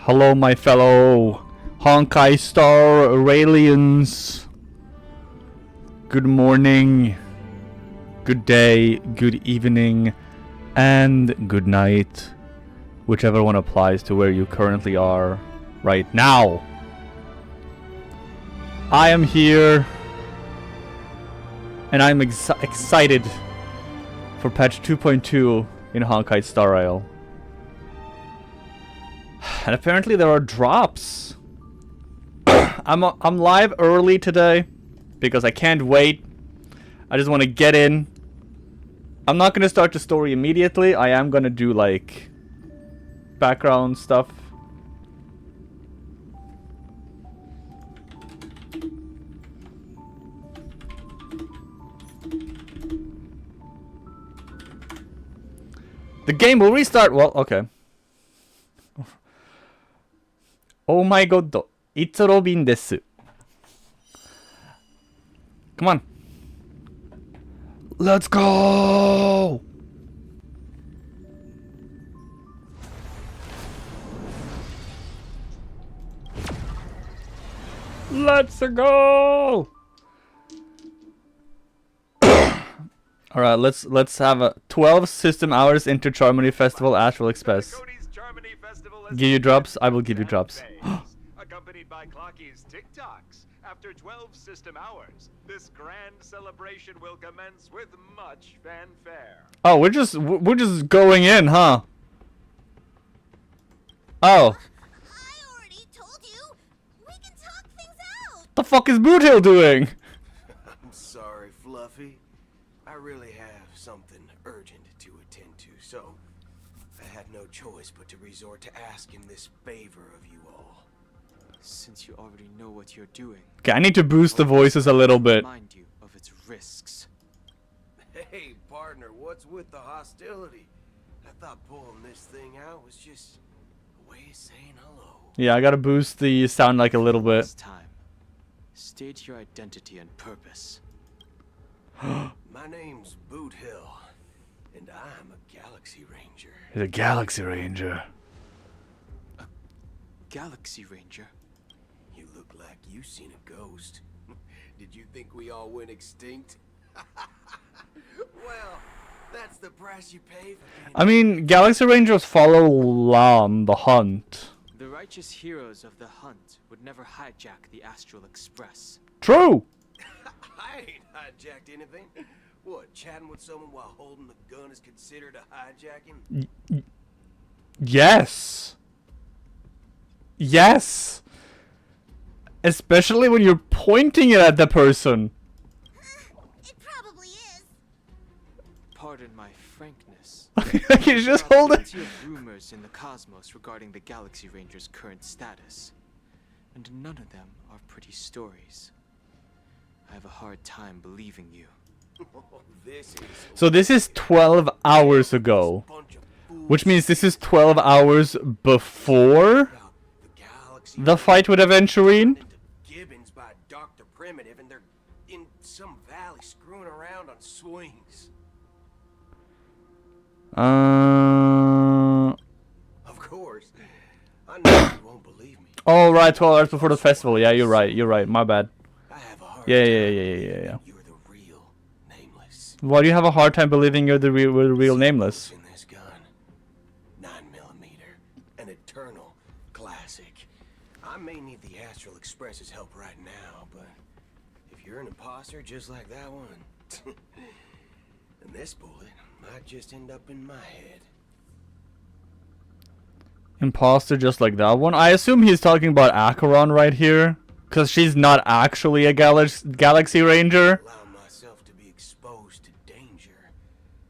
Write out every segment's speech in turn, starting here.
Hello, my fellow Honkai Star Aurelians. Good morning, good day, good evening, and good night. Whichever one applies to where you currently are right now. I am here, and I'm excited for patch 2.2 in Honkai Star Rail. And apparently there are drops. I'm live early today because I can't wait. I just want to get in. I'm not gonna start the story immediately. I am gonna do like background stuff. The game will restart. Well, okay. Oh my god, it's Robin desu. Come on. Let's go! Let's go! Alright, let's have a 12 system hours into Charmony Festival Astral Express. Give you drops? I will give you drops. Accompanied by Clocky's TikToks. After 12 system hours, this grand celebration will commence with much fanfare. Oh, we're just going in, huh? Oh. I already told you. We can talk things out. What the fuck is Boothill doing? I'm sorry, Fluffy. I really have something urgent to attend to, so I had no choice but to resort to asking this favor of you all. Since you already know what you're doing. Okay, I need to boost the voices a little bit. Remind you of its risks. Hey, partner, what's with the hostility? I thought pulling this thing out was just a way of saying hello. Yeah, I gotta boost the sound like a little bit. This time, state your identity and purpose. My name's Boothill, and I'm a Galaxy Ranger. He's a Galaxy Ranger. Galaxy Ranger? You look like you seen a ghost. Did you think we all went extinct? Well, that's the price you pay for being... I mean, Galaxy Rangers follow Lam, the hunt. The righteous heroes of the hunt would never hijack the Astral Express. True! I ain't hijacked anything. What, chatting with someone while holding the gun is considered a hijacking? Yes! Yes! Especially when you're pointing it at the person. It probably is. Pardon my frankness. You just There are hold it. plenty of rumors in the cosmos regarding the Galaxy Ranger's current status, and none of them are pretty stories. I have a hard time believing you. So this is 12 hours ago. Which means this is 12 hours before the fight with Aventurine? Gibbons by Dr. Primitive, and they're in some valley screwing around on swings. Of course. I know you won't believe me. Oh, right, 12 hours before the festival. Yeah, you're right, my bad. I have a hard Yeah. You're the real Nameless. Why do you have a hard time believing you're the real Nameless? In this gun, 9mm, an eternal classic. I may need the Astral Express's help right now, but if you're an imposter just like that one, then this bullet might just end up in my head. Imposter just like that one? I assume he's talking about Acheron right here. Because she's not actually a Galaxy Ranger. Allow myself to be exposed to danger.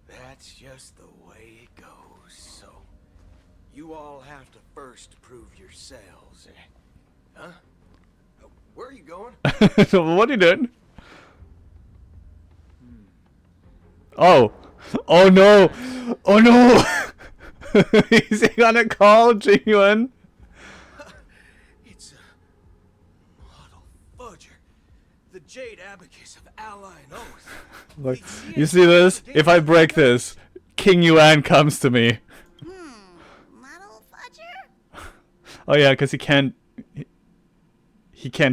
That's just the way it goes. So, you all have to first prove yourselves. Huh? Where are you going? So what are you doing? Oh. Oh no. Oh no. Is he gonna call Genuine? It's a model fudger. The Jade Abacus of Ally and Oath. Look, you see this? If I break this, King Yuan comes to me. Model fudger? Oh yeah, because he can't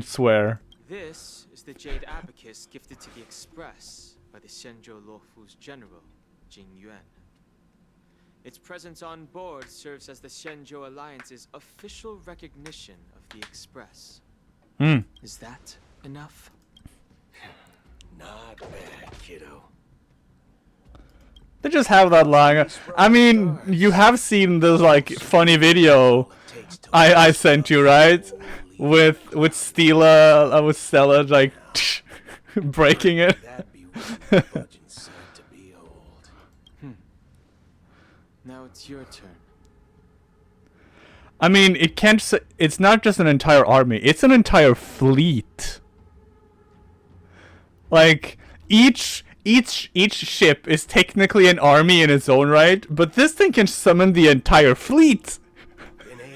swear. This is the jade abacus gifted to the Express by the Shenzhou Luofu's general, Jing Yuan. Its presence on board serves as the Shenzhou Alliance's official recognition of the Express. Hmm. Is that enough? Not bad, kiddo. They just have that line. I mean, you have seen this like funny video I sent you, right? With Stella, with Stella like breaking it. That'd be one budging sight to behold. Now it's your turn. I mean, it can't. It's not just an entire army. It's an entire fleet. Like each ship is technically an army in its own right, but this thing can summon the entire fleet.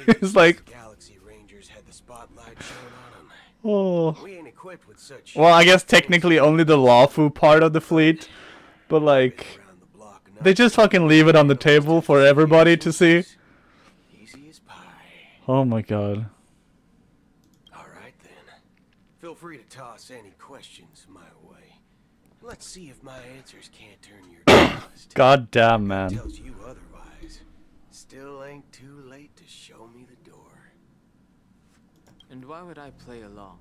It's like, Galaxy Rangers had the spotlight shown on them. oh. We ain't equipped with such. Well, I guess technically only the lawful part of the fleet, but like, Around the block enough they just fucking leave it on the table for everybody to see. easy as pie. Oh my god. All right then. Feel free to toss any questions my way. Let's see if my answers can't turn your trust. God damn, man. Tells you otherwise. Still ain't too late to show me the door. And why would I play along?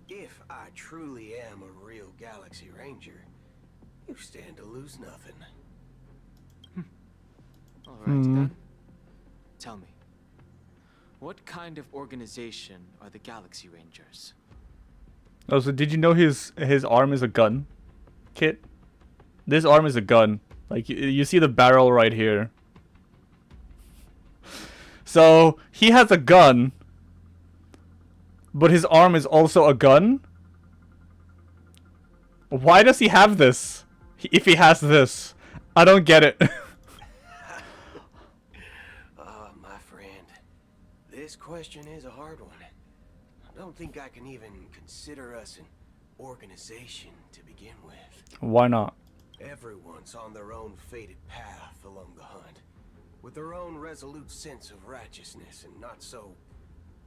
If I truly am a real Galaxy Ranger, you stand to lose nothing. All right then. Tell me, what kind of organization are the Galaxy Rangers? Oh, so did you know his arm is a gun, Kit? This arm is a gun. Like, you see the barrel right here. So, he has a gun, but his arm is also a gun? Why does he have this? If he has this. I don't get it. My friend, this question is a hard one. I don't think I can even consider us an organization to begin with. Why not? Everyone's on their own fated path along the hunt, with their own resolute sense of righteousness and not so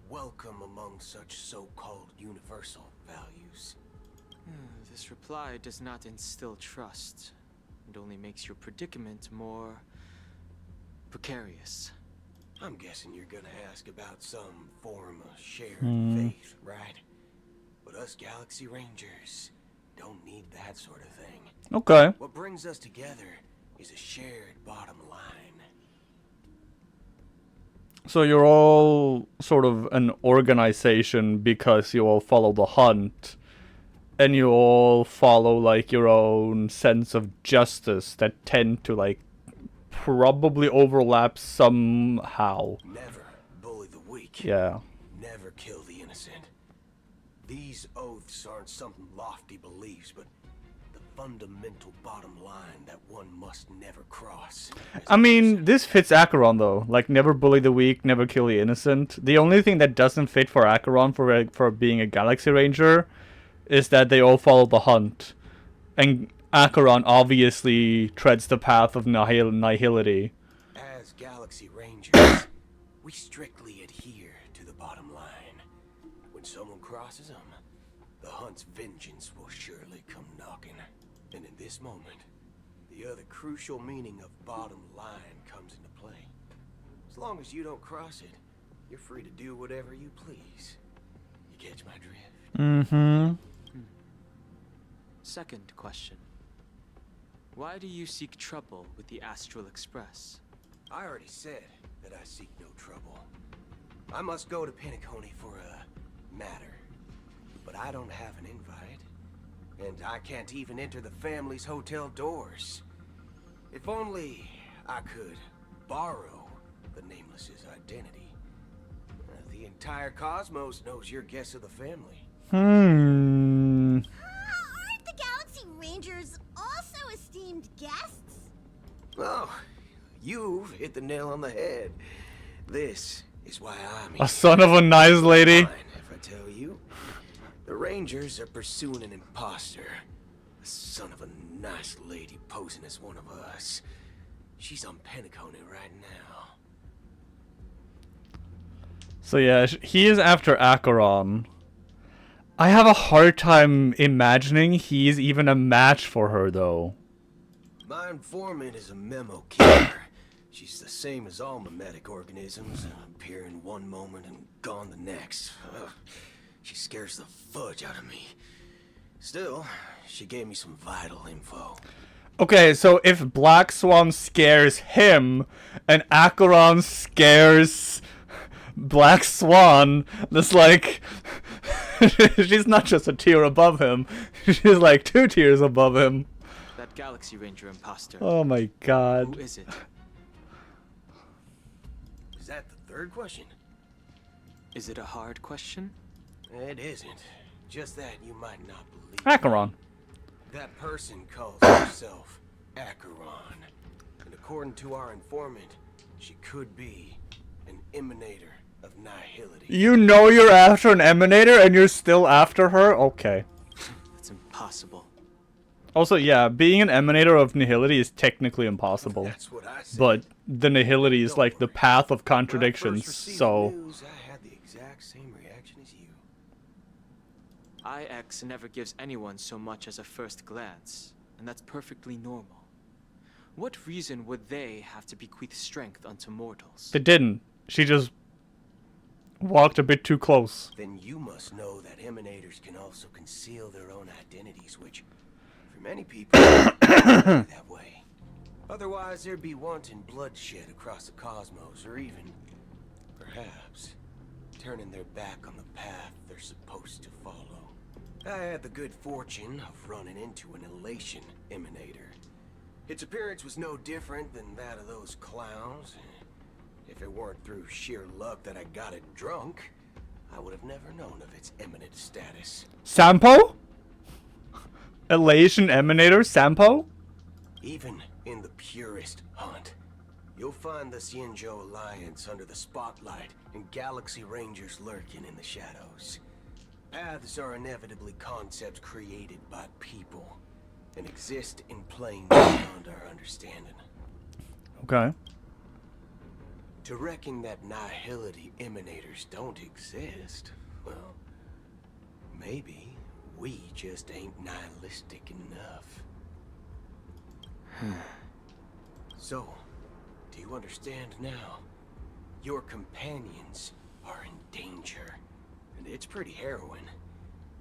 welcome among such so-called universal values. This reply does not instill trust, and only makes your predicament more precarious. I'm guessing you're gonna ask about some form of shared faith, right? But us Galaxy Rangers don't need that sort of thing. Okay. What brings us together is a shared bottom line. So you're all sort of an organization because you all follow the hunt. And you all follow, like, your own sense of justice that tend to, like, probably overlap somehow. Never bully the weak. Yeah. Never kill the innocent. These oaths aren't some lofty beliefs, but the fundamental bottom line that one must never cross. I mean, this fits Acheron, though. Like, never bully the weak, never kill the innocent. The only thing that doesn't fit for Acheron for being a Galaxy Ranger is that they all follow the hunt. And Acheron obviously treads the path of nihility. As Galaxy Rangers, we strictly adhere to the bottom line. When someone crosses them, the hunt's vengeance will surely come knocking. And in this moment, the other crucial meaning of bottom line comes into play. As long as you don't cross it, you're free to do whatever you please. You catch my drift? Mm-hmm. Second question. Why do you seek trouble with the Astral Express? I already said that I seek no trouble. I must go to Penacony for a matter. But I don't have an invite. And I can't even enter the family's hotel doors. If only I could borrow the Nameless's identity. The entire cosmos knows you're guest of the family. Hmm. Aren't the Galaxy Rangers also esteemed guests? Oh, you've hit the nail on the head. This is why I'm here. A son of a nice lady. Fine, if I tell you. The Rangers are pursuing an imposter. A son of a nice lady posing as one of us. She's on Penacony right now. So yeah, he is after Acheron. I have a hard time imagining he's even a match for her, though. My informant is a memo keeper. She's the same as all mimetic organisms, appear in one moment and gone the next. Ugh. She scares the fudge out of me. Still, she gave me some vital info. Okay, so if Black Swan scares him, and Acheron scares Black Swan, that's like... she's not just a tier above him, she's like 2 tiers above him. That Galaxy Ranger imposter. Oh my god. Who is it? Is that the third question? Is it a hard question? It isn't. Just that you might not believe. Acheron. That person calls herself Acheron. And according to our informant, she could be an emanator of nihility. You know you're after an Emanator and you're still after her? Okay. That's impossible. Also, yeah, being an Emanator of nihility is technically impossible. That's what I said. But the nihility is like the path of When I contradictions, first received so... the news, I had the exact same reaction as you. IX never gives anyone so much as a first glance, and that's perfectly normal. What reason would they have to bequeath strength unto mortals? They didn't. She just walked a bit too close. Then you must know that emanators can also conceal their own identities, which, for many people, that way. Otherwise, there'd be wanton bloodshed across the cosmos, or even, perhaps, turning their back on the path they're supposed to follow. I had the good fortune of running into an elation emanator. Its appearance was no different than that of those clowns. If it weren't through sheer luck that I got it drunk, I would have never known of its eminent status. Sampo? Elation Emanator? Sampo? Even in the purest hunt, you'll find the Xianzhou Alliance under the spotlight and Galaxy Rangers lurking in the shadows. Paths are inevitably concepts created by people and exist in planes beyond our understanding. Okay. To reckon that nihility emanators don't exist, well, maybe we just ain't nihilistic enough. So, do you understand now? Your companions are in danger, and it's pretty harrowing.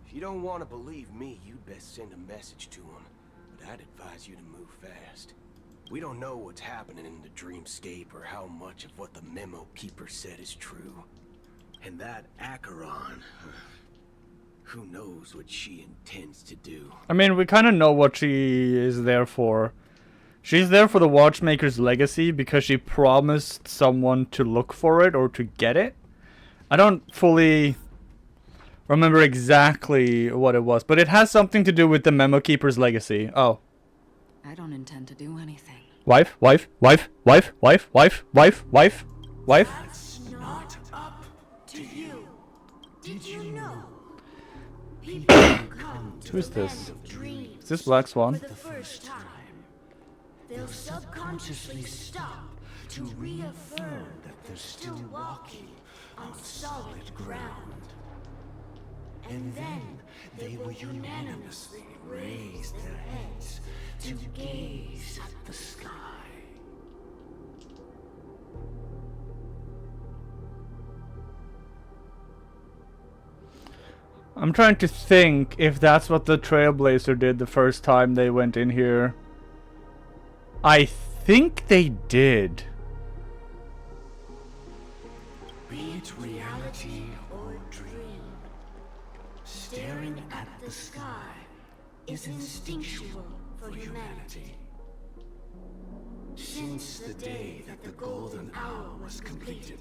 If you don't want to believe me, you'd best send a message to them, but I'd advise you to move fast. We don't know what's happening in the dreamscape or how much of what the memo keeper said is true. And that Acheron, who knows what she intends to do. I mean, we kind of know what she is there for. She's there for the Watchmaker's legacy because she promised someone to look for it or to get it. I don't fully remember exactly what it was, but it has something to do with the Memo Keeper's legacy. Oh. I don't intend to do anything. Wife, wife, wife, wife, wife, wife, wife, wife, wife. That's not up to you. Did you know? People come to Who's the this? land of dreams Is this Black Swan? for the first time. They'll subconsciously stop to reaffirm that they're still walking on solid ground. And then they will unanimously raise their heads to gaze at the sky. I'm trying to think if that's what the Trailblazer did the first time they went in here. I think they did. Be it reality or dream, staring at the sky is instinctual for humanity. Since the day that the golden hour was completed,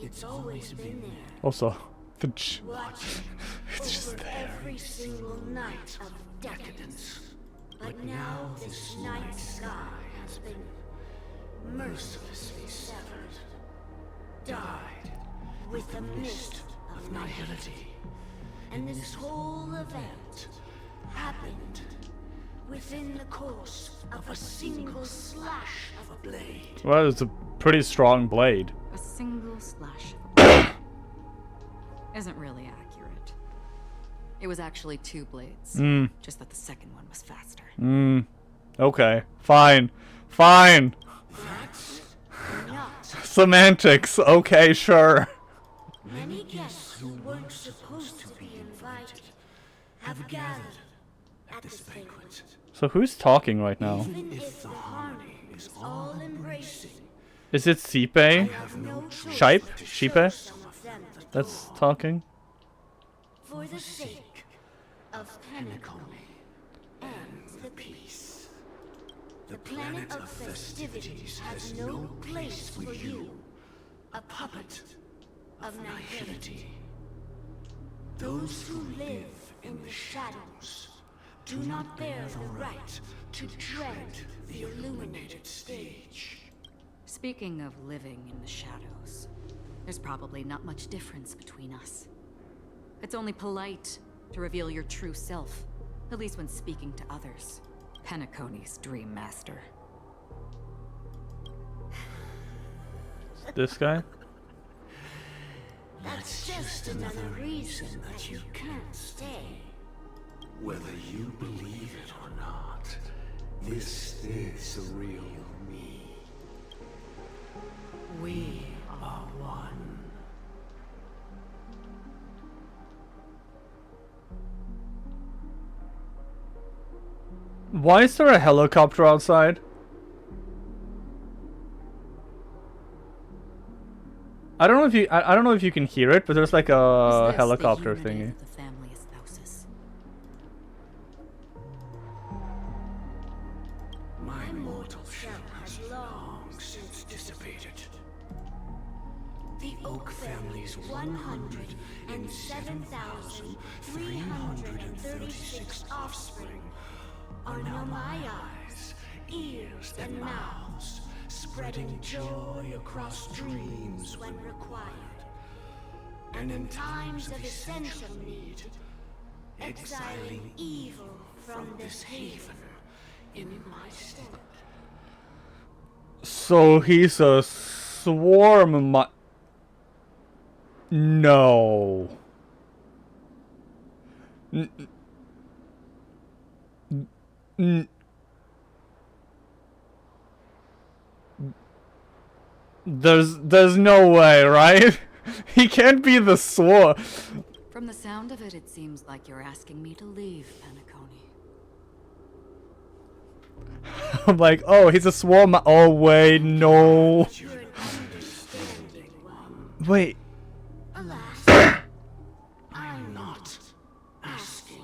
it's always been there, Also, the Watching it's just over there. every single night of decadence. But now this night sky has been mercilessly severed. Died with the mist of nihility. And this whole event happened within the course of a single slash of a blade. Well, it's a pretty strong blade. A single slash of a blade isn't really accurate. It was actually 2 blades. Just that the second one was faster. Okay. Fine. Fine. That's not. Semantics. Okay, sure. Many guests who weren't supposed to be invited have gathered at this banquet. So who's talking right now? Even if the harmony is all embracing, Is it Sipe? have no choice Shipe? but to Shipe? show some of them the That's door. talking. For the sake of Penacony and the peace. The planet of festivities has no place for you, a puppet of nihility. Those who live in the shadows do not bear the right to tread the illuminated stage. Speaking of living in the shadows, there's probably not much difference between us. It's only polite to reveal your true self, at least when speaking to others. Penacony's dream master. This guy? That's just another reason that you can't stay. Whether you believe it or not, this is the real me. We are one. Why is there a helicopter outside? I don't know if you I don't know if you can hear it, but there's like Is a this helicopter the unity thingy. of the family espouses? My Mortal shell has long since dissipated. The Oak family's 107,336 offspring are now my eyes, ears, and mouths, spreading joy across dreams when required. And in times of essential need, exiling evil from this haven in my stead. So he's a swarm No. There's no way, right? He can't be the swarm. From the sound of it, it seems like you're asking me to leave, Penacony. I'm like, oh, he's a swarm. Oh wait, no. You're an understanding one. Wait. Alas, I'm not asking.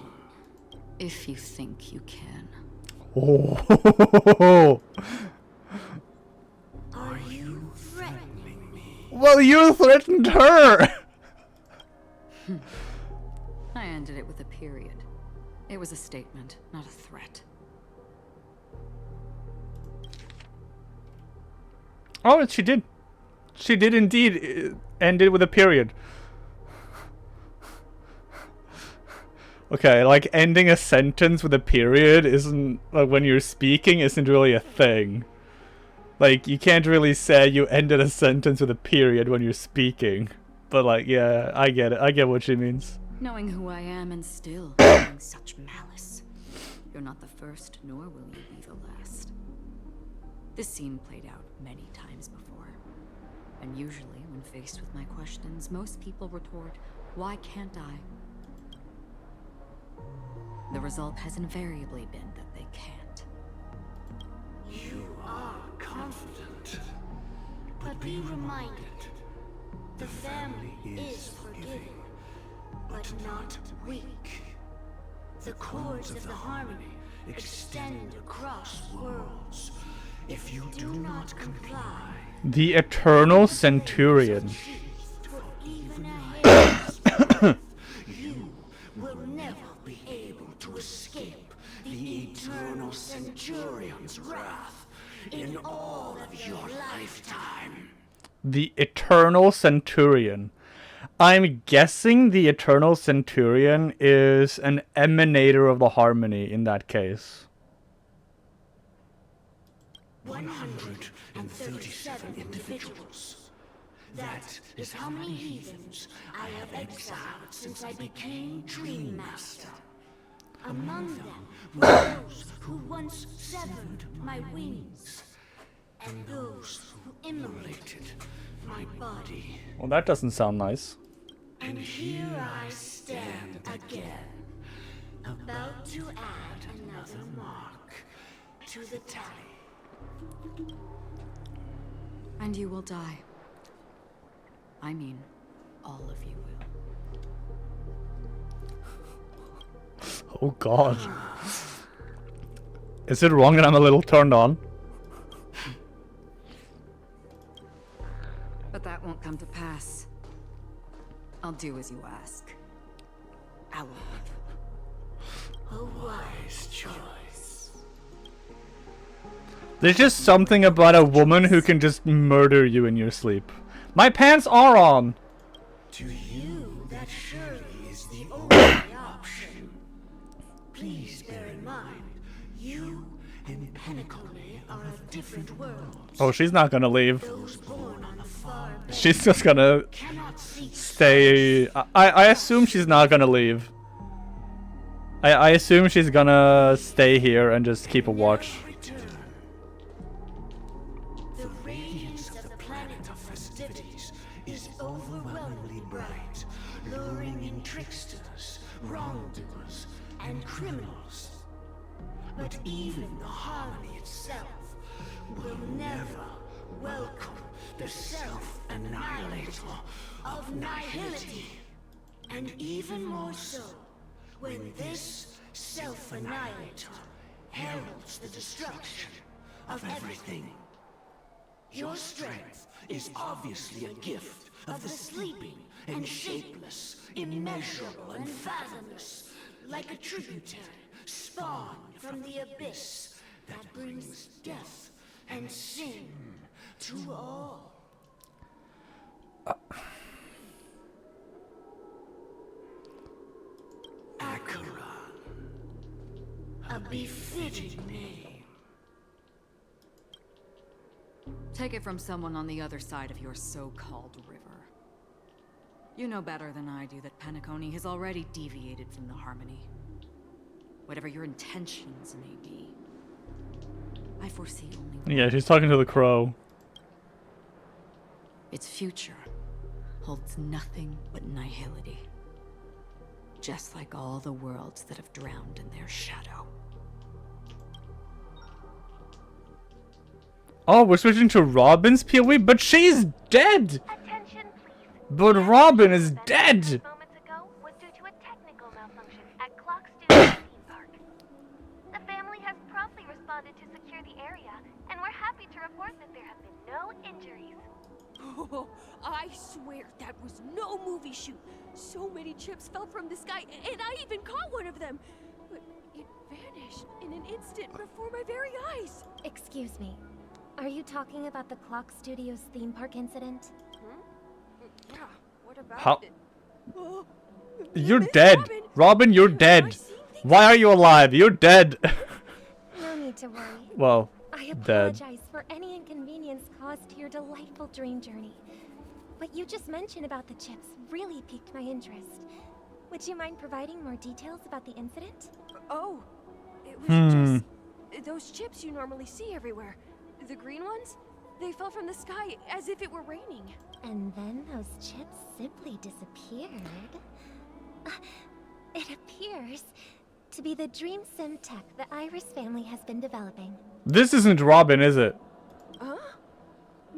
If you think you can. Oh. Are you threatening me? Well, you threatened her. I ended it with a period. It was a statement, not a threat. Oh, she did. She did indeed end it with a period. Okay, like ending a sentence with a period isn't, like when you're speaking, isn't really a thing. Like, you can't really say you ended a sentence with a period when you're speaking. But like, yeah, I get it. I get what she means. Knowing who I am and still having such malice. You're not the first, nor will you be the last. This scene played out many times before. And usually, when faced with my questions, most people retort, why can't I? The result has invariably been that they can't. You are confident. But be reminded, the family is forgiving, but not weak. The cords of the harmony extend across worlds. If you do not comply, The Eternal Centurion. for even a hair, you will never be able to escape the Eternal Centurion's wrath in all of your lifetime. The Eternal Centurion. I'm guessing the Eternal Centurion is an emanator of the harmony in that case. 137 individuals. That is how many heathens I have exiled since I became Dream Master. Among them were those who once severed my wings, and those who immolated my body. Well, that doesn't sound nice. And here I stand again, about to add another mark to the tally. And you will die. I mean, all of you will. Oh god. Is it wrong that I'm a little turned on? But that won't come to pass. I'll do as you ask. I will leave. A wise choice. There's just something about a woman who can just murder you in your sleep. My pants are on! To you, that surely is the only option. Please bear in mind, you and Penacony are of different worlds. Oh, she's not gonna leave. Those born on the far bank She's just gonna cannot seek stay. I assume she's not gonna leave. I assume she's gonna stay here and just keep a watch. return. The radiance of the planet of festivities is overwhelmingly bright, luring in tricksters, wrongdoers, and criminals. But even the harmony itself will never welcome the self-annihilator of nihility. And even more so, when this self-annihilator heralds the destruction of everything. Your strength is obviously a gift of the sleeping and shapeless, immeasurable and fathomless, like a tributary spawned from the abyss that brings death and sin to all. Acheron, a befitting name. Take it from someone on the other side of your so-called river. You know better than I do that Penacony has already deviated from the harmony. Whatever your intentions may be, I foresee only one. Yeah, she's talking to the crow. Its future holds nothing but nihility. Just like all the worlds that have drowned in their shadow. Oh, we're switching to Robin's POV, but she's dead! Attention, please. But Robin is dead! Moments ago was due to a technical malfunction at Clock Studios theme park. The family has promptly responded to secure the area, and we're happy to report that there have been no injuries. Oh, I swear that was no movie shoot. So many chips fell from the sky, and I even caught one of them. But it vanished in an instant before my very eyes. Excuse me. Are you talking about the Clock Studios theme park incident? Yeah, what about How- it? Oh, You're Miss dead! Robin, Robin, you're have I dead! seen things- Why are you alive? You're dead! No need to worry. Well, I dead. apologize for any inconvenience caused to your delightful dream journey. What you just mentioned about the chips really piqued my interest. Would you mind providing more details about the incident? Oh, it was just those chips you normally see everywhere. The green ones? They fell from the sky as if it were raining. And then those chips simply disappeared. It appears to be the Dream Sim tech the Iris family has been developing. This isn't Robin, is it? Huh?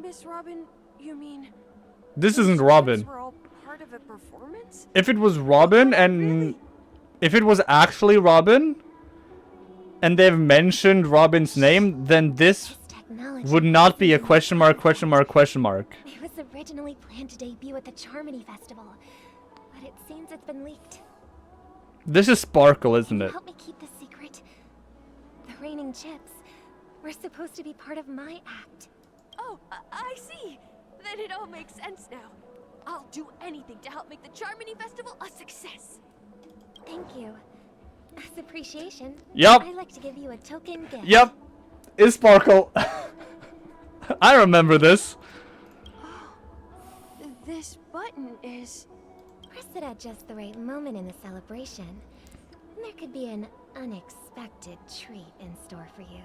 Miss Robin, you mean? This those isn't chips Robin. were all part of a performance? If it was Robin and... Really? If it was actually Robin, and they've mentioned Robin's name, then this Technology would not be a question mark, question mark, question mark. It was originally planned to debut at the Charmony Festival, but it seems it's been leaked. This is Sparkle, isn't Can you it? help me keep this secret? The raining chips were supposed to be part of my act. Oh, I see. Then it all makes sense now. I'll do anything to help make the Charmony Festival a success. Thank you. As appreciation, Yup. I'd like to give you a token gift. Yep. is Sparkle. I remember this. This button is... Press it at just the right moment in the celebration. There could be an unexpected treat in store for you.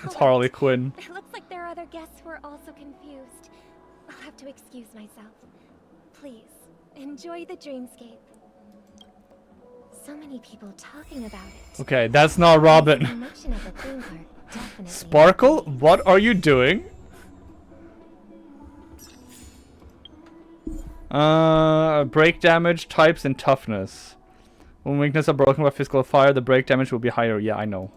It's Harley Quinn. It looks like there are other guests who are also confused. I'll have to excuse myself. Please, enjoy the dreamscape. So many people talking about it. Okay, that's not Robin. Promotion at the theme park definitely. Sparkle, what are you doing? Break damage, types, and toughness. When weaknesses are broken by physical fire, the break damage will be higher. Yeah, I know.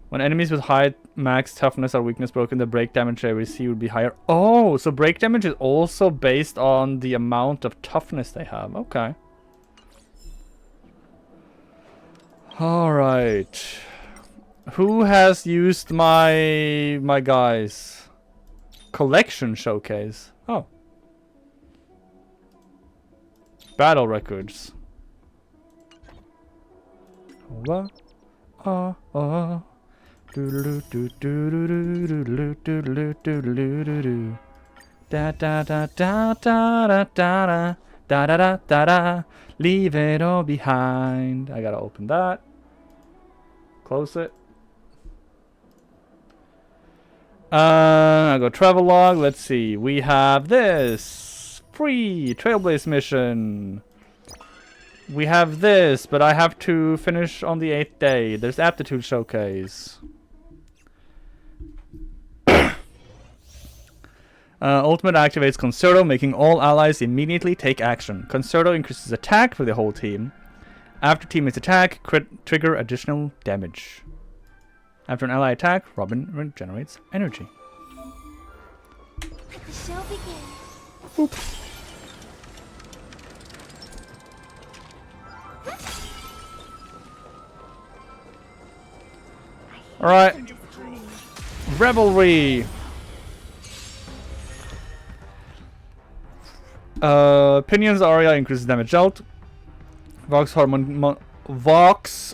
When enemies with high max toughness or weakness broken, the break damage they receive will be higher. Oh, so break damage is also based on the amount of toughness they have. Okay. Alright. Who has used my guys? Collection showcase. Oh. Battle records. What? Oh, oh. Da da da da da da da da da. Leave it all behind. I gotta open that. Close it. I go travel log. Let's see. We have this free Trailblaze mission. We have this, but I have to finish on the 8th day. There's aptitude showcase. Ultimate activates Concerto, making all allies immediately take action. Concerto increases attack for the whole team. After teammates attack, trigger additional damage. After an ally attack, Robin regenerates energy. Let the show begin. Boop. Alright. Revelry. Pinions Aria increases damage dealt. Vox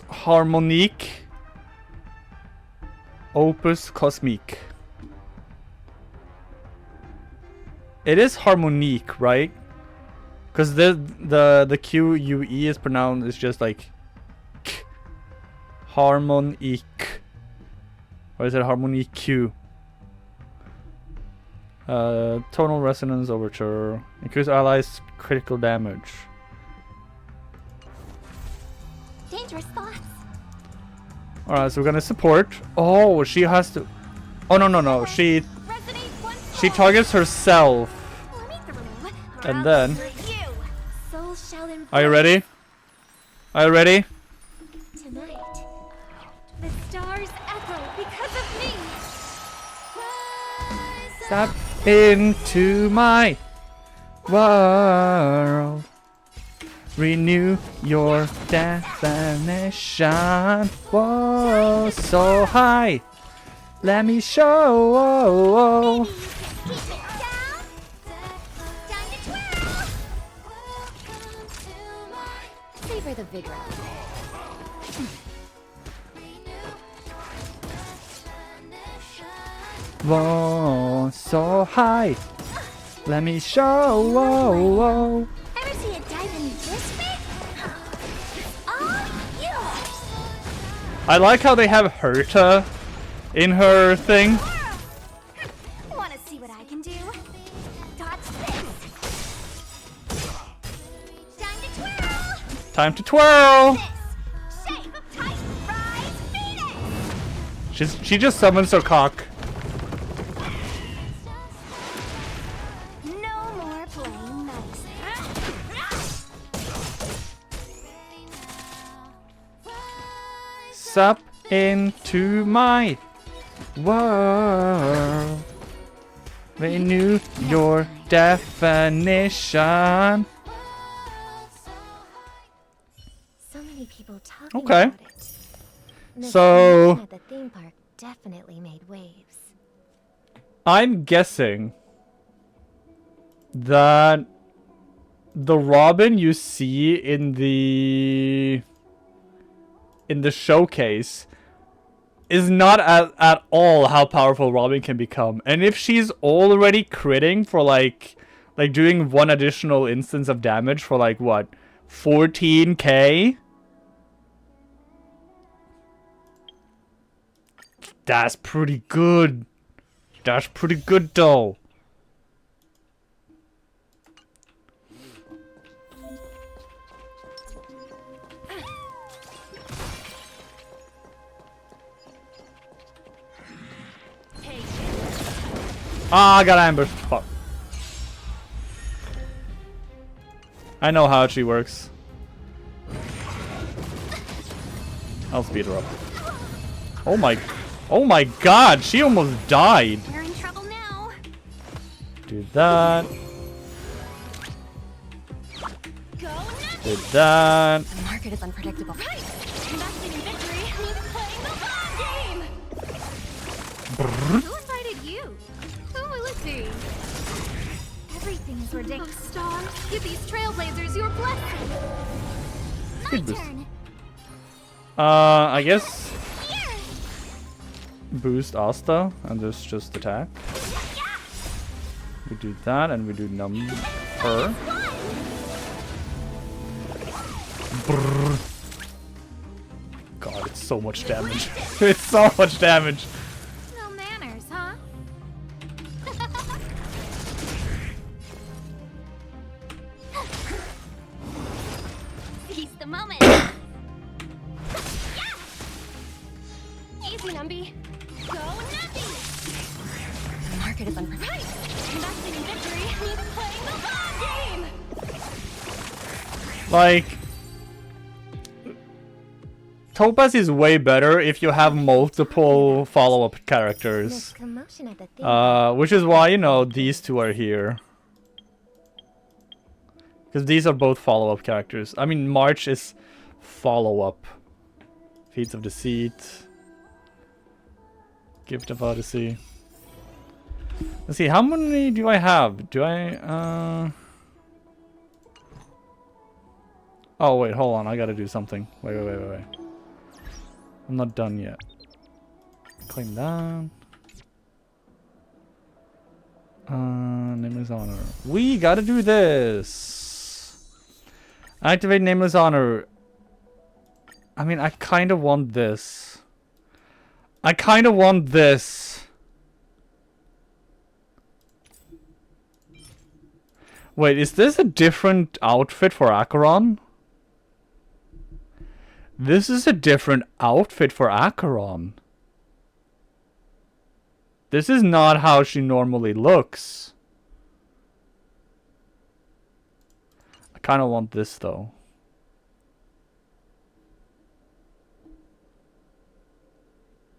Harmonique. Opus Cosmique. It is Harmonique, right? Because the Q-U-E is pronounced is just like K. Harmonique. Or is it Harmonique Q? Tonal Resonance Overture. Increase allies critical damage. Dangerous thoughts. Alright, so we're gonna support. Oh, she has to... Oh, no. She targets herself. And then... Are you ready? Are you ready? Tonight, the stars echo because of me. Step into my world. Renew your definition. Whoa, so high. Let me show. Savor the vigor. Whoa, so high. Let me show. Ever see a diamond this big? It's all yours. I like how they have Herta in her thing. Want to see what I can do? Dodge this. Time to twirl. Shape of Titan, rise, Phoenix. She just summons her cock. No more playing nice. Sup into my world. Renew your definition. So many people talking Okay. about it. The So celebration at the theme park definitely made waves. I'm guessing that the Robin you see in the showcase is not at all how powerful Robin can become. And if she's already critting for like doing one additional instance of damage for like what, 14k? That's pretty good. That's pretty good though. Ah, I got ambushed. Fuck. I know how she works. I'll speed her up. Oh my god, she almost died. You're in trouble now. Do that. Do that. The market is unpredictable. Right. Investing in victory means playing the long game. Who invited you? Who will it be? Everything is ridiculous. Oh, Star, give these trailblazers your blessing. My turn. I guess Here. boost Asta and just attack. We do that and we do numb her. Brrr. God, it's so much damage. It's so much damage. No manners, huh? Seize the moment. Easy, Numby. Go Numby. The market is unpredictable. Investing in victory means playing the long game. Like, Topaz is way better if you have multiple follow-up characters. Which is why, you know, these two are here. Because these are both follow-up characters. I mean, March is follow-up. Feats of Deceit. Gift of Odyssey. Let's see, how many do I have? Do I, Oh, wait, hold on. I gotta do something. Wait. I'm not done yet. Claim that. Nameless Honor. We gotta do this. Activate Nameless Honor. I mean, I kind of want this. Wait, is this a different outfit for Acheron? This is a different outfit for Acheron. This is not how she normally looks. I kind of want this though.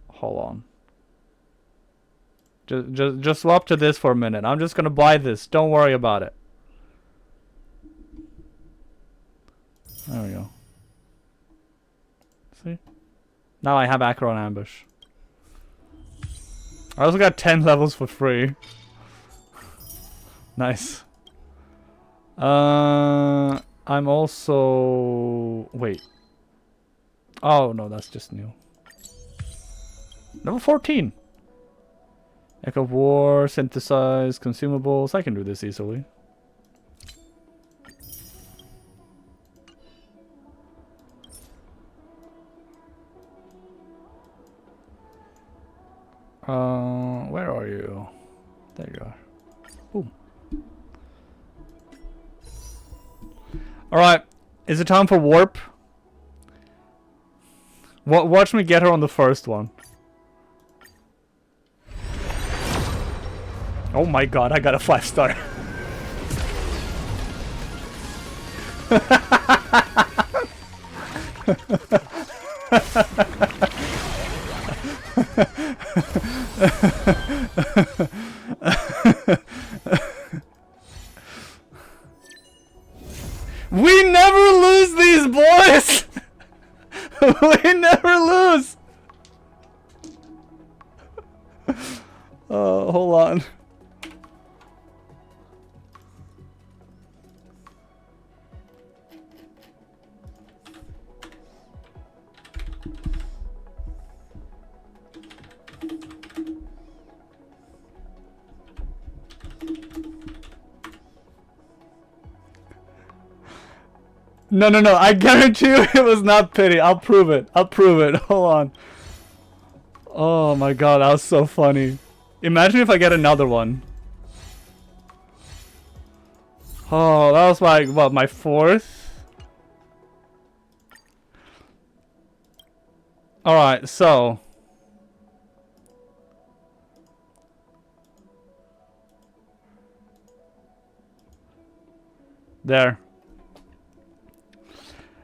Hold on. Just swap to this for a minute. I'm just gonna buy this. Don't worry about it. There we go. See? Now I have Acheron Ambush. I also got 10 levels for free. Nice. I'm also... Wait. Oh, no, that's just new. Level 14. Echo of War, Synthesize, Consumables. I can do this easily. Where are you? There you are. Boom. Alright. Is it time for Warp? Watch me get her on the first one. Oh my god, I got a 5-star. We never lose these, boys! We never lose! Hold on. No, no, no. I guarantee you it was not pity. I'll prove it. I'll prove it. Hold on. Oh my god, that was so funny. Imagine if I get another one. Oh, that was like, what, my fourth? Alright, so. There.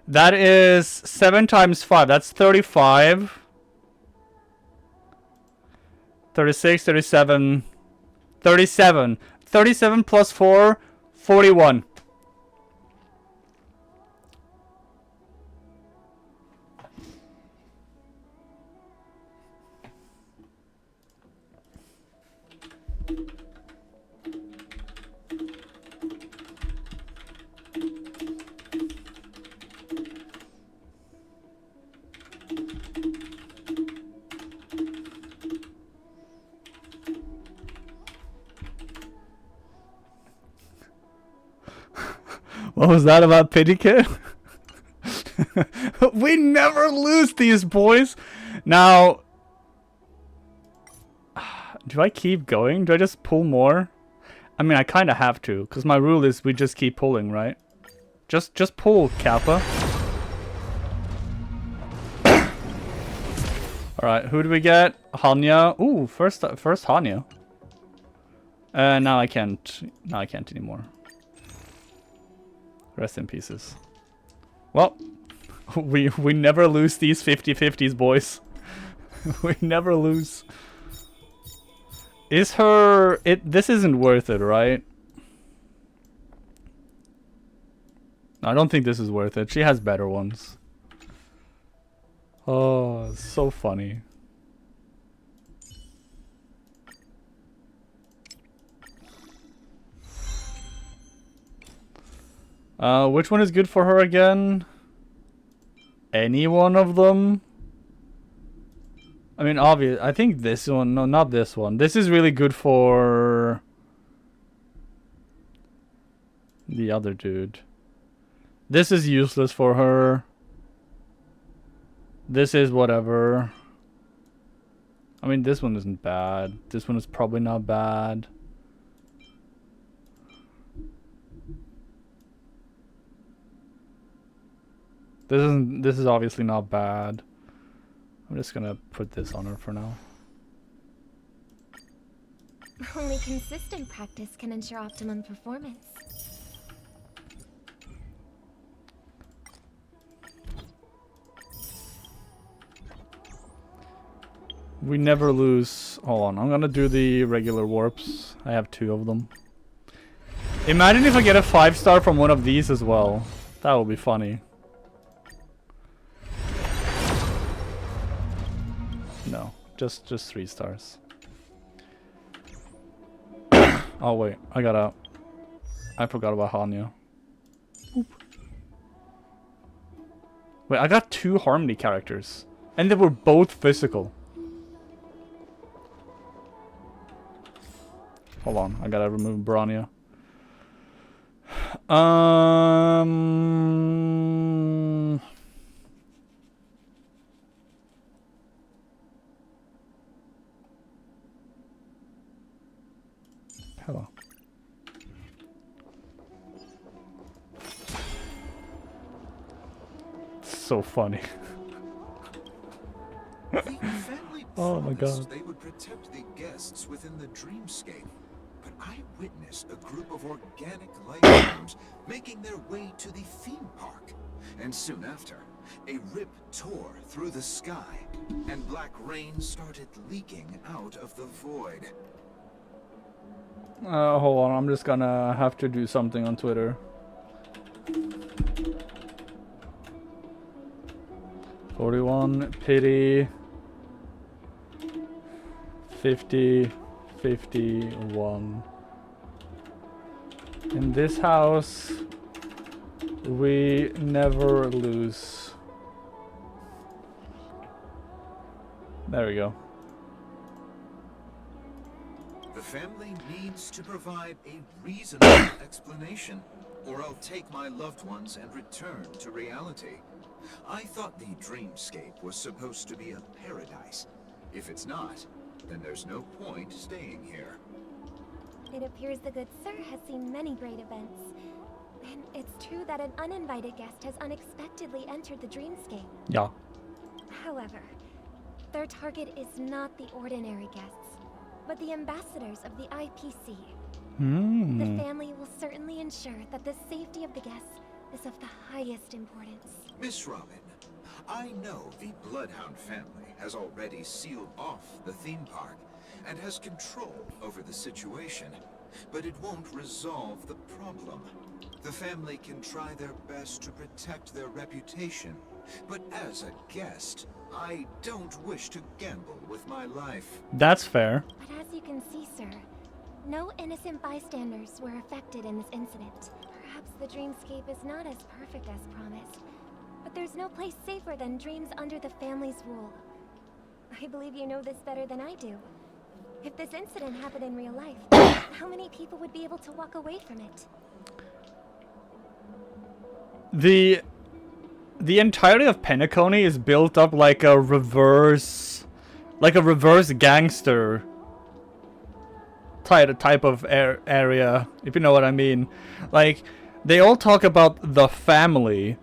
That is 7 times 5. That's 35. 36, 37. 37. 37 plus 4, 41. What was that about Pity Kid? We never lose these, boys. Now, do I keep going? Do I just pull more? I mean, I kind of have to, because my rule is we just keep pulling, right? Just pull, Kappa. Alright, who do we get? Hanya. Ooh, first Hanya. Now I can't. Now I can't anymore. Rest in pieces. Well, we never lose these 50-50s, boys. We never lose. Is her... This isn't worth it, right? I don't think this is worth it. She has better ones. Oh, it's so funny. Which one is good for her again? Any one of them? I mean, obvious. I think this one. No, not this one. This is really good for the other dude. This is useless for her. This is whatever. I mean, this one isn't bad. This one is probably not bad. This is obviously not bad. I'm just gonna put this on her for now. Only consistent practice can ensure optimum performance. We never lose. Hold on, I'm gonna do the regular warps. I have 2 of them. Imagine if I get a 5-star from one of these as well. That would be funny. No, just 3 stars. Oh wait, I forgot about Hanya. Oop. Wait, I got 2 Harmony characters. And they were both physical. Hold on, I gotta remove Brania. Hello. So funny. Oh my god. They would protect the guests within the dreamscape. But I witnessed a group of organic life forms making their way to the theme park. And soon after, a rip tore through the sky, and black rain started leaking out of the void. Hold on, I'm just gonna have to do something on Twitter. $41, pity. 50, 51. In this house, we never lose. There we go. The family needs to provide a reasonable explanation, or I'll take my loved ones and return to reality. I thought the dreamscape was supposed to be a paradise. If it's not, then there's no point staying here. It appears the good sir has seen many great events. And it's true that an uninvited guest has unexpectedly entered the dreamscape. Yeah. However, their target is not the ordinary guests, but the ambassadors of the IPC. The family will certainly ensure that the safety of the guests is of the highest importance. Miss Robin, I know the Bloodhound family has already sealed off the theme park and has control over the situation, but it won't resolve the problem. The family can try their best to protect their reputation, but as a guest, I don't wish to gamble with my life. That's fair. But as you can see, sir, no innocent bystanders were affected in this incident. Perhaps the dreamscape is not as perfect as promised, but there's no place safer than dreams under the family's rule. I believe you know this better than I do. If this incident happened in real life, how many people would be able to walk away from it? The entirety of Penacony is built up like a reverse gangster type of area, if you know what I mean. Like, they all talk about the family,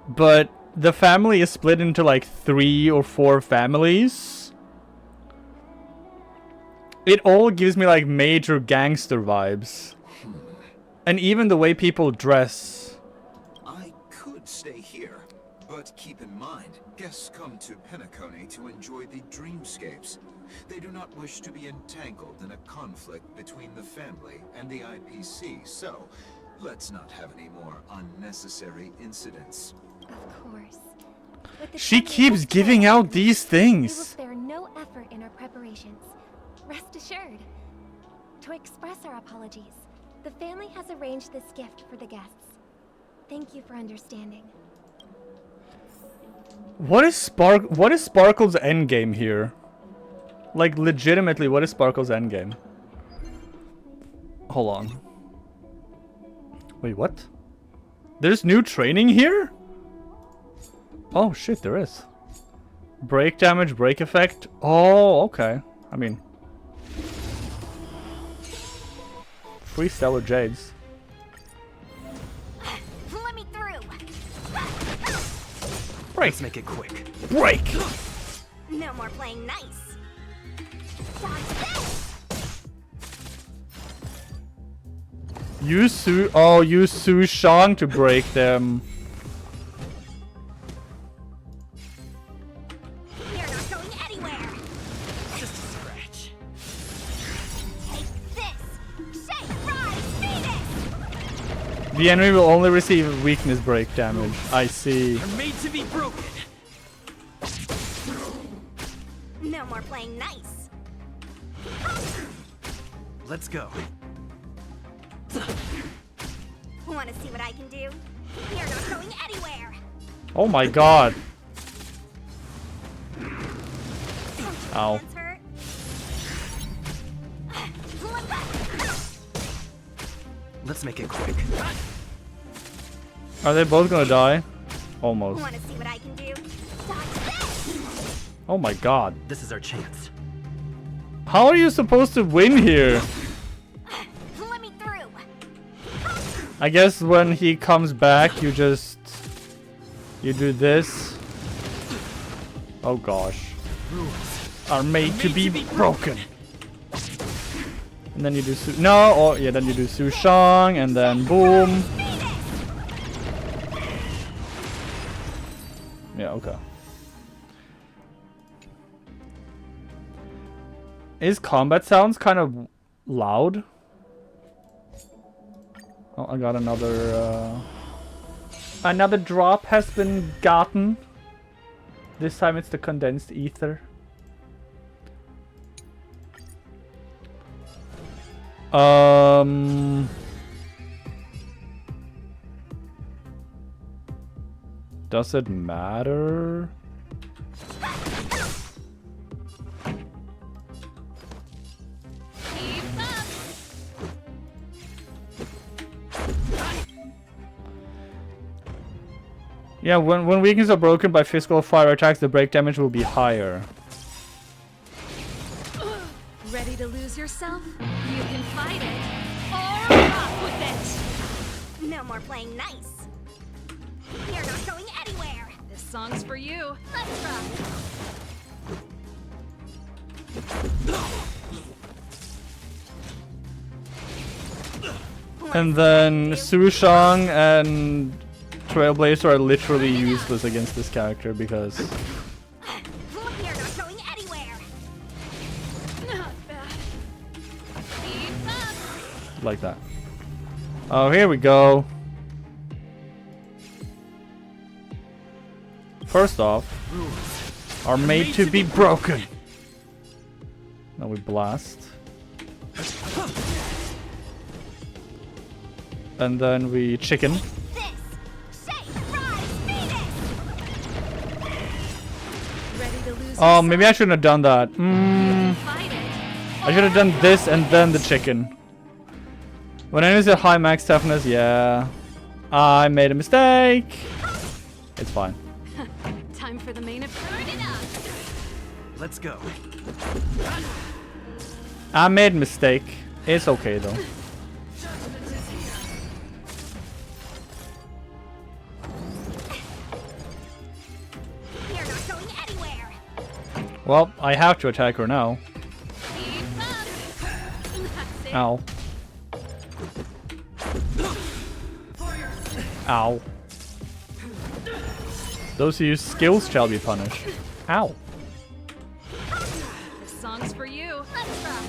but the family is split into like 3 or 4 families. It all gives me like major gangster vibes. And even the way people dress. I could stay here, but keep in mind, guests come to Penacony to enjoy the dreamscapes. They do not wish to be entangled in a conflict between the family and the IPC, so let's not have any more unnecessary incidents. Of course. With the She family keeps this giving close, out these we will things. spare no effort in our preparations. Rest assured. To express our apologies, the family has arranged this gift for the guests. Thank you for understanding. What is Sparkle's endgame here? Like, legitimately, what is Sparkle's endgame? Hold on. Wait, what? There's new training here? Oh shit, there is. Break damage, break effect. Oh, okay. I mean, 3 stellar jades. Let me through. Break. Let's make it quick. Break. No more playing nice. Dodge this. Use Su Shang to break them. You're not going anywhere. Just a scratch. Take this. Shake, rise, Venus. The enemy will only receive weakness break damage. I see. Are made to be broken. No more playing nice. Let's go. Want to see what I can do? You're not going anywhere. Oh my god. Ow. Hands hurt. Let's make it quick. Are they both gonna die? Almost. Want to see what I can do? Dodge this. Oh my god. This is our chance. How are you supposed to win here? Let me through. I guess when he comes back, you do this. Oh gosh. Rules Are made to be broken. And then you do then you do Su Shang, and then boom. Yeah, okay. Is combat sounds kind of loud? Oh, I got another drop has been gotten. This time it's the condensed ether. Does it matter? Yeah, when weaknesses are broken by physical fire attacks, the break damage will be higher. Ready to lose yourself? You can fight it, or rock with it! No more playing nice. You're not going anywhere. This song's for you. Let's rock. And then Sushang and Trailblazer are literally useless against this character because... You're not going anywhere. Not bad. Keep up. like that. Oh, here we go. First off, are made to be broken. Now we blast. And then we chicken. Oh, maybe I shouldn't have done that. I should have done this and then the chicken. When enemies at high max toughness, yeah. I made a mistake. It's fine. Time for the main event. Let's go. I made a mistake. It's okay though. You're not going anywhere. Well, I have to attack her now. Ow. Ow. Those who use skills shall be punished. Ow. This song's for you. Let's rock.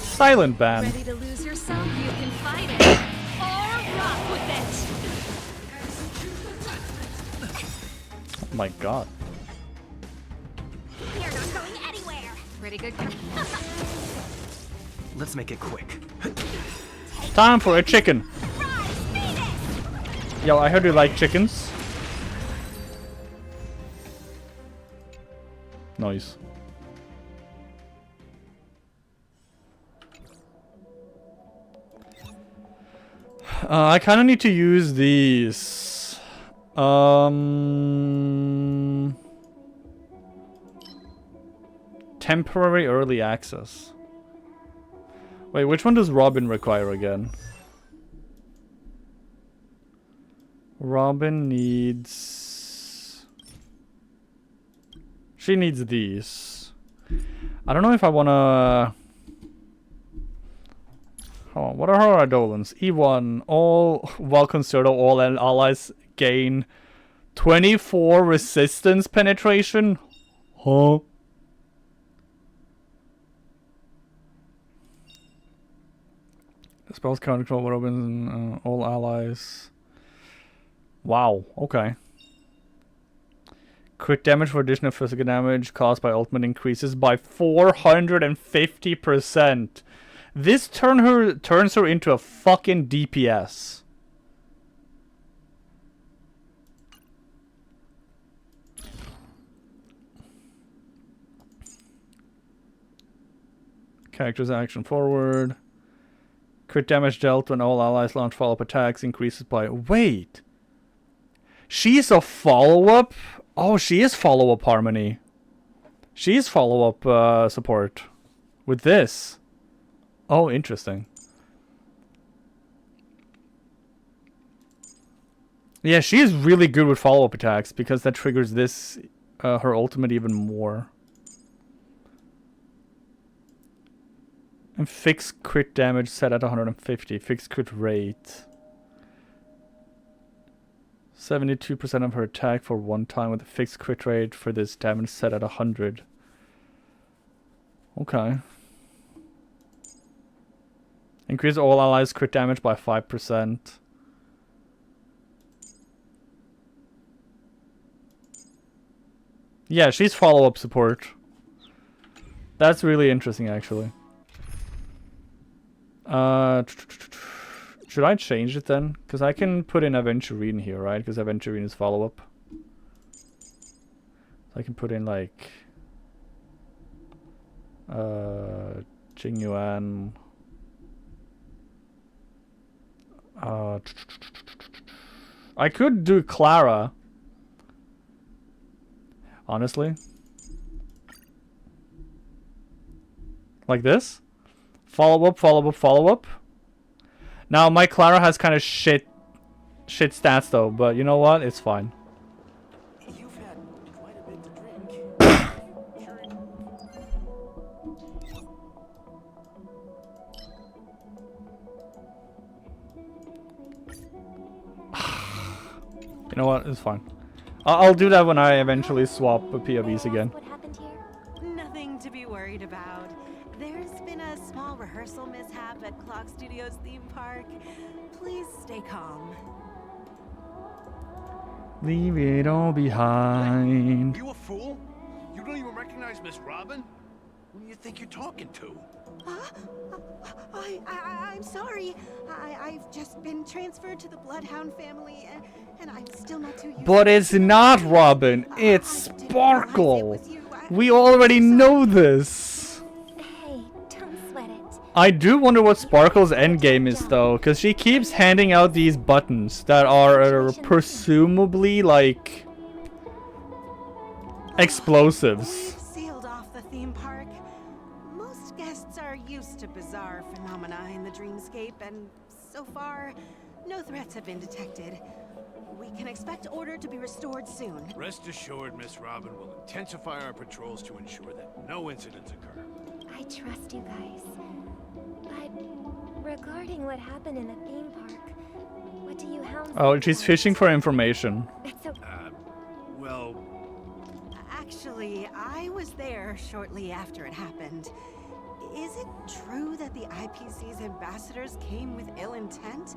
Silent ban. Ready to lose yourself? You can fight it, or rock with it. Oh my god. You're not going anywhere. Pretty good. Let's make it quick. Time for a chicken. Yo, I heard you like chickens. Nice. I kind of need to use these. Temporary early access. Wait, which one does Robin require again? Robin needs... She needs these. I don't know if I wanna... Hold on, what are her Eidolons? E1, all while concerto, all allies gain 24 resistance penetration? Huh? Spells counter control Robin, all allies. Wow, okay. Crit damage for additional physical damage caused by ultimate increases by 450%. This turns her into a fucking DPS. Character's action forward. Crit damage dealt when all allies launch follow-up attacks increases by... Wait! She's a follow-up? Oh, she is follow-up Harmony. She is follow-up support. With this. Oh, interesting. Yeah, she is really good with follow-up attacks because that triggers this, her ultimate even more. And fixed crit damage set at 150. Fixed crit rate. 72% of her attack for one time with a fixed crit rate for this damage set at 100. Okay. Increase all allies crit damage by 5%. Yeah, she's follow-up support. That's really interesting, actually. Should I change it then? Because I can put in Aventurine here, right? Because Aventurine is follow-up. So I can put in like... Jingyuan. I could do Clara. Honestly. Like this? Follow up, follow up, follow up. Now my Clara has kind of shit stats though, but you know what? It's fine. You've had quite a bit to drink. Sure. You know what? It's fine. I'll do that when I eventually swap POVs again. What happened here? Nothing to be worried about. There's been a small rehearsal mishap at Clock Studios theme park. Please stay calm. Leave it all behind. You a fool? You don't even recognize Miss Robin? Who do you think you're talking to? I'm sorry. I've just been transferred to the Bloodhound family, and I'm still not too used But to it's not Robin, it's Sparkle. We already know this. Hey, don't sweat it. I do wonder what Sparkle's endgame is though, because she keeps handing out these buttons that are presumably like explosives. sealed off the theme park. Most guests are used to bizarre phenomena in the dreamscape, and so far, no threats have been detected. We can expect order to be restored soon. Rest assured, Miss Robin will intensify our patrols to ensure that no incidents occur. I trust you guys. But regarding what happened in the theme park, what do you hounds... Oh, she's fishing for information. It's a... Well... Actually, I was there shortly after it happened. Is it true that the IPC's ambassadors came with ill intent?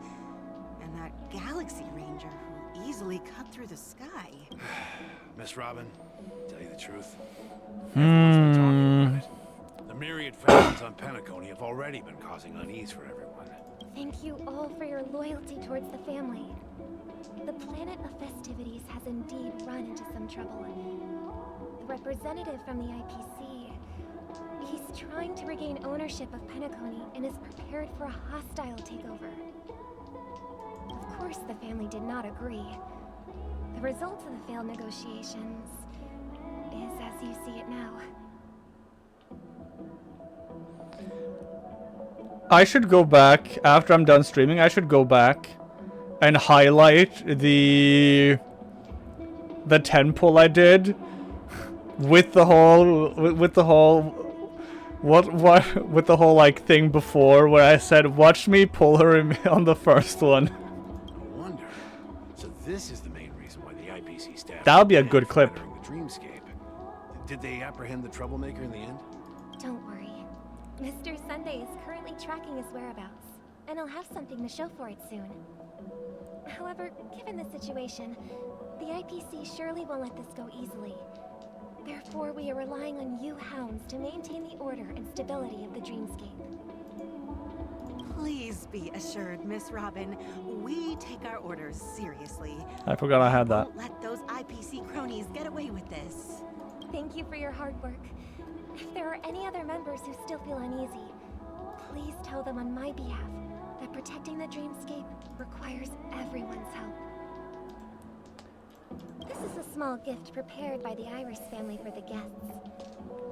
And that Galaxy Ranger who easily cut through the sky? Miss Robin, tell you the truth, everyone's been talking about it. The myriad factions on Penacony have already been causing unease for everyone. Thank you all for your loyalty towards the family. The planet of festivities has indeed run into some trouble. The representative from the IPC, he's trying to regain ownership of Penacony and is prepared for a hostile takeover. Of course, the family did not agree. The result of the failed negotiations is as you see it now. I should go back after I'm done streaming. I should go back and highlight the 10 pull I did with the whole like thing before where I said watch me pull her on the first one. No wonder. So this is the main reason why the IPC staff... That would be a good clip. ...the dreamscape. Did they apprehend the troublemaker in the end? Don't worry. Mr. Sunday is currently tracking his whereabouts, and he'll have something to show for it soon. However, given the situation, the IPC surely won't let this go easily. Therefore, we are relying on you hounds to maintain the order and stability of the dreamscape. Please be assured, Miss Robin, we take our orders seriously. I forgot I had that. Won't let those IPC cronies get away with this. Thank you for your hard work. If there are any other members who still feel uneasy, please tell them on my behalf that protecting the dreamscape requires everyone's help. This is a small gift prepared by the Iris family for the guests.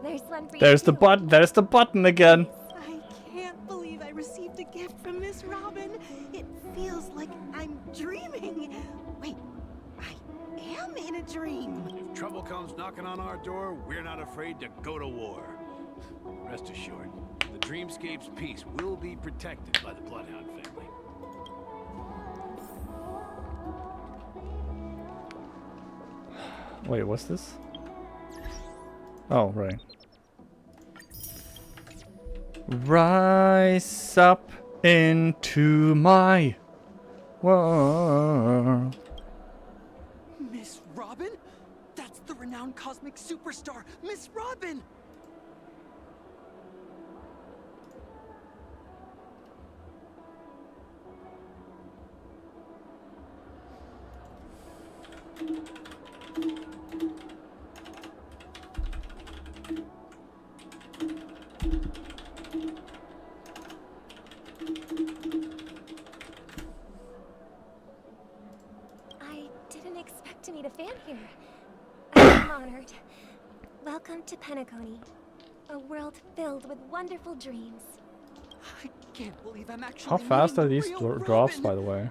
There's one for you. There's the button. There's the button again. I can't believe I received a gift from Miss Robin. It feels like I'm dreaming. Wait, I am in a dream. If trouble comes knocking on our door, we're not afraid to go to war. Rest assured, the dreamscape's peace will be protected by the Bloodhound family. Wait, what's this? Oh, right. Rise up into my world. Miss Robin? That's the renowned cosmic superstar, Miss Robin! honored. Welcome to Penacony, a world filled with wonderful dreams. I can't believe I'm actually How fast meeting are the these real drops, Robin. by the way?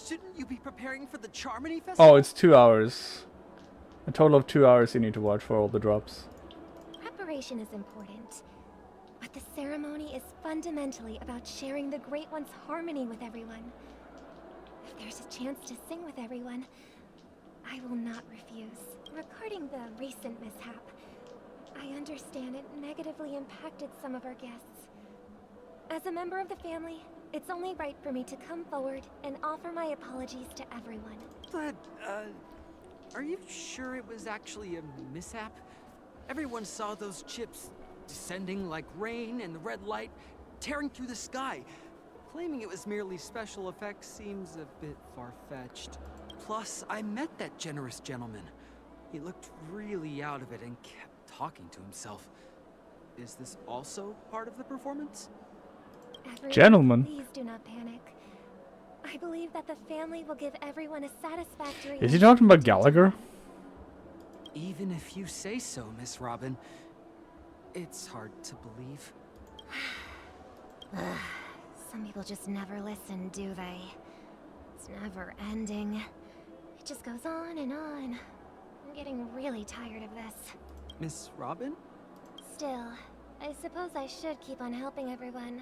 Shouldn't you be preparing for the Charmony Festival? Oh, it's 2 hours. A total of 2 hours you need to watch for all the drops. Preparation is important, but the ceremony is fundamentally about sharing the Great One's harmony with everyone. If there's a chance to sing with everyone, I will not refuse. Regarding the recent mishap, I understand it negatively impacted some of our guests. As a member of the family, it's only right for me to come forward and offer my apologies to everyone. But, are you sure it was actually a mishap? Everyone saw those chips descending like rain and the red light tearing through the sky. Claiming it was merely special effects seems a bit far-fetched. Plus, I met that generous gentleman. He looked really out of it and kept talking to himself. Is this also part of the performance? Everyone, Gentlemen. please do not panic. I believe that the family will give everyone a satisfactory... Is he talking about Gallagher? Even if you say so, Miss Robin, it's hard to believe. Some people just never listen, do they? It's never ending. It just goes on and on. I'm getting really tired of this. Miss Robin? Still, I suppose I should keep on helping everyone.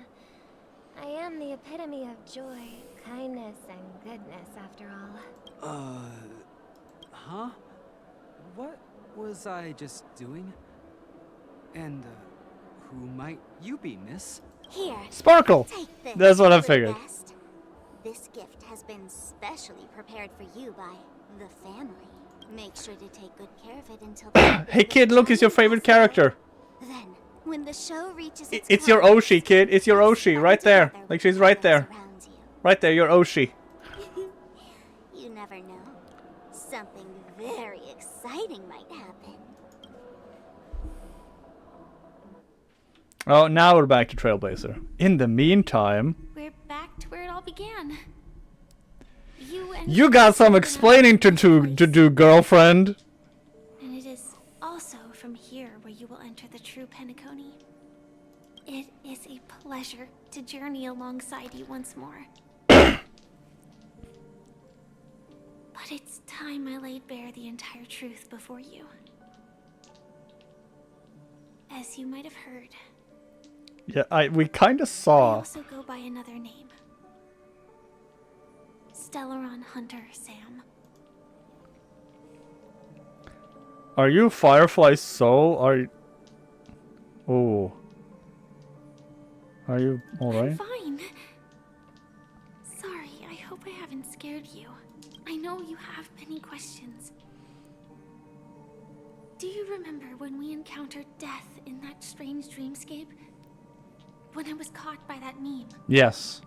I am the epitome of joy, kindness, and goodness, after all. Huh? What was I just doing? And, who might you be, miss? Here. Sparkle! Take this, That's what I little figured. guest. This gift has been specially prepared for you by the family. Make sure to take good care of it until Hey kid, look, it's your favorite character. Then, when the show reaches It's your Oshi, kid. It's your Oshi, right there. Like, she's right there. Right there, your Oshi. You never know. Something very exciting might happen. Oh, now we're back to Trailblazer. In the meantime... We're back to where it all began. You got some explaining to do, girlfriend. And it is also from here where you will enter the true Penacony. It is a pleasure to journey alongside you once more. But it's time I laid bare the entire truth before you. As you might have heard, Yeah, we kind of I saw. also go by another name. Stellaron Hunter Sam. Are you Firefly's soul? Are you... Oh. Are you alright? Fine. Sorry, I hope I haven't scared you. I know you have many questions. Do you remember when we encountered death in that strange dreamscape? When I was caught by that meme? Yes.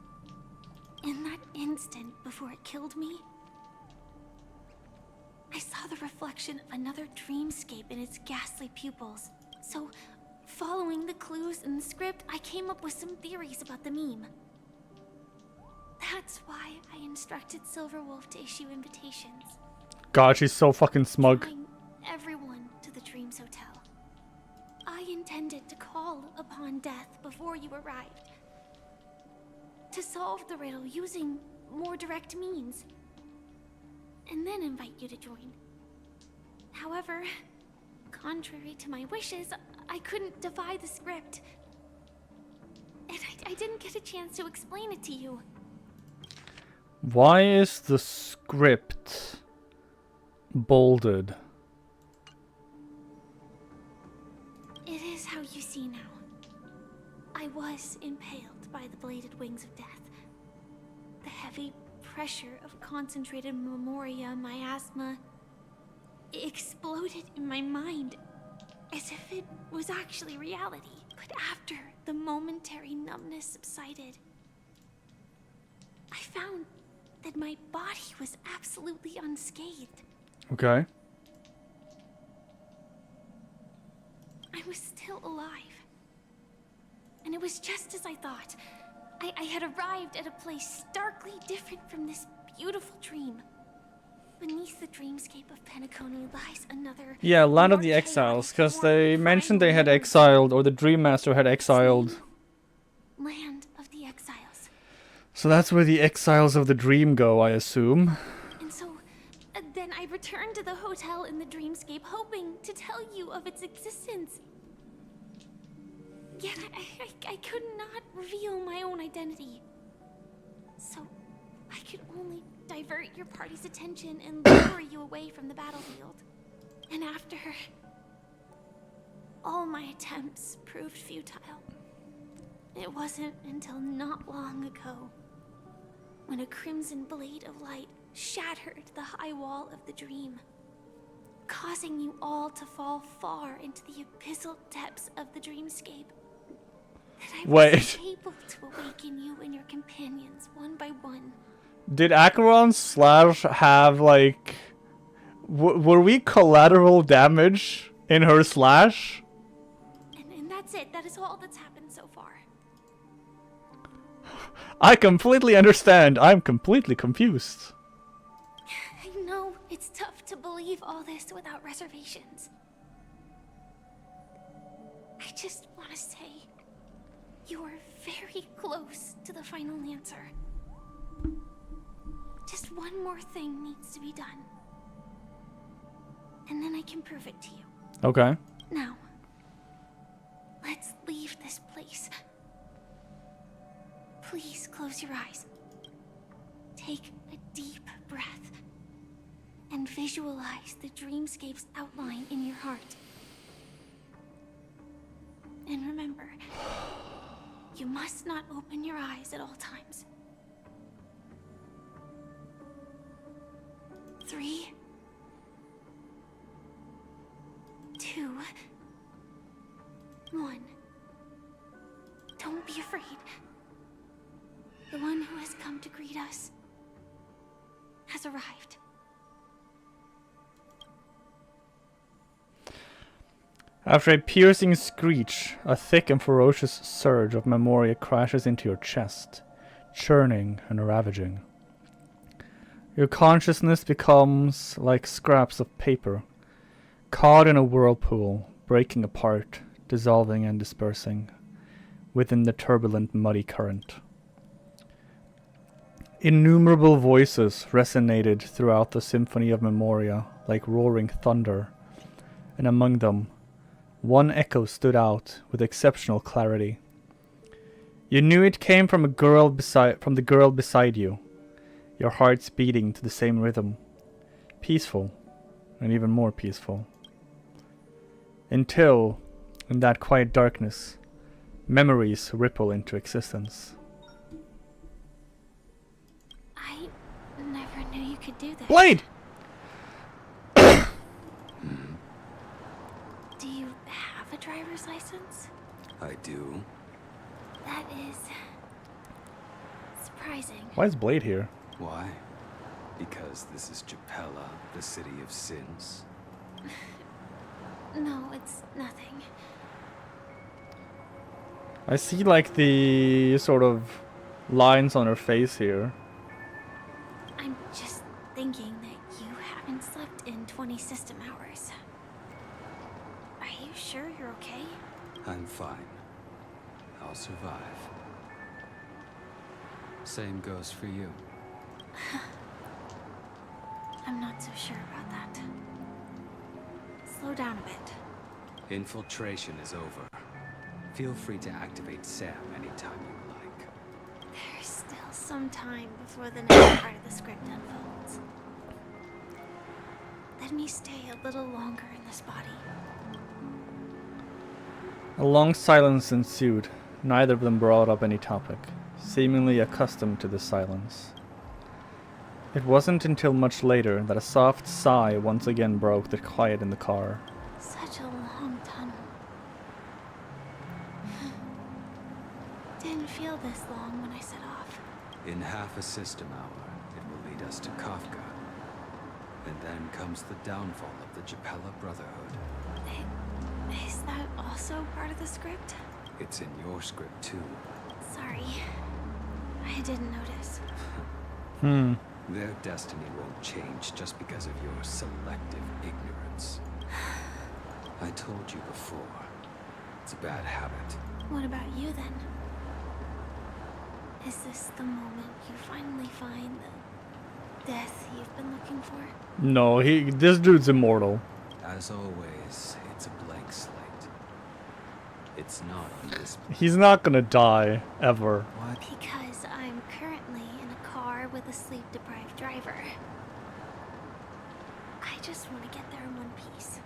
In that instant before it killed me, I saw the reflection of another dreamscape in its ghastly pupils. So, following the clues in the script, I came up with some theories about the meme. That's why I instructed Silverwolf to issue invitations. God, she's so fucking smug. Drawing everyone to the Dreams Hotel. I intended to call upon death before you arrived. To solve the riddle using more direct means. And then invite you to join. However, contrary to my wishes, I couldn't defy the script. And I didn't get a chance to explain it to you. Why is the script bolded? It is how you see now. I was impaled by the bladed wings of death. The heavy pressure of concentrated memoria miasma exploded in my mind as if it was actually reality. But after the momentary numbness subsided, I found that my body was absolutely unscathed. Okay. I was still alive. And it was just as I thought. I had arrived at a place starkly different from this beautiful dream. beneath the dreamscape of Penacony lies another. Yeah, Land of the more Exiles, chaotic, because more they mentioned they had primal exiled, or the Dream Master had exiled. Land of the Exiles. So that's where the Exiles of the Dream go, I assume. And so, then I returned to the hotel in the dreamscape, hoping to tell you of its existence. Yet I could not reveal my own identity. So, I could only divert your party's attention and lure you away from the battlefield. And after, all my attempts proved futile. It wasn't until not long ago, when a crimson blade of light shattered the high wall of the dream, causing you all to fall far into the abyssal depths of the dreamscape, that I was able to awaken you and your companions one by one. Did Acheron's slash have, like... were we collateral damage in her slash? And that's it. That is all that's happened so far. I completely understand. I'm completely confused. I know it's tough to believe all this without reservations. I just want to say, you are very close to the final answer. Just one more thing needs to be done. And then I can prove it to you. Okay. Now, let's leave this place. Please close your eyes. Take a deep breath. And visualize the dreamscape's outline in your heart. And remember, you must not open your eyes at all times. 3, 2, 1. Don't be afraid. The one who has come to greet us has arrived. After a piercing screech, a thick and ferocious surge of memoria crashes into your chest, churning and ravaging. Your consciousness becomes like scraps of paper, caught in a whirlpool, breaking apart, dissolving and dispersing, within the turbulent, muddy current. Innumerable voices resonated throughout the symphony of memoria like roaring thunder, and among them, one echo stood out with exceptional clarity. You knew it came from the girl beside you, your hearts beating to the same rhythm, peaceful and even more peaceful. Until, in that quiet darkness, memories ripple into existence. I never knew you could do this. Blade! Do you have a driver's license? I do. That is surprising. Why is Blade here? Why? Because this is Japella, the city of sins? No, it's nothing. I see like the sort of lines on her face here. I'm just thinking that you haven't slept in 20 system hours. Are you sure you're okay? I'm fine. I'll survive. Same goes for you. I'm not so sure about that. Slow down a bit. Infiltration is over. Feel free to activate Sam anytime you like. There's still some time before the next part of the script unfolds. Let me stay a little longer in this body. A long silence ensued. Neither of them brought up any topic, seemingly accustomed to the silence. It wasn't until much later that a soft sigh once again broke the quiet in the car. Such a long tunnel. Didn't feel this long when I set off. In half a system hour, it will lead us to Kafka. And then comes the downfall of the Japella Brotherhood. Is that also part of the script? It's in your script too. Sorry. I didn't notice. Their destiny won't change just because of your selective ignorance. I told you before, it's a bad habit. What about you then? Is this the moment you finally find the death you've been looking for? No, this dude's immortal. As always, it's a blank slate. It's not on this. He's not gonna die, ever. What? Because I'm currently in a car with a sleep-deprived driver. I just want to get there in one piece.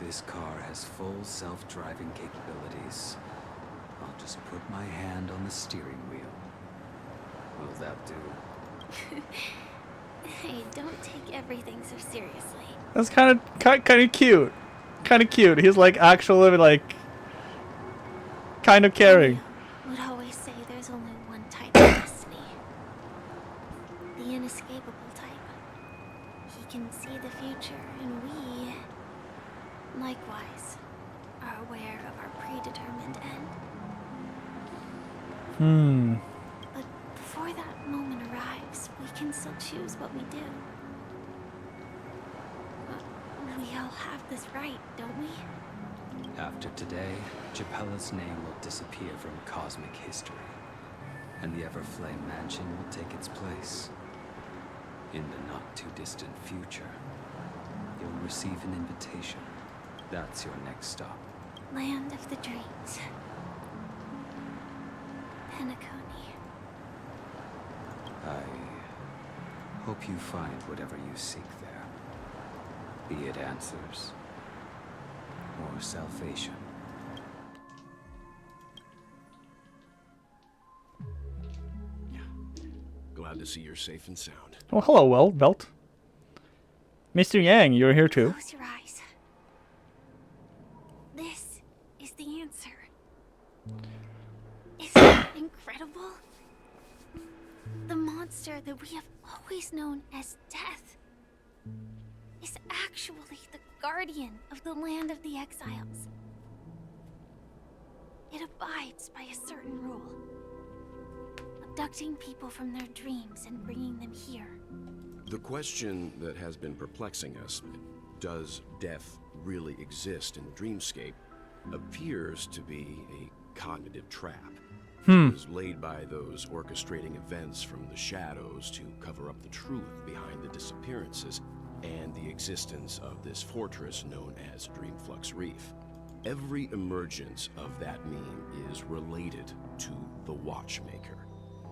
This car has full self-driving capabilities. I'll just put my hand on the steering wheel. Will that do? Hey, don't take everything so seriously. That's kind of cute. Kind of cute. He's like actually like kind of caring. Would always say there's only one type of destiny. The inescapable type. He can see the future, and we, likewise, are aware of our predetermined end. But before that moment arrives, we can still choose what we do. We all have this right, don't we? After today, Japella's name will disappear from cosmic history, and the Everflame Mansion will take its place. In the not-too-distant future, you'll receive an invitation. That's your next stop. Land of the Dreams. Penacony. I hope you find whatever you seek there. Be it answers or salvation. Glad to see you're safe and sound. Oh, hello, Belt. Mr. Yang, you're here too. Close your eyes. This is the answer. Isn't it incredible? The monster that we have always known as Death is actually the guardian of the land of the exiles. It abides by a certain rule. Abducting people from their dreams and bringing them here. The question that has been perplexing us, does death really exist in the dreamscape, appears to be a cognitive trap. It was laid by those orchestrating events from the shadows to cover up the truth behind the disappearances and the existence of this fortress known as Dreamflux Reef. Every emergence of that meme is related to the Watchmaker.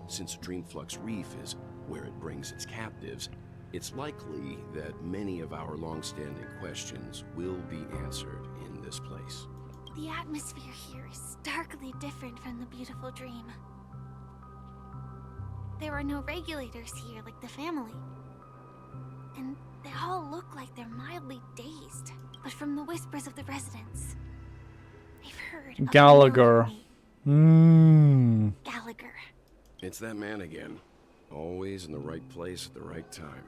Since Dreamflux Reef is where it brings its captives, it's likely that many of our long-standing questions will be answered in this place. The atmosphere here is starkly different from the beautiful dream. There are no regulators here like the family. And they all look like they're mildly dazed. But from the whispers of the residents, they've heard of Gallagher. Gallagher. It's that man again. Always in the right place at the right time.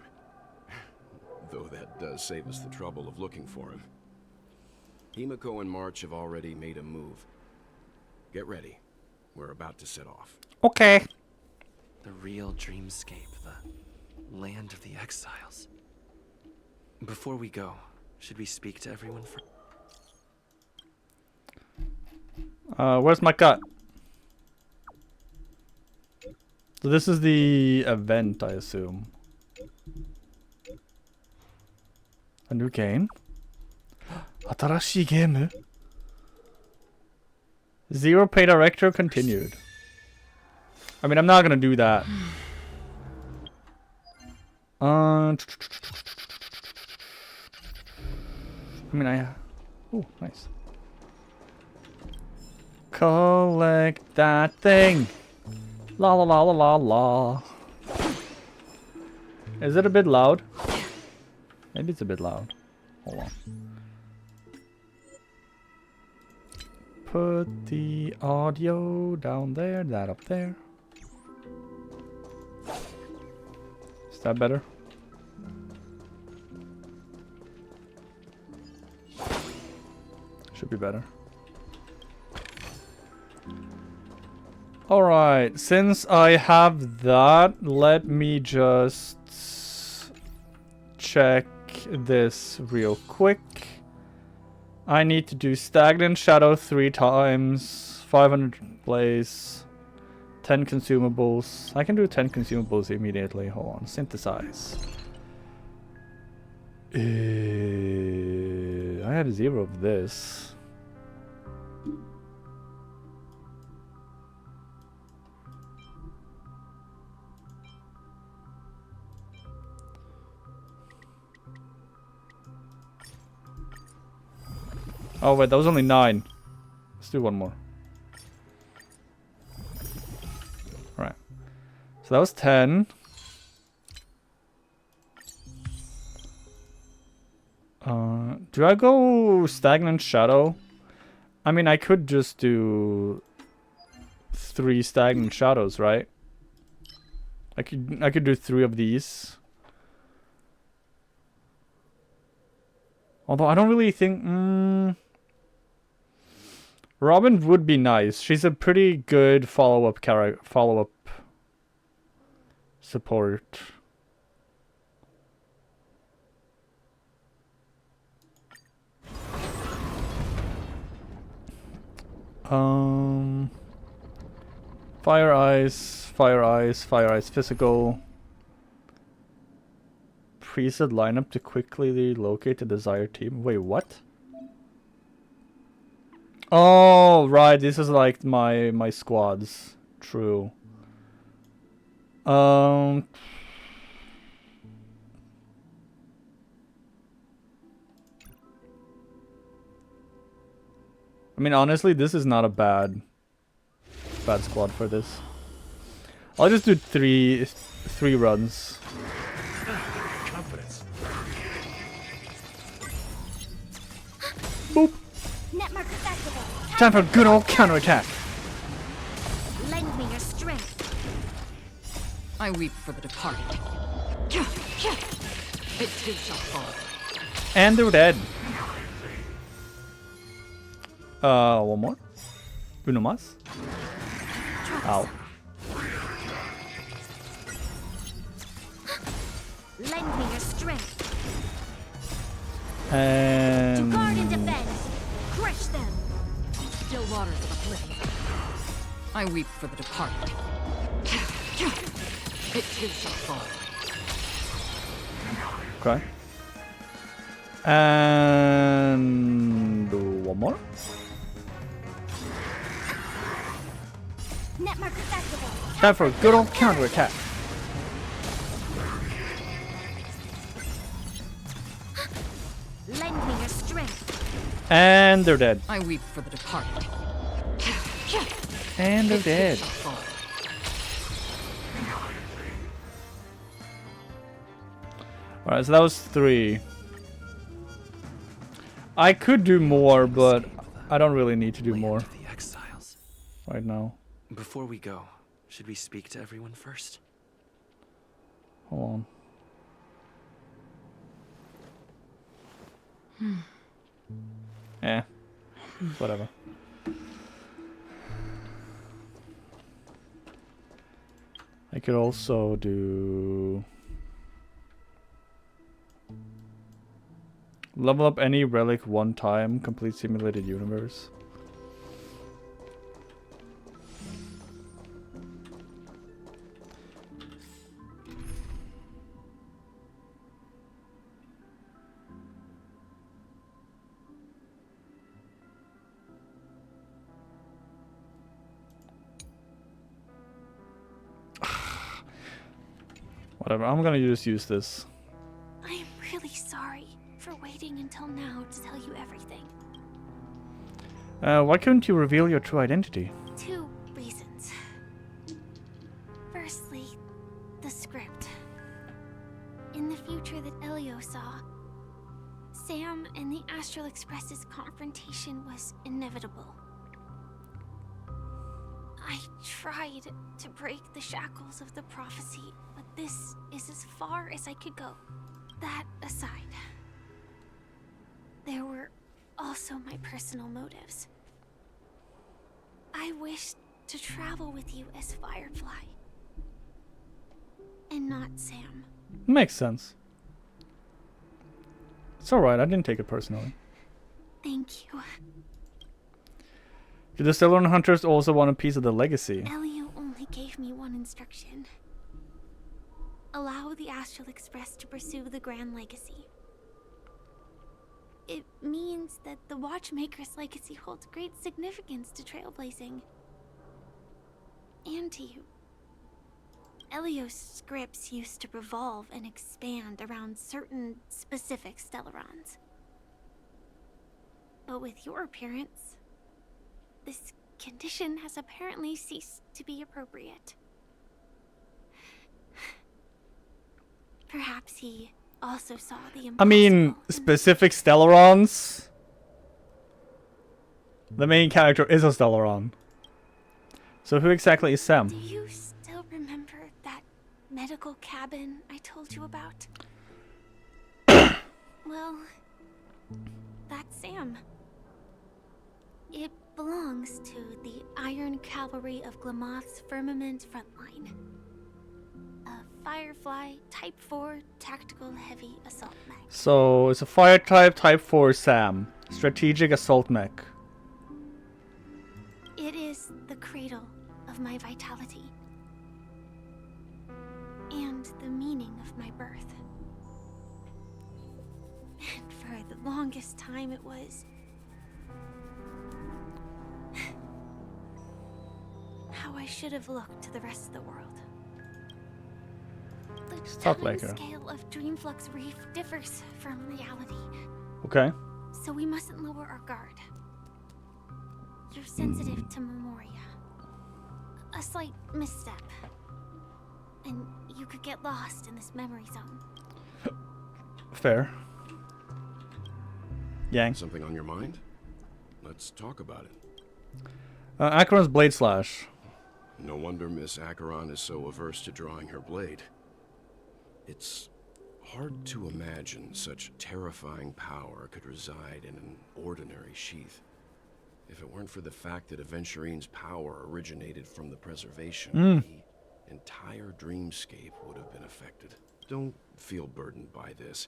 Though that does save us the trouble of looking for him. Himiko and March have already made a move. Get ready. We're about to set off. Okay. The real dreamscape, the land of the exiles. Before we go, should we speak to everyone first? Where's my cut? So this is the event, I assume. A new game? 新しいゲーム? Zero pay director continued. I mean, I'm not gonna do that. I mean, oh, nice. Collect that thing. La la la la la la. Is it a bit loud? Maybe it's a bit loud. Hold on. Put the audio down there, that up there. Is that better? Should be better. Alright, since I have that, let me just check this real quick. I need to do Stagnant Shadow 3 times, 500 blaze, 10 consumables. I can do 10 consumables immediately. Hold on, synthesize. I have 0 of this. Oh wait, that was only 9. Let's do one more. Alright. So that was 10. Do I go Stagnant Shadow? I mean, I could just do 3 Stagnant Shadows, right? I could do 3 of these. Although I don't really think... Robin would be nice. She's a pretty good follow-up support. Fire Eyes, Fire Eyes, Fire Eyes Physical. Preset lineup to quickly locate the desired team. Wait, what? Oh, right. This is like my squads. True. I mean, honestly, this is not a bad squad for this. I'll just do three runs. Confidence. Boop. Time for a good old counterattack. Lend me your strength. I weep for the departed. It too shall fall. And they're dead. One more. Uno más. Ow. Lend me your strength. And... To guard and defend. Crush them. Still waters of oblivion. I weep for the departed. It too shall fall. Okay. And one more. Net marker activate. Time for a good old counterattack. Lend me your strength. And they're dead. I weep for the departed. And they're dead. Alright, so that was 3. I could do more, but I don't really need to do more right now. Before we go, should we speak to everyone first? Hold on. Eh. Whatever. I could also do... Level up any relic one time, complete simulated universe. Whatever, I'm gonna just use this. I am really sorry for waiting until now to tell you everything. Why couldn't you reveal your true identity? 2 reasons. Firstly, the script. In the future that Elio saw, Sam and the Astral Express's confrontation was inevitable. I tried to break the shackles of the prophecy, but this is as far as I could go. That aside, there were also my personal motives. I wished to travel with you as Firefly. And not Sam. Makes sense. It's alright, I didn't take it personally. Thank you. Do the Stellar Hunters also want a piece of the legacy? Elio only gave me one instruction. Allow the Astral Express to pursue the Grand Legacy. It means that the Watchmaker's legacy holds great significance to trailblazing. And to you. Elio's scripts used to revolve and expand around certain specific Stellarons. But with your appearance, this condition has apparently ceased to be appropriate. Perhaps he also saw the impossible. I mean, specific Stellarons? The main character is a Stellaron. So who exactly is Sam? Do you still remember that medical cabin I told you about? Well, that's Sam. It belongs to the Iron Cavalry of Glamoth's Firmament Frontline. A Firefly Type 4 Tactical Heavy Assault Mech. So it's a fire type, type 4 Sam. Strategic assault mech. It is the cradle of my vitality. And the meaning of my birth. And for the longest time it was how I should have looked to the rest of the world. The time scale of Dreamflux Reef differs from reality. Okay. So we mustn't lower our guard. You're sensitive to Memoria. A slight misstep. And you could get lost in this memory zone. Fair. Yang. Something on your mind? Let's talk about it. Acheron's Blade Slash. No wonder Miss Acheron is so averse to drawing her blade. It's hard to imagine such terrifying power could reside in an ordinary sheath. If it weren't for the fact that Aventurine's power originated from the preservation, the entire dreamscape would have been affected. Don't feel burdened by this.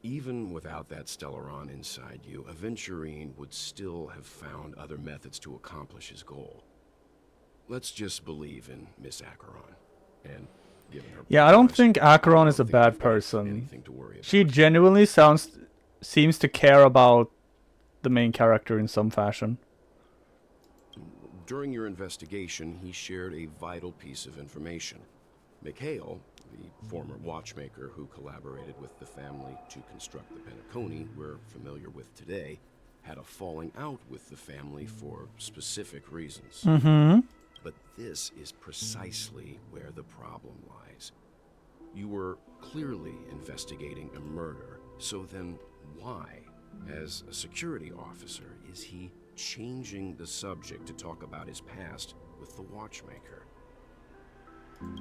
Even without that Stellaron inside you, Aventurine would still have found other methods to accomplish his goal. Let's just believe in Miss Acheron. And given her Yeah, I don't think Acheron is a bad person. She genuinely seems to care about the main character in some fashion. During your investigation, he shared a vital piece of information. Mikhail, the former watchmaker who collaborated with the family to construct the Penacony we're familiar with today, had a falling out with the family for specific reasons. But this is precisely where the problem lies. You were clearly investigating a murder, so then why, as a security officer, is he changing the subject to talk about his past with the watchmaker?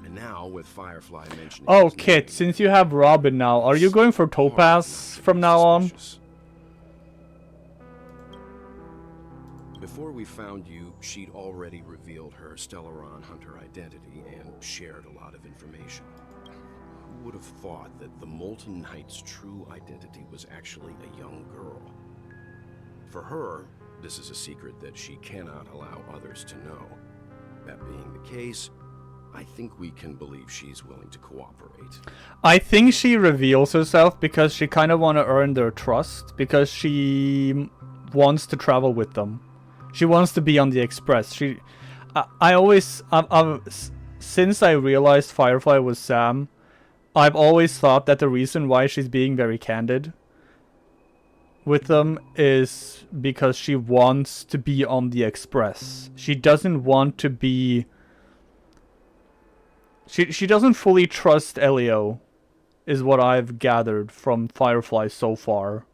And now, with Firefly mentioning... Oh, Kit, since you have Robin now, are you going for Topaz from now on? Before we found you, she'd already revealed her Stellaron Hunter identity and shared a lot of information. Who would have thought that the Molten Knight's true identity was actually a young girl? For her, this is a secret that she cannot allow others to know. That being the case, I think we can believe she's willing to cooperate. I think she reveals herself because she kind of want to earn their trust, because she wants to travel with them. She wants to be on the Express. Since I realized Firefly was Sam, I've always thought that the reason why she's being very candid with them is because she wants to be on the Express. She doesn't want to be... She doesn't fully trust Elio, is what I've gathered from Firefly so far.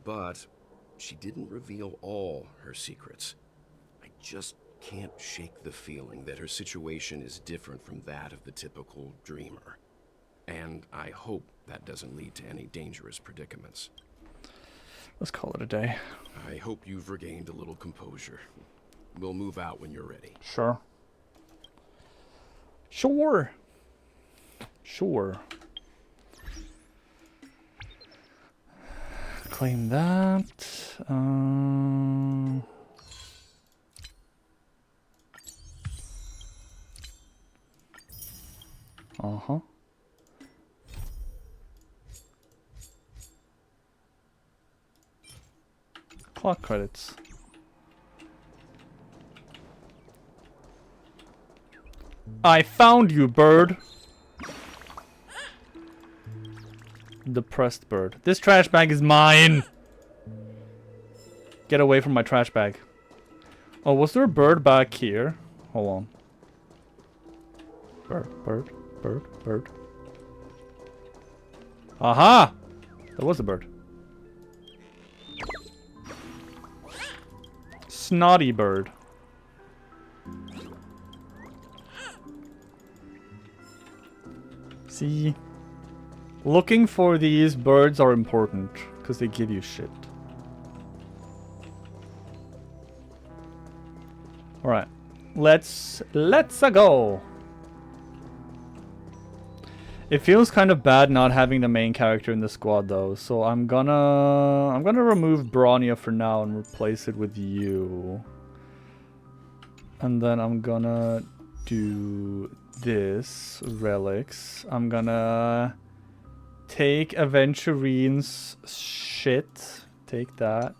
But she didn't reveal all her secrets. I just can't shake the feeling that her situation is different from that of the typical dreamer. And I hope that doesn't lead to any dangerous predicaments. Let's call it a day. I hope you've regained a little composure. We'll move out when you're ready. Sure. Sure. Sure. Claim that. Uh-huh. Clock credits. I found you, bird. Depressed bird. This trash bag is mine. Get away from my trash bag. Oh, was there a bird back here? Hold on. Bird. Aha! There was a bird. Snotty bird. See? Looking for these birds are important, because they give you shit. Alright. Let's go! It feels kind of bad not having the main character in the squad though, so I'm gonna remove Bronya for now and replace it with you. And then I'm gonna do this, relics. I'm gonna take Aventurine's shit. Take that.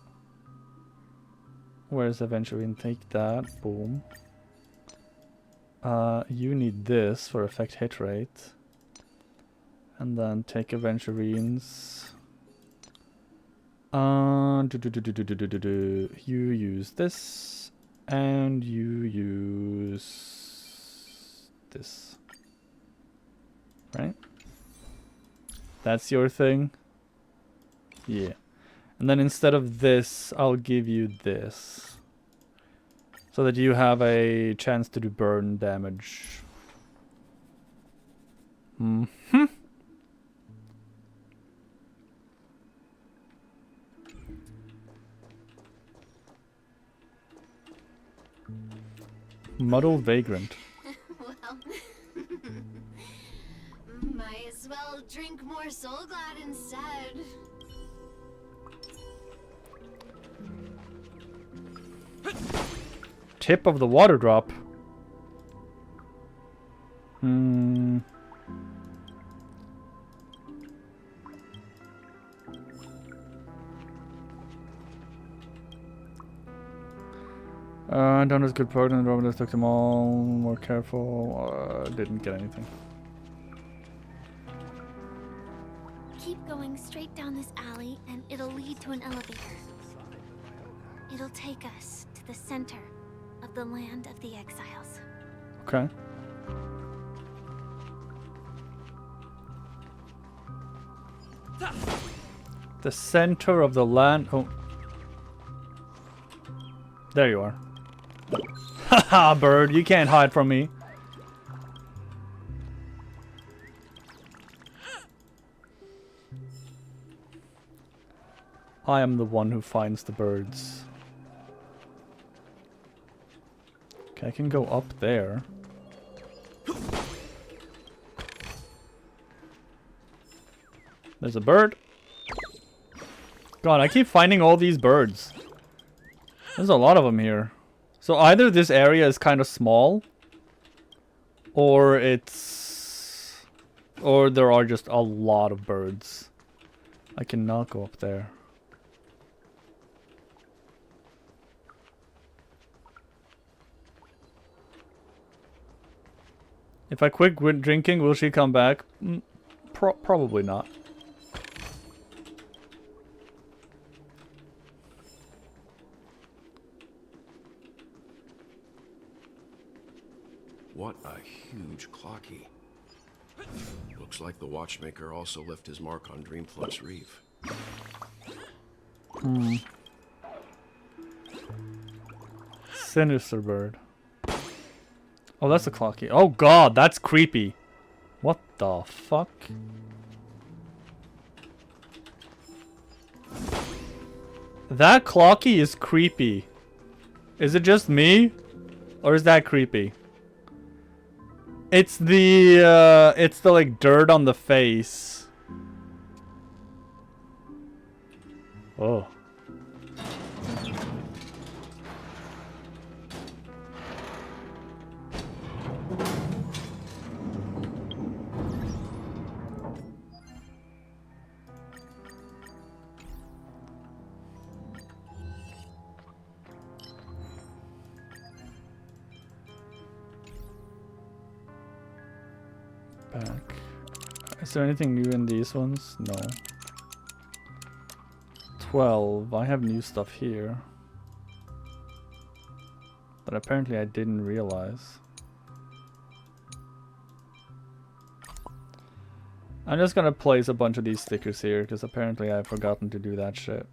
Where's Aventurine? Take that. Boom. You need this for effect hit rate. And then take Aventurine's. You use this. And you use this. Right? That's your thing? Yeah. And then instead of this, I'll give you this. So that you have a chance to do burn damage. Mm-hmm. Muddled Vagrant. Well, might as well drink more Soul Glad instead. Tip of the water drop. Donna's good partner, and Robin took them all. More careful. Didn't get anything. Keep going straight down this alley, and it'll lead to an elevator. It'll take us to the center of the land of the exiles. Okay. The center of the land. Oh. There you are. Haha, bird, you can't hide from me. I am the one who finds the birds. Okay, I can go up there. There's a bird. God, I keep finding all these birds. There's a lot of them here. So either this area is kind of small, or there are just a lot of birds. I cannot go up there. If I quit drinking, will she come back? Probably not. What a huge clocky. Looks like the watchmaker also left his mark on Dreamflux Reef. Sinister bird. Oh, that's a clocky. Oh god, that's creepy. What the fuck? That clocky is creepy. Is it just me? Or is that creepy? It's the like dirt on the face. Oh. Back. Is there anything new in these ones? No. 12. I have new stuff here. But apparently I didn't realize. I'm just gonna place a bunch of these stickers here, because apparently I've forgotten to do that shit.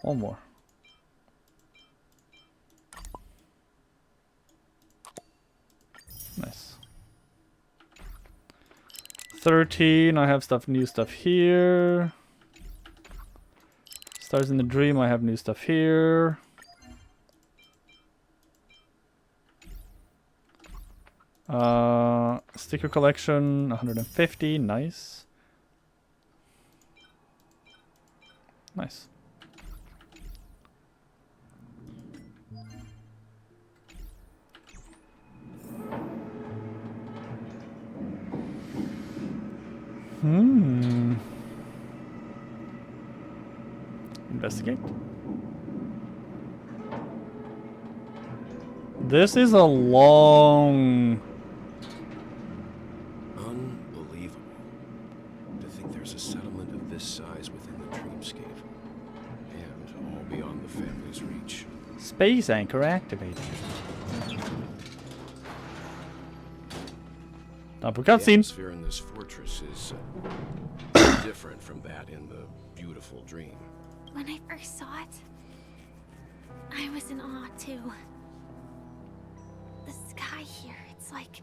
One more. Nice. 13, I have new stuff here. Stars in the Dream, I have new stuff here. Sticker collection, 150, nice. Nice. Investigate. This is a long... Unbelievable. To think there's a settlement of this size within the dreamscape. And all beyond the family's reach. Space anchor activated. Time for The cutscene. atmosphere in this fortress is different from that in the beautiful dream. When I first saw it, I was in awe too. The sky here, it's like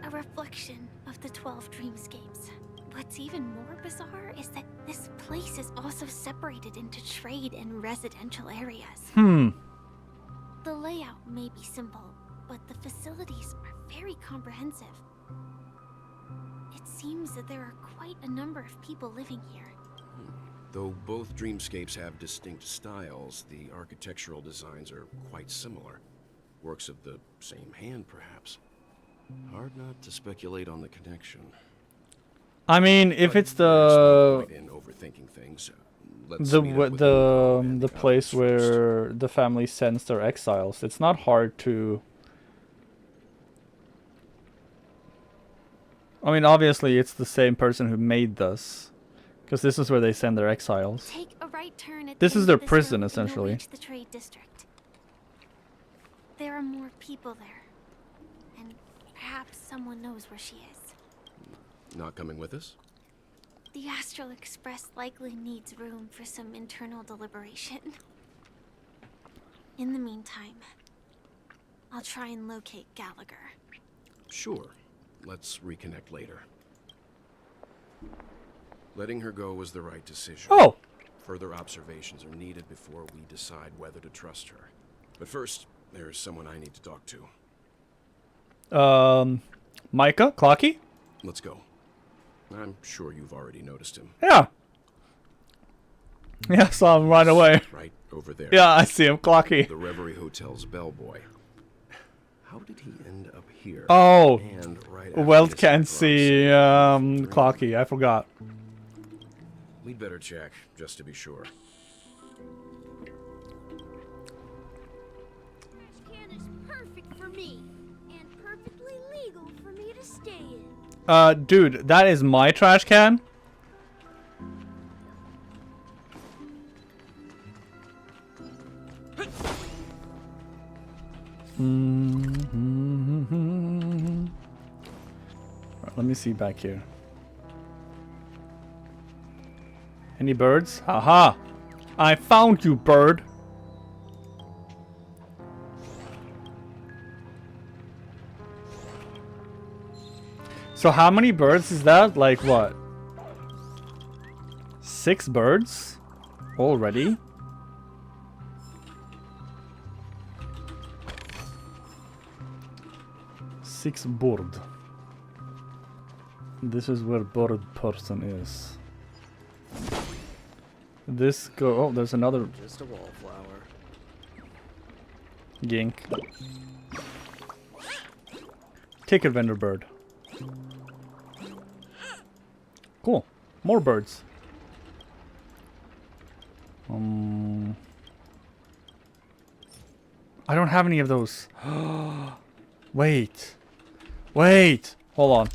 a reflection of the 12 dreamscapes. What's even more bizarre is that this place is also separated into trade and residential areas. The layout may be simple, but the facilities are very comprehensive. It seems that there are quite a number of people living here. Though both dreamscapes have distinct styles, the architectural designs are quite similar. Works of the same hand, perhaps. Hard not to speculate on the connection. I mean, if it's no point in overthinking things. Let's meet up with the place where the family sends their exiles, it's not hard to... I mean, obviously it's the same person who made this, because this is where they send their exiles. Take a right turn at This the is end their of this prison, road and you'll essentially. reach the trade district. There are more people there, and perhaps someone knows where she is. Not coming with us? The Astral Express likely needs room for some internal deliberation. In the meantime, I'll try and locate Gallagher. Sure. Let's reconnect later. Letting her go was the right decision. Oh! Further observations are needed before we decide whether to trust her. But first, there's someone I need to talk to. Micah? Clocky? Let's go. I'm sure you've already noticed him. Yeah. Yeah, saw him right away. Right over there. Yeah, I see him. Clocky. The Reverie Hotel's bellboy. How did he end up here? Oh. And right after Welt this can see Clocky. I forgot. We'd better check, just to be sure. Can is perfect for me, and perfectly legal for me to stay in. Dude, that is my trash can? Right, let me see back here. Any birds? Haha! I found you, bird. So how many birds is that? Like what? 6 birds? Already? Six bird. This is where bird person is. This go. Oh, there's another. Just a wallflower. Gink. Ticket vendor bird. Cool. More birds. I don't have any of those. Wait. Wait. Hold on.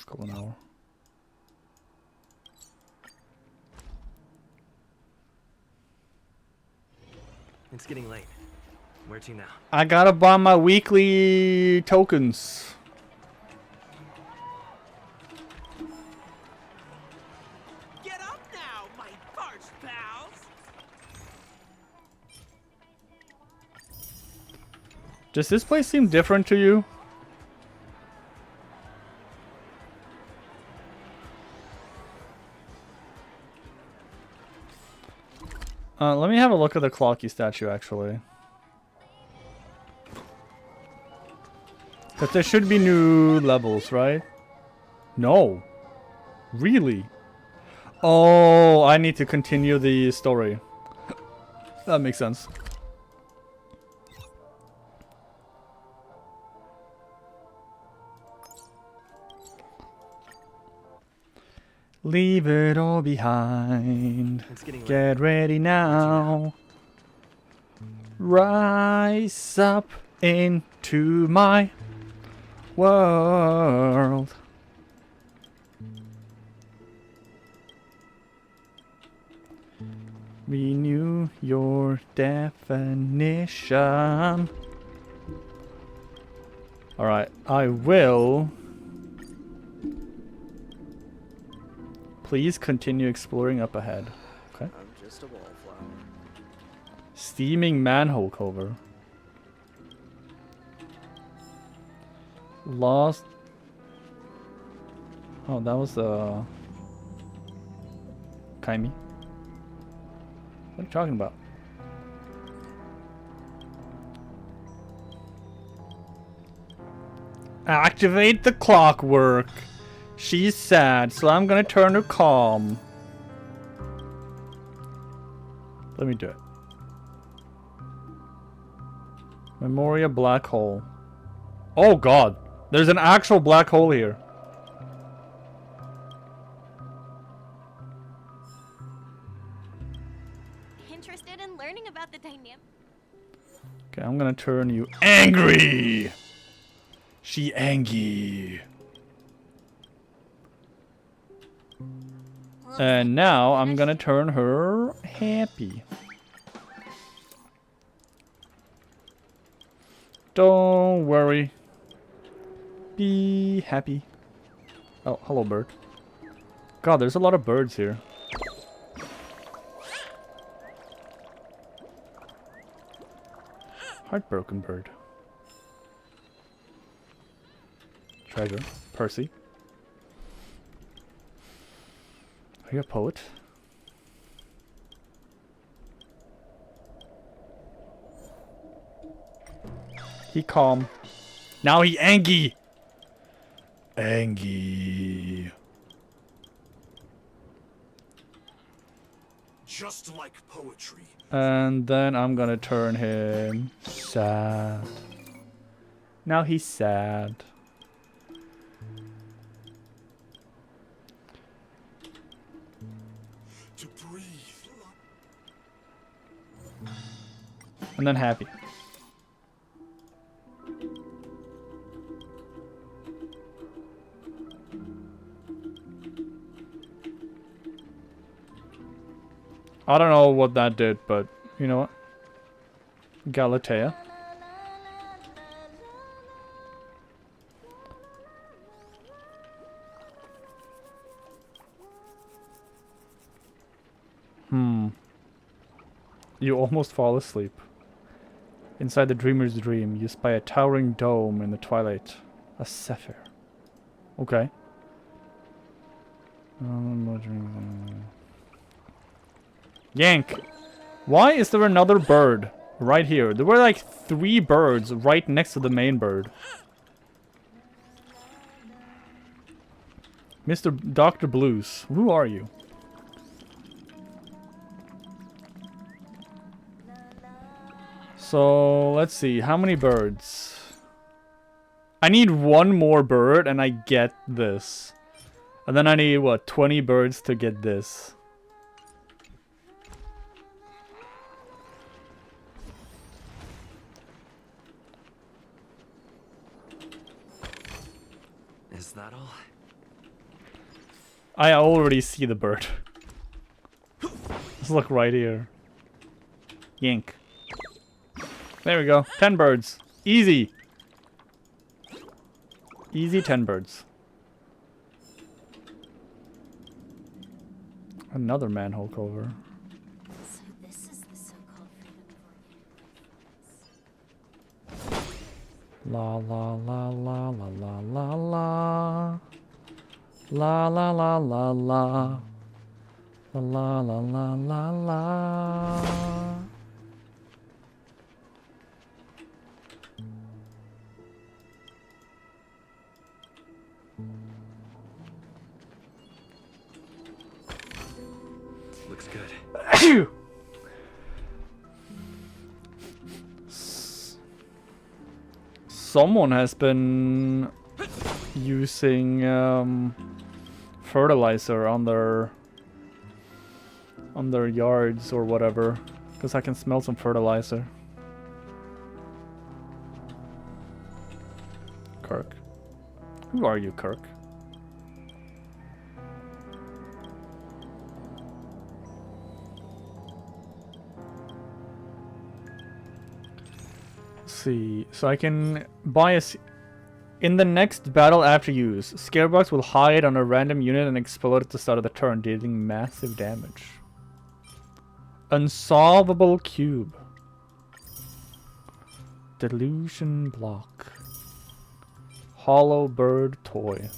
Couple an hour. It's getting late. Where to now? I gotta buy my weekly tokens. Get up now, my parched pals! Does this place seem different to you? Let me have a look at the Clocky statue, actually. Because there should be new levels, right? No. Really? Oh, I need to continue the story. That makes sense. Leave it all behind. Get ready now. Rise up into my world. Renew your definition. Alright, I will. Please continue exploring up ahead. Okay. I'm just a wallflower. Steaming manhole cover. Lost. Oh, that was Kaimi. What are you talking about? Activate the clockwork. She's sad, so I'm gonna turn her calm. Let me do it. Memoria black hole. Oh god, there's an actual black hole here. Interested in learning about the dynamic? Okay, I'm gonna turn you angry. She angry. And now I'm gonna turn her happy. Don't worry. Be happy. Oh, hello, bird. God, there's a lot of birds here. Heartbroken bird. Treasure. Percy. Are you a poet? He calm. Now he angry. Angry. Just like poetry. And then I'm gonna turn him sad. Now he's sad. To breathe. And then happy. I don't know what that did, but you know what? Galatea. You almost fall asleep. Inside the dreamer's dream, you spy a towering dome in the twilight. A sapphire. Okay. Yank! Why is there another bird right here? There were like 3 birds right next to the main bird. Mr. Dr. Blues, who are you? So, let's see. How many birds? I need 1 more bird and I get this. And then I need, what, 20 birds to get this. Is that all? I already see the bird. Let's look right here. Yank. There we go. 10 birds. Easy. Easy 10 birds. Another manhole cover. So this is the so-called freedom of La la la la la la la la. La la la la la. La la la la la la. Looks good. Someone has been using fertilizer on their yards or whatever, because I can smell some fertilizer. Kirk. Who are you, Kirk? See, so I can buy a... In the next battle after use, Scarebox will hide on a random unit and explode at the start of the turn, dealing massive damage. Unsolvable cube. Delusion block. Hollow bird toy.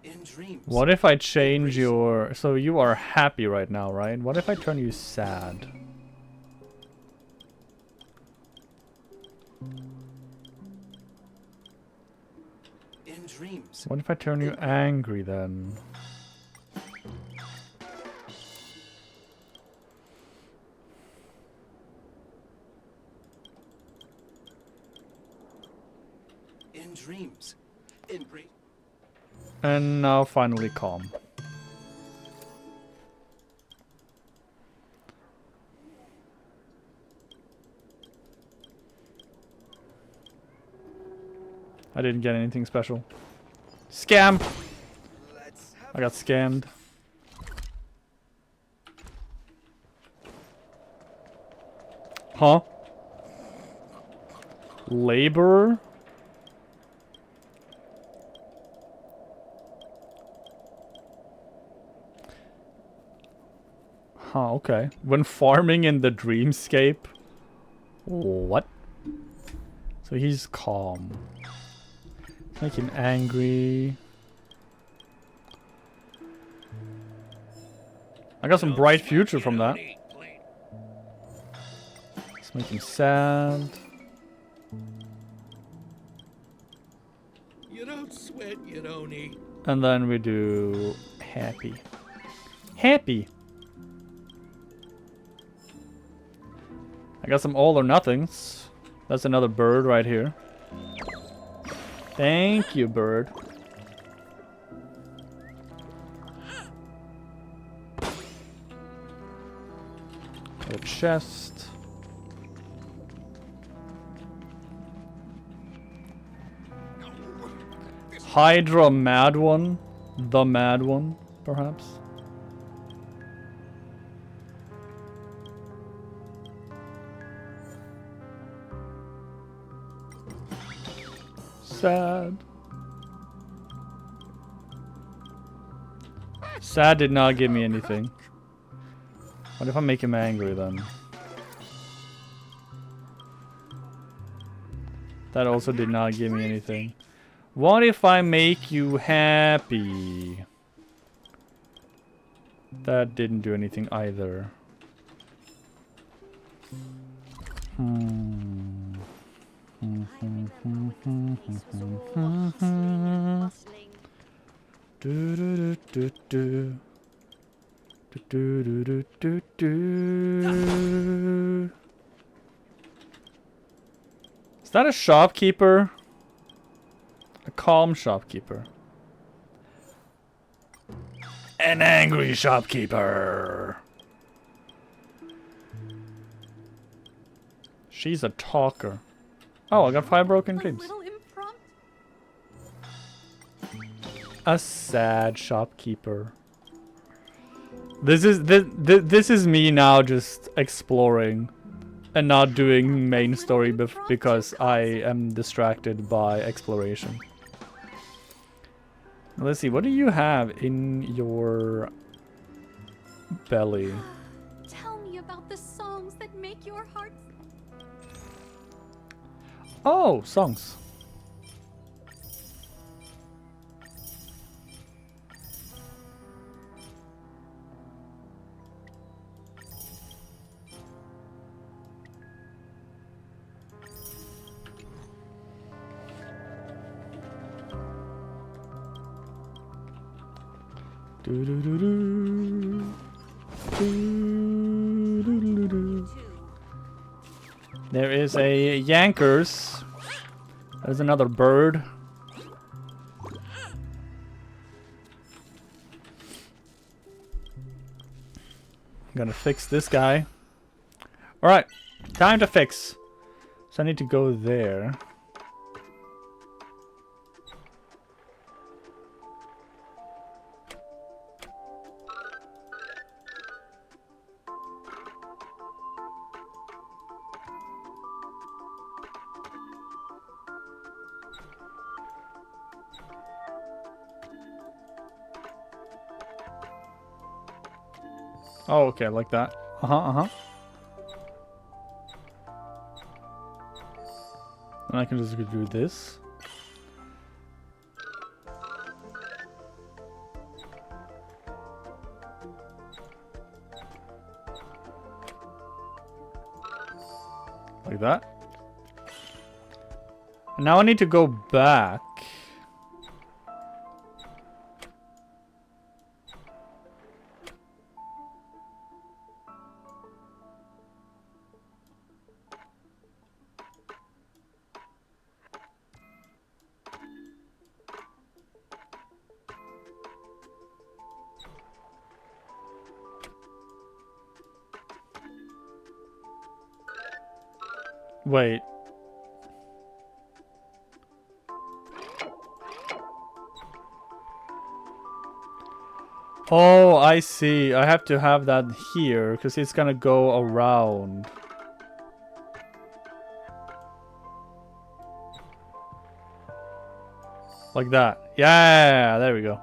In dreams. What if I change your... So you are happy right now, right? What if I turn you sad? In dreams. What if I turn you angry then? In dreams. In dreams. And now finally calm. I didn't get anything special. Scam! I got scammed. Huh? Laborer? Huh, okay. When farming in the dreamscape? What? So he's calm. Make him angry. I got some bright future from that. Let's make him sad. You don't sweat, you don't eat. And then we do happy. Happy! I got some all or nothings. That's another bird right here. Thank you, bird. A chest. Hydra Mad One. The Mad One, perhaps. Sad. Sad did not give me anything. What if I make him angry then? That also did not give me anything. What if I make you happy? That didn't do anything either. Is that a shopkeeper? A calm shopkeeper. An angry shopkeeper. She's a talker. Oh, I got 5 broken dreams. A sad shopkeeper. This is me now just exploring and not doing main story because I am distracted by exploration. Let's see, what do you have in your belly? Tell me about the songs that make your heart. Oh, songs. There is a Yankers. There's another bird. I'm gonna fix this guy. Alright, time to fix. So I need to go there. Oh, okay, like that. And I can just do this. Like that. And now I need to go back. Wait. Oh, I see. I have to have that here because it's gonna go around. Like that. Yeah, there we go.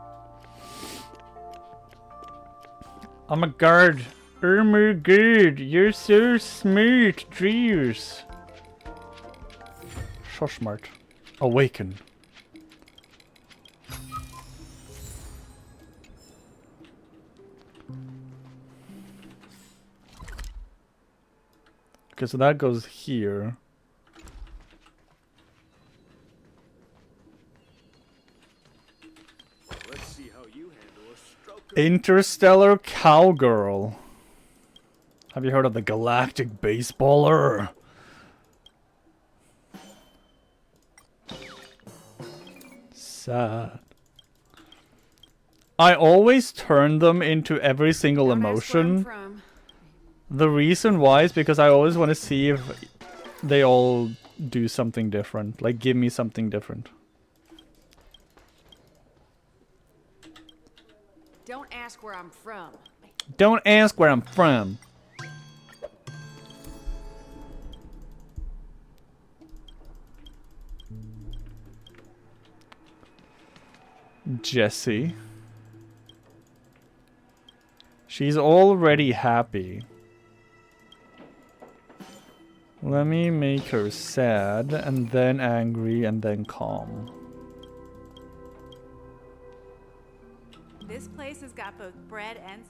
I'm a guard. Oh my god, you're so smart, Dreers. So smart. Awaken. Okay, so that goes here. Let's see how you handle a stroke of Interstellar Cowgirl. Have you heard of the Galactic Baseballer? Sad. I always turn them into every single emotion. The reason why is because I always want to see if they all do something different. Like, give me something different. Don't ask where I'm from. Don't ask where I'm from. Jesse. She's already happy. Let me make her sad, and then angry, and then calm. This place has got both bread and...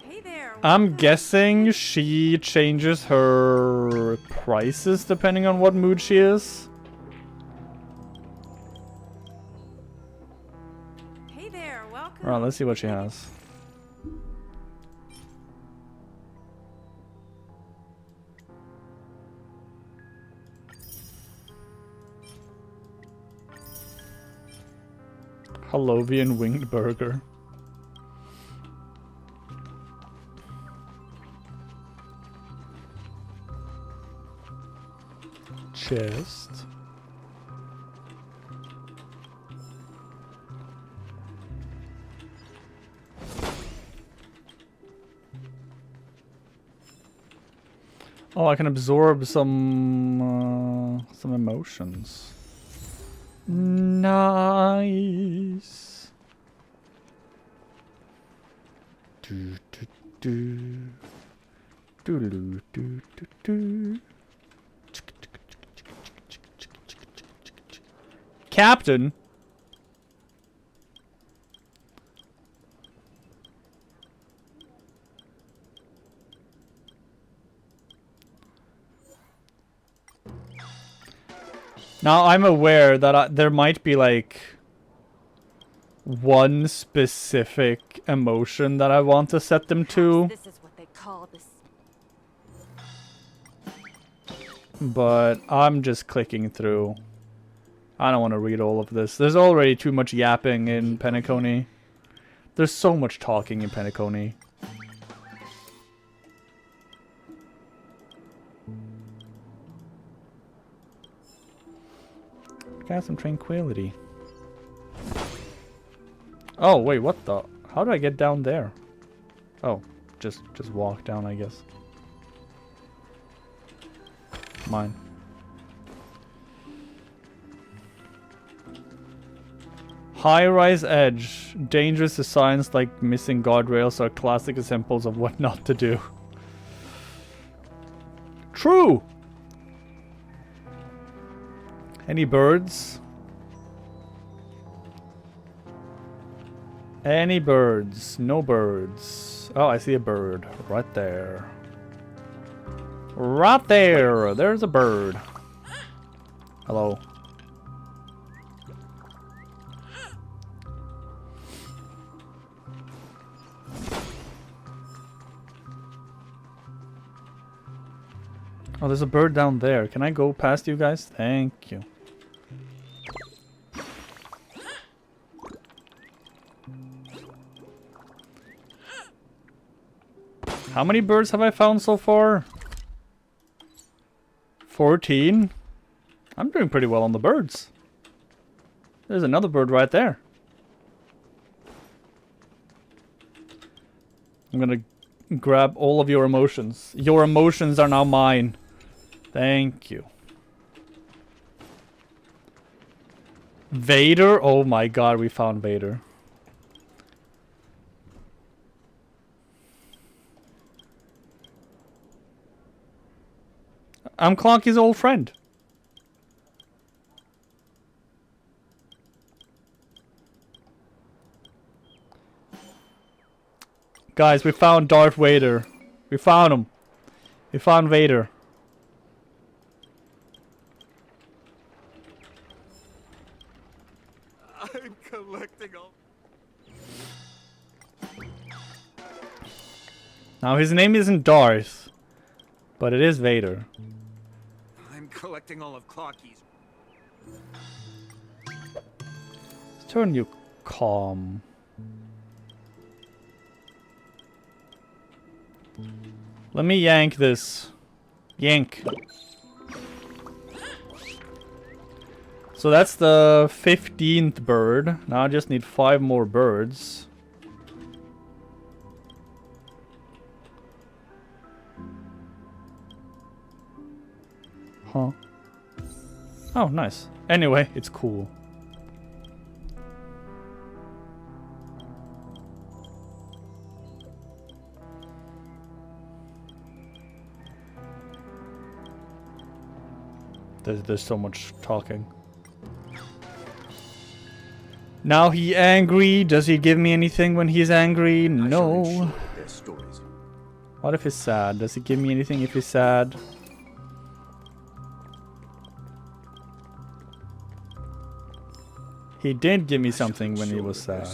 Hey there. I'm guessing she changes her prices depending on what mood she is. Hey there, welcome. Alright, let's see what she has. Halovian winged burger. Chest. Oh, I can absorb some emotions. Nice. Do do do. Do do do do do. Captain. Now I'm aware that there might be like one specific emotion that I want to set them to. This is what they call this. But I'm just clicking through. I don't want to read all of this. There's already too much yapping in Penacony. There's so much talking in Penacony. Got some tranquility. Oh, wait, what the? How do I get down there? Oh, just walk down, I guess. Mine. High-rise edge. Dangerous designs like missing guardrails are classic examples of what not to do. True! Any birds? Any birds? No birds. Oh, I see a bird. Right there. Right there! There's a bird. Hello. Oh, there's a bird down there. Can I go past you guys? Thank you. How many birds have I found so far? 14? I'm doing pretty well on the birds. There's another bird right there. I'm gonna grab all of your emotions. Your emotions are now mine. Thank you. Vader? Oh my god, we found Vader. I'm Clonky's old friend. Guys, we found Darth Vader. We found him. We found Vader. I'm collecting all. Now his name isn't Darth, but it is Vader. I'm collecting all of Clocky's. Let's turn you calm. Let me yank this. Yank. So that's the 15th bird. Now I just need 5 more birds. Huh. Oh, nice. Anyway, it's cool. There's so much talking. Now he angry. Does he give me anything when he's angry? No. What if he's sad? Does he give me anything if he's sad? He did give me something when he was sad.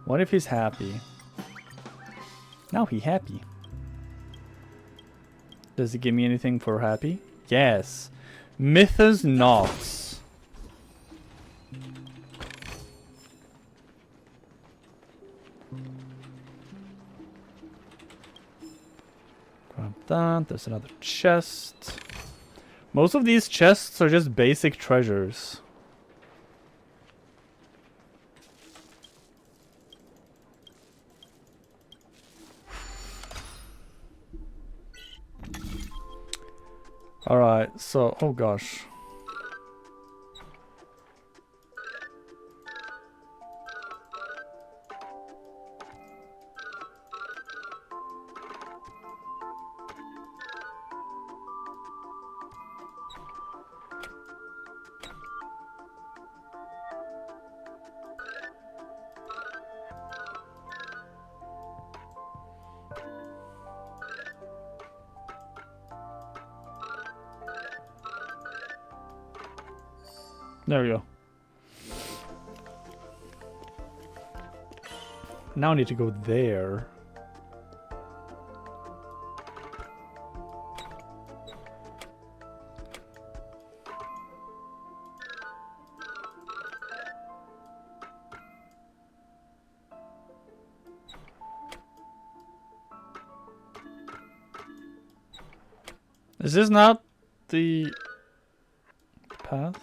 What if he's happy? Now he happy. Does he give me anything for happy? Yes. Mythos Knots. Grab that. There's another chest. Most of these chests are just basic treasures. Alright, so, oh gosh. There we go. Now I need to go there. Is this not the path?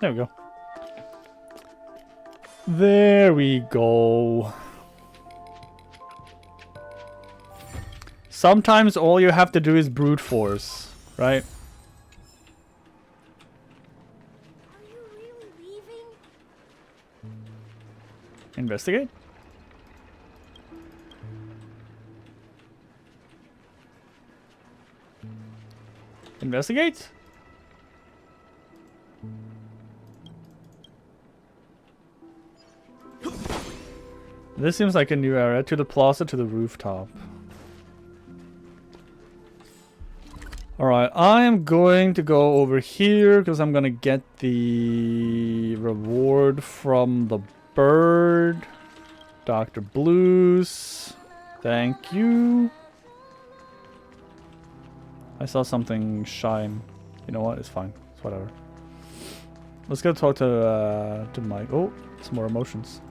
There we go. There we go. Sometimes all you have to do is brute force, right? Are you really leaving? Investigate? Investigate? This seems like a new area. To the plaza, to the rooftop. Alright, I am going to go over here because I'm gonna get the reward from the bird. Dr. Blues. Thank you. I saw something shine. You know what? It's fine. It's whatever. Let's go talk to Mike. Oh, some more emotions.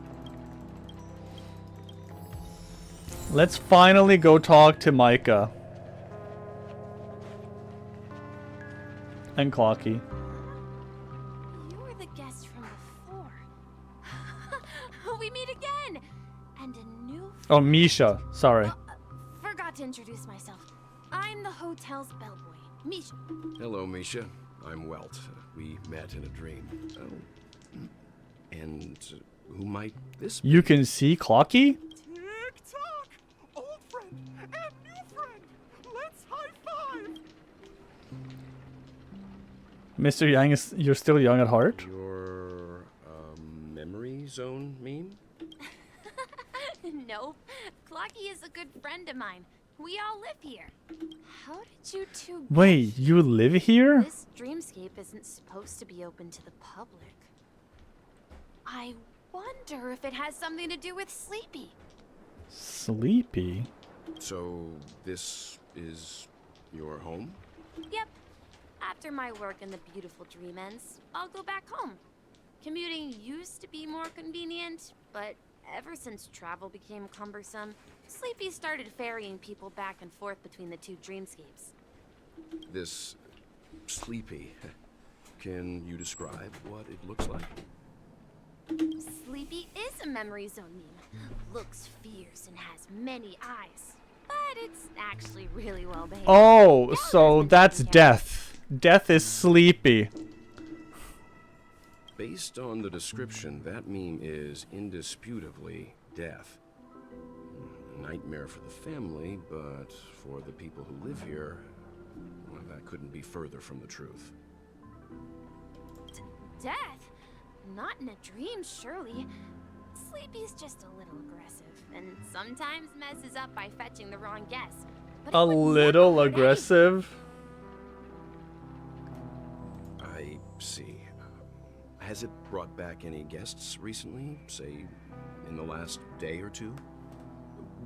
Let's finally go talk to Micah. And Clocky. You were the guest from before. We meet again! And a new... Oh, Misha. Sorry. Forgot to introduce myself. I'm the hotel's bellboy, Misha. Hello, Misha. I'm Welt. We met in a dream. And who might this be? You can see Clocky? Tick-tock! Old friend and new friend! Let's high-five! Mr. Yang, you're still young at heart? Your memory zone meme? Nope. Clocky is a good friend of mine. We all live here. How did you two... Wait, you live here? This dreamscape isn't supposed to be open to the public. I wonder if it has something to do with Sleepy. Sleepy? So, this is your home? Yep. After my work in the beautiful dream ends, I'll go back home. Commuting used to be more convenient, but Ever since travel became cumbersome, Sleepy started ferrying people back and forth between the two dreamscapes. This Sleepy, can you describe what it looks like? Sleepy is a memory zone meme. Looks fierce and has many eyes. But it's actually really well behaved. Oh, so that's Death. Death is Sleepy. Based on the description, that meme is indisputably Death. A nightmare for the family, but for the people who live here, well, that couldn't be further from the truth. Death? Not in a dream, surely. Sleepy's just a little aggressive, and sometimes messes up by fetching the wrong guess. But A little aggressive? I see. Has it brought back any guests recently, say, in the last day or two?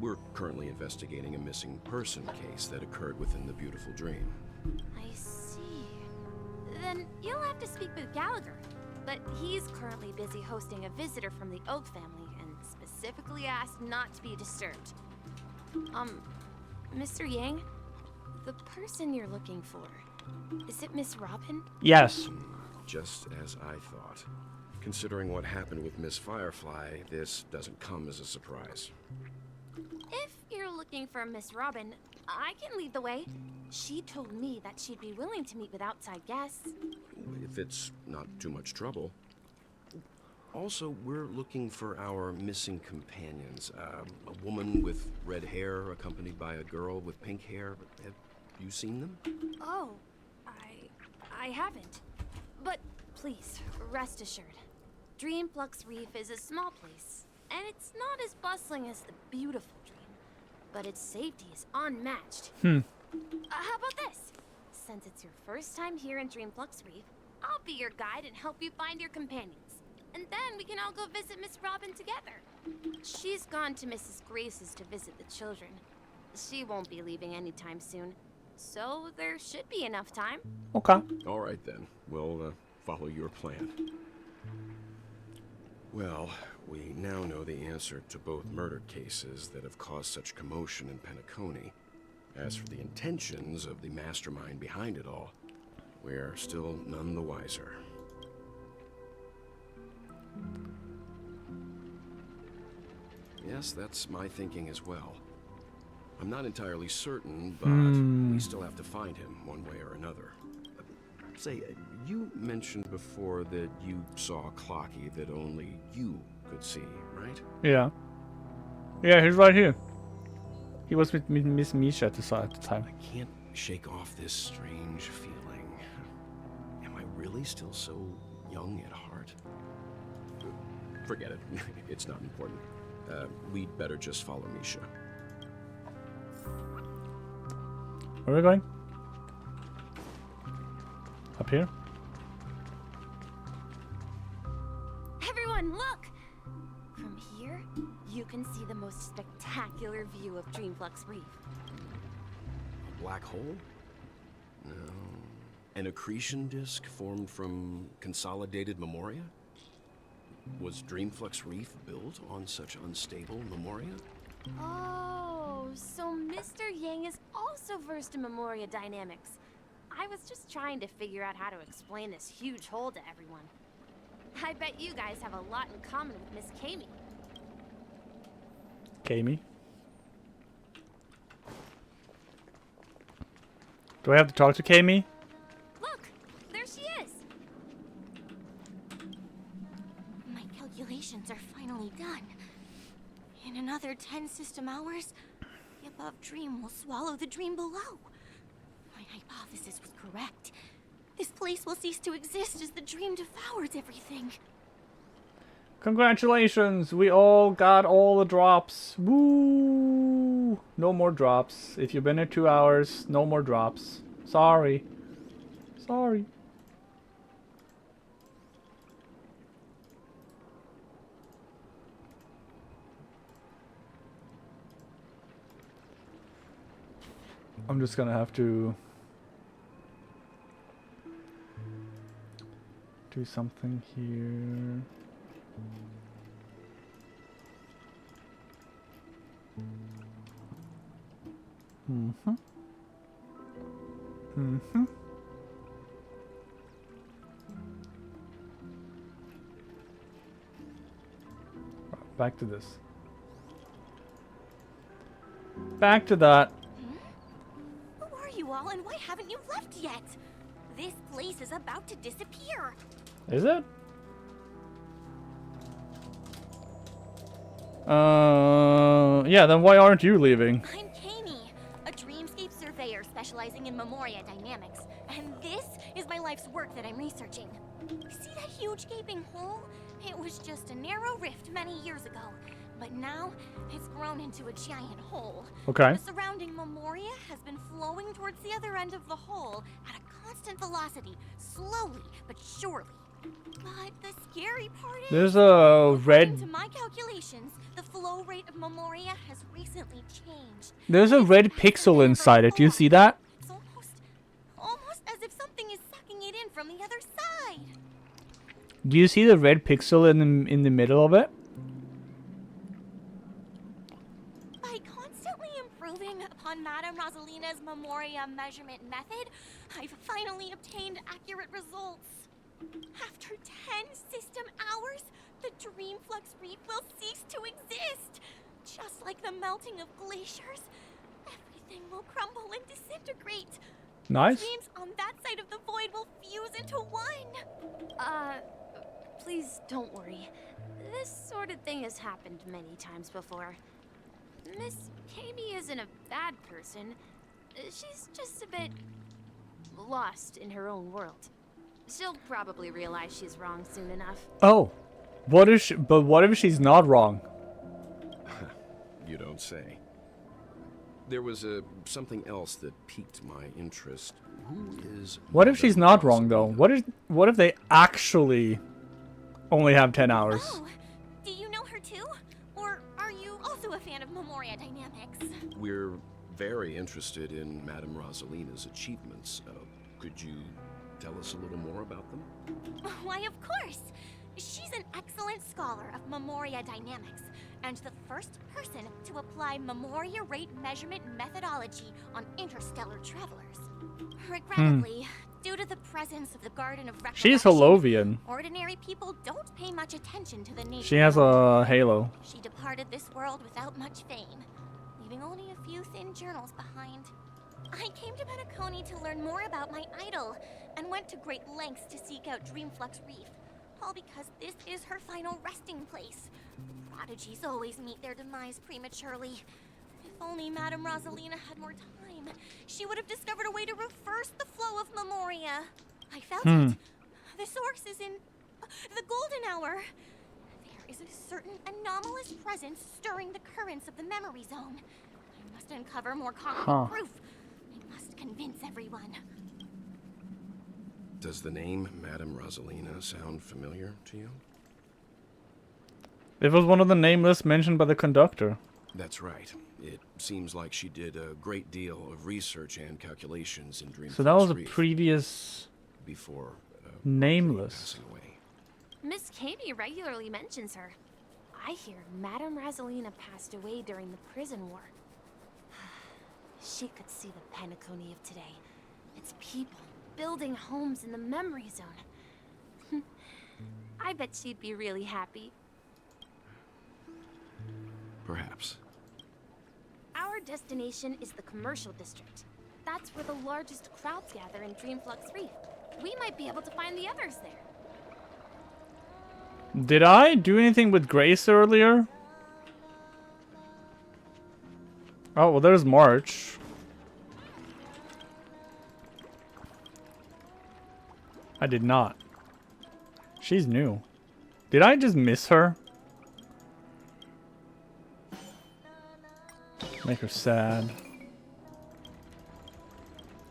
We're currently investigating a missing person case that occurred within the beautiful dream. I see. Then you'll have to speak with Gallagher. But he's currently busy hosting a visitor from the Oak family and specifically asked not to be disturbed. Mr. Yang, the person you're looking for, is it Miss Robin? Yes. Just as I thought. Considering what happened with Miss Firefly, this doesn't come as a surprise. If you're looking for Miss Robin, I can lead the way. She told me that she'd be willing to meet with outside guests. If it's not too much trouble. Also, we're looking for our missing companions. A woman with red hair accompanied by a girl with pink hair. Have you seen them? Oh, I haven't. But please, rest assured. Dreamflux Reef is a small place, and it's not as bustling as the beautiful Dream, but its safety is unmatched. How about this? Since it's your first time here in Dreamflux Reef, I'll be your guide and help you find your companions. And then we can all go visit Miss Robin together. She's gone to Mrs. Grace's to visit the children. She won't be leaving anytime soon, so there should be enough time. Okay. All right then. We'll follow your plan. Well, we now know the answer to both murder cases that have caused such commotion in Penacony. As for the intentions of the mastermind behind it all, we're still none the wiser. Yes, that's my thinking as well. I'm not entirely certain, but we still have to find him one way or another. Say, you mentioned before that you saw Clocky that only you could see, right? Yeah. Yeah, he's right here. He was with Miss Misha at the time. I can't shake off this strange feeling. Am I really still so young at heart? Forget it. It's not important. We'd better just follow Misha. Where are we going? Up here? Everyone, look! From here, you can see the most spectacular view of Dreamflux Reef. A black hole? No. An accretion disk formed from consolidated memoria? Was Dreamflux Reef built on such unstable memoria? Oh, so Mr. Yang is also versed in memoria dynamics. I was just trying to figure out how to explain this huge hole to everyone. I bet you guys have a lot in common with Miss Kami. Kami? Do I have to talk to Kami? Look, there she is. My calculations are finally done. In another 10 system hours, the above dream will swallow the dream below. My hypothesis was correct. This place will cease to exist as the dream devours everything. Congratulations! We all got all the drops. Woo! No more drops. If you've been here 2 hours, no more drops. Sorry. Sorry. I'm just gonna have to do something here. Mm-hmm. Mm-hmm. Back to this. Back to that. Who are you all, and why haven't you left yet? This place is about to disappear. Is it? Yeah, then why aren't you leaving? I'm Kami, a dreamscape surveyor specializing in Memoria dynamics, and this is my life's work that I'm researching. See that huge gaping hole? It was just a narrow rift many years ago, but now it's grown into a giant hole. Okay. The surrounding Memoria has been flowing towards the other end of the hole at a constant velocity, slowly but surely. But the scary part is, There's a red. to my calculations, the flow rate of Memoria has recently changed. There's a red pixel inside it. Do you see that? It's almost as if something is sucking it in from the other side. Do you see the red pixel in the middle of it? By constantly improving upon Madame Rosalina's Memoria measurement method, I've finally obtained accurate results. After 10 system hours, the Dreamflux Reef will cease to exist. Just like the melting of glaciers, everything will crumble and disintegrate. Nice. Dreams on that side of the void will fuse into one. Please don't worry. This sort of thing has happened many times before. Miss Kami isn't a bad person. She's just a bit lost in her own world. She'll probably realize she's wrong soon enough. Oh. What if she's not wrong? You don't say. There was something else that piqued my interest. Who is... What if she's not wrong though? What if they actually only have 10 hours? Oh, do you know her too? Or are you also a fan of Memoria dynamics? We're very interested in Madame Rosalina's achievements. Could you tell us a little more about them? Why, of course. She's an excellent scholar of Memoria dynamics, and the first person to apply Memoria rate measurement methodology on interstellar travelers. Regrettably, due to the presence of the Garden of Recollection, She's Holovian. ordinary people don't pay much attention to the nature. She has a halo. She departed this world without much fame, leaving only a few thin journals behind. I came to Penacony to learn more about my idol, and went to great lengths to seek out Dreamflux Reef, all because this is her final resting place. Prodigies always meet their demise prematurely. If only Madame Rosalina had more time, she would have discovered a way to reverse the flow of Memoria. I felt it. The source is in the golden hour. There is a certain anomalous presence stirring the currents of the memory zone. I must uncover more concrete proof. I must convince everyone. Does the name Madame Rosalina sound familiar to you? It was one of the nameless mentioned by the conductor. That's right. It seems like she did a great deal of research and calculations in Dreamflux So that was a Reef previous before nameless. Miss Kami regularly mentions her. I hear Madame Rosalina passed away during the prison war. She could see the Penacony of today. Its people building homes in the memory zone. I bet she'd be really happy. Perhaps. Our destination is the commercial district. That's where the largest crowds gather in Dreamflux Reef. We might be able to find the others there. Did I do anything with Grace earlier? Oh, well, there's March. I did not. She's new. Did I just miss her? Make her sad.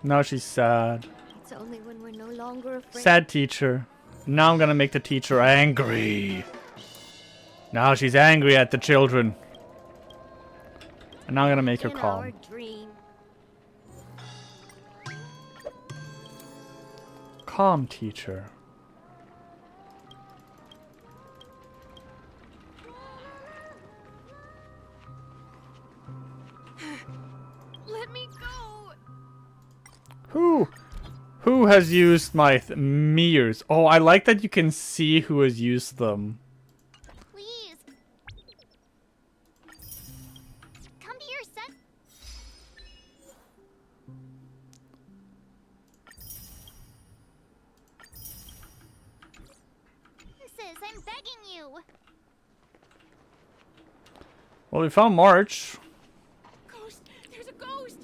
Now she's sad. It's only when we're no longer afraid. Sad teacher. Now I'm gonna make the teacher angry. Now she's angry at the children. And now I'm gonna make her calm. Calm, teacher. Who has used my mirrors? Oh, I like that you can see who has used them. Please. Come to your sense. I'm begging you. Well, we found March. Ghost! There's a ghost!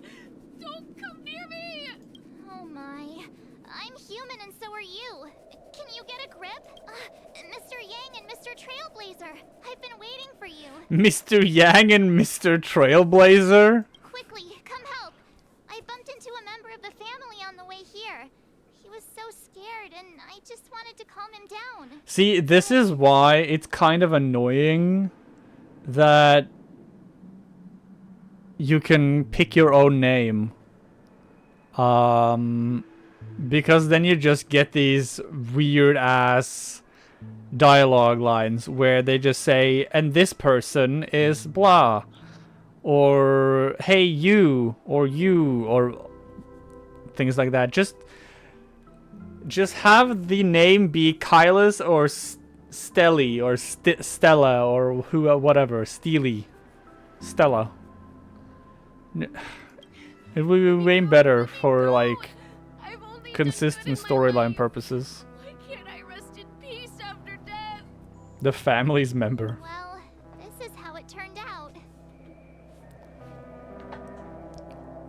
Don't come near me! Oh my. I'm human and so are you. Can you get a grip? Mr. Yang and Mr. Trailblazer, I've been waiting for you. Mr. Yang and Mr. Trailblazer? Quickly, come help. I bumped into a member of the family on the way here. He was so scared and I just wanted to calm him down. See, this is why it's kind of annoying that you can pick your own name. Because then you just get these weird ass dialogue lines where they just say, and this person is blah, or hey you, or things like that. Just have the name be Kylus or Stelly or Stella or whatever, Steely, Stella. It would be way better for like consistent storyline purposes. Why can't I rest in peace after death? The family's member. Well, this is how it turned out.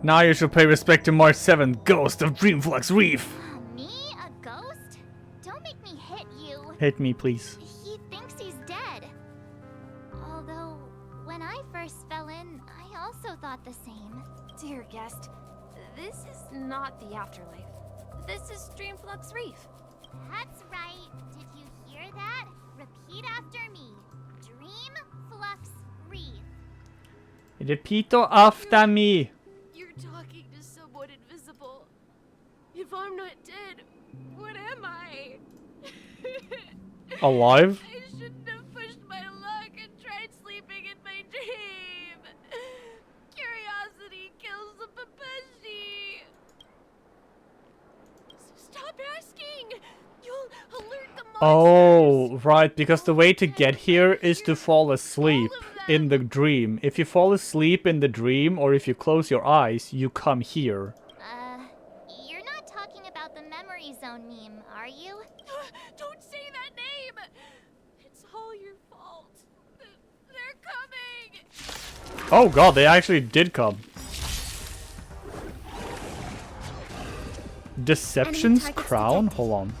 Now you should pay respect to March 7th, Ghost of Dreamflux Reef. Me? A ghost? Don't make me hit you. Hit me, please. He thinks he's dead. Although, when I first fell in, I also thought the same. Dear guest, this is not the afterlife. This is Dreamflux Reef. That's right. Did you hear that? Repeat after me. Dreamflux Reef. Repito after me. You're talking to someone invisible. If I'm not dead, what am I? Alive? I shouldn't have pushed my luck and tried sleeping in my dream. Curiosity kills the Papashi. Stop asking. You'll alert the monsters. Oh, right, because the way to get here is to fall asleep in the dream. If you fall asleep in the dream, or if you close your eyes, you come here. You're not talking about the memory zone meme, are you? Don't say that name. It's all your fault. They're coming. Oh god, they actually did come. Deception's Crown? Hold on.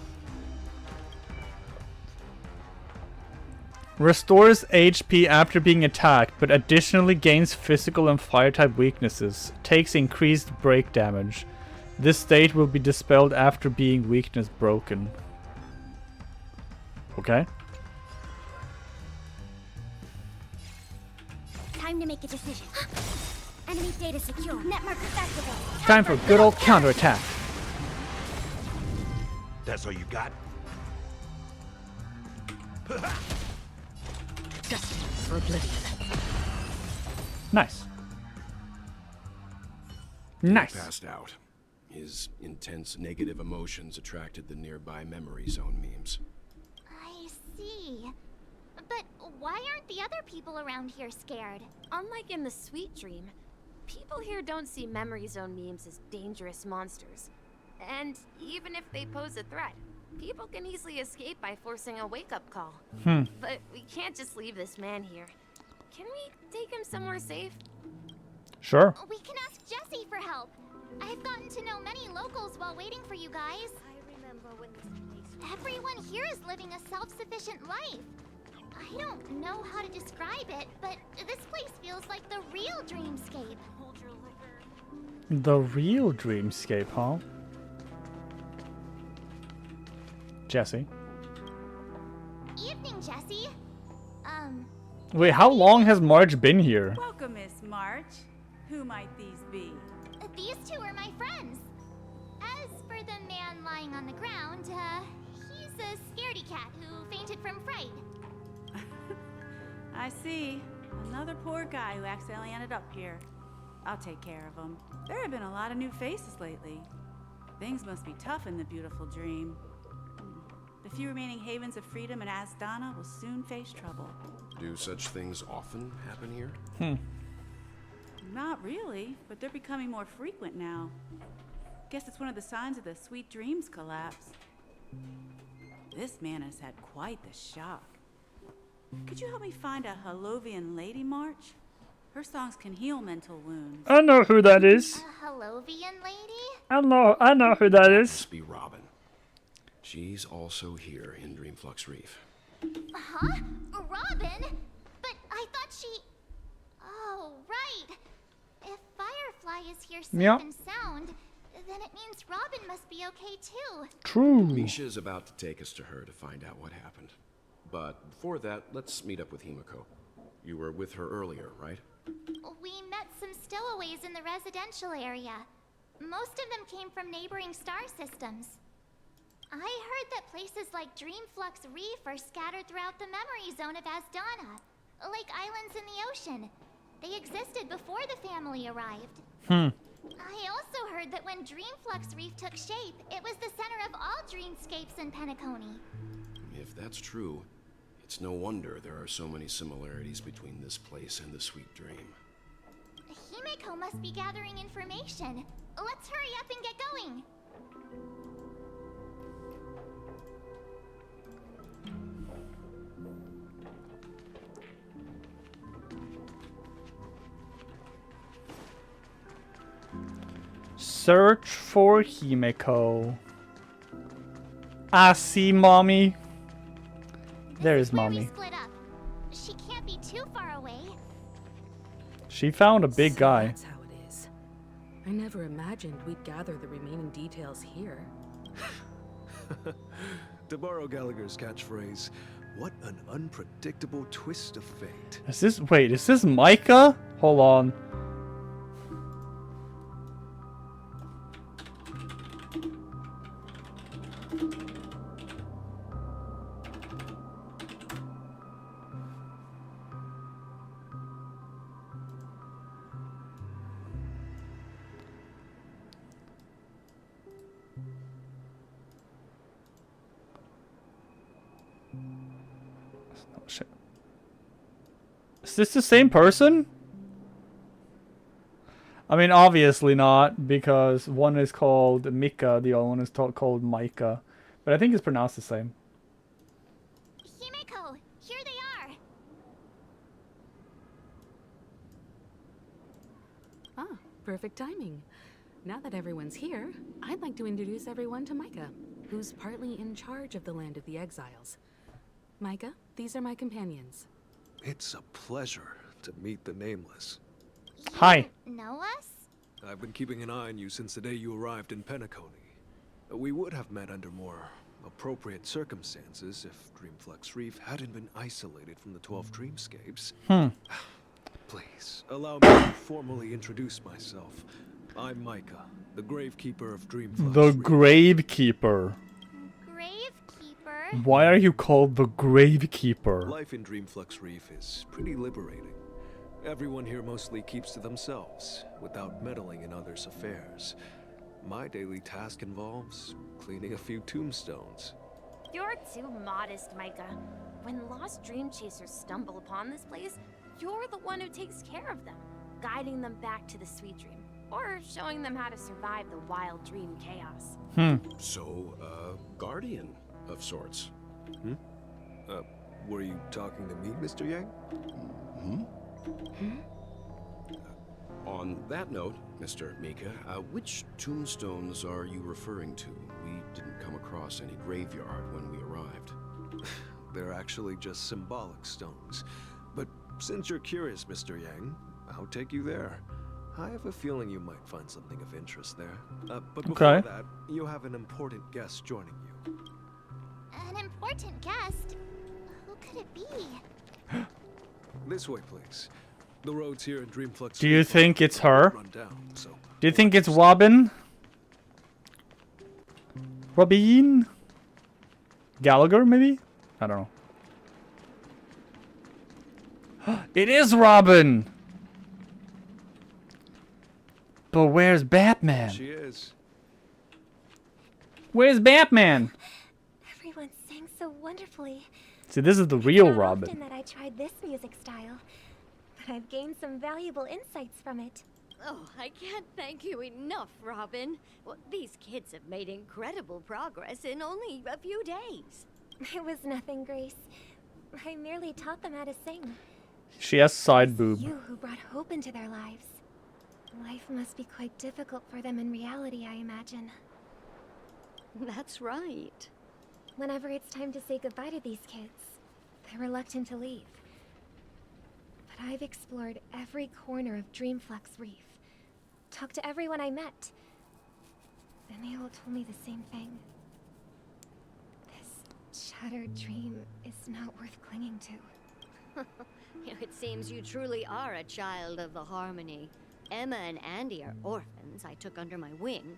Restores HP after being attacked, but additionally gains physical and fire type weaknesses. Takes increased break damage. This state will be dispelled after being weakness broken. Okay. Time to make a decision. Enemy data secure. Net markers activated. Time for good old counterattack. That's all you got? Destined for oblivion. Nice. Nice. He passed out. His intense negative emotions attracted the nearby memory zone memes. I see. But why aren't the other people around here scared? Unlike in the Sweet Dream, people here don't see memory zone memes as dangerous monsters. And even if they pose a threat, people can easily escape by forcing a wake-up call. But we can't just leave this man here. Can we take him somewhere safe? Sure. We can ask Jesse for help. I've gotten to know many locals while waiting for you guys. I remember when this place... Everyone here is living a self-sufficient life. I don't know how to describe it, but this place feels like the real dreamscape. Hold your liquor. The real dreamscape, huh? Jesse. Evening, Jesse. Wait, how long has Marge been here? Welcome, Miss March. Who might these be? These two are my friends. As for the man lying on the ground, he's a scaredy cat who fainted from fright. I see. Another poor guy who accidentally ended up here. I'll take care of him. There have been a lot of new faces lately. Things must be tough in the beautiful dream. The few remaining havens of freedom in Asdana will soon face trouble. Do such things often happen here? Not really, but they're becoming more frequent now. Guess it's one of the signs of the Sweet Dreams collapse. This man has had quite the shock. Could you help me find a Halovian lady march? Her songs can heal mental wounds. I know who that is. A Halovian lady? I know who that is. Must be Robin. She's also here in Dreamflux Reef. Huh? Robin? But I thought she... Oh, right. If Firefly is here safe Yep. and sound, then it means Robin must be okay too. True. Misha's about to take us to her to find out what happened. But before that, let's meet up with Himiko. You were with her earlier, right? We met some stowaways in the residential area. Most of them came from neighboring star systems. I heard that places like Dreamflux Reef are scattered throughout the memory zone of Asdana, like islands in the ocean. They existed before the family arrived. I also heard that when Dreamflux Reef took shape, it was the center of all dreamscapes in Penacony. If that's true, it's no wonder there are so many similarities between this place and the Sweet Dream. Himiko must be gathering information. Let's hurry up and get going. Search for Himiko. I see mommy. There is mommy. Split up. She can't be too far away. She found a big guy. That's how it is. I never imagined we'd gather the remaining details here. To borrow Gallagher's catchphrase, what an unpredictable twist of fate. Is this Micah? Hold on. Shit. Is this the same person? I mean, obviously not, because one is called Mika, the other one is called Micah. But I think it's pronounced the same. Himiko, here they are. Ah, perfect timing. Now that everyone's here, I'd like to introduce everyone to Micah, who's partly in charge of the Land of the Exiles. Micah, these are my companions. It's a pleasure to meet the Nameless. Hi. Know us? I've been keeping an eye on you since the day you arrived in Penacony. We would have met under more appropriate circumstances if Dreamflux Reef hadn't been isolated from the 12 dreamscapes. Please, allow me to formally introduce myself. I'm Micah, the Gravekeeper of Dreamflux The Reef. Gravekeeper. Gravekeeper? Why are you called the Gravekeeper? Life in Dreamflux Reef is pretty liberating. Everyone here mostly keeps to themselves, without meddling in others' affairs. My daily task involves cleaning a few tombstones. You're too modest, Micah. When lost dream chasers stumble upon this place, you're the one who takes care of them, guiding them back to the sweet dream, or showing them how to survive the wild dream chaos. So, guardian of sorts. Were you talking to me, Mr. Yang? On that note, Mr. Mika, which tombstones are you referring to? We didn't come across any graveyard when we arrived. They're actually just symbolic stones. But since you're curious, Mr. Yang, I'll take you there. I have a feeling you might find something of interest there. But before that, you have an important guest joining you. An important guest? Who could it be? This way, please. The roads here in Dreamflux. Do you think it's her? Run down, so Do you think it's Robin? Robin? Gallagher, maybe? I don't know. It is Robin! But where's Batman? she is. Where's Batman? Everyone sang so wonderfully. See, this is the real It's not Robin. often that I tried this music style, but I've gained some valuable insights from it. Oh, I can't thank you enough, Robin. Well, these kids have made incredible progress in only a few days. It was nothing, Grace. I merely taught them how to sing. She has side boob. You who brought hope into their lives. Life must be quite difficult for them in reality, I imagine. That's right. Whenever it's time to say goodbye to these kids, they're reluctant to leave. But I've explored every corner of Dreamflux Reef. Talked to everyone I met. And they all told me the same thing. This shattered dream is not worth clinging to. It seems you truly are a child of the Harmony. Emma and Andy are orphans I took under my wing.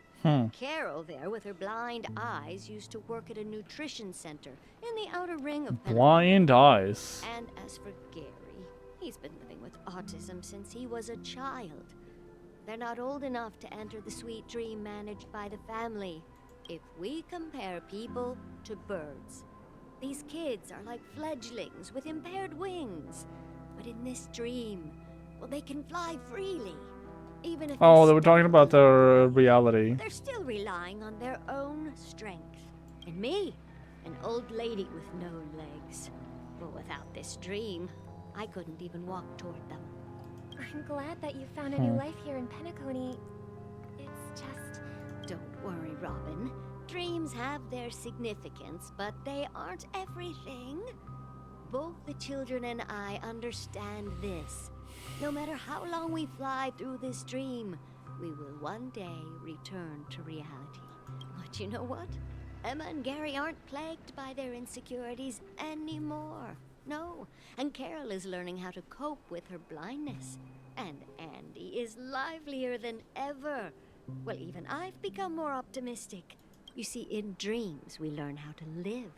Carol there, with her blind eyes, used to work at a nutrition center in the outer ring of Blind eyes. And as for Gary, he's been living with autism since he was a child. They're not old enough to enter the sweet dream managed by the family. If we compare people to birds, these kids are like fledglings with impaired wings. But in this dream, well, they can fly freely. Even if Oh, they were talking about their reality. they're still relying on their own strength. And me, an old lady with no legs. But without this dream, I couldn't even walk toward them. I'm glad that you found a new life here in Penacony. It's just... Don't worry, Robin. Dreams have their significance, but they aren't everything. Both the children and I understand this. No matter how long we fly through this dream, we will one day return to reality. But you know what? Emma and Gary aren't plagued by their insecurities anymore. No, and Carol is learning how to cope with her blindness. And Andy is livelier than ever. Well, even I've become more optimistic. You see, in dreams, we learn how to live.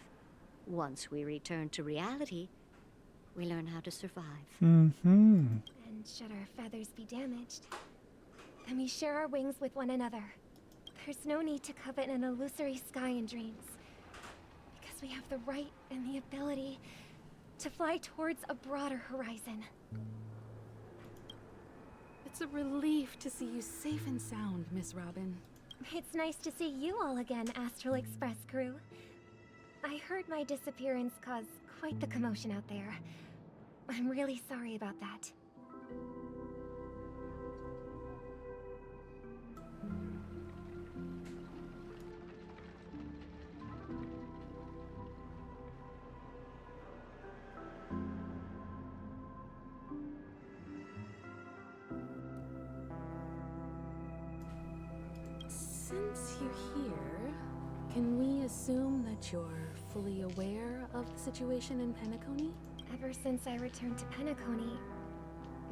Once we return to reality, we learn how to survive. And should our feathers be damaged, then we share our wings with one another. There's no need to covet an illusory sky in dreams. Because we have the right and the ability to fly towards a broader horizon. It's a relief to see you safe and sound, Miss Robin. It's nice to see you all again, Astral Express crew. I heard my disappearance caused quite the commotion out there. I'm really sorry about that. Since you're here, can we assume that you're fully aware of the situation in Penacony? Ever since I returned to Penacony,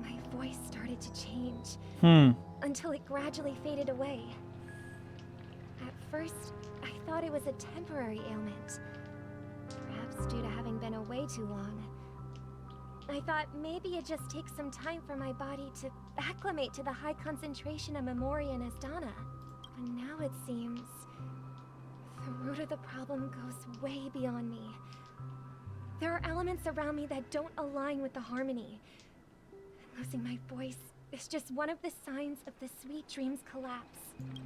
my voice started to change. Until it gradually faded away. At first, I thought it was a temporary ailment. Perhaps due to having been away too long. I thought maybe it just takes some time for my body to acclimate to the high concentration of Memoria and Asdana. But now it seems the root of the problem goes way beyond me. There are elements around me that don't align with the harmony. Losing my voice is just one of the signs of the Sweet Dreams collapse.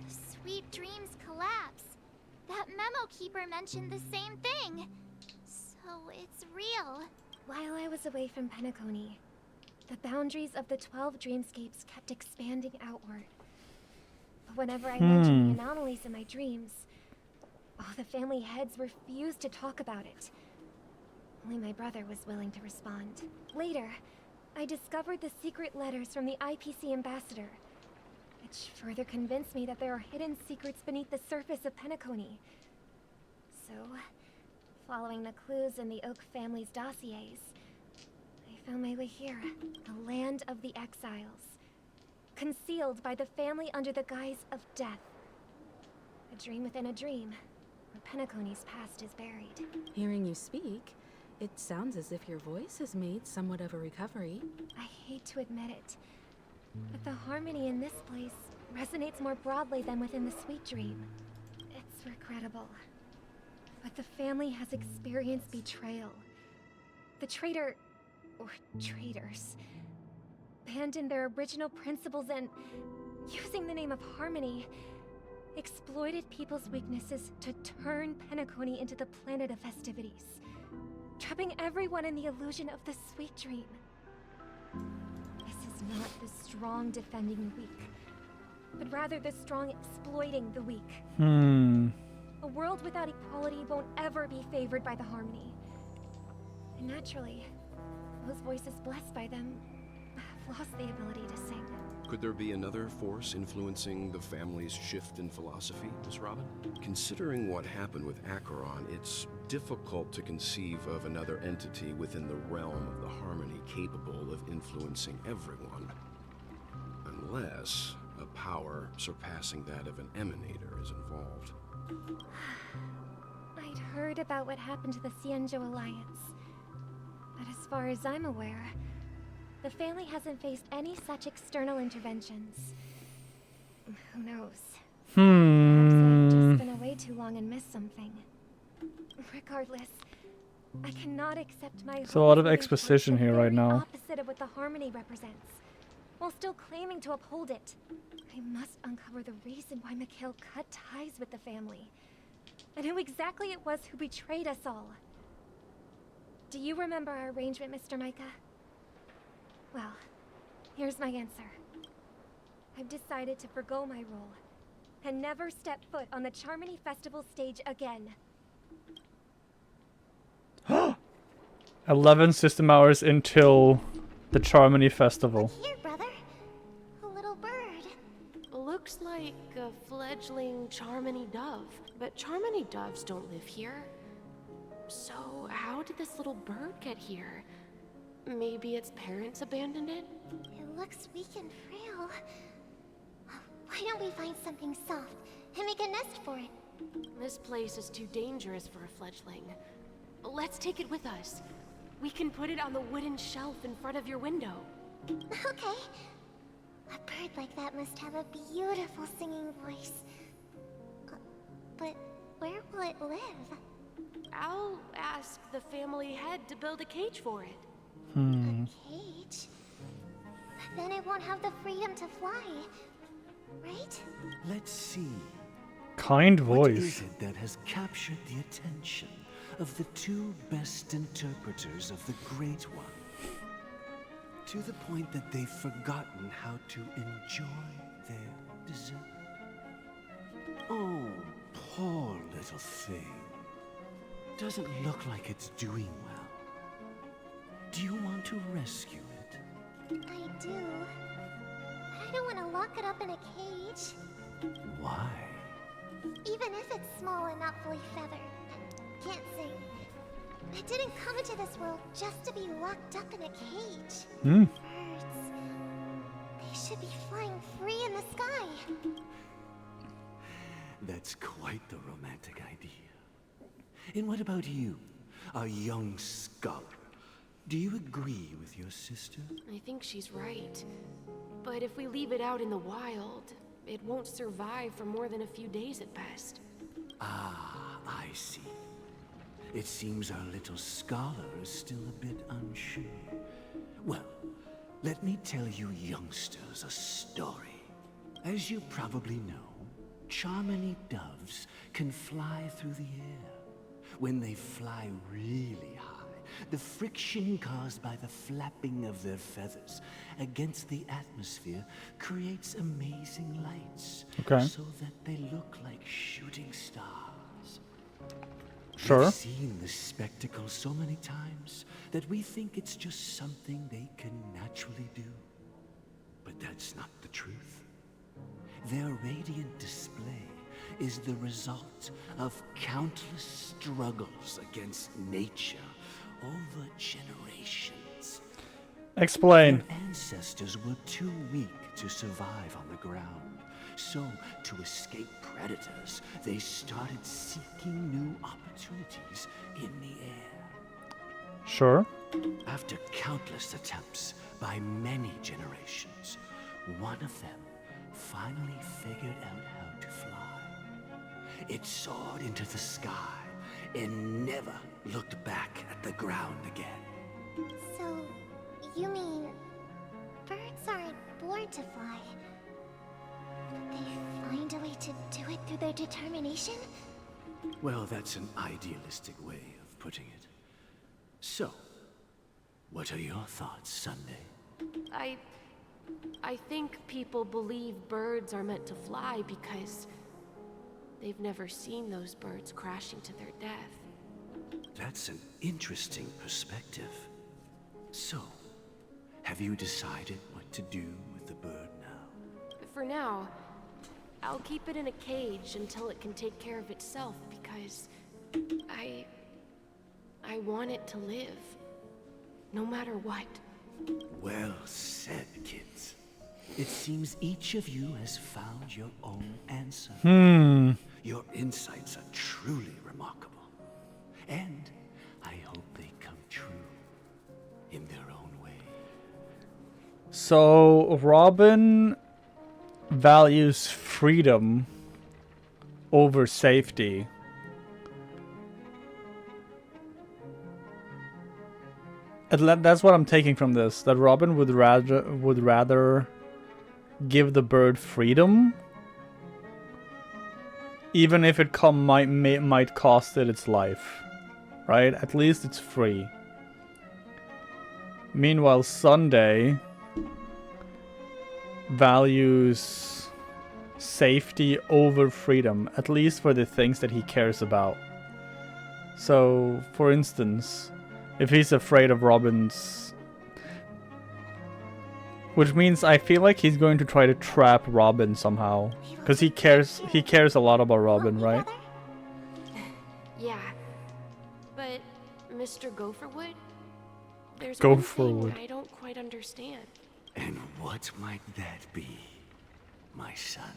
Sweet Dreams collapse. That memo keeper mentioned the same thing. So it's real. While I was away from Penacony, the boundaries of the 12 dreamscapes kept expanding outward. But whenever I mentioned the anomalies in my dreams, all the family heads refused to talk about it. Only my brother was willing to respond. Later, I discovered the secret letters from the IPC ambassador, which further convinced me that there are hidden secrets beneath the surface of Penacony. So, following the clues in the Oak family's dossiers, I found my way here, the land of the exiles, concealed by the family under the guise of death. A dream within a dream, where Penacony's past is buried. Hearing you speak, it sounds as if your voice has made somewhat of a recovery. I hate to admit it, but the harmony in this place resonates more broadly than within the Sweet Dream. It's It's regrettable, but the family has experienced betrayal. The traitor, or traitors, abandoned their original principles and, using the name of Harmony, exploited people's weaknesses to turn Penacony into the planet of festivities, trapping everyone in the illusion of the sweet dream. This is not the strong defending the weak, but rather the strong exploiting the weak. A world without equality won't ever be favored by the Harmony. And naturally, those voices blessed by them have lost the ability to sing. Could there be another force influencing the family's shift in philosophy, Miss Robin? Considering what happened with Acheron, it's difficult to conceive of another entity within the realm of the Harmony capable of influencing everyone. Unless a power surpassing that of an emanator is involved. I'd heard about what happened to the Xianzhou Alliance, but as far as I'm aware, the family hasn't faced any such external interventions. Who knows? Perhaps I've just been away too long and missed something. Regardless, I cannot accept my There's a lot of exposition here right now. opposite of what the Harmony represents, while still claiming to uphold it. I must uncover the reason why Mikhail cut ties with the family, and who exactly it was who betrayed us all. Do you remember our arrangement, Mr. Micah? Well, here's my answer. I've decided to forgo my role, and never step foot on the Charmony Festival stage again. 11 system hours until the Charmony Festival. Here, brother. A little bird. Looks like a fledgling Charmony dove, but Charmony doves don't live here. So how did this little bird get here? Maybe its parents abandoned it? It looks weak and frail. Why don't we find something soft and make a nest for it? This place is too dangerous for a fledgling. Let's take it with us. We can put it on the wooden shelf in front of your window. Okay. A bird like that must have a beautiful singing voice. But where will it live? I'll ask the family head to build a cage for it. A cage? Then it won't have the freedom to fly, right? Let's see. Kind What is voice. it that has captured the attention of the two best interpreters of the Great One? To the point that they've forgotten how to enjoy their dessert. Oh, poor little thing. Doesn't look like it's doing well. Do you want to rescue it? I do. But I don't want to lock it up in a cage. Why? Even if it's small and not fully feathered. Can't sing. It didn't come into this world just to be locked up in a cage. Birds. They should be flying free in the sky. That's quite the romantic idea. And what about you, a young scholar? Do you agree with your sister? I think she's right. But if we leave it out in the wild, it won't survive for more than a few days at best. Ah, I see. It seems our little scholar is still a bit unsure. Well, let me tell you youngsters a story. As you probably know, Charmony doves can fly through the air. When they fly really high, the friction caused by the flapping of their feathers against the atmosphere creates amazing lights. Okay. So that they look like shooting stars. Sure. We've seen this spectacle so many times that we think it's just something they can naturally do. But that's not the truth. Their radiant display is the result of countless struggles against nature over generations. Explain. Their ancestors were too weak to survive on the ground. So, to escape predators, they started seeking new opportunities in the air. Sure. After countless attempts by many generations, one of them finally figured out how to fly. it soared into the sky and never looked back at the ground again. So, you mean birds aren't born to fly? They find a way to do it through their determination? Well, that's an idealistic way of putting it. So, what are your thoughts, Sunday? I think people believe birds are meant to fly because they've never seen those birds crashing to their death. That's an interesting perspective. So, have you decided what to do with the bird now? For now, I'll keep it in a cage until it can take care of itself because I want it to live, no matter what. Well said, kids. It seems each of you has found your own answer. Your insights are truly remarkable. And I hope they come true in their own way. So, Robin values freedom over safety. That's what I'm taking from this. That Robin would rather give the bird freedom, even if it might cost it its life, right? At least it's free. Meanwhile, Sunday values safety over freedom, at least for the things that he cares about. So, for instance, if he's afraid of Robin's... Which means I feel like he's going to try to trap Robin somehow. Because he cares a lot about Robin, right? Yeah. But, Mr. Gopherwood? There's Gopherwood. one thing I don't quite understand. And what might that be, my son?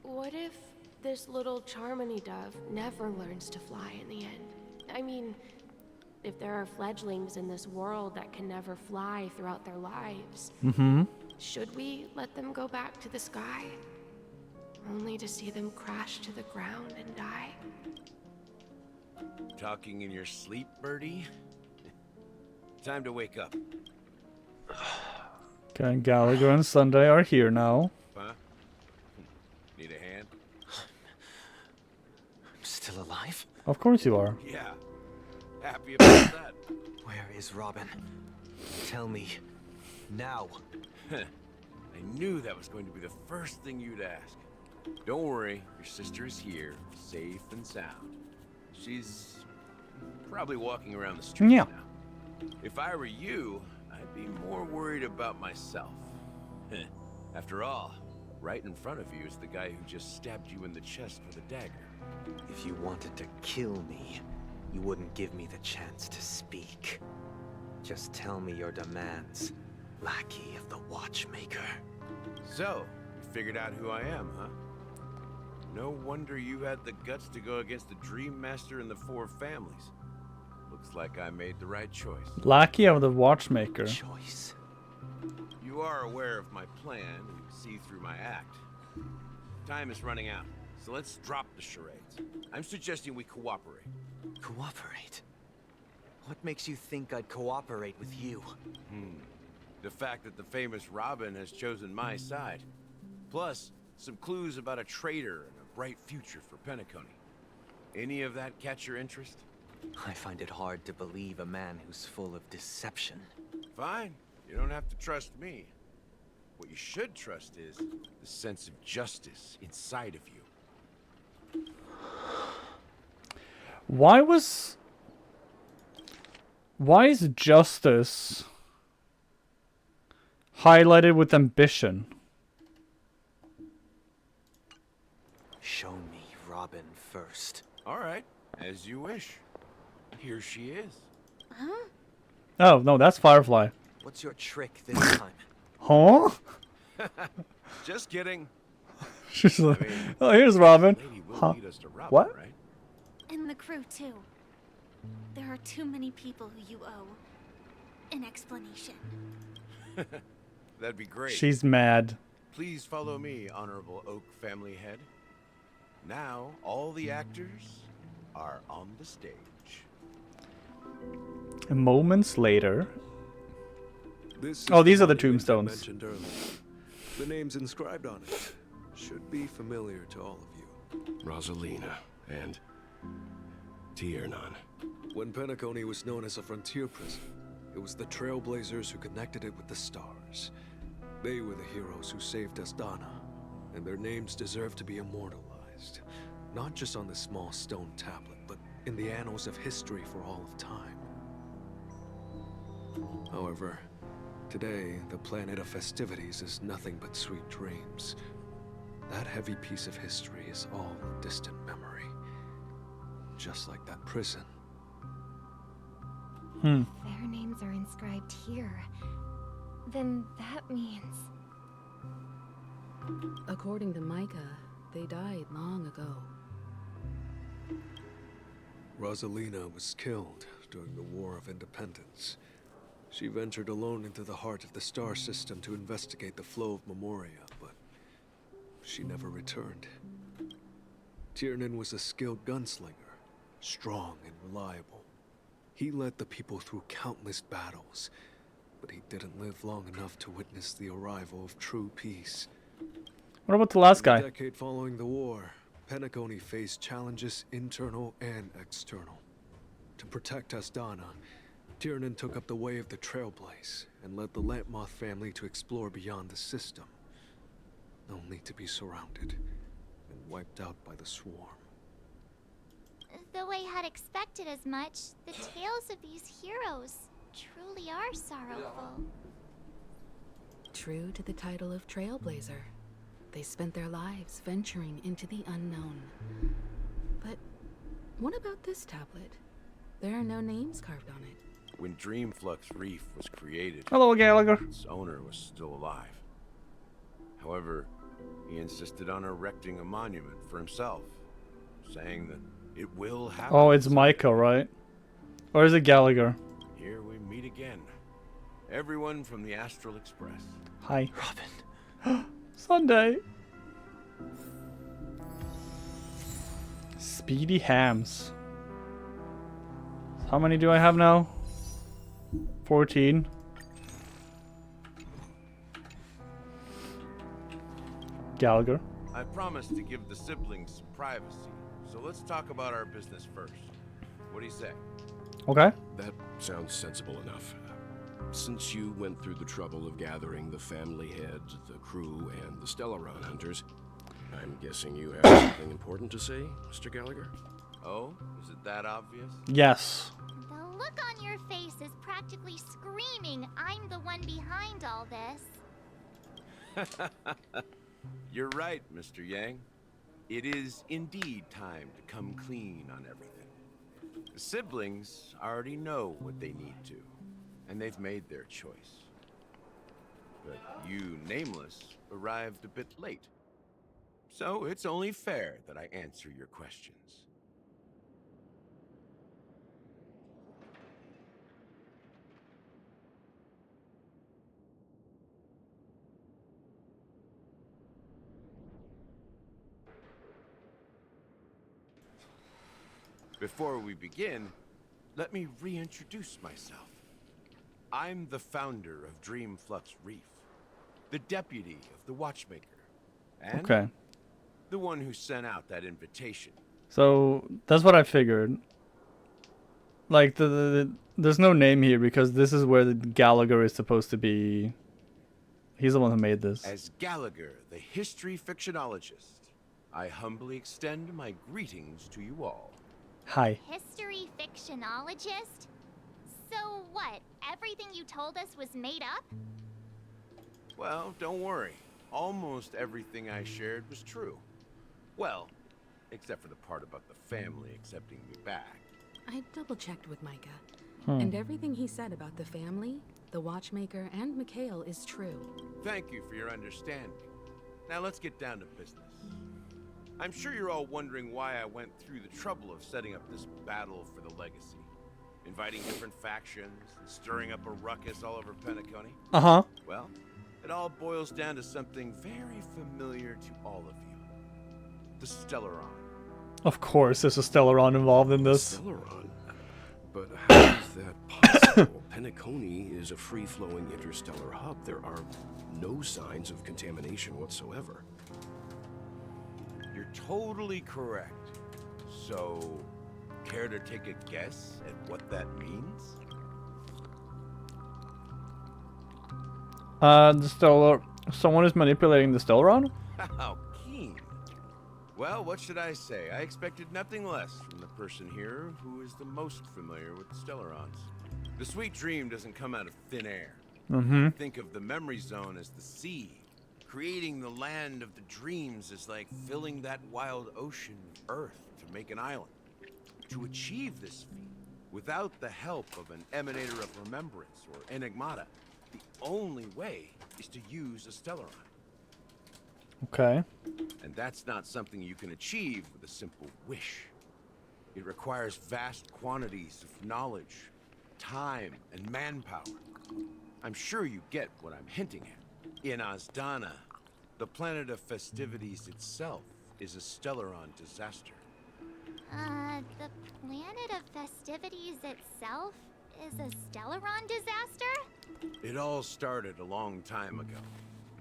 What if this little Charmony dove never learns to fly in the end? I mean, if there are fledglings in this world that can never fly throughout their lives, should we let them go back to the sky? Only to see them crash to the ground and die? Talking in your sleep, Birdie? Time to wake up. Okay, Gallagher and Sunday are here now. Huh? Need a hand? I'm still alive? Of course you are. Yeah. Happy about that. Where is Robin? Tell me. Now. I knew that was going to be the first thing you'd ask. Don't worry, your sister is here, safe and sound. She's probably walking around the streets now. If I were you, I'd be more worried about myself. After all, right in front of you is the guy who just stabbed you in the chest with a dagger. If you wanted to kill me, you wouldn't give me the chance to speak. Just tell me your demands, lackey of the Watchmaker. So, you figured out who I am, huh? No wonder you had the guts to go against the Dream Master and the Four Families. Looks like I made the right choice. Lackey of the Watchmaker. Choice. You are aware of my plan and see through my act. Time is running out, so let's drop the charades. I'm suggesting we cooperate. Cooperate? What makes you think I'd cooperate with you? The fact that the famous Robin has chosen my side. Plus, some clues about a traitor and a bright future for Penacony. Any of that catch your interest? I find it hard to believe a man who's full of deception. Fine. You don't have to trust me. What you should trust is the sense of justice inside of you. Why is justice highlighted with ambition? Show me Robin first. All right, as you wish. Here she is. Huh? Oh, no, that's Firefly. What's your trick this time? Huh? Just kidding. She's like, oh, here's Robin. Huh? Robin, What? Right? And the crew, too. There are too many people who you owe an explanation. That'd be great. She's mad. Please follow me, Honorable Oak Family Head. Now, all the actors are on the stage. Moments later. This Oh, is these are the monument I tombstones. mentioned earlier. The names inscribed on it should be familiar to all of you. Rosalina and Tiernan. When Penacony was known as a frontier prison, it was the Trailblazers who connected it with the stars. They were the heroes who saved Asdana, and their names deserve to be immortalized. Not just on this small stone tablet, but in the annals of history for all of time. However, today, the planet of festivities is nothing but sweet dreams. That heavy piece of history is all a distant memory. Just like that prison. Their names are inscribed here. Then that means... According to Micah, they died long ago. Rosalina was killed during the War of Independence. She ventured alone into the heart of the star system to investigate the flow of Memoria, but she never returned. Tiernan was a skilled gunslinger, strong and reliable. He led the people through countless battles, but he didn't live long enough to witness the arrival of true peace. What about the last In guy? the decade following the war, Penacony faced challenges internal and external. To protect Asdana, Tiernan took up the way of the Trailblaze and led the Lampmoth family to explore beyond the system, only to be surrounded and wiped out by the swarm. Though I had expected as much, the tales of these heroes truly are sorrowful. True to the title of Trailblazer, they spent their lives venturing into the unknown. But what about this tablet? There are no names carved on it. When Dreamflux Reef was created, Hello, Gallagher. its owner was still alive. However, he insisted on erecting a monument for himself, saying that it will happen. Oh, it's Micah, right? Or is it Gallagher? Here we meet again. Everyone from the Astral Express. Hi. Robin. Sunday. Speedy hams. How many do I have now? 14. Gallagher. I promised to give the siblings some privacy, so let's talk about our business first. What do you say? Okay. That sounds sensible enough. Since you went through the trouble of gathering the family head, the crew, and the Stellaron hunters, I'm guessing you have something important to say, Mr. Gallagher? Oh, is it that obvious? Yes. The look on your face is practically screaming, I'm the one behind all this. You're right, Mr. Yang. It is indeed time to come clean on everything. The siblings already know what they need to, and they've made their choice. But you, Nameless, arrived a bit late. So it's only fair that I answer your questions. Before we begin, let me reintroduce myself. I'm the founder of Dreamflux Reef, the deputy of the Watchmaker, and Okay. the one who sent out that invitation. So that's what I figured. Like there's no name here because this is where the Gallagher is supposed to be. He's the one who made this. As Gallagher, the history fictionologist, I humbly extend my greetings to you all. Hi. History fictionologist? So what, everything you told us was made up? Well, don't worry. Almost everything I shared was true. Well, except for the part about the family accepting me back. I double-checked with Micah, Hmm. and everything he said about the family, the Watchmaker, and Mikhail is true. Thank you for your understanding. Now let's get down to business. I'm sure you're all wondering why I went through the trouble of setting up this battle for the legacy. Inviting different factions and stirring up a ruckus all over Penacony. Uh-huh. Well, it all boils down to something very familiar to all of you. The the Stellaron. Of course, there's a Stellaron involved in this. Stellaron? But how is that possible? Penacony is a free-flowing interstellar hub. There are no signs of contamination whatsoever. You're totally correct. So, care to take a guess at what that means? The Stellar... Someone is manipulating the Stellaron? How keen. Well, what should I say? I expected nothing less from the person here who is the most familiar with the Stellarons. The sweet dream doesn't come out of thin air. Mm-hmm. Think of the memory zone as the sea. Creating the land of the dreams is like filling that wild ocean with earth to make an island. To achieve this feat, without the help of an emanator of remembrance or enigmata, the only way is to use a Stellaron. Okay. And that's not something you can achieve with a simple wish. It requires vast quantities of knowledge, time, and manpower. I'm sure you get what I'm hinting at. In Azdana, the planet of festivities itself is a Stellaron disaster. The planet of festivities itself is a Stellaron disaster? It all started a long time ago.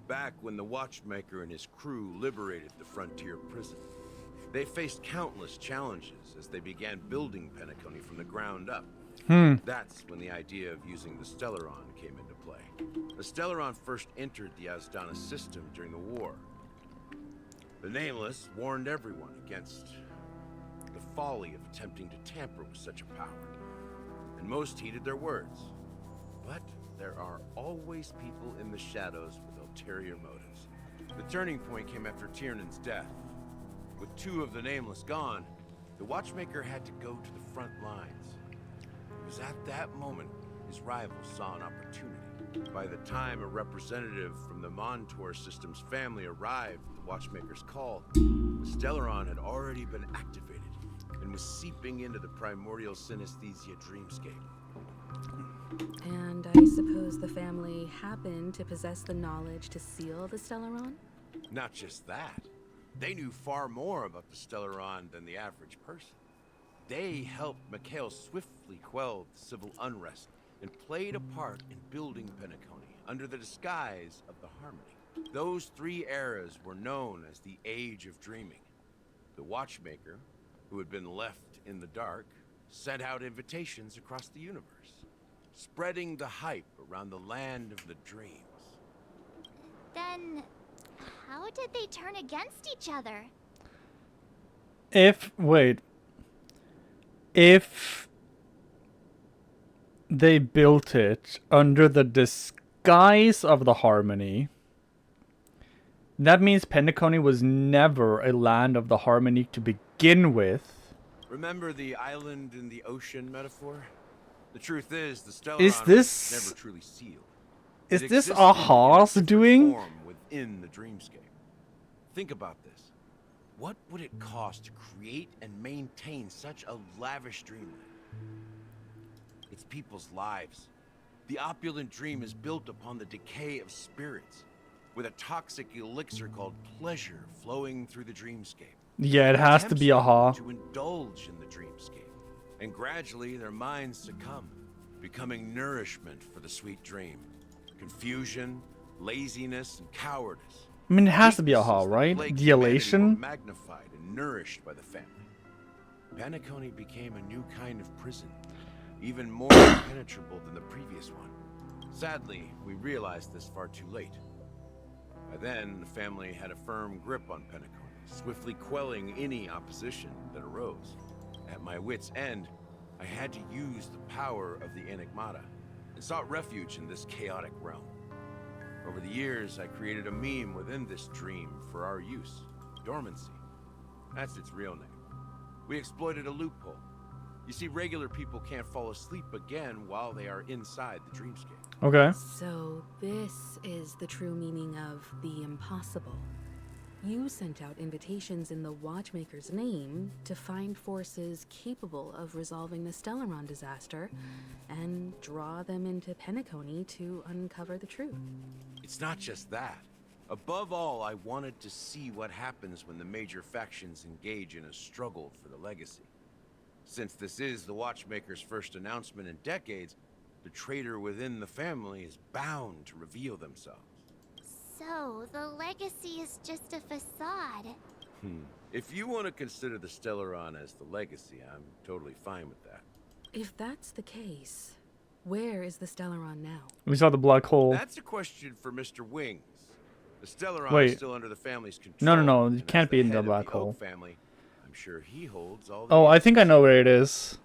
Back when the Watchmaker and his crew liberated the frontier prison. They faced countless challenges as they began building Penacony from the ground up. That's when the idea of using the Stellaron came into play. The Stellaron first entered the Azdana system during the war. The Nameless warned everyone against the folly of attempting to tamper with such a power. And most heeded their words. But there are always people in the shadows with ulterior motives. The turning point came after Tiernan's death. With two of the Nameless gone, the Watchmaker had to go to the front lines. It was at that moment his rivals saw an opportunity. By the time a representative from the Montour System's family arrived at the Watchmaker's call, the Stellaron had already been activated and was seeping into the primordial synesthesia dreamscape. And I suppose the family happened to possess the knowledge to seal the Stellaron? Not just that. They knew far more about the Stellaron than the average person. They helped Mikhail swiftly quell the civil unrest and played a part in building Penacony under the disguise of the Harmony. Those three eras were known as the Age of Dreaming. The Watchmaker, who had been left in the dark, sent out invitations across the universe, spreading the hype around the land of the dreams. Then, how did they turn against each other? If they built it under the disguise of the Harmony, that means Penacony was never a land of the Harmony to begin with. Remember the island in the ocean metaphor? The truth is, the Stellaron was never truly sealed. Is this Aha's doing? Form within the dreamscape. Think about this. What would it cost to create and maintain such a lavish dreamland? It's people's lives. The opulent dream is built upon the decay of spirits, with a toxic elixir called pleasure flowing through the dreamscape. Yeah, it has to be Aha. To indulge in the dreamscape, and gradually their minds succumb, becoming nourishment for the sweet dream. Confusion, laziness, and cowardice. I mean, it has to be Aha, right? The elation? Magnified and nourished by the family. Penacony became a new kind of prison, even more impenetrable than the previous one. Sadly, we realized this far too late. By then, the family had a firm grip on Penacony, swiftly quelling any opposition that arose. At my wit's end, I had to use the power of the Enigmata, and sought refuge in this chaotic realm. Over the years, I created a meme within this dream for our use, Dormancy. That's its real name. We exploited a loophole. You see, regular people can't fall asleep again while they are inside the dreamscape. Okay. So this is the true meaning of the impossible. You sent out invitations in the Watchmaker's name to find forces capable of resolving the Stellaron disaster and draw them into Penacony to uncover the truth. It's not just that. Above all, I wanted to see what happens when the major factions engage in a struggle for the legacy. Since this is the Watchmaker's first announcement in decades, the traitor within the family is bound to reveal themselves. So, the legacy is just a facade. If you want to consider the Stellaron as the legacy, I'm totally fine with that. If that's the case, where is the Stellaron now? We saw the black hole. That's a question for Mr. Wings. The Stellaron Wait. is still under the family's control. No, no, no. and It as can't be in head the of black Oak hole. family, I'm sure he holds all the Oh, I think I know where it is.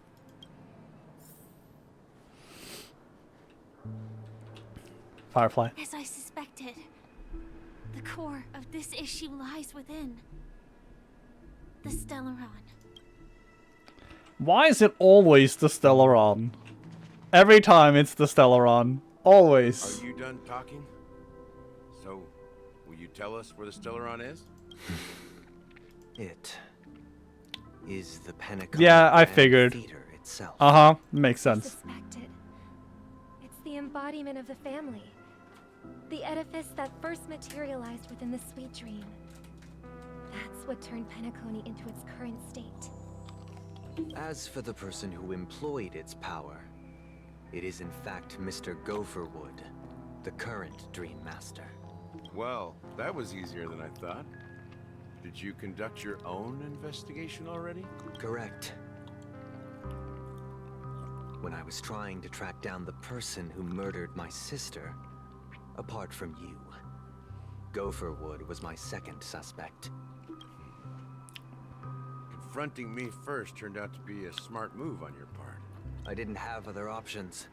Firefly. As I suspected, the core of this issue lies within the Stellaron. Why is it always the Stellaron? Every time it's the Stellaron. Always. Are you done talking? So, will you tell us where the Stellaron is? It is the Pentacle. Yeah, I figured. Theater itself. Uh-huh. Makes sense. Suspected. It's the embodiment of the family. The edifice that first materialized within the Sweet Dream. That's what turned Penacony into its current state. As for the person who employed its power, it is in fact Mr. Gopherwood, the current Dream Master. Well, that was easier than I thought. Did you conduct your own investigation already? Correct. When I was trying to track down the person who murdered my sister, apart from you, Gopherwood was my second suspect. Confronting me first turned out to be a smart move on your part. I didn't have other options.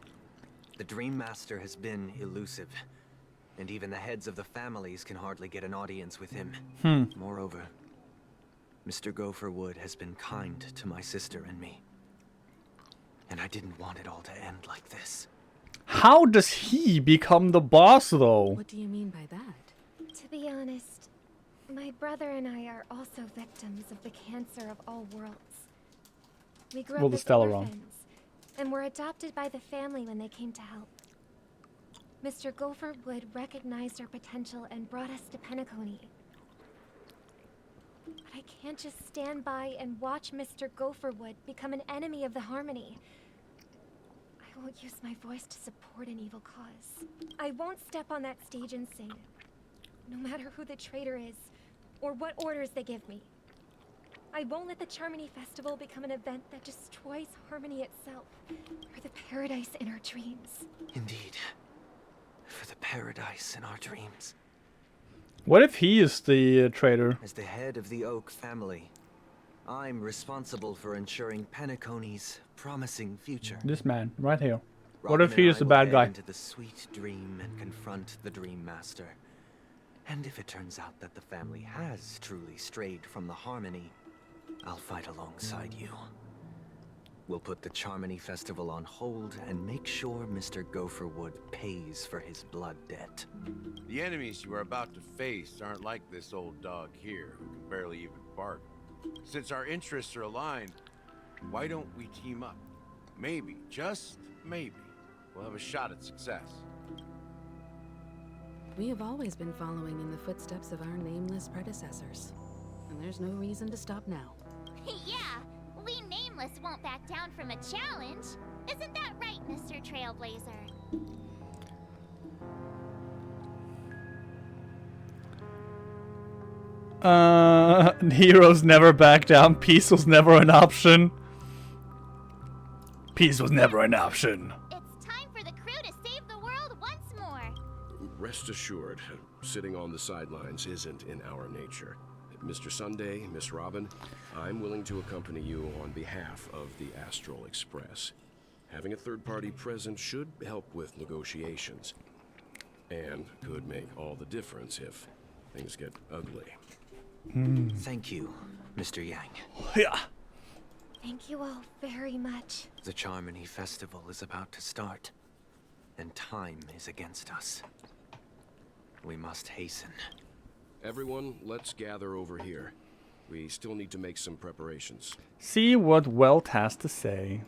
The Dream Master has been elusive, and even the heads of the families can hardly get an audience with him. Moreover, Mr. Gopherwood has been kind to my sister and me. And I didn't want it all to end like this. How does he become the boss, though? What do you mean by that? To be honest, my brother and I are also victims of the cancer of all worlds. We grew Well, up the as Stellaron. orphans, and were adopted by the family when they came to help. Mr. Gopherwood recognized our potential and brought us to Penacony. But I can't just stand by and watch Mr. Gopherwood become an enemy of the Harmony. I won't use my voice to support an evil cause. I won't step on that stage and sing, no matter who the traitor is, or what orders they give me. I won't let the Charmony Festival become an event that destroys Harmony itself, or the paradise in our dreams. Indeed. For the paradise in our dreams. What if he is the traitor? As the head of the Oak family, I'm responsible for ensuring Penacony's promising future. This man, right here. What Robin if he and is I the will bad head guy? into the Sweet Dream and confront the Dream Master. And if it turns out that the family has truly strayed from the Harmony, I'll fight alongside you. We'll put the Charmony Festival on hold and make sure Mr. Gopherwood pays for his blood debt. The enemies you are about to face aren't like this old dog here, who can barely even bark. Since our interests are aligned, why don't we team up? Maybe, just maybe, we'll have a shot at success. We have always been following in the footsteps of our nameless predecessors. And there's no reason to stop now. Yeah, we Nameless won't back down from a challenge. Isn't that right, Mr. Trailblazer? Heroes never back down. Peace was never an option. Peace was never an option. It's time for the crew to save the world once more. Rest assured, sitting on the sidelines isn't in our nature. Mr. Sunday, Miss Robin, I'm willing to accompany you on behalf of the Astral Express. Having a third party present should help with negotiations, and could make all the difference if things get ugly. Thank you, Mr. Yang. Yeah. Thank you all very much. The Charmony Festival is about to start, and time is against us. We must hasten. Everyone, let's gather over here. We still need to make some preparations. See what Welt has to say.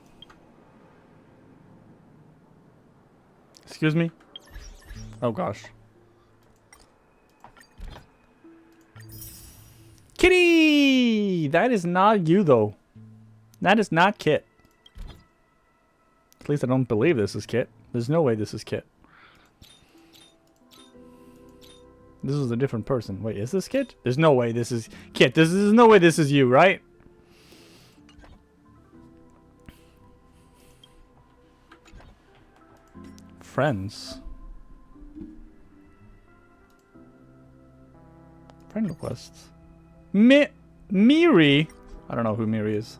Excuse me? Oh gosh. Kitty! That is not you, though. That is not Kit. At least I don't believe this is Kit. There's no way this is Kit. This is a different person. Wait, is this Kit? There's no way this is Kit. There's no way this is you, right? Friends. Friend requests. Miri? I don't know who Miri is.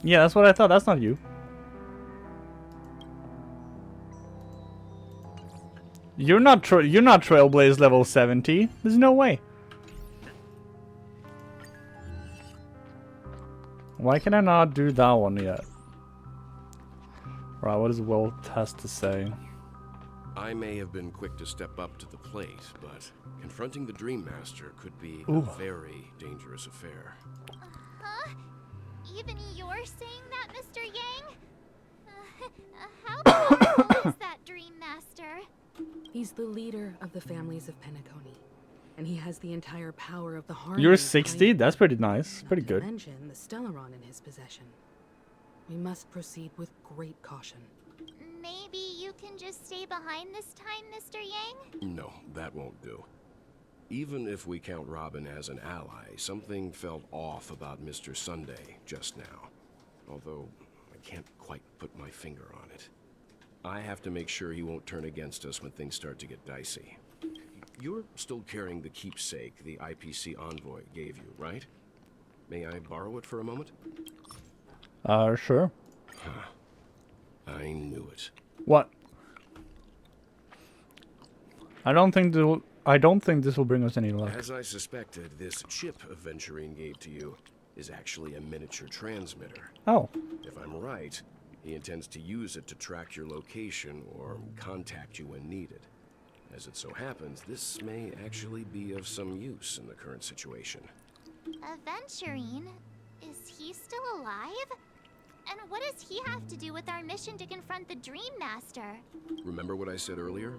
Yeah, that's what I thought. That's not you. You're not Trailblaze level 70. There's no way. Why can I not do that one yet? Right, what does Will has to say? I may have been quick to step up to the plate, but confronting the Dream Master could be Ooh. a very dangerous affair. Huh? Even you're saying that, Mr. Yang? How powerful is that Dream Master? He's the leader of the families of Penacony, and he has the entire power of the Harmony. You're 60? That's pretty nice. Pretty good. Not to mention the Stellaron in his possession. We must proceed with great caution. Maybe you can just stay behind this time, Mr. Yang? No, that won't do. Even if we count Robin as an ally, something felt off about Mr. Sunday just now. Although, I can't quite put my finger on it. I have to make sure he won't turn against us when things start to get dicey. You're still carrying the keepsake the IPC envoy gave you, right? May I borrow it for a moment? Sure. Huh. I knew it. What? I don't think this will bring us any luck. As I suspected, this chip Aventurine gave to you is actually a miniature transmitter. Oh. If I'm right, he intends to use it to track your location or contact you when needed. As it so happens, this may actually be of some use in the current situation. Aventurine? Is he still alive? And what does he have to do with our mission to confront the Dream Master? Remember what I said earlier?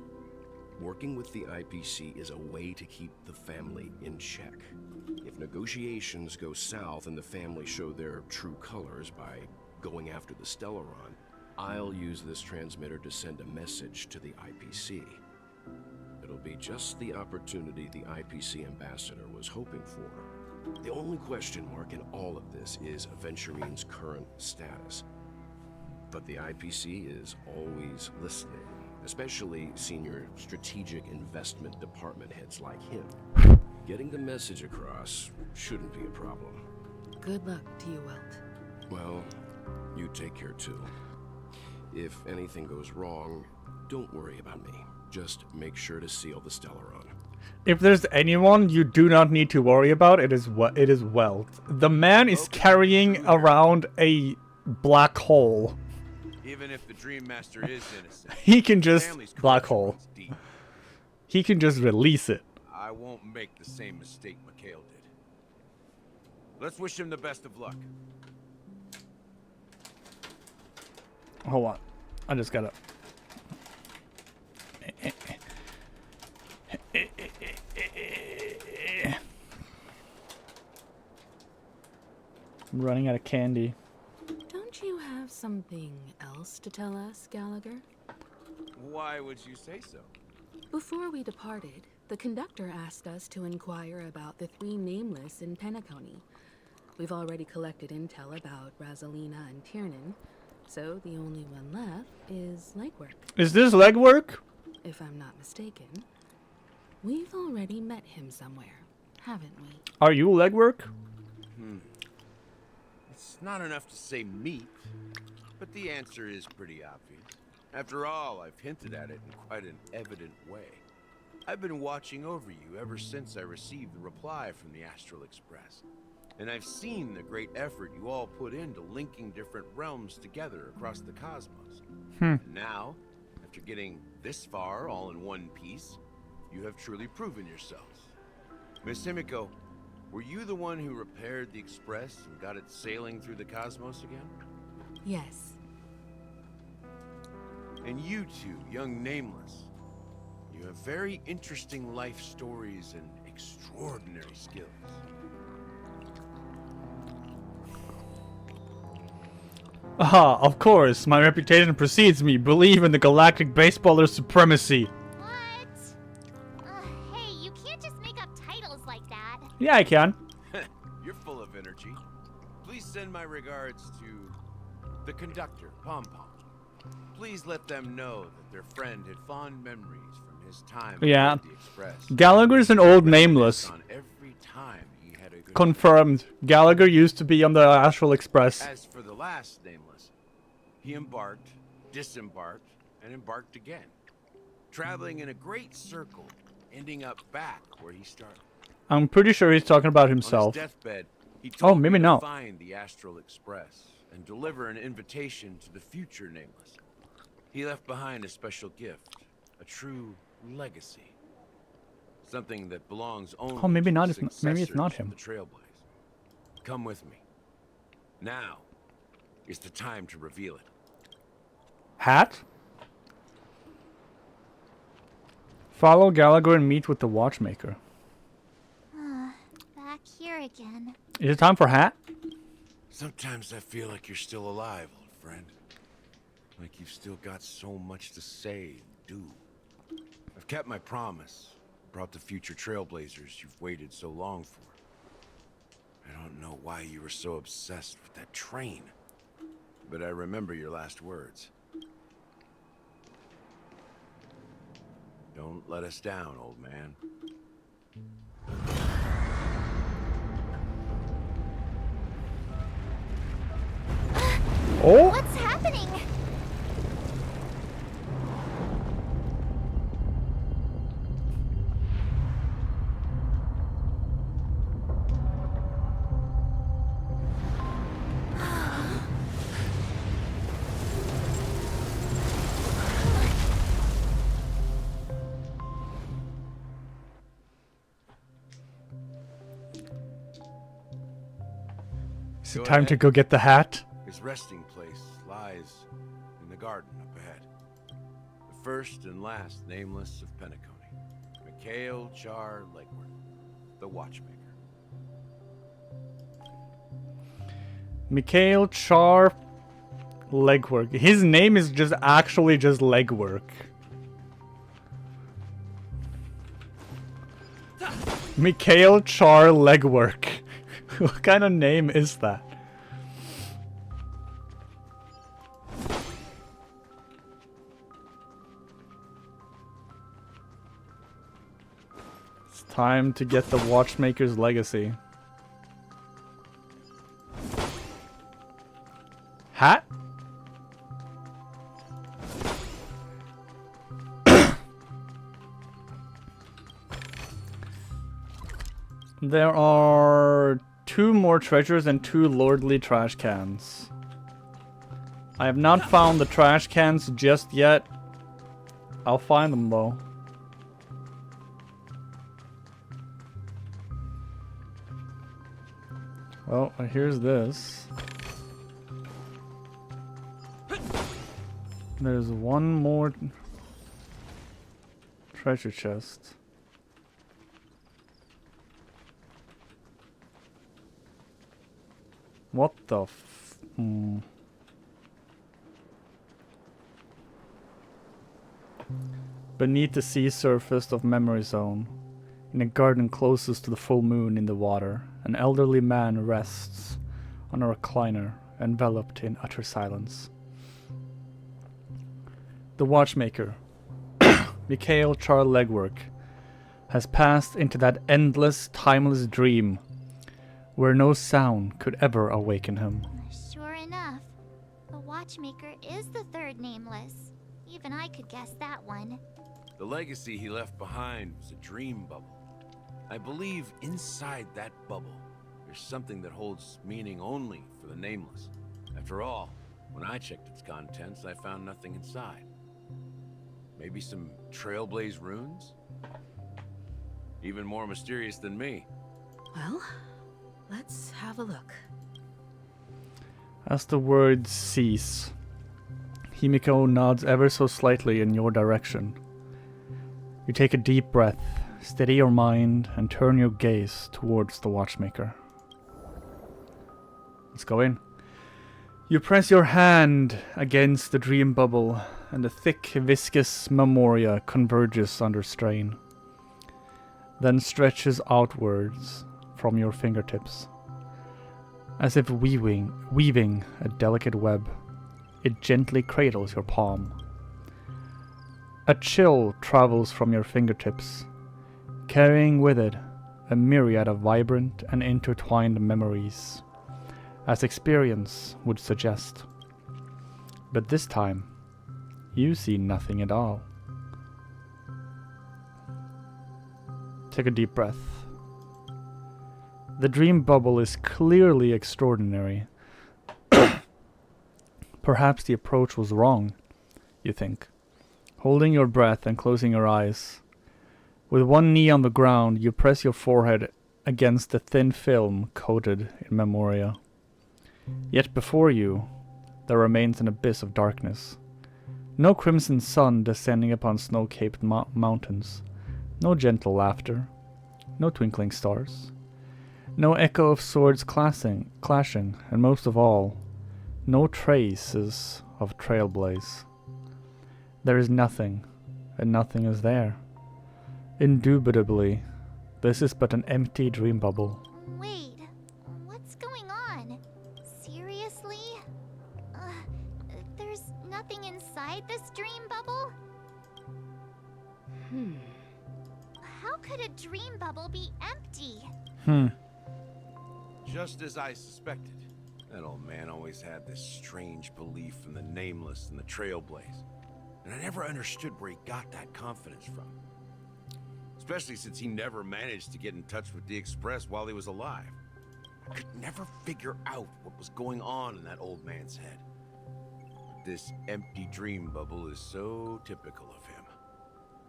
Working with the IPC is a way to keep the family in check. If negotiations go south and the family show their true colors by going after the Stellaron, I'll use this transmitter to send a message to the IPC. It'll be just the opportunity the IPC ambassador was hoping for. The only question mark in all of this is Aventurine's current status. But the IPC is always listening, especially senior strategic investment department heads like him. Getting the message across shouldn't be a problem. Good luck to you, Welt. Well, you take care too. If anything goes wrong, don't worry about me. Just make sure to seal the Stellaron. If there's anyone you do not need to worry about, it is Welt. The man is carrying around a black hole. Even if the Dream Master is innocent, He can just black hole. He can just release it. I won't make the same mistake Mikhail did. Let's wish him the best of luck. Hold on. I just gotta... I'm running out of candy. Don't you have something else to tell us, Gallagher? Why would you say so? Before we departed, the conductor asked us to inquire about the three nameless in Penacony. We've already collected intel about Razelina and Tiernan, so the only one left is legwork. Is this legwork? If I'm not mistaken, we've already met him somewhere, haven't we? Are you legwork? It's not enough to say meat, but the answer is pretty obvious. After all, I've hinted at it in quite an evident way. I've been watching over you ever since I received the reply from the Astral Express. And I've seen the great effort you all put into linking different realms together across the cosmos. And now, after getting this far all in one piece, you have truly proven yourselves. Miss Himiko, were you the one who repaired the Express and got it sailing through the cosmos again? Yes. And you two, young Nameless, you You have very interesting life stories and extraordinary skills. Ah, of course. My reputation precedes me. Believe in the galactic baseballer's supremacy. Hey, you can't just make up titles like that. Yeah, I can. You're full of energy. Please send my regards to the conductor, Pom Pom. Please let them know that their friend had fond memories from his time Yeah. aboard the Express. Gallagher's an old nameless. On every time he had a good Confirmed. Gallagher used to be on the Astral Express. As for the last nameless, he embarked, disembarked, and embarked again, traveling in a great circle, ending up back where he started. I'm pretty sure he's talking about On himself. his deathbed, he Oh, told maybe me to not. find the Astral Express and deliver an invitation to the future nameless. He left behind a special gift, a true legacy, something that belongs only Oh, maybe to not. the Maybe it's not successors him. of the Trailblaze. Come with me. Now is the time to reveal it. Hat? Follow Gallagher and meet with the watchmaker. Back here again. Is it time for Hat? Sometimes I feel like you're still alive, old friend. Like you've still got so much to say and do. I've kept my promise. Brought the future Trailblazers you've waited so long for. I don't know why you were so obsessed with that train. But I remember your last words. Don't let us down, old man. Oh? What's happening? Is it time to go get the hat? His resting place lies in the garden up ahead. The first and last nameless of Penacony. Mikhail Char Legworth, the watchmaker. Mikhail Char Legwork. His name is just actually just Legwork. Mikhail Char Legwork. What kind of name is that? It's time to get the watchmaker's legacy. Hat? There are 2 more treasures and 2 lordly trash cans. I have not found the trash cans just yet. I'll find them though. Well, here's this. There's one more treasure chest. What the Beneath the sea surface of Memory Zone, in a garden closest to the full moon in the water, an elderly man rests on a recliner, enveloped in utter silence. The watchmaker, Mikhail Char Legwork, has passed into that endless, timeless dream where no sound could ever awaken him. Sure enough, the watchmaker is the third nameless. Even I could guess that one. The legacy he left behind was a dream bubble. I believe inside that bubble, there's something that holds meaning only for the nameless. After all, when I checked its contents, I found nothing inside. Maybe some Trailblaze runes? Even more mysterious than me. Well, let's have a look. As the words cease, Himiko nods ever so slightly in your direction. You take a deep breath, steady your mind, and turn your gaze towards the watchmaker. Let's go in. You press your hand against the dream bubble, and the thick, viscous memoria converges under strain, then stretches outwards from your fingertips. As if weaving a delicate web, it gently cradles your palm. A chill travels from your fingertips, carrying with it a myriad of vibrant and intertwined memories, as experience would suggest. But this time, you see nothing at all. Take a deep breath. The dream bubble is clearly extraordinary. Perhaps the approach was wrong, you think, holding your breath and closing your eyes. With one knee on the ground, you press your forehead against the thin film coated in memoria. Yet before you, there remains an abyss of darkness. No crimson sun descending upon snow-capped mountains. No gentle laughter. No twinkling stars. No echo of swords clashing, and most of all, no traces of trailblaze. There is nothing, and nothing is there. Indubitably, this is but an empty dream bubble. Wait, what's going on? Seriously? There's nothing inside this dream bubble? How could a dream bubble be empty? Just as I suspected. That old man always had this strange belief in the nameless and the trailblaze. And I never understood where he got that confidence from. Especially since he never managed to get in touch with the Express while he was alive. I could never figure out what was going on in that old man's head. This empty dream bubble is so typical of him.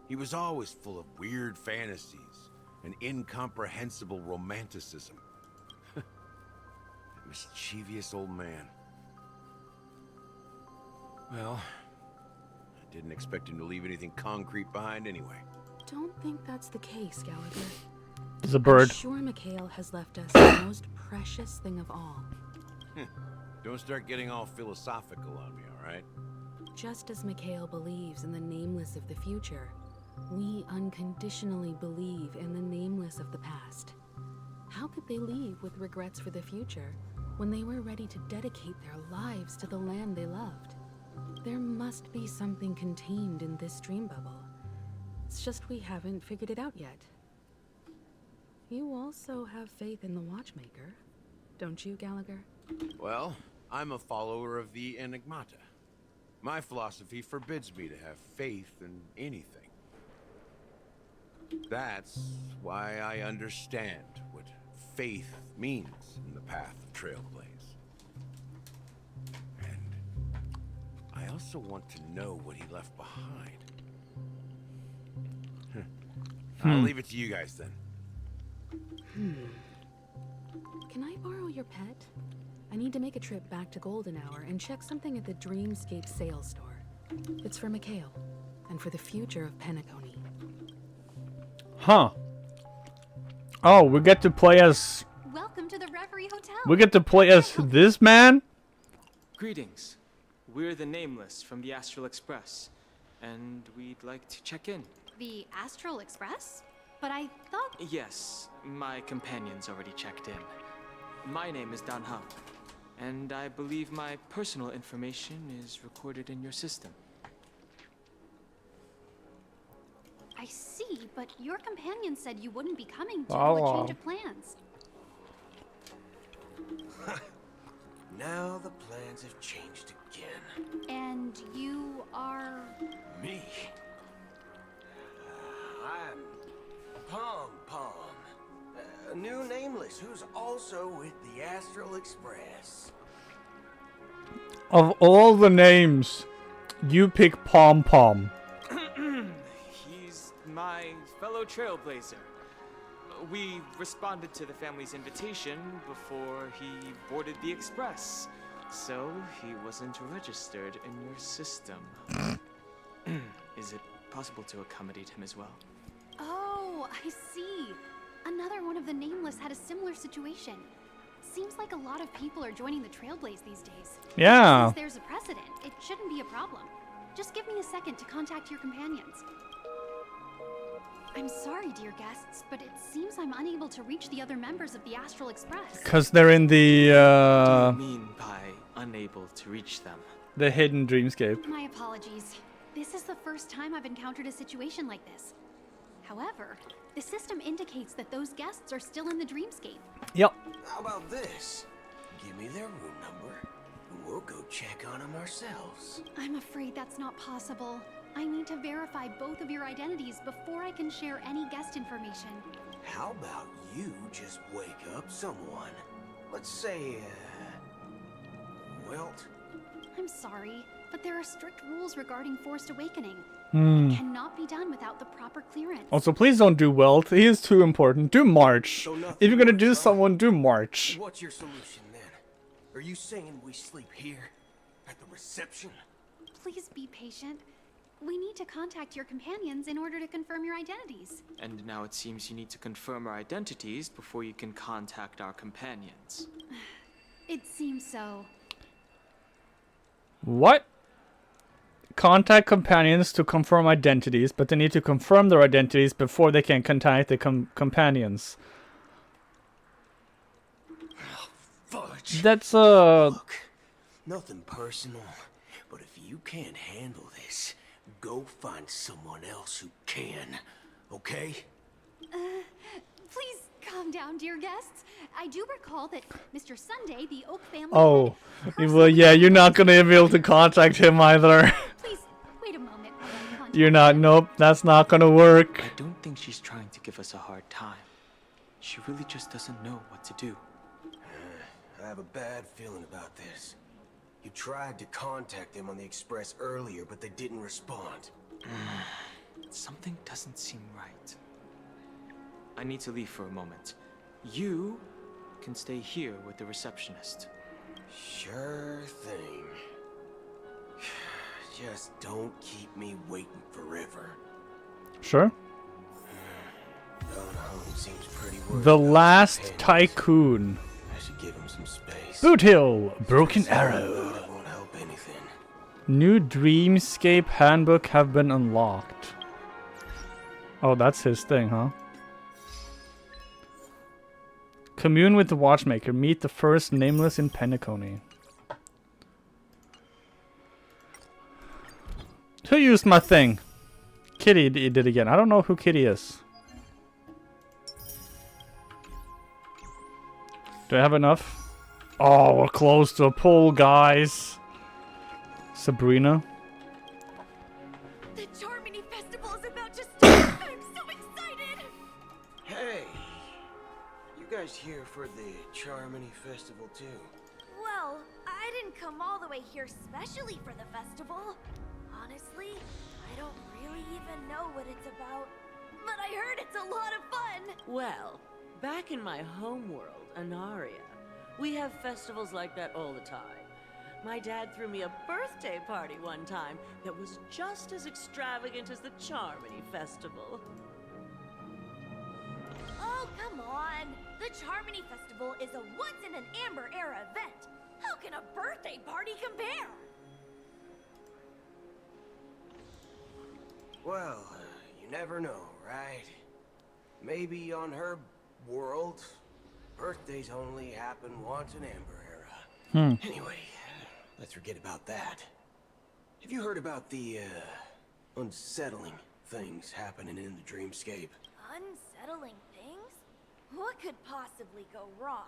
He was always full of weird fantasies and incomprehensible romanticism. Mischievous old man. Well, I didn't expect him to leave anything concrete behind anyway. Don't think that's the case, Gallagher. There's a bird. I'm sure Mikhail has left us the most precious thing of all. Don't start getting all philosophical on me, alright? Just as Mikhail believes in the nameless of the future, we unconditionally believe in the nameless of the past. How could they leave with regrets for the future when they were ready to dedicate their lives to the land they loved? There must be something contained in this dream bubble. It's just we haven't figured it out yet. You also have faith in the Watchmaker, don't you, Gallagher? Well, I'm a follower of the Enigmata. My philosophy forbids me to have faith in anything. That's why I understand what faith means in the path of Trailblaze. And I also want to know what he left behind. I'll leave it to you guys then. Can I borrow your pet? I need to make a trip back to Golden Hour and check something at the Dreamscape sales store. It's for Mikhail, and for the future of Penacony. Huh. Oh, we get to play as... Welcome to the Reverie Hotel. We get to play as this man? Greetings. We're the Nameless from the Astral Express, and we'd like to check in. The Astral Express? But I thought... Yes, my companion's already checked in. My name is Dan Hung, and I believe my personal information is recorded in your system. I see, but your companion said you wouldn't be coming due to Oh. a change of plans. Now the plans have changed again. And you are... Me? I'm Pom Pom, a new Nameless who's also with the Astral Express. Of all the names, you pick Pom Pom. He's my fellow trailblazer. We responded to the family's invitation before he boarded the express, so he wasn't registered in your system. Is it possible to accommodate him as well. Oh, I see. Another one of the Nameless had a similar situation. Seems like a lot of people are joining the Trailblaze these days. Yeah. Since there's a precedent, it shouldn't be a problem. Just give me a second to contact your companions. I'm sorry, dear guests, but it seems I'm unable to reach the other members of the Astral Express. Because they're in the, What do you mean by unable to reach them? the hidden dreamscape. My apologies. This is the first time I've encountered a situation like this. However, the system indicates that those guests are still in the dreamscape. Yep. How about this? Give me their room number, and we'll go check on them ourselves. I'm afraid that's not possible. I need to verify both of your identities before I can share any guest information. How about you just wake up someone? Let's say, Welt? I'm sorry, but there are strict rules regarding forced awakening. Hmm. It cannot be done without the proper clearance. Also, please don't do Wealth. He is too important. Do March. If you're gonna do someone, do March. What's your solution then? Are you saying we sleep here? At the reception? Please be patient. We need to contact your companions in order to confirm your identities. And now it seems you need to confirm our identities before you can contact our companions. It seems so. What? Contact companions to confirm identities, but they need to confirm their identities before they can contact the companions. Fudge. That's Look, nothing personal, but if you can't handle this, go find someone else who can, okay? Please calm down, dear guests. I do recall that Mr. Sunday, the Oak family. Oh, well, yeah, you're not gonna be able to contact him either. Please wait a moment while I contact You're not. Nope, that's not gonna work. I don't think she's trying to give us a hard time. She really just doesn't know what to do. I have a bad feeling about this. You tried to contact them on the Express earlier, but they didn't respond. Something doesn't seem right. I need to leave for a moment. You can stay here with the receptionist. Sure thing. Just don't keep me waiting forever. Sure. Seems pretty worried The about Last his companions. Tycoon. I should give him some space. Boot Hill, Broken Arrow. It won't help anything. New Dreamscape Handbook have been unlocked. Oh, that's his thing, huh? Commune with the Watchmaker. Meet the first Nameless in Penacony. Who used my thing? Kitty did it again. I don't know who Kitty is. Do I have enough? Oh, we're close to a pull, guys. Sabrina. The Charmony Festival is about to start! I'm so excited! Hey, you guys here for the Charmony Festival too? Well, I didn't come all the way here specially for the festival. Honestly, I don't really even know what it's about. But I heard it's a lot of fun! Well, back in my home world, Anaria, we have festivals like that all the time. My dad threw me a birthday party one time that was just as extravagant as the Charmony Festival. Oh, come on! The Charmony Festival is a once-in-an-amber era event. How can a birthday party compare? Well, you never know, right? Maybe on her world, birthdays only happen once in Amber Era. Anyway, let's forget about that. Have you heard about the, unsettling things happening in the dreamscape? Unsettling things? What could possibly go wrong?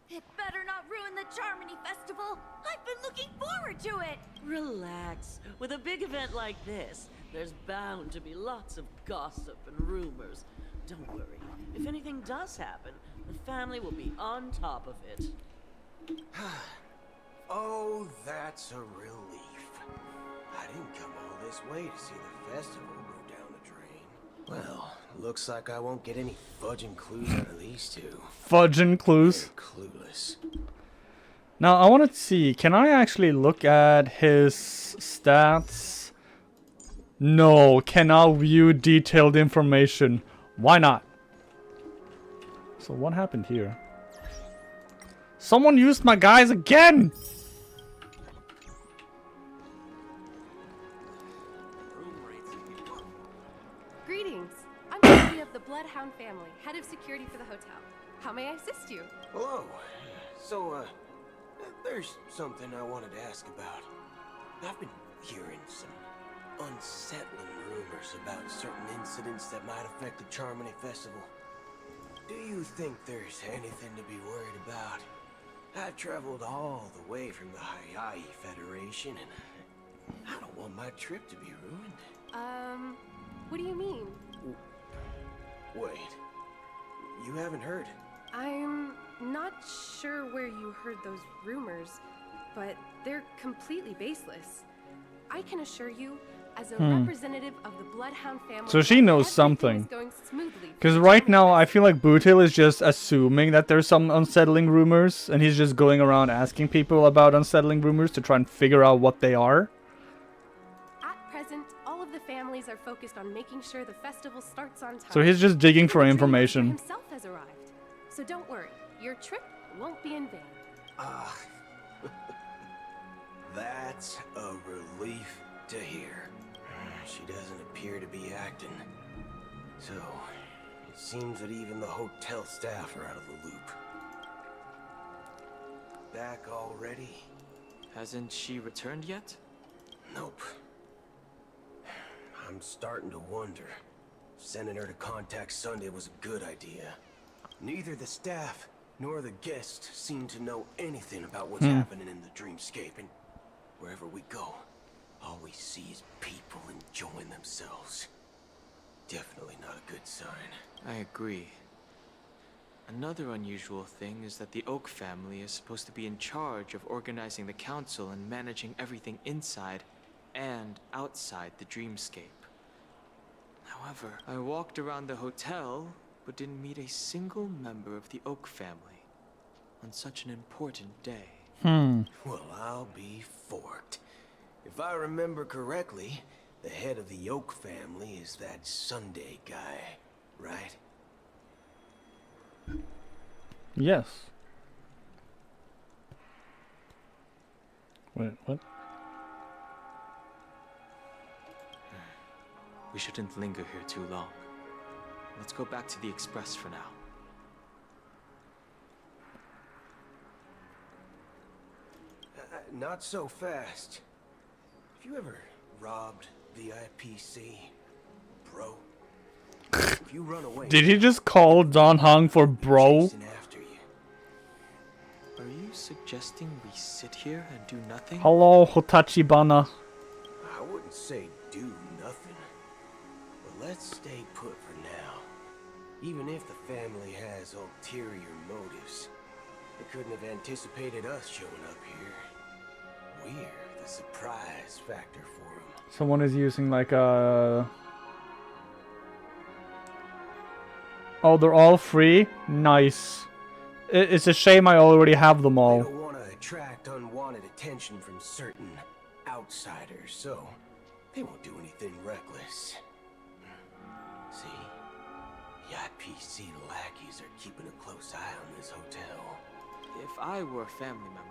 It better not ruin the Charmony Festival! I've been looking forward to it! Relax. With a big event like this, there's bound to be lots of gossip and rumors. Don't worry. If anything does happen, the family will be on top of it. Oh, that's a relief. I didn't come all this way to see the festival go down the drain. Well, looks like I won't get any fudging clues out of these two. Fudging clues. They're clueless. Now, I want to see. Can I actually look at his stats? No, cannot view detailed information. Why not? So what happened here? Someone used my guys again! Greetings. I'm Sophie of the Bloodhound family, head of security for the hotel. How may I assist you? Hello. So, there's something I wanted to ask about. I've been hearing some unsettling rumors about certain incidents that might affect the Charmony Festival. Do you think there's anything to be worried about? I've traveled all the way from the Hayaii Federation, and I don't want my trip to be ruined. What do you mean? Wait, you haven't heard? I'm not sure where you heard those rumors, but they're completely baseless. I can assure you, as a representative of the Bloodhound family, So she knows something. Because right now, I feel like Bootil is just assuming that there's some unsettling rumors, and he's just going around asking people about unsettling rumors to try and figure out what they are. At present, all of the families are focused on making sure the festival starts on time. So he's just digging for The Dream information. Master himself has arrived. So don't worry, your trip won't be in vain. That's a relief to hear. She doesn't appear to be acting. So, it seems that even the hotel staff are out of the loop. Back already? Hasn't she returned yet? Nope. I'm starting to wonder. Sending her to contact Sunday was a good idea. Neither the staff nor the guests seem to know anything about what's happening in the dreamscape, and wherever we go, all we see is people enjoying themselves. Definitely not a good sign. I agree. Another unusual thing is that the Oak family is supposed to be in charge of organizing the council and managing everything inside and outside the dreamscape. However, I walked around the hotel, but didn't meet a single member of the Oak family on such an important day. Well, I'll be forked. If I remember correctly, the head of the Oak family is that Sunday guy, right? Yes. Wait, what? We shouldn't linger here too long. Let's go back to the Express for now. Not so fast. Have you ever robbed VIPC, bro? If you run away, Did he just call Don Hung for bro? Are you suggesting we sit here and do nothing? Hello, Hotachibana. I wouldn't say do nothing, but let's stay put for now. Even if the family has ulterior motives, they couldn't have anticipated us showing up here. We're the surprise factor for them. Someone is using like a... Oh, they're all free? Nice. It's a shame I already have them They all. don't want to attract unwanted attention from certain outsiders, so they won't do anything reckless. See? The IPC lackeys are keeping a close eye on this hotel. If I were a family member,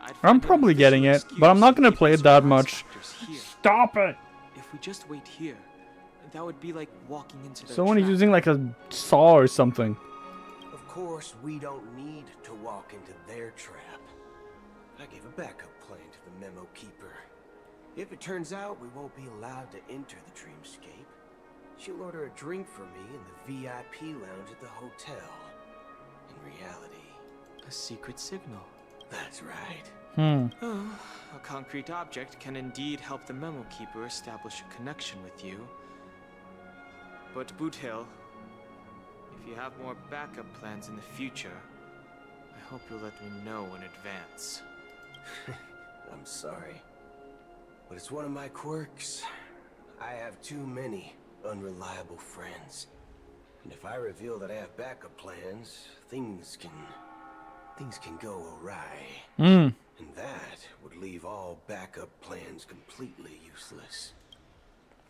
I'd I'm find an probably getting it, official but I'm not gonna excuse to play keep it that surprise much. factors here. Stop it! If we just wait here, that would be like walking into their Someone is trap. using like a saw or something. Of course, we don't need to walk into their trap. I gave a backup plan to the memo keeper. If it turns out we won't be allowed to enter the dreamscape, she'll order a drink for me in the VIP lounge at the hotel. In reality, a secret signal. That's right. A concrete object can indeed help the memo keeper establish a connection with you. But Boothill, if you have more backup plans in the future, I hope you'll let me know in advance. I'm sorry, but it's one of my quirks. I have too many unreliable friends. And if I reveal that I have backup plans, things can go awry. And that would leave all backup plans completely useless.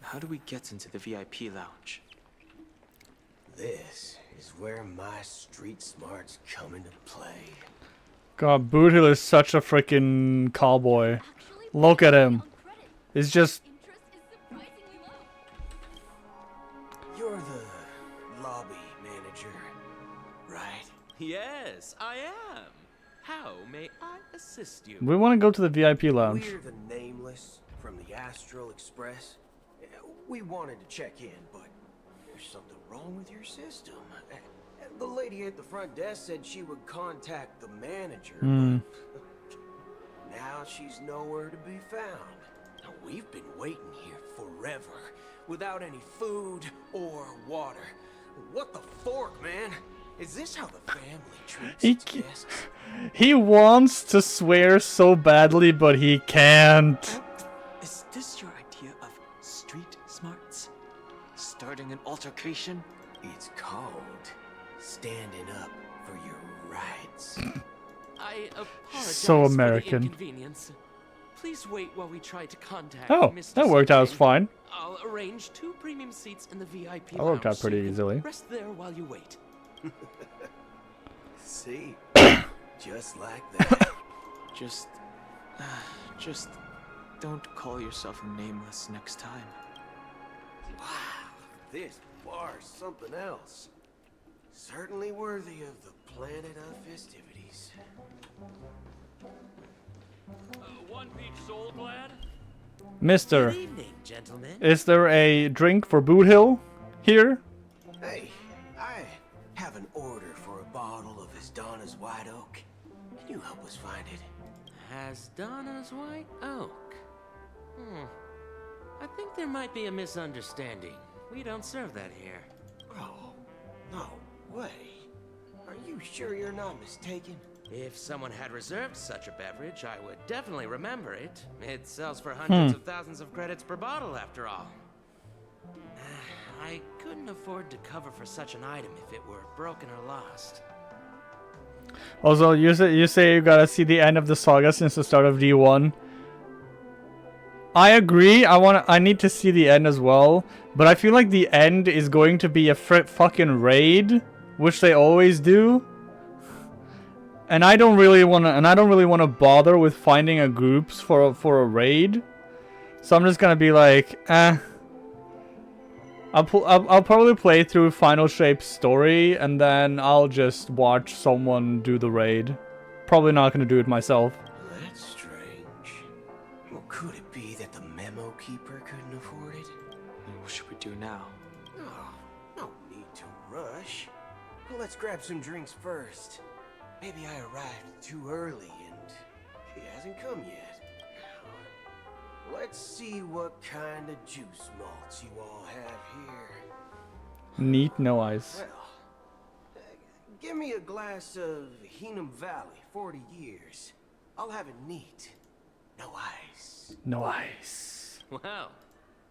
How do we get into the VIP lounge? This is where my street smarts come into play. God, Boot Hill is such a freaking cowboy. Look at him. It's just... You're the lobby manager, right? Yes, I am. How may I assist you? We want to go to the VIP lounge. We're the Nameless from the Astral Express. We wanted to check in, but there's something wrong with your system. The lady at the front desk said she would contact the manager, but now she's nowhere to be found. Now, we've been waiting here forever, without any food or water. What the fork, man? Is this how the family treats its guests? He wants to swear so badly, but he can't. Is this your idea of street smarts? Starting an altercation? It's called standing up for your rights. I apologize So for American. the inconvenience. Please wait while we try to contact Oh, Mr. that worked out fine. I'll arrange 2 premium seats in the VIP That worked out lounge, pretty so you can easily. Rest there while you wait. See? Just like that. Just don't call yourself Nameless next time. Wow, this bar's something else. Certainly worthy of the planet of festivities. One peach soul glad? Mister, Good evening, gentlemen. is there a drink for Boot Hill here? Hey, I have an order for a bottle of Donna's White Oak. Can you help us find it? Donna's White Oak. I think there might be a misunderstanding. We don't serve that here. Oh, no way. Are you sure you're not mistaken? If someone had reserved such a beverage, I would definitely remember it. It sells for hundreds of thousands of credits per bottle, after all. I couldn't afford to cover for such an item if it were broken or lost. Also, you say you gotta see the end of the saga since the start of D1. I agree. I need to see the end as well, but I feel like the end is going to be a fucking raid, which they always do. And I don't really want to bother with finding a groups for a raid. So I'm just gonna be like, I'll probably play through Final Shape's story, and then I'll just watch someone do the raid. Probably not gonna do it myself. That's strange. Well, could it be that the memo keeper couldn't afford it? What should we do now? Oh, no need to rush. Well, let's grab some drinks first. Maybe I arrived too early and he hasn't come yet. Let's see what kind of juice malts you all have here. Neat, no ice. Well, give me a glass of Heenum Valley, 40 years. I'll have it neat. No ice. No ice. Wow,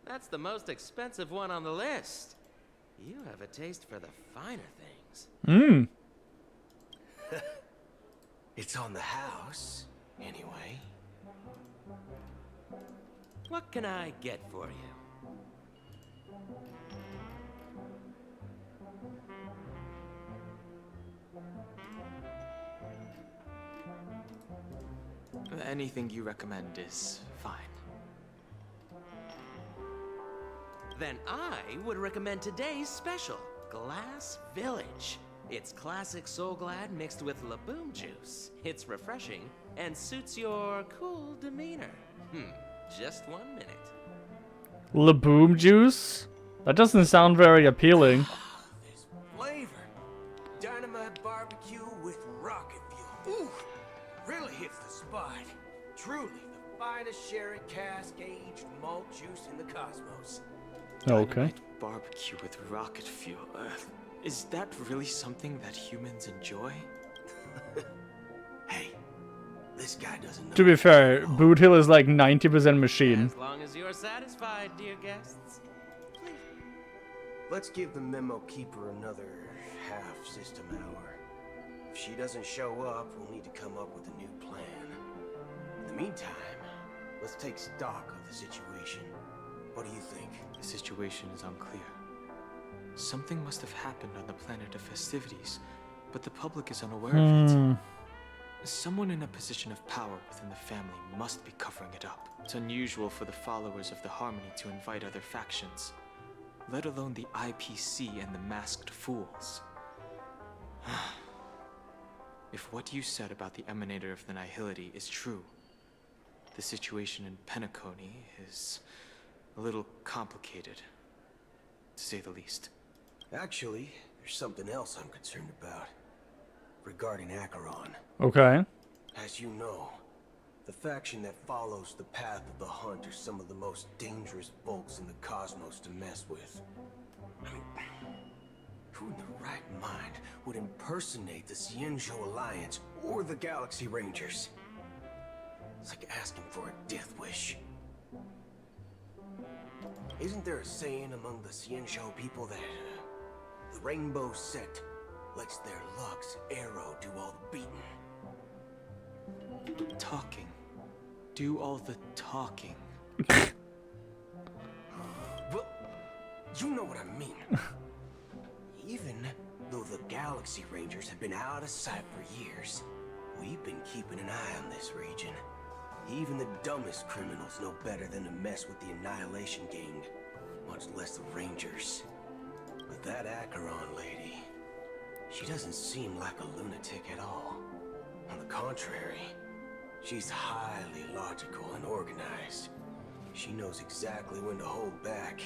that's the most expensive one on the list. You have a taste for the finer things. It's on the house, anyway. What can I get for you? Anything you recommend is fine. Then I would recommend today's special, Glass Village. It's classic Soul Glad mixed with Laboom juice. It's refreshing and suits your cool demeanor. Just 1 minute. Laboom juice? That doesn't sound very appealing. This flavor. Dynamite barbecue with rocket fuel. Ooh, really hits the spot. Truly the finest sherry cask-aged malt juice in the cosmos. Okay. Dynamite barbecue with rocket fuel. Is that really something that humans enjoy? Hey, this guy doesn't know. To be fair, Boot Hill is like 90% machine. As long as you're satisfied, dear guests. Let's give the memo keeper another half system hour. If she doesn't show up, we'll need to come up with a new plan. In the meantime, let's take stock of the situation. What do you think? The situation is unclear. Something must have happened on the planet of festivities, but the public is unaware of it. Someone in a position of power within the family must be covering it up. It's unusual for the followers of the Harmony to invite other factions, let alone the IPC and the Masked Fools. If what you said about the Emanator of the Nihility is true, the situation in Penacony is a little complicated, to say the least. Actually, there's something else I'm concerned about. Regarding Acheron. Okay. As you know, the faction that follows the path of the Hunt are some of the most dangerous bolts in the cosmos to mess with. I mean, who in the right mind would impersonate the Xianzhou Alliance or the Galaxy Rangers? It's like asking for a death wish. Isn't there a saying among the Xianzhou people that the Rainbow Set lets their luck's arrow do all the beating? Talking. Do all the talking. Well, you know what I mean. Even though the Galaxy Rangers have been out of sight for years, we've been keeping an eye on this region. Even the dumbest criminals know better than to mess with the Annihilation Gang, much less the Rangers. But that Acheron lady, she doesn't seem like a lunatic at all. On the contrary, she's highly logical and organized. She knows exactly when to hold back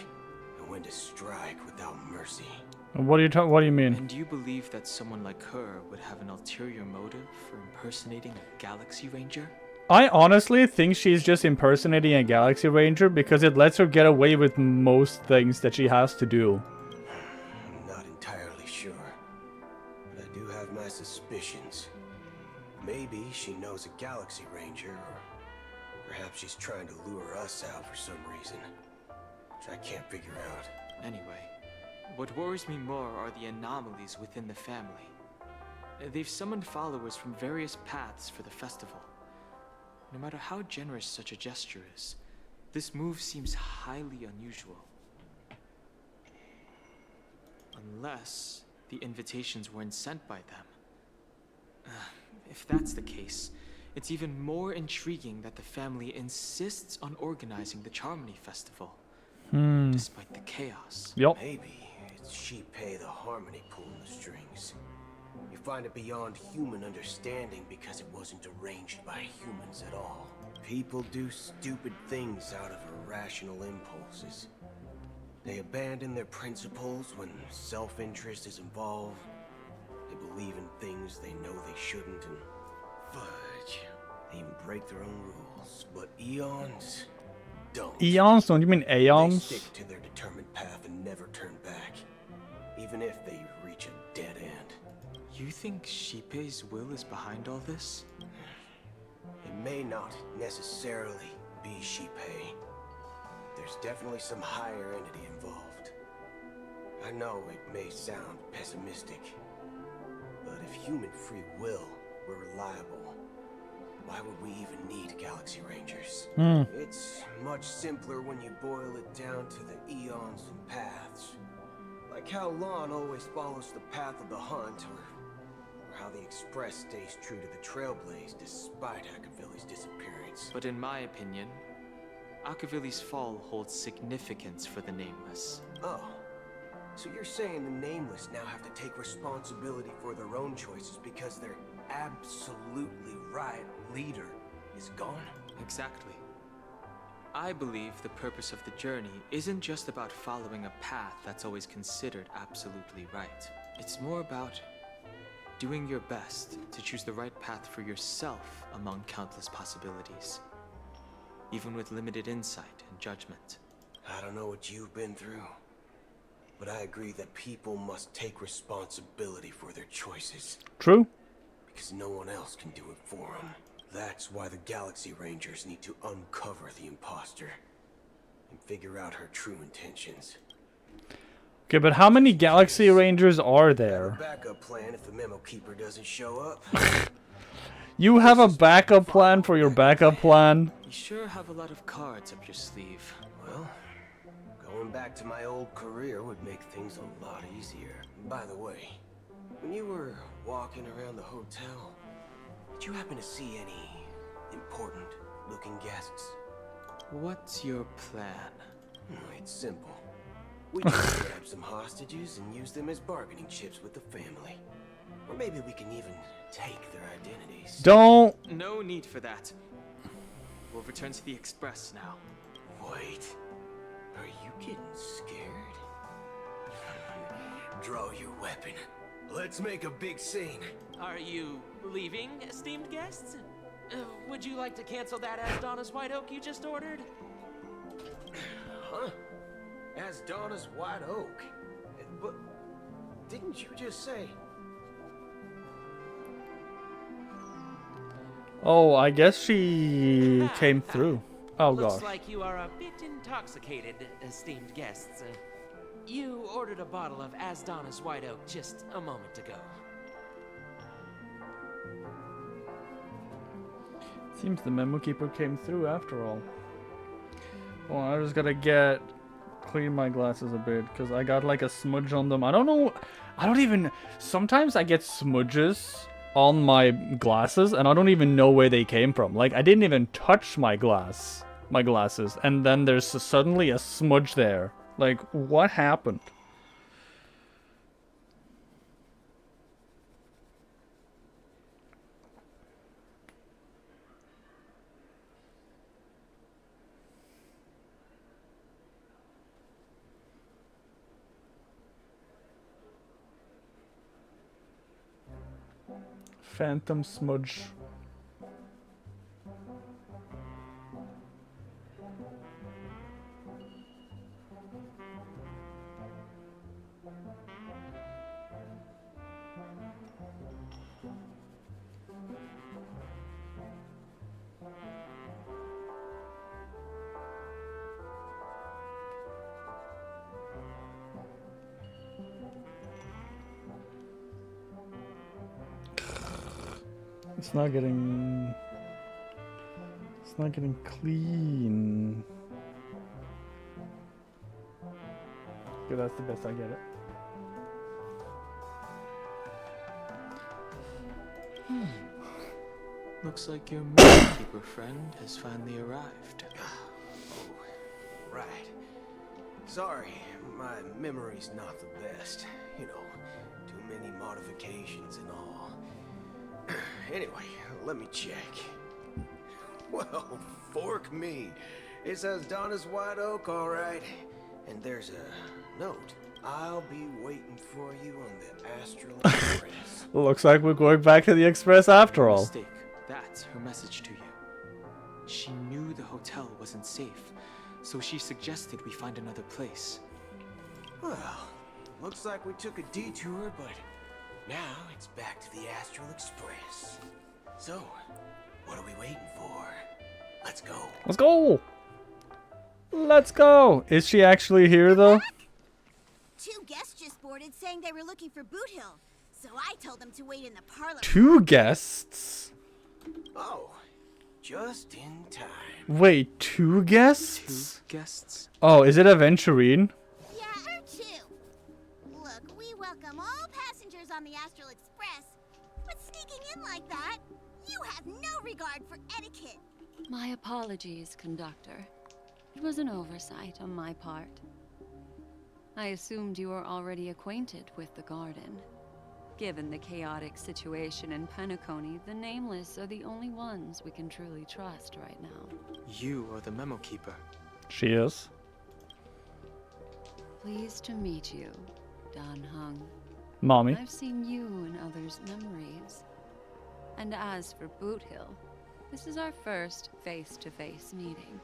and when to strike without mercy. What do you mean? And do you believe that someone like her would have an ulterior motive for impersonating a Galaxy Ranger? I honestly think she's just impersonating a Galaxy Ranger because it lets her get away with most things that she has to do. I'm not entirely sure, but I do have my suspicions. Maybe she knows a Galaxy Ranger, or perhaps she's trying to lure us out for some reason, which I can't figure out. Anyway, what worries me more are the anomalies within the family. They've summoned followers from various paths for the festival. No matter how generous such a gesture is, this move seems highly unusual. Unless the invitations weren't sent by them. If that's the case, it's even more intriguing that the family insists on organizing the Charmony Festival, despite the chaos. Yep. Maybe it's Shipei the Harmony pulling the strings. You find it beyond human understanding because it wasn't arranged by humans at all. People do stupid things out of irrational impulses. They abandon their principles when self-interest is involved. They believe in things they know they shouldn't, and fudge. They even break their own rules. But eons don't. Eons? Don't you mean aeons? They stick to their determined path and never turn back, even if they reach a dead end. You think Shipei's will is behind all this? It may not necessarily be Shipei. There's definitely some higher entity involved. I know it may sound pessimistic, but if human free will were reliable, why would we even need Galaxy Rangers? It's much simpler when you boil it down to the eons and paths. Like how Lon always follows the path of the Hunt, or how the Express stays true to the Trailblaze despite Akavili's disappearance. But in my opinion, Akavili's fall holds significance for the Nameless. Oh, so you're saying the Nameless now have to take responsibility for their own choices because their absolutely right leader is gone? Exactly. I believe the purpose of the journey isn't just about following a path that's always considered absolutely right. It's more about doing your best to choose the right path for yourself among countless possibilities, even with limited insight and judgment. I don't know what you've been through, but I agree that people must take responsibility for their choices. True. Because no one else can do it for them. That's why the Galaxy Rangers need to uncover the imposter and figure out her true intentions. Okay, but how many Galaxy Rangers are there? Backup plan if the Memo Keeper doesn't show up. You have a backup plan for your backup plan? You sure have a lot of cards up your sleeve. Well, Going back to my old career would make things a lot easier. By the way, when you were walking around the hotel, did you happen to see any important-looking guests? What's your plan? It's simple. We just grab some hostages and use them as bargaining chips with the family. Or maybe we can even take their identities. Don't. No need for that. We'll return to the Express now. Wait. Are you getting scared? Draw your weapon. Let's make a big scene. Are you leaving, esteemed guests? Would you like to cancel that Asdona's White Oak you just ordered? Huh? Asdona's White Oak? But didn't you just say... Oh, I guess she came through. Oh, Looks gosh. like you are a bit intoxicated, esteemed guests. You ordered a bottle of Asdona's White Oak just a moment ago. Seems the memo keeper came through after all. Well, I just gotta clean my glasses a bit because I got like a smudge on them. I don't know. Sometimes I get smudges on my glasses and I don't even know where they came from. Like I didn't even touch my glasses, and then there's suddenly a smudge there. Like what happened? Phantom smudge. It's not getting clean. Okay, that's the best I get it. Looks like your keeper friend has finally arrived. Oh, right. Sorry, my memory's not the best. You know, too many modifications and all. Anyway, let me check. Well, fork me. It says Donna's White Oak, all right. And there's a note. I'll be waiting for you on the Astral Express. Looks like we're going back to the Express after all. Mistake. That's her message to you. She knew the hotel wasn't safe, so she suggested we find another place. Well, looks like we took a detour, but now it's back to the Astral Express. So, what are we waiting for? Let's go. Let's go. Let's go. Is she actually here though? Two guests just boarded saying they were looking for Boot Hill, so I told them to wait in the parlor. Two guests? Oh, just in time. Wait, two guests? Two guests? Oh, is it Aventurine? Yeah, her too. Look, we welcome all passengers on the Astral Express, but sneaking in like that, you have no regard for etiquette. My apologies, conductor. It was an oversight on my part. I assumed you were already acquainted with the garden. Given the chaotic situation in Penacony, the Nameless are the only ones we can truly trust right now. You are the memo keeper. She is. Pleased to meet you, Dan Hung. Mommy. I've seen you in others' memories. And as for Boot Hill, this is our first face-to-face meeting.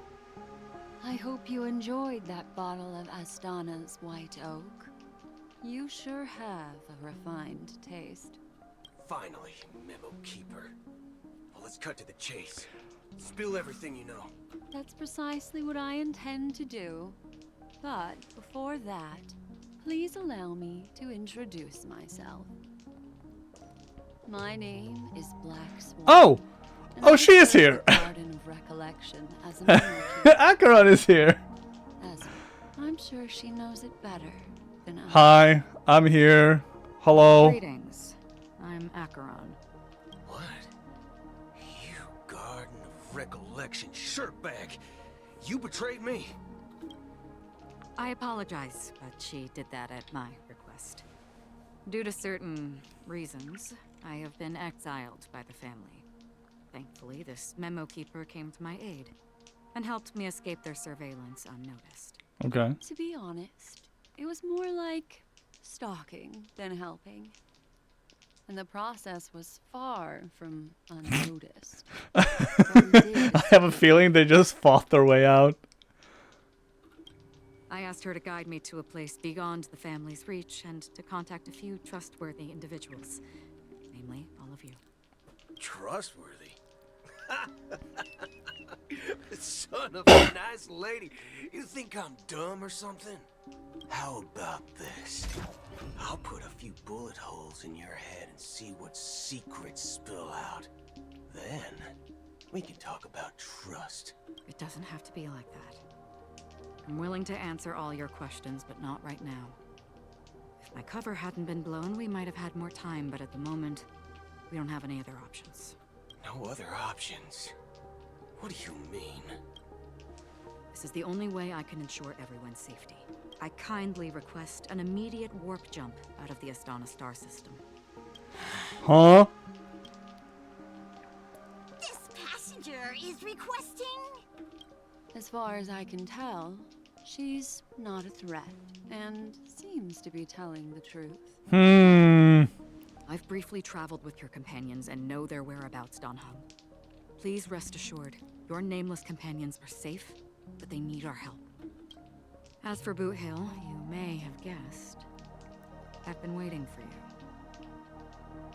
I hope you enjoyed that bottle of Astana's White Oak. You sure have a refined taste. Finally, Memo Keeper. Well, let's cut to the chase. Spill everything you know. That's precisely what I intend to do. But before that, please allow me to introduce myself. My name is Black Swan. Oh! Oh, she is here! Garden of Recollection as a Acheron is here! I'm sure she knows it better than I. Hi, I'm here. Hello. Greetings. I'm Acheron. What? You Garden of Recollection shirtbag! You betrayed me! I apologize, but she did that at my request. Due to certain reasons, I have been exiled by the family. Thankfully, this memo keeper came to my aid and helped me escape their surveillance unnoticed. Okay. To be honest, it was more like stalking than helping. And the process was far from unnoticed. I have a feeling they just fought their way out. I asked her to guide me to a place beyond the family's reach and to contact a few trustworthy individuals. Namely, all of you. Trustworthy? Son of a nice lady. You think I'm dumb or something? How about this? I'll put a few bullet holes in your head and see what secrets spill out. Then, we can talk about trust. It doesn't have to be like that. I'm willing to answer all your questions, but not right now. If my cover hadn't been blown, we might have had more time, but at the moment, we don't have any other options. No other options? What do you mean? This is the only way I can ensure everyone's safety. I kindly request an immediate warp jump out of the Astana star system. Huh? This passenger is requesting. As far as I can tell, she's not a threat and seems to be telling the truth. I've briefly traveled with your companions and know their whereabouts, Donhung. Please rest assured, your nameless companions are safe, but they need our help. As for Boot Hill, you may have guessed. I've been waiting for you.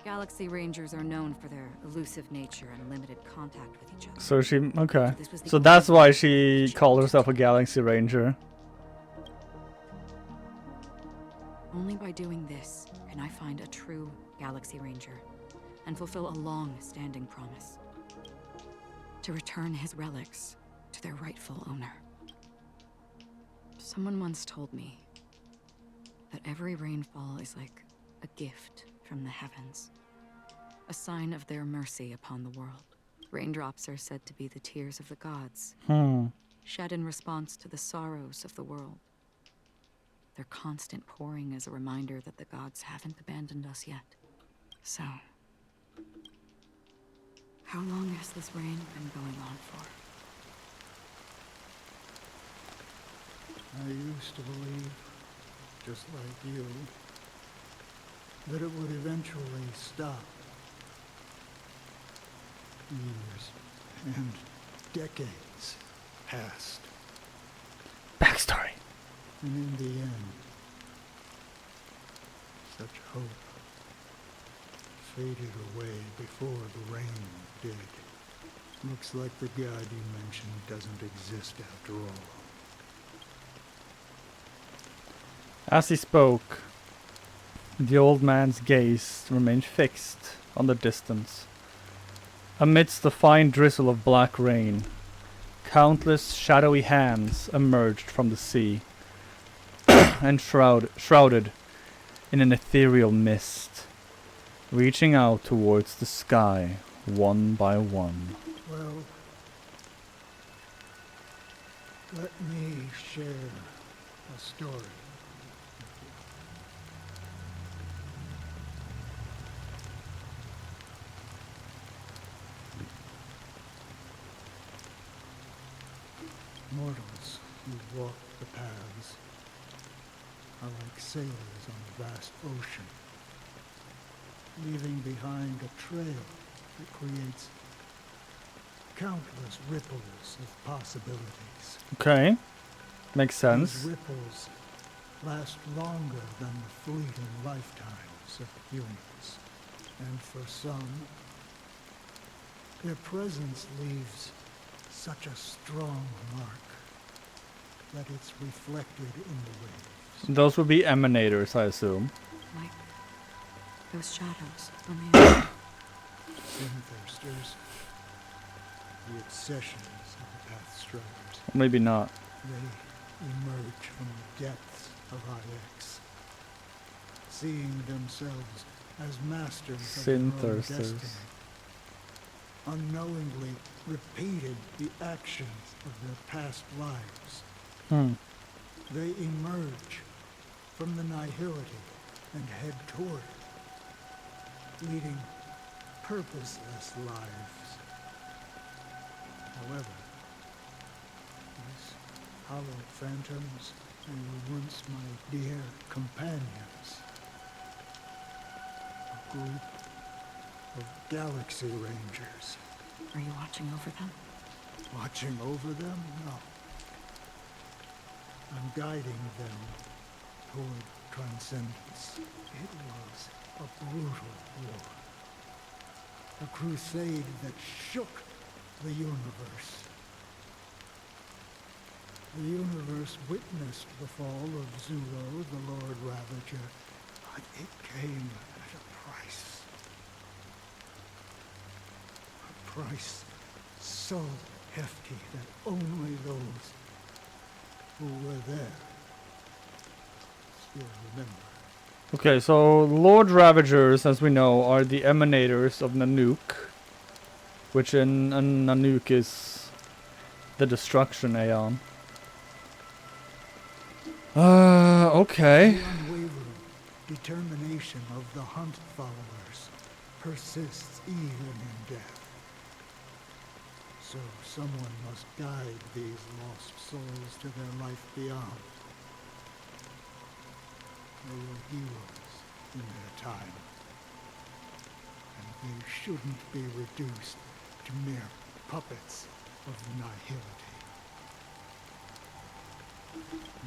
Galaxy Rangers are known for their elusive nature and limited contact with each other. So she, okay. So that's why she called herself a Galaxy Ranger. Only by doing this can I find a true Galaxy Ranger and fulfill a long-standing promise. To return his relics to their rightful owner. Someone once told me that every rainfall is like a gift from the heavens, a sign of their mercy upon the world. Raindrops are said to be the tears of the gods, shed in response to the sorrows of the world. Their constant pouring is a reminder that the gods haven't abandoned us yet. So, how long has this rain been going on for? I used to believe, just like you, that it would eventually stop. Years and decades passed. Backstory. And in the end, such hope faded away before the rain did. Looks like the god you mentioned doesn't exist after all. As he spoke, the old man's gaze remained fixed on the distance. Amidst the fine drizzle of black rain, countless shadowy hands emerged from the sea and shrouded in an ethereal mist, reaching out towards the sky one by one. Well, let me share a story. Mortals who walk the paths are like sailors on a vast ocean, leaving behind a trail that creates countless ripples of possibilities. Okay, makes sense. These ripples last longer than the fleeting lifetimes of humans, and for some, their presence leaves such a strong mark that it's reflected in the waves. Those would be emanators, I assume. Like those shadows on the ocean. Sinthirsters, the obsessions of the Pathstriders. Maybe not. They emerge from the depths of IX, seeing themselves as masters of their own destiny, unknowingly repeated the actions of their past lives. They emerge from the nihility and head toward it, leading purposeless lives. However, these hollow phantoms, they were once my dear companions. A group of Galaxy Rangers. Are you watching over them? Watching over them? No. I'm guiding them toward transcendence. It was a brutal war. A crusade that shook the universe. The universe witnessed the fall of Zulo, the Lord Ravager, but it came at a price. A price so hefty that only those who were there still remember. Okay, so Lord Ravagers, as we know, are the emanators of Nanook, which in Nanook is the destruction Aeon. Okay. The unwavering determination of the Hunt followers persists even in death. So someone must guide these lost souls to their life beyond. They were heroes in their time, and they shouldn't be reduced to mere puppets of nihility.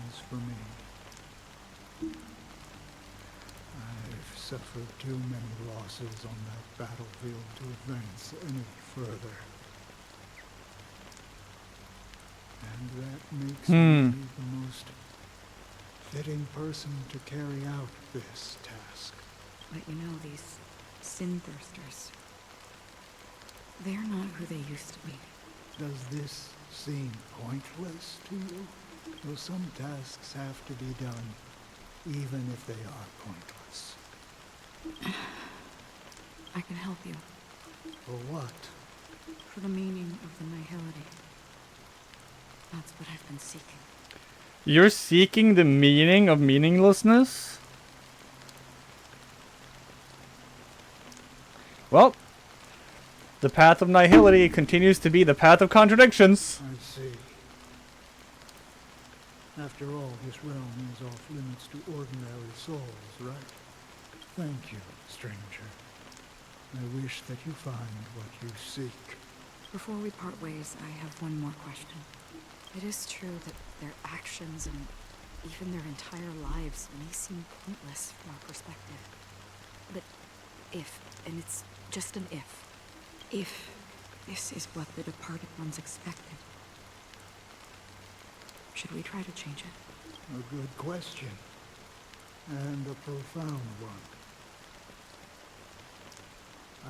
As for me, I've suffered too many losses on that battlefield to advance any further. And that makes me the most fitting person to carry out this task. But you know, these sin thirsters, they're not who they used to be. Does this seem pointless to you? Well, some tasks have to be done, even if they are pointless. I can help you. For what? For the meaning of the nihility. That's what I've been seeking. You're seeking the meaning of meaninglessness? Well, the path of nihility continues to be the path of contradictions. I see. After all, this realm is off limits to ordinary souls, right? Thank you, stranger. I wish that you find what you seek. Before we part ways, I have one more question. It is true that their actions and even their entire lives may seem pointless from our perspective. But if, and it's just an if this is what the departed ones expected, should we try to change it? A good question. And a profound one.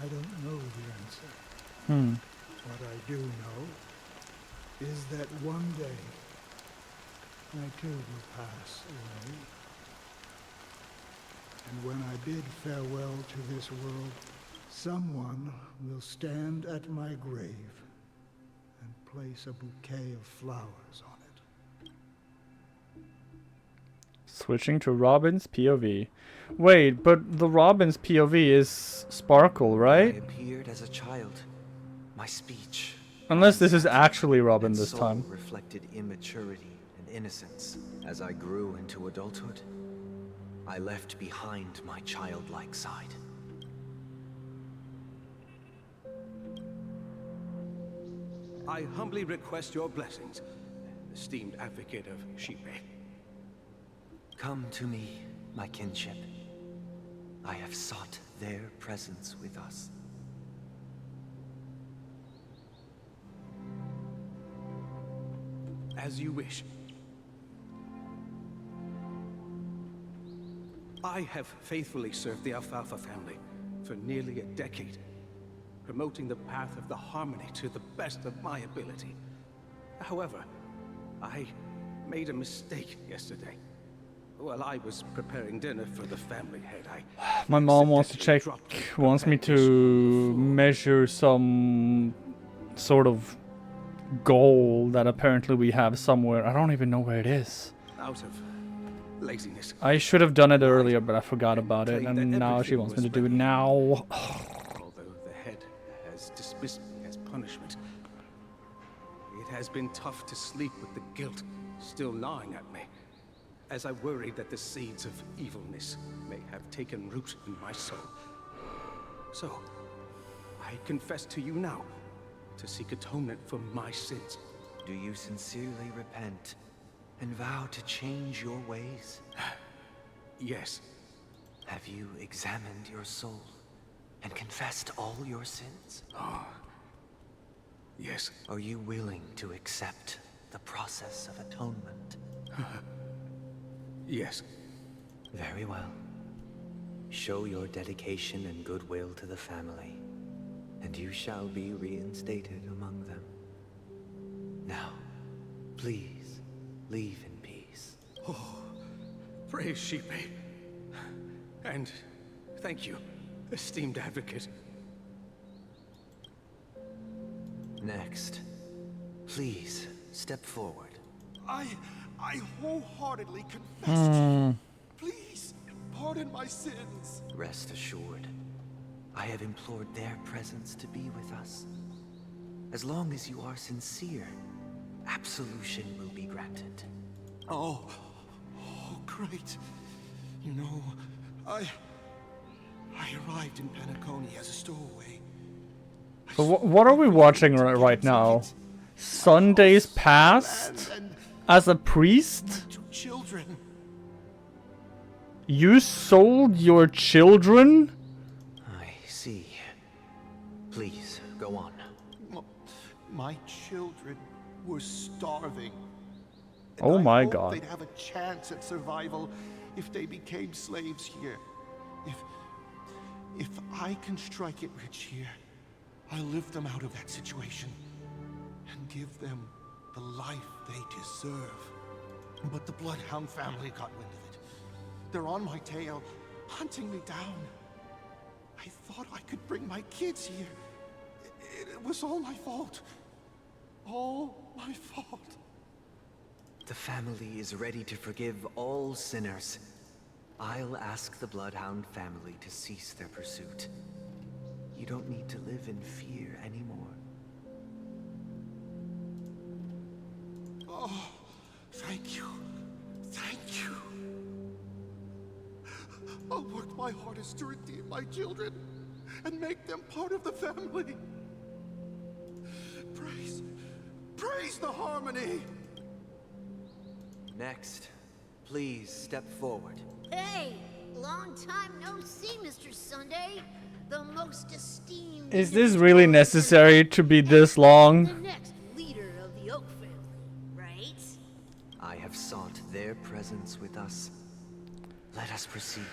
I don't know the answer. What I do know is that one day I too will pass away. And when I bid farewell to this world, someone will stand at my grave and place a bouquet of flowers on it. Switching to Robin's POV. Wait, but the Robin's POV is Sparkle, right? I appeared as a child. My speech. Unless this is actually Robin this soul time. reflected immaturity and innocence. As I grew into adulthood, I left behind my childlike side. I humbly request your blessings, esteemed advocate of Shipe. Come to me, my kinship. I have sought their presence with us. As you wish. I have faithfully served the Alfalfa family for nearly a decade, promoting the path of the harmony to the best of my ability. However, I made a mistake yesterday. While I was preparing dinner for the family head, My mom wants to check, wants me to measure some sort of goal that apparently we have somewhere. I don't even know where it is. out of laziness. I should have done it earlier, but I forgot about it, and now she wants me to do it now. Although the head has dismissed me as punishment, it has been tough to sleep with the guilt still gnawing at me, as I worry that the seeds of evilness may have taken root in my soul. So, I confess to you now, to seek atonement for my sins. Do you sincerely repent and vow to change your ways? Yes. Have you examined your soul and confessed all your sins? Yes. Are you willing to accept the process of atonement? Yes. Very well. Show your dedication and goodwill to the family, and you shall be reinstated among them. Now, please, leave in peace. Oh, praise Sheepy. And thank you, esteemed advocate. Next, please step forward. I wholeheartedly confess to you. Please, pardon my sins. Rest assured, I have implored their presence to be with us. As long as you are sincere, absolution will be granted. Oh, great. You know, I arrived in Penacony as a stowaway. So what are we watching right now? Sundays past? As a priest? Children. You sold your children? I see. Please, go on. My children were starving. Oh my hoped God. They'd have a chance at survival if they became slaves here. If I can strike it rich here, I'll lift them out of that situation and give them the life they deserve. But the Bloodhound family got wind of it. They're on my tail, hunting me down. I thought I could bring my kids here. It was all my fault. All my fault. The family is ready to forgive all sinners. I'll ask the Bloodhound family to cease their pursuit. You don't need to live in fear anymore. Oh, thank you. Thank you. I'll work my hardest to redeem my children and make them part of the family. Praise the harmony. Next, please step forward. Hey, long time no see, Mr. Sunday. The most esteemed. Is this really necessary to be this The long? next leader of the Oak family, right? I have sought their presence with us. Let us proceed.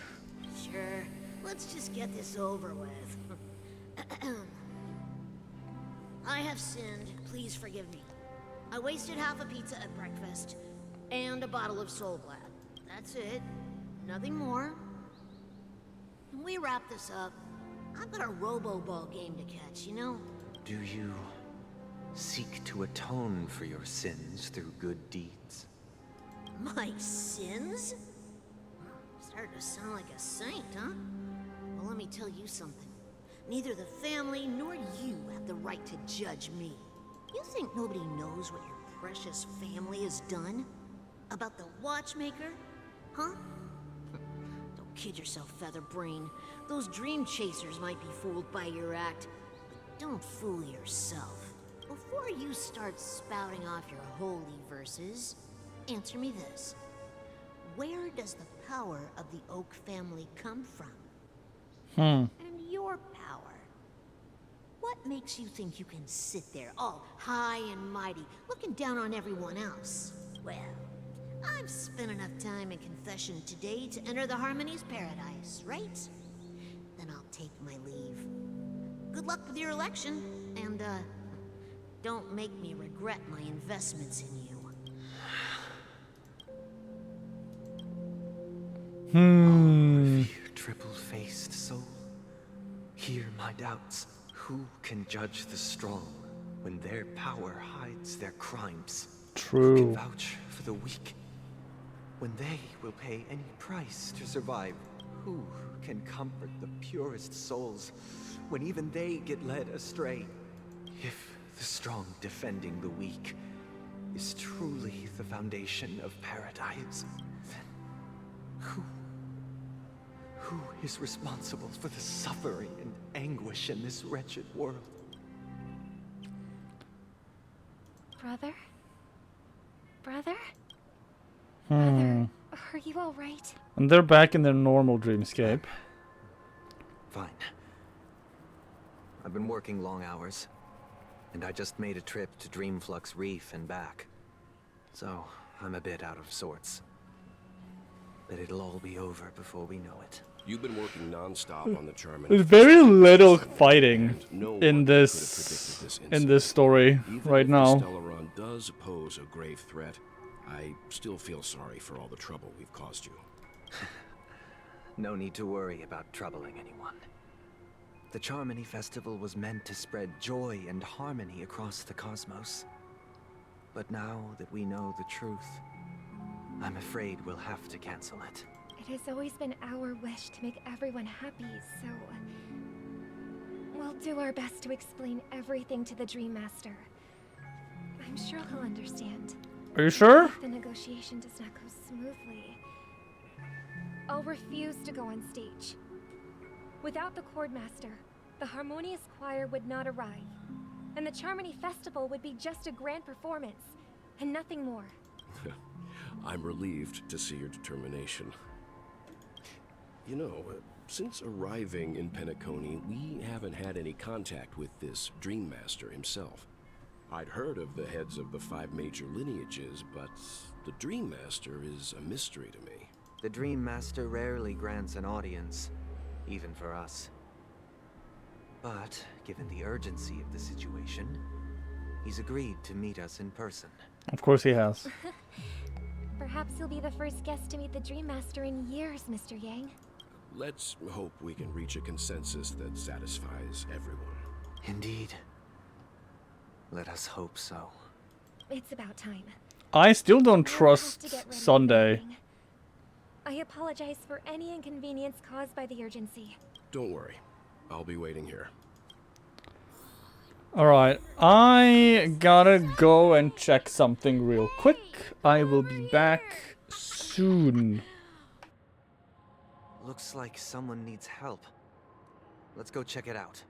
Sure. Let's just get this over with. I have sinned. Please forgive me. I wasted half a pizza at breakfast and a bottle of Soul Glad. That's it. Nothing more. When we wrap this up, I've got a Robo-Ball game to catch, you know? Do you seek to atone for your sins through good deeds? My sins? Starting to sound like a saint, huh? Well, let me tell you something. Neither the family nor you have the right to judge me. You think nobody knows what your precious family has done? About the watchmaker? Huh? Don't kid yourself, Featherbrain. Those dream chasers might be fooled by your act, but don't fool yourself. Before you start spouting off your holy verses, answer me this. Where does the power of the Oak family come from? And your power. What makes you think you can sit there all high and mighty, looking down on everyone else? Well, I've spent enough time in confession today to enter the Harmony's paradise, right? Then I'll take my leave. Good luck with your election, and, don't make me regret my investments in you. Oh, triple-faced soul, hear my doubts. Who can judge the strong when their power hides their crimes? Who can True. vouch for the weak when they will pay any price to survive? Who can comfort the purest souls when even they get led astray? If the strong defending the weak is truly the foundation of paradise, then who is responsible for the suffering and anguish in this wretched world? Brother? Brother? Hmm. Are you alright? And they're back in their normal dreamscape. Fine. I've been working long hours, and I just made a trip to Dreamflux Reef and back. So, I'm a bit out of sorts. But it'll all be over before we know it. You've been working non-stop on the Charmin. There's very little fighting No in one this could have predicted this in this story Even right if now. the Stellaron does pose a grave threat, I still feel sorry for all the trouble we've caused you. No need to worry about troubling anyone. The Charmony Festival was meant to spread joy and harmony across the cosmos. But now that we know the truth, I'm afraid we'll have to cancel it. It has always been our wish to make everyone happy, so... we'll do our best to explain everything to the Dream Master. I'm sure he'll understand. Are you sure? If the negotiation does not go smoothly, I'll refuse to go on stage. Without the Chord Master, the Harmonious Choir would not arrive, and the Charmony Festival would be just a grand performance, and nothing more. I'm relieved to see your determination. You know, since arriving in Penacony, we haven't had any contact with this Dream Master himself. I'd heard of the heads of the 5 major lineages, but the Dream Master is a mystery to me. The Dream Master rarely grants an audience, even for us. But, given the urgency of the situation, he's agreed to meet us in person. Of course he has. Perhaps you'll be the first guest to meet the Dream Master in years, Mr. Yang. Let's hope we can reach a consensus that satisfies everyone. Indeed. Let us hope so. It's about time. I still don't We'll have to trust get ready for Sunday. the meeting. I apologize for any inconvenience caused by the urgency. Don't worry. I'll be waiting here. Alright, I gotta go and check something real quick. I will be back soon. Looks like someone needs help. Let's go check it out.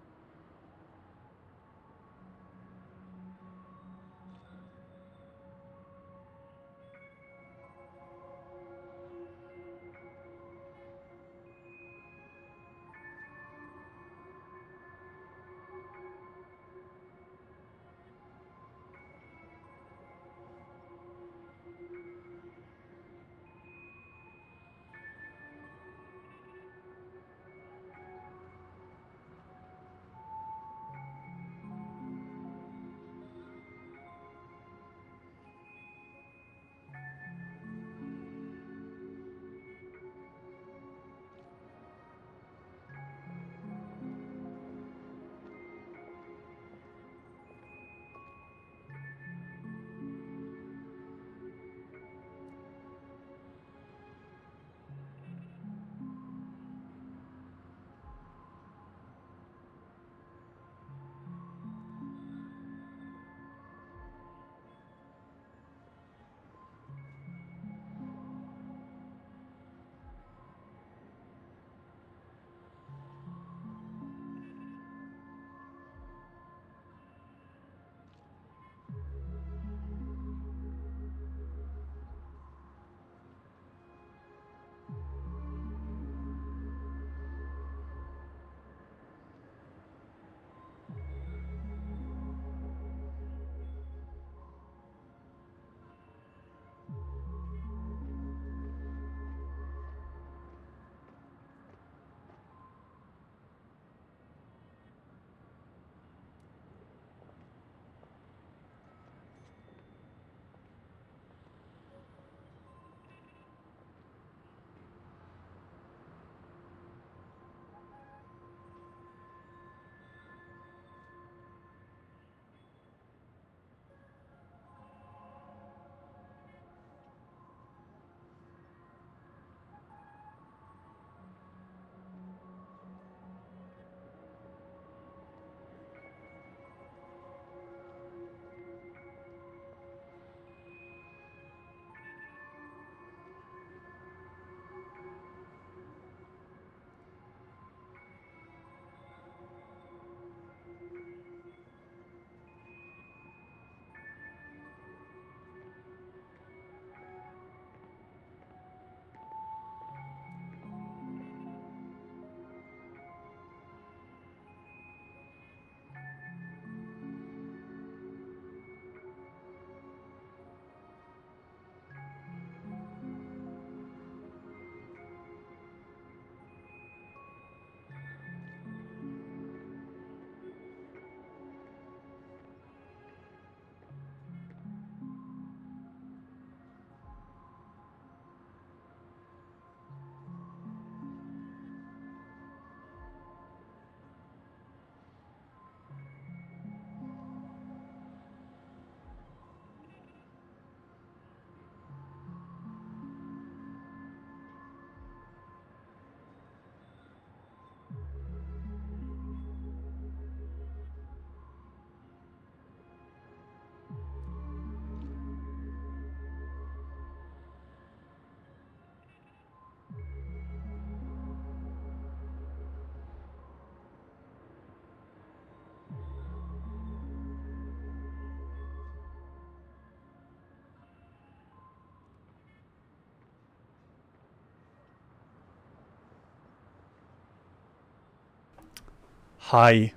Hi,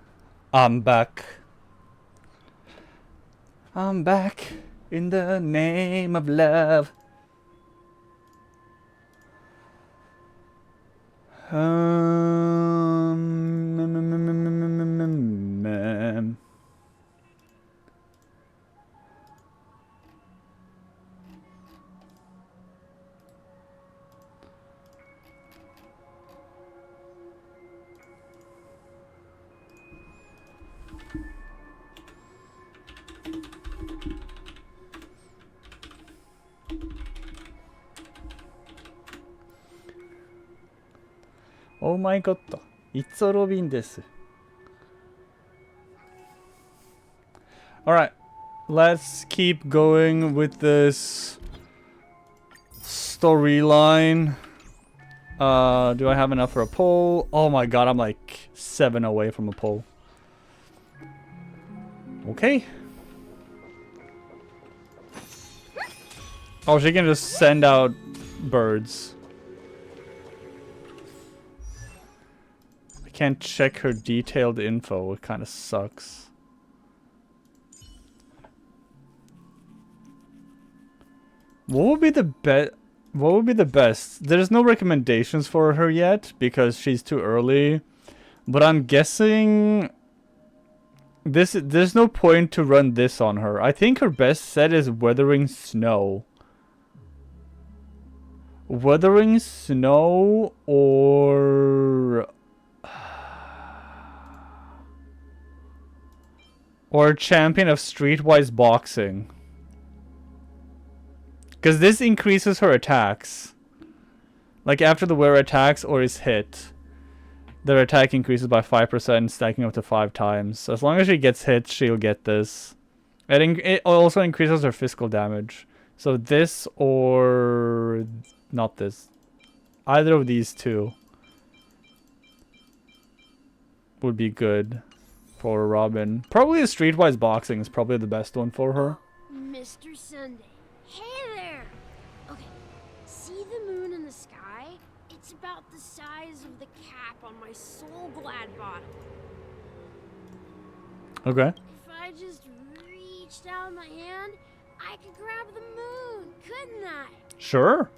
I'm back. I'm back in the name of love. Oh my god. It's a Robin desu. Alright. Let's keep going with this storyline. Do I have enough for a poll? Oh my god, I'm like 7 away from a poll. Okay. Oh, she can just send out birds. I can't check her detailed info. It kind of sucks. What would be the best? What would be the best? There's no recommendations for her yet because she's too early. But I'm guessing there's no point to run this on her. I think her best set is Weathering Snow. Weathering Snow or Champion of Streetwise Boxing. Because this increases her attacks. Like after the wearer attacks or is hit, their attack increases by 5%, stacking up to 5 times. So as long as she gets hit, she'll get this. It also increases her physical damage. So this or not this. Either of these two would be good for Robin. Probably the Streetwise Boxing is probably the best one for her. Mr. Sunday. Hey there! Okay, see the moon in the sky? It's about the size of the cap on my Soul Glad bottle. Okay. If I just reached out my hand, I could grab the moon, couldn't I? Sure.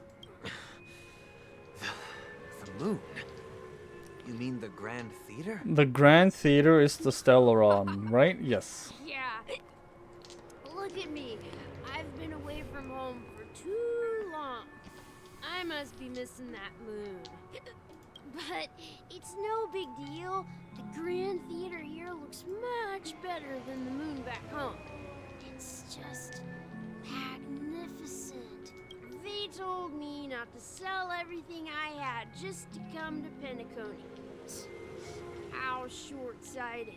The moon? You mean the Grand Theater? The Grand Theater is the Stellaron, right? Yes. Yeah. Look at me. I've been away from home for too long. I must be missing that moon. But it's no big deal. The Grand Theater here looks much better than the moon back home. It's just magnificent. They told me not to sell everything I had just to come to Penacony. How short-sighted.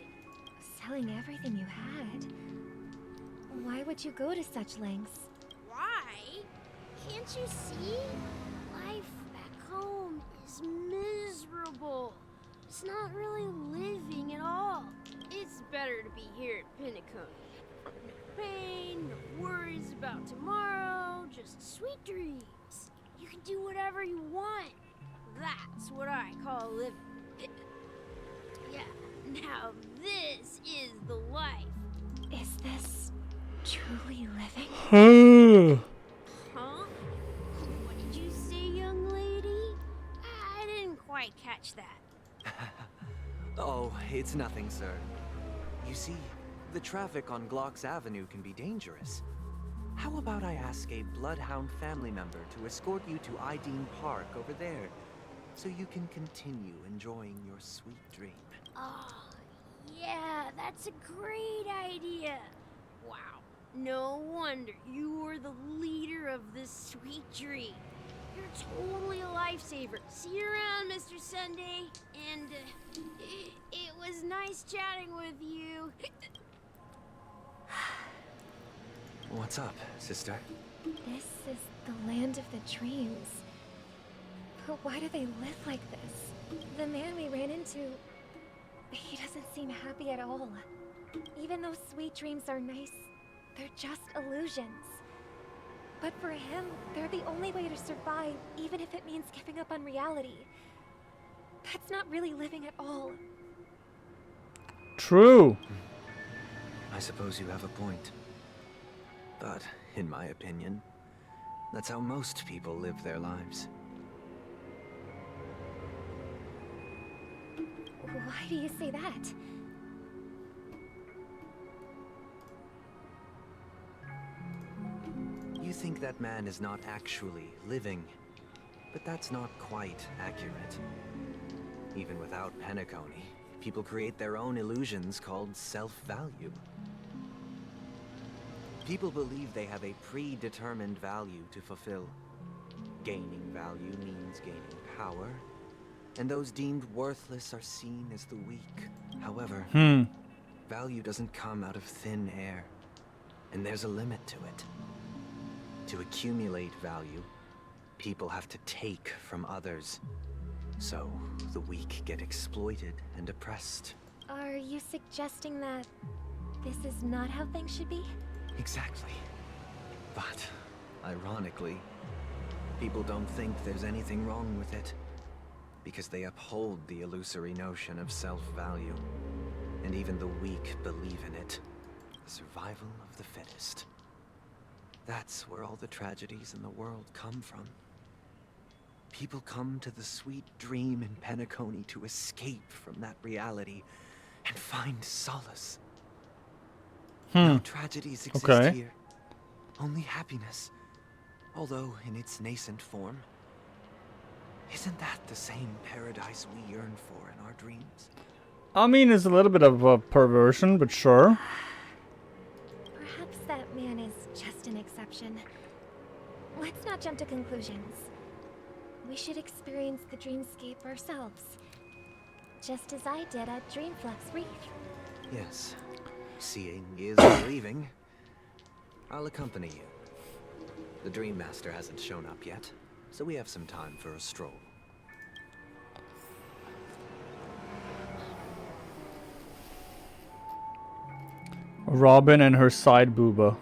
Selling everything you had? Why would you go to such lengths? Why? Can't you see? Life back home is miserable. It's not really living at all. It's better to be here at Penacony. No pain, no worries about tomorrow, just sweet dreams. You can do whatever you want. That's what I call living. Yeah, now this is the life. Is this truly living? Huh? What did you say, young lady? I didn't quite catch that. Oh, it's nothing, sir. You see, the traffic on Glock's Avenue can be dangerous. How about I ask a Bloodhound family member to escort you to Ideen Park over there, so you can continue enjoying your sweet dream? Oh, yeah, that's a great idea. Wow, no wonder you were the leader of this sweet dream. You're totally a lifesaver. See you around, Mr. Sunday. And it was nice chatting with you. What's up, sister? This is the land of the dreams. But why do they live like this? The man we ran into, he doesn't seem happy at all. Even though sweet dreams are nice, they're just illusions. But for him, they're the only way to survive, even if it means giving up on reality. That's not really living at all. True. I suppose you have a point. But, in my opinion, that's how most people live their lives. Why do you say that? You think that man is not actually living, but that's not quite accurate. Even without Penacony, people create their own illusions called self-value. People believe they have a predetermined value to fulfill. Gaining value means gaining power, and those deemed worthless are seen as the weak. However, value doesn't come out of thin air, and there's a limit to it. To accumulate value, people have to take from others. So, the weak get exploited and oppressed. Are you suggesting that this is not how things should be? Exactly. But, ironically, people don't think there's anything wrong with it. Because they uphold the illusory notion of self-value. And even the weak believe in it. The survival of the fittest. That's where all the tragedies in the world come from. People come to the sweet dream in Penacony to escape from that reality and find solace. No tragedies exist here. Only happiness. Although in its nascent form. Isn't that the same paradise we yearn for in our dreams? I mean, it's a little bit of a perversion, but sure. Perhaps that man is just an exception. Let's not jump to conclusions. We should experience the dreamscape ourselves. Just as I did at Dreamflux Reef. Yes. Seeing is believing. I'll accompany you. The Dream Master hasn't shown up yet, so we have some time for a stroll. Robin and her side booba.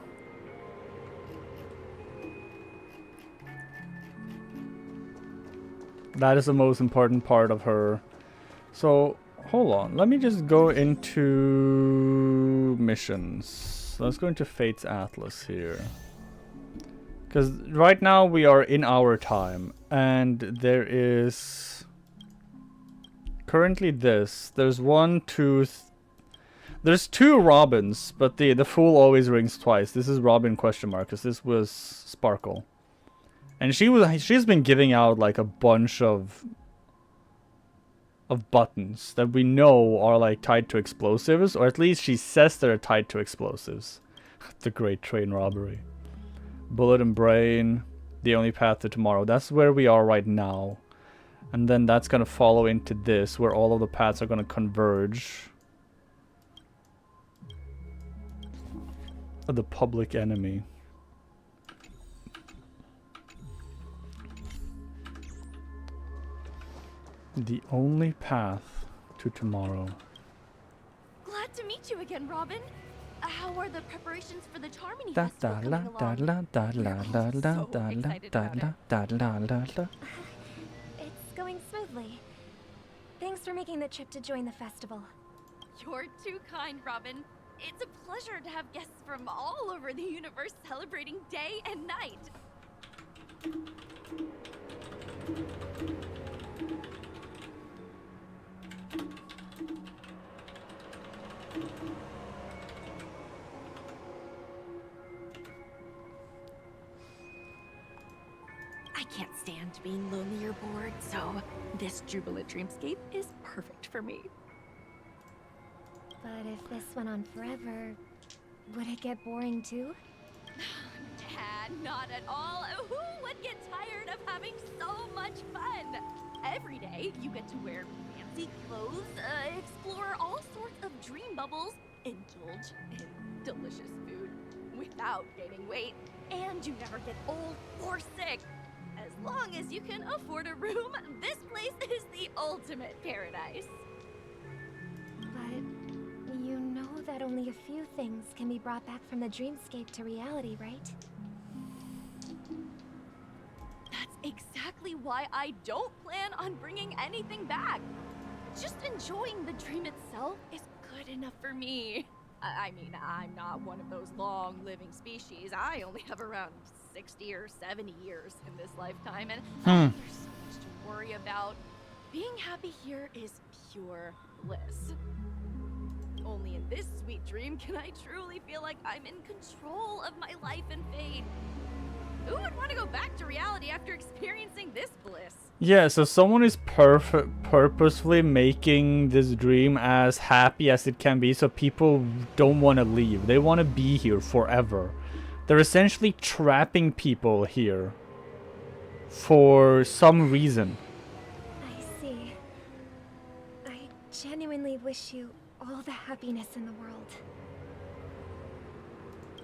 That is the most important part of her. So, hold on. Let me just go into missions. Let's go into Fate's Atlas here. Because right now we are in our time. And there is... currently this. There's one, two... There's two Robins, but the fool always rings twice. This is Robin question mark, because this was Sparkle. And she's been giving out like a bunch of buttons that we know are like tied to explosives, or at least she says they're tied to explosives. The Great Train Robbery. Bullet and Brain, The Only Path to Tomorrow. That's where we are right now. And then that's gonna follow into this, where all of the paths are gonna converge. The Public Enemy. The Only Path to Tomorrow. Glad to meet you again, Robin. How are the preparations for the Charmony Festival coming along? It's going smoothly. Thanks for making the trip to join the festival. You're too kind, Robin. It's a pleasure to have guests from all over the universe celebrating day and night. I can't stand being lonely or bored, so this jubilant dreamscape is perfect for me. But if this went on forever, would it get boring too? Dad, not at all. Who would get tired of having so much fun? Every day, you get to wear fancy clothes, explore all sorts of dream bubbles, indulge in delicious food without gaining weight, and you never get old or sick. As long as you can afford a room, this place is the ultimate paradise. But you know that only a few things can be brought back from the dreamscape to reality, right? That's exactly why I don't plan on bringing anything back. Just enjoying the dream itself is good enough for me. I mean, I'm not one of those long-living species. I only have around 60 or 70 years in this lifetime, and there's so much to worry about. Being happy here is pure bliss. Only in this sweet dream can I truly feel like I'm in control of my life and fate. Who would want to go back to reality after experiencing this bliss? Yeah, so someone is purposefully making this dream as happy as it can be so people don't want to leave. They want to be here forever. They're essentially trapping people here for some reason. I see. I genuinely wish you all the happiness in the world.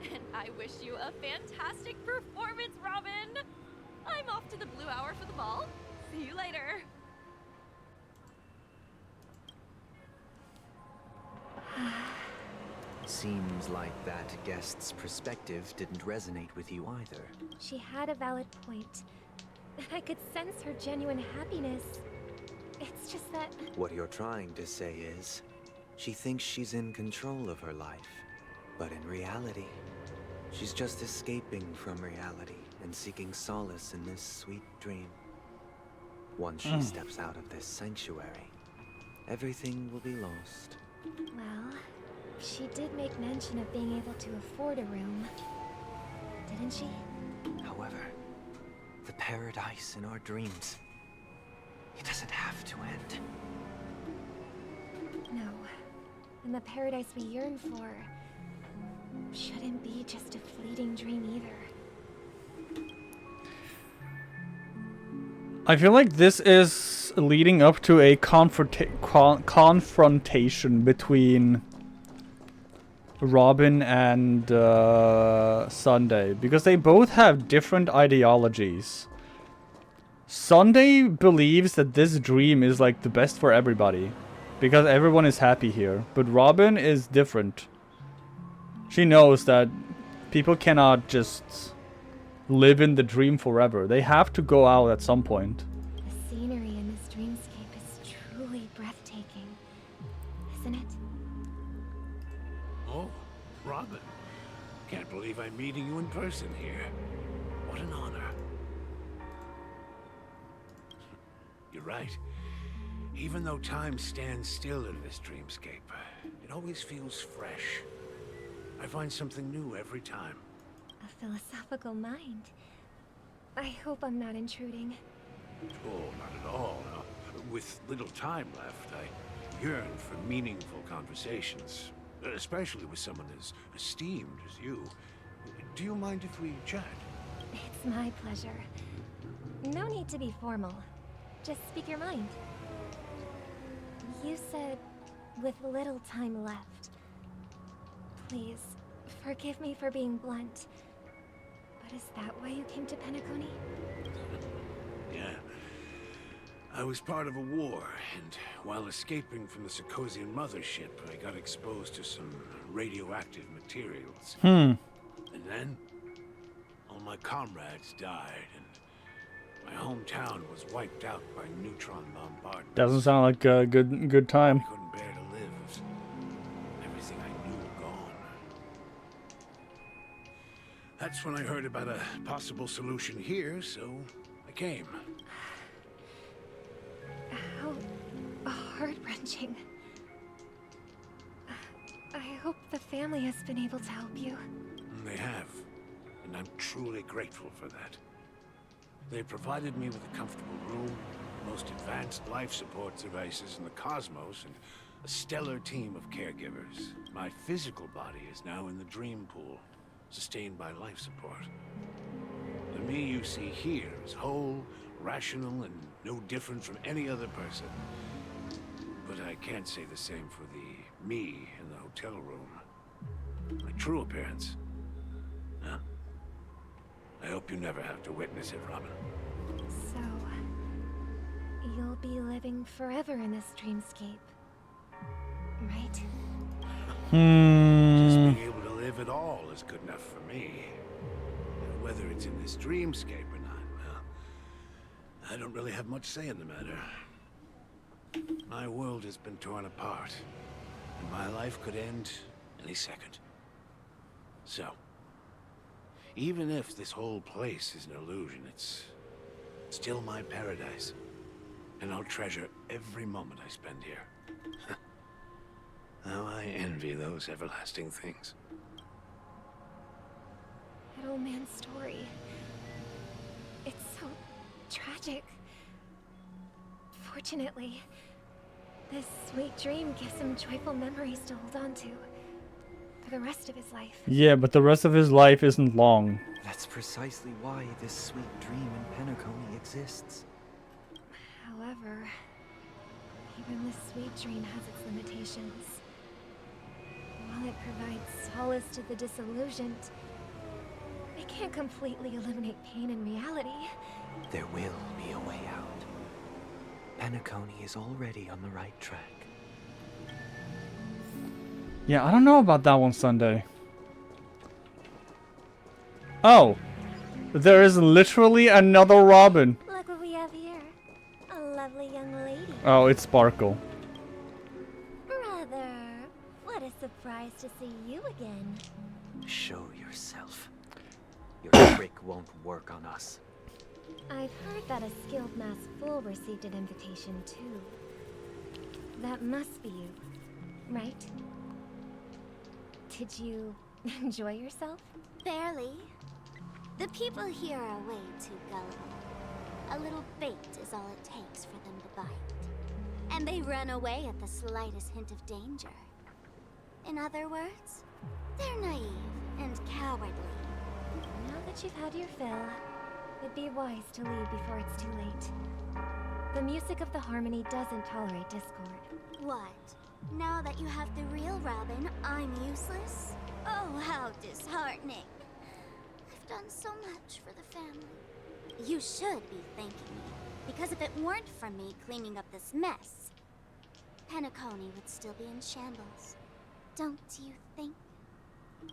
And I wish you a fantastic performance, Robin! I'm off to the Blue Hour for the ball. See you later. Seems like that guest's perspective didn't resonate with you either. She had a valid point. I could sense her genuine happiness. It's just that... What you're trying to say is, she thinks she's in control of her life. But in reality, she's just escaping from reality and seeking solace in this sweet dream. Once she steps out of this sanctuary, everything will be lost. Well, she did make mention of being able to afford a room. Didn't she? However, the paradise in our dreams, it doesn't have to end. No. And the paradise we yearn for shouldn't be just a fleeting dream either. I feel like this is leading up to a confrontation between Robin and Sunday, because they both have different ideologies. Sunday believes that this dream is like the best for everybody, because everyone is happy here, but Robin is different. She knows that people cannot just live in the dream forever. They have to go out at some point. The scenery in this dreamscape is truly breathtaking, isn't it? Oh, Robin. Can't believe I'm meeting you in person here. What an honor. You're right. Even though time stands still in this dreamscape, it always feels fresh. I find something new every time. A philosophical mind. I hope I'm not intruding. Oh, not at all. No. With little time left, I yearn for meaningful conversations, especially with someone as esteemed as you. Do you mind if we chat? It's my pleasure. No need to be formal. Just speak your mind. You said, with little time left. Please, forgive me for being blunt. But is that why you came to Penacony? Yeah. I was part of a war, and while escaping from the Sarkosian mothership, I got exposed to some radioactive materials. And then, all my comrades died, and my hometown was wiped out by neutron bombardment. Doesn't sound like a good time. I couldn't bear to live. Everything I knew gone. That's when I heard about a possible solution here, so I came. How heart-wrenching. I hope the family has been able to help you. They have, and I'm truly grateful for that. They provided me with a comfortable room, the most advanced life support devices in the cosmos, and a stellar team of caregivers. My physical body is now in the dream pool, sustained by life support. The me you see here is whole, rational, and no different from any other person. But I can't say the same for the me in the hotel room. My true appearance. Huh? I hope you never have to witness it, Robin. So, you'll be living forever in this dreamscape, right? Just being able to live at all is good enough for me. Whether it's in this dreamscape or not, well, I don't really have much say in the matter. My world has been torn apart. And my life could end any second. So, even if this whole place is an illusion, it's still my paradise. And I'll treasure every moment I spend here. How I envy those everlasting things. That old man's story. It's so tragic. Fortunately, this sweet dream gives him joyful memories to hold on to for the rest of his life. Yeah, but the rest of his life isn't long. That's precisely why this sweet dream in Penacony exists. However, even this sweet dream has its limitations. While it provides solace to the disillusioned, it can't completely eliminate pain in reality. There will be a way out. Penacony is already on the right track. Yeah, I don't know about that one, Sunday. Oh, there is literally another Robin. Look what we have here. A lovely young lady. Oh, it's Sparkle. Brother, what a surprise to see you again. Show yourself. Your trick won't work on us. I've heard that a skilled masked fool received an invitation too. That must be you, right? Did you enjoy yourself? Barely. The people here are way too gullible. A little bait is all it takes for them to bite. And they run away at the slightest hint of danger. In other words, they're naive and cowardly. Now that you've had your fill, it'd be wise to leave before it's too late. The music of the harmony doesn't tolerate discord. What? Now that you have the real Robin, I'm useless? Oh, how disheartening. I've done so much for the family. You should be thanking me, because if it weren't for me cleaning up this mess, Penacony would still be in shambles. Don't you think?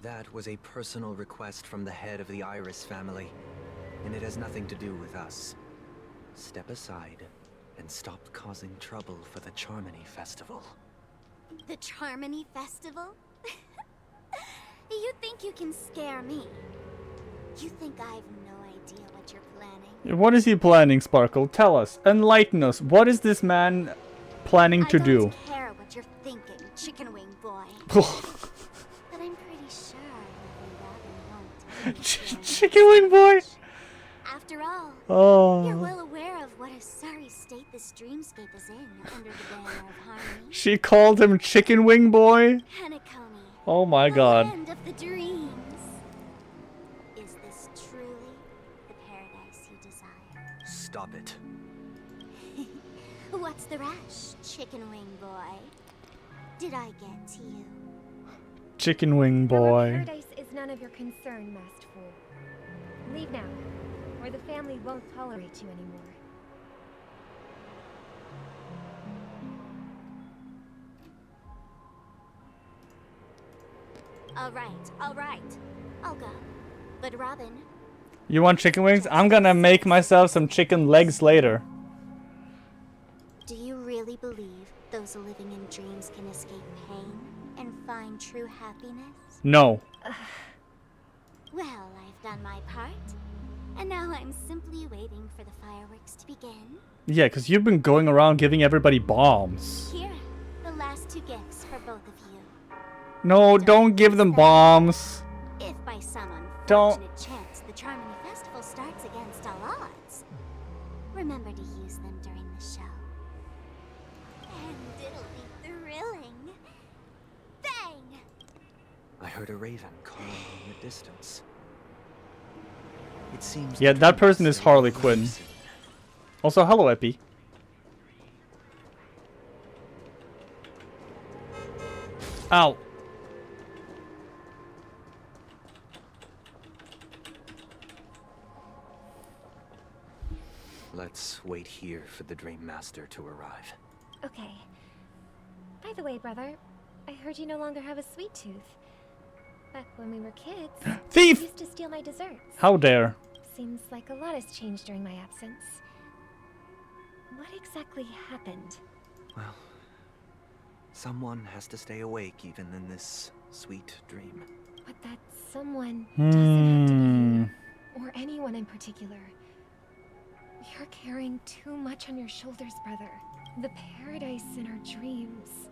That was a personal request from the head of the Iris family, and it has nothing to do with us. Step aside and stop causing trouble for the Charmony Festival. The Charmony Festival? You think you can scare me? You think I have no idea what you're planning? What is he planning, Sparkle? Tell us. Enlighten us. What is this man planning to do? I don't care what you're thinking, Chicken Wing Boy. But I'm pretty sure Robin won't. Chicken Wing Boy? After all, Oh. you're well aware of what a sorry state this dreamscape is in under the banner of harmony. She called him Chicken Wing Boy? Penacony, Oh my god. land of the dreams. Is this truly the paradise you desire? Stop it. What's the rush, Chicken Wing Boy? Did I get to you? Chicken Wing Our Boy. paradise is none of your concern, masked fool. Leave now, or the family won't tolerate you anymore. All right. I'll go. But Robin, You want chicken wings? I'm gonna make myself some chicken legs later. do you really believe those living in dreams can escape pain and find true happiness? No. Well, I've done my part. And now I'm simply waiting for the fireworks to begin. Yeah, because you've been going around giving everybody bombs. Here, the last two gifts for both of you. No, don't give them bombs. If by some Don't. unfortunate chance the Charmony Festival starts against all odds, remember to use them during the show. And it'll be thrilling. Bang! I heard a raven calling in the distance. It seems Yeah, that person is Harley Quinn. Also, hello, Epi. Ow. Let's wait here for the Dream Master to arrive. Okay. By the way, brother, I heard you no longer have a sweet tooth. Back when we were kids, Thief! you used to steal my desserts. How dare. Seems like a lot has changed during my absence. What exactly happened? Well, Someone has to stay awake even in this sweet dream. But that someone doesn't have to be you, or anyone in particular. You're carrying too much on your shoulders, brother. The paradise in our dreams.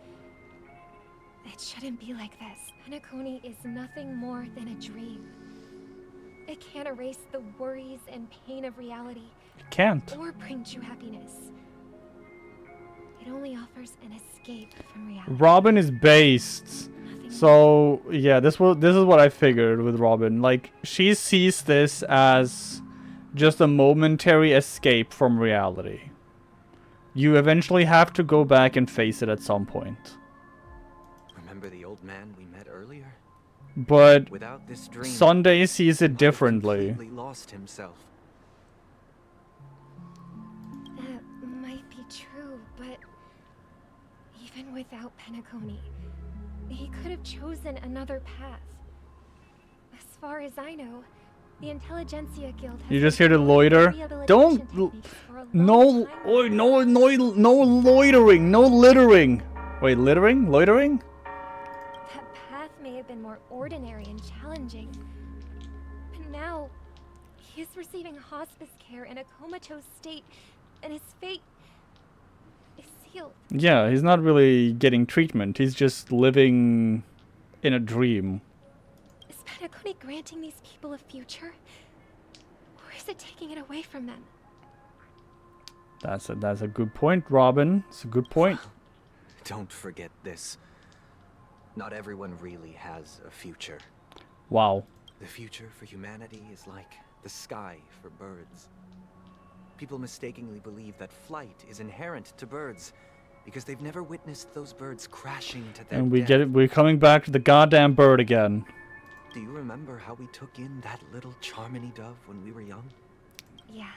It shouldn't be like this. Penacony is nothing more than a dream. It can't erase the worries and pain of reality. It can't. Or bring true happiness. It only offers an escape from reality. Robin is based. So yeah, this is what I figured with Robin. Like, she sees this as just a momentary escape from reality. You eventually have to go back and face it at some point. Remember the old man we met earlier? But Without this dream, Sunday sees it differently. completely lost himself. That might be true, but even without Penacony, he could have chosen another path. As far as I know, the Intelligentsia Guild has You're just here to loiter. Don't. No loitering. No littering. Wait, littering? Loitering? That path may have been more ordinary and challenging, but now he is receiving hospice care in a comatose state, and his fate is sealed. Yeah, he's not really getting treatment. He's just living in a dream. Is Penacony granting these people a future, or is it taking it away from them? That's a good point, Robin. It's a good point. Don't forget this. Not everyone really has a future. Wow. The future for humanity is like the sky for birds. People mistakenly believe that flight is inherent to birds because they've never witnessed those birds crashing to their And we death. get it. We're coming back to the goddamn bird again. Do you remember how we took in that little Charmony dove when we were young? Yeah,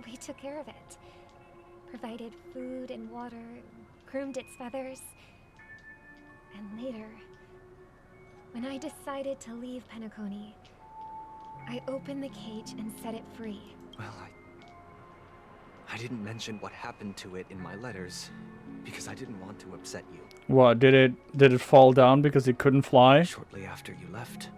we took care of it. Provided food and water, groomed its feathers. And later, when I decided to leave Penacony, I opened the cage and set it free. Well, I didn't mention what happened to it in my letters because I didn't want to upset you. What, did it fall down because it couldn't fly? Shortly after you left,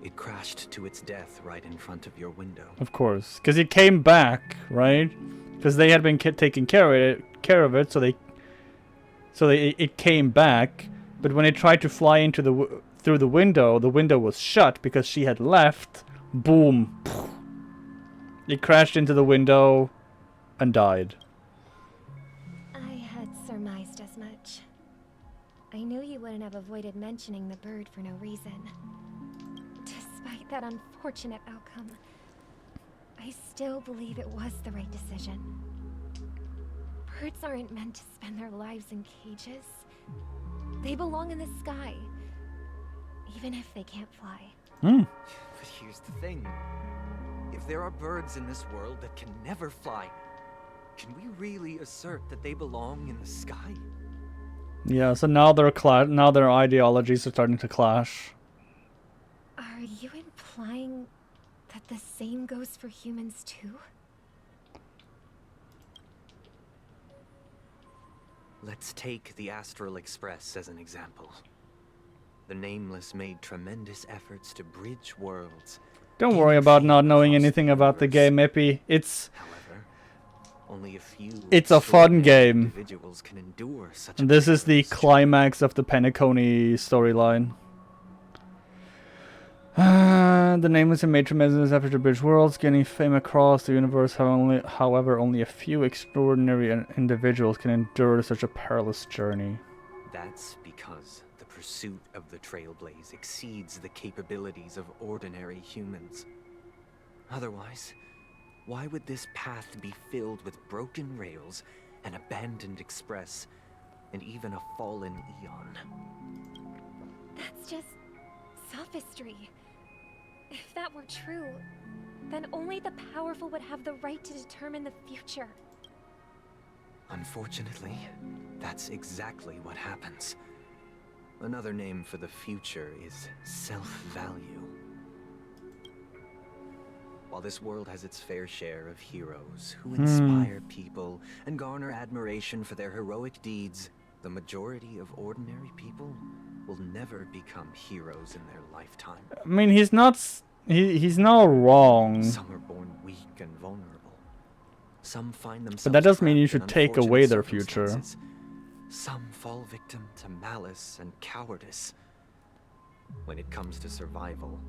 it crashed to its death right in front of your window. Of course, because it came back, right? Because they had been taking care of it, so it came back. But when it tried to fly into through the window was shut because she had left. Boom! It crashed into the window and died. I had surmised as much. I knew you wouldn't have avoided mentioning the bird for no reason. Despite that unfortunate outcome, I still believe it was the right decision. Birds aren't meant to spend their lives in cages. They belong in the sky, even if they can't fly. But here's the thing. If there are birds in this world that can never fly, can we really assert that they belong in the sky? Yeah, so now their ideologies are starting to clash. Are you implying that the same goes for humans too? Let's take the Astral Express as an example. The Nameless made tremendous efforts to bridge worlds. Don't worry about not knowing anything about the game, Epi. It's Only a few a fun game. individuals can endure such And this is the climax of the Penacony storyline. The Nameless made tremendous effort to bridge worlds, gaining fame across the universe. However, only a few extraordinary individuals can endure such a perilous journey. That's because the pursuit of the Trailblaze exceeds the capabilities of ordinary humans. Otherwise, why would this path be filled with broken rails, an abandoned express, and even a fallen eon? That's just sophistry. If that were true, then only the powerful would have the right to determine the future. Unfortunately, that's exactly what happens. Another name for the future is self-value. While this world has its fair share of heroes who inspire people and garner admiration for their heroic deeds, The majority of ordinary people will never become heroes in their lifetime. I mean, he's not wrong. Some are born weak and vulnerable. Some find themselves But that doesn't mean you trapped in should take unfortunate away their future. circumstances. Some fall victim to malice and cowardice. When it comes to survival,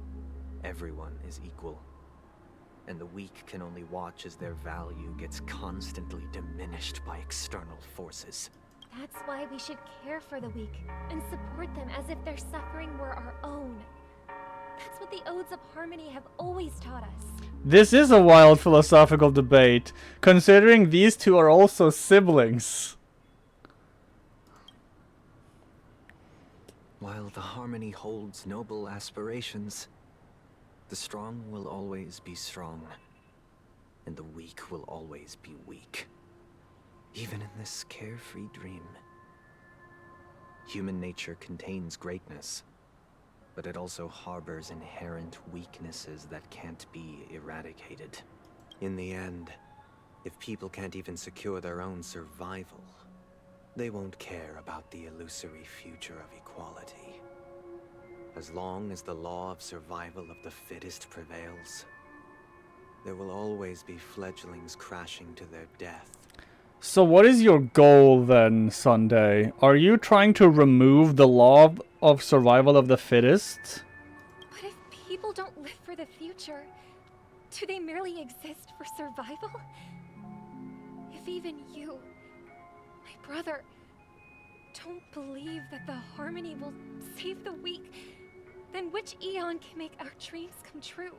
everyone is equal. And the weak can only watch as their value gets constantly diminished by external forces. That's why we should care for the weak and support them as if their suffering were our own. That's what the Odes of Harmony have always taught us. This is a wild philosophical debate, considering these two are also siblings. While the Harmony holds noble aspirations, the strong will always be strong, and the weak will always be weak. Even in this carefree dream, human nature contains greatness, but it also harbors inherent weaknesses that can't be eradicated. In the end, if people can't even secure their own survival, they won't care about the illusory future of equality. As long as the law of survival of the fittest prevails, there will always be fledglings crashing to their death. So what is your goal then, Sunday? Are you trying to remove the law of survival of the fittest? But if people don't live for the future, do they merely exist for survival? If even you, my brother, don't believe that the Harmony will save the weak, then which Eon can make our dreams come true?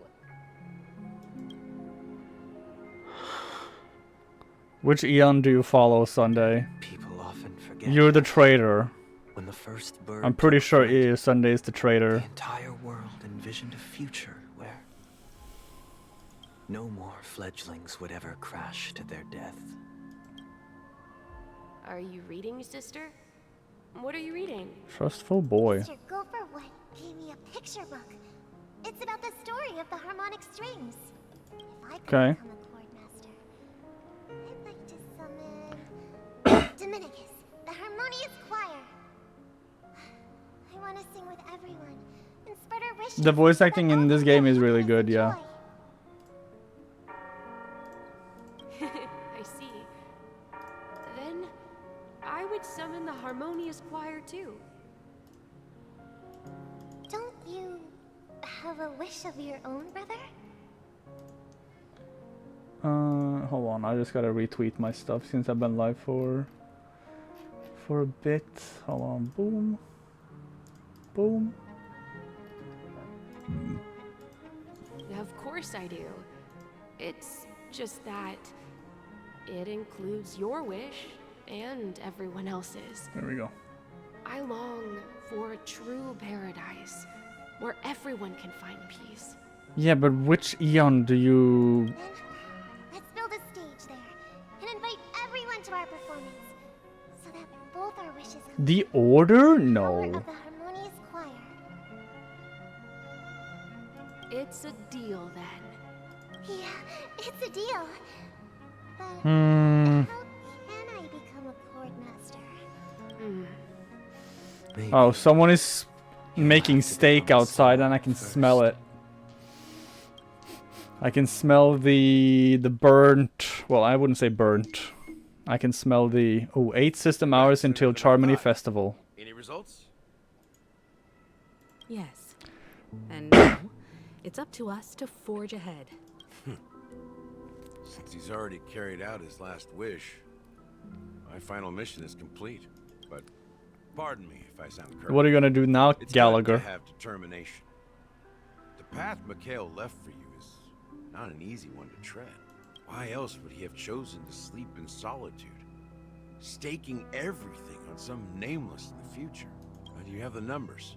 Which Eon do you follow, Sunday? People often forget. You're the traitor. When the first bird I'm pretty took sure flight, Sunday is the traitor. the entire world envisioned a future where no more fledglings would ever crash to their death. Are you reading, sister? What are you reading? Trustful boy. Mr. Gopherwood gave me a picture book. It's about the story of the harmonic strings. If I could Okay. become a chord master, I'd like to summon Dominicus, the harmonious choir. I want to sing with everyone and spread our wishes. The voice so that acting all in this can game have is really happiness good, and yeah. joy. I see. Then I would summon the harmonious choir too. Don't you have a wish of your own, brother? Hold on, I just gotta retweet my stuff since I've been live for a bit. Hold on, boom. Boom. Of course I do. It's just that it includes your wish and everyone else's. There we go. I long for a true paradise where everyone can find peace. Yeah, but which Eon do you... Let's build a stage there and invite everyone to our performance so that both our wishes come The Order? Power No. of the harmonious choir. It's a deal then. Yeah, it's a deal. But Hmm. how can I become a chord master? Oh, someone is making steak outside and I can smell it. I can smell the burnt... Well, I wouldn't say burnt. I can smell the... Oh, 8 system hours until Charmony Festival. Any results? Yes. And now, it's up to us to forge ahead. Since he's already carried out his last wish, my final mission is complete. But pardon me if I sound curt. What are you gonna do now, It's Gallagher? good to have determination. The path Mikhail left for you is not an easy one to tread. Why else would he have chosen to sleep in solitude, staking everything on some nameless in the future? But you have the numbers,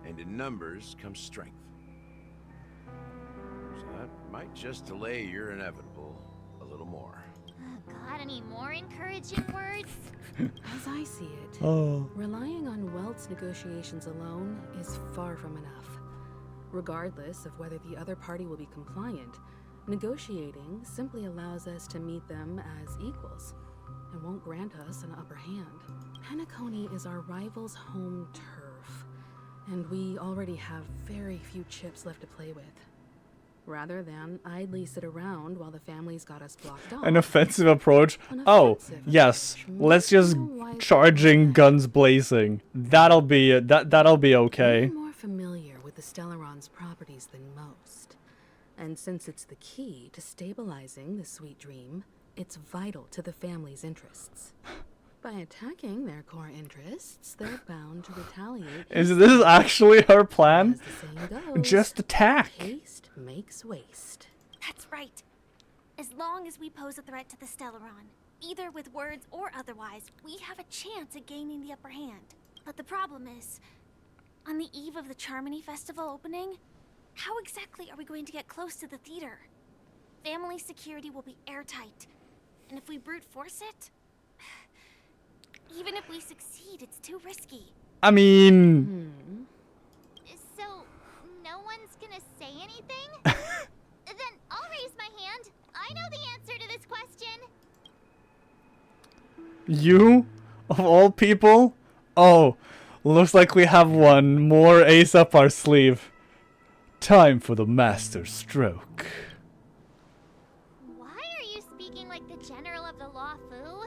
and in numbers comes strength. So that might just delay your inevitable a little more. Got any more encouraging words? As I see it, relying on Welt's negotiations alone is far from enough. Regardless of whether the other party will be compliant, negotiating simply allows us to meet them as equals and won't grant us an upper hand. Penacony is our rival's home turf, and we already have very few chips left to play with. Rather than idly sit around while the family's got us blocked off. An offensive approach? Oh, yes. Let's just charging guns blazing. That'll be that'll be okay. We're more familiar with the Stellaron's properties than most. And since it's the key to stabilizing the sweet dream, it's vital to the family's interests. By attacking their core interests, they're bound to retaliate. Is this actually her plan? As the saying goes, Just attack. Haste makes waste. That's right. As long as we pose a threat to the Stellaron, either with words or otherwise, we have a chance at gaining the upper hand. But the problem is, on the eve of the Charmony Festival opening, how exactly are we going to get close to the theater? Family security will be airtight, and if we brute force it, even if we succeed, it's too risky. I mean... So, no one's gonna say anything? Then I'll raise my hand. I know the answer to this question. You? Of all people? Oh, looks like we have one more ace up our sleeve. Time for the master stroke. Why are you speaking like the general of the Law Fu?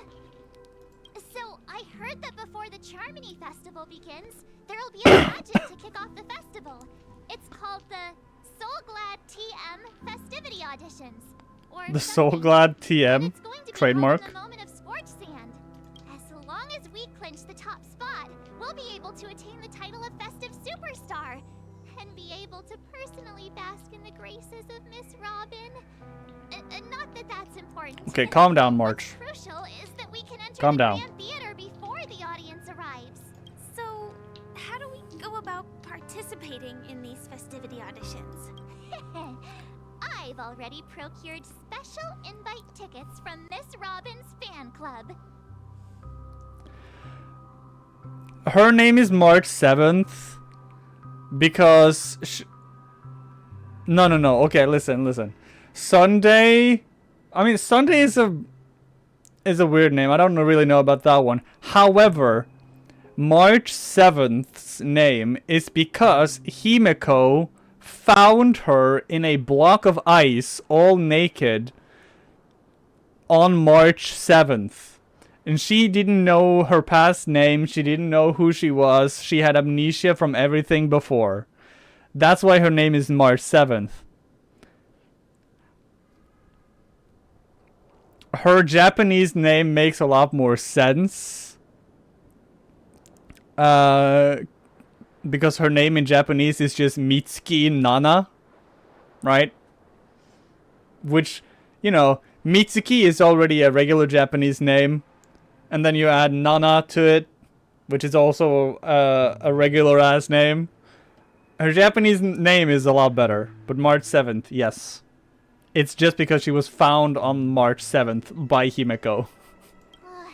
So, I heard that before the Charmony Festival begins, there'll be a pageant to kick off the festival. It's called the Soulglad TM Festivity Auditions. Or The something. Soulglad TM It's going to be trademark. held in a moment of scorch sand. As long as we clinch the top spot, we'll be able to attain the title of Festive Superstar and be able to personally bask in the graces of Miss Robin. Not that that's important. Okay, calm down, March. What's crucial is that we can enter Calm the down. Grand Theater before the audience arrives. So, how do we go about participating in these festivity auditions? I've already procured special invite tickets from Miss Robin's fan club. Her name is March 7th because no. Okay, listen. Sunday is a weird name. I don't really know about that one. However, March 7th's name is because Himeko found her in a block of ice all naked on March 7th. And she didn't know her past name. She didn't know who she was. She had amnesia from everything before. That's why her name is March 7th. Her Japanese name makes a lot more sense. Because her name in Japanese is just Mitsuki Nana. Right? Which, you know, Mitsuki is already a regular Japanese name. And then you add Nana to it, which is also a regular ass name. Her Japanese name is a lot better. But March 7th, yes. It's just because she was found on March 7th by Himeko.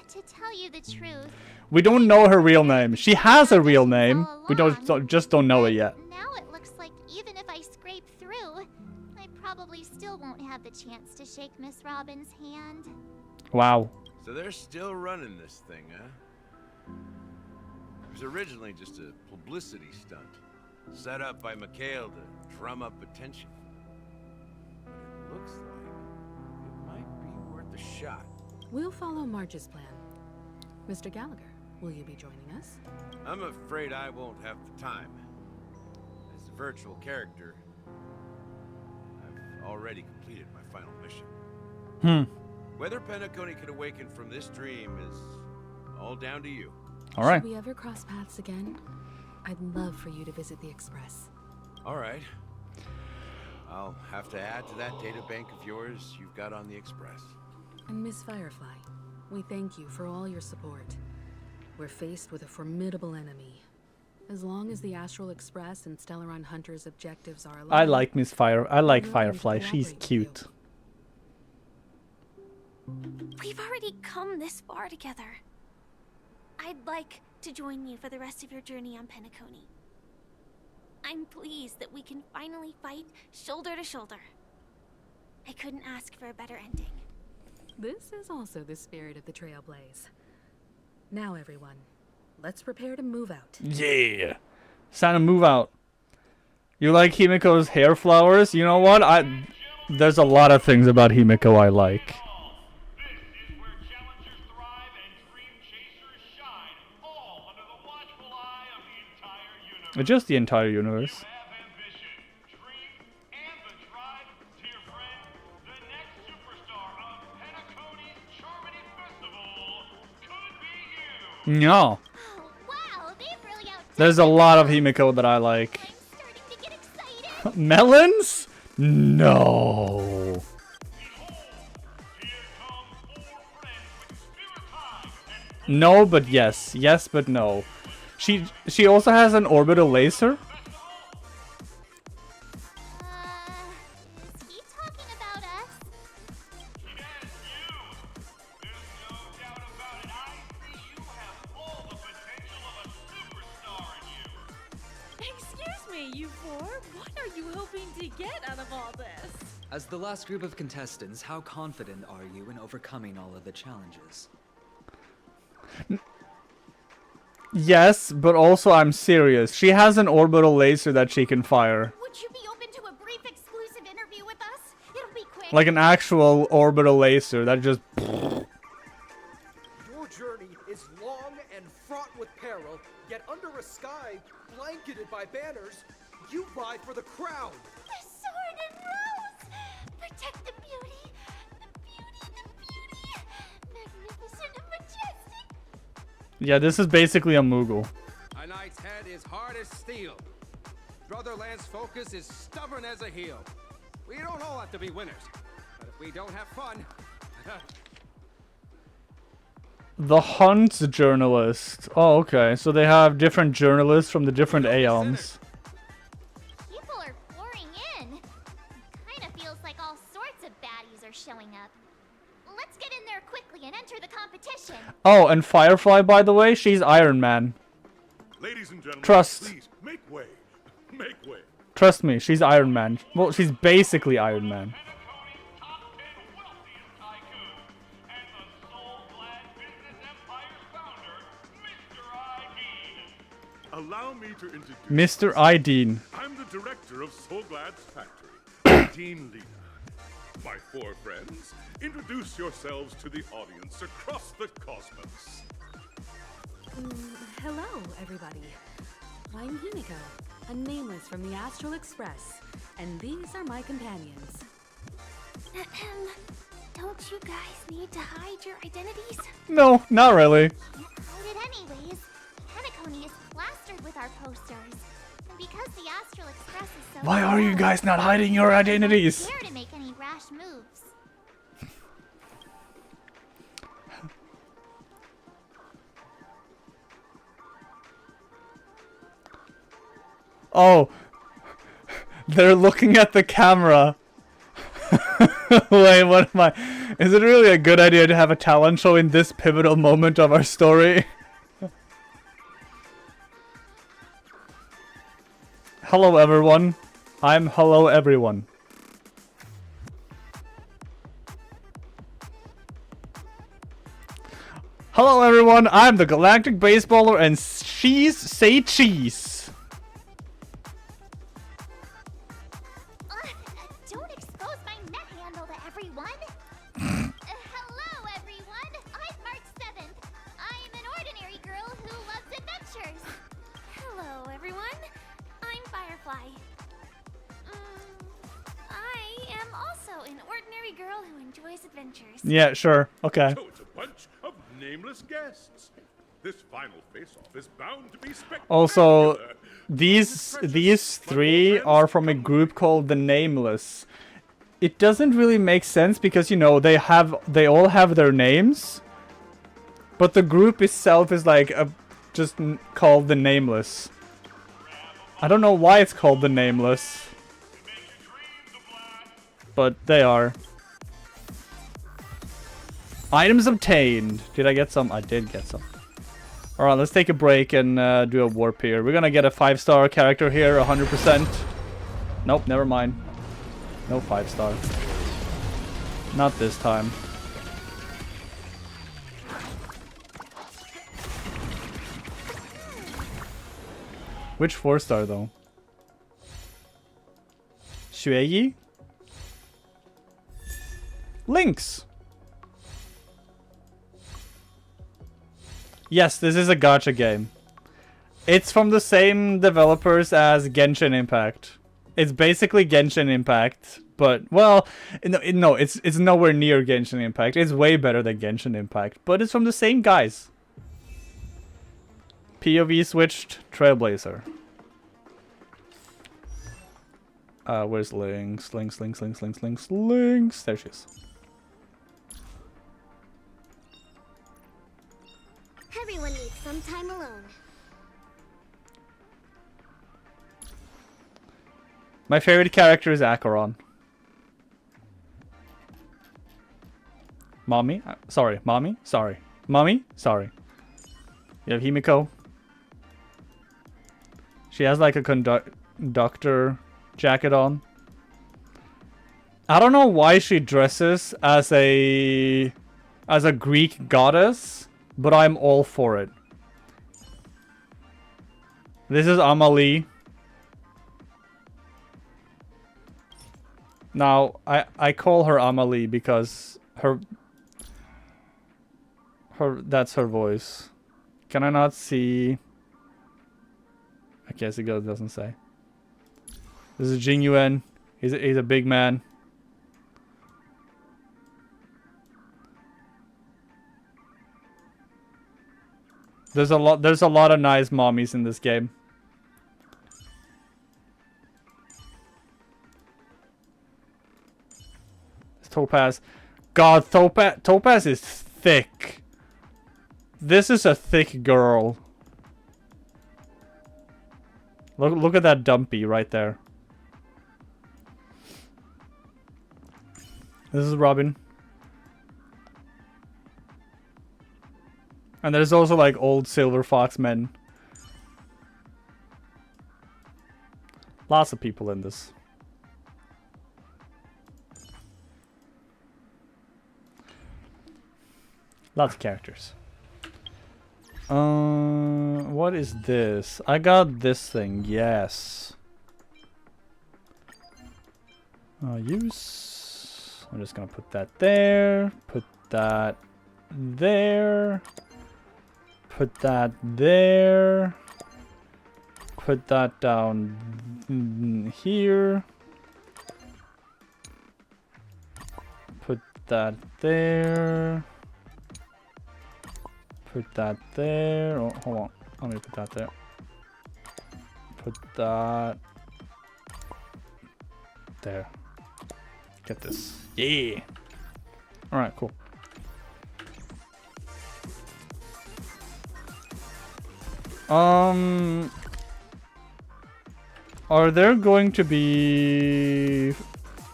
To tell you the truth, We don't know her real name. She has a real name. We just don't know it yet. now it looks like even if I scrape through, I probably still won't have the chance to shake Miss Robin's hand. Wow. So they're still running this thing, huh? It was originally just a publicity stunt, set up by Mikhail to drum up attention. But it looks like it might be worth a shot. We'll follow Marge's plan. Mr. Gallagher, will you be joining us? I'm afraid I won't have the time. As a virtual character, I've already completed my final mission. Whether Penacony can awaken from this dream is all down to you. All right. Should we ever cross paths again? I'd love for you to visit the Express. All right. I'll have to add to that data bank of yours you've got on the Express. And Miss Firefly, we thank you for all your support. We're faced with a formidable enemy. As long as the Astral Express and Stellaron Hunter's objectives are aligned, I like Firefly. willing to She's cooperate with cute. We've already come this far together. I'd like to join you for the rest of your journey on Penacony. I'm pleased that we can finally fight shoulder to shoulder. I couldn't ask for a better ending. This is also the spirit of the Trailblaze. Now, everyone, let's prepare to move out. Yeah. It's time to move out. You like Himiko's hair flowers? You know what? There's a lot of things about Himiko I like. Just the entire universe. No. There's a lot of Himiko that I like. Melons? No. No, but yes. Yes, but no. She also has an orbital laser. As the last group of contestants, how confident are you in overcoming all of the challenges? Yes, but also I'm serious. She has an orbital laser that she can fire. Would you be open to a brief exclusive interview with us? It'll be quick. Like an actual orbital laser that just... Your journey is long and fraught with peril, yet under a sky blanketed by banners, you vie for the crown. The sword and rose! Protect the beauty! The beauty! Magnificent and majestic! Yeah, this is basically a Moogle. A knight's head is hard as steel. Brotherland's focus is stubborn as a heel. We don't all have to be winners, but if we don't have fun... The Hunt's journalist. Oh, okay. So they have different journalists from the different Aeons. People are pouring in. Kinda feels like all sorts of baddies are showing up. Let's get in there quickly and enter the competition. Oh, and Firefly, by the way, she's Iron Man. Ladies and gentlemen, Trust. please make way. Make way. Trust me, she's Iron Man. Well, she's basically Iron Man. Allow me to introduce Mr. Ideen. I'm the director of Soulglad's factory, Dean Lena. My four friends, introduce yourselves to the audience across the cosmos. Hello, everybody. I'm Himiko, a nameless from the Astral Express, and these are my companions. Don't you guys need to hide your identities? No, not really. Can't hide it anyways. Penacony is plastered with our posters. And because the Astral Express is so... Why are you guys not hiding your identities? Dare to make any rash moves. Oh. They're looking at the camera. Wait, what am I? Is it really a good idea to have a talent show in this pivotal moment of our story? Hello, everyone. I'm Hello, everyone. Hello, everyone. I'm the Galactic Baseballer, and cheese say cheese. Don't expose my net handle to everyone. Hello, everyone. I'm March 7th. I'm an ordinary girl who loves adventures. Hello, everyone. I'm Firefly. I am also an ordinary girl who enjoys adventures. Yeah, sure. Okay. So it's a bunch of nameless guests. This final face-off is bound to be spectacular. Also, these three are from a group called the Nameless. It doesn't really make sense because, you know, they all have their names, but the group itself is like just called the Nameless. I don't know why it's called the Nameless, but they are. Items obtained. Did I get some? I did get some. Alright, let's take a break and do a warp here. We're gonna get a 5-star character here, 100%. Nope, never mind. No 5-star. Not this time. Which 4-star though? Shueyi? Lynx! Yes, this is a gacha game. It's from the same developers as Genshin Impact. It's basically Genshin Impact, but, well, no, it's nowhere near Genshin Impact. It's way better than Genshin Impact, but it's from the same guys. POV switched, Trailblazer. Where's Lynx? Lynx. There she is. Everyone needs some time alone. My favorite character is Acheron. Mommy? Sorry. Mommy? Sorry. Mommy? Sorry. You have Himiko. She has like a conductor jacket on. I don't know why she dresses as a Greek goddess, but I'm all for it. This is Amalie. Now, I call her Amalie because that's her voice. Can I not see? I guess it doesn't say. This is Jingyuan. He's a big man. There's a lot of nice mommies in this game. Topaz. God, Topaz is thick. This is a thick girl. Look at that dumpy right there. This is Robin. And there's also like old Silver Fox men. Lots of people in this. Lots of characters. What is this? I got this thing, yes. Use. I'm just gonna put that there. Put that there. Put that there. Put that down here. Put that there. Put that there. Oh, hold on. Let me put that there. Put that there. Get this. Yeah. All right. Cool. Are there going to be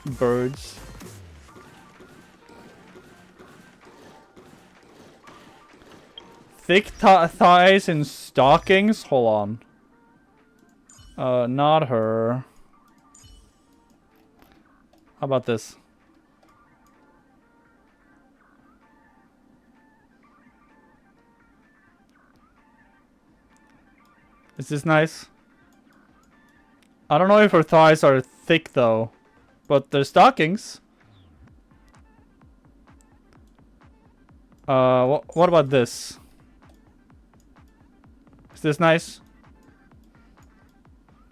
birds? Thick thighs and stockings? Hold on. Not her. How about this? Is this nice? I don't know if her thighs are thick though, but they're stockings. What about this? Is this nice?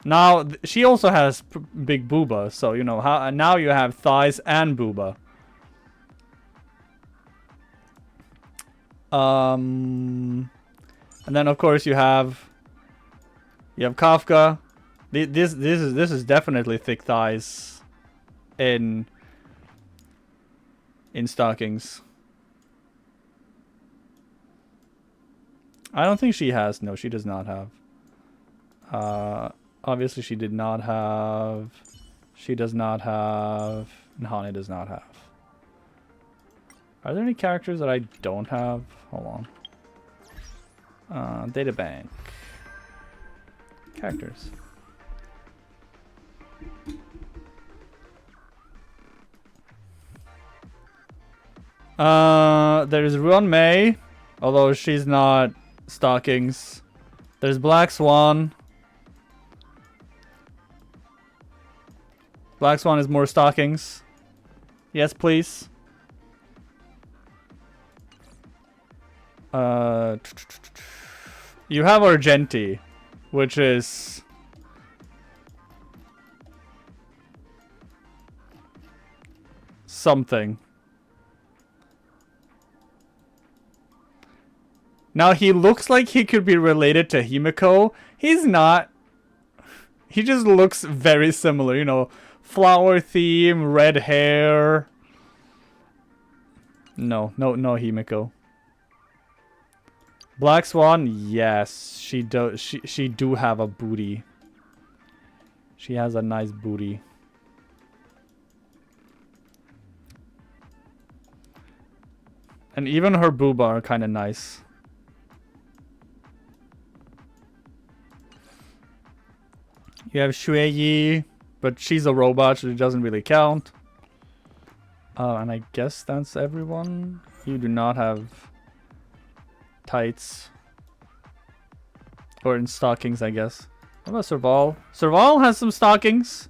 Now she also has big booba, so you know how. Now you have thighs and booba. And then of course you have Kafka. This is definitely thick thighs in stockings. I don't think she has. No, she does not have. Obviously she did not have. She does not have. Nahane does not have. Are there any characters that I don't have? Hold on. Databank. Characters. There's Ruan Mei, although she's not stockings. There's Black Swan. Black Swan is more stockings. Yes, please. You have Argenti, which is something. Now he looks like he could be related to Himiko. He's not. He just looks very similar, you know, flower theme, red hair. No Himiko. Black Swan, yes, she do. She do have a booty. She has a nice booty. And even her boob are kind of nice. You have Shueyi, but she's a robot, so it doesn't really count. And I guess that's everyone. You do not have tights. Or in stockings, I guess. What about Serval? Serval has some stockings.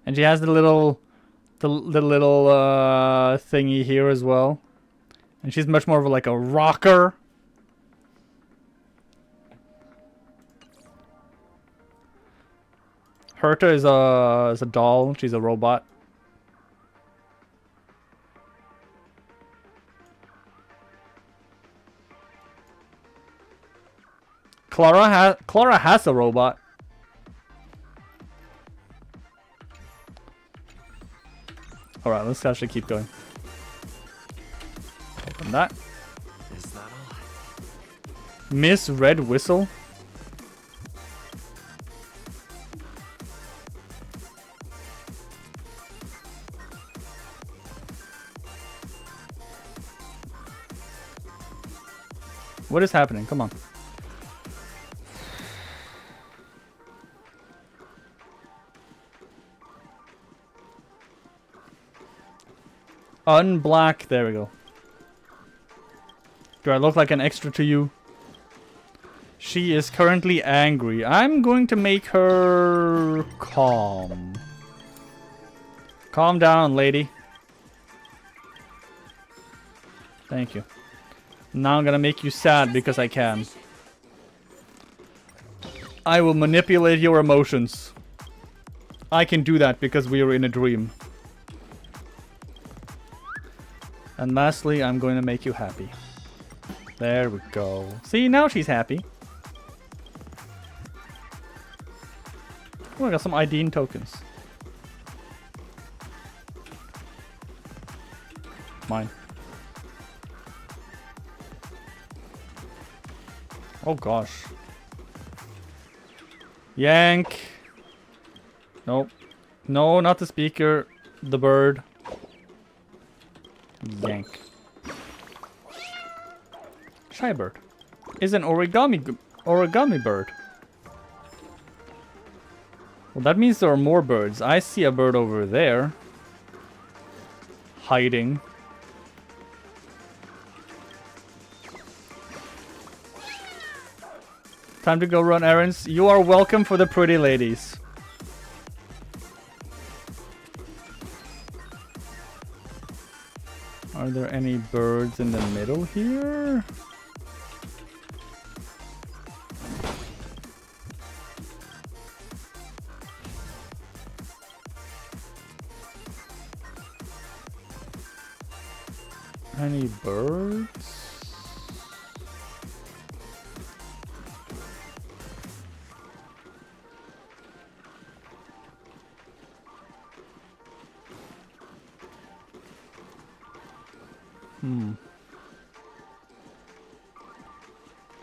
And she has the little thingy here as well. And she's much more of like a rocker. Herta is a doll. She's a robot. Clara has a robot. All right, let's actually keep going. Open that. Is that all? Miss Red Whistle. What is happening? Come on. Unblack. There we go. Do I look like an extra to you? She is currently angry. I'm going to make her calm. Calm down, lady. Thank you. Now I'm gonna make you sad because I can. I will manipulate your emotions. I can do that because we are in a dream. And lastly, I'm going to make you happy. There we go. See, now she's happy. Oh, I got some ID tokens. Mine. Oh gosh. Yank. Nope. No, not the speaker. The bird. Yank. Shy bird is an origami bird. Well, that means there are more birds. I see a bird over there. Hiding. Time to go run errands. You are welcome for the pretty ladies. Are there any birds in the middle here? Any birds?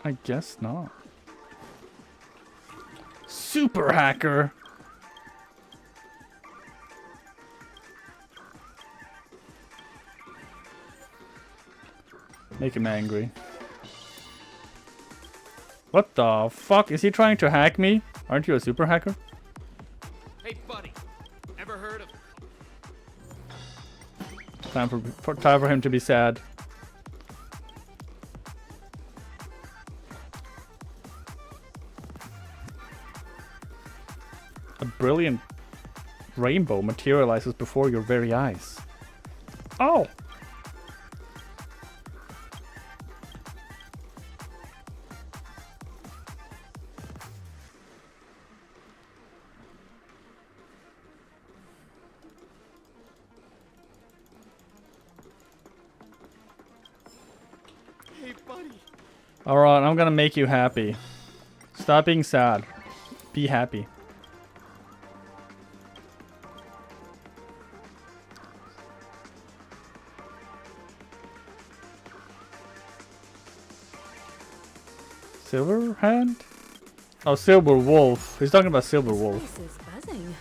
I guess not. Super hacker. Make him angry. What the fuck? Is he trying to hack me? Aren't you a super hacker? Hey, buddy. Ever heard of... Time for him to be sad. brilliant rainbow materializes before your very eyes. Oh! Hey, buddy. Alright, I'm gonna make you happy. Stop being sad. Be happy. Silver hand? Oh, Silver Wolf. He's talking about Silver Wolf. This is buzzing.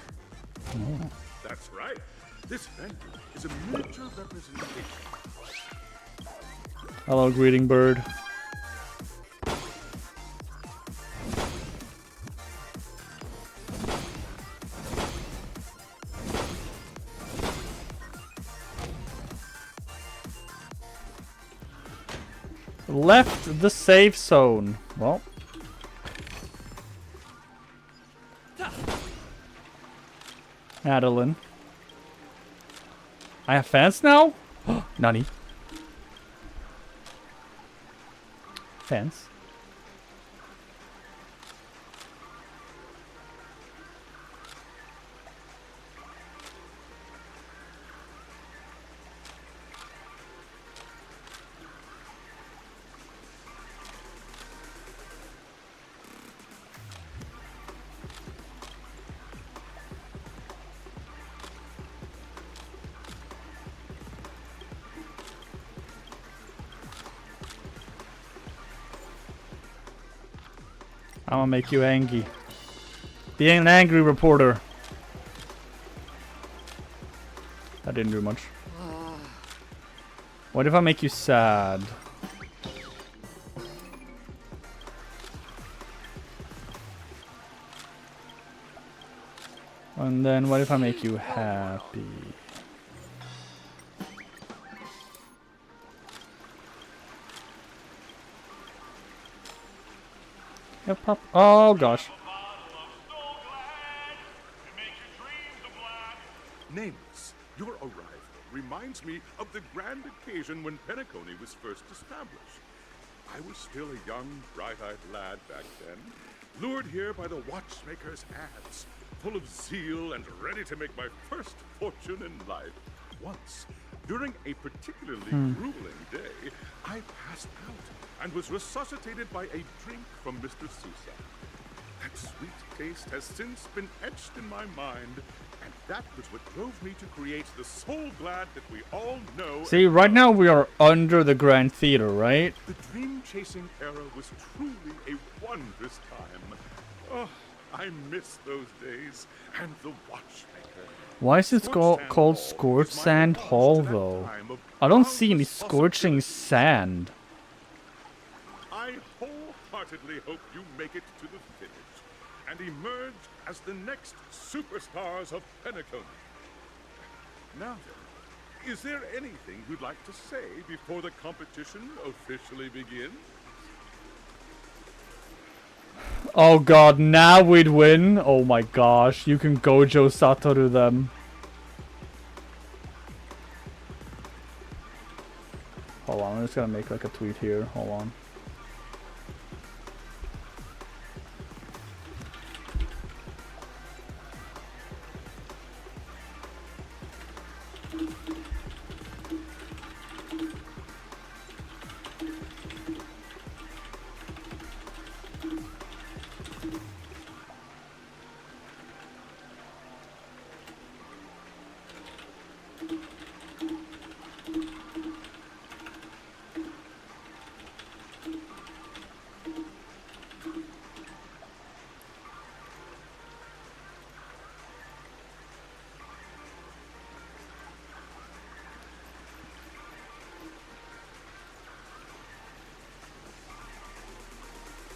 Oh. That's right. This venue is a miniature representation. Hello, greeting bird. Left the safe zone. Well. Adeline. I have fans now? Nani? Fans? I'm gonna make you angry. Be an angry reporter. That didn't do much. What if I make you sad? And then what if I make you happy? Yep, pop. Oh gosh. Nameless, your arrival reminds me of the grand occasion when Penacony was first established. I was still a young, bright-eyed lad back then, lured here by the watchmaker's ads, full of zeal and ready to make my first fortune in life. Once, during a particularly grueling day, I passed out and was resuscitated by a drink from Mr. Sousa. That sweet taste has since been etched in my mind, and that was what drove me to create the Soul Glad that we all know. See, right now we are under the Grand Theater, right? The dream-chasing era was truly a wondrous time. Oh, I miss those days, and the watchmaker. Why is it called Scorched Sand Hall, though? I don't see any scorching sand. I wholeheartedly hope you make it to the finish and emerge as the next superstars of Penacony. Now then, is there anything you'd like to say before the competition officially begins? Oh god, now we'd win? Oh my gosh, you can Gojo Satoru them. Hold on, I'm just gonna make like a tweet here. Hold on.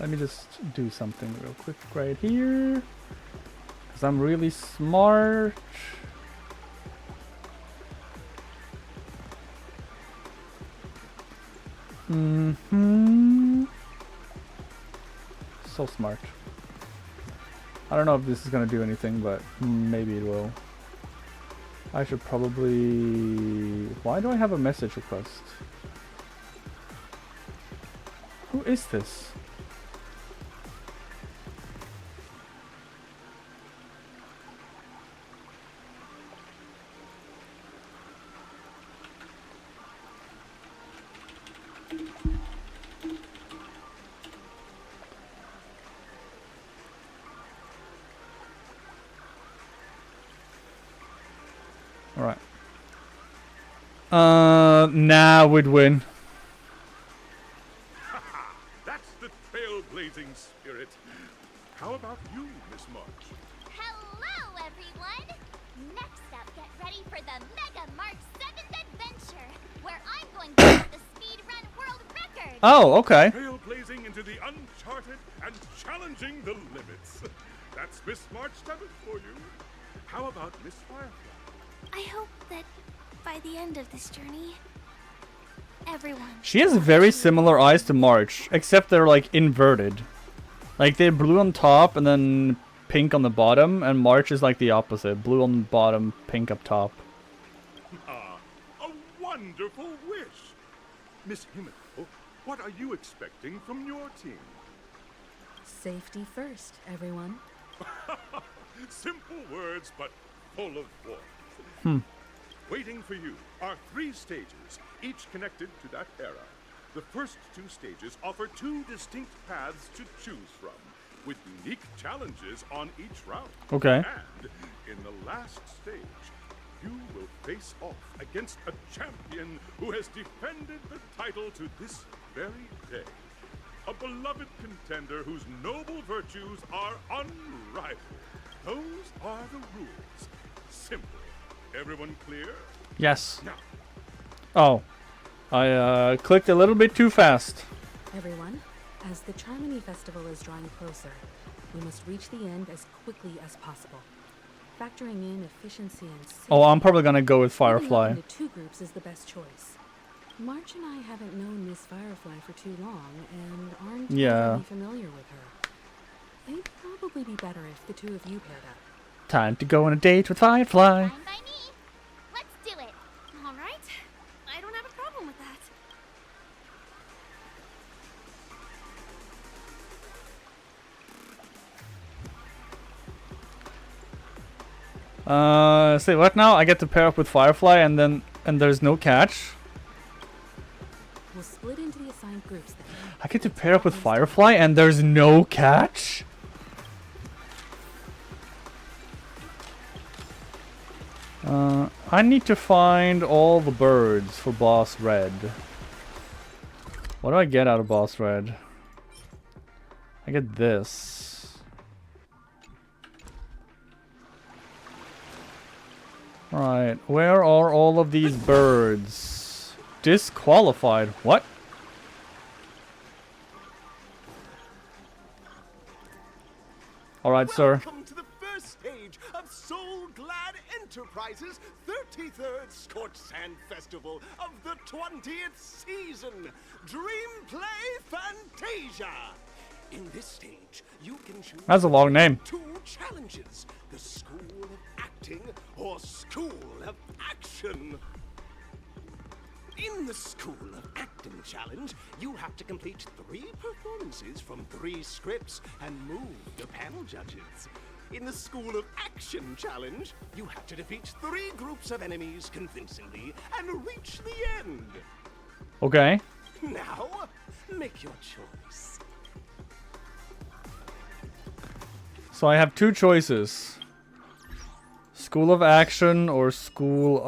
Let me just do something real quick right here. Because I'm really smart. So smart. I don't know if this is gonna do anything, but maybe it will. I should probably... Why do I have a message request? Who is this? Alright. Nah, we'd win. That's the trailblazing spirit. How about you, Miss March? Hello, everyone! Next up, get ready for the Mega March 7th adventure, where I'm going to set the speedrun world record! Oh, okay. Trailblazing into the uncharted and challenging the limits. That's Miss March 7th for you. How about Miss Firefly? I hope that by the end of this journey, everyone... She has very similar eyes to March, except they're like inverted. Like they're blue on top and then pink on the bottom, and March is like the opposite. Blue on the bottom, pink up top. Ah, a wonderful wish! Miss Himiko, what are you expecting from your team? Safety first, everyone. Simple words, but full of warmth. Waiting for you are 3 stages, each connected to that era. The first 2 stages offer 2 distinct paths to choose from, with unique challenges on each route. Okay. And in the last stage, you will face off against a champion who has defended the title to this very day. A beloved contender whose noble virtues are unrivaled. Those are the rules. Simple. Everyone clear? Yes. Now. Oh. I clicked a little bit too fast. Everyone, as the Charmony Festival is drawing closer, we must reach the end as quickly as possible. Factoring in efficiency and safety, Oh, I'm probably gonna go with splitting up Firefly. into 2 groups is the best choice. March and I haven't known Miss Firefly for too long and aren't really familiar with her. It'd probably be better if the 2 of you paired up. Time to go on a date with Firefly. Fine by me. Let's do it. All right. I don't have a problem with that. Say what now? I get to pair up with Firefly and there's no catch? We'll split into the assigned groups then. I get to pair up with Firefly and there's no catch? I need to find all the birds for Boss Red. What do I get out of Boss Red? I get this. Right, where are all of these birds? Disqualified. What? Alright, sir. Welcome to the first stage of Soul Glad Enterprises' 33rd Scorched Sand Festival of the 20th season, Dreamplay Fantasia. In this stage, you can choose That's a long name. 2 challenges: the School of Acting or School of Action. In the School of Acting Challenge, you have to complete 3 performances from 3 scripts and move the panel judges. In the School of Action Challenge, you have to defeat 3 groups of enemies convincingly and reach the end. Okay. Now, make your choice. So I have 2 choices. School of Action or School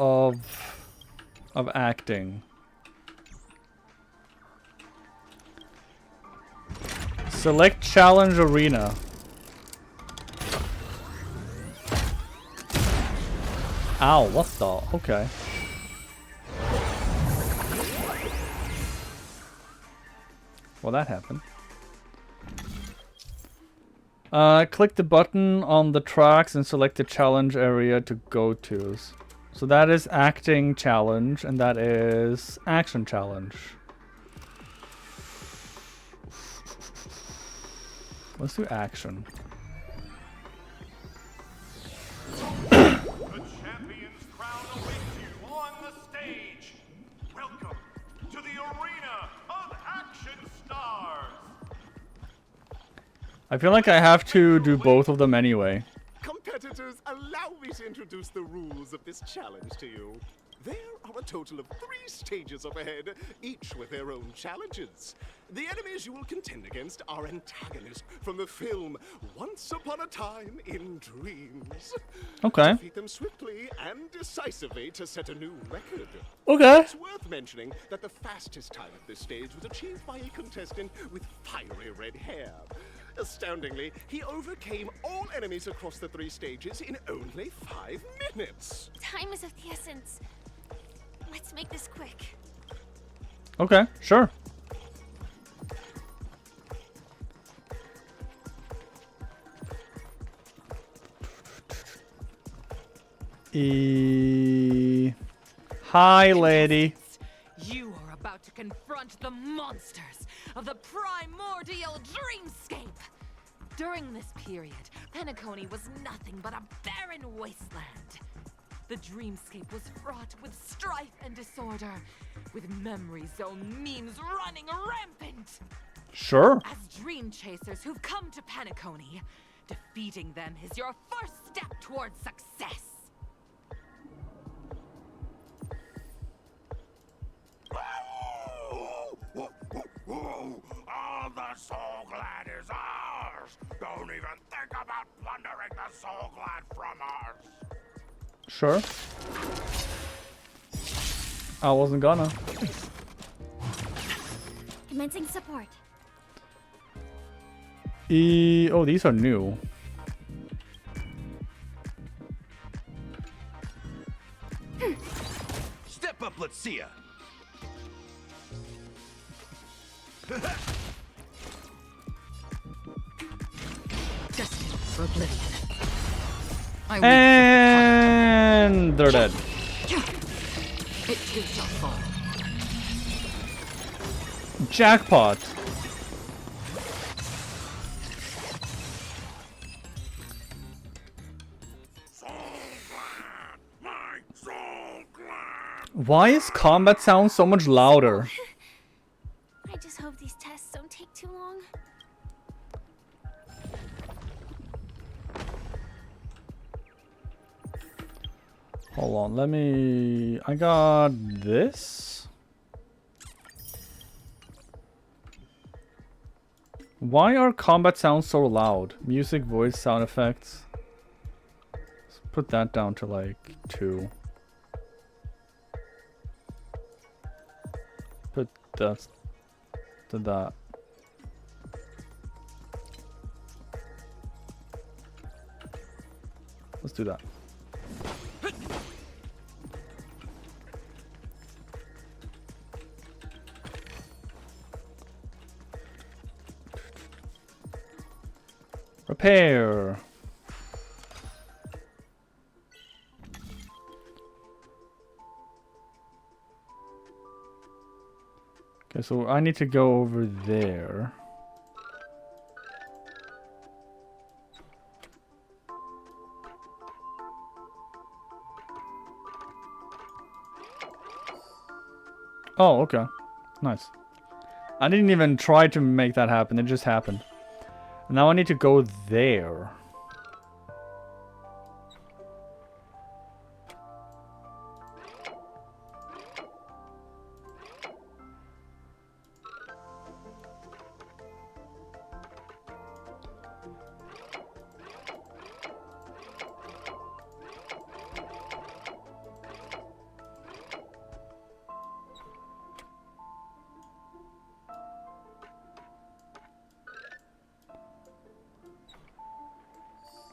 of Acting. Select Challenge Arena. Ow, what the? Okay. Well, that happened. Click the button on the tracks and select the challenge area to go to. So that is Acting Challenge, and that is Action Challenge. Let's do Action. I feel like I have to do both of them anyway. Competitors, allow me to introduce the rules of this challenge to you. There are a total of 3 stages up ahead, each with their own challenges. The enemies you will contend against are antagonists from the film Once Upon a Time in Dreams. Okay. Defeat them swiftly and decisively to set a new record. Okay. It's worth mentioning that the fastest time at this stage was achieved by a contestant with fiery red hair. Astoundingly, he overcame all enemies across the 3 stages in only 5 minutes. Time is of the essence. Let's make this quick. Okay, sure. Hi, lady. You are about to confront the monsters of the primordial dreamscape. During this period, Penacony was nothing but a barren wasteland. The dreamscape was fraught with strife and disorder, with memory zone memes running rampant. Sure. As dream chasers who've come to Penacony, defeating them is your first step towards success. All the Soul Glad is ours! Don't even think about plundering the Soul Glad from us! Sure. I wasn't gonna. Commencing support. Oh, these are new. Step up, let's see ya. Destined for oblivion. And they're dead. It too shall fall. Jackpot. Why is combat sound so much louder? I just hope these tests don't take too long. Hold on, let me... I got this? Why are combat sounds so loud? Music, voice, sound effects. Let's put that down to like 2. Put that to that. Let's do that. Repair. Okay, so I need to go over there. Oh, okay. Nice. I didn't even try to make that happen. It just happened. Now I need to go there.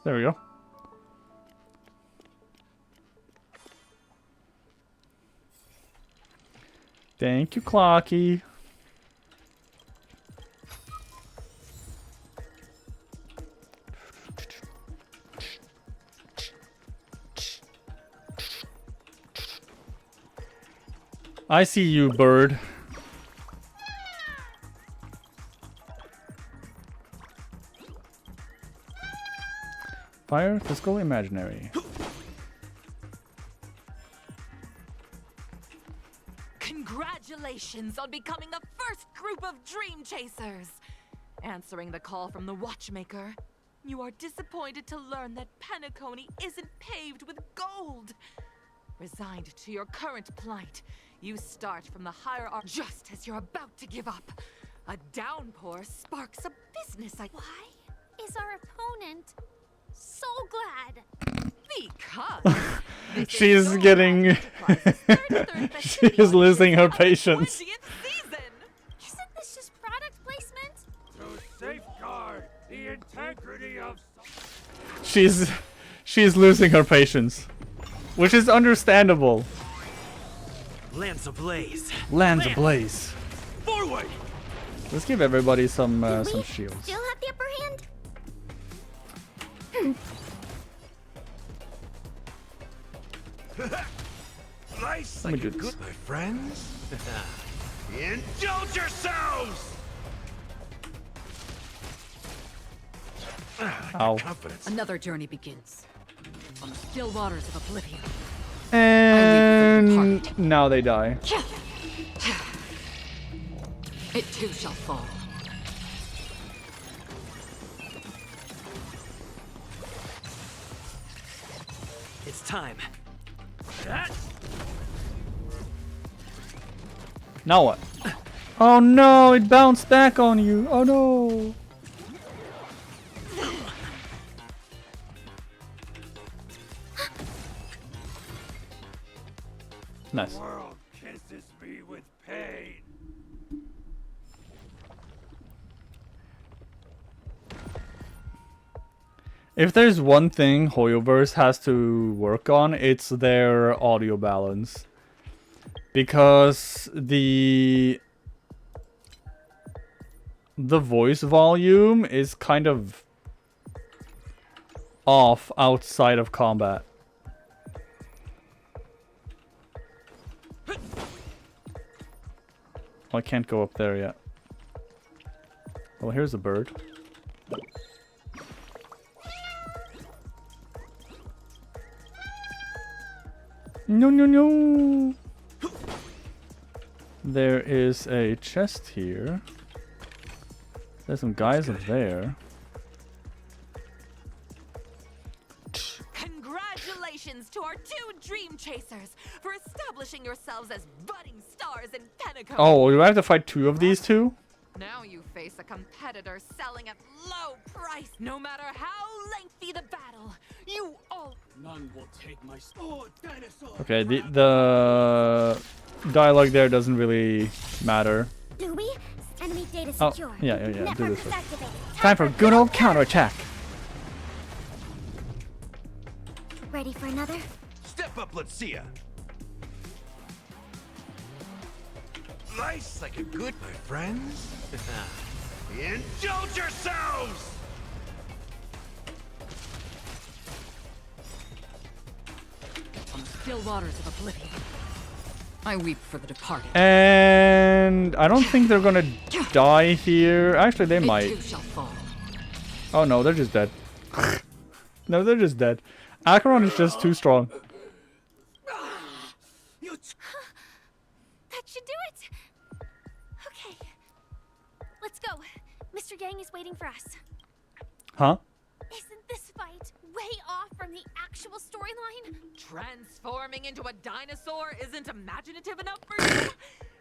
There we go. Thank you, Clocky. I see you, bird. Fire, physical, imaginary. Congratulations on becoming the first group of dream chasers. Answering the call from the watchmaker, you are disappointed to learn that Penacony isn't paved with gold. Resigned to your current plight, you start from the hierarchy just as you're about to give up. A downpour sparks a business idea. Why is our opponent so glad? Because She's getting... she is losing her patience. Isn't this just product placement? To safeguard the integrity of... She's losing her patience. Which is understandable. Lance ablaze. Lands ablaze. Forward! Let's give everybody some shields. Still have the upper hand? Nice Let me like do a this. good, my friends. Indulge yourselves! Ow. Another journey begins. On the still waters of oblivion. And now they die. It too shall fall. It's time. Now what? Oh no, it bounced back on you. Oh no. Nice. The world kisses me with pain. If there's one thing Hoyoverse has to work on, it's their audio balance. Because the voice volume is kind of off outside of combat. Oh, I can't go up there yet. Well, here's a bird. No, no, no. There is a chest here. There's some guys up there. Congratulations to our two dream chasers for establishing yourselves as budding stars in Penacony. Oh, do I have to fight two of these two? Now you face a competitor selling at low price. No matter how lengthy the battle, you all... None will take my sword, dinosaur. Okay, the dialogue there doesn't really matter. Do we? Enemy data Oh, secure. yeah, do Network this is first. activated. Time for a good old counterattack. Ready for another? Step up, let's see ya. Nice like a good, my friends. Indulge yourselves! On the still waters of oblivion. I weep for the departed. And I don't think they're gonna die here. Actually, they It might. too shall fall. Oh no, they're just dead. No, they're just dead. Acheron is just too strong. That should do it. Okay. Let's go. Mr. Yang is waiting for us. Huh? Isn't this fight way off from the actual storyline? Transforming into a dinosaur isn't imaginative enough for you?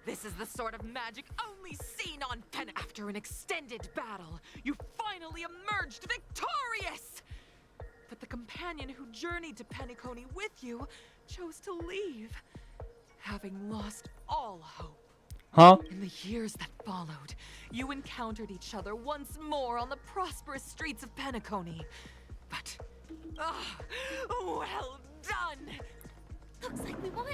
This is the sort of magic only seen on Penacony. After an extended battle, you finally emerged victorious! But the companion who journeyed to Penacony with you chose to leave, having lost all hope. Huh? In the years that followed, you encountered each other once more on the prosperous streets of Penacony. But, well done! Looks like we won.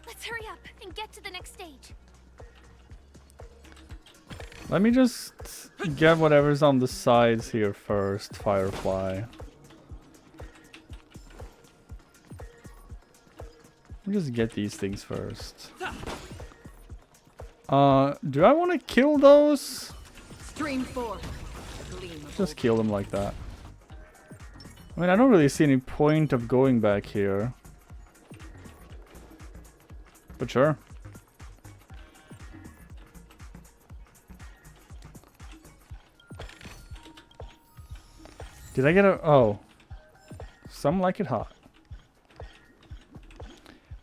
Let's hurry up and get to the next stage. Let me just get whatever's on the sides here first, Firefly. Let me just get these things first. Do I want to kill those? Stream 4. Gleam of Just kill them like that. I mean, I don't really see any point of going back here. But sure. Did I get a... Oh. Some like it hot.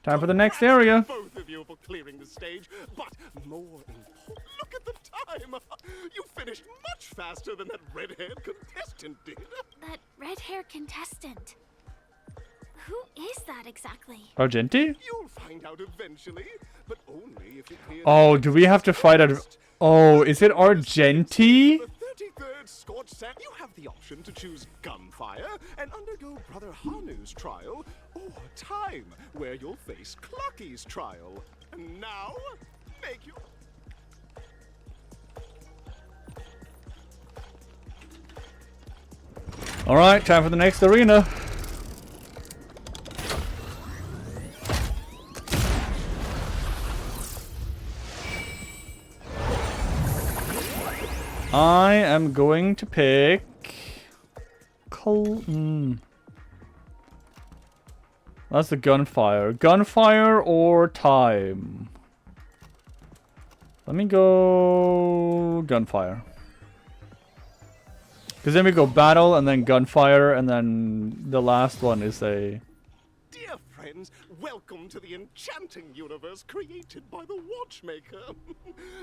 Time for the next area. Both of you for clearing the stage, but more important, look at the time. You finished much faster than that red-haired contestant did. That red-haired contestant. Who is that exactly? Argenti? You'll find out eventually, but only if you clear. Oh, do we have to fight at... Oh, is it Argenti? 33rd Scorch Set, you have the option to choose gunfire and undergo Brother Hanu's trial, or time, where you'll face Clucky's trial. And now, make your... Alright, time for the next arena. I am going to pick... That's the gunfire. Gunfire or time? Let me go... Gunfire. Because then we go battle and then gunfire and then the last one is a... Dear friends, welcome to the enchanting universe created by the Watchmaker.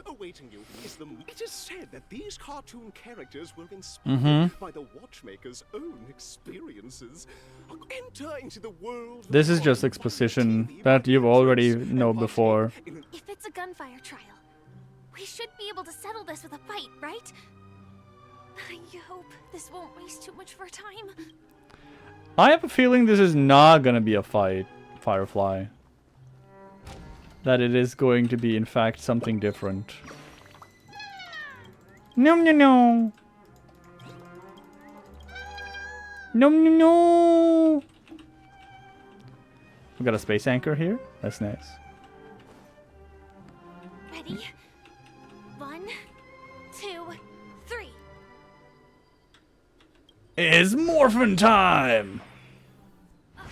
Awaiting you is the... It is said that these cartoon characters were inspired by the Watchmaker's own experiences. Enter into the world... This is just exposition that you've already know before. If it's a gunfire trial, we should be able to settle this with a fight, right? I hope this won't waste too much of our time. I have a feeling this is not gonna be a fight, Firefly. That it is going to be, in fact, something different. No, no, no. No, no, no. We got a space anchor here. That's nice. Ready? 1, 2, 3. It's morphin' time! Are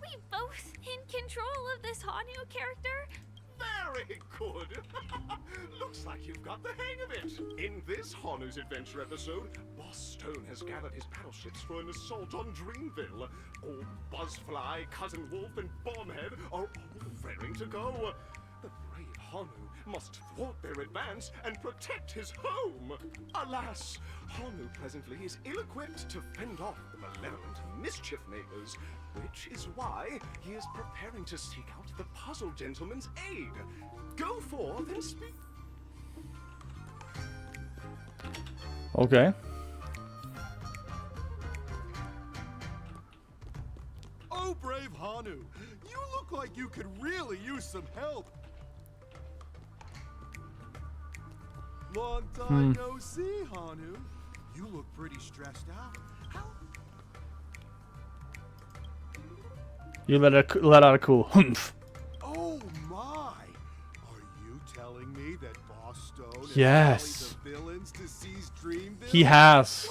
we both in control of this Hanu character? Very good. Looks like you've got the hang of it. In this Hanu's Adventure episode, Boss Stone has gathered his battleships for an assault on Dreamville. All Buzzfly, Cousin Wolf, and Bombhead are all raring to go. The brave Hanu must thwart their advance and protect his home. Alas, Hanu presently is ill-equipped to fend off the malevolent mischief makers, which is why he is preparing to seek out the Puzzle Gentleman's aid. Go forth and speak. Okay. Oh, brave Hanu, you look like you could really use some help. Long time no see, Hanu. You look pretty stressed out. You let out a cool humph. Oh my! Are you telling me that Boss Stone Yes. has rallied the villains to seize Dreamville? He has.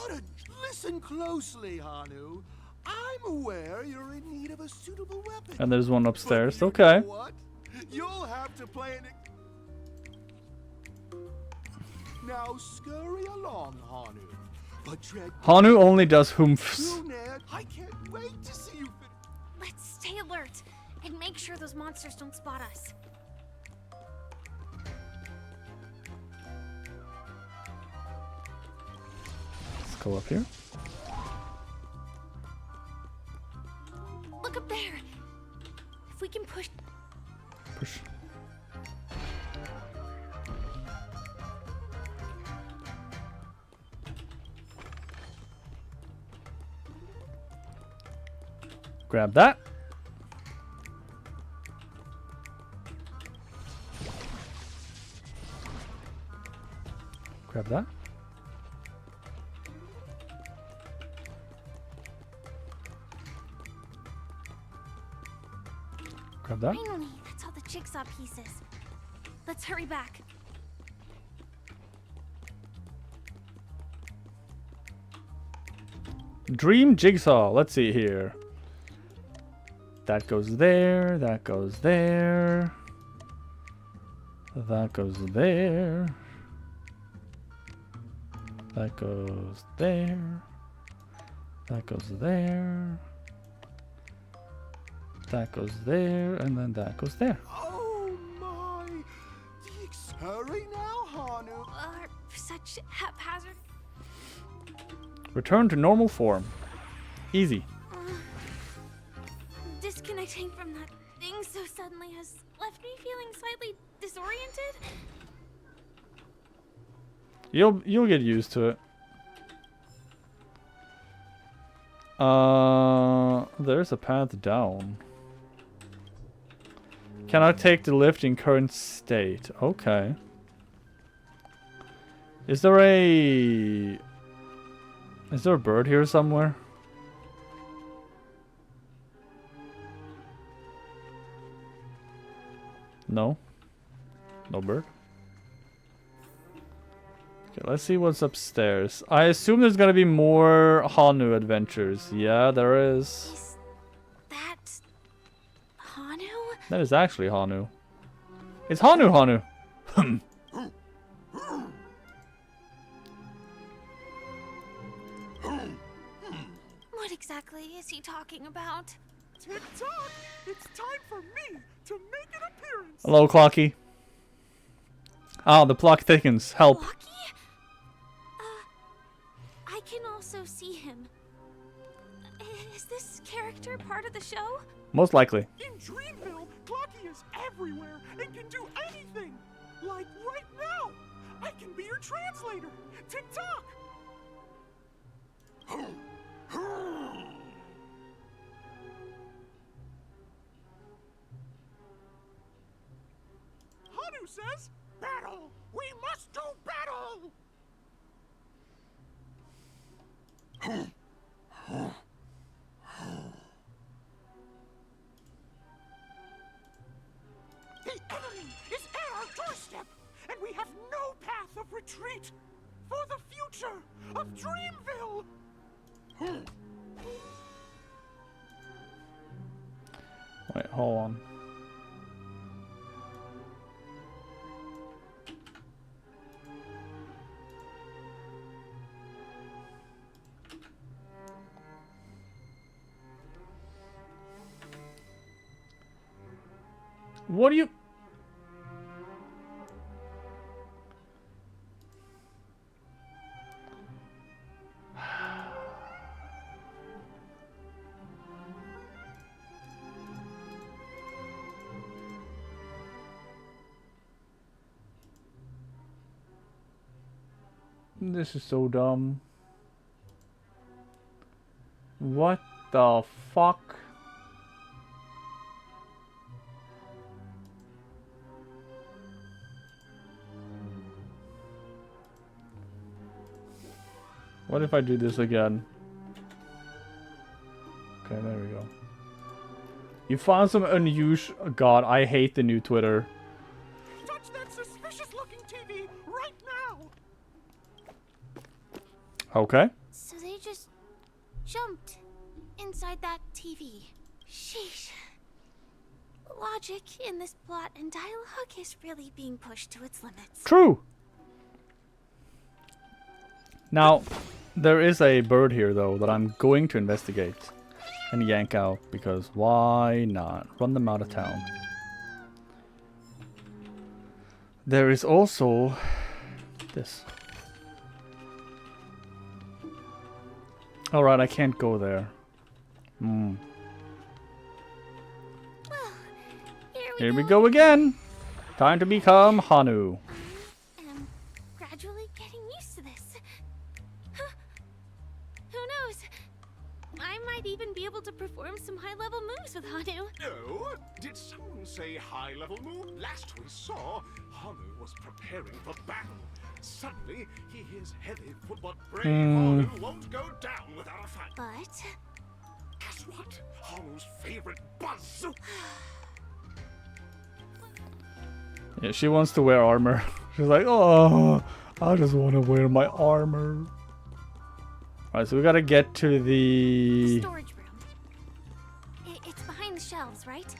Listen closely, Hanu. I'm aware you're in need of a suitable weapon. And there's one upstairs. But you Okay. know what? You'll have to play an... Now scurry along, Hanu. But tread... Hanu only does humphs. I can't wait to see you finish. Let's stay alert and make sure those monsters don't spot us. Let's go up here. Look up there. If we can push... Push. Grab that. Grab that. Grab that. Finally, that's all the jigsaw pieces. Let's hurry back. Dream jigsaw. Let's see here. That goes there. That goes there. That goes there. That goes there. That goes there. That goes there, and then that goes there. Oh my! Hurry now, Hanu. Such haphazard. Return to normal form. Easy. Disconnecting from that thing so suddenly has left me feeling slightly disoriented. You'll get used to it. There's a path down. Cannot take the lift in current state. Okay. Is there a bird here somewhere? No. No bird. Okay, let's see what's upstairs. I assume there's gonna be more Hanu adventures. Yeah, there is. That Hanu? That is actually Hanu. It's Hanu. What exactly is he talking about? Tick-tock! It's time for me to make an appearance! Hello, Clocky. Ah, the plot thickens. Help. Clocky? I can also see him. Is this character part of the show? Most likely. In Dreamville, Clocky is everywhere and can do anything! Like right now! I can be your translator! Tick-tock! Hanu says, battle! We must do battle! The enemy is at our doorstep, and we have no path of retreat for the future of Dreamville! Wait, hold on. What do you... This is so dumb. What the fuck? What if I do this again? Okay, there we go. You found some unusual... God, I hate the new Twitter. Touch that suspicious-looking TV right now! Okay. So they just jumped inside that TV. Sheesh. Logic in this plot and dialogue is really being pushed to its limits. True! Now, there is a bird here, though, that I'm going to investigate and yank out, because why not? Run them out of town. There is also this. Alright, I can't go there. Hmm. Well, Here we go again! Time to become Hanu. I'm gradually getting used to this. Huh. Who knows? I might even be able to perform some high-level moves with Hanu. Oh, did someone say high-level move? Last we saw, Hanu was preparing for battle. Suddenly, he hears heavy foot, but brave Hanu won't go down without a fight. But... Guess what? Hanu's favorite bazooka. Yeah, she wants to wear armor. She's like, oh, I just want to wear my armor. Alright, so we gotta get to the... storage room. It's behind the shelves, right?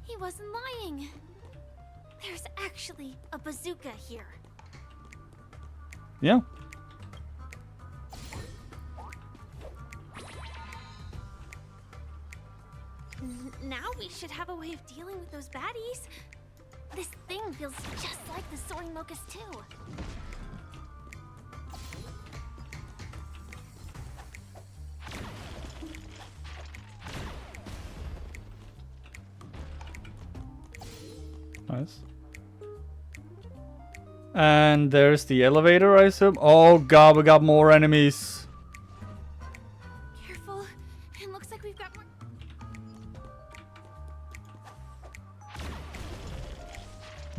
He He wasn't lying. There's actually a bazooka here. Yeah. Now we should have a way of dealing with those baddies. This thing feels just like the soaring Mochas too. Nice. And there's the elevator, I assume. Oh god, we got more enemies. Careful. It looks like we've got more.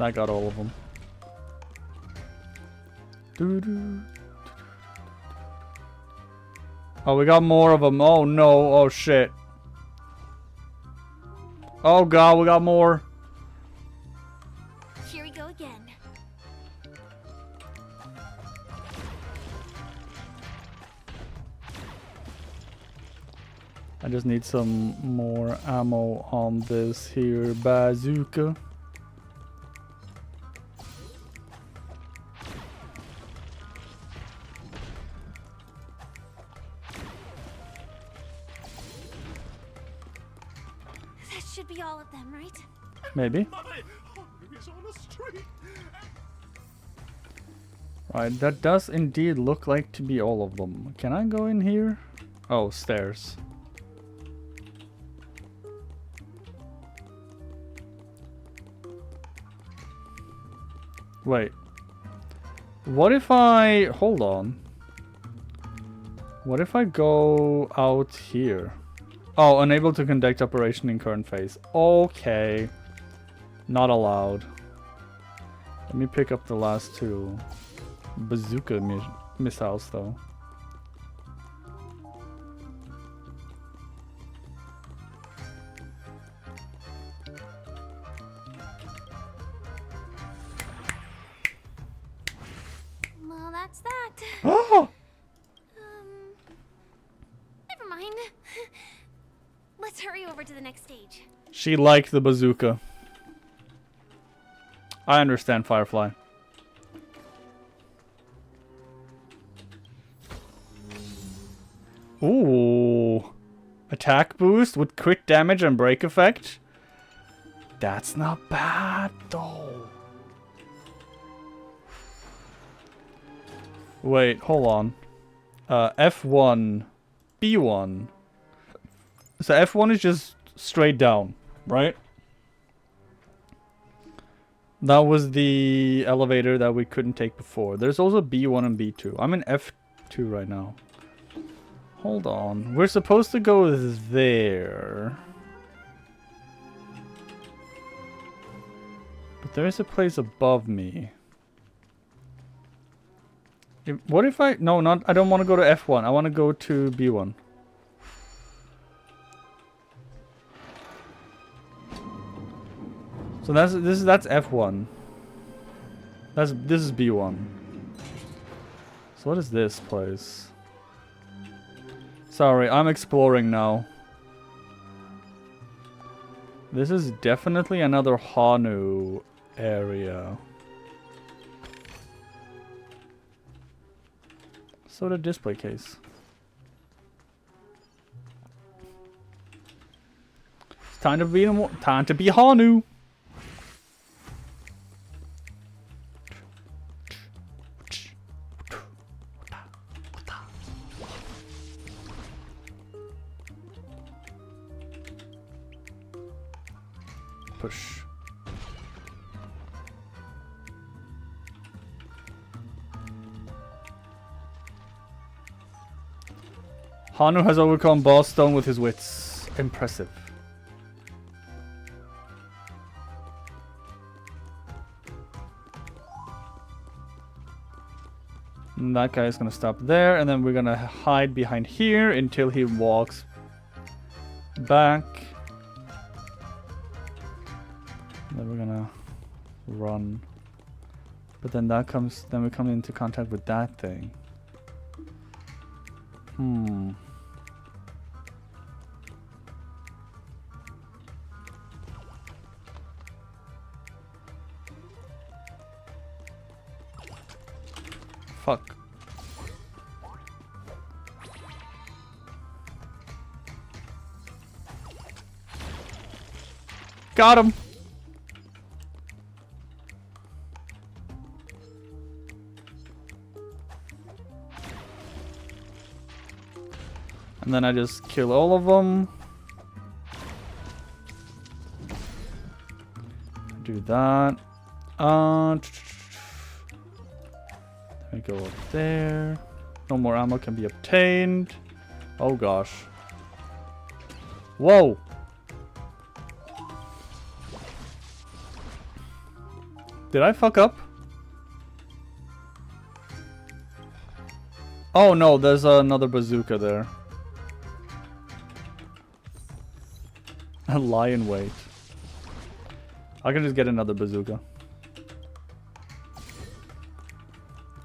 I got all of them. Doo-doo. Oh, we got more of them. Oh no. Oh shit. Oh god, we got more. Here we go again. I just need some more ammo on this here bazooka. That should be all of them, right? Maybe. Right, that does indeed look like to be all of them. Can I go in here? Oh, stairs. Wait. What if I... Hold on. What if I go out here? Oh, unable to conduct operation in current phase. Okay. Not allowed. Let me pick up the last two bazooka missiles, though. Well, that's that. Oh! Never mind. Let's hurry over to the next stage. She liked the bazooka. I understand, Firefly. Ooh. Attack boost with crit damage and break effect? That's not bad, though. Wait, hold on. F1, B1. So F1 is just straight down, right? That was the elevator that we couldn't take before. There's also B1 and B2. I'm in F2 right now. Hold on. We're supposed to go there. But there's a place above me. What if I... No, not... I don't want to go to F1. I want to go to B1. So that's F1. This is B1. So what is this place? Sorry, I'm exploring now. This is definitely another Hanu area. So the display case. It's time to be Hanu. Push. Hanu has overcome Boss Stone with his wits. Impressive. And that guy is gonna stop there, and then we're gonna hide behind here until he walks back. Then we're gonna run. But then that comes, then we come into contact with that thing. Got him. And then I just kill all of them. Do that. Let me go up there. No more ammo can be obtained. Oh gosh. Whoa. Did I fuck up? Oh no, there's another bazooka there. A lion weight. I can just get another bazooka.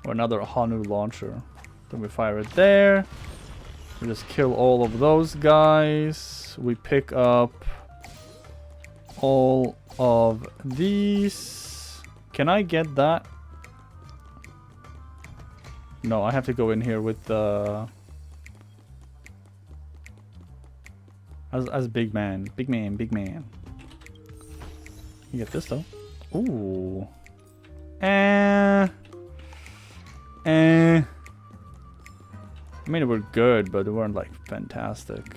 Or another Hanu launcher. Then we fire it there. We just kill all of those guys. We pick up all of these. Can I get that? No, I have to go in here with the... As big man. Big man, big man. You get this though. Ooh. I mean, they were good, but they weren't like fantastic.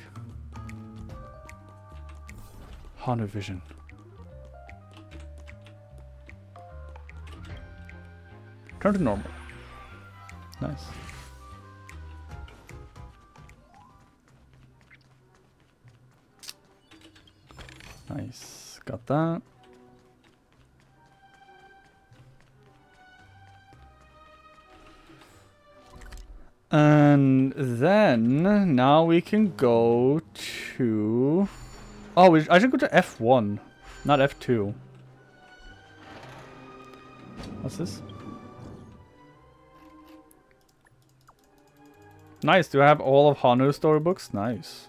Hanu vision. Turn to normal. Nice. Nice. Got that. And then now we can go to... Oh, I should go to F1, not F2. What's this? Nice. Do I have all of Hanu's storybooks? Nice.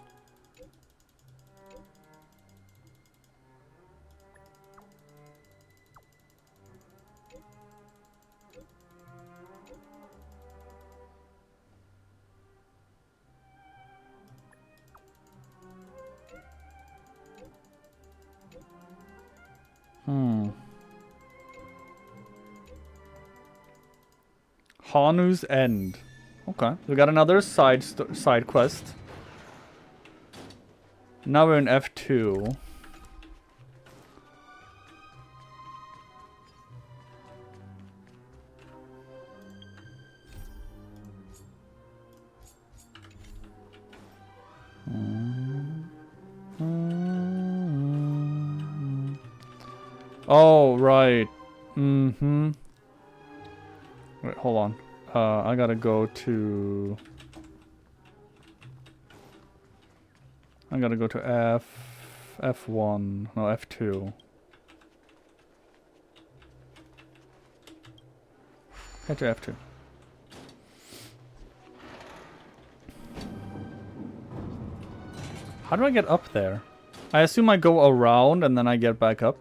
Hanu's End. Okay, we got another side quest. Now we're in F2. Oh, right. Mm-hmm. Wait, hold on. I gotta go to... I gotta go to F1. No, F2. Head to F2. How do I get up there? I assume I go around and then I get back up.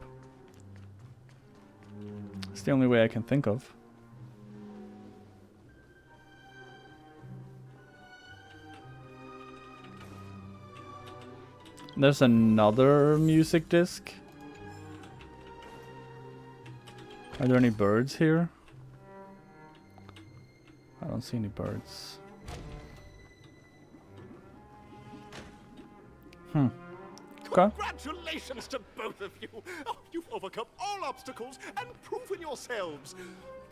It's the only way I can think of. There's another music disc. Are there any birds here? I don't see any birds. Okay. Congratulations to both of you! Oh, you've overcome all obstacles and proven yourselves.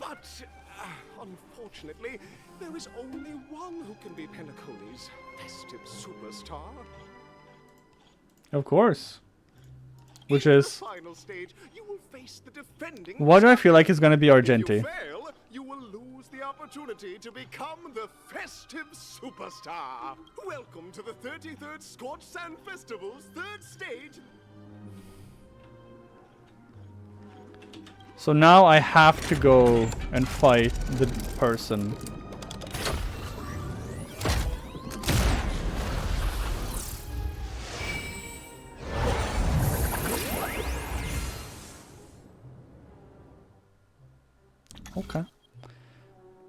But, unfortunately, there is only one who can be Penacony's festive superstar. Of course. Which is... In the final stage, you will face the defending... Why do I feel like it's gonna be Argenti? If you fail, you will lose the opportunity to become the festive superstar. Welcome to the 33rd Scorched Sand Festival's third stage. So now I have to go and fight the person. Okay.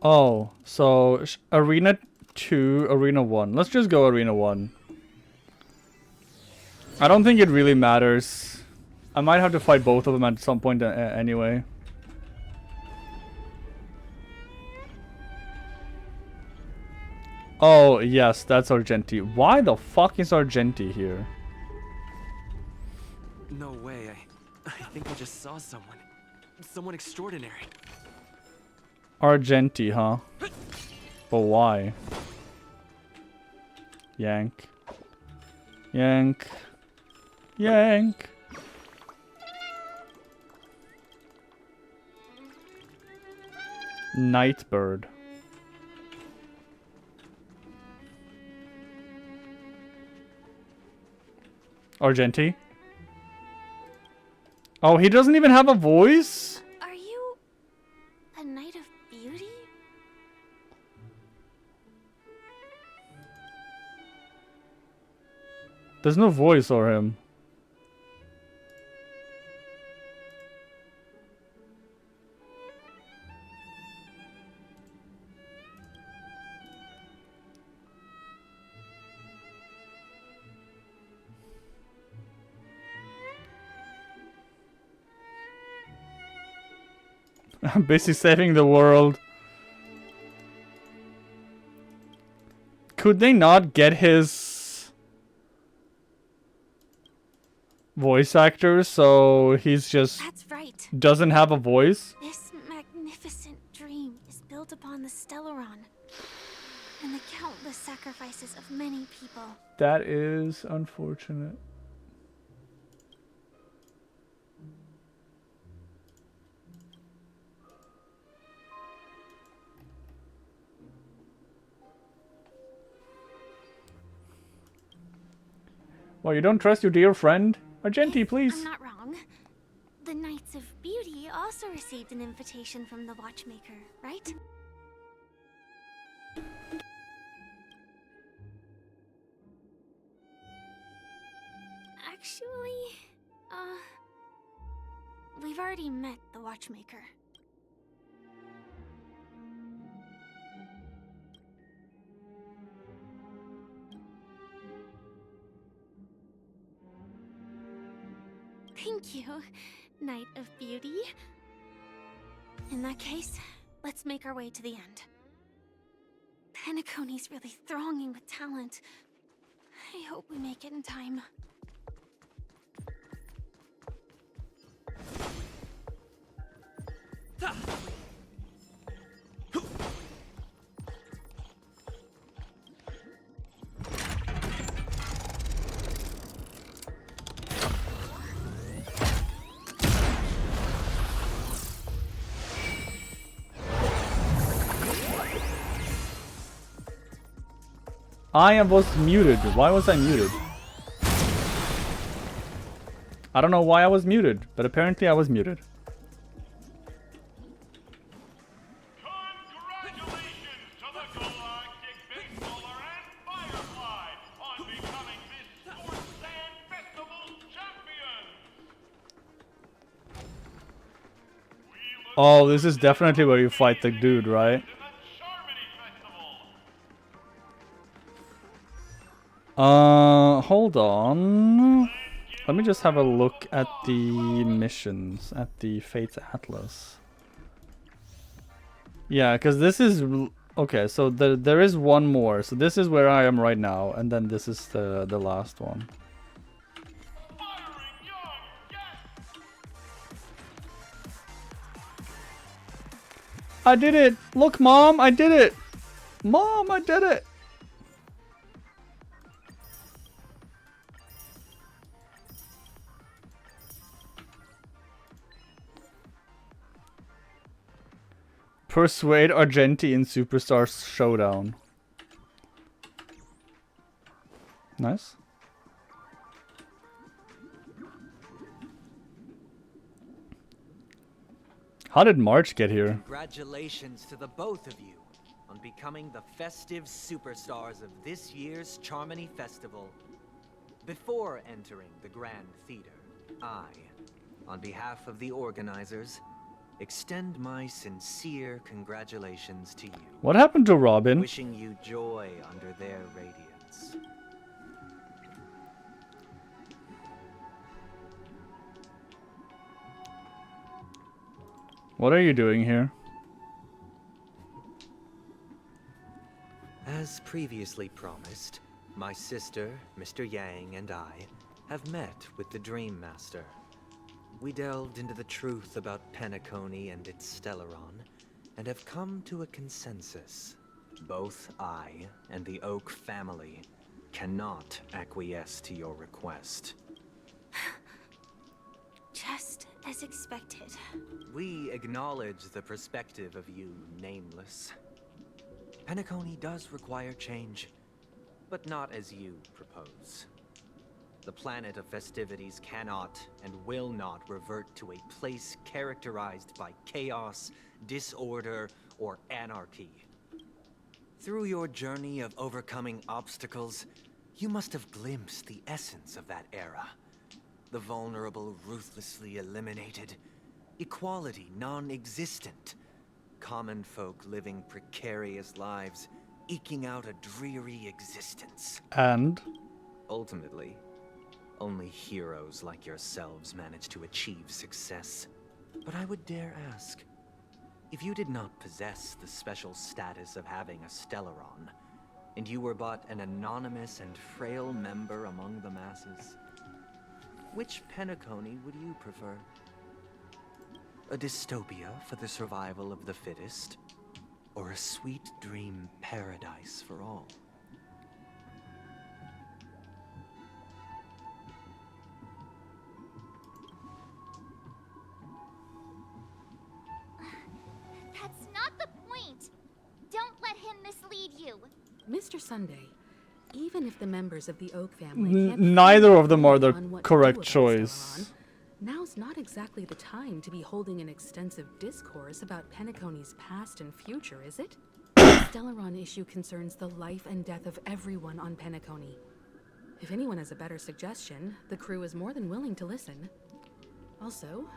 Oh, so Arena 2, Arena 1. Let's just go Arena 1. I don't think it really matters I might have to fight both of them at some point anyway. Oh, yes, that's Argenti. Why the fuck is Argenti here? No way. I think I just saw someone. Someone extraordinary. Argenti, huh? But why? Yank. Yank. Yank. Nightbird. Argenti? Oh, he doesn't even have a voice? Are you a knight of beauty? There's no voice for him. I'm busy saving the world. Could they not get his voice actor so he's just That's right. doesn't have a voice? This magnificent dream is built upon the Stellaron and the countless sacrifices of many people. That is unfortunate. Well, you don't trust your dear friend? Argenti, please. I'm not wrong. The Knights of Beauty also received an invitation from the Watchmaker, right? Actually, we've already met the Watchmaker. Thank you, Knight of Beauty. In that case, let's make our way to the end. Penacony's really thronging with talent. I hope we make it in time. I was muted. Why was I muted? I don't know why I was muted, but apparently I was muted. Oh, this is definitely where you fight the dude, right? Hold on. Let me just have a look at the missions, at the Fates Atlas. Yeah, because this is... Okay, so there is one more. So this is where I am right now, and then this is the last one. I did it! Look, Mom, I did it! Mom, I did it! Persuade Argenti in Superstar Showdown. Nice. How did March get here? Congratulations to the both of you on becoming the festive superstars of this year's Charmony Festival. Before entering the Grand Theater, I, on behalf of the organizers, extend my sincere congratulations to you. What happened to Robin? Wishing you joy under their radiance. What are you doing here? As previously promised, my sister, Mr. Yang, and I have met with the Dream Master. We delved into the truth about Penacony and its Stellaron, and have come to a consensus. Both I and the Oak family cannot acquiesce to your request. Just as expected. We acknowledge the perspective of you, Nameless. Penacony does require change, but not as you propose. The planet of festivities cannot and will not revert to a place characterized by chaos, disorder, or anarchy. Through your journey of overcoming obstacles, you must have glimpsed the essence of that era. The vulnerable ruthlessly eliminated, equality non-existent, common folk living precarious lives, eking out a dreary existence. And? Ultimately, only heroes like yourselves manage to achieve success. But I would dare ask, if you did not possess the special status of having a Stellaron, and you were but an anonymous and frail member among the masses, which Penacony would you prefer? A dystopia for the survival of the fittest, or a sweet dream paradise for all? That's not the point. Don't let him mislead you. Mr. Sunday, even if the members of the Oak family can't Neither of them are the on what to correct do about choice. Stellaron, now's not exactly the time to be holding an extensive discourse about Penacony's past and future, is it? The Stellaron issue concerns the life and death of everyone on Penacony. If anyone has a better suggestion, the crew is more than willing to listen. Also,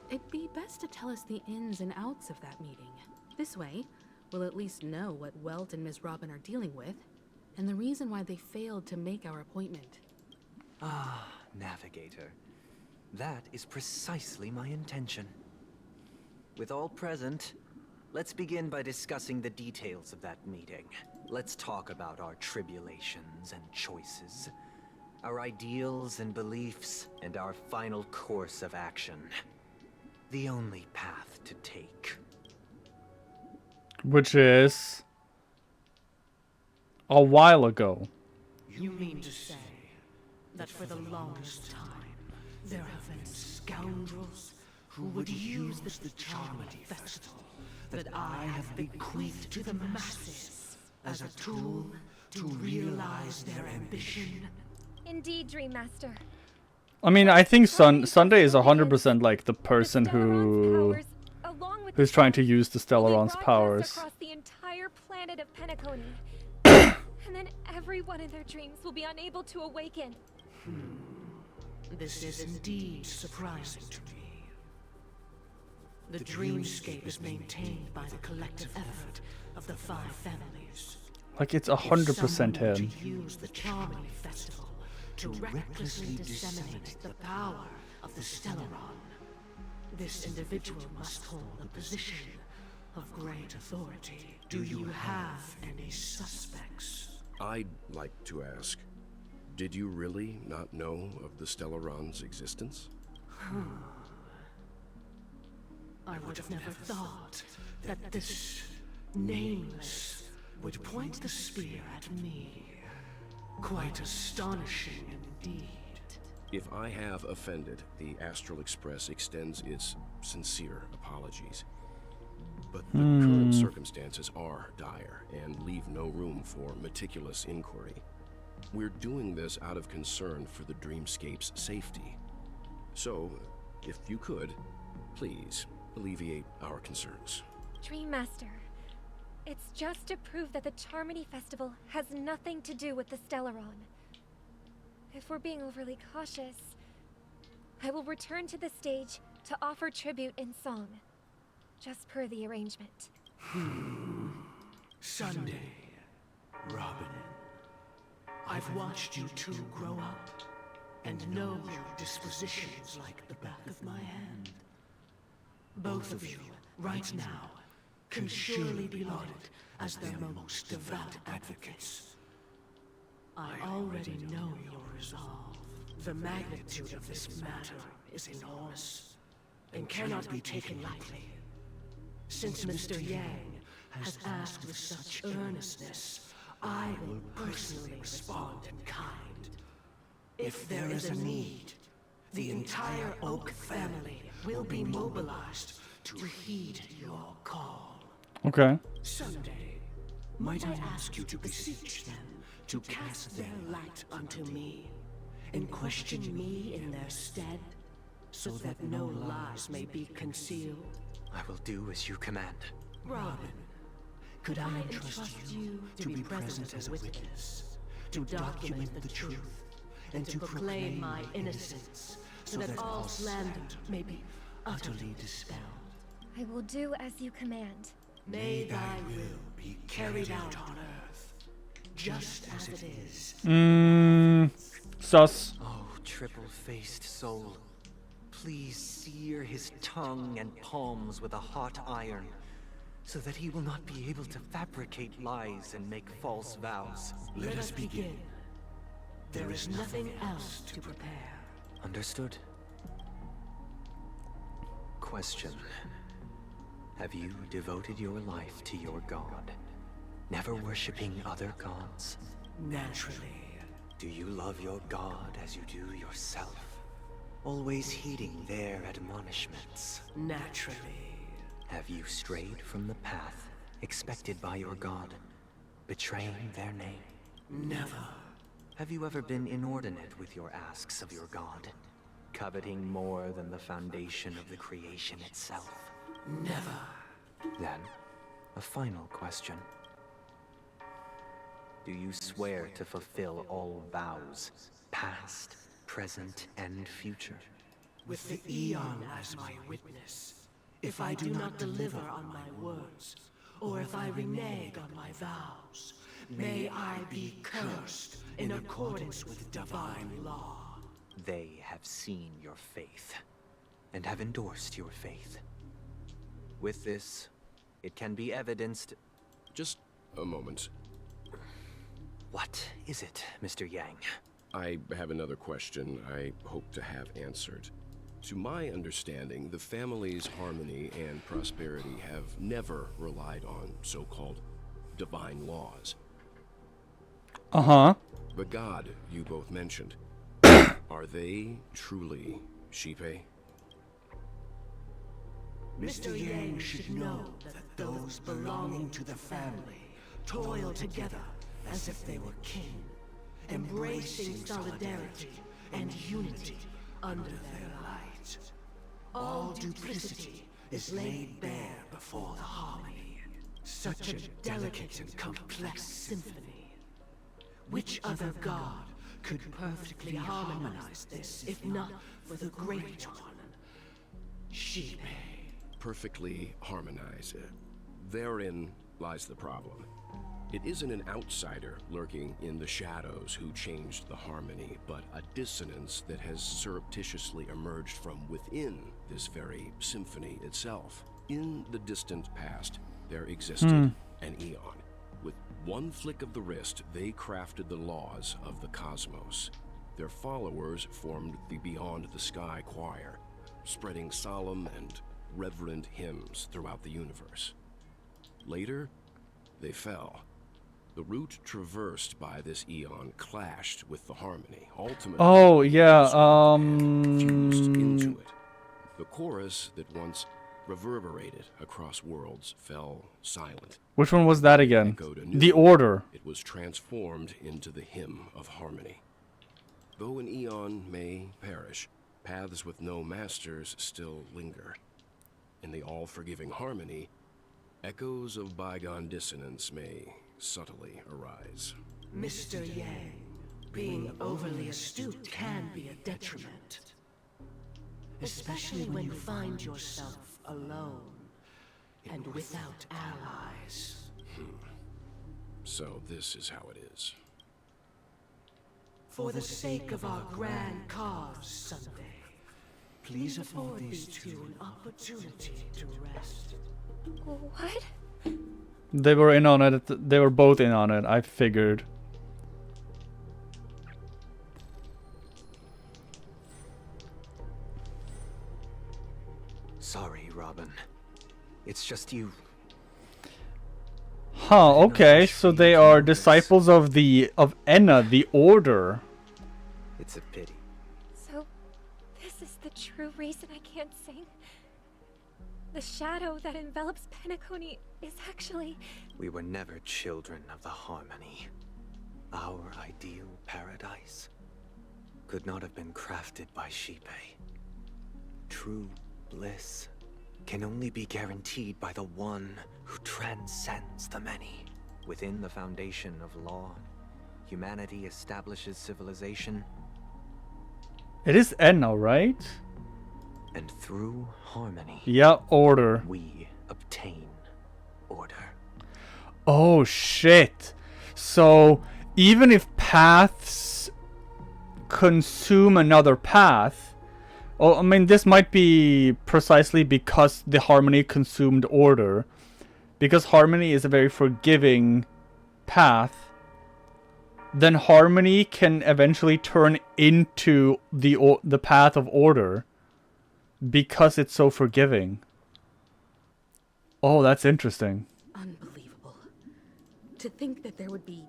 it'd be best to tell us the ins and outs of that meeting. This way, we'll at least know what Welt and Ms. Robin are dealing with, and the reason why they failed to make our appointment. Ah, Navigator. That is precisely my intention. With all present, let's begin by discussing the details of that meeting. Let's talk about our tribulations and choices, our ideals and beliefs, and our final course of action. The only path to take. Which is a while ago. You mean to say that for the longest time, there have been scoundrels who would use the Charmity Festival that I have bequeathed to the masses as a tool to realize their ambition? Indeed, Dream Master. I mean, I think Sunday is 100% like the person who's trying to use the Stellaron's powers. Across the entire planet of Penacony. And then everyone in their dreams will be unable to awaken. This is indeed surprising to me. The dreamscape is maintained by the collective effort of the 5 families. Like, it's 100% him. To use the Charming Festival to recklessly disseminate the power of the Stellaron. This individual must hold a position of great authority. Do you have any suspects? I'd like to ask, did you really not know of the Stellaron's existence? I would have never thought that this Nameless would point the spear at me. Quite astonishing indeed. If I have offended, the Astral Express extends its sincere apologies. But the current circumstances are dire and leave no room for meticulous inquiry. We're doing this out of concern for the Dreamscape's safety. So, if you could, please alleviate our concerns. Dream Master, it's just to prove that the Charmony Festival has nothing to do with the Stellaron. If we're being overly cautious, I will return to the stage to offer tribute in song, just per the arrangement. Sunday, Robin, I've watched you two grow up and know your dispositions like the back of my hand. Both of you right now, can surely be lauded as their most devout advocates. I already know your resolve. The magnitude of this matter is enormous, and cannot be taken lightly. Since Mr. Yang has asked with such earnestness, I will personally respond in kind. If there is a need, the entire Oak family will be mobilized to heed your call. Okay. Someday, might I ask you to beseech them to cast their light unto me, and question me in their stead, so that no lies may be concealed? I will do as you command. Robin, could I entrust you to be present as a witness, to document the truth, and to proclaim my innocence, so that all slander may be utterly dispelled? I will do as you command. May thy will be carried out on earth, just as it is. Sus. Oh, triple-faced soul. Please sear his tongue and palms with a hot iron, so that he will not be able to fabricate lies and make false vows. Let us begin. There is nothing else to prepare. Understood. Question. Have you devoted your life to your god, never worshipping other gods? Naturally. Do you love your god as you do yourself? Always heeding their admonishments? Naturally. Have you strayed from the path expected by your god, betraying their name? Never. Have you ever been inordinate with your asks of your god, coveting more than the foundation of the creation itself? Never. Then, a final question. Do you swear to fulfill all vows, past, present, and future? With the Eon as my witness, if I do not deliver on my words, or if I renege on my vows, may I be cursed in accordance with divine law. They have seen your faith, and have endorsed your faith. With this, it can be evidenced... Just a moment. What is it, Mr. Yang? I have another question I hope to have answered. To my understanding, the family's harmony and prosperity have never relied on so-called divine laws. Uh-huh. The god you both mentioned, are they truly Shipe? Mr. Yang should know that those belonging to the family toil together as if they were kin, embracing solidarity and unity under their light. All duplicity is laid bare before the harmony. Such a delicate and complex symphony. Which other god could perfectly harmonize this, if not for the great one, Shipe? Perfectly harmonize. Therein lies the problem. It isn't an outsider lurking in the shadows who changed the harmony, but a dissonance that has surreptitiously emerged from within this very symphony itself. In the distant past, there existed an Eon. With one flick of the wrist, they crafted the laws of the cosmos. Their followers formed the Beyond the Sky Choir, spreading solemn and reverent hymns throughout the universe. Later, they fell. The route traversed by this Eon clashed with the harmony, ultimately... Oh, yeah, fused into it. The chorus that once reverberated across worlds fell silent. Which one was that again? The Order. It was transformed into the hymn of harmony. Though an Eon may perish, paths with no masters still linger. In the all-forgiving harmony, echoes of bygone dissonance may subtly arise. Mr. Yang, being overly astute can be a detriment. Especially when you find yourself alone and without allies. So this is how it is. For the sake of our grand cause someday, Please afford these two an opportunity to rest. What? They were in on it. They were both in on it. I figured. Sorry, Robin. It's just you. Huh, okay, so they are disciples of Enna, the Order. It's a pity. So, this is the true reason I can't sing? The shadow that envelops Penacony is actually... We were never children of the Harmony. Our ideal paradise could not have been crafted by Shipe. True bliss can only be guaranteed by the one who transcends the many. Within the foundation of law, humanity establishes civilization. It is Enna, right? And through harmony, yeah, order. We obtain order. Oh shit. So even if paths consume another path, oh, I mean, this might be precisely because the harmony consumed order. Because harmony is a very forgiving path, then harmony can eventually turn into the path of order because it's so forgiving. Oh, that's interesting. Unbelievable. To think that there would be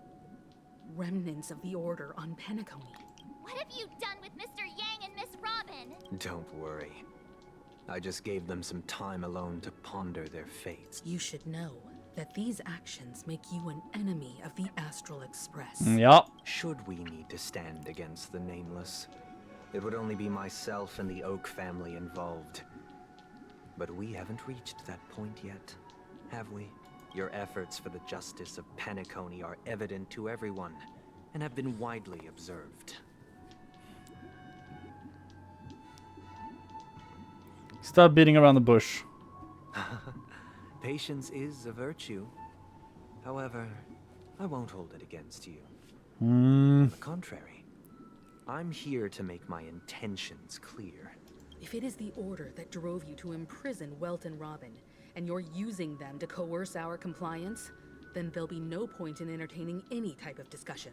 remnants of the Order on Penacony. What have you done with Mr. Yang and Miss Robin? Don't worry. I just gave them some time alone to ponder their fates. You should know that these actions make you an enemy of the Astral Express. Yep. Should we need to stand against the Nameless, it would only be myself and the Oak family involved. But we haven't reached that point yet, have we? Your efforts for the justice of Penacony are evident to everyone, and have been widely observed. Stop beating around the bush. Patience is a virtue. However, I won't hold it against you. Mm. On the contrary, I'm here to make my intentions clear. If it is the Order that drove you to imprison Welt and Robin, and you're using them to coerce our compliance, then there'll be no point in entertaining any type of discussion.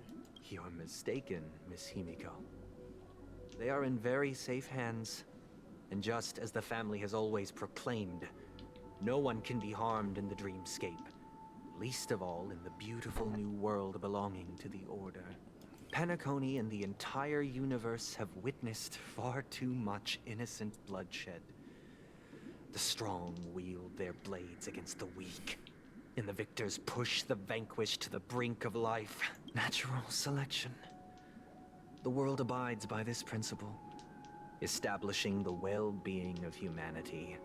You're mistaken, Miss Himiko. They are in very safe hands. And just as the family has always proclaimed, no one can be harmed in the dreamscape, least of all in the beautiful new world belonging to the Order. Penacony and the entire universe have witnessed far too much innocent bloodshed. The strong wield their blades against the weak, and the victors push the vanquished to the brink of life. Natural selection. The world abides by this principle, establishing the well-being of humanity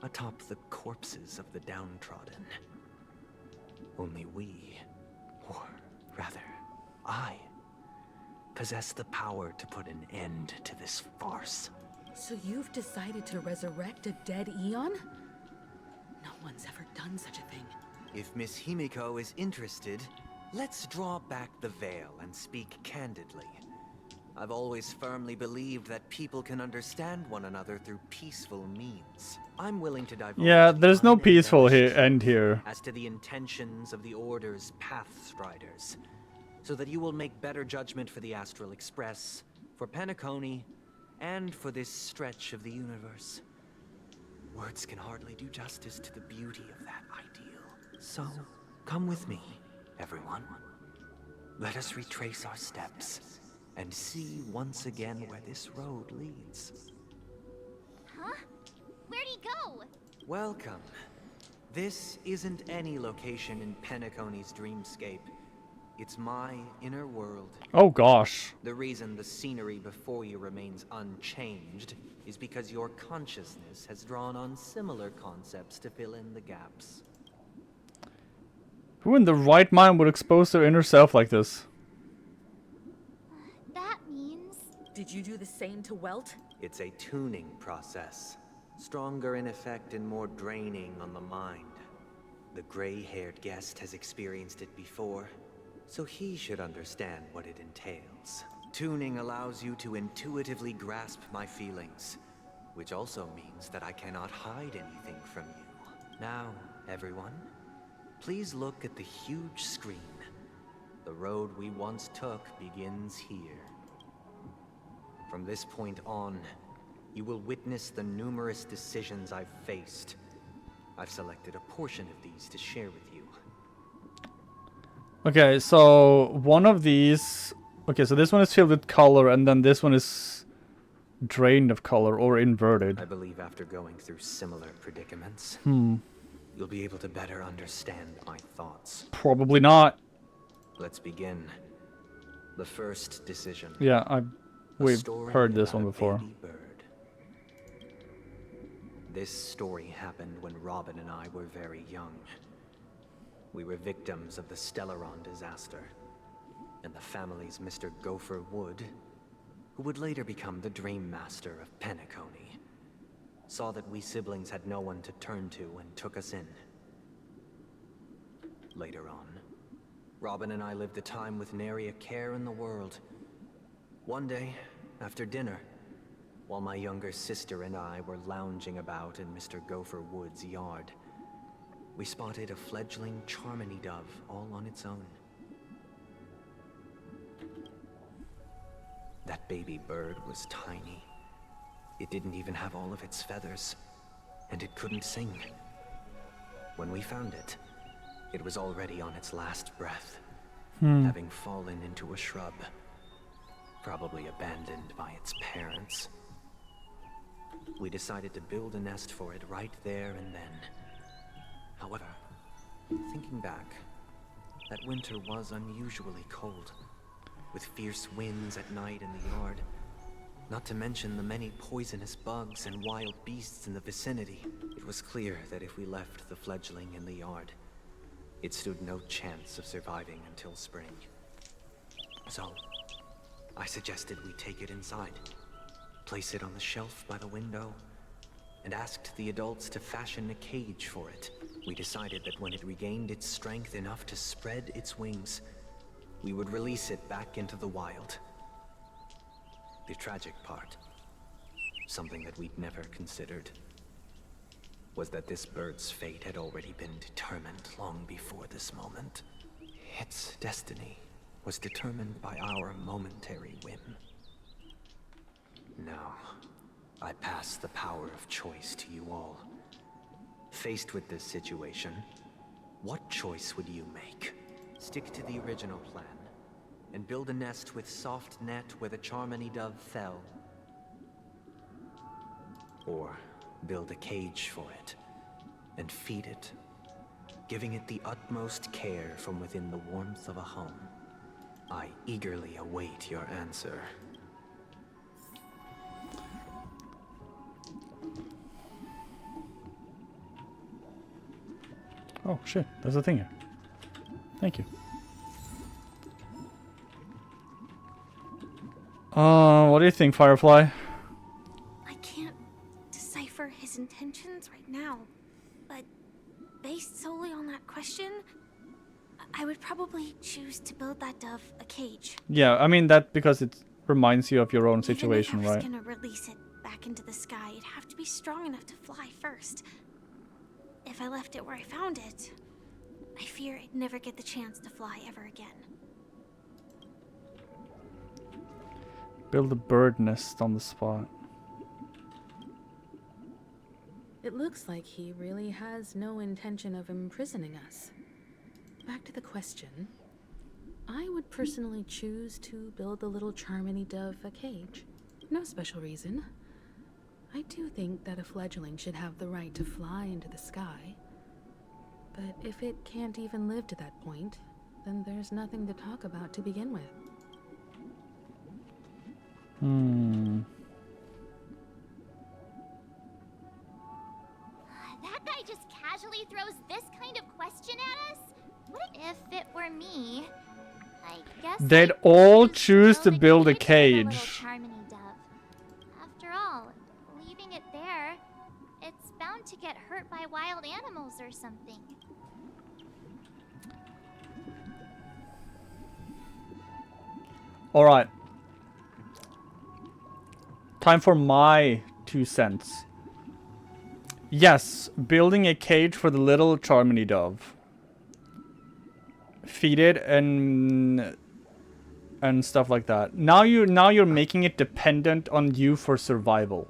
atop the corpses of the downtrodden. Only we, or rather, I, possess the power to put an end to this farce. So you've decided to resurrect a dead Eon? No one's ever done such a thing. If Miss Himiko is interested, let's draw back the veil and speak candidly. I've always firmly believed that people can understand one another through peaceful means. I'm willing to divulge. Yeah, there's no peaceful end here. As to the intentions of the Order's Pathstriders, so that you will make better judgment for the Astral Express, for Penacony, and for this stretch of the universe. Words can hardly do justice to the beauty of that ideal. So, come with me, everyone. Let us retrace our steps and see once again where this road leads. Huh? Where'd he go? Welcome. This isn't any location in Penacony's dreamscape. It's my inner world. Oh gosh. The reason the scenery before you remains unchanged is because your consciousness has drawn on similar concepts to fill in the gaps. Who in the right mind would expose their inner self like this? That means... Did you do the same to Welt? It's a tuning process. Stronger in effect and more draining on the mind. The gray-haired guest has experienced it before, so he should understand what it entails. Tuning allows you to intuitively grasp my feelings, Which also means that I cannot hide anything from you. Now, everyone, please look at the huge screen. The road we once took begins here. From this point on, you will witness the numerous decisions I've faced. I've selected a portion of these to share with you. Okay, so one of these... Okay, so this one is filled with color, and then this one is drained of color, or inverted. I believe after going through similar predicaments, you'll be able to better understand my thoughts. Probably not. Let's begin. The first decision. Yeah, we've heard this one before. This story happened when Robin and I were very young. We were victims of the Stellaron disaster, and the family's Mr. Gopher Wood, who would later become the Dream Master of Penacony, saw that we siblings had no one to turn to and took us in. Later on, Robin and I lived a time with nary a care in the world. One day, after dinner, while my younger sister and I were lounging about in Mr. Gopher Wood's yard, we spotted a fledgling Charmony dove all on its own. That baby bird was tiny. It didn't even have all of its feathers, and it couldn't sing. When we found it, it was already on its last breath, having fallen into a shrub, probably abandoned by its parents. We decided to build a nest for it right there and then. However, thinking back, that winter was unusually cold, with fierce winds at night in the yard, not to mention the many poisonous bugs and wild beasts in the vicinity. It was clear that if we left the fledgling in the yard, it stood no chance of surviving until spring. So, I suggested we take it inside, place it on the shelf by the window, and asked the adults to fashion a cage for it. We decided that when it regained its strength enough to spread its wings, we would release it back into the wild. The tragic part, something that we'd never considered, was that this bird's fate had already been determined long before this moment. Its destiny was determined by our momentary whim. Now, I pass the power of choice to you all. Faced with this situation, what choice would you make? Stick to the original plan, and build a nest with soft net where the Charmony dove fell. Or build a cage for it, and feed it, giving it the utmost care from within the warmth of a home. I eagerly await your answer. Oh shit, there's a thing here. Thank you. What do you think, Firefly? I can't decipher his intentions right now, but based solely on that question, I would probably choose to build that dove a cage. Yeah, I mean that because it reminds you of your own situation, Even if I was right? gonna release it back into the sky, it'd have to be strong enough to fly first. If I left it where I found it, I fear it'd never get the chance to fly ever again. Build a bird nest on the spot. It looks like he really has no intention of imprisoning us. Back to the question. I would personally choose to build the little Charmony dove a cage. No special reason. I do think that a fledgling should have the right to fly into the sky. But if it can't even live to that point, then there's nothing to talk about to begin with. That guy just casually throws this kind of question at us? What if it were me? I guess They'd I'd all choose to build a for the little cage. Charmony dove. After all, leaving it there, it's bound to get hurt by wild animals or something. Alright. Time for my 2 cents. Yes, building a cage for the little Charmony dove. Feed it and stuff like that. Now you're making it dependent on you for survival.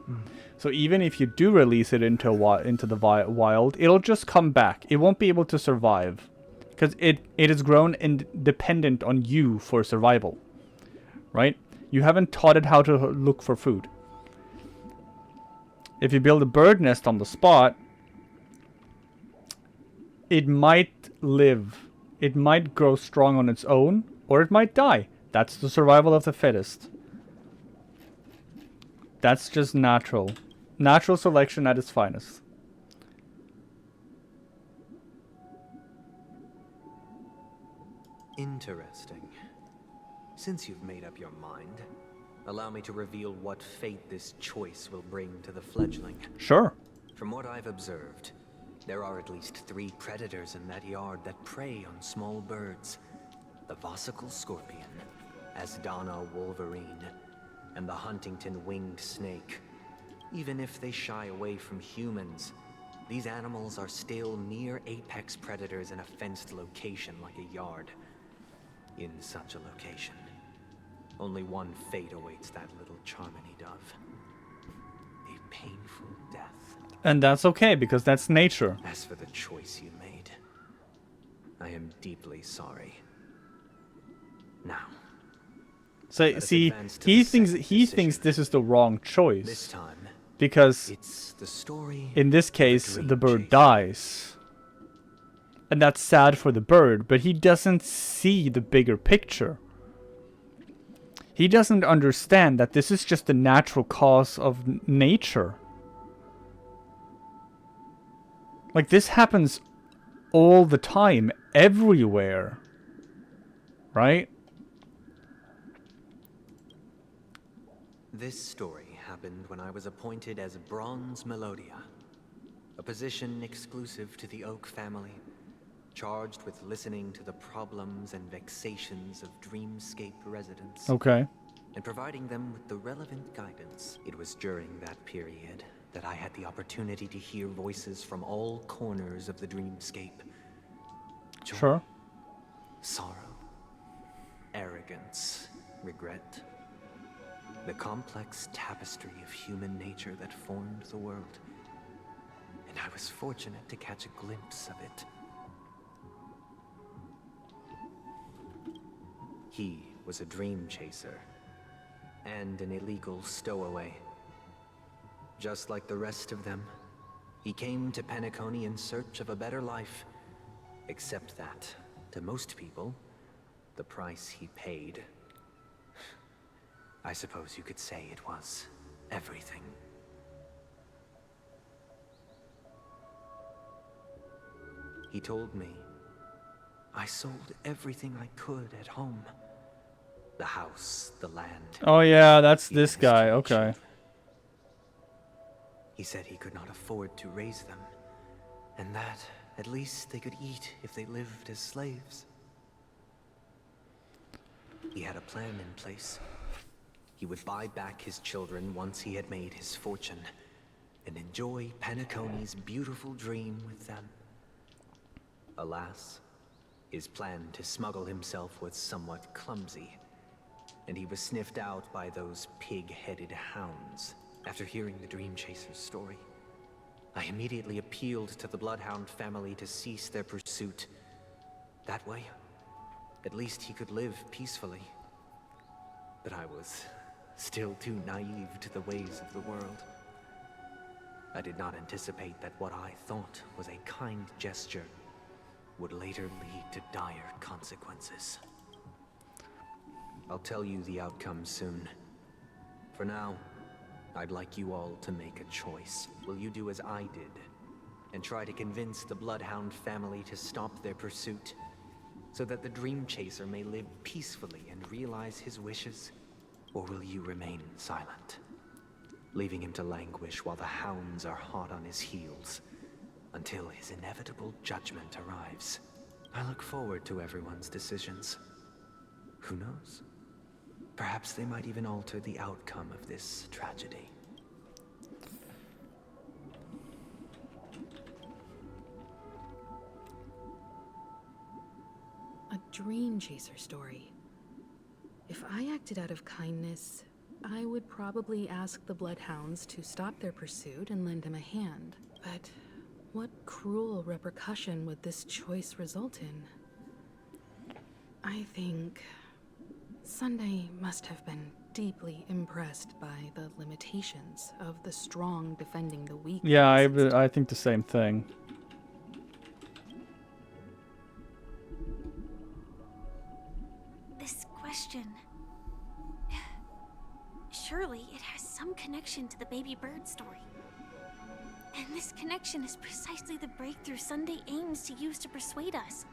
So even if you do release it into the wild, it'll just come back. It won't be able to survive because it is grown dependent on you for survival. Right? You haven't taught it how to look for food. If you build a bird nest on the spot, it might live. It might grow strong on its own, or it might die. That's the survival of the fittest. That's just natural. Natural selection at its finest. Interesting. Since you've made up your mind, allow me to reveal what fate this choice will bring to the fledgling. Sure. From what I've observed, there are at least 3 predators in that yard that prey on small birds. The Vossicle scorpion, Asdana wolverine, and the Huntington winged snake. Even if they shy away from humans, these animals are still near apex predators in a fenced location like a yard. In such a location, only one fate awaits that little Charmony dove. A painful death. And that's okay, because that's nature. As for the choice you made, I am deeply sorry. Now, so see, he thinks this is the wrong choice. This time, because it's the story in this case, the bird dies. And that's sad for the bird, but he doesn't see the bigger picture. He doesn't understand that this is just the natural cause of nature. Like, this happens all the time, everywhere. Right? This story happened when I was appointed as Bronze Melodia, a position exclusive to the Oak family, charged with listening to the problems and vexations of Dreamscape residents. Okay. And providing them with the relevant guidance. It was during that period that I had the opportunity to hear voices from all corners of the Dreamscape. Joy, Sure. sorrow, arrogance, regret. The complex tapestry of human nature that formed the world. And I was fortunate to catch a glimpse of it. He was a dream chaser and an illegal stowaway. Just like the rest of them, he came to Penacony in search of a better life. Except that, to most people, the price he paid, I suppose you could say it was everything. He told me I sold everything I could at home. The house, the land. Oh yeah, that's this guy. Okay. He said he could not afford to raise them, and that at least they could eat if they lived as slaves. He had a plan in place. He would buy back his children once he had made his fortune, and enjoy Penacony's beautiful dream with them. Alas, his plan to smuggle himself was somewhat clumsy, and he was sniffed out by those pig-headed hounds. After hearing the Dream Chaser's story, I immediately appealed to the Bloodhound family to cease their pursuit. That way, at least he could live peacefully. But I was still too naive to the ways of the world. I did not anticipate that what I thought was a kind gesture would later lead to dire consequences. I'll tell you the outcome soon. For now, I'd like you all to make a choice. Will you do as I did, and try to convince the Bloodhound family to stop their pursuit, so that the Dream Chaser may live peacefully and realize his wishes? Or will you remain silent, leaving him to languish while the hounds are hot on his heels, until his inevitable judgment arrives? I look forward to everyone's decisions. Who knows? Perhaps they might even alter the outcome of this tragedy. dream chaser story. If I acted out of kindness, I would probably ask the Bloodhounds to stop their pursuit and lend him a hand. But what cruel repercussion would this choice result in? I think Sunday must have been deeply impressed by the limitations of the strong defending the weak. Yeah, I think the same thing. This question... Surely it has some connection to the baby bird story. And this connection is precisely the breakthrough Sunday aims to use to persuade us.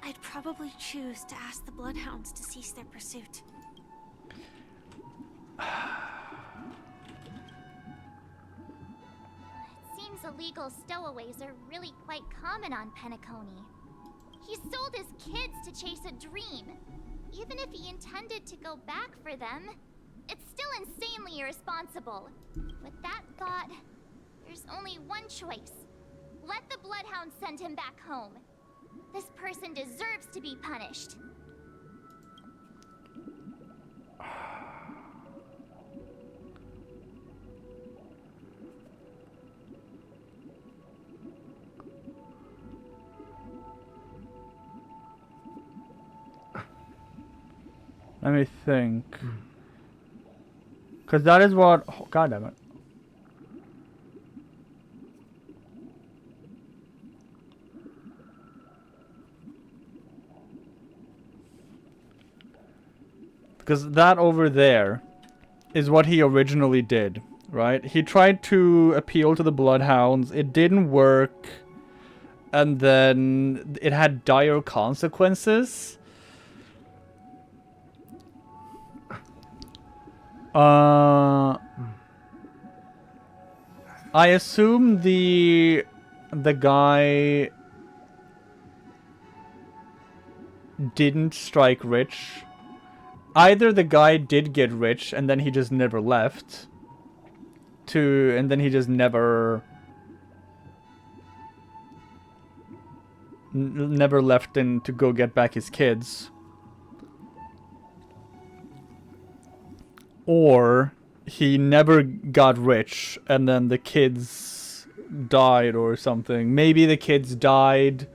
I'd probably choose to ask the Bloodhounds to cease their pursuit. It seems illegal stowaways are really quite common on Penacony. He sold his kids to chase a dream. Even if he intended to go back for them, it's still insanely irresponsible. With that thought, there's only one choice. Let the Bloodhounds send him back home. This person deserves to be punished. Let me think. Because that is what... Oh, God damn it. Because that over there is what he originally did, right? He tried to appeal to the Bloodhounds. It didn't work. And then it had dire consequences. I assume the guy didn't strike rich. Either the guy did get rich and then he just never left. And then he just never left in to go get back his kids. Or he never got rich and then the kids died or something. Maybe the kids died.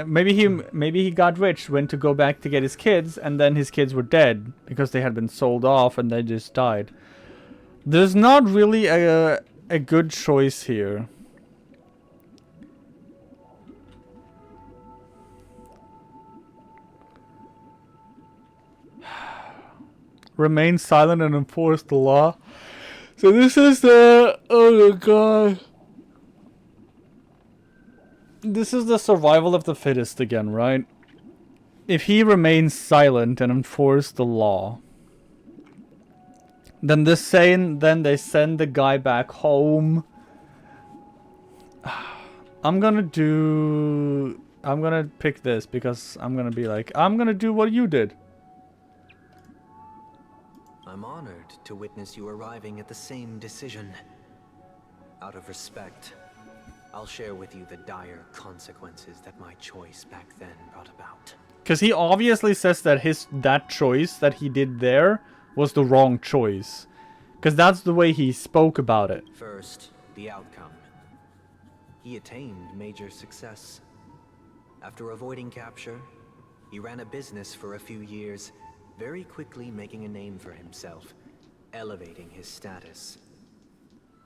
Maybe he got rich, went to go back to get his kids, and then his kids were dead because they had been sold off and they just died. There's not really a good choice here. Remain silent and enforce the law. So this is the... Oh my god. This is the survival of the fittest again, right? If he remains silent and enforce the law, then they send the guy back home. I'm gonna pick this because I'm gonna be like, I'm gonna do what you did. I'm honored to witness you arriving at the same decision. Out of respect, I'll share with you the dire consequences that my choice back then brought about. Because he obviously says that that choice that he did there was the wrong choice. Because that's the way he spoke about it. First, the outcome. He attained major success. After avoiding capture, he ran a business for a few years, very quickly making a name for himself, elevating his status.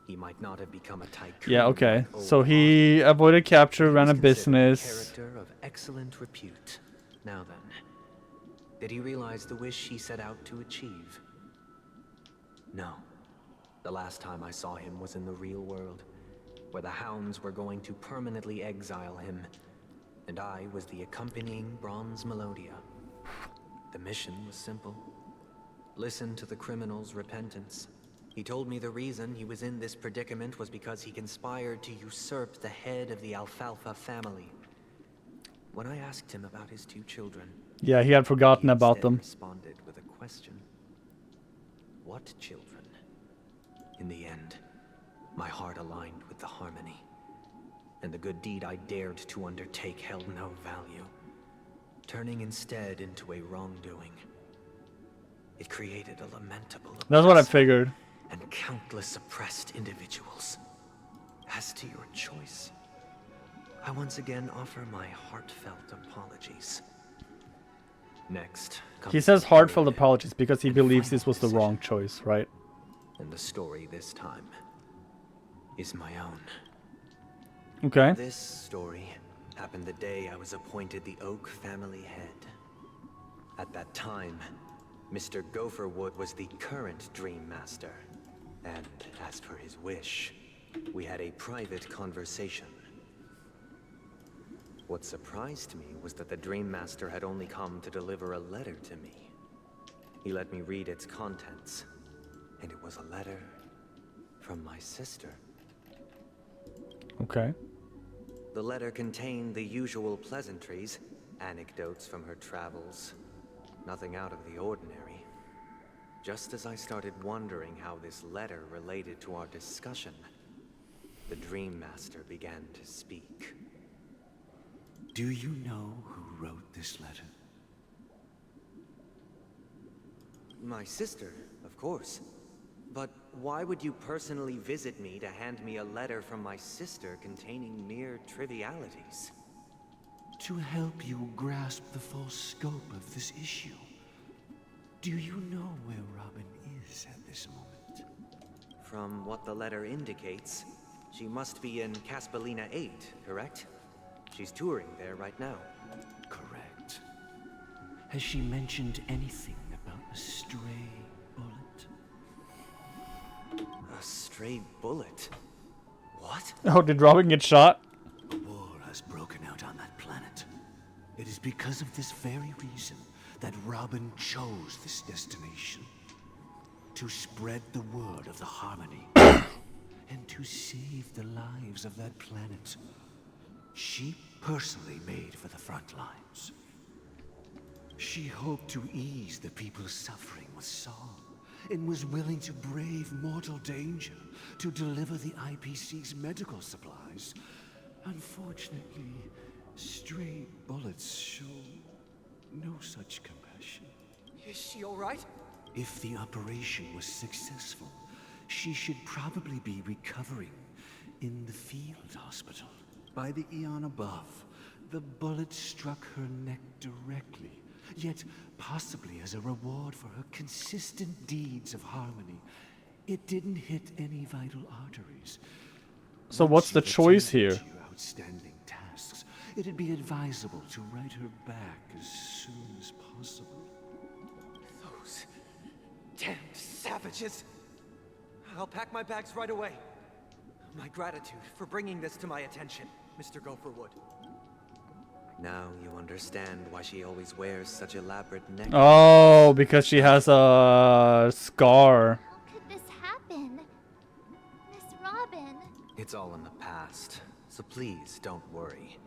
He might not have become a tycoon. Yeah, okay. So he avoided capture, ran a business. A character of excellent repute. Now then, did he realize the wish he set out to achieve? No. The last time I saw him was in the real world, where the hounds were going to permanently exile him, and I was the accompanying bronze melodia. The mission was simple. Listen to the criminal's repentance. He told me the reason he was in this predicament was because he conspired to usurp the head of the Alfalfa family. When I asked him about his two children, yeah, he had forgotten about them. Responded with a question. What children? In the end, my heart aligned with the harmony. and the good deed I dared to undertake held no value, turning instead into a wrongdoing. It created a lamentable That's what I figured. and countless oppressed individuals. As to your choice, I once again offer my heartfelt apologies. Next, He says heartfelt apologies because he believes this was the wrong choice, right? and the story this time is my own. Okay. This story happened the day I was appointed the Oak family head. At that time, Mr. Gopherwood was the current Dream Master, and as per his wish, we had a private conversation. What surprised me was that the Dream Master had only come to deliver a letter to me. He let me read its contents, and it was a letter from my sister. Okay. The letter contained the usual pleasantries, anecdotes from her travels, nothing out of the ordinary. Just as I started wondering how this letter related to our discussion, the Dream Master began to speak. Do you know who wrote this letter? My sister, of course. But why would you personally visit me to hand me a letter from my sister containing mere trivialities? To help you grasp the full scope of this issue. Do you know where Robin is at this moment? From what the letter indicates, she must be in Caspelina 8, correct? She's touring there right now. Correct. Has she mentioned anything about a stray bullet? A stray bullet? What? Oh, did Robin get shot? A war has broken out on that planet. It is because of this very reason that Robin chose this destination. To spread the word of the Harmony. And to save the lives of that planet. She personally made for the front lines. She hoped to ease the people's suffering with song, and was willing to brave mortal danger to deliver the IPC's medical supplies. Unfortunately, stray bullets show no such compassion. Is she all right? If the operation was successful, she should probably be recovering in the field hospital. By the eon above, the bullet struck her neck directly, yet possibly as a reward for her consistent deeds of harmony. It didn't hit any vital arteries. So what's the choice here? To your outstanding tasks, it'd be advisable to write her back as soon as possible. Those damned savages! I'll pack my bags right away. My gratitude for bringing this to my attention, Mr. Gopherwood. Now you understand why she always wears such elaborate necklaces. Oh, because she has a scar. How could this happen? Miss Robin. It's all in the past, so please don't worry.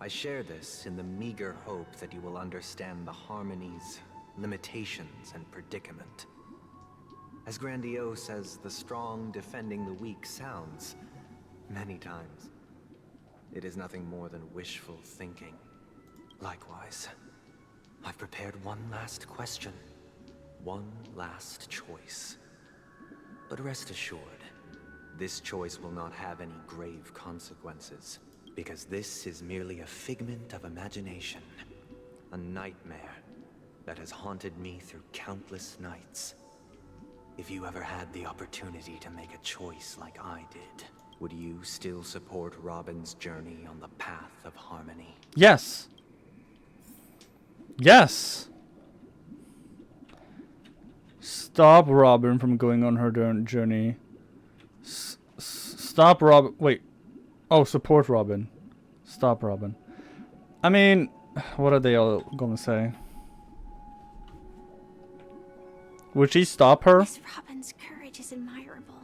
I share this in the meager hope that you will understand the Harmony's limitations and predicament. As grandiose as the strong defending the weak sounds, many times, it is nothing more than wishful thinking. Likewise, I've prepared one last question, one last choice. But rest assured, this choice will not have any grave consequences, because this is merely a figment of imagination, a nightmare that has haunted me through countless nights. If you ever had the opportunity to make a choice like I did, would you still support Robin's journey on the path of harmony? Yes. Yes. Stop Robin from going on her journey. Stop Robin. Wait. Oh, support Robin. Stop Robin. I mean, what are they all gonna say? Would she stop her? Miss Robin's courage is admirable.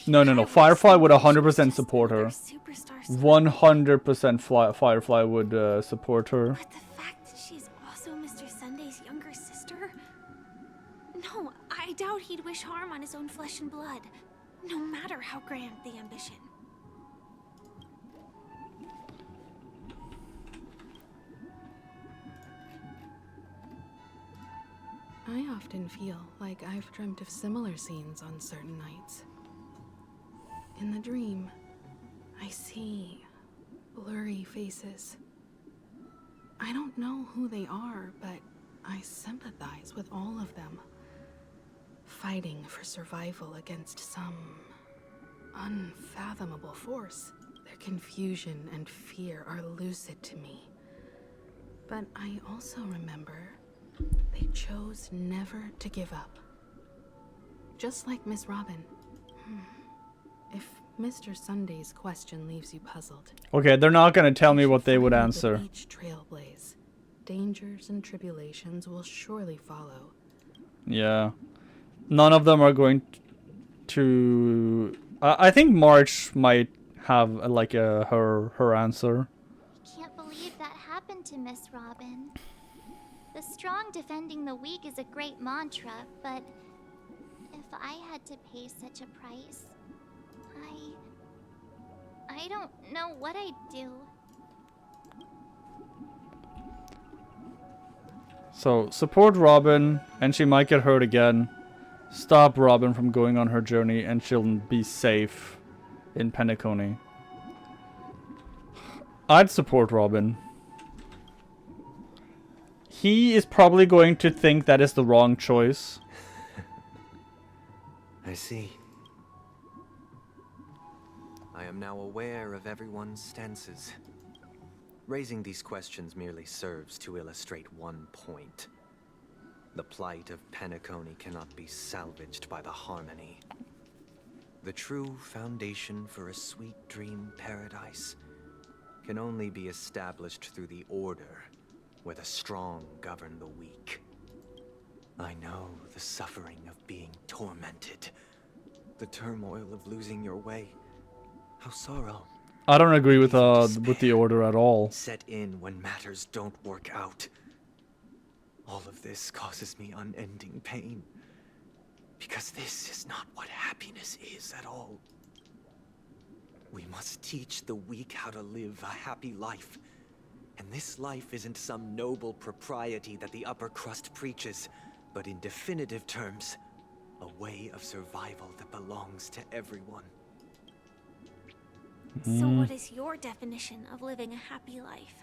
No. Firefly would 100% support her. 100% Firefly would support her. But the fact that she's also Mr. Sunday's younger sister? No, I doubt he'd wish harm on his own flesh and blood, no matter how grand the ambition. I often feel like I've dreamt of similar scenes on certain nights. In the dream, I see blurry faces. I don't know who they are, but I sympathize with all of them. Fighting for survival against some unfathomable force. Their confusion and fear are lucid to me. But I also remember they chose never to give up. Just like Miss Robin. If Mr. Sunday's question leaves you puzzled. Okay, they're not gonna tell me what they would answer. Each trailblaze, dangers and tribulations will surely follow. Yeah. None of them are going to... I think March might have like her answer. Can't believe that happened to Miss Robin. The strong defending the weak is a great mantra, but if I had to pay such a price, I don't know what I'd do. So, support Robin, and she might get hurt again. Stop Robin from going on her journey, and she'll be safe in Penacony. I'd support Robin. He is probably going to think that is the wrong choice. I see. I am now aware of everyone's stances. Raising these questions merely serves to illustrate one point. The plight of Penacony cannot be salvaged by the Harmony. The true foundation for a sweet dream paradise can only be established through the Order, where the strong govern the weak. I know the suffering of being tormented, the turmoil of losing your way, how sorrow. I don't agree with the Order at all. Set in when matters don't work out. All of this causes me unending pain, because this is not what happiness is at all. We must teach the weak how to live a happy life. And this life isn't some noble propriety that the upper crust preaches, but in definitive terms, a way of survival that belongs to everyone. So what is your definition of living a happy life?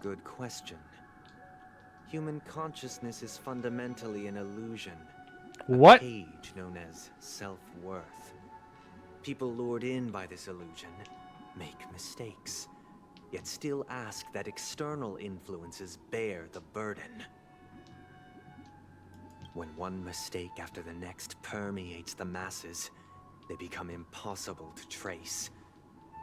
Good question. Human consciousness is fundamentally an illusion. What? A cage known as self-worth. People lured in by this illusion make mistakes, yet still ask that external influences bear the burden. When one mistake after the next permeates the masses, they become impossible to trace.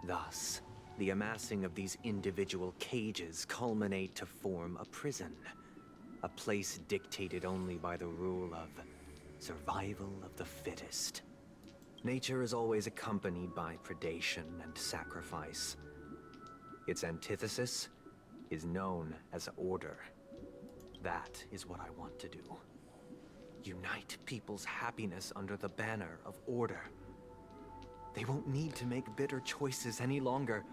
Thus, the amassing of these individual cages culminate to form a prison. A place dictated only by the rule of survival of the fittest. Nature is always accompanied by predation and sacrifice. Its antithesis is known as order. That is what I want to do. Unite people's happiness under the banner of order. They won't need to make bitter choices any longer,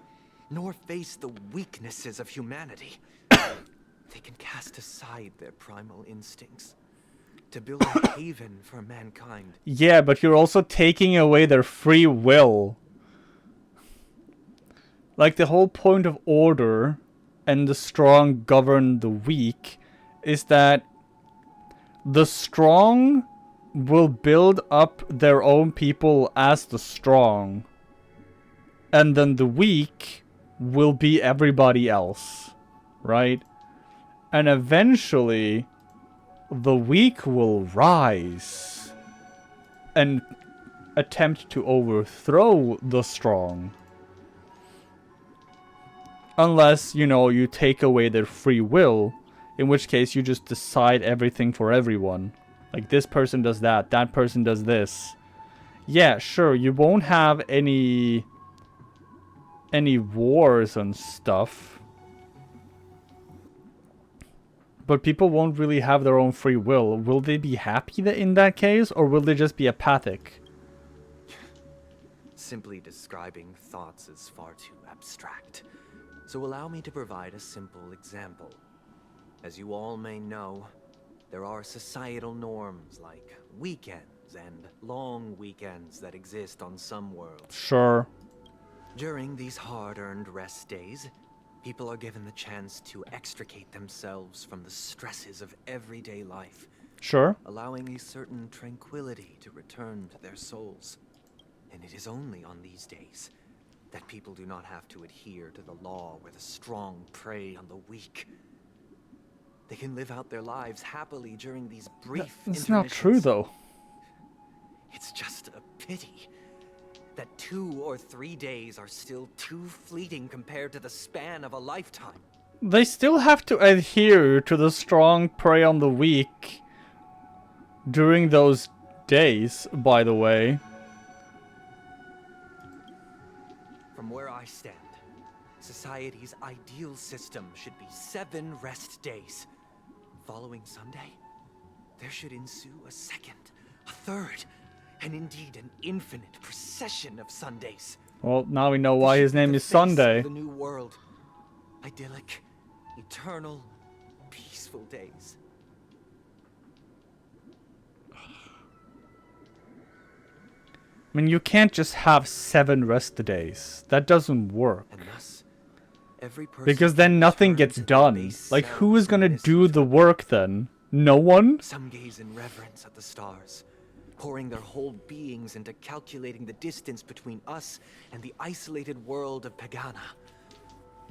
nor face the weaknesses of humanity. They can cast aside their primal instincts to build a haven for mankind. Yeah, but you're also taking away their free will. Like, the whole point of order and the strong govern the weak is that the strong will build up their own people as the strong. And then the weak will be everybody else, right? And eventually, the weak will rise and attempt to overthrow the strong. Unless, you know, you take away their free will, in which case you just decide everything for everyone. Like, this person does that, that person does this. Yeah, sure, you won't have any wars and stuff. But people won't really have their own free will. Will they be happy in that case, or will they just be apathic? Simply describing thoughts is far too abstract. So allow me to provide a simple example. As you all may know, there are societal norms like weekends and long weekends that exist on some worlds. Sure. During these hard-earned rest days, people are given the chance to extricate themselves from the stresses of everyday life. Sure. Allowing a certain tranquility to return to their souls. And it is only on these days that people do not have to adhere to the law where the strong prey on the weak. They can live out their lives happily during these brief That's not true, though. It's just a pity that 2 or 3 days are still too fleeting compared to the span of a lifetime. They still have to adhere to the strong prey on the weak during those days, by the way. From where I stand, society's ideal system should be 7 rest days. Following Sunday, there should ensue a second, a third, and indeed an infinite procession of Sundays. Well, now we know why his name is Sunday. The new world. Idyllic, eternal, peaceful days. I mean, you can't just have 7 rest days. That doesn't work. And thus, every person because then nothing gets done. Like, who is gonna do the work then? No one? Some gaze in reverence at the stars, pouring their whole beings into calculating the distance between us and the isolated world of Pagana.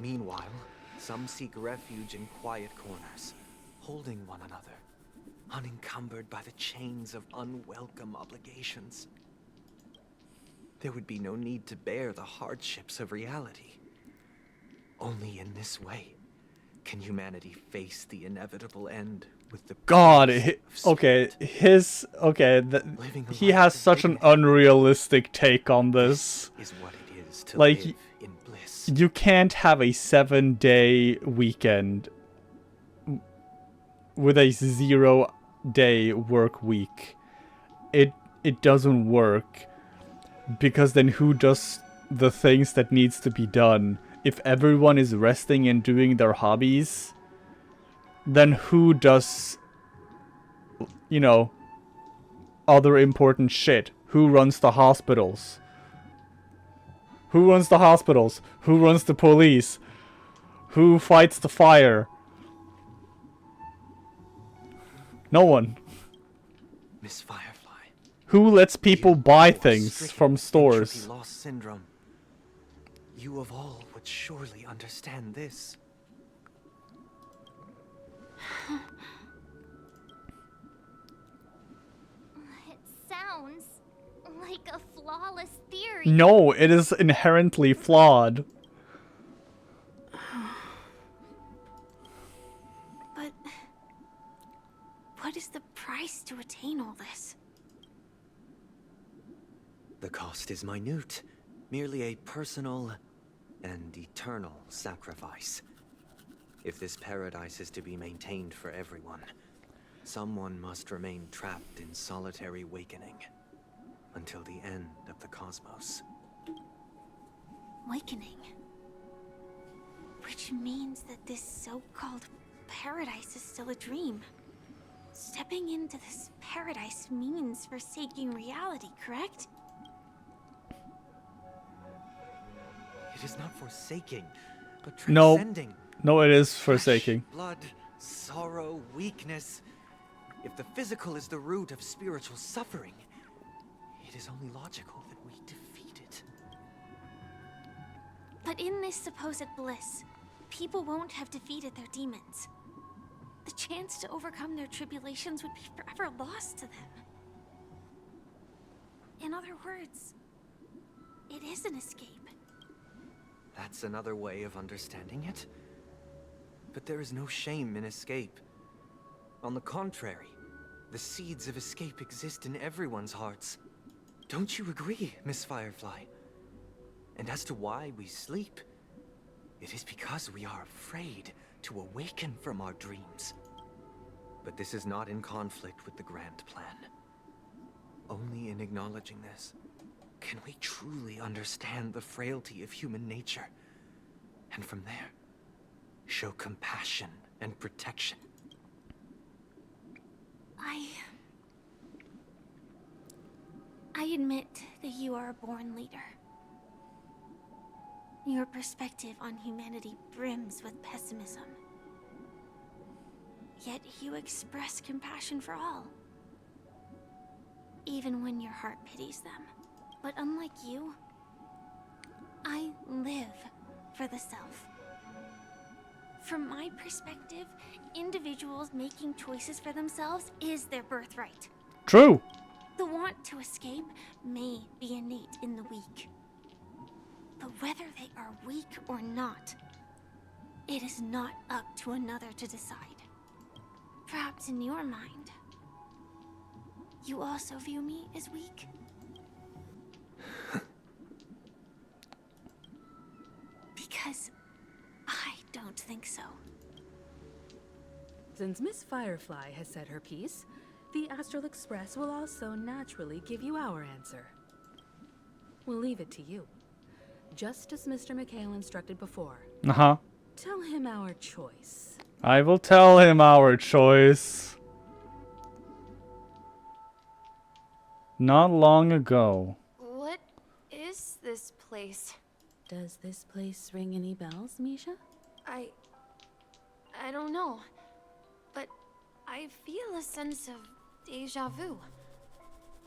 Meanwhile, some seek refuge in quiet corners, holding one another, unencumbered by the chains of unwelcome obligations. There would be no need to bear the hardships of reality. Only in this way can humanity face the inevitable end with the God, he has such an unrealistic take on this. Is what it is to like, live in bliss. You can't have a 7-day weekend with a 0-day work week. It doesn't work, because then who does the things that needs to be done? If everyone is resting and doing their hobbies, then who does, you know, other important shit? Who runs the hospitals? Who runs the hospitals? Who runs the police? Who fights the fire? No one. Miss Firefly. Who lets people buy things from stores? Entropy loss syndrome. You of all would surely understand this. It sounds like a flawless theory. No, it is inherently flawed. But what is the price to attain all this? The cost is minute, merely a personal and eternal sacrifice. If this paradise is to be maintained for everyone, someone must remain trapped in solitary awakening until the end of the cosmos. Awakening. Which means that this so-called paradise is still a dream. Stepping into this paradise means forsaking reality, correct? It is not forsaking, but No. transcending. No, it is forsaking. Flesh, blood, sorrow, weakness. If the physical is the root of spiritual suffering, it is only logical that we defeat it. But in this supposed bliss, people won't have defeated their demons. The chance to overcome their tribulations would be forever lost to them. In other words, it is an escape. That's another way of understanding it. But there is no shame in escape. On the contrary, the seeds of escape exist in everyone's hearts. Don't you agree, Miss Firefly? And as to why we sleep, it is because we are afraid to awaken from our dreams. But this is not in conflict with the grand plan. Only in acknowledging this can we truly understand the frailty of human nature. And from there, show compassion and protection. I admit that you are a born leader. Your perspective on humanity brims with pessimism. Yet you express compassion for all. Even when your heart pities them. But unlike you, I live for the self. From my perspective, individuals making choices for themselves is their birthright. True. The want to escape may be innate in the weak. But whether they are weak or not, it is not up to another to decide. Perhaps in your mind, you also view me as weak? Because I don't think so. Since Miss Firefly has said her piece, the Astral Express will also naturally give you our answer. We'll leave it to you. Just as Mr. McHale instructed before. Uh-huh. Tell him our choice. I will tell him our choice. Not long ago. What is this place? Does this place ring any bells, Misha? I don't know. But I feel a sense of deja vu.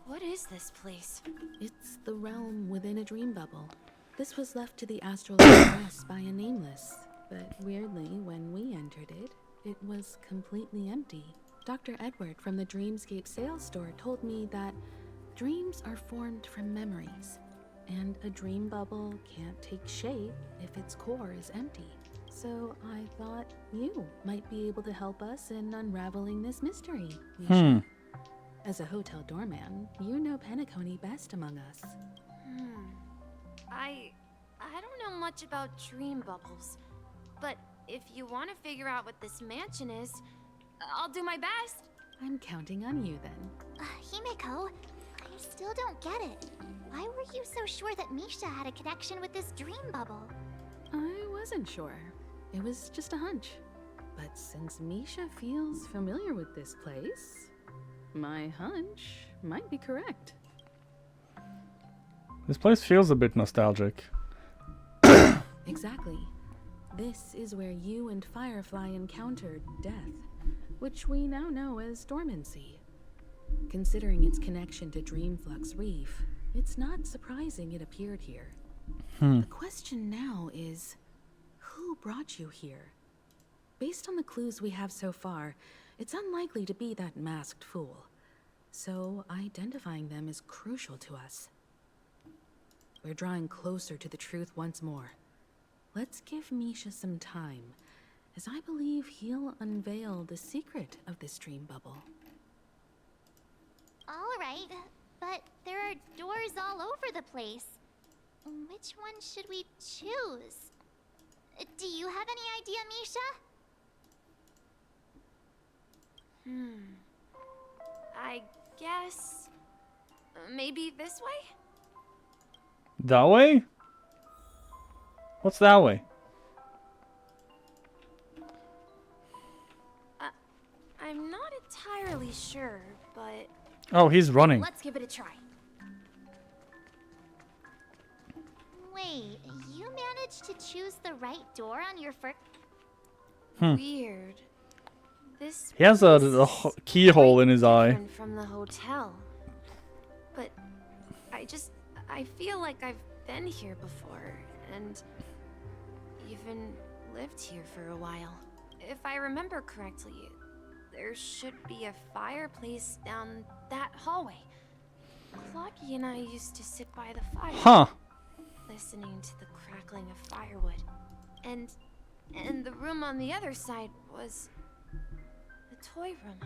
What is this place? It's the realm within a dream bubble. This was left to the Astral Express by a nameless. But weirdly, when we entered it, it was completely empty. Dr. Edward from the Dreamscape sales store told me that dreams are formed from memories, and a dream bubble can't take shape if its core is empty. So I thought you might be able to help us in unraveling this mystery, Misha. As a hotel doorman, you know Penacony best among us. I don't know much about dream bubbles. But if you want to figure out what this mansion is, I'll do my best. I'm counting on you then. Himeko, I still don't get it. Why were you so sure that Misha had a connection with this dream bubble? I wasn't sure. It was just a hunch. But since Misha feels familiar with this place, my hunch might be correct. This place feels a bit nostalgic. Exactly. This is where you and Firefly encountered death, which we now know as dormancy. Considering its connection to Dreamflux Reef, it's not surprising it appeared here. The question now is, who brought you here? Based on the clues we have so far, it's unlikely to be that masked fool. So identifying them is crucial to us. We're drawing closer to the truth once more. Let's give Misha some time, as I believe he'll unveil the secret of this dream bubble. All right, but there are doors all over the place. Which one should we choose? Do you have any idea, Misha? I guess... maybe this way? That way? What's that way? I'm not entirely sure, but... Oh, he's running. Let's give it a try. Wait, you managed to choose the right door on your first... Weird. This He has a keyhole in his eye. different from the hotel. But I feel like I've been here before, and even lived here for a while. If I remember correctly, there should be a fireplace down that hallway. Clocky and I used to sit by the fire, listening to the crackling of firewood. And the room on the other side was the toy room.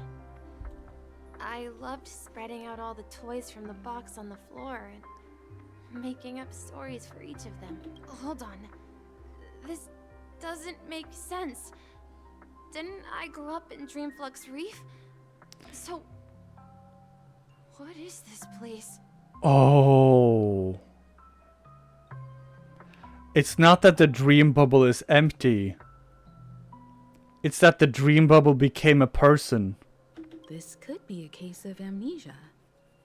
I loved spreading out all the toys from the box on the floor and making up stories for each of them. Hold on. This doesn't make sense. Didn't I grow up in Dreamflux Reef? So, what is this place? Oh. It's not that the dream bubble is empty. It's that the dream bubble became a person. This could be a case of amnesia.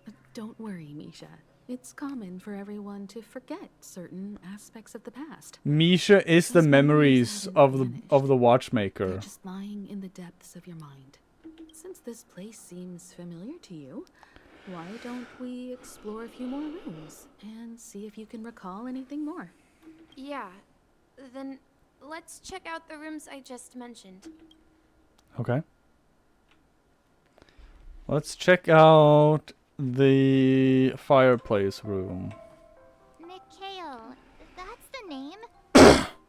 But don't worry, Misha. It's common for everyone to forget certain aspects of the past. Misha is the Those memories haven't of the watchmaker. They're just lying in the depths of your mind. Since this place seems familiar to you, why don't we explore a few more rooms and see if you can recall anything more? Yeah. Then let's check out the rooms I just mentioned. Okay. Let's check out the fireplace room. Mikhail, that's the name.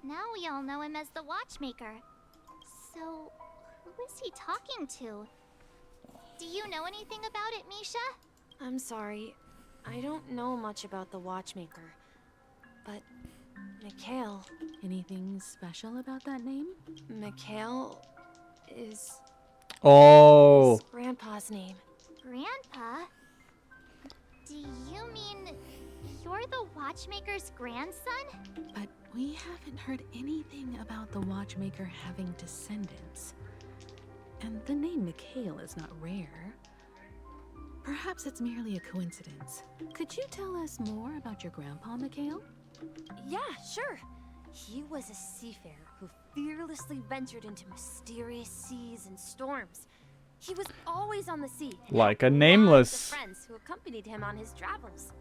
Now we all know him as the Watchmaker. So, who is he talking to? Do you know anything about it, Misha? I'm sorry. I don't know much about the Watchmaker. But Mikhail... Anything special about that name? Mikhail is... Oh. his grandpa's name. Grandpa? Do you mean you're the Watchmaker's grandson? But we haven't heard anything about the Watchmaker having descendants. And the name Mikhail is not rare. Perhaps it's merely a coincidence. Could you tell us more about your grandpa, Mikhail? Yeah, sure. He was a seafarer who fearlessly ventured into mysterious seas and storms. He was always on the sea. Like a Lots nameless. of friends who accompanied him on his travels.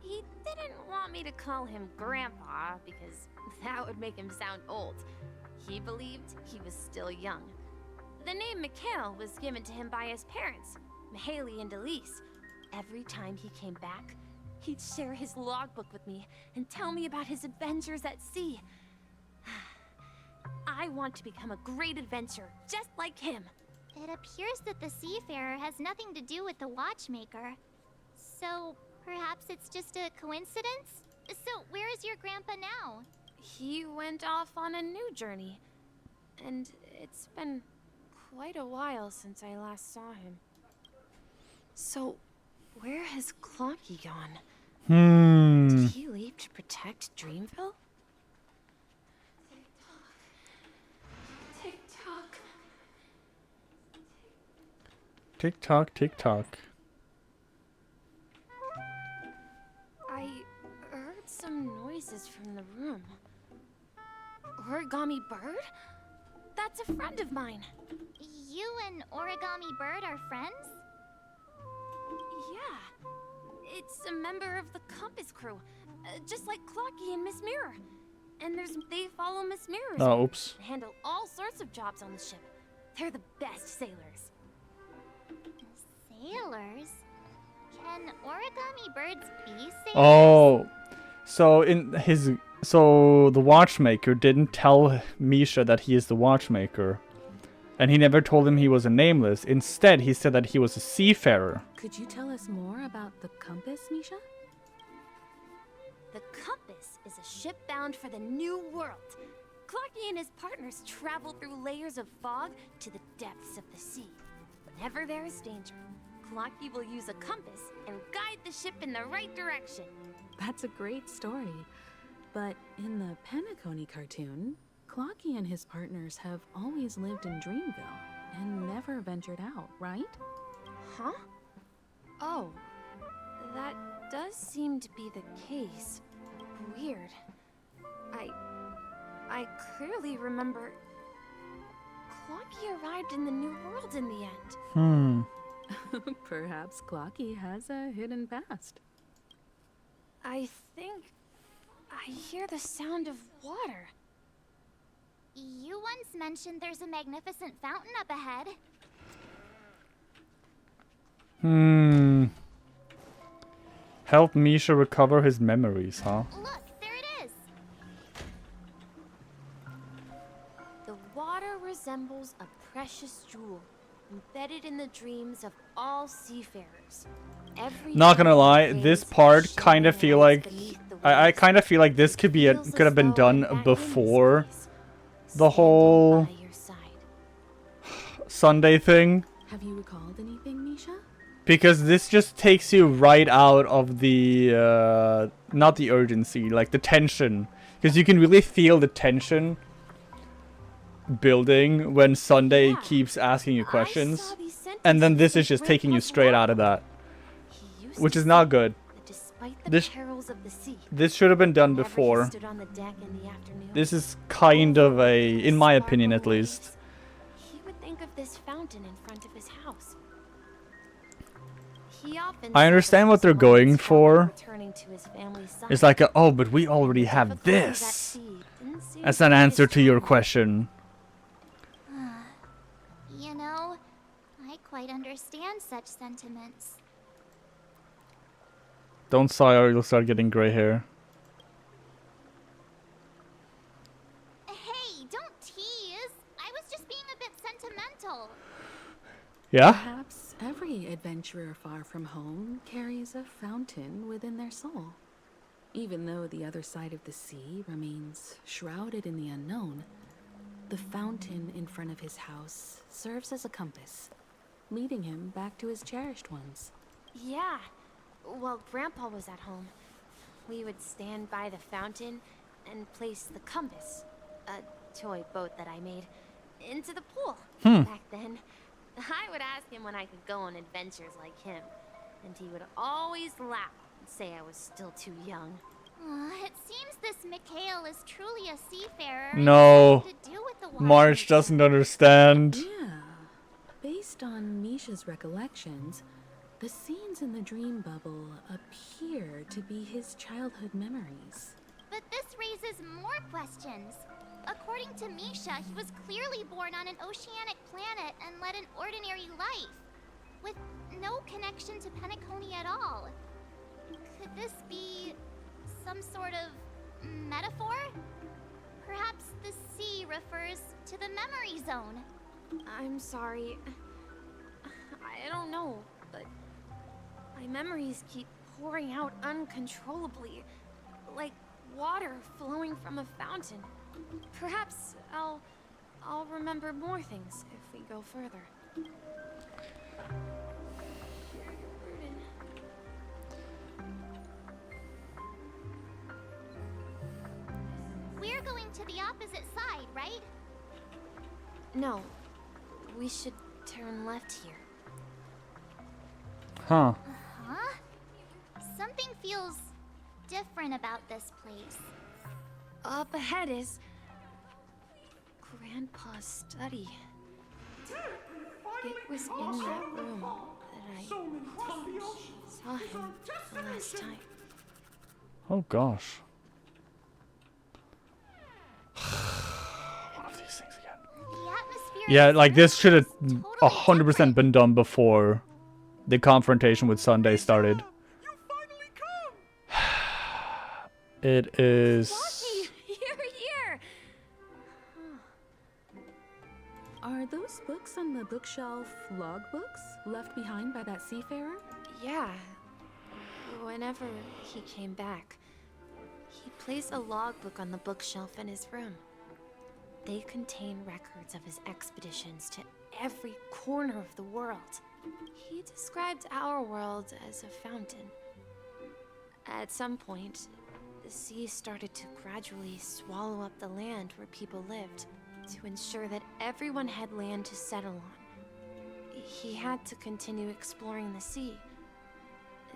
He didn't want me to call him Grandpa because that would make him sound old. He believed he was still young. The name Mikhail was given to him by his parents, Mihaly and Elise. Every time he came back, he'd share his logbook with me and tell me about his adventures at sea. I want to become a great adventurer, just like him. It appears that the seafarer has nothing to do with the Watchmaker. So, perhaps it's just a coincidence? So, where is your grandpa now? He went off on a new journey. And it's been quite a while since I last saw him. So, where has Clocky gone? Did he leave to protect Dreamville? Tick-tock. Tick-tock, tick-tock. I heard some noises from the room. Origami Bird? That's a friend of mine. You and Origami Bird are friends? Yeah. It's a member of the Compass crew. Just like Clocky and Miss Mirror. And they follow Miss Mirror. Oh, oops. And handle all sorts of jobs on the ship. They're the best sailors. Sailors? Can Origami Birds be sailors? Oh. So the watchmaker didn't tell Misha that he is the watchmaker. And he never told him he was a nameless. Instead, he said that he was a seafarer. Could you tell us more about the compass, Misha? The Compass is a ship bound for the New World. Clocky and his partners travel through layers of fog to the depths of the sea. Whenever there is danger, Clocky will use a compass and guide the ship in the right direction. That's a great story. But in the Penacony cartoon, Clocky and his partners have always lived in Dreamville and never ventured out, right? Huh? Oh, that does seem to be the case. Weird. I clearly remember Clocky arrived in the New World in the end. Perhaps Clocky has a hidden past. I think I hear the sound of water. You once mentioned there's a magnificent fountain up ahead. Help Misha recover his memories, huh? Look, there it is. The water resembles a precious jewel embedded in the dreams of all seafarers. Not gonna lie, this part kind of feel like I kind of feel like this could have been done before the whole Sunday thing. Have you recalled anything, Misha? Because this just takes you right out of the not the urgency, like the tension, because you can really feel the tension building when Sunday keeps asking you questions, and then this is just taking you straight out of that, which is not good. This should have been done before. This is kind of a, in my opinion at least. He would think of this fountain in front of his house. He often I understand what they're going for. It's like, oh, but we already have this as an answer to your question. You know, I quite understand such sentiments. Don't sigh or you'll start getting gray hair. Hey, don't tease. I was just being a bit sentimental. Yeah? Perhaps every adventurer far from home carries a fountain within their soul. Even though the other side of the sea remains shrouded in the unknown, the fountain in front of his house serves as a compass, leading him back to his cherished ones. Yeah. While Grandpa was at home, we would stand by the fountain and place the compass, a toy boat that I made, into the pool. Back then, I would ask him when I could go on adventures like him, and he would always laugh and say I was still too young. It seems this Mikhail is truly a seafarer. No. To do with the water. March doesn't understand. Yeah. Based on Misha's recollections, the scenes in the dream bubble appear to be his childhood memories. But this raises more questions. According to Misha, he was clearly born on an oceanic planet and led an ordinary life, with no connection to Penacony at all. Could this be some sort of metaphor? Perhaps the sea refers to the memory zone. I'm sorry. I don't know, but my memories keep pouring out uncontrollably, like water flowing from a fountain. Perhaps I'll remember more things if we go further. We're going to the opposite side, right? No, we should turn left here. Huh. Huh? Something feels different about this place. Up ahead is Grandpa's study. It was in that room that I saw him the last time. Oh gosh. One of these things again. Yeah, like this should have 100% been done before the confrontation with Sunday started. It is. You're here. Are those books on the bookshelf logbooks left behind by that seafarer? Yeah. Whenever he came back, he placed a logbook on the bookshelf in his room. They contain records of his expeditions to every corner of the world. He described our world as a fountain. At some point, the sea started to gradually swallow up the land where people lived, to ensure that everyone had land to settle on. He had to continue exploring the sea,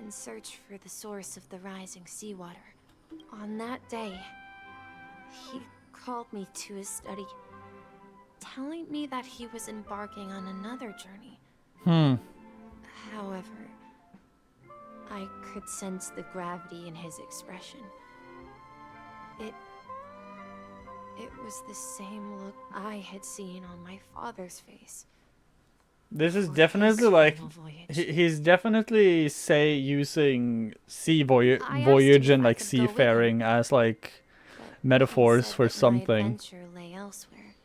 in search for the source of the rising seawater. On that day, he called me to his study, telling me that he was embarking on another journey. However, I could sense the gravity in his expression. It was the same look I had seen on my father's face. This is definitely like he's definitely using voyage and like seafaring as like metaphors for something. Adventure lay elsewhere,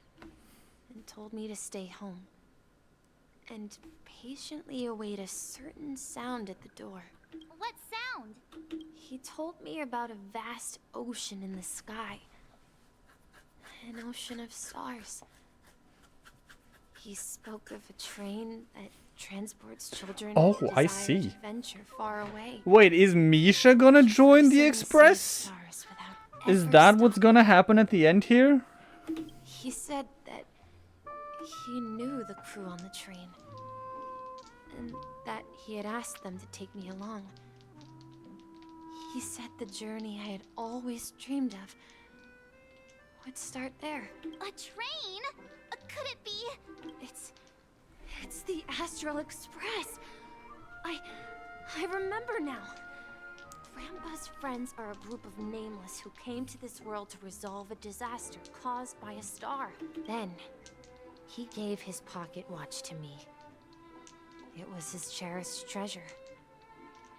and told me to stay home and patiently await a certain sound at the door. What sound? He told me about a vast ocean in the sky, an ocean of stars. He spoke of a train that transports children. Oh, who I desire see. to venture far away. Wait, is Misha gonna join the Express? Is that what's gonna happen at the end here? He said that he knew the crew on the train. And that he had asked them to take me along. He said the journey I had always dreamed of would start there. A train? Could it be? It's the Astral Express. I remember now. Grandpa's friends are a group of nameless who came to this world to resolve a disaster caused by a star. Then, he gave his pocket watch to me. It was his cherished treasure,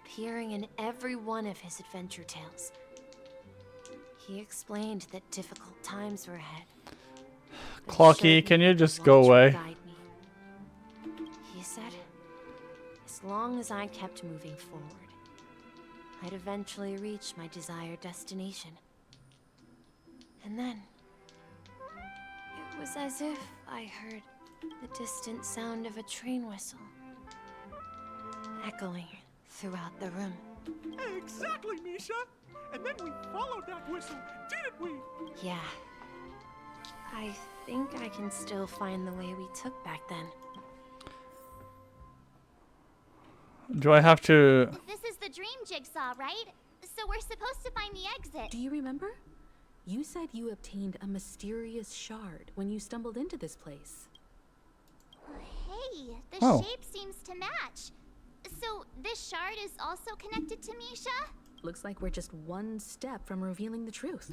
appearing in every one of his adventure tales. He explained that difficult times were ahead. Clocky, can you just go away? He said, as long as I kept moving forward, I'd eventually reach my desired destination. And then, it was as if I heard the distant sound of a train whistle, echoing throughout the room. Exactly, Misha! And then we followed that whistle, didn't we? Yeah. I think I can still find the way we took back then. Do I have to... This is the dream jigsaw, right? So we're supposed to find the exit. Do you remember? You said you obtained a mysterious shard when you stumbled into this place. Hey, the Oh. shape seems to match. So this shard is also connected to Misha? Looks like we're just one step from revealing the truth.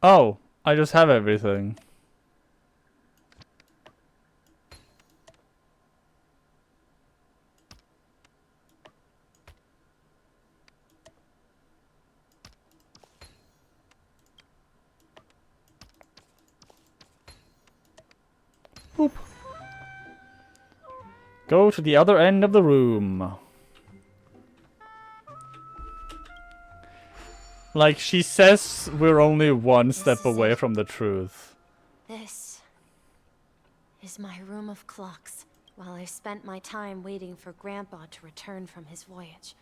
Oh, I just have everything. Boop. Go to the other end of the room. Like, she says we're only one step away from the truth. This is my room of clocks, while I spent my time waiting for Grandpa to return from his voyage.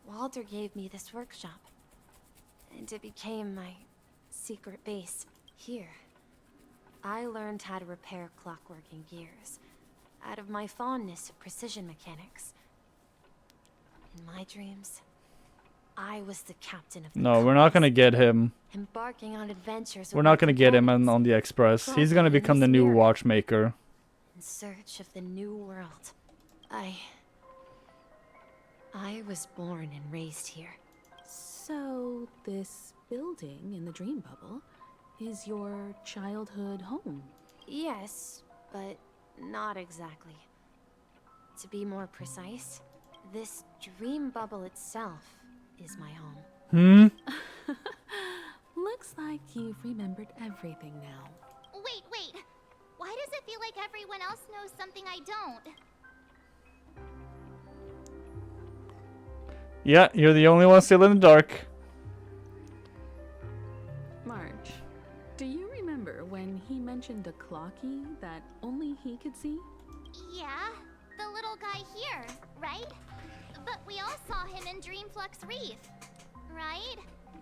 Walter gave me this workshop, and it became my secret base. Here, I learned how to repair clockwork and gears, out of my fondness of precision mechanics. In my dreams, I was the captain of the No, we're not gonna get him. embarking on adventures. We're not gonna get him on the Express. He's gonna become the new watchmaker. In search of the new world. I was born and raised here. So, this building in the dream bubble is your childhood home? Yes, but not exactly. To be more precise, this dream bubble itself is my home. Looks like you've remembered everything now. Wait. Why does it feel like everyone else knows something I don't? Yeah, you're the only one still in the dark. March, do you remember when he mentioned a clocky that only he could see? Yeah, the little guy here, right? But we all saw him in Dreamflux Reef, right?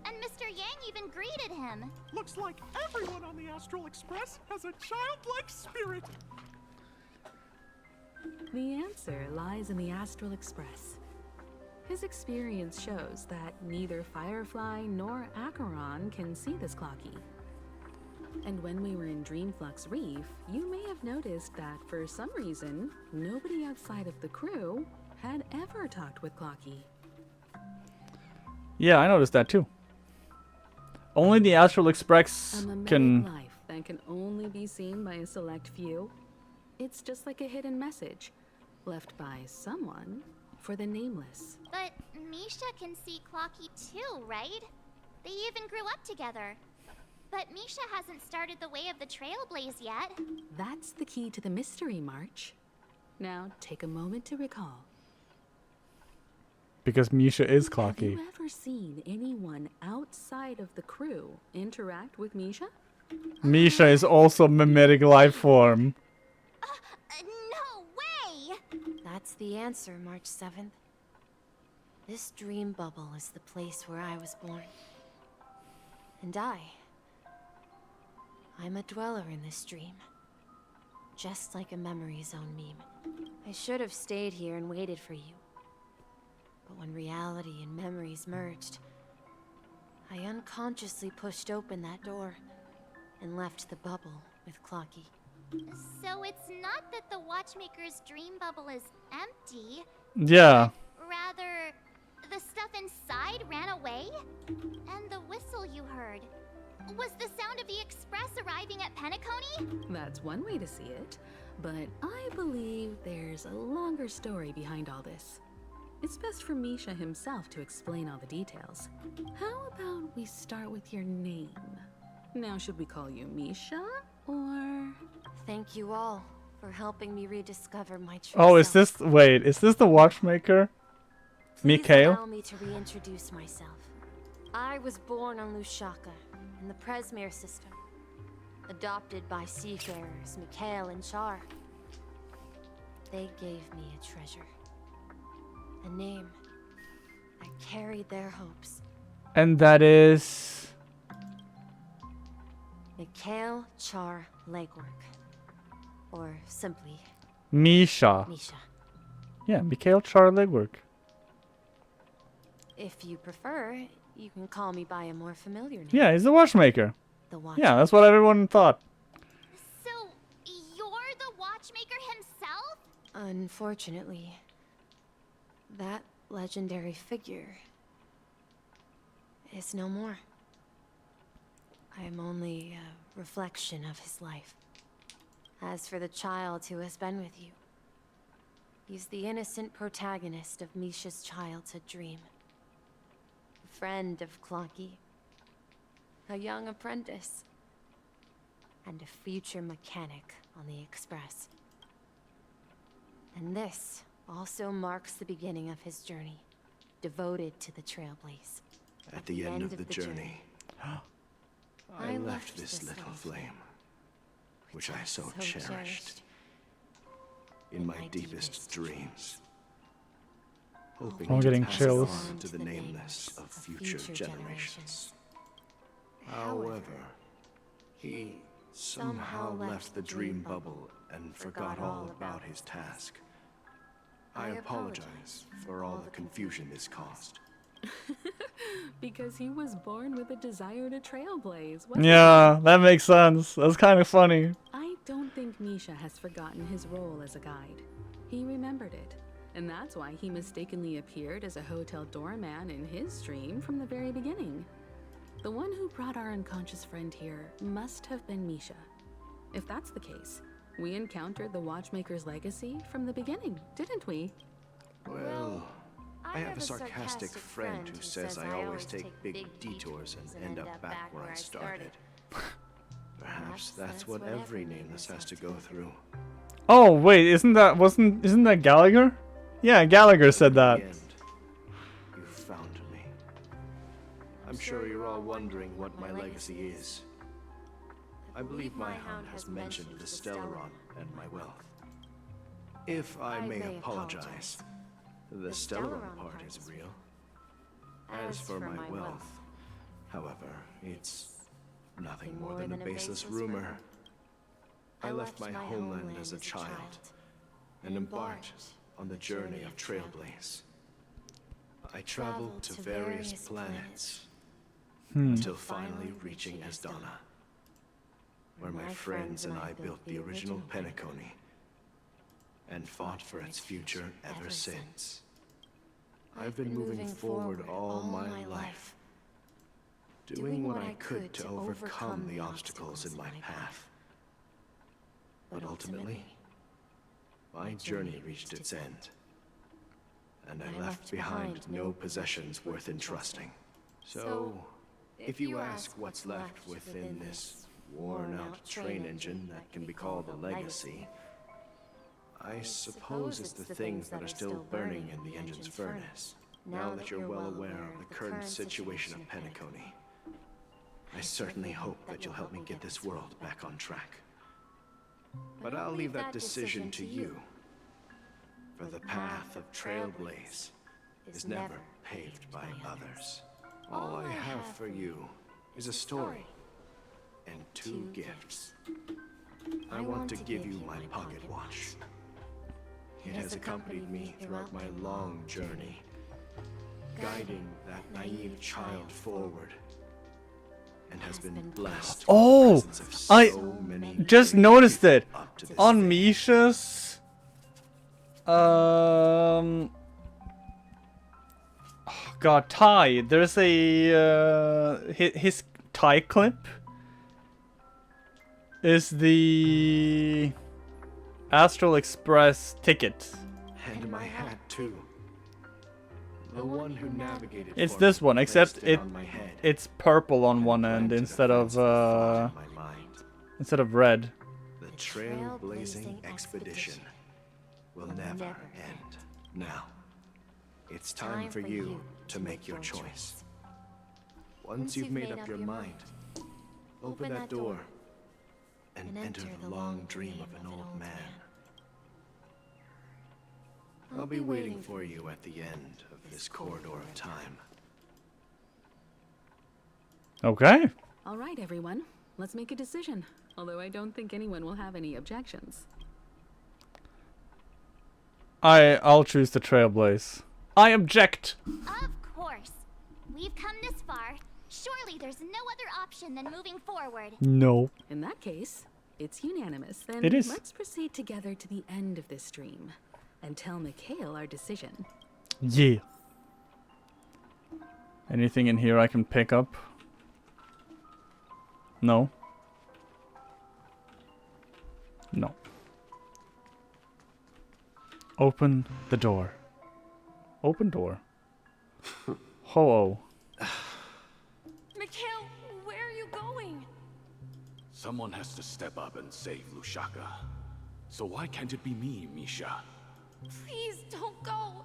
And Mr. Yang even greeted him. Looks like everyone on the Astral Express has a childlike spirit. The answer lies in the Astral Express. His experience shows that neither Firefly nor Acheron can see this clocky. And when we were in Dreamflux Reef, you may have noticed that for some reason, nobody outside of the crew had ever talked with Clocky. Yeah, I noticed that too. Only the Astral Express A mimetic can... life that can only be seen by a select few. It's just like a hidden message left by someone for the nameless. But Misha can see Clocky too, right? They even grew up together. But Misha hasn't started the way of the Trailblaze yet. That's the key to the mystery, March. Now, take a moment to recall. Because Misha is Have clocky. you ever seen anyone outside of the crew interact with Misha? Misha is also a mimetic life form. No way! That's the answer, March 7th. This dream bubble is the place where I was born. And I'm a dweller in this dream. Just like a memory zone meme. I should have stayed here and waited for you. But when reality and memories merged, I unconsciously pushed open that door and left the bubble with Clocky. So it's not that the Watchmaker's dream bubble is empty. Yeah. Rather, the stuff inside ran away? And the whistle you heard was the sound of the express arriving at Penacony? That's one way to see it, but I believe there's a longer story behind all this. It's best for Misha himself to explain all the details. How about we start with your name? Now, should we call you Misha, or...? Thank you all for helping me rediscover my true Oh, is self. this... Wait, is this the watchmaker? Please Mikhail? allow me to reintroduce myself. I was born on Lushaka, in the Presmere system. Adopted by seafarers Mikhail and Char. They gave me a treasure. A name. I carried their hopes. And that is... Mikhail Char Legwork. Or simply... Misha. Misha. Yeah, Mikhail Char Legwork. If you prefer, you can call me by a more familiar name. Yeah, he's the watchmaker. The Yeah, that's what everyone thought. So, you're the Watchmaker himself? Unfortunately, that legendary figure is no more. I am only a reflection of his life. As for the child who has been with you, he's the innocent protagonist of Misha's childhood dream. A friend of Clocky, a young apprentice, and a future mechanic on the Express. And this also marks the beginning of his journey, devoted to the Trailblaze. At the end of the journey, I left this little flame, which I so cherished, in my deepest dreams, hoping I'm to getting pass chills. it on to the nameless of future generations. However, he somehow left the dream bubble and forgot all about his task. I apologize for all the confusion this caused. Because he was born with a desire to trailblaze, wasn't Yeah, that makes sense. That's kind of funny. I don't think Misha has forgotten his role as a guide. He remembered it, and that's why he mistakenly appeared as a hotel doorman in his dream from the very beginning. The one who brought our unconscious friend here must have been Misha. If that's the case, we encountered the Watchmaker's legacy from the beginning, didn't we? Well, I have a sarcastic friend who says I always take big detours and end up back where I started. Perhaps that's what every nameless has to go through. Oh, wait, isn't that Gallagher? Yeah, Gallagher said that. In the end, you found me. I'm sure you're all wondering what my legacy is. I believe my hound has mentioned the Stellaron and my wealth. If I may apologize, the Stellaron part is real. As for my wealth, however, it's nothing more than a baseless rumor. I left my homeland as a child and embarked on the journey of Trailblaze. I traveled to various planets until finally reaching Asdana, where my friends and I built the original Penacony and fought for its future ever since. I've been moving forward all my life, doing what I could to overcome the obstacles in my path. But ultimately, my journey reached its end, and I left behind no possessions worth entrusting. So, if you ask what's left within this worn-out train engine that can be called a legacy, I suppose it's the things that are still burning in the engine's furnace. Now that you're well aware of the current situation of Penacony, I certainly hope that you'll help me get this world back on track. But I'll leave that decision to you, for the path of Trailblaze is never paved by others. All I have for you is a story, and 2 gifts. I want to give you my pocket watch. It has accompanied me throughout my long journey, guiding that naive child forward, and has been blessed. Oh, with the presence of I so many just great noticed people it up to this on day. Misha's. Oh God, Ty. There's a his Ty clip is the Astral Express ticket. And my hat too. The one who navigated It's for this me one, except placed it it on my head. it's purple on one end planted instead events of that fought in my mind. red. The trailblazing expedition will never end. Now, it's time for you to make your choice. Once you've made up your mind, open that door and enter the long dream of an old man. I'll be waiting for you at the end of this corridor of time. Okay. All right, everyone. Let's make a decision. Although I don't think anyone will have any objections. I'll choose the Trailblaze. I object. Of course. We've come this far. Surely there's no other option than moving forward. No. In that case, it's unanimous. Then It is. let's proceed together to the end of this dream and tell Mikhail our decision. Yeah. Anything in here I can pick up? No. No. Open the door. Open door. Ho-oh. Mikhail, where are you going? Someone has to step up and save Lushaka. So why can't it be me, Misha? Please don't go.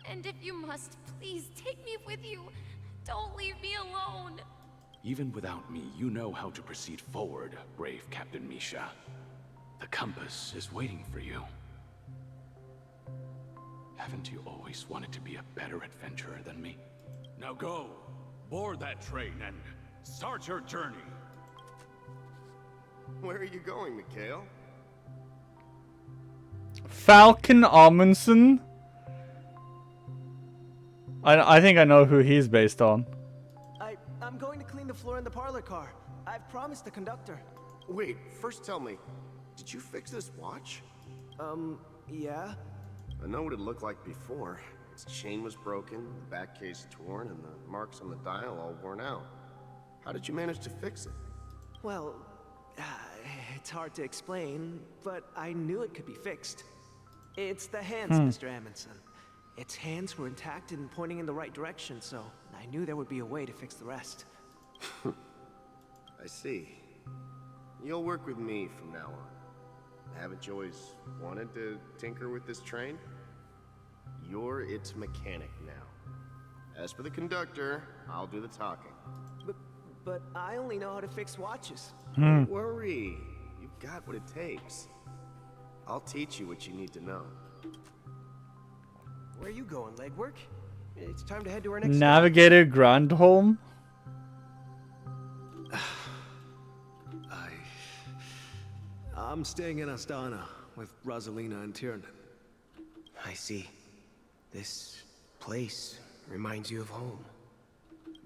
And if you must, please take me with you. Don't leave me alone. Even without me, you know how to proceed forward, brave Captain Misha. The compass is waiting for you. Haven't you always wanted to be a better adventurer than me? Now go, board that train and start your journey. Where are you going, Mikhail? Falcon Amundsen? I think I know who he's based on. I'm going to clean the floor in the parlor car. I've promised the conductor. Wait, first tell me, did you fix this watch? Yeah? I know what it looked like before. Its chain was broken, the back case torn, and the marks on the dial all worn out. How did you manage to fix it? Well, it's hard to explain, but I knew it could be fixed. It's the hands, Mr. Amundsen. Its hands were intact and pointing in the right direction, so I knew there would be a way to fix the rest. I see. You'll work with me from now on. Haven't you always wanted to tinker with this train? You're its mechanic now. As for the conductor, I'll do the talking. But I only know how to fix watches. Don't worry. You've got what it takes. I'll teach you what you need to know. Where are you going, legwork? It's time to head to our next Navigator Grandholm? I'm staying in Astana with Rosalina and Tiernan. I see. This place reminds you of home.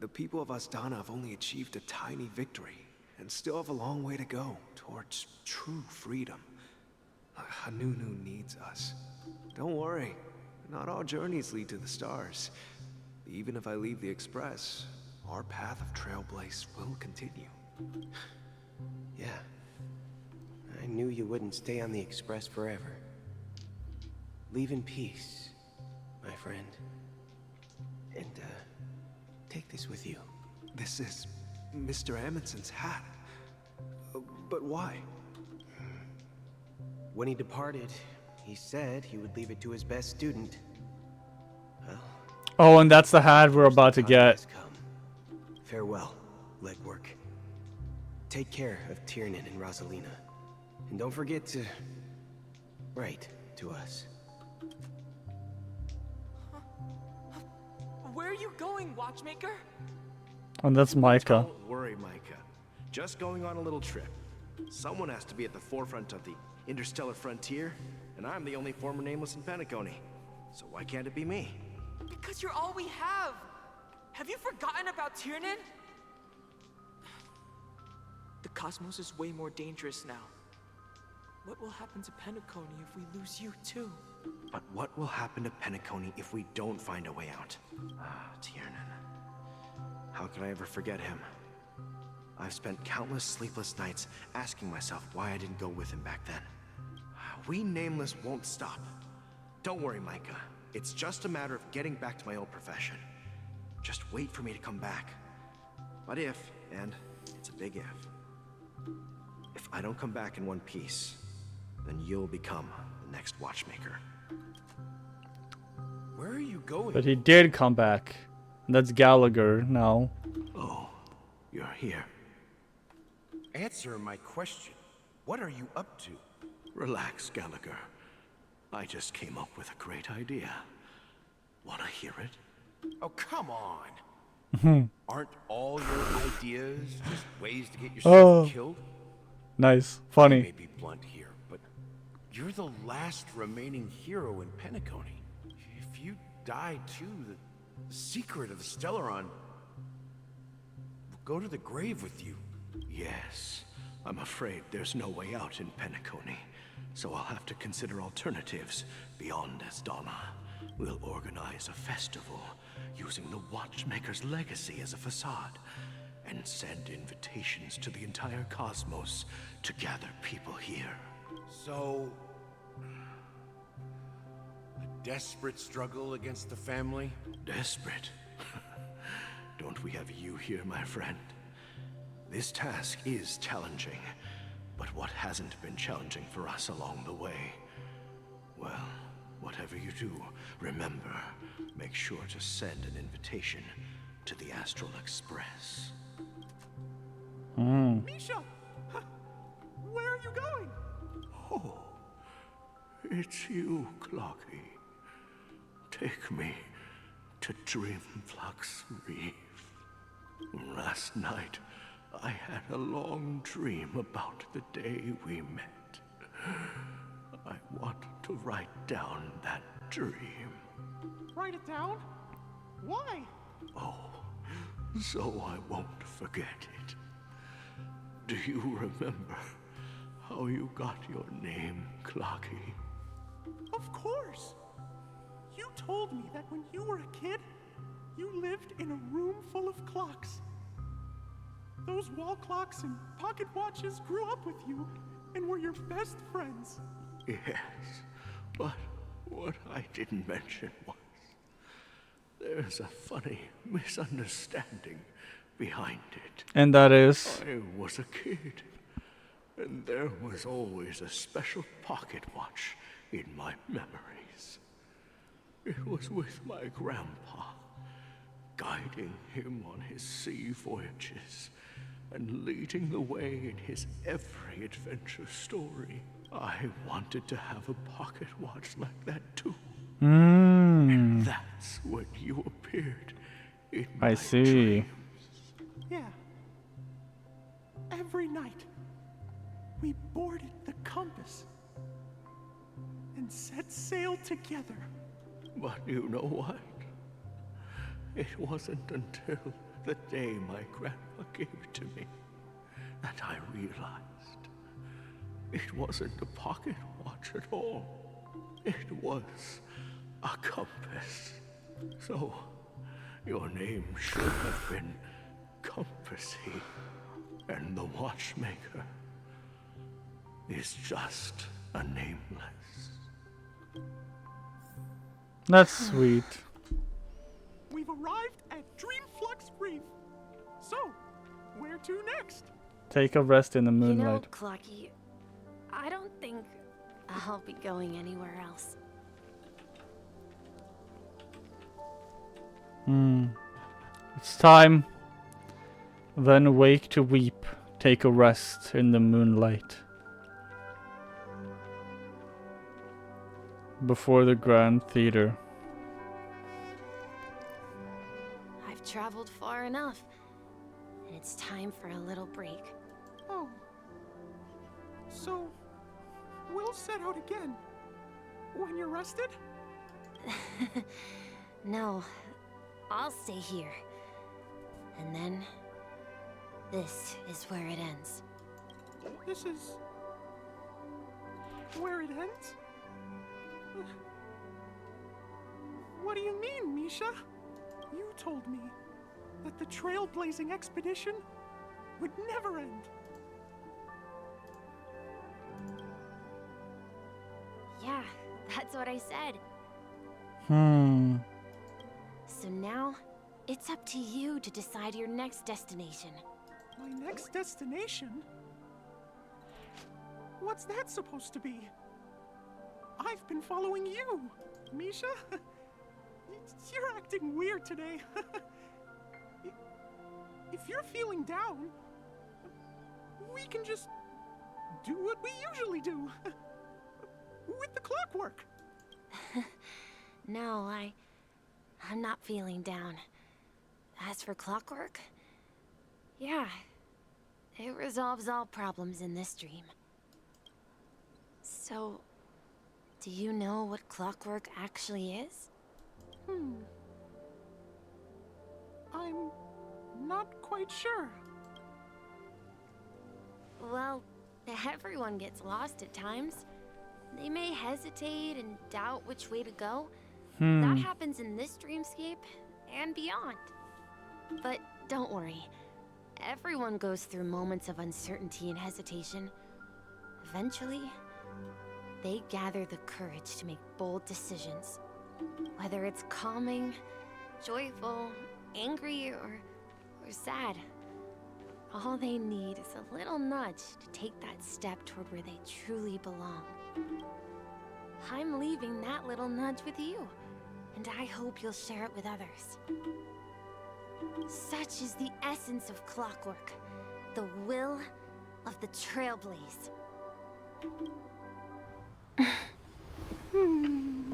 The people of Astana have only achieved a tiny victory and still have a long way to go towards true freedom. Hanunu needs us. Don't worry, not all journeys lead to the stars. Even if I leave the Express, our path of Trailblaze will continue. Yeah. I knew you wouldn't stay on the Express forever. Leave in peace, my friend. And, take this with you. This is Mr. Amundsen's hat. But why? When he departed, he said he would leave it to his best student. Well, Oh, and that's the hat we're about to get. farewell, legwork. Take care of Tiernan and Rosalina. And don't forget to write to us. Where are you going, Watchmaker? And that's Micah. Don't worry, Micah. Just going on a little trip. Someone has to be at the forefront of the interstellar frontier, and I'm the only former nameless in Penacony. So why can't it be me? Because you're all we have! Have you forgotten about Tiernan? The cosmos is way more dangerous now. What will happen to Penacony if we lose you too? But what will happen to Penacony if we don't find a way out? Ah, Tiernan. How could I ever forget him? I've spent countless sleepless nights asking myself why I didn't go with him back then. We Nameless won't stop. Don't worry, Micah. It's just a matter of getting back to my old profession. Just wait for me to come back. But if, and it's a big if I don't come back in one piece, then you'll become the next watchmaker. Where are you going? But he did come back. That's Gallagher now. Oh, you're here. Answer my question. What are you up to? Relax, Gallagher. I just came up with a great idea. Wanna hear it? Oh, come on. Aren't all your ideas just ways to get yourself killed? Nice. I Funny. may be blunt here, but you're the last remaining hero in Penacony. If you die too, the secret of the Stellaron will go to the grave with you. Yes. I'm afraid there's no way out in Penacony, so I'll have to consider alternatives beyond Asdana. We'll organize a festival using the Watchmaker's legacy as a facade, and send invitations to the entire cosmos to gather people here. So, a desperate struggle against the family? Desperate? Don't we have you here, my friend? This task is challenging, but what hasn't been challenging for us along the way? Well, whatever you do, remember, make sure to send an invitation to the Astral Express. Misha! Where are you going? Oh, it's you, Clocky. Take me to Dreamflux Reef. Last night, I had a long dream about the day we met. I want to write down that dream. Write it down? Why? Oh, so I won't forget it. Do you remember how you got your name, Clocky? Of course! You told me that when you were a kid, you lived in a room full of clocks. Those wall clocks and pocket watches grew up with you and were your best friends. Yes, but what I didn't mention was there's a funny misunderstanding behind it. And that is? I was a kid, and there was always a special pocket watch in my memories. It was with my grandpa, guiding him on his sea voyages and leading the way in his every adventure story. I wanted to have a pocket watch like that too. And that's when you appeared in my I see. dreams. Yeah. Every night, we boarded the compass and set sail together. But you know what? It wasn't until the day my grandpa gave it to me that I realized it wasn't a pocket watch at all. It was a compass. So, your name should have been Compassy, and the Watchmaker is just a nameless. That's sweet. We've arrived at Dreamflux Reef. So, where to next? Take a rest in the You know, moonlight. Clocky, I don't think I'll be going anywhere else. It's time. Then wake to weep. Take a rest in the moonlight. Before the Grand Theater. I've traveled far enough, and it's time for a little break. Oh. So, we'll set out again. When you're rested? No, I'll stay here. And then, this is where it ends. This is... where it ends? What do you mean, Misha? You told me that the trailblazing expedition would never end. Yeah, that's what I said. So now, it's up to you to decide your next destination. My next destination? What's that supposed to be? I've been following you, Misha. You're acting weird today. If you're feeling down, we can just do what we usually do. With the clockwork. No, I'm not feeling down. As for clockwork, yeah, it resolves all problems in this dream. So, do you know what clockwork actually is? I'm not quite sure. Well, everyone gets lost at times. They may hesitate and doubt which way to go. That happens in this dreamscape and beyond. But don't worry. Everyone goes through moments of uncertainty and hesitation. Eventually, they gather the courage to make bold decisions. Whether it's calming, joyful, angry, or sad. All they need is a little nudge to take that step toward where they truly belong. I'm leaving that little nudge with you, and I hope you'll share it with others. Such is the essence of clockwork, the will of the Trailblaze.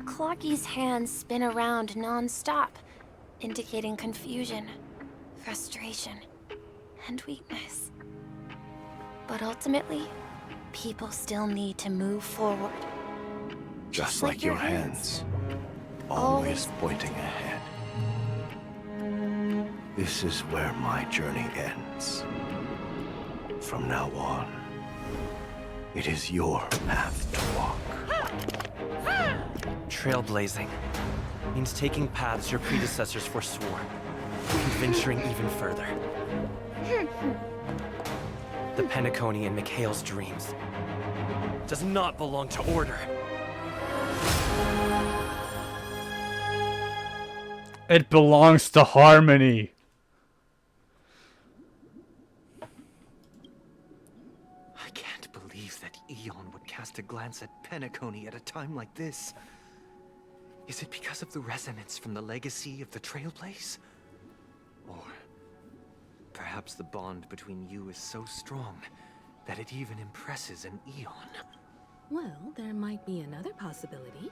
Clocky's hands spin around non-stop, indicating confusion, frustration, and weakness. But ultimately, people still need to move forward. Just like your hands, always pointing ahead. This is where my journey ends. From now on, it is your path to walk. Trailblazing means taking paths your predecessors forswore, and venturing even further. The Penacony in Mikhail's dreams does not belong to Order. It belongs to Harmony. I can't believe that Eon would cast a glance at Penacony at a time like this. Is it because of the resonance from the legacy of the Trailblaze? Or perhaps the bond between you is so strong that it even impresses an Eon? Well, there might be another possibility.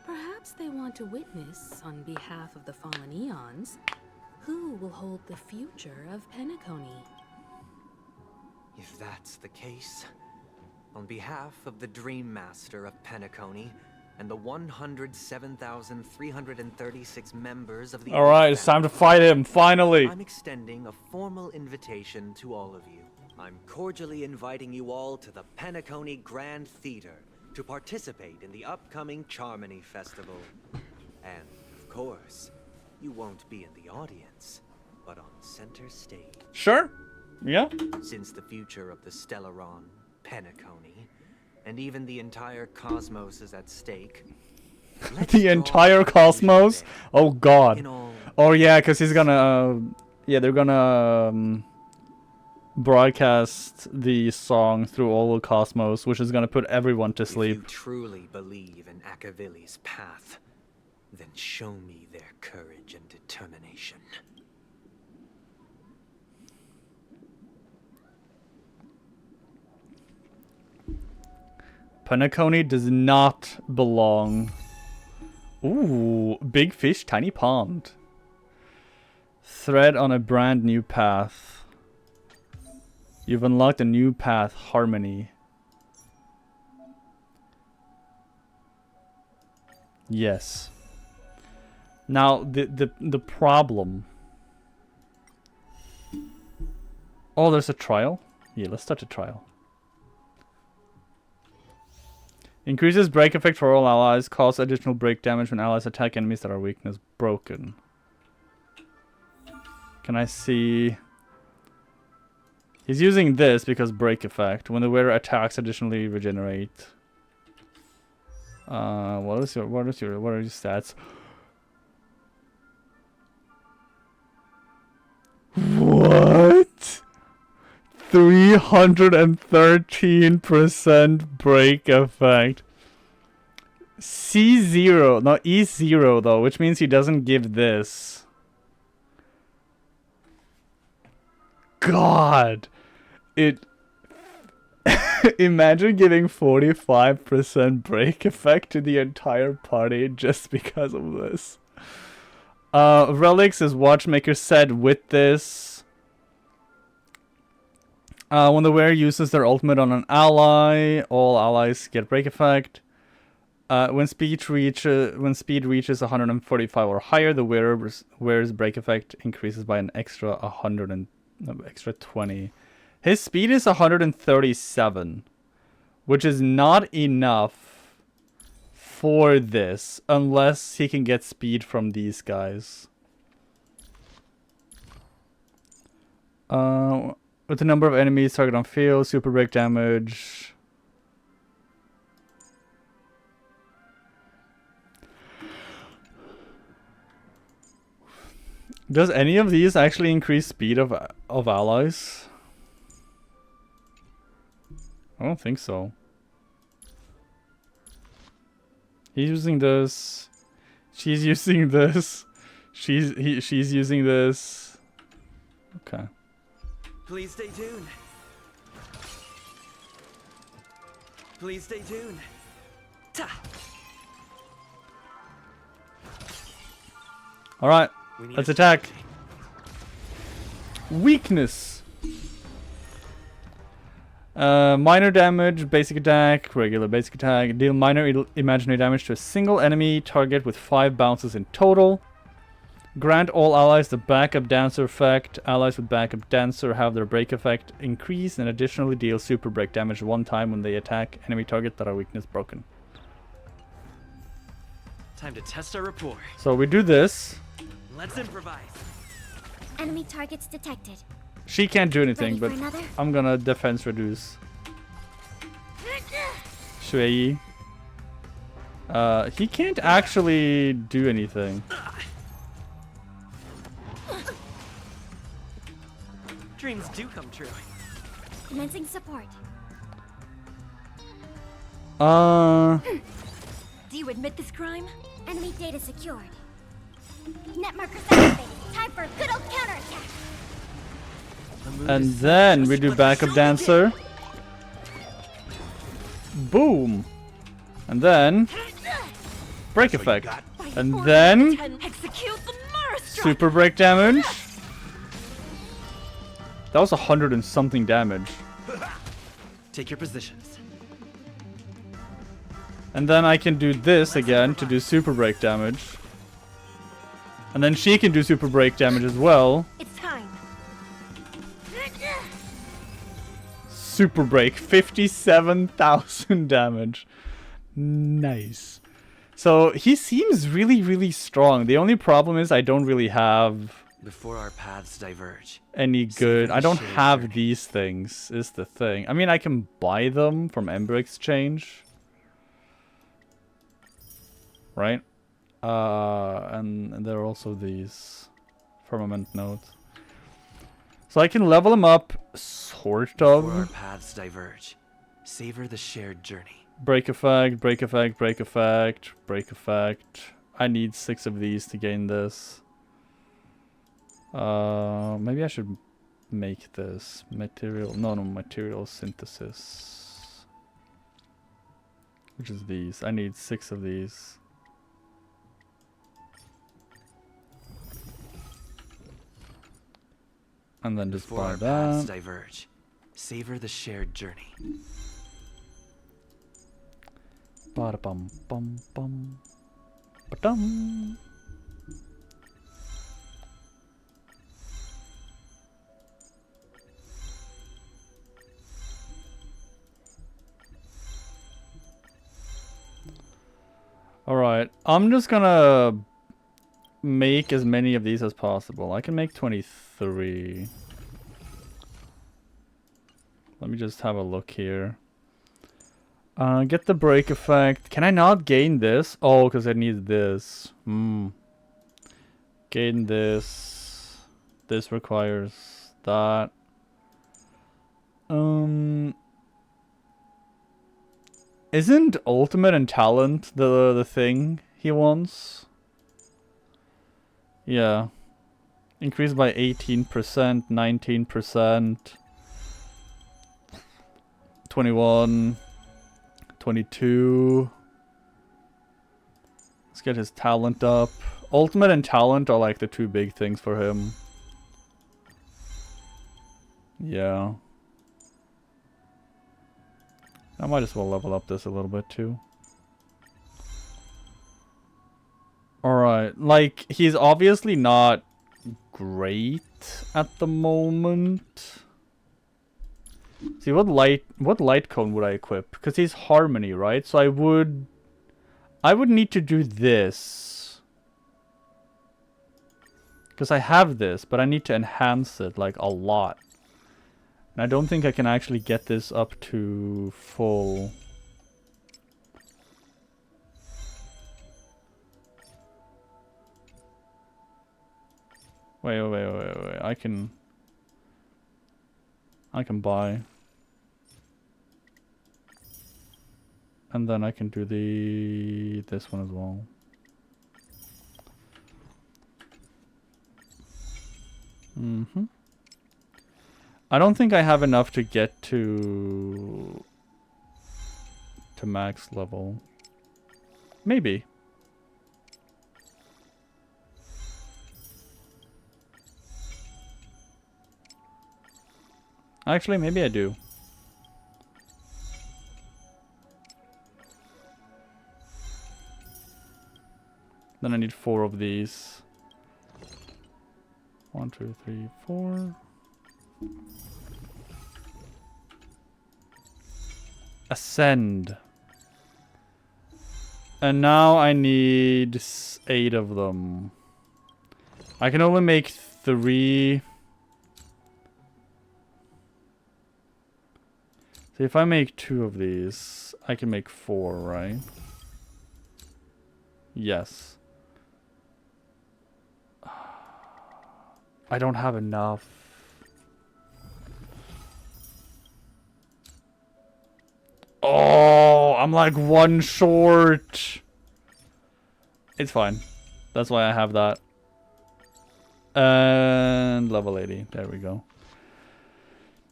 Perhaps they want to witness, on behalf of the fallen Eons, who will hold the future of Penacony. If that's the case, on behalf of the Dream Master of Penacony and the 107,336 members of the Alright, it's time to fight him, finally! I'm extending a formal invitation to all of you. I'm cordially inviting you all to the Penacony Grand Theater to participate in the upcoming Charmony Festival. And, of course, you won't be in the audience, but on center stage. Sure. Yeah. Since the future of the Stellaron, Penacony, and even the entire cosmos is at stake. The entire cosmos? Oh god. Oh yeah, because he's gonna... yeah, they're gonna... broadcast the song through all the cosmos, which is gonna put everyone to sleep. If you truly believe in Akavili's path, then show me their courage and determination. Penacony does not belong. Ooh, big fish, tiny pond. Thread on a brand new path. You've unlocked a new path, Harmony. Yes. Now the problem. Oh, there's a trial? Yeah, let's start a trial. Increases break effect for all allies, cause additional break damage when allies attack enemies that are weakness broken. Can I see? He's using this because break effect. When the wearer attacks, additionally regenerate. What are your stats? What? 313% break effect. C0, no, E0 though, which means he doesn't give this. God. It imagine giving 45% break effect to the entire party just because of this. Relics, as Watchmaker said, with this. When the wearer uses their ultimate on an ally, all allies get break effect. When speed reaches 145 or higher, the wearer's break effect increases by an extra 20. His speed is 137, which is not enough for this unless he can get speed from these guys. With the number of enemies target on field, super break damage. Does any of these actually increase speed of allies? I don't think so. He's using this. She's using this. She's using this. Okay. Please stay tuned. Please stay tuned. Ta. All right. Let's attack. Weakness. Minor damage, basic attack, regular basic attack. Deal minor imaginary damage to a single enemy target with 5 bounces in total. Grant all allies the backup dancer effect. Allies with backup dancer have their break effect increased and additionally deal super break damage 1 time when they attack enemy target that are weakness broken. Time to test our rapport. So we do this. Let's improvise. Enemy targets detected. She can't do anything, Ready but for another? I'm gonna defense reduce. Shui. He can't actually do anything. Dreams do come true. Commencing support. Do you admit this crime? Enemy data secured. Net markers activated. Time for a good old counterattack. And then we do backup dancer. Boom. And then break effect. And then super break damage. That was 100 and something damage. Take your positions. And then I can do this again to do super break damage. And then she can do super break damage as well. It's time. Super break, 57,000 damage. Nice. So he seems really, really strong. The only problem is I don't really have Before our paths diverge. any good. I don't have these things, is the thing. I mean, I can buy them from Ember Exchange. Right? And there are also these Firmament Note. So I can level them up, sort of. Before our paths diverge, savor the shared journey. Break effect, break effect, break effect, break effect. I need 6 of these to gain this. Maybe I should make this material. No, material synthesis. Which is these. I need 6 of these. And then just Before buy our paths that. diverge, Savor the shared journey. Ba-da-bum, bum, bum. Ba-dum. Alright, I'm just gonna make as many of these as possible. I can make 23. Let me just have a look here. Get the break effect. Can I not gain this? Oh, because I need this. Gain this. This requires that. Isn't ultimate and talent the thing he wants? Yeah. Increased by 18%, 19%, 21, 22. Let's get his talent up. Ultimate and talent are like the two big things for him. Yeah. I might as well level up this a little bit too. Alright, like, he's obviously not great at the moment. See, what light cone would I equip? Because he's harmony, right? So I would need to do this. Because I have this, but I need to enhance it, like, a lot. And I don't think I can actually get this up to full. Wait. I can buy. And then I can do this one as well. I don't think I have enough to get to max level. Maybe. Actually, maybe I do. Then I need 4 of these. 1, 2, 3, 4. Ascend. And now I need 8 of them. I can only make 3. So if I make 2 of these, I can make 4, right? Yes. I don't have enough. Oh, I'm like 1 short. It's fine. That's why I have that. And level 80. There we go.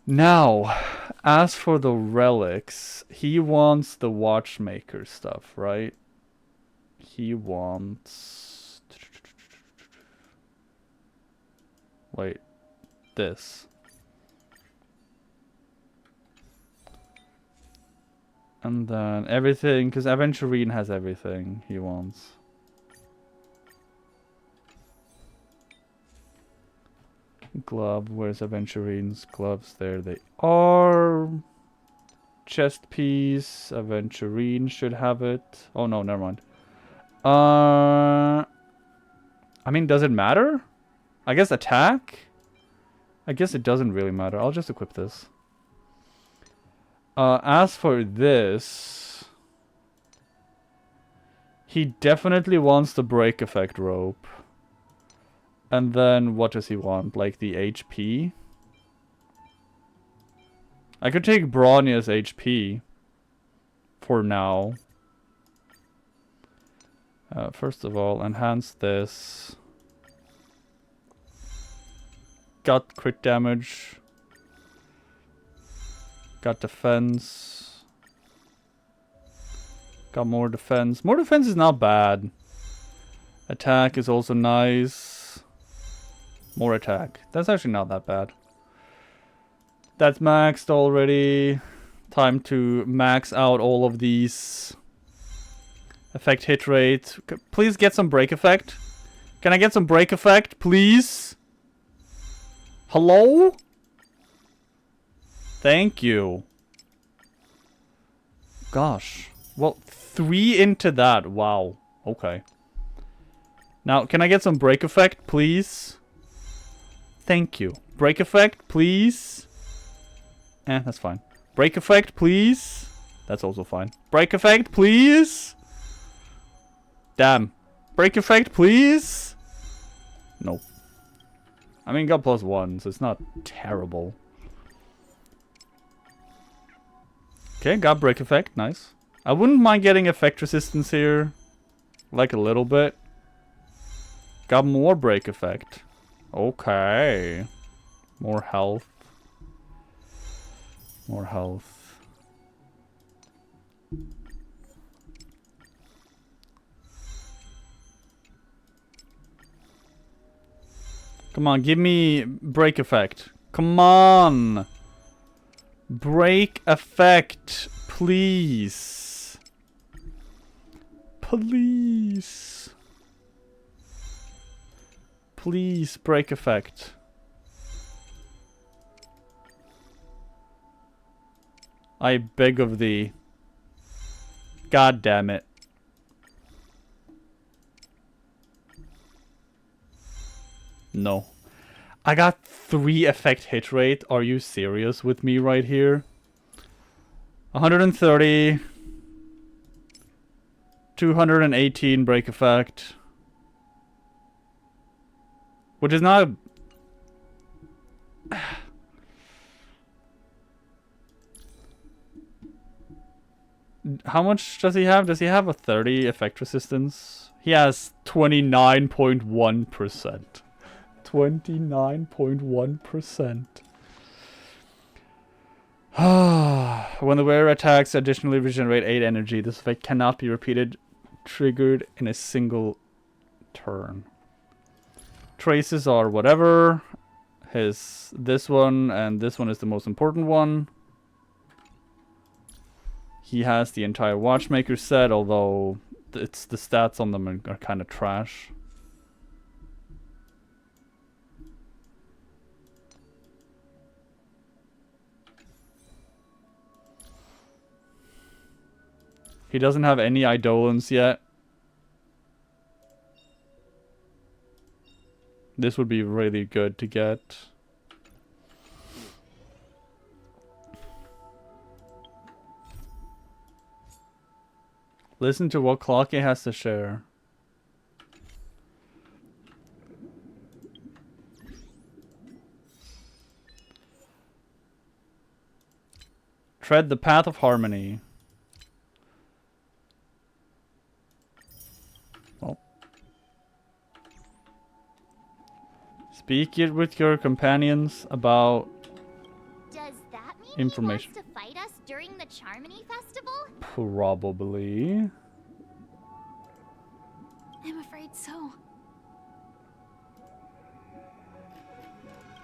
Now, as for the relics, he wants the watchmaker stuff, right? He wants... Wait. This. And then everything, because Aventurine has everything he wants. Glove, where's Aventurine's gloves? There they are. Chest piece, Aventurine should have it. Oh no, never mind. I mean, does it matter? I guess attack? I guess it doesn't really matter. I'll just equip this. As for this, he definitely wants the break effect rope. And then what does he want? Like the HP? I could take Bronya's HP for now. First of all, enhance this. Got crit damage. Got defense. Got more defense. More defense is not bad. Attack is also nice. More attack. That's actually not that bad. That's maxed already. Time to max out all of these. Effect hit rate. Please get some break effect. Can I get some break effect, please? Hello? Thank you. Gosh. Well, 3 into that. Wow. Okay. Now, can I get some break effect, please? Thank you. Break effect, please. That's fine. Break effect, please. That's also fine. Break effect, please. Damn. Break effect, please. Nope. I mean, got +1, so it's not terrible. Okay, got break effect. Nice. I wouldn't mind getting effect resistance here. Like a little bit. Got more break effect. Okay. More health. More health. Come on, give me break effect. Come on! Break effect, please. Please. Please, break effect. I beg of thee. God damn it. No. I got 3 effect hit rate. Are you serious with me right here? 130. 218 break effect. Which is not... How much does he have? Does he have a 30 effect resistance? He has 29.1%. 29.1%. When the wearer attacks, additionally regenerate 8 energy. This effect cannot be repeated, triggered in a single turn. Traces are whatever. This one and this one is the most important one. He has the entire Watchmaker set, although the stats on them are kind of trash. He doesn't have any Eidolons yet. This would be really good to get. Listen to what Clocky has to share. Tread the path of harmony. Well. Speak it with your companions about Does that mean information. He wants to fight us during the Charmony Festival? Probably. I'm afraid so.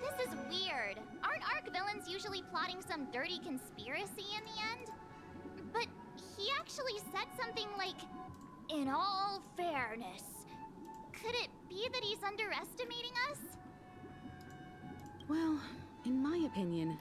This is weird. Aren't Arc villains usually plotting some dirty conspiracy in the end? But he actually said something like, "In all fairness." Could it be that he's underestimating us? Well, in my opinion,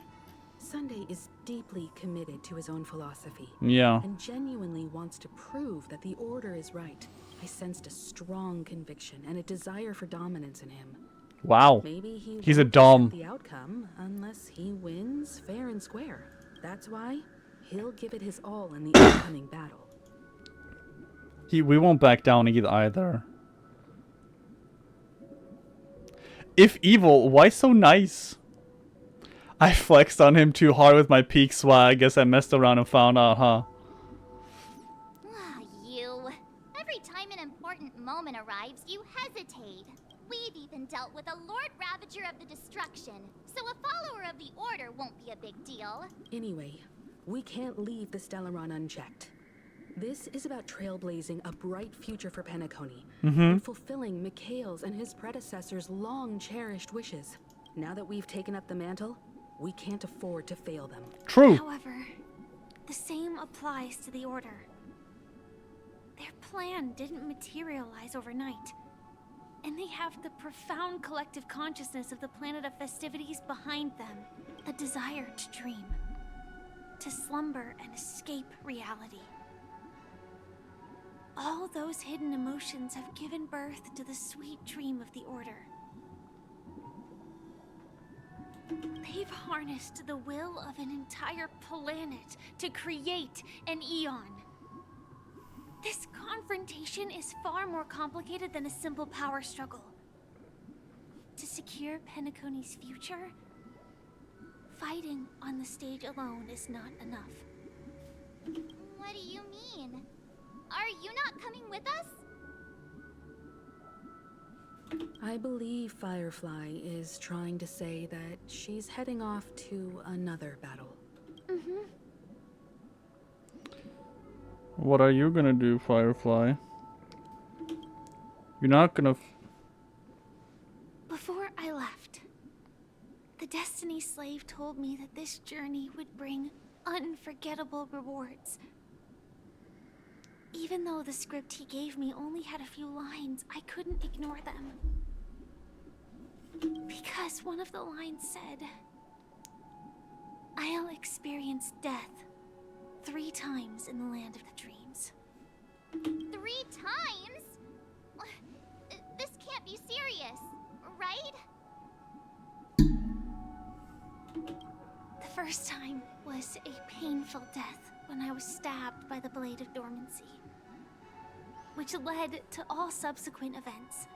Sunday is deeply committed to his own philosophy. Yeah. And genuinely wants to prove that the Order is right. I sensed a strong conviction and a desire for dominance in him. Wow. Maybe He's a won't dom. accept the outcome unless he wins fair and square. That's why he'll give it his all in the upcoming battle. We won't back down either. If evil, why so nice? I flexed on him too hard with my peak swag. Guess I messed around and found out, huh? You. Every time an important moment arrives, you hesitate. We've even dealt with a Lord Ravager of the Destruction, so a follower of the Order won't be a big deal. Anyway, we can't leave the Stellaron unchecked. This is about trailblazing a bright future for Penacony and fulfilling Mikhail's and his predecessors' long-cherished wishes. Now that we've taken up the mantle, We can't afford to fail them. True. However, the same applies to the Order. Their plan didn't materialize overnight. And they have the profound collective consciousness of the planet of festivities behind them. The desire to dream. To slumber and escape reality. All those hidden emotions have given birth to the sweet dream of the Order. They've harnessed the will of an entire planet to create an Eon. This confrontation is far more complicated than a simple power struggle. To secure Penacony's future, fighting on the stage alone is not enough. What do you mean? Are you not coming with us? I believe Firefly is trying to say that she's heading off to another battle. Mm-hmm. What are you gonna do, Firefly? You're not gonna... Before I left, the Destiny Slave told me that this journey would bring unforgettable rewards. Even though the script he gave me only had a few lines, I couldn't ignore them. Because one of the lines said, "I'll experience death 3 times in the land of the dreams." 3 times? This can't be serious, right? The first time was a painful death when I was stabbed by the Blade of Dormancy, which led to all subsequent events.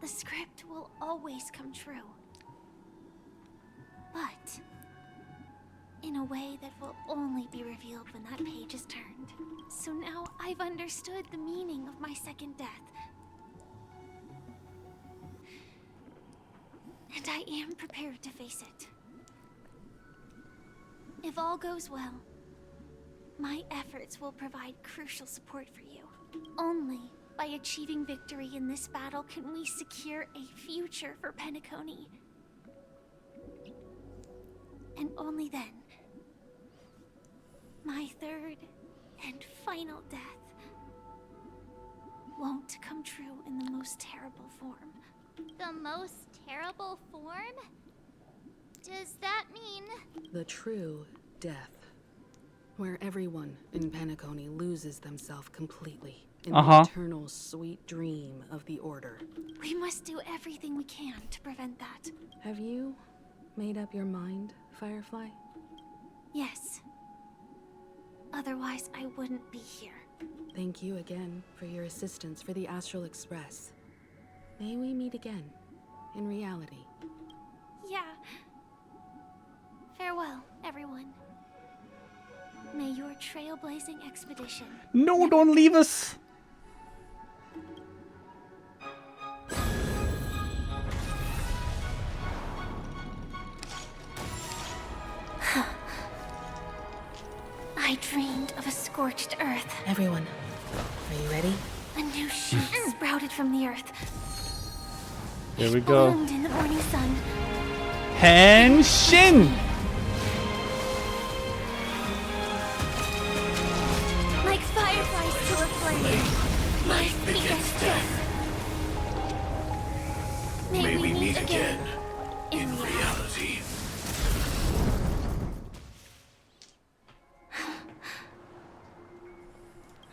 The script will always come true, but in a way that will only be revealed when that page is turned. So now I've understood the meaning of my second death. And I am prepared to face it. If all goes well, my efforts will provide crucial support for you. Only by achieving victory in this battle can we secure a future for Penacony. And only then, my third and final death won't come true in the most terrible form. The most terrible form? Does that mean... The true death. Where everyone in Penacony loses themselves completely in the eternal sweet dream of the Order. We must do everything we can to prevent that. Have you made up your mind, Firefly? Yes. Otherwise, I wouldn't be here. Thank you again for your assistance for the Astral Express. May we meet again, in reality. Yeah. Farewell, everyone. May your trailblazing expedition... No, don't leave us! I dreamed of a scorched earth. Everyone, are you ready? A new shoot sprouted from the earth. Here we go. Bloomed in the morning sun. Henshin! Like fireflies to a flame. Life begets death. May we meet again in reality.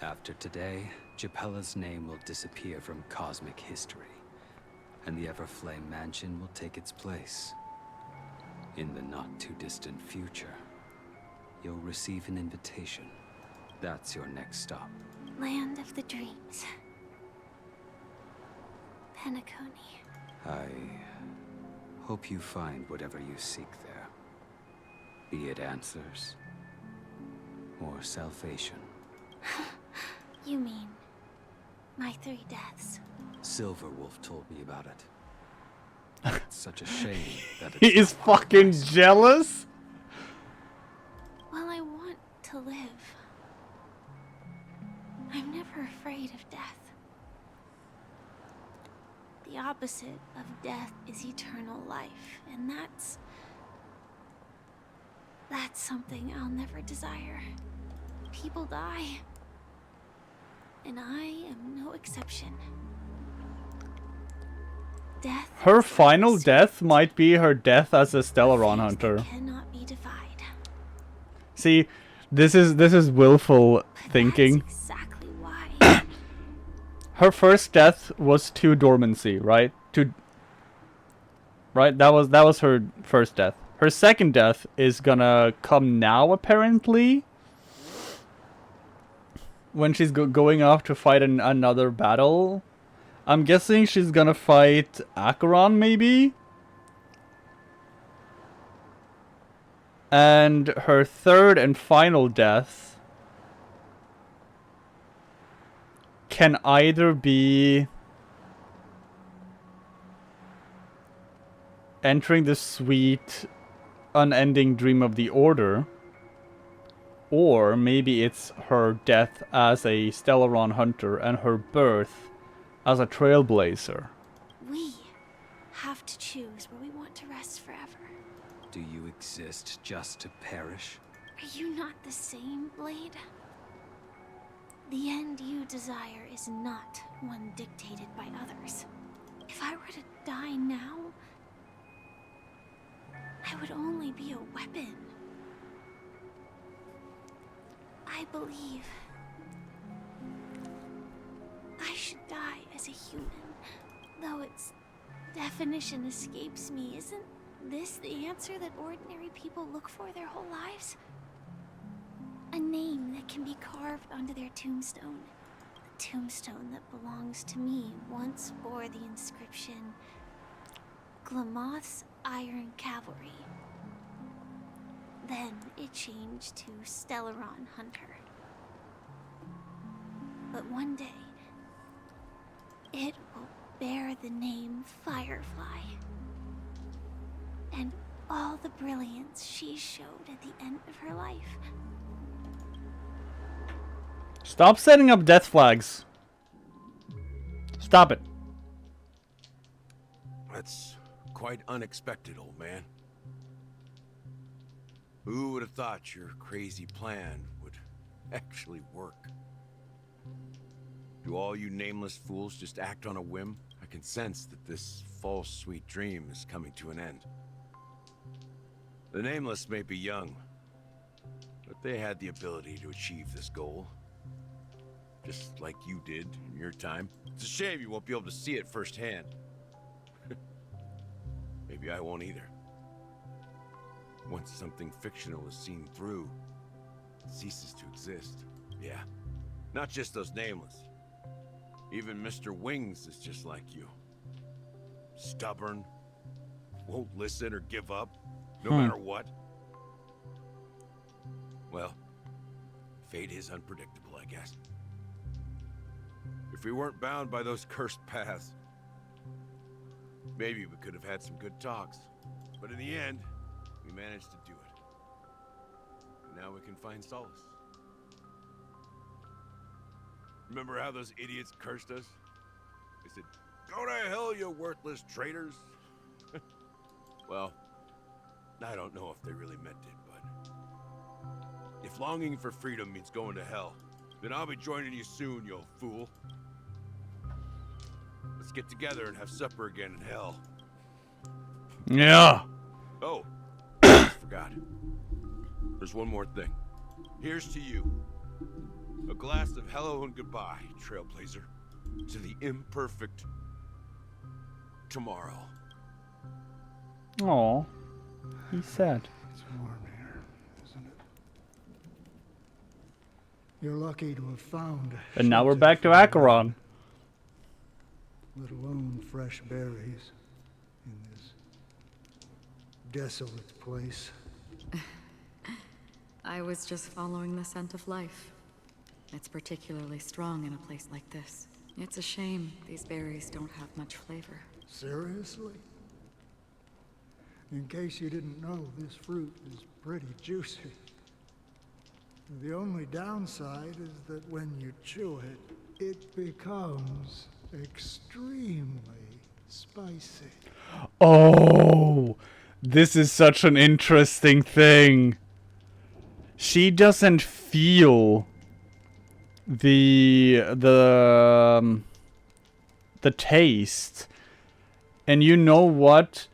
After today, Japella's name will disappear from cosmic history, and the Everflame Mansion will take its place. In the not-too-distant future, you'll receive an invitation. That's your next stop. Land of the dreams. Penacony. I hope you find whatever you seek there. Be it answers or salvation. You mean my 3 deaths? Silverwolf told me about it. It's such a shame that He is fucking jealous? Well, I want to live. I'm never afraid of death. The opposite of death is eternal life, and that's something I'll never desire. People die, and I am no exception. Death. Her final death might be her death as a Stellaron hunter. Cannot be defied. See, this is willful thinking. That's exactly why. Her first death was to dormancy, right? That was her first death. Her second death is gonna come now, apparently. When she's going off to fight another battle. I'm guessing she's gonna fight Acheron, maybe? And her third and final death can either be entering the sweet, unending dream of the Order, or maybe it's her death as a Stellaron hunter and her birth as a trailblazer. We have to choose where we want to rest forever. Do you exist just to perish? Are you not the same, Blade? The end you desire is not one dictated by others. If I were to die now, I would only be a weapon. I believe I should die as a human, though its definition escapes me. Isn't this the answer that ordinary people look for their whole lives? A name that can be carved onto their tombstone. The tombstone that belongs to me once bore the inscription, Glamoth's Iron Cavalry. Then it changed to Stellaron Hunter. But one day, it will bear the name Firefly. And all the brilliance she showed at the end of her life. Stop setting up death flags. Stop it. That's quite unexpected, old man. Who would have thought your crazy plan would actually work? Do all you nameless fools just act on a whim? I can sense that this false sweet dream is coming to an end. The nameless may be young, but they had the ability to achieve this goal. Just like you did in your time. It's a shame you won't be able to see it firsthand. Maybe I won't either. Once something fictional is seen through, it ceases to exist. Yeah, not just those nameless. Even Mr. Wings is just like you. Stubborn, won't listen or give up, no matter what. Well, fate is unpredictable, I guess. If we weren't bound by those cursed paths, maybe we could have had some good talks. But in the end, we managed to do it. And now we can find solace. Remember how those idiots cursed us? They said, "Go to hell, you worthless traitors." Well, I don't know if they really meant it, but if longing for freedom means going to hell, then I'll be joining you soon, you old fool. Let's get together and have supper again in hell. Yeah. Oh, I forgot. There's one more thing. Here's to you. A glass of hello and goodbye, Trailblazer. To the imperfect tomorrow. Aw. He's sad. It's warm here, isn't it? You're lucky to have found. And now we're back to Acheron. Let alone fresh berries in this desolate place. I was just following the scent of life. It's particularly strong in a place like this. It's a shame these berries don't have much flavor. Seriously? In case you didn't know, this fruit is pretty juicy. The only downside is that when you chew it, it becomes extremely spicy. Oh, this is such an interesting thing. She doesn't feel the taste. And you know what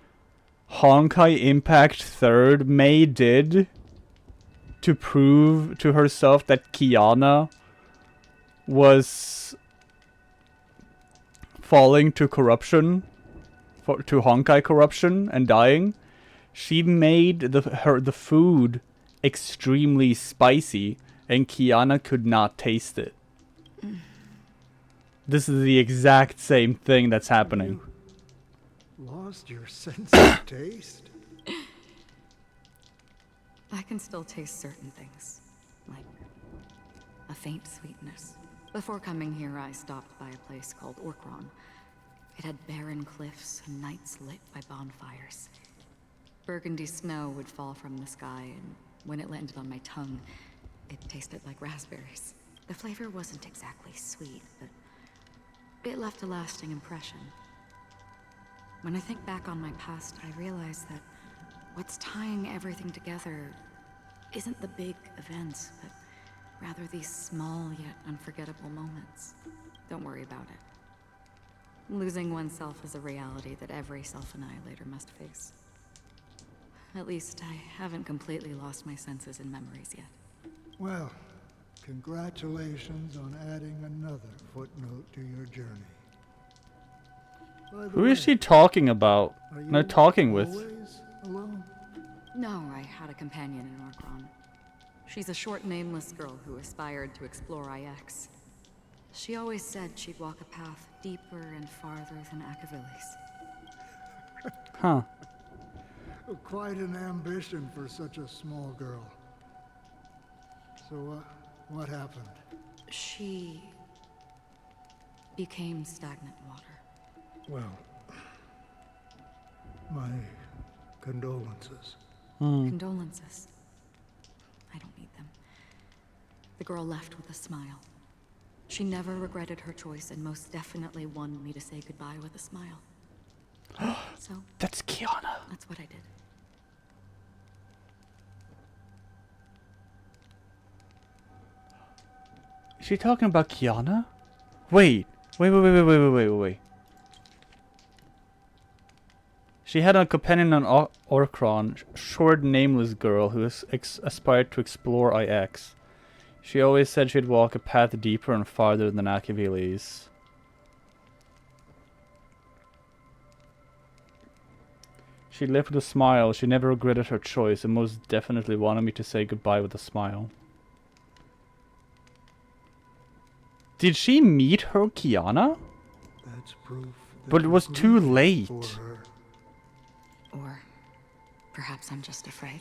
Honkai Impact 3rd May did to prove to herself that Kiana was falling to corruption, to Honkai corruption and dying? She made the food extremely spicy, and Kiana could not taste it. This is the exact same thing that's happening. You lost your sense of taste? I can still taste certain things, like a faint sweetness. Before coming here, I stopped by a place called Orkron. It had barren cliffs and nights lit by bonfires. Burgundy snow would fall from the sky, and when it landed on my tongue, it tasted like raspberries. The flavor wasn't exactly sweet, but it left a lasting impression. When I think back on my past, I realize that what's tying everything together isn't the big events, but rather these small yet unforgettable moments. Don't worry about it. Losing oneself is a reality that every self-annihilator must face. At least I haven't completely lost my senses and memories yet. Well, congratulations on adding another footnote to your journey. Who is she talking about? No, talking with. Always alone? No, I had a companion in Orkron. She's a short, nameless girl who aspired to explore IX. She always said she'd walk a path deeper and farther than Akavilis. Huh. Quite an ambition for such a small girl. So, what happened? She became stagnant water. Well, my condolences. Condolences. I don't need them. The girl left with a smile. She never regretted her choice and most definitely wanted me to say goodbye with a smile. So, that's Kiana. That's what I did. Is she talking about Kiana? Wait. She had a companion on Orkron, short, nameless girl who aspired to explore IX. She always said she'd walk a path deeper and farther than Akavilis. She left with a smile. She never regretted her choice and most definitely wanted me to say goodbye with a smile. Did she meet her Kiana? That's proof. But it was too late. Or perhaps I'm just afraid.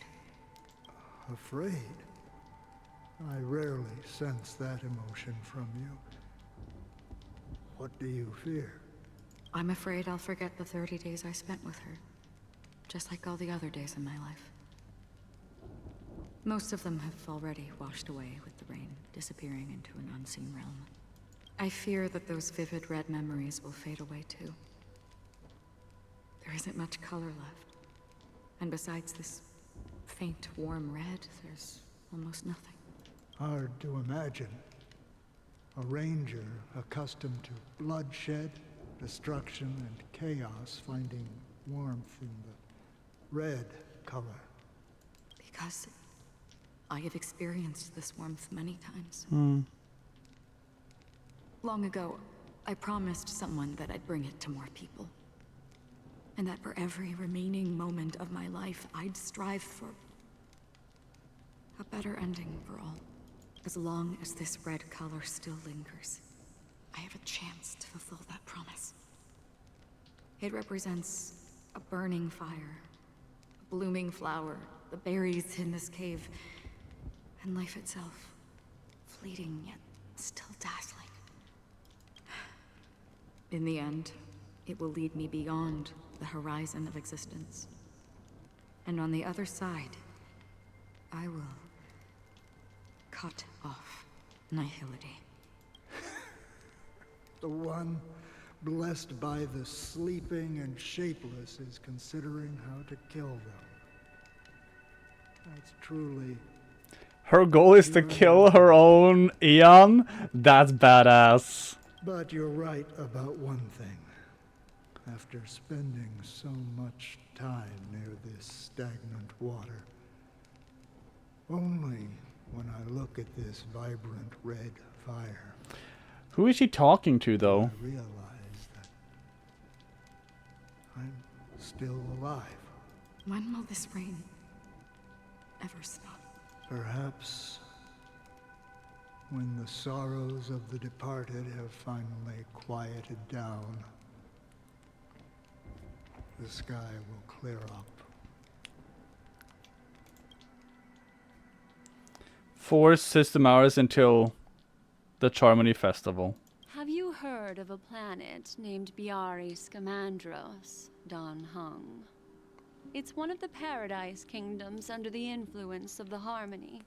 Afraid? I rarely sense that emotion from you. What do you fear? I'm afraid I'll forget the 30 days I spent with her. Just like all the other days in my life. Most of them have already washed away with the rain, disappearing into an unseen realm. I fear that those vivid red memories will fade away too. There isn't much color left. And besides this faint, warm red, there's almost nothing. Hard to imagine. A ranger accustomed to bloodshed, destruction, and chaos finding warmth in the red color. Because I have experienced this warmth many times. Long ago, I promised someone that I'd bring it to more people. And that for every remaining moment of my life, I'd strive for a better ending for all. As long as this red color still lingers, I have a chance to fulfill that promise. It represents a burning fire, a blooming flower, the berries in this cave, and life itself, fleeting yet still dazzling. In the end, it will lead me beyond the horizon of existence. And on the other side, I will cut off nihility. The one blessed by the sleeping and shapeless is considering how to kill them. That's truly... Her goal is to kill her own Eon? That's badass. But you're right about one thing. After spending so much time near this stagnant water, only when I look at this vibrant red fire, Who is she talking to, though? I realize that I'm still alive. When will this rain ever stop? Perhaps when the sorrows of the departed have finally quieted down, the sky will clear up. 4 system hours until the Charmony Festival. Have you heard of a planet named Biari Scamandros, Don Hung? It's one of the Paradise Kingdoms under the influence of the Harmony.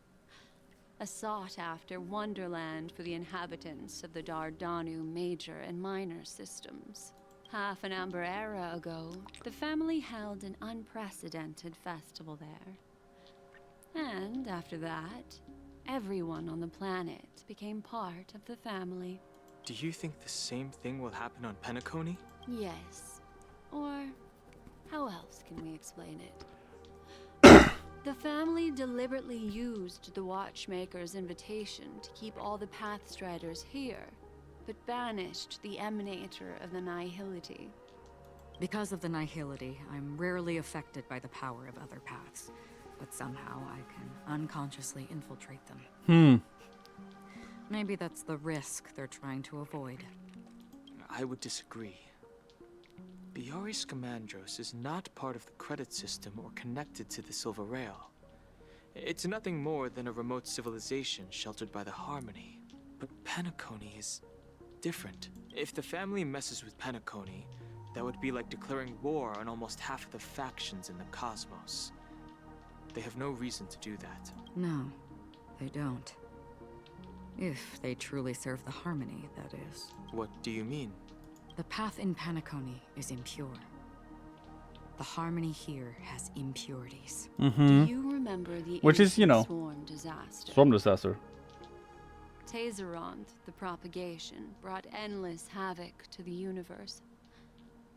A sought-after wonderland for the inhabitants of the Dardanu Major and Minor systems. Half an Amber Era ago, the family held an unprecedented festival there. And after that, everyone on the planet became part of the family. Do you think the same thing will happen on Penacony? Yes. Or how else can we explain it? The family deliberately used the Watchmaker's invitation to keep all the Pathstriders here, but banished the Emanator of the Nihility. Because of the Nihility, I'm rarely affected by the power of other paths, but somehow I can unconsciously infiltrate them. Maybe that's the risk they're trying to avoid. I would disagree. Biari Scamandros is not part of the credit system or connected to the Silver Rail. It's nothing more than a remote civilization sheltered by the Harmony. But Penacony is different. If the family messes with Penacony, that would be like declaring war on almost half of the factions in the cosmos. They have no reason to do that. No, they don't. If they truly serve the Harmony, that is. What do you mean? The path in Penacony is impure. The Harmony here has impurities. Do you remember the Which is, you know, swarm disaster? Swarm disaster. Tazeront, the propagation, brought endless havoc to the universe.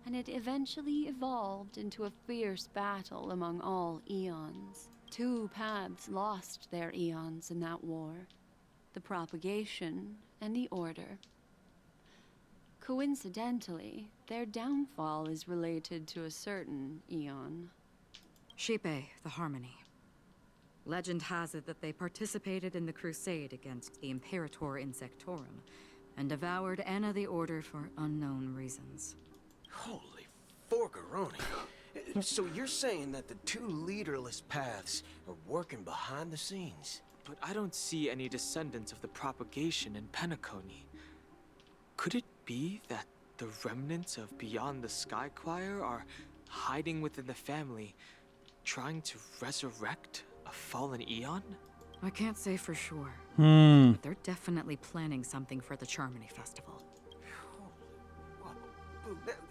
And it eventually evolved into a fierce battle among all eons. 2 paths lost their eons in that war. The propagation and the order. Coincidentally, their downfall is related to a certain eon. Shipe, the Harmony. Legend has it that they participated in the crusade against the Imperator Insectorum, and devoured Anna the Order for unknown reasons. Holy forgaroni. So you're saying that the 2 leaderless paths are working behind the scenes? But I don't see any descendants of the propagation in Penacony. Could it be that the remnants of Beyond the Sky Choir are hiding within the family, trying to resurrect a fallen eon? I can't say for sure, but they're definitely planning something for the Charmony Festival.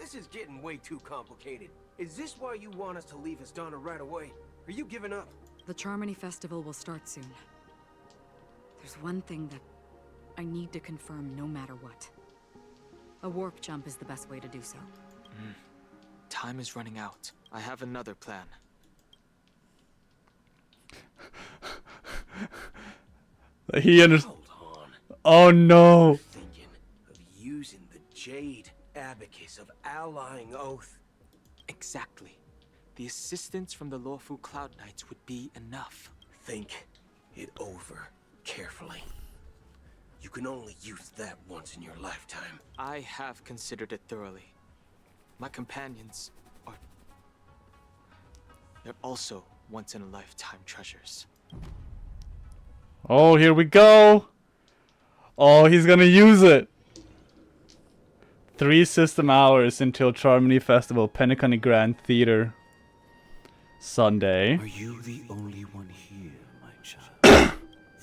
This is getting way too complicated. Is this why you want us to leave Asdana right away? Are you giving up? The Charmony Festival will start soon. There's one thing that I need to confirm no matter what. A warp jump is the best way to do so. Time is running out. I have another plan. He understands. Oh no! Thinking of using the Jade Abacus of Allying Oath. Exactly. The assistance from the lawful Cloud Knights would be enough. Think it over carefully. You can only use that once in your lifetime. I have considered it thoroughly. My companions are... they're also once-in-a-lifetime treasures. Oh, here we go! Oh, he's gonna use it! 3 system hours until Charmony Festival, Penacony Grand Theater. Sunday. Are you the only one here, my child?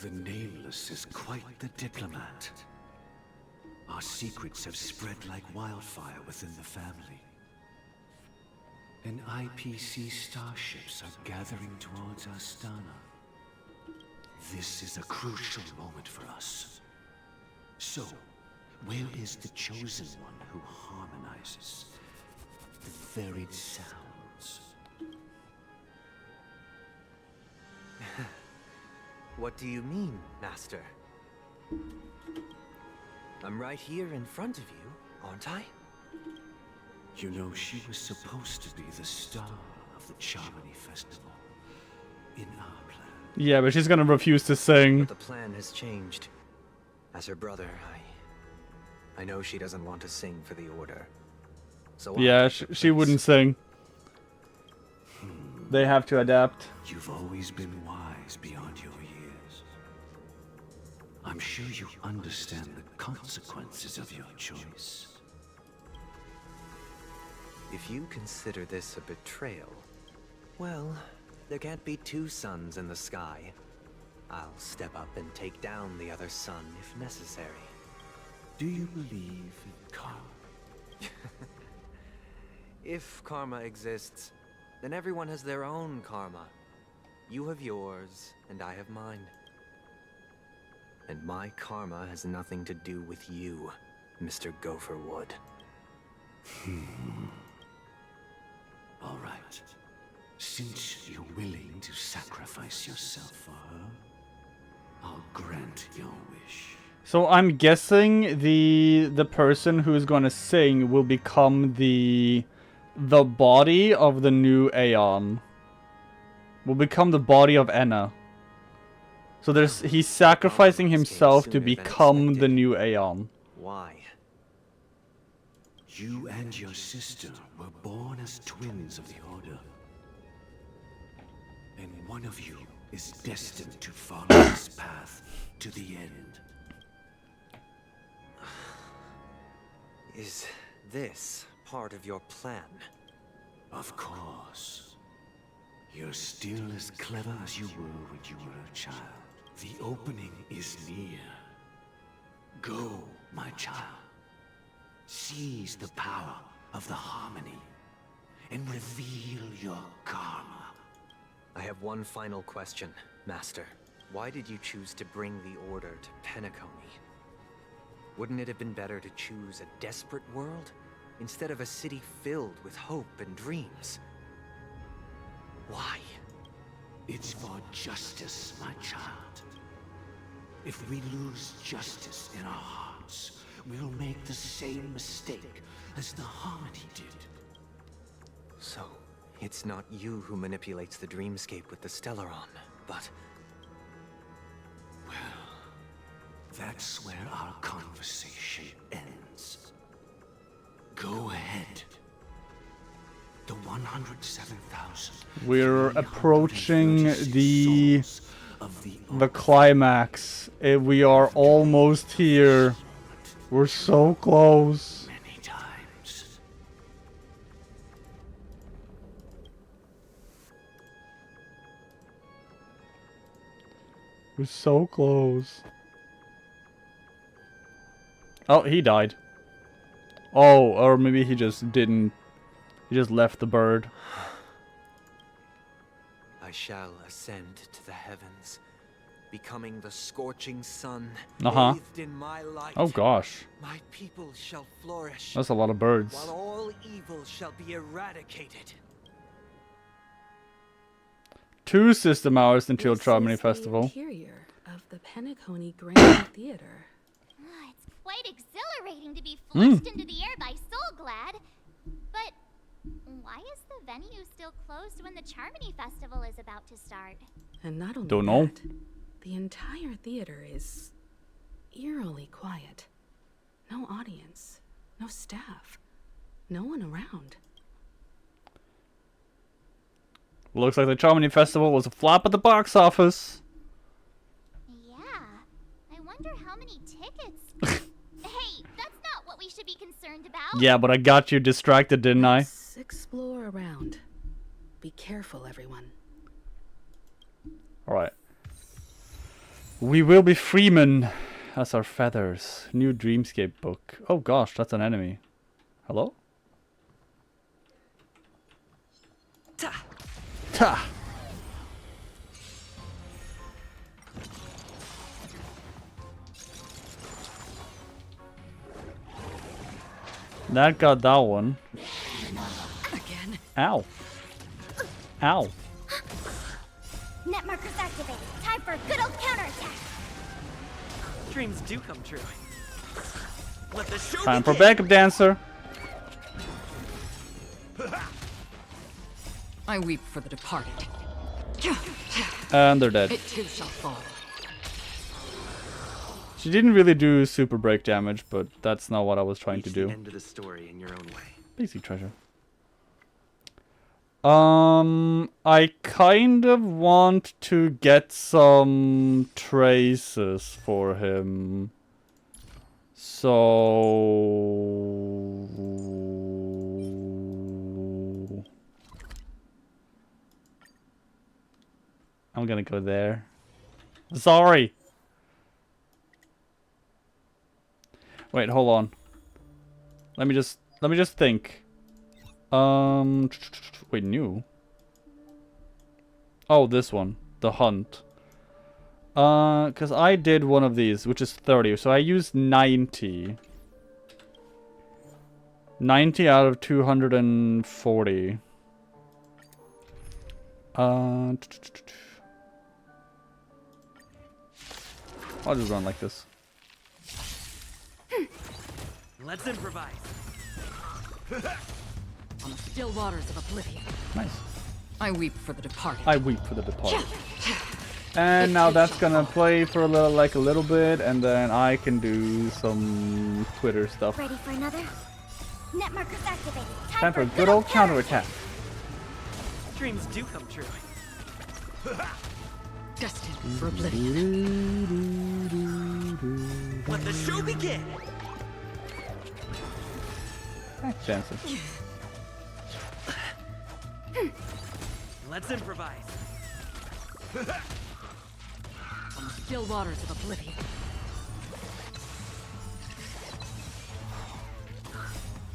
The Nameless is quite the diplomat. Our secrets have spread like wildfire within the family. And IPC starships are gathering towards Astana. This is a crucial moment for us. So, where is the chosen one who harmonizes the varied sounds? What do you mean, Master? I'm right here in front of you, aren't I? You know, she was supposed to be the star of the Charmony Festival in our plan. Yeah, but she's gonna refuse to sing. But the plan has changed. As her brother, I know she doesn't want to sing for the Order. So Yeah, she wouldn't sing. They have to adapt. You've always been wise beyond your years. I'm sure you understand the consequences of your choice. If you consider this a betrayal, well, there can't be two suns in the sky. I'll step up and take down the other sun if necessary. Do you believe in karma? If karma exists, then everyone has their own karma. You have yours, and I have mine. And my karma has nothing to do with you, Mr. Gopherwood. All right. Since you're willing to sacrifice yourself for her, I'll grant your wish. So I'm guessing the person who is gonna sing will become the body of the new Aeon. Will become the body of Enna. So he's sacrificing himself to become the new Aeon. Why? You and your sister were born as twins of the Order. And one of you is destined to follow this path to the end. Is this part of your plan? Of course. You're still as clever as you were when you were a child. The opening is near. Go, my child. Seize the power of the harmony and reveal your karma. I have one final question, Master. Why did you choose to bring the Order to Penacony? Wouldn't it have been better to choose a desperate world instead of a city filled with hope and dreams? Why? It's for justice, my child. If we lose justice in our hearts, we'll make the same mistake as the Harmony did. So, it's not you who manipulates the dreamscape with the Stellaron, but... Well, that's where our conversation ends. Go ahead. The 107,000. We're approaching the climax. We are almost here. We're so close. Many times. We're so close. Oh, he died. Oh, or maybe he just didn't. He just left the bird. I shall ascend to the heavens, becoming the scorching sun, bathed in my light. Oh gosh. My people shall flourish. That's a lot of birds. While all evil shall be eradicated. 2 system hours until Charmony Festival. Interior of the Penacony Grand Theater. It's quite exhilarating to be flushed into the air by Soulglad. But why is the venue still closed when the Charmony Festival is about to start? And not only Don't know. that, the entire theater is eerily quiet. No audience, no staff, no one around. Looks like the Charmony Festival was a flop at the box office. Yeah, I wonder how many tickets. Hey, that's not what we should be concerned about. Yeah, but I got you distracted, didn't I? Let's explore around. Be careful, everyone. Alright. We will be freemen. as our feathers. New Dreamscape book. Oh gosh, that's an enemy. Hello? Ta! Ta! That got that one. Again. Ow. Ow. Net markers activated. Time for a good old counterattack. Dreams do come true. Let the show Time for begin. backup dancer. I weep for the departed. And they're dead. It too shall fall. She didn't really do super break damage, but that's not what I was trying to do. End of the story in your own way. Basic treasure. I kind of want to get some traces for him. So I'm gonna go there. Sorry. Wait, hold on. Let me just think. Wait, new. Oh, this one, the hunt. Cause I did one of these, which is 30, so I used 90. 90 out of 240. I'll just run like this. Let's improvise. On the still waters of oblivion. Nice. I weep for the departed. I weep for the departed. And now that's gonna play for a little bit, and then I can do some Twitter stuff. Ready for another? Net markers activated. Time for a good old counterattack. Dreams do come true. Destined for oblivion. Let the show begin. Dancing. Let's improvise. On the still waters of oblivion.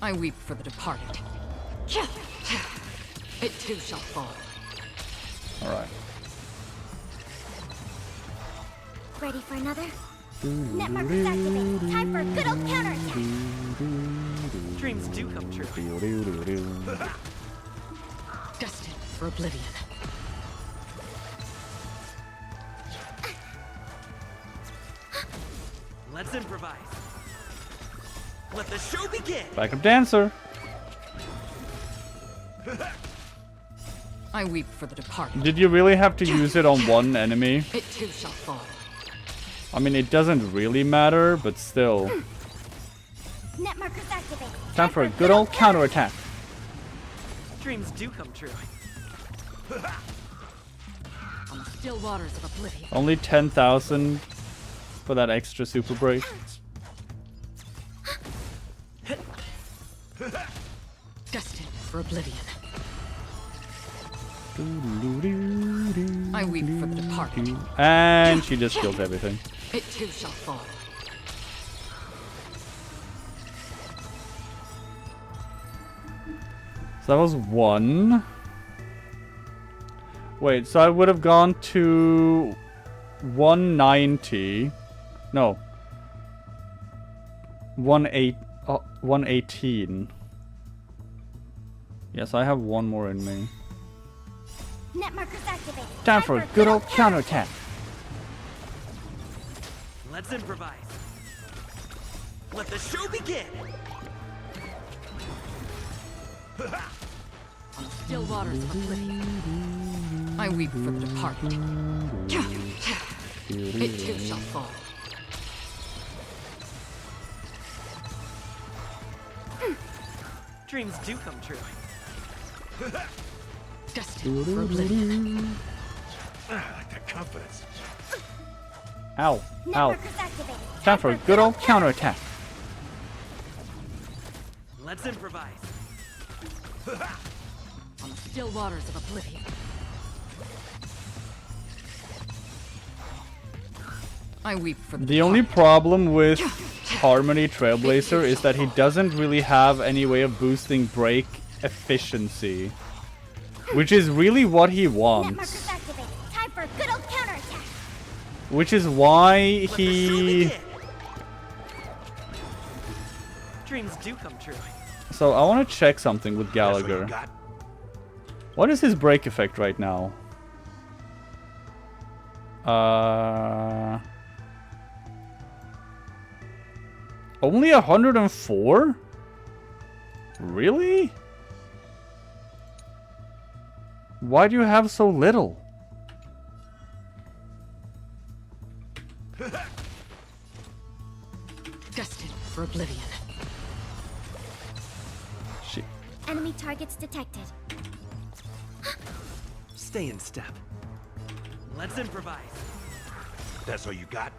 I weep for the departed. It too shall fall. Alright. Ready for another? Net markers activated. Time for a good old counterattack. Dreams do come true. Destined for oblivion. Let's improvise. Let the show begin. Backup dancer. I weep for the departed. Did you really have to use it on one enemy? It too shall fall. I mean, it doesn't really matter, but still. Net markers activated. Time for a good old counterattack. Dreams do come true. On the still waters of oblivion. Only 10,000 for that extra super break. Destined for oblivion. I weep for the departed. And she just kills everything. It too shall fall. So that was one. Wait, so I would have gone to 190. No. 118. Yes, I have one more in me. Net markers activated. Time for a good old counterattack. Let's improvise. Let the show begin. On the still waters of oblivion. I weep for the departed. It too shall fall. Dreams do come true. Destined for oblivion. I like that confidence. Ow. Ow. Time for a good old counterattack. Let's improvise. On the still waters of oblivion. I weep for The only problem with Harmony Trailblazer is that he doesn't really have any way of boosting break efficiency, which is really what he wants. Time for a good old counterattack. Which is why he... Dreams do come true. So I want to check something with Gallagher. What is his break effect right now? Only 104? Really? Why do you have so little? Destined for oblivion. Shit. Enemy targets detected. Stay in step. Let's improvise. That's all you got?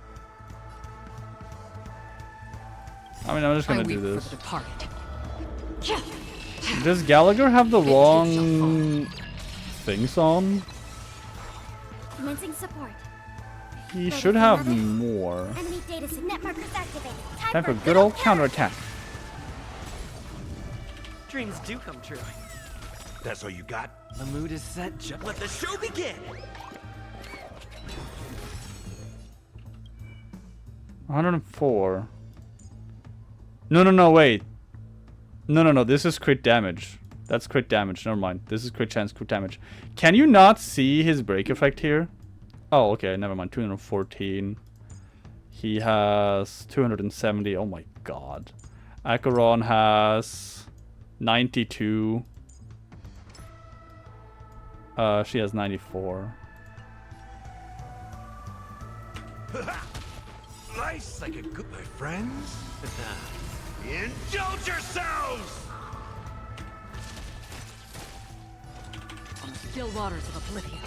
I mean, I'm just gonna I do weep this. for the departed. Does Gallagher have the wrong things on? Commencing support. He should have more. Enemy data net markers activated. Time for good old counterattack. Dreams do come true. That's all you got? The mood is set. Let the show begin. 104. No, wait. No, this is crit damage. That's crit damage, never mind. This is crit chance, crit damage. Can you not see his break effect here? Oh, okay, never mind. 214. He has 270. Oh my god. Acheron has 92. She has 94. Nice, like a good, my friends. Indulge yourselves! On the still waters of oblivion.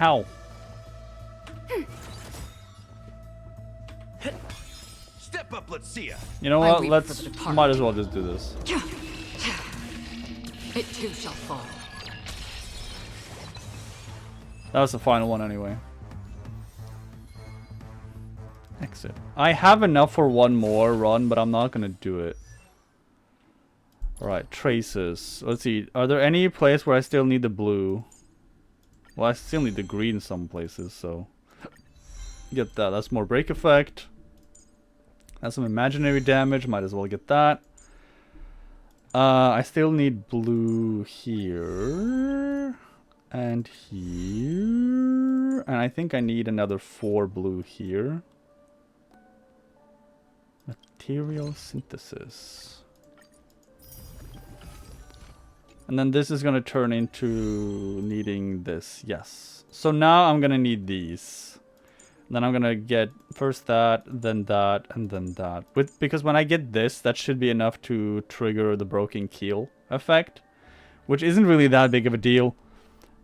Ow. Step up, let's see ya. You know I what? weep Let's for the departed. might as well just do this. It too shall fall. That was the final one anyway. Exit. I have enough for one more run, but I'm not gonna do it. Alright, traces. Let's see. Are there any place where I still need the blue? Well, I still need the green some places, so... Get that. That's more break effect. That's some imaginary damage. Might as well get that. I still need blue here. And here. And I think I need another 4 blue here. Material synthesis. And then this is going to turn into needing this. Yes. So now I'm going to need these. Then I'm going to get first that, and then that. Because when I get this, that should be enough to trigger the broken keel effect. Which isn't really that big of a deal.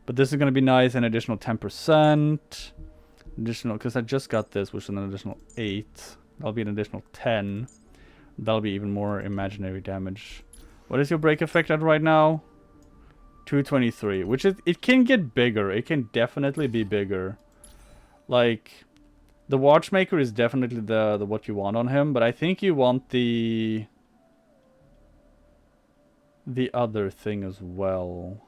But this is going to be nice. An additional 10%. Additional, because I just got this, which is an additional 8. That'll be an additional 10. That'll be even more imaginary damage. What is your break effect at right now? 223, which is, it can get bigger. It can definitely be bigger. Like, the Watchmaker is definitely the what you want on him, but I think you want the other thing as well.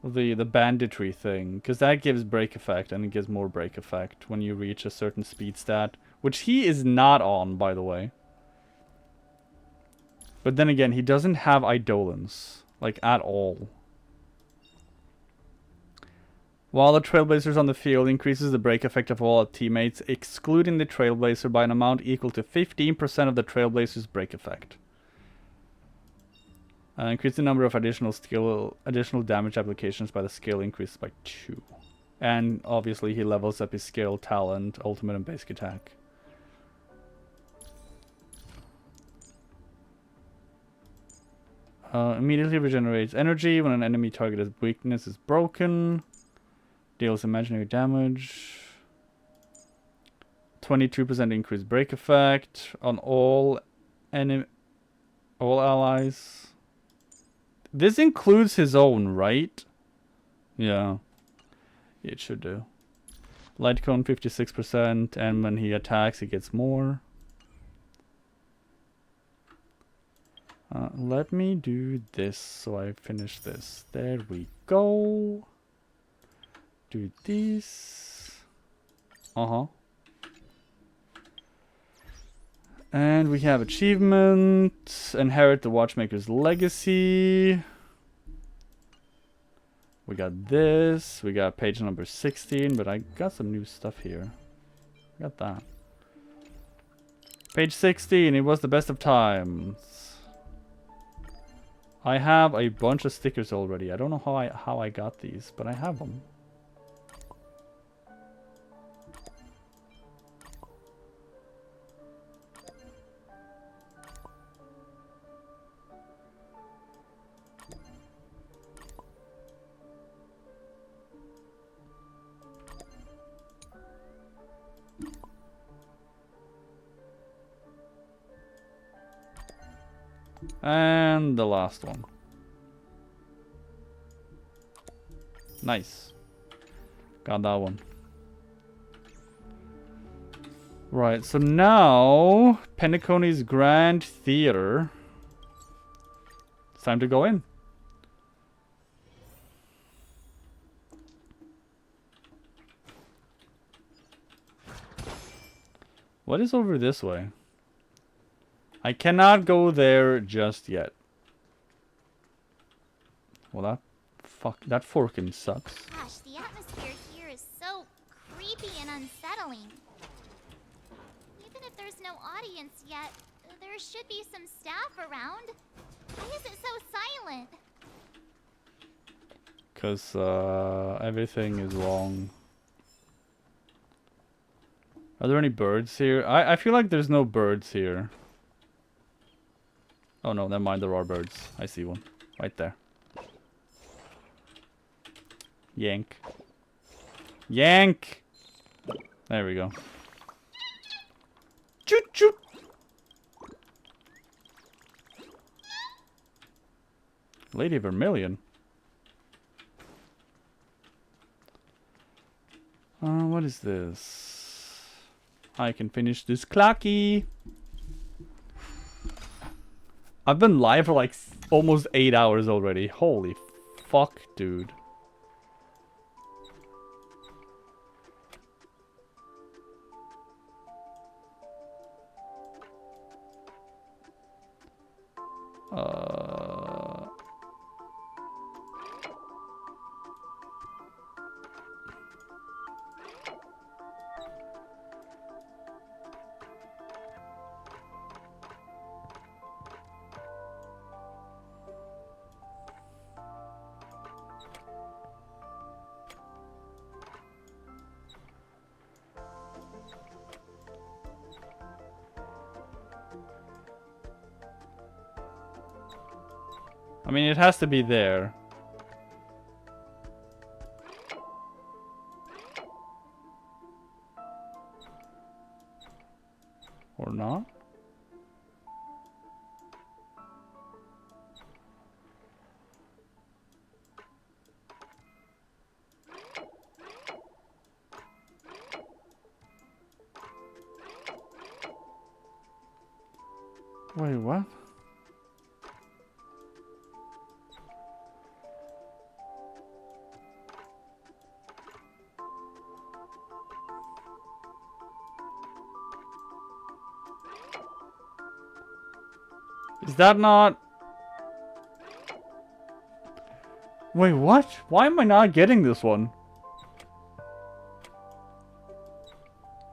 The banditry thing, because that gives break effect, and it gives more break effect when you reach a certain speed stat, which he is not on, by the way. But then again, he doesn't have Eidolons, like, at all. While the Trailblazer's on the field, increases the break effect of all teammates, excluding the Trailblazer by an amount equal to 15% of the Trailblazer's break effect. Increase the number of additional damage applications by the skill increases by 2. And obviously he levels up his skill, talent, ultimate, and basic attack. Immediately regenerates energy when an enemy target's weakness is broken. Deals imaginary damage. 22% increased break effect on all allies. This includes his own, right? Yeah. It should do. Light cone 56%, and when he attacks, he gets more. Let me do this so I finish this. There we go. Do this. And we have achievement. Inherit the Watchmaker's legacy. We got this. We got page number 16, but I got some new stuff here. Got that. Page 16. It was the best of times. I have a bunch of stickers already. I don't know how I got these, but I have them. And the last one. Nice. Got that one. Right, so now Penacony's Grand Theater. It's time to go in. What is over this way? I cannot go there just yet. Well, that forking sucks. Gosh, the atmosphere here is so creepy and unsettling. Even if there's no audience yet, there should be some staff around. Why is it so silent? 'Cause everything is wrong. Are there any birds here? I feel like there's no birds here. Oh no, never mind, there are birds. I see one. Right there. Yank. Yank! There we go. Choo choo! Lady Vermilion. What is this? I can finish this clocky. I've been live for like almost 8 hours already. Holy fuck, dude. I mean, it has to be there. Or not? Wait, what? Is that not... Wait, what? Why am I not getting this one?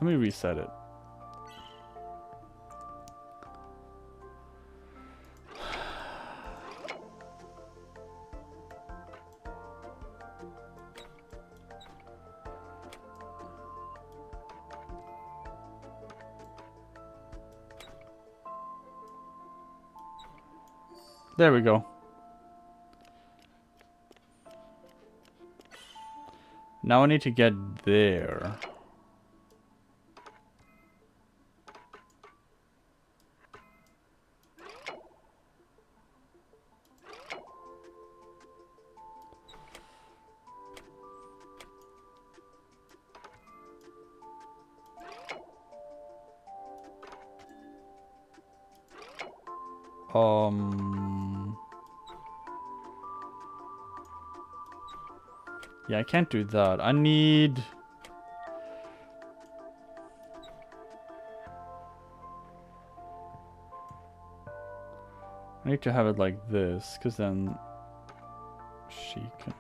Let me reset it. There we go. Now I need to get there. Yeah, I can't do that. I need... I need to have it like this, because then she can...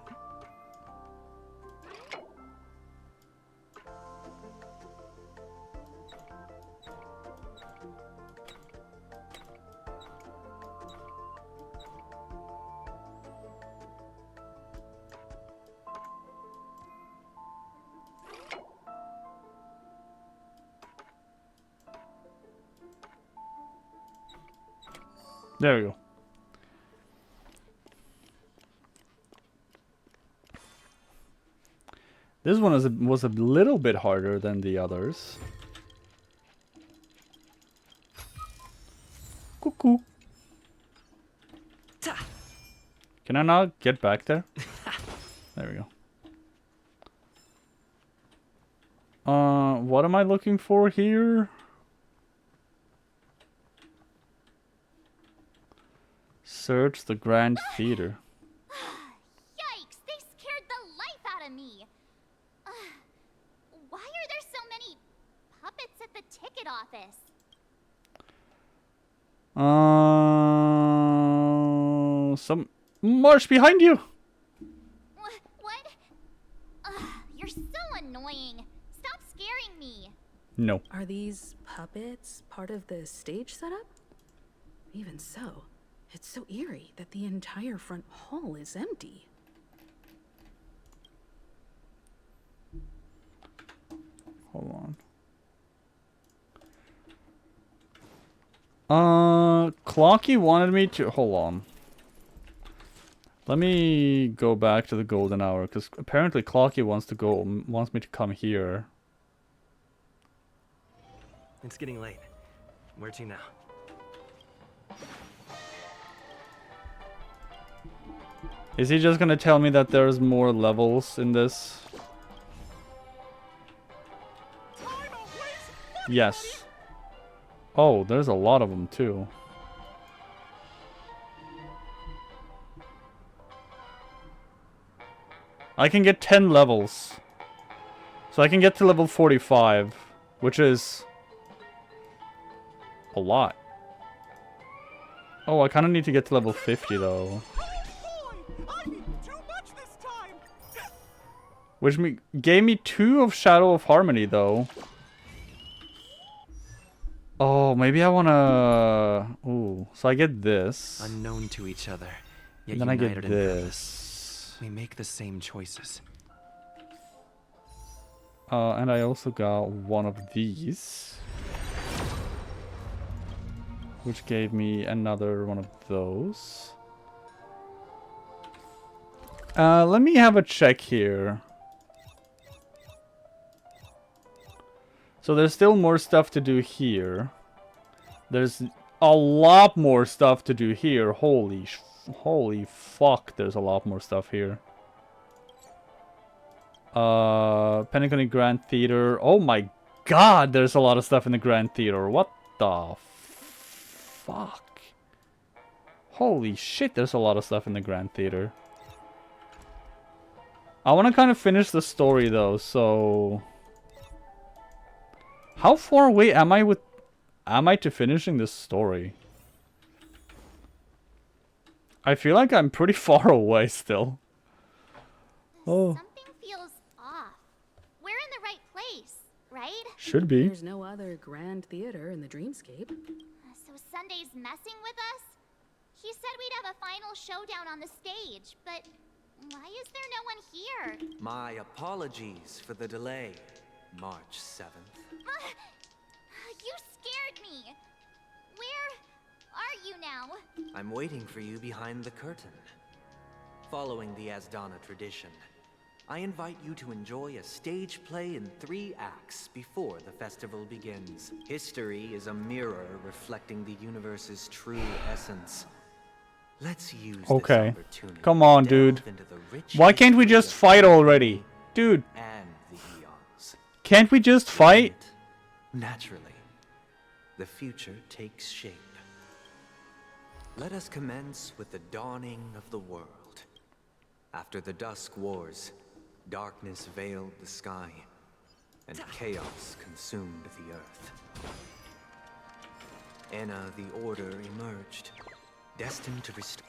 There we go. This one was a little bit harder than the others. Cuckoo. Can I not get back there? There we go. What am I looking for here? Search the Grand Theater. Yikes! They scared the life out of me. Why are there so many puppets at the ticket office? Some march behind you. What? You're so annoying. Stop scaring me. No. Are these puppets part of the stage setup? Even so, it's so eerie that the entire front hall is empty. Hold on. Clocky wanted me to... Hold on. Let me go back to the golden hour, because apparently Clocky wants me to come here. It's getting late. Where to now? Is he just gonna tell me that there's more levels in this? Yes. Oh, there's a lot of them too. I can get 10 levels. So I can get to level 45, which is a lot. Oh, I kind of need to get to level 50 though. Which gave me 2 of Shadow of Harmony though. Oh, maybe I wanna... Ooh, so I get this. Unknown to each other, yet And then I united get in this. purpose. We make the same choices. And I also got one of these. Which gave me another one of those. Let me have a check here. So there's still more stuff to do here. There's a lot more stuff to do here. Holy fuck, there's a lot more stuff here. Penacony Grand Theater. Oh my god, there's a lot of stuff in the Grand Theater. What the fuck? Holy shit, there's a lot of stuff in the Grand Theater. I want to kind of finish the story though, so... How far away am I to finishing this story? I feel like I'm pretty far away still. Oh. Something feels off. We're in the right place, right? Should be. There's no other grand theater in the dreamscape. So Sunday's messing with us? He said we'd have a final showdown on the stage, but why is there no one here? My apologies for the delay, March 7th. You scared me. Where are you now? I'm waiting for you behind the curtain. Following the Asdana tradition, I invite you to enjoy a stage play in 3 acts before the festival begins. History is a mirror reflecting the universe's true essence. Let's use this opportunity. Come on, dude. Why can't we just fight already? Dude. And the eons. Can't we just fight? Naturally, the future takes shape. Let us commence with the dawning of the world. After the Dusk Wars, darkness veiled the sky, and chaos consumed the earth. Anna the Order emerged, destined to restore.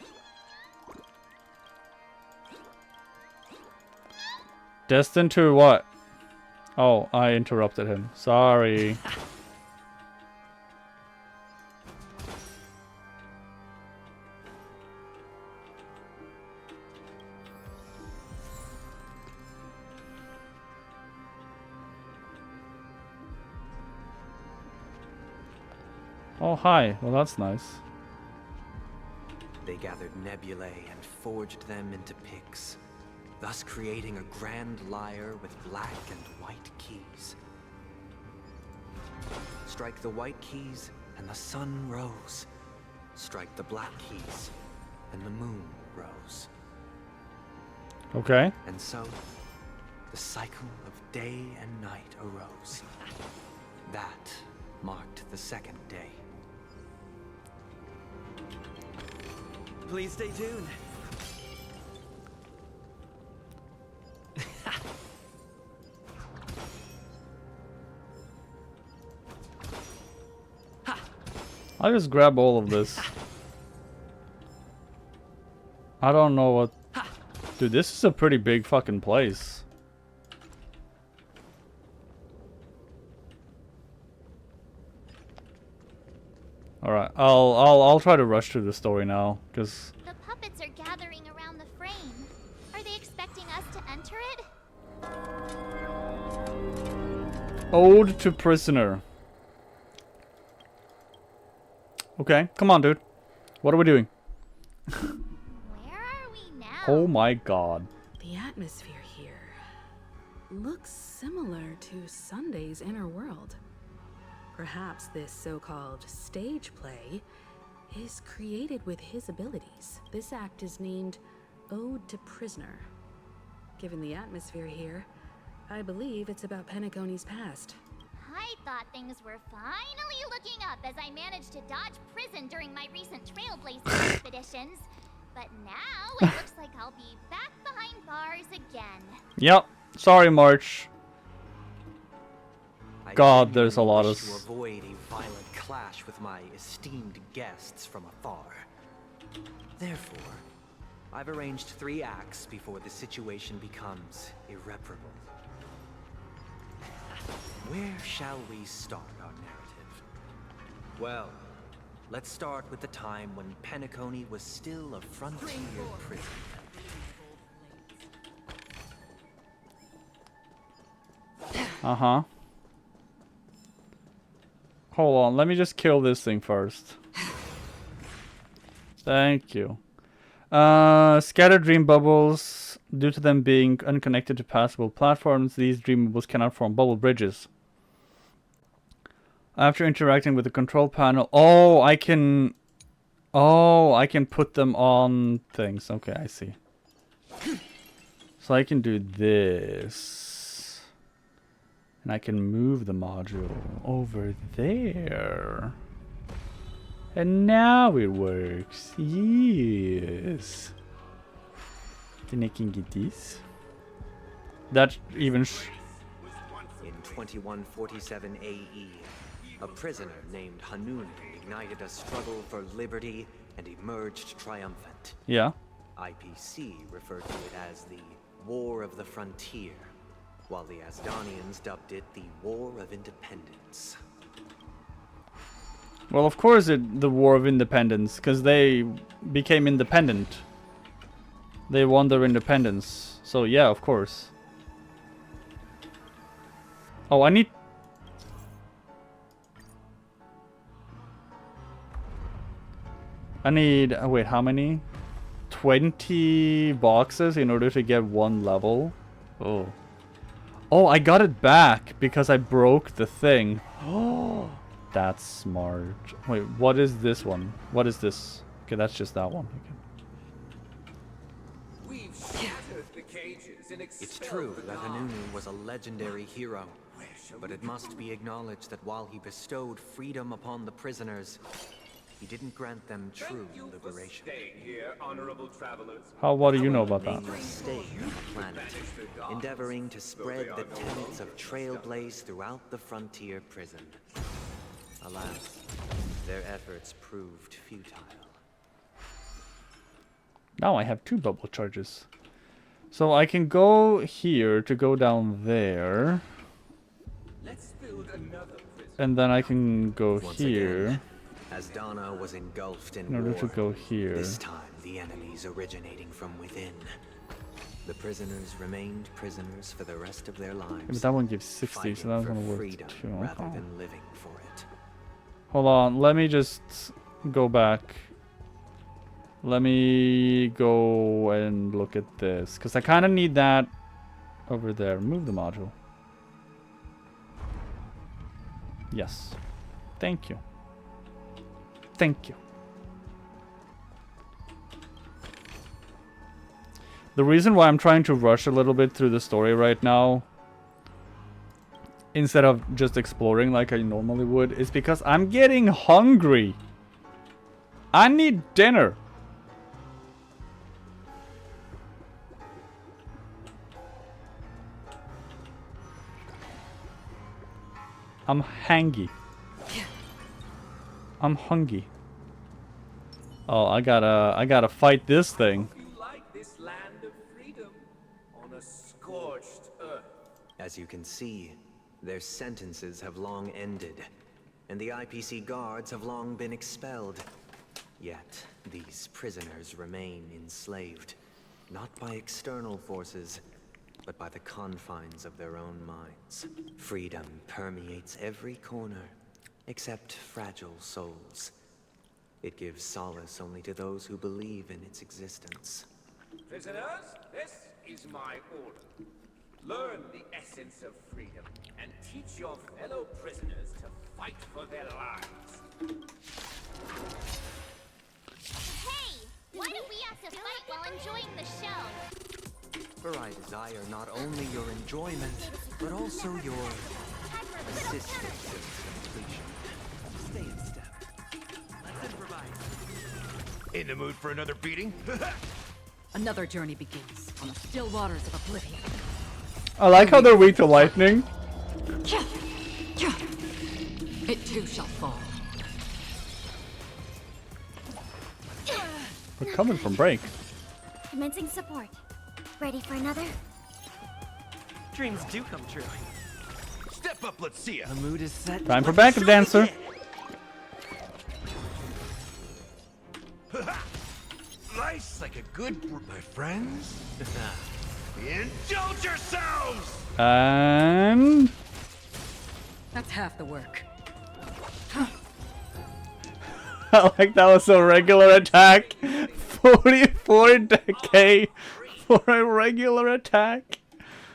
Destined to what? Oh, I interrupted him. Sorry. Oh, hi. Well, that's nice. They gathered nebulae and forged them into picks, thus creating a grand lyre with black and white keys. Strike the white keys, and the sun rose. Strike the black keys, and the moon rose. Okay. And so, the cycle of day and night arose. That marked the second day. Please stay tuned. I'll just grab all of this. I don't know what... Dude, this is a pretty big fucking place. Alright, I'll try to rush through the story now, because... The puppets are gathering around the frame. Are they expecting us to enter it? Ode to Prisoner. Okay, come on, dude. What are we doing? Where are we now? Oh my god. The atmosphere here looks similar to Sunday's inner world. Perhaps this so-called stage play is created with his abilities. This act is named Ode to Prisoner. Given the atmosphere here, I believe it's about Penacony's past. I thought things were finally looking up as I managed to dodge prison during my recent trailblazing expeditions. But now it looks like I'll be back behind bars again. Yep. Sorry, March. God, there's a lot of... To avoid a violent clash with my esteemed guests from afar. Therefore, I've arranged 3 acts before the situation becomes irreparable. Where shall we start our narrative? Well, let's start with the time when Penacony was still a frontier prison. Uh-huh. Hold on, let me just kill this thing first. Thank you. Scattered dream bubbles. Due to them being unconnected to passable platforms, these dream bubbles cannot form bubble bridges. After interacting with the control panel... Oh, I can put them on things. Okay, I see. So I can do this. And I can move the module over there. And now it works. Yes. Then I can get this. That even... In 2147 AE, a prisoner named Hanun ignited a struggle for liberty and emerged triumphant. Yeah. IPC referred to it as the War of the Frontier, while the Asdanians dubbed it the War of Independence. Well, of course the War of Independence, because they became independent. They won their independence. So yeah, of course. Oh, I need... wait, how many? 20 boxes in order to get 1 level? Oh. Oh, I got it back because I broke the thing. Oh, that's smart. Wait, what is this one? What is this? Okay, that's just that one. Okay. It's true that Hanunu was a legendary hero, but it must be acknowledged that while he bestowed freedom upon the prisoners, he didn't grant them true liberation. Here, honorable travelers. What do you know about that? They must stay on the planet, endeavoring to spread the tenets of Trailblaze throughout the frontier prison. Alas, their efforts proved futile. Now I have 2 bubble charges. So I can go here to go down there. And then I can go here. Again, as Donna was engulfed in order war, to go here. this time the enemies originating from within. The prisoners remained prisoners for the rest of their lives. Yeah, but that one gives 60, so that's gonna work freedom too. rather than living for it. Hold on, let me just go back. Let me go and look at this, because I kind of need that over there. Move the module. Yes. Thank you. Thank you. The reason why I'm trying to rush a little bit through the story right now, instead of just exploring like I normally would, is because I'm getting hungry. I need dinner. I'm hangy. I'm hungry. Oh, I gotta fight this thing. This land of freedom on a scorched earth. As you can see, their sentences have long ended, and the IPC guards have long been expelled. Yet, these prisoners remain enslaved, not by external forces, but by the confines of their own minds. Freedom permeates every corner, except fragile souls. It gives solace only to those who believe in its existence. Prisoners, this is my order. Learn the essence of freedom and teach your fellow prisoners to fight for their lives. Hey! Why do we have to fight while enjoying the show? For I desire not only your enjoyment, but also your assistance in completion. Stay in step. Let's improvise. In the mood for another beating? Another journey begins on the still waters of oblivion. I like how they're weak to lightning. It too shall fall. We're coming from break. Commencing support. Ready for another? Dreams do come true. Step up, let's see ya. The mood is set. Time for backup dancer. Life's like a good my friends. Indulge yourselves! And That's half the work. I like that was a regular attack. 44k for a regular attack.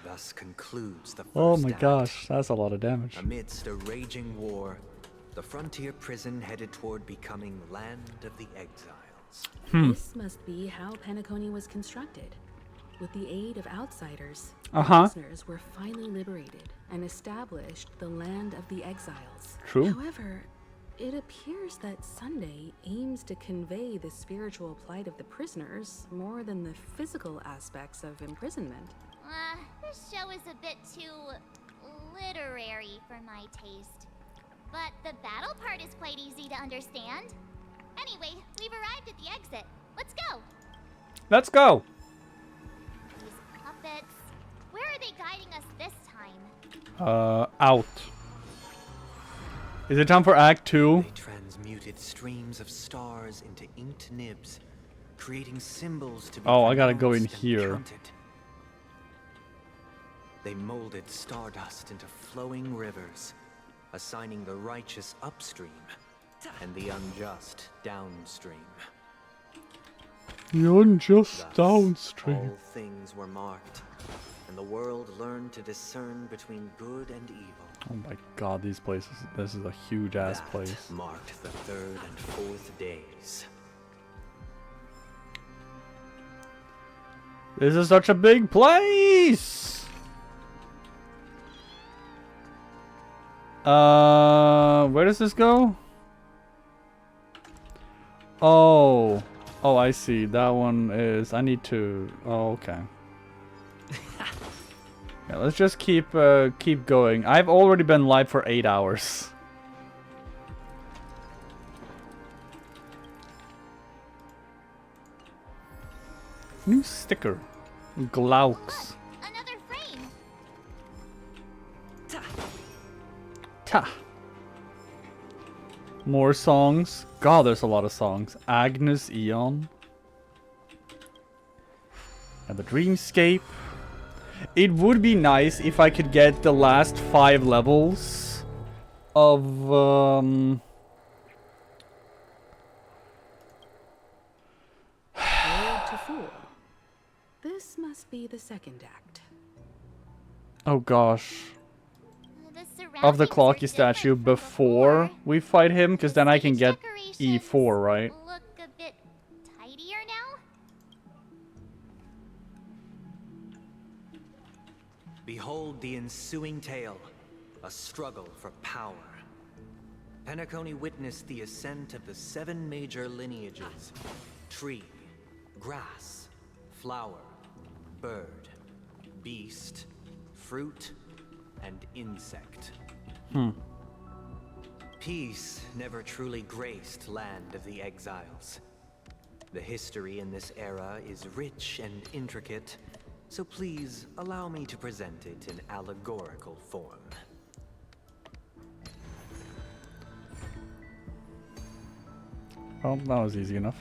Thus concludes the first Oh my act. gosh, that's a lot of damage. Amidst a raging war, the frontier prison headed toward becoming Land of the Exiles. This must be how Penacony was constructed. With the aid of outsiders, prisoners were finally liberated and established the Land of the Exiles. True. However, it appears that Sunday aims to convey the spiritual plight of the prisoners more than the physical aspects of imprisonment. This show is a bit too literary for my taste. But the battle part is quite easy to understand. Anyway, we've arrived at the exit. Let's go! Let's go. These puppets. Where are they guiding us this time? Out. Is it time for Act 2? They transmuted streams of stars into inked nibs, creating symbols to be Oh, I gotta go in pronounced and here. counted. They molded stardust into flowing rivers, assigning the righteous upstream and the unjust downstream. The unjust Thus, downstream. all things were marked, and the world learned to discern between good and evil. Oh my god, these places. This is a huge ass That place. marked the 3rd and 4th days. This is such a big place! Where does this go? Oh. Oh, I see. That one is... I need to... Oh, okay. Yeah, let's just keep going. I've already been live for 8 hours. New sticker. Glauks. Another frame. Ta. More songs. God, there's a lot of songs. Agnes Eon. And the Dreamscape. It would be nice if I could get the last 5 levels of Road to Fool. This must be the second act. oh gosh. The Of the surroundings are Clocky different statue from before we fight him, because then I can get decorations E4, right? look a bit tidier now. Behold the ensuing tale, a struggle for power. Penacony witnessed the ascent of the 7 major lineages: tree, grass, flower, bird, beast, fruit, and insect. Peace never truly graced Land of the Exiles. The history in this era is rich and intricate, so please allow me to present it in allegorical form. Oh, that was easy enough.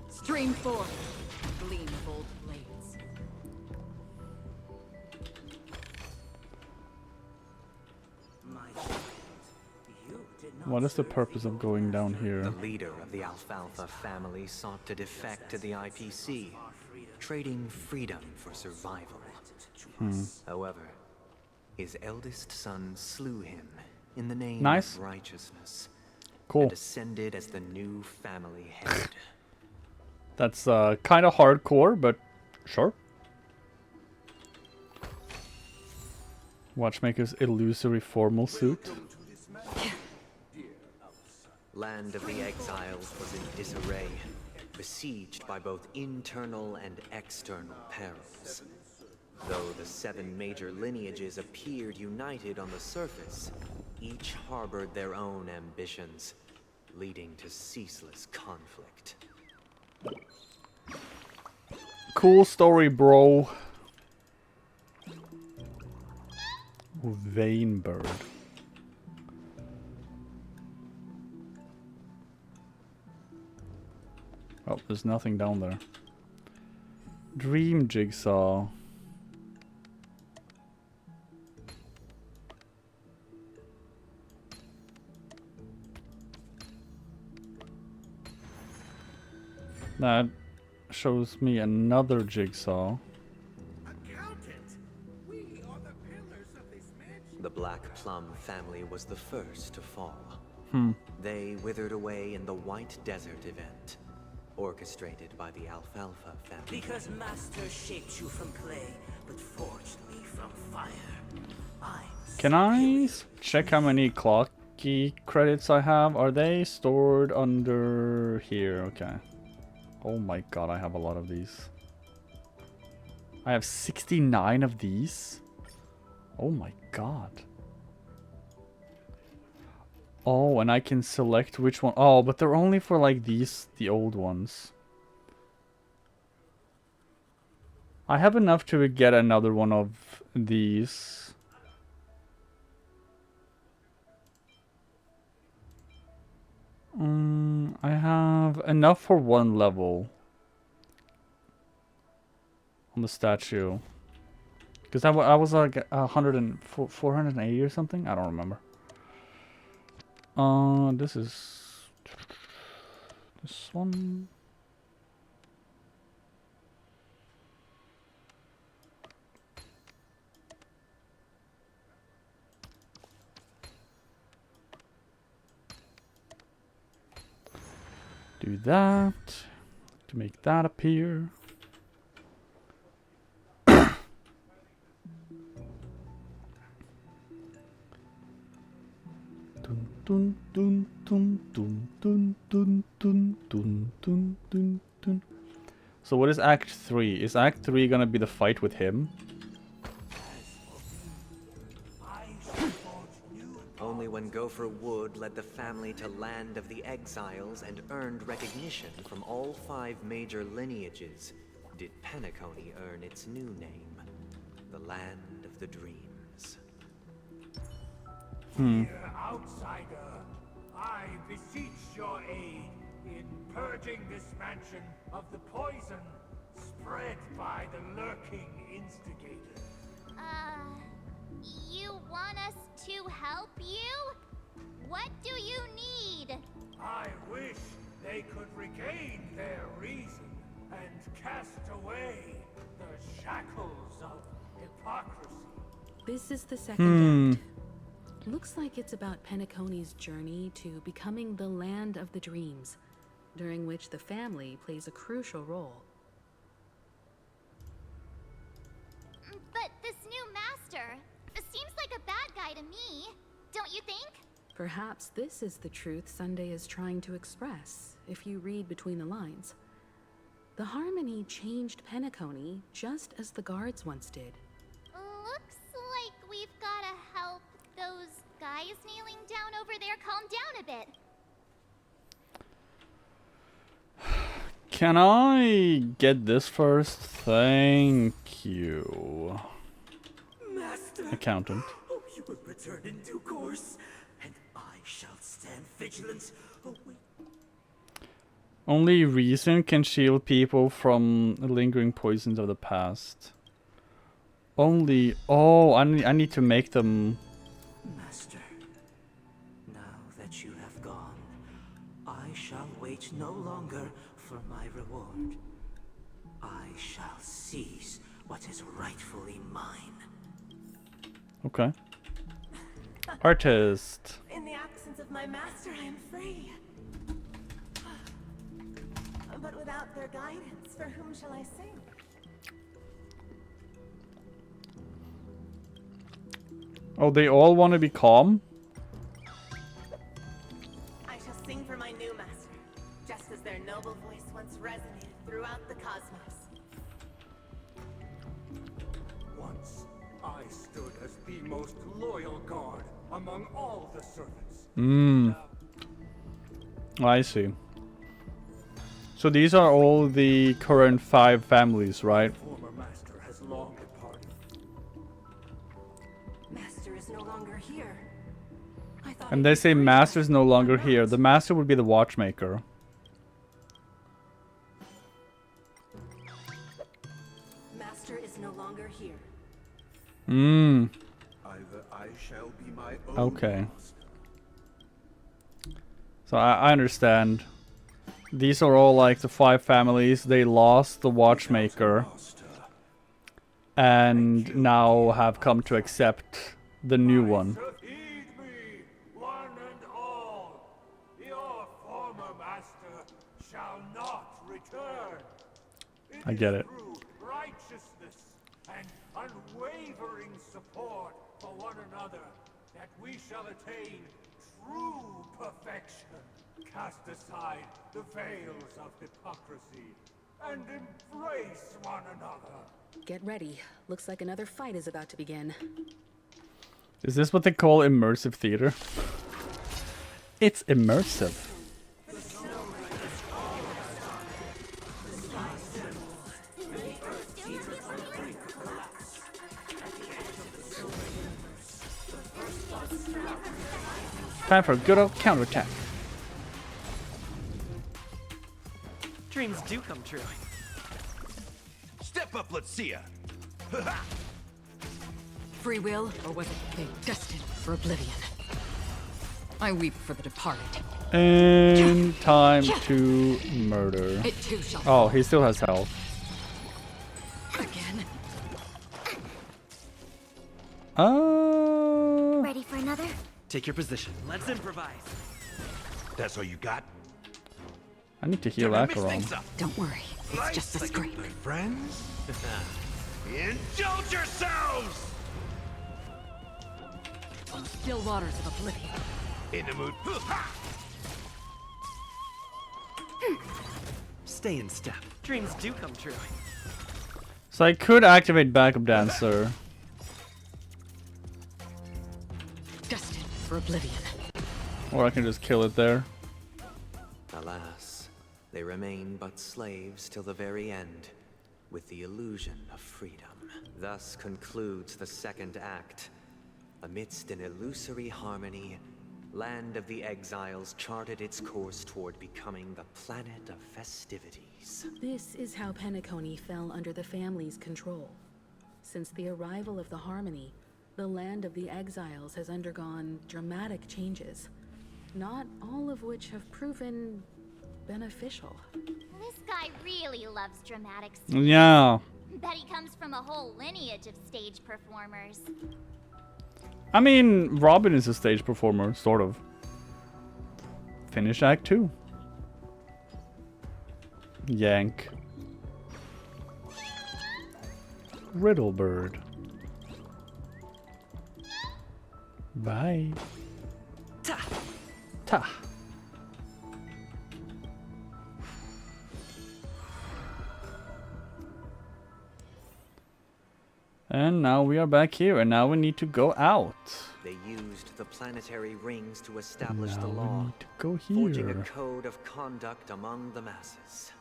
Stream forth, gleam of old blades. What is the purpose of going down here? The leader of the Alfalfa family sought to defect to the IPC, trading freedom for survival. However, his eldest son slew him in the name Nice. of righteousness. Cool. And ascended as the new family head. That's kind of hardcore, but sure. Watchmaker's illusory formal suit. Land of the Exiles was in disarray, besieged by both internal and external perils. Though the 7 major lineages appeared united on the surface, each harbored their own ambitions, leading to ceaseless conflict. Cool story, bro. Vein bird. Oh, there's nothing down there. Dream jigsaw. That shows me another jigsaw. The Black Plum family was the first to fall. They withered away in the White Desert event, orchestrated by the Alfalfa family. Because Master shaped you from clay, but forged me from fire. Can I check how many clocky credits I have? Are they stored under here? Okay. Oh my god, I have a lot of these. I have 69 of these. Oh my god. Oh, and I can select which one. Oh, but they're only for like these, the old ones. I have enough to get another one of these. I have enough for 1 level on the statue. Because I was like 480 or something? I don't remember. This is... this one... do that to make that appear. Dun, Dun, dun, dun, dun, dun, dun, dun, dun, dun, dun, dun. So what is Act 3? Is Act 3 gonna be the fight with him? Only when Gopher Wood led the family to Land of the Exiles and earned recognition from all 5 major lineages did Penacony earn its new name, the Land of the Dreams. Dear outsider, I beseech your aid in purging this mansion of the poison spread by the lurking instigator. You want us to help you? What do you need? I wish they could regain their reason and cast away the shackles of hypocrisy. This is the second act. Looks like it's about Penacony's journey to becoming the Land of the Dreams, during which the family plays a crucial role. But this new master seems like a bad guy to me, don't you think? Perhaps this is the truth Sunday is trying to express, if you read between the lines. The Harmony changed Penacony just as the guards once did. Looks like we've gotta help those guys kneeling down over there calm down a bit. Can I get this first? Thank you. Master. Accountant. Oh, you will return in due course, and I shall stand vigilant. Oh, wait. Only reason can shield people from lingering poisons of the past. Only... Oh, I need to make them... Master, now that you have gone, I shall wait no longer for my reward. I shall seize what is rightfully mine. Okay. Artist. In the absence of my master, I am free. But without their guidance, for whom shall I sing? Oh, they all want to be calm? I shall sing for my new master, just as their noble voice once resonated throughout the cosmos. Once, I stood as the most loyal guard among all the servants. I see. So these are all the current 5 families, right? Former master has long departed. Master is no longer here. I thought And they say master's no longer here. The master would be the watchmaker. Master is no longer here. Either I shall be my own Okay. So I understand. These are all like the 5 families. They lost the watchmaker. And now have come to accept the new one. Heed me, one and all. Your former master shall not return. I get it. Through righteousness and unwavering support for one another that we shall attain true perfection. Cast aside the veils of hypocrisy and embrace one another. Get ready. Looks like another fight is about to begin. Is this what they call immersive theater? It's immersive. Time for a good old counterattack. Dreams do come true. Step up, let's see ya. Free will, or was it fate destined for oblivion? I weep for the departed. And time to murder. It too shall Oh, fall. he still has health. Again? Ready for another? Take your position. Let's improvise. That's all you got? I need to heal Acheron. Don't worry, it's just a scrape. My friends? Indulge yourselves! Still waters of oblivion. In the mood. Stay in step. Dreams do come true. So I could activate backup dancer. Destined for oblivion. Or I can just kill it there. Alas, they remain but slaves till the very end, with the illusion of freedom. Thus concludes the second act. Amidst an illusory harmony, Land of the Exiles charted its course toward becoming the planet of festivities. This is how Penacony fell under the family's control. Since the arrival of the Harmony, the Land of the Exiles has undergone dramatic changes, not all of which have proven beneficial. This guy really loves dramatics. Yeah. Bet he comes from a whole lineage of stage performers. I mean, Robin is a stage performer, sort of. Finish Act 2. Yank. Riddlebird. Bye. Ta. Ta. And now we are back here, and now we need to go out. They used the planetary rings to establish the Now we law, need to go forging a here. code of conduct among the masses.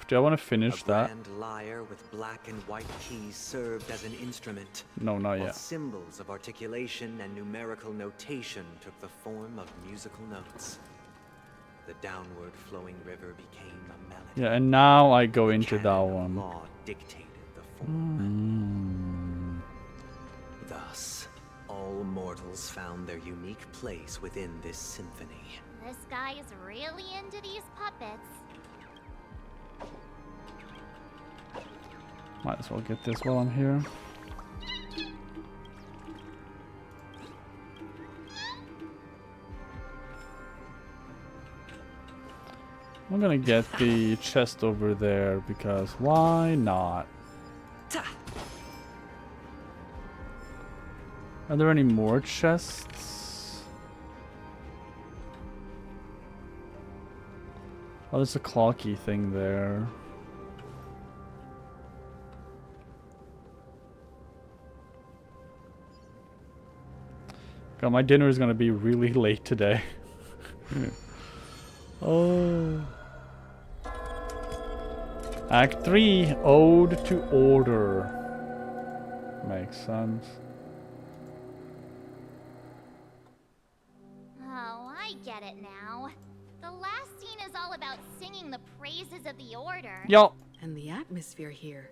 Do I want to finish A that? grand lyre with black and white keys served as an instrument. No, not while yet. Symbols of articulation and numerical notation took the form of musical notes. The downward flowing river became a melody. Yeah, and now I go into that Canon of one. law dictated the form. Thus, all mortals found their unique place within this symphony. This guy is really into these puppets. Might as well get this while I'm here. I'm gonna get the chest over there because why not? Are there any more chests? Oh, there's a clocky thing there. God, my dinner is gonna be really late today. Oh. Act 3, Ode to Order. Makes sense. Oh, I get it now. The last scene is all about singing the praises of the Order. Yup. And the atmosphere here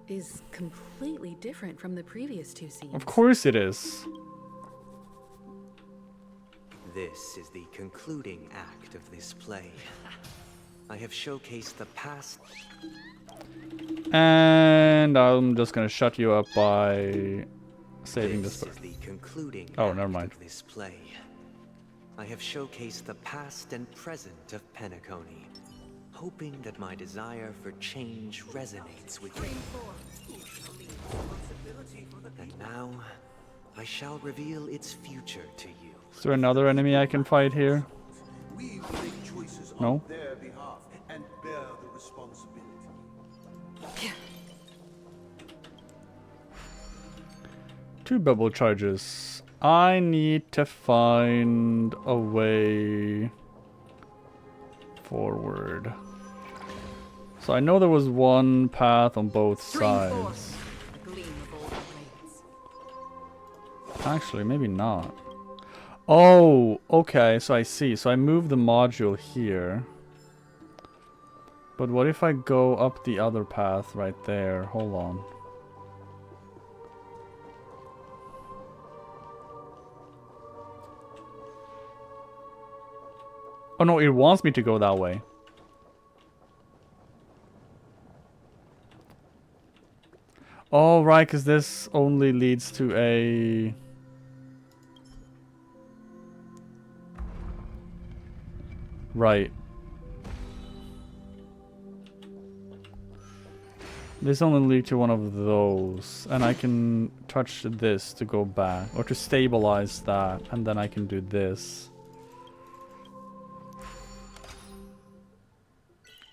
is completely different from the previous two scenes. Of course it is. This is the concluding act of this play. I have showcased the past. And I'm just gonna shut you up by saving this. This is the concluding Oh, act never mind. of this play. I have showcased the past and present of Penacony, hoping that my desire for change resonates with you. And now, I shall reveal its future to you. Is there another enemy I can fight here? We will make choices No? on their behalf and bear the responsibility. Two bubble charges. I need to find a way forward. So I know there was one path on both sides. Actually, maybe not. Oh, okay, so I see. So I move the module here. But what if I go up the other path right there? Hold on. Oh no, it wants me to go that way. Oh, right, because this only leads to a... Right. This only leads to one of those, and I can touch this to go back, or to stabilize that, and then I can do this.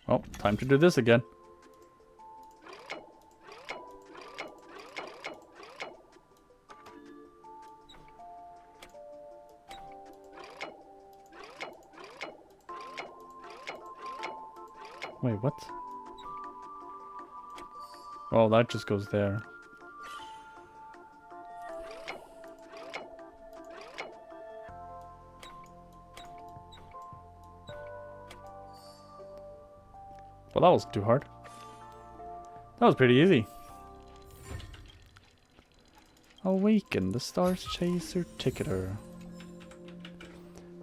Oh, time to do this again. Wait, what? Oh, that just goes there. Well, that was too hard. That was pretty easy. Awaken the Stars Chaser Ticketer.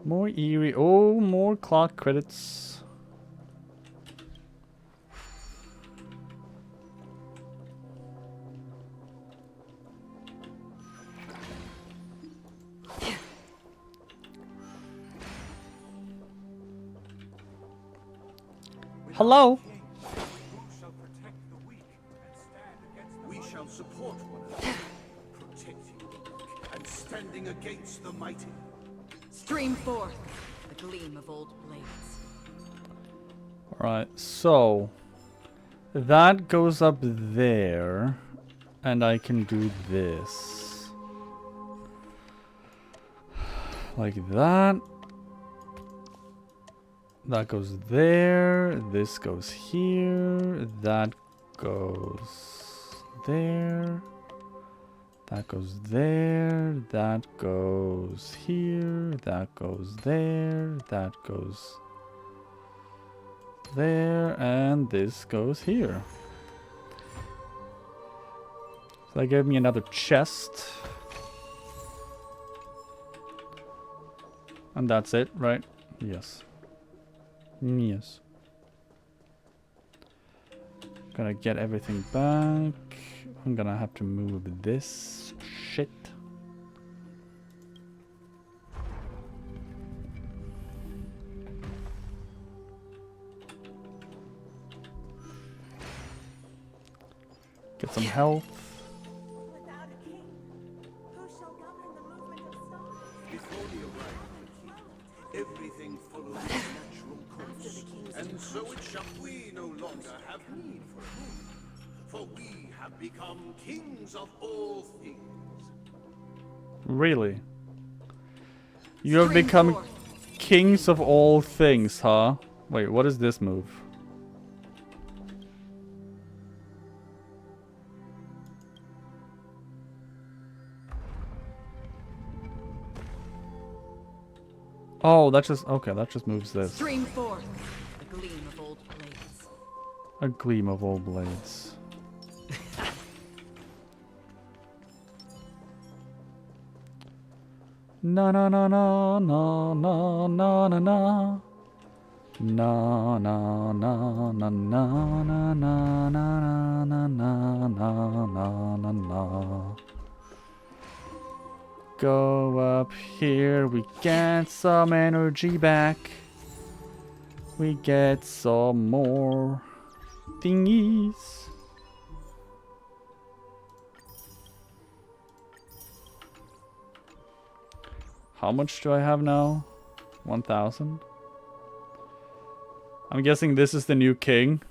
More eerie. Oh, more clock credits. Hello? We shall support one another, protecting the weak and standing against the mighty. Stream forth the gleam of old blades. Alright, so that goes up there, and I can do this. Like that. That goes there, this goes here, that goes there, that goes there, that goes here, that goes there, that goes there, and this goes here. So that gave me another chest. And that's it, right? Yes. Yes. Gonna get everything back. I'm gonna have to move this shit. Get some health. Before the arrival of the king, everything followed its natural course. And so it shall. We no longer have need for a king, for we have become kings of all things. Really? You have become kings of all things, huh? Wait, what is this move? Oh, that just okay. That just moves this. Stream forth the gleam of old blades. A gleam of old blades. Na na na na na na na na na. Na na na na na na na na na na na na na. Go up here, we get some energy back. We get some more thingies. How much do I have now? 1,000? I'm guessing this is the new king.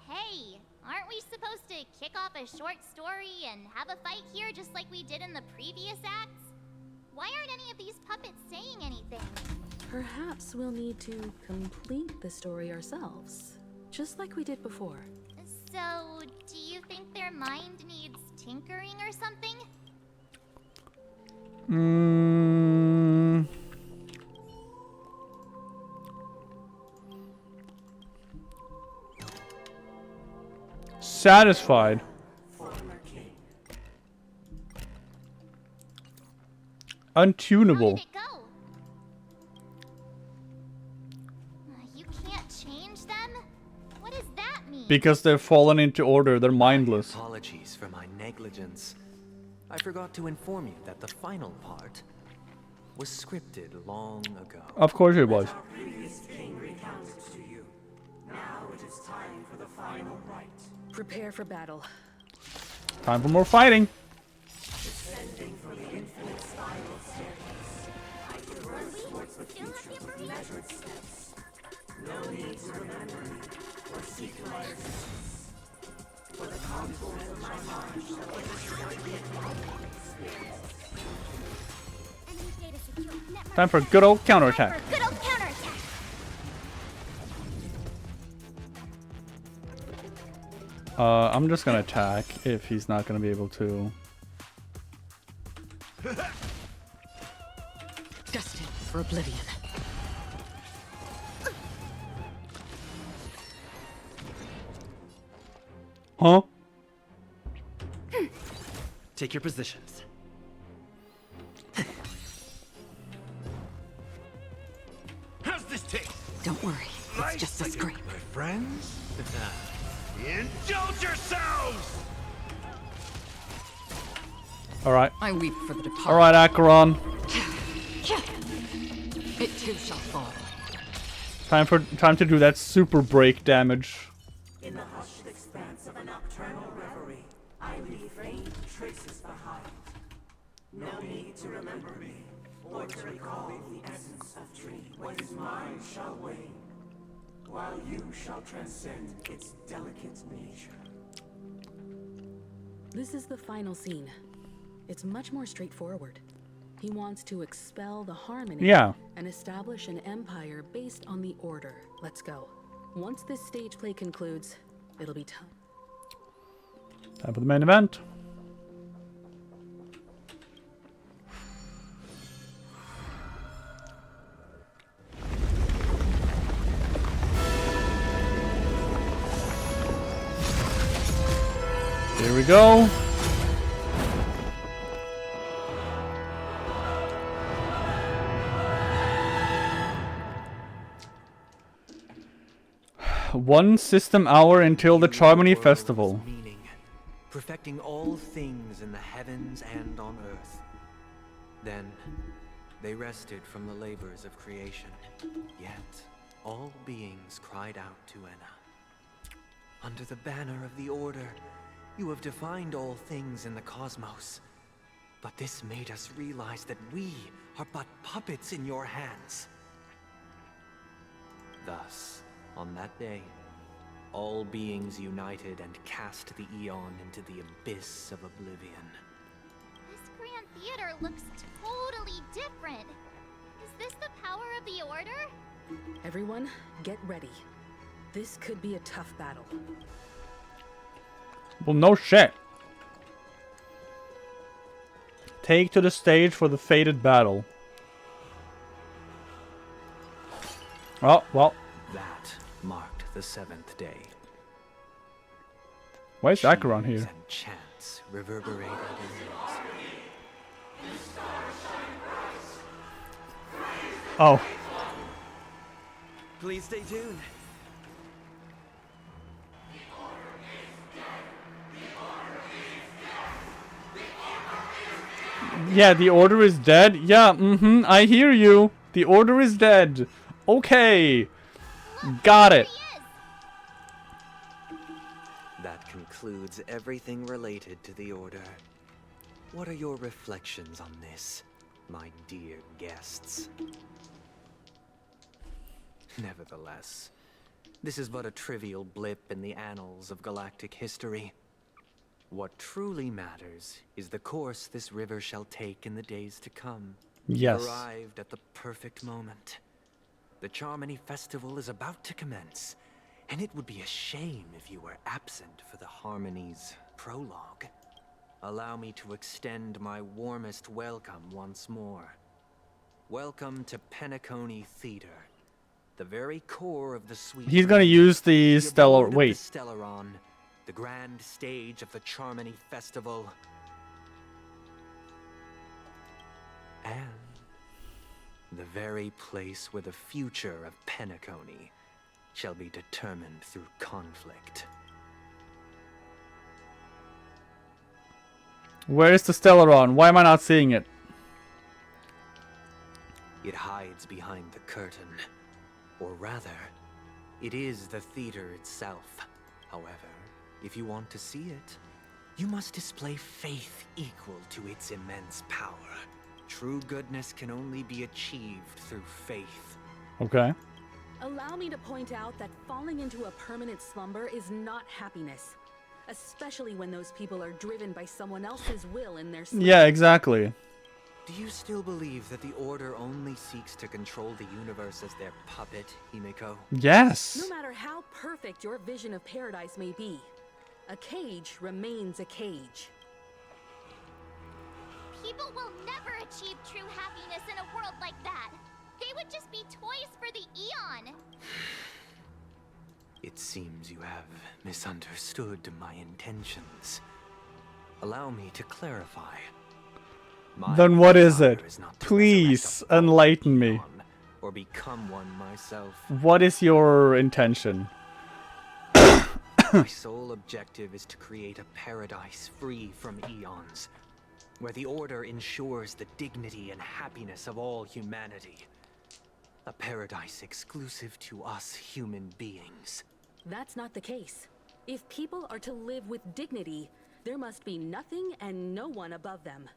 Hey, aren't we supposed to kick off a short story and have a fight here just like we did in the previous acts? Why aren't any of these puppets saying anything? Perhaps we'll need to complete the story ourselves, just like we did before. So, do you think their mind needs tinkering or something? Satisfied. Untunable. You can't change them? What does that mean? Because they've fallen into order, they're mindless. Apologies for my negligence. I forgot to inform you that the final part was scripted long ago. Of course it was. Previous king recounted to you. Now it is time for the final rite. Prepare for battle. Time for more fighting. Descending from the infinite spiral staircase. I traverse towards the future with measured steps. No need to remember me or seek my existence. For the contours of my mind shall illustrate the experience. Enemy data secure. Network Time for a good old counterattack. for good old counterattack. I'm just gonna attack if he's not gonna be able to. Destined for oblivion. Huh? Take your positions. How's this taste? Don't worry, it's just a scrape. My friends? Indulge yourselves! Alright. I weep for the departed. Alright, Acheron. It too shall fall. Time to do that super break damage. In the hushed expanse of a nocturnal reverie, I leave faint traces behind. No need to remember me, or to recall the essence of dream. What is mine shall wane, while you shall transcend its delicate nature. This is the final scene. It's much more straightforward. He wants to expel the harmony and establish an empire based on the order. Let's go. Once this stage play concludes, it'll be time. Time for the main event. Here we go. One system hour until the Charmony Festival. Meaning, perfecting all things in the heavens and on earth. Then, they rested from the labors of creation. Yet, all beings cried out to Enna. Under the banner of the Order, you have defined all things in the cosmos. But this made us realize that we are but puppets in your hands. Thus, on that day, all beings united and cast the Eon into the abyss of oblivion. This grand theater looks totally different. Is this the power of the Order? Everyone, get ready. This could be a tough battle. Well, no shit. Take to the stage for the fated battle. Oh, well. That marked the 7th day. Why is Acheron here? And chants reverberated in the Oh. Please stay tuned. Yeah, the Order is dead. Yeah, I hear you. The Order is dead. Okay. Got it. That concludes everything related to the Order. What are your reflections on this, my dear guests? Nevertheless, this is but a trivial blip in the annals of galactic history. What truly matters is the course this river shall take in the days to come. Yes. Arrived at the perfect moment. The Charmony Festival is about to commence, and it would be a shame if you were absent for the Harmony's prologue. Allow me to extend my warmest welcome once more. Welcome to Penacony Theater, the very core of the sweet. He's gonna use the Stellar. Wait. Stellaron, the grand stage of the Charmony Festival. And the very place where the future of Penacony shall be determined through conflict. Where is the Stellaron? Why am I not seeing it? It hides behind the curtain. Or rather, It is the theater itself. However, if you want to see it, you must display faith equal to its immense power. True goodness can only be achieved through faith. Okay. Allow me to point out that falling into a permanent slumber is not happiness. Especially when those people are driven by someone else's will in their sleep. Yeah, exactly. Do you still believe that the Order only seeks to control the universe as their puppet, Himiko? Yes. No matter how perfect your vision of paradise may be, a cage remains a cage. People will never achieve true happiness in a world like that. They would just be toys for the Eon. It seems you have misunderstood my intentions. Allow me to clarify. Then what is it? Please enlighten me. Or become one myself. What is your intention? My sole objective is to create a paradise free from eons, where the Order ensures the dignity and happiness of all humanity. A paradise exclusive to us human beings. That's not the case. If people are to live with dignity, there must be nothing and no one above them.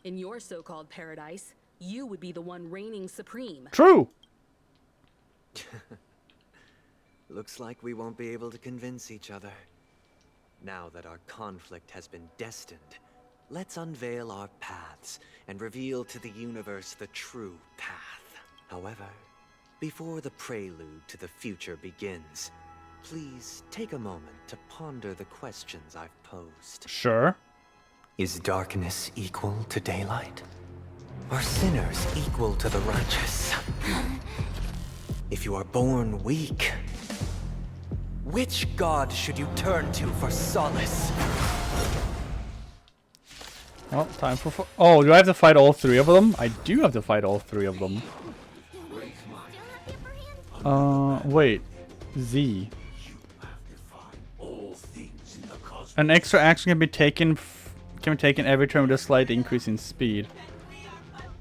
In your so-called paradise, you would be the one reigning supreme. True. Looks like we won't be able to convince each other. Now that our conflict has been destined, let's unveil our paths and reveal to the universe the true path. However, before the prelude to the future begins, please take a moment to ponder the questions I've posed. Sure. Is darkness equal to daylight? Are sinners equal to the righteous? If you are born weak, which god should you turn to for solace? Well, time for... Oh, do I have to fight all three of them? I do have to fight all three of them. Wait. Z. An extra action can be taken every turn with a slight increase in speed.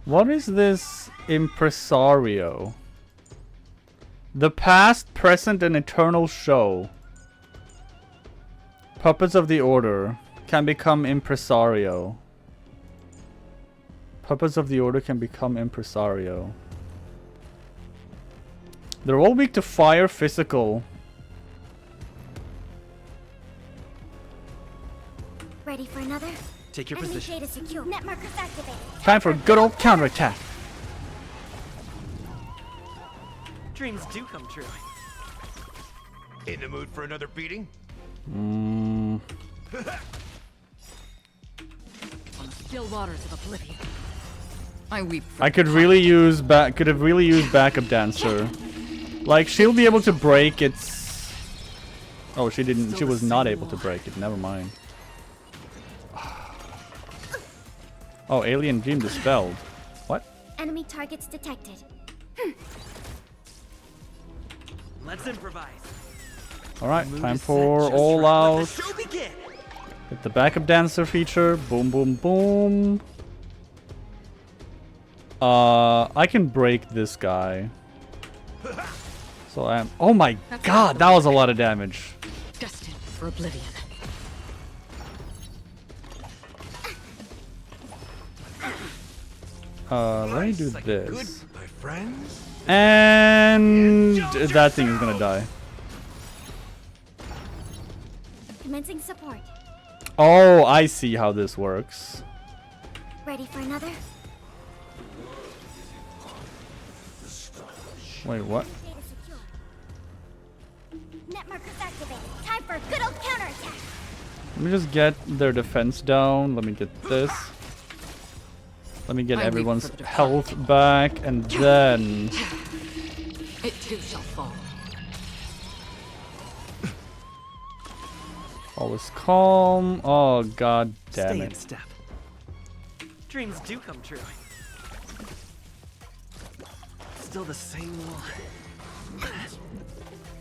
What is this impresario? The past, present, and eternal show. Puppets of the Order can become impresario. Puppets of the Order can become impresario. They're all weak to fire, physical. Ready for another? Take your position. Data secure. Net markers activated. Time for a good old counterattack. Dreams do come true. In the mood for another beating? On the still waters of oblivion, I weep for I could really use backup dancer. Like, she'll be able to break its... Oh, she didn't. She was not able to break it. Never mind. Oh, alien dream dispelled. What? Enemy targets detected. Let's improvise. Alright, time for all out. Hit the backup dancer feature. Boom, boom, boom. I can break this guy. So I'm... Oh my god, that was a lot of damage. destined for oblivion. Let me do this. My friends? And that thing is gonna die. Commencing support. Oh, I see how this works. Ready for another? Wait, what? Data secure. Net markers activated. Time for a good old counterattack. Let me just get their defense down. Let me get this. Let me get everyone's health back, and then... It too shall fall. All is calm. Oh, god damn Stay in it. step. Dreams do come true. Still the same one.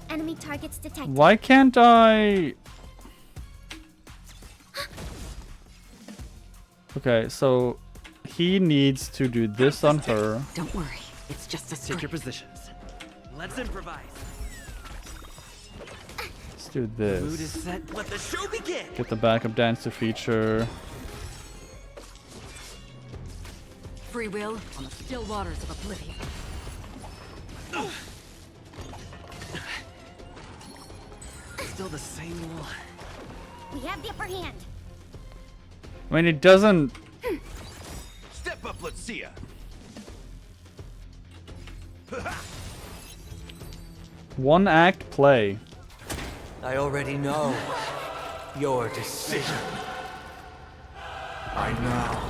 Enemy targets detected. Why can't I... Okay, so he needs to do this on her. Don't worry, it's just a Take your positions. Let's improvise. do Mood is this. set. Let the show begin. Get the backup dancer feature. Free will on the still waters of oblivion. Still the same one. We have the upper hand. I mean, it doesn't. Step up, let's see ya. One act play. I already know your decision. I now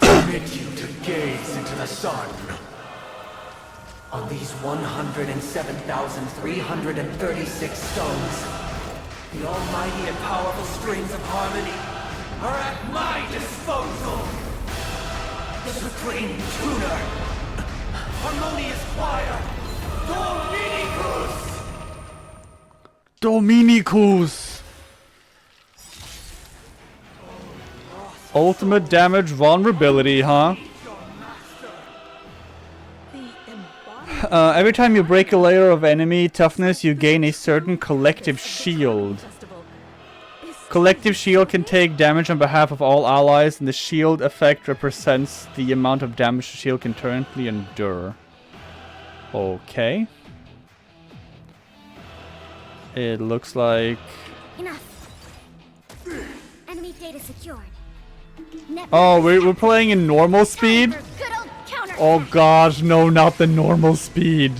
permit you to gaze into the sun. On these 107,336 stones, the almighty and powerful strings of harmony are at my disposal. The supreme tuner, harmonious choir, Dominicus! Ultimate damage vulnerability, huh? Every time you break a layer of enemy toughness, you gain a certain collective shield. Collective shield can take damage on behalf of all allies, and the shield effect represents the amount of damage the shield can currently endure. Okay. It looks like... Enough. Enemy data secured. Oh, we're playing in normal speed? Oh gosh, no, not the normal speed.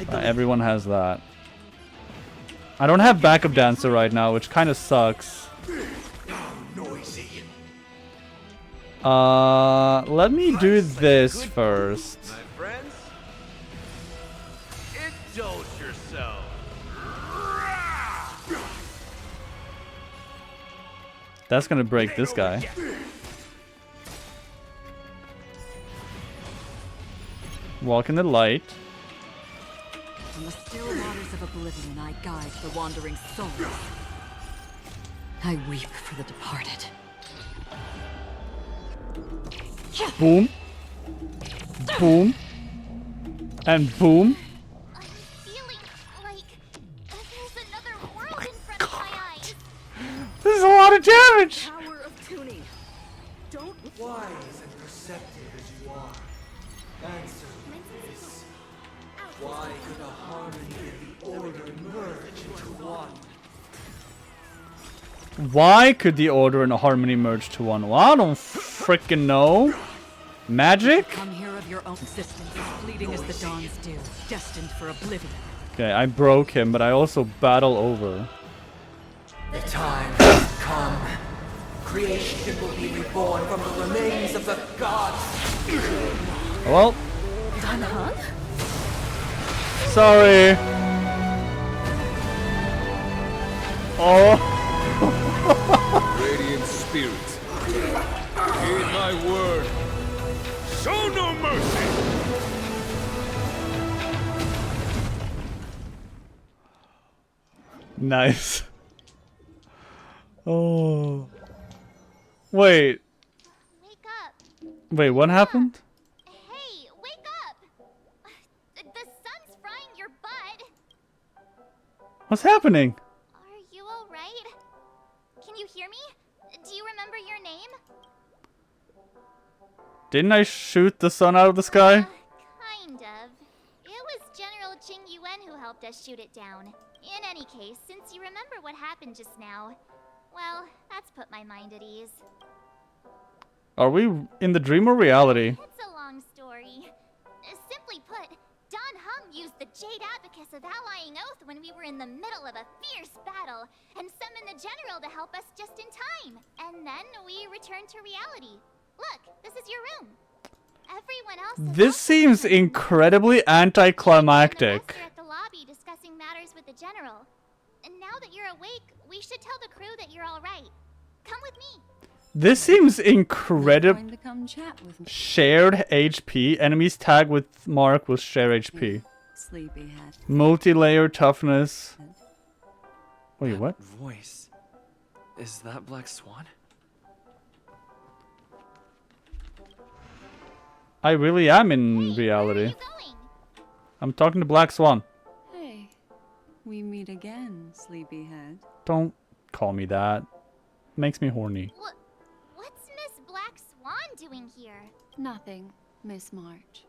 Everyone has that. I don't have backup dancer right now, which kind of sucks. Let me do this first. My friends, indulge yourself. That's gonna break this guy. Walk in the light. From the still waters of oblivion, I guide the wandering souls. I weep for the departed. Boom. Boom. And boom. I'm feeling like there's another world in front of my eyes. This is a lot of damage! Power of tuning. Don't wise and perceptive as you are. Answer this. Why could the harmony and the order merge into one? Why could the order and the harmony merge to one? Well, I don't frickin' know. Magic? Come here of your own existence, fleeting as the dawn's dew, destined for oblivion. Okay, I broke him, but I also battle over. The time has come. Creation will be reborn from the remains of the gods. Well, Danhang? sorry. Oh. Radiant spirits, heed my word. Show no mercy. Nice. Oh. Wait. Wake up. Wait, what happened? Hey, wake up. The sun's frying your butt. What's happening? Are you all right? Can you hear me? Do you remember your name? Didn't I shoot the sun out of the sky? Kind of. It was General Jing Yuan who helped us shoot it down. In any case, since you remember what happened just now, well, that's put my mind at ease. Are we in the dream or reality? It's a long story. Simply put, Don Hung used the Jade Abacus of Allying Oath when we were in the middle of a fierce battle, and summoned the General to help us just in time. And then we returned to reality. Look, this is your room. Everyone else is This seems incredibly anticlimactic. at the lobby discussing matters with the General. And now that you're awake, we should tell the crew that you're all right. Come with me. This seems incredible. Going to come chat with me. Shared HP. Enemies tagged with mark will share HP. Sleepyhead. Multi-layer toughness. Wait, what? Voice. Is that Black Swan? I really am in reality. I'm talking to Black Swan. Hey, we meet again, sleepyhead. Don't call me that. Makes me horny. What's Miss Black Swan doing here? Nothing, Miss March.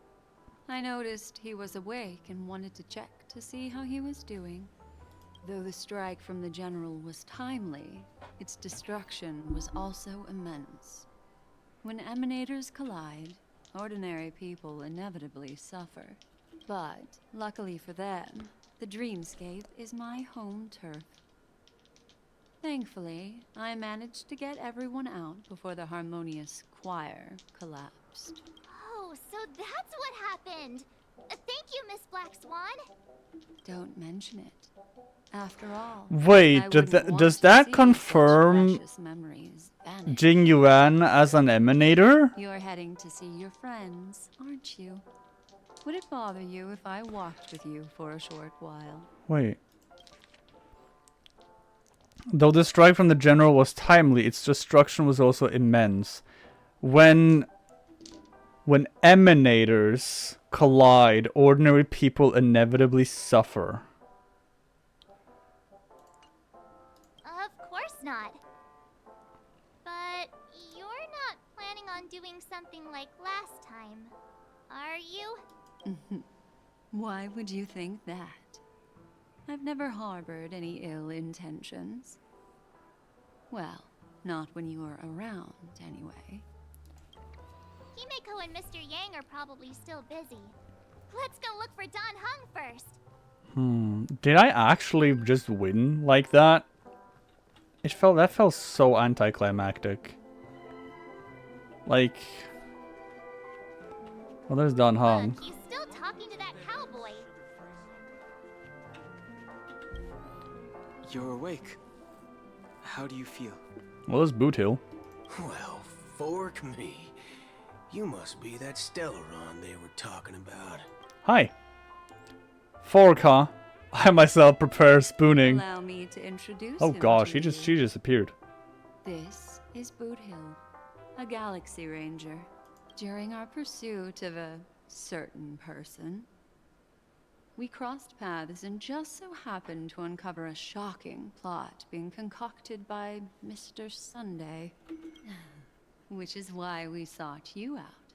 I noticed he was awake and wanted to check to see how he was doing. Though the strike from the General was timely, its destruction was also immense. When emanators collide, ordinary people inevitably suffer. But, luckily for them, the dreamscape is my home turf. Thankfully, I managed to get everyone out before the harmonious choir collapsed. Oh, so that's what happened! Thank you, Miss Black Swan! Don't mention it. After all, Wait, does that confirm Jing Yuan as an emanator? You're heading to see your friends, aren't you? Would it bother you if I walked with you for a short while? Wait. Though the strike from the General was timely, its destruction was also immense. When emanators collide, ordinary people inevitably suffer. Of course not. But you're not planning on doing something like last time, are you? Why would you think that? I've never harbored any ill intentions. Well, not when you are around, anyway. Himeko and Mr. Yang are probably still busy. Let's go look for Don Hung first. Did I actually just win like that? That felt so anticlimactic. Like, well, there's Don Hung. He's still talking to that cowboy. You're awake. How do you feel? Well, there's Boot Hill. Well, fork me. You must be that Stellaron they were talking about. Hi. Fork, huh? I myself prepare spooning. Allow me to introduce Oh him gosh, to she just appeared. This is Boot Hill, a Galaxy Ranger. During our pursuit of a certain person, we crossed paths and just so happened to uncover a shocking plot being concocted by Mr. Sunday. Which is why we sought you out,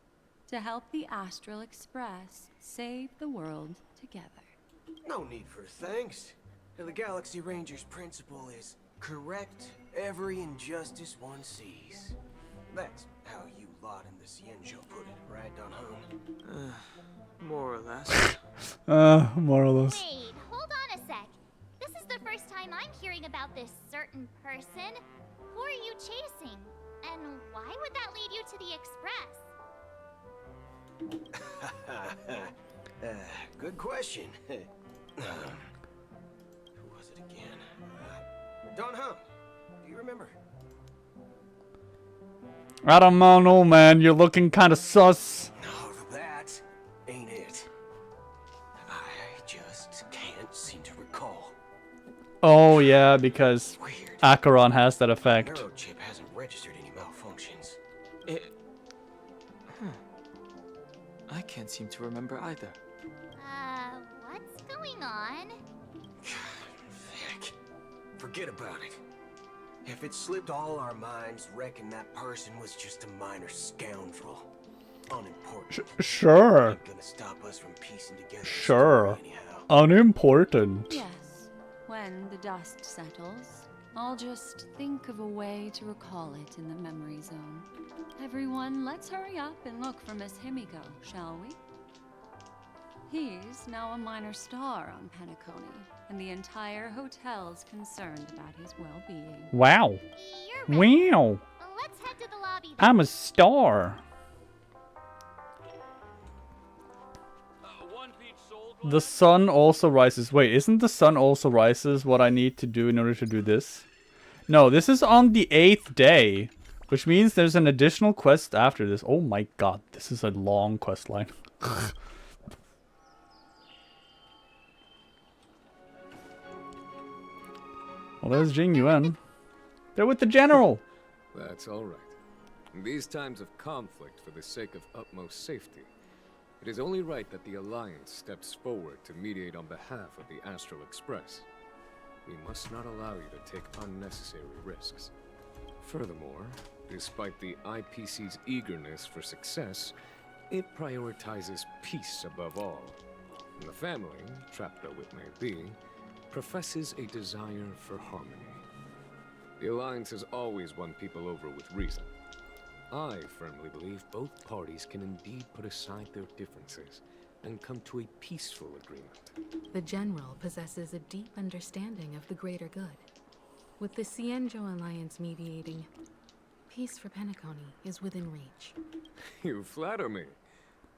to help the Astral Express save the world together. No need for thanks. The Galaxy Ranger's principle is correct every injustice one sees. That's how you lot in the Cienjo put it, right, Don Hung? More or less. More or less. Wait, hold on a sec. This is the first time I'm hearing about this certain person. Who are you chasing? And why would that lead you to the Express? Good question. Who was it again? Don Hung, do you remember? I don't know, man. You're looking kind of sus. No, that ain't it. I just can't seem to recall. Oh yeah, because Acheron has that effect. Neurochip hasn't registered any malfunctions. I can't seem to remember either. What's going on? Heck, forget about it. If it slipped all our minds, reckon that person was just a minor scoundrel. Unimportant. Sure. Not gonna stop us from piecing together. Sure. Unimportant. Yes, when the dust settles, I'll just think of a way to recall it in the memory zone. Everyone, let's hurry up and look for Miss Himiko, shall we? He's now a minor star on Penacony, and the entire hotel's concerned about his well-being. Wow. Wow. Let's head to the lobby. I'm a star. The sun also rises. Wait, isn't the sun also rises what I need to do in order to do this? No, this is on the 8th day, which means there's an additional quest after this. Oh my god, this is a long quest line. Well, there's Jing Yuan. They're with the general. That's all right. In these times of conflict, for the sake of utmost safety, it is only right that the Alliance steps forward to mediate on behalf of the Astral Express. we must not allow you to take unnecessary risks. Furthermore, despite the IPC's eagerness for success, it prioritizes peace above all. And the family, trapped though it may be, professes a desire for harmony. The Alliance has always won people over with reason. I firmly believe both parties can indeed put aside their differences and come to a peaceful agreement. The General possesses a deep understanding of the greater good. With the Cienjo Alliance mediating, peace for Penacony is within reach. You flatter me.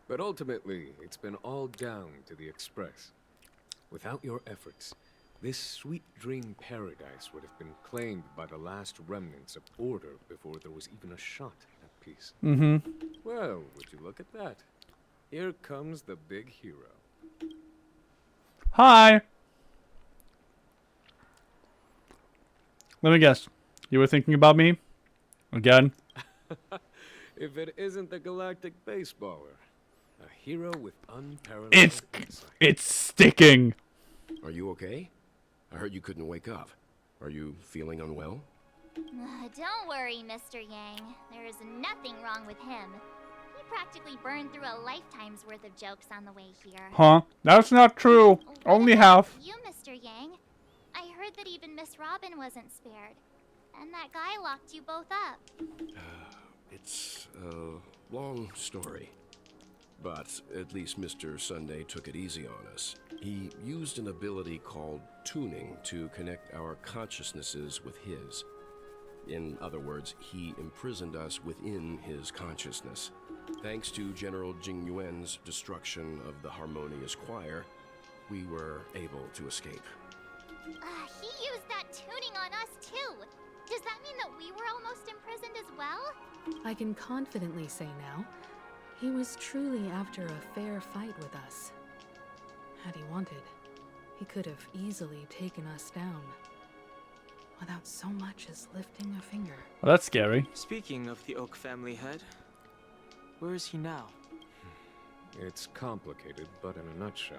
But ultimately, it's been all down to the Express. Without your efforts, this sweet dream paradise would have been claimed by the last remnants of order before there was even a shot at peace. Mm-hmm. Well, would you look at that? Here comes the big hero. Hi! Let me guess. You were thinking about me? Again? If it isn't the galactic baseballer. A hero with unparalleled insight. It's sticking! Are you okay? I heard you couldn't wake up. Are you feeling unwell? Don't worry, Mr. Yang. There is nothing wrong with him. He practically burned through a lifetime's worth of jokes on the way here. Huh? That's not true. Only half. You, Mr. Yang. I heard that even Miss Robin wasn't spared. And that guy locked you both up. It's a long story. But at least Mr. Sunday took it easy on us. He used an ability called tuning to connect our consciousnesses with his. In other words, he imprisoned us within his consciousness. Thanks to General Jing Yuan's destruction of the Harmonious Choir, we were able to escape. He used that tuning on us too. Does that mean that we were almost imprisoned as well? I can confidently say now, he was truly after a fair fight with us. Had he wanted, he could have easily taken us down. Without so much as lifting a finger. Well, that's scary. Speaking of the Oak family head, where is he now? It's complicated, but in a nutshell,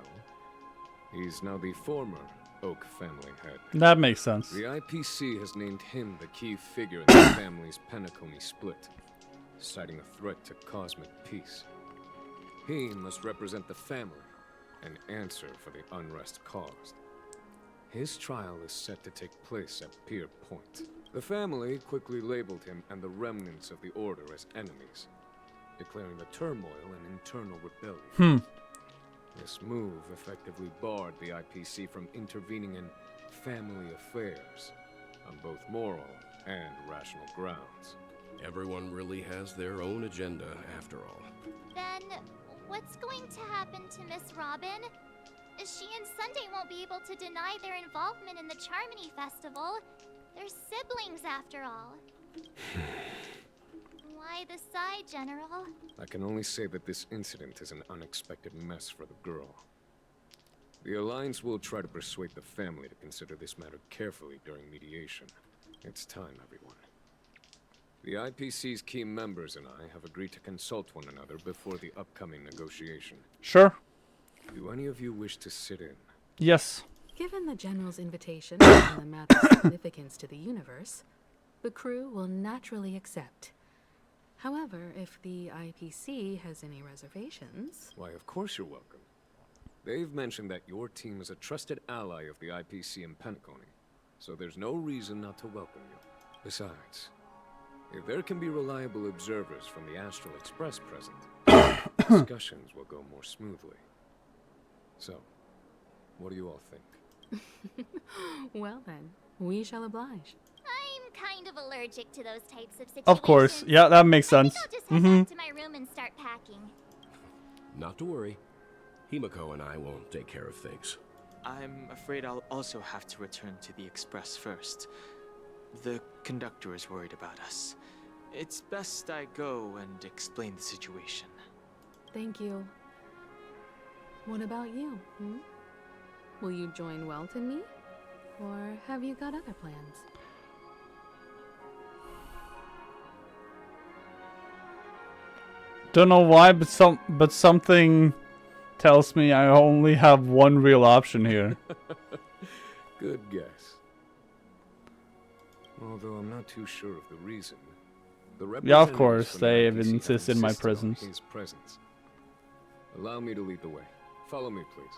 he's now the former Oak family head. That makes sense. The IPC has named him the key figure in the family's Penacony split, citing a threat to cosmic peace. He must represent the family and answer for the unrest caused. His trial is set to take place at Pier Point. The family quickly labeled him and the remnants of the Order as enemies, declaring the turmoil an internal rebellion. This move effectively barred the IPC from intervening in family affairs on both moral and rational grounds. Everyone really has their own agenda, after all. Then, what's going to happen to Miss Robin? She and Sunday won't be able to deny their involvement in the Charmony Festival. They're siblings, after all. Why the sigh, General? I can only say that this incident is an unexpected mess for the girl. The Alliance will try to persuade the family to consider this matter carefully during mediation. It's time, everyone. The IPC's key members and I have agreed to consult one another before the upcoming negotiation. Sure. Do any of you wish to sit in? Yes. Given the General's invitation and the matter's significance to the universe, the crew will naturally accept. However, if the IPC has any reservations... Why, of course you're welcome. They've mentioned that your team is a trusted ally of the IPC in Penacony, so there's no reason not to welcome you. Besides, if there can be reliable observers from the Astral Express present, discussions will go more smoothly. So, what do you all think? Well then, we shall oblige. I'm kind of allergic to those types of situations. Of course. Yeah, that makes sense. I'll just head back to my room and start packing. Not to worry. Himiko and I will take care of things. I'm afraid I'll also have to return to the Express first. The conductor is worried about us. It's best I go and explain the situation. Thank you. What about you, Will you join Welt and me? Or have you got other plans? Don't know why, but something tells me I only have one real option here. Good guess. Although I'm not too sure of the reason. The Yeah, of representatives course, from the they IPC have have insisted my insisted on presence. his presence. Allow me to lead the way. Follow me, please.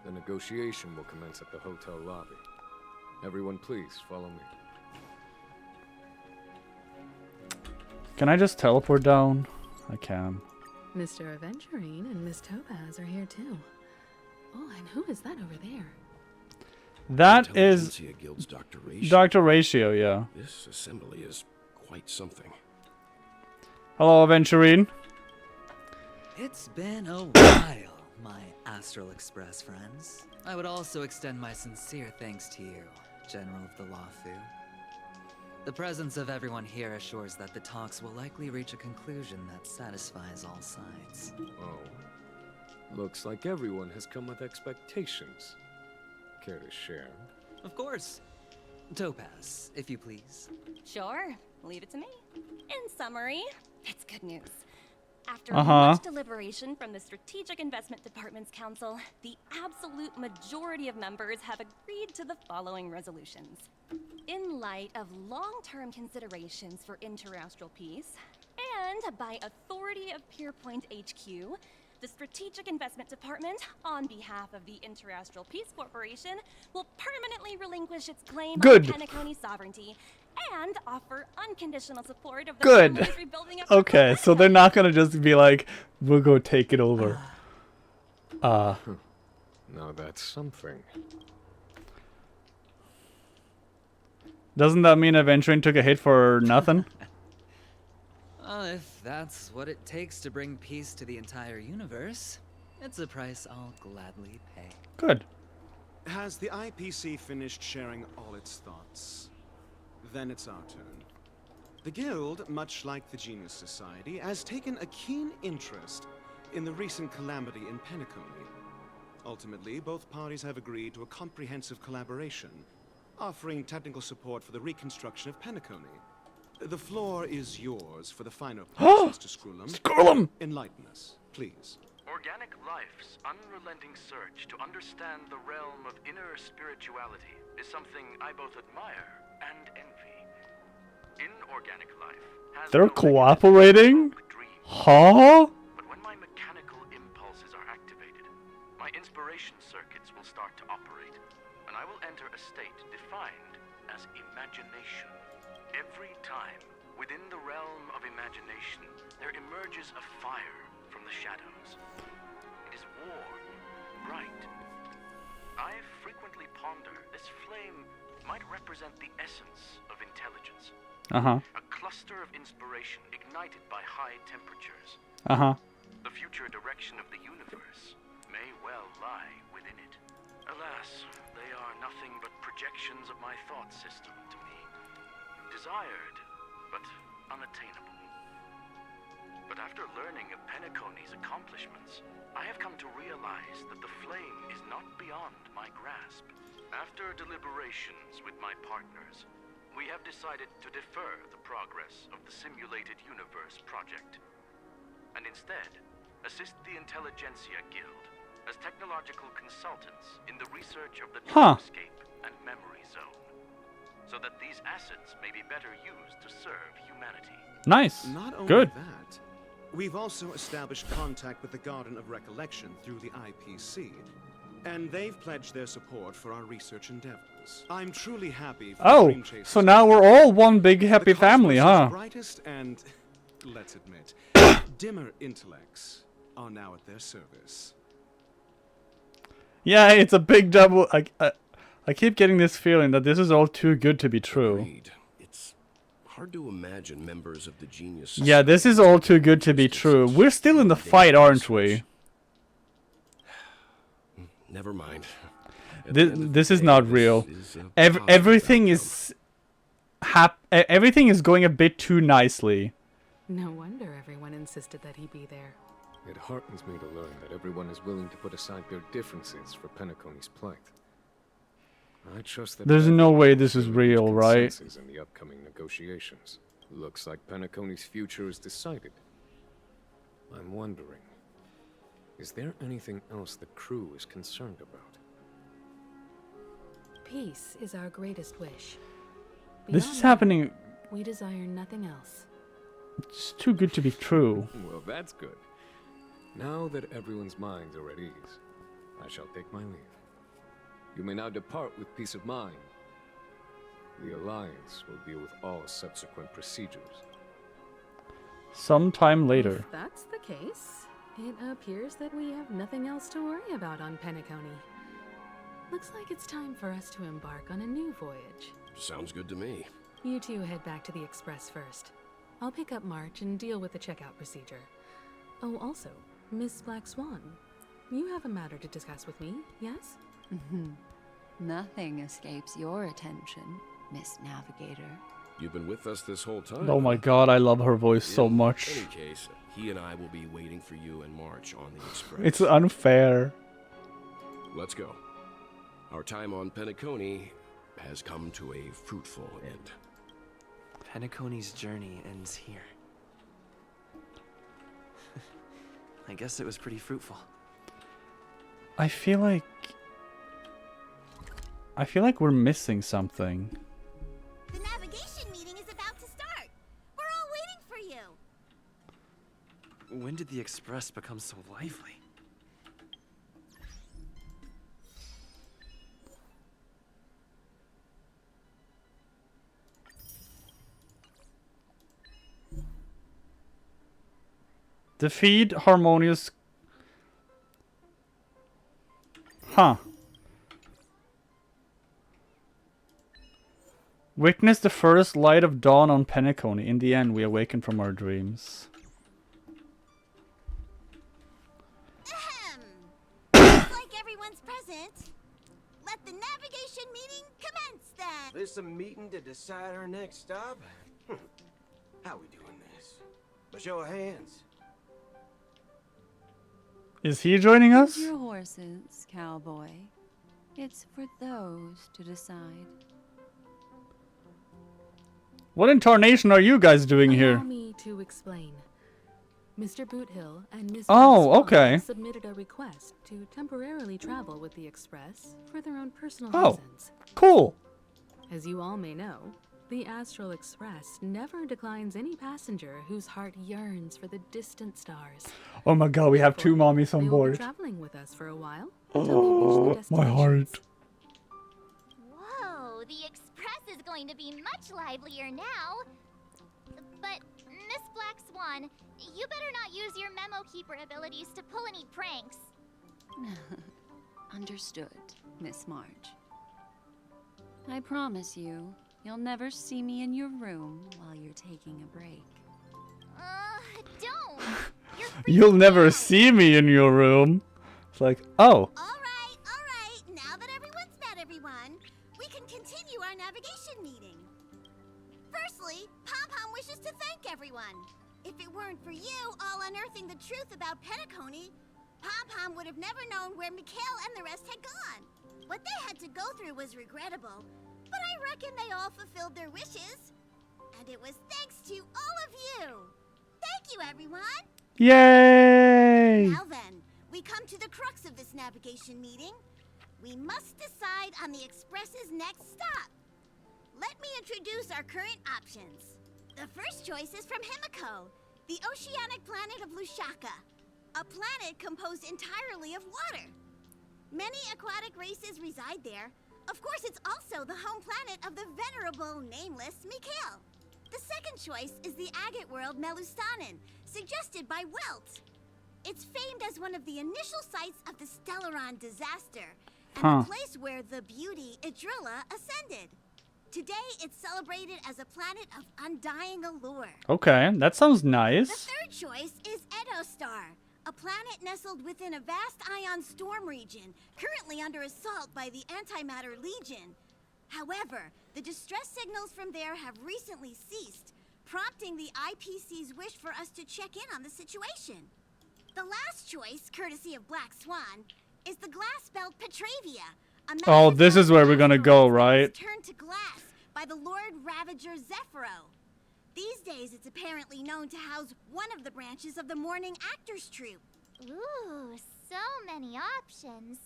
The negotiation will commence at the hotel lobby. Everyone, please follow me. Can I just teleport down? I can. Mr. Aventurine and Miss Topaz are here too. Oh, and who is that over there? That is Intelligentsia Guild's Dr. Ratio. Dr. Ratio, yeah. This assembly is quite something. Hello, Aventurine. It's been a while, my Astral Express friends. I would also extend my sincere thanks to you, General of the Lafu. The presence of everyone here assures that the talks will likely reach a conclusion that satisfies all sides. Oh. Looks like everyone has come with expectations. Care to share? Of course. Topaz, if you please. Sure, leave it to me. In summary, it's good news. After Uh-huh. much deliberation from the Strategic Investment Department's council, the absolute majority of members have agreed to the following resolutions. In light of long-term considerations for interastral peace, and by authority of Pierpoint HQ, the Strategic Investment Department, on behalf of the Interastral Peace Corporation, will permanently relinquish its claim Good. on Penacony sovereignty and offer unconditional support of the Good. families rebuilding up Okay, so they're not gonna just be like, we'll go take it over. Now that's something. Doesn't that mean Aventurine took a hit for nothing? Well, if that's what it takes to bring peace to the entire universe, it's a price I'll gladly pay. Good. Has the IPC finished sharing all its thoughts? Then it's our turn. The Guild, much like the Genius Society, has taken a keen interest in the recent calamity in Penacony. Ultimately, both parties have agreed to a comprehensive collaboration, offering technical support for the reconstruction of Penacony. The floor is yours for the final part, Mr. Scrollum. Scrollum! Enlighten us, please. Organic life's unrelenting search to understand the realm of inner spirituality is something I both admire and envy. Inorganic life has They're no cooperating? Huh? But when my mechanical impulses are activated, my inspiration circuits will start to operate, and I will enter a state defined as imagination. Every time, within the realm of imagination, there emerges a fire from the shadows. It is warm, bright. I frequently ponder this flame might represent the essence of intelligence. Uh-huh. A cluster of inspiration ignited by high temperatures. Uh-huh. The future direction of the universe may well lie within it. Alas, they are nothing but projections of my thought system to me. Desired, but unattainable. But after learning of Penacony's accomplishments, I have come to realize that the flame is not beyond my grasp. After deliberations with my partners, we have decided to defer the progress of the Simulated Universe project, and instead assist the Intelligentsia Guild as technological consultants in the research of the Dreamscape and Memory Zone, so that these assets may be better used to serve humanity. Nice. Not only Good. that, we've also established contact with the Garden of Recollection through the IPC, and they've pledged their support for our research endeavors. I'm truly happy for Oh, Dream Chasers. so now we're all one big happy family, The cosmos' huh? brightest and, let's admit, dimmer intellects are now at their service. Yeah, it's a big double. I keep getting this feeling that this is all too good to be true. Agreed. It's hard to imagine members of the Genius Yeah, this is all too good to be true. We're still in the fight, aren't we? Never mind. This is not real. Everything is everything is going a bit too nicely. No wonder everyone insisted that he be there. It heartens me to learn that everyone is willing to put aside their differences for Penacony's plight. I trust that There's no way this is real, right? consensus in the upcoming negotiations. Looks like Penacony's future is decided. I'm wondering, is there anything else the crew is concerned about? Peace is our greatest wish. This Beyond is that, happening. we desire nothing else. It's too good to be true. Well, that's good. Now that everyone's minds are at ease, I shall take my leave. You may now depart with peace of mind. The Alliance will deal with all subsequent procedures. Sometime later. If that's the case, it appears that we have nothing else to worry about on Penacony. Looks like it's time for us to embark on a new voyage. Sounds good to me. You two head back to the Express first. I'll pick up March and deal with the checkout procedure. Oh, also, Miss Black Swan, you have a matter to discuss with me, yes? Nothing escapes your attention, Miss Navigator. You've been with us this whole time. Oh my god, I love her voice so In much. any case, he and I will be waiting for you and March on the Express. It's unfair. Let's go. Our time on Penacony has come to a fruitful end. Penacony's journey ends here. I guess it was pretty fruitful. I feel like we're missing something. The navigation meeting is about to start. We're all waiting for you. When did the Express become so lively? Defeat harmonious. Huh. Witness the first light of dawn on Penacony. In the end, we awaken from our dreams. Looks like everyone's present. Let the navigation meeting commence then. This a meeting to decide our next stop? How we doing this? A show of hands. Is he joining us? Your horses, cowboy. It's for those to decide. What in tarnation are you guys doing here? Allow me to explain. Mr. Boothill and Miss Oh, Black Swan okay. submitted a request to temporarily travel with the Express for their own personal Oh, reasons. cool. As you all may know, the Astral Express never declines any passenger whose heart yearns for the distant stars. Oh my god, we have two mommies They on will be board. traveling with us for a while until they reach the Oh, my heart. Whoa, the Express is going to be much livelier now. But, Miss Black Swan, you better not use your memo keeper abilities to pull any pranks. Understood, Miss March. I promise you, you'll never see me in your room while you're taking a break. Don't! You'll never see me in your room. It's like, oh. Alright, now that everyone's met everyone, we can continue our navigation meeting. Firstly, Pom-Pom wishes to thank everyone. If it weren't for you all unearthing the truth about Penacony, Pom-Pom would have never known where Mikhail and the rest had gone. What they had to go through was regrettable, but I reckon they all fulfilled their wishes. And it was thanks to all of you. Thank you, everyone. Yay! Now then, we come to the crux of this navigation meeting. We must decide on the Express's next stop. Let me introduce our current options. The first choice is from Himiko, the oceanic planet of Lushaka, a planet composed entirely of water. Many aquatic races reside there. Of course, it's also the home planet of the venerable, nameless Mikhail. The second choice is the agate world Melustanen, suggested by Welt. It's famed as one of the initial sites of the Stellaron disaster, and the place where the beauty Idrilla ascended. Today, it's celebrated as a planet of undying allure. Okay, that sounds The nice. third choice is Edostar, a planet nestled within a vast ion storm region, currently under assault by the Antimatter Legion. However, the distress signals from there have recently ceased, prompting the IPC's wish for us to check in on the situation. The last choice, courtesy of Black Swan, is the glass belt Petravia, a Oh, this is where we're gonna go, right? turned to glass by the Lord Ravager Zephyro. These days, it's apparently known to house one of the branches of the Morning Actors Troupe. Ooh, so many options.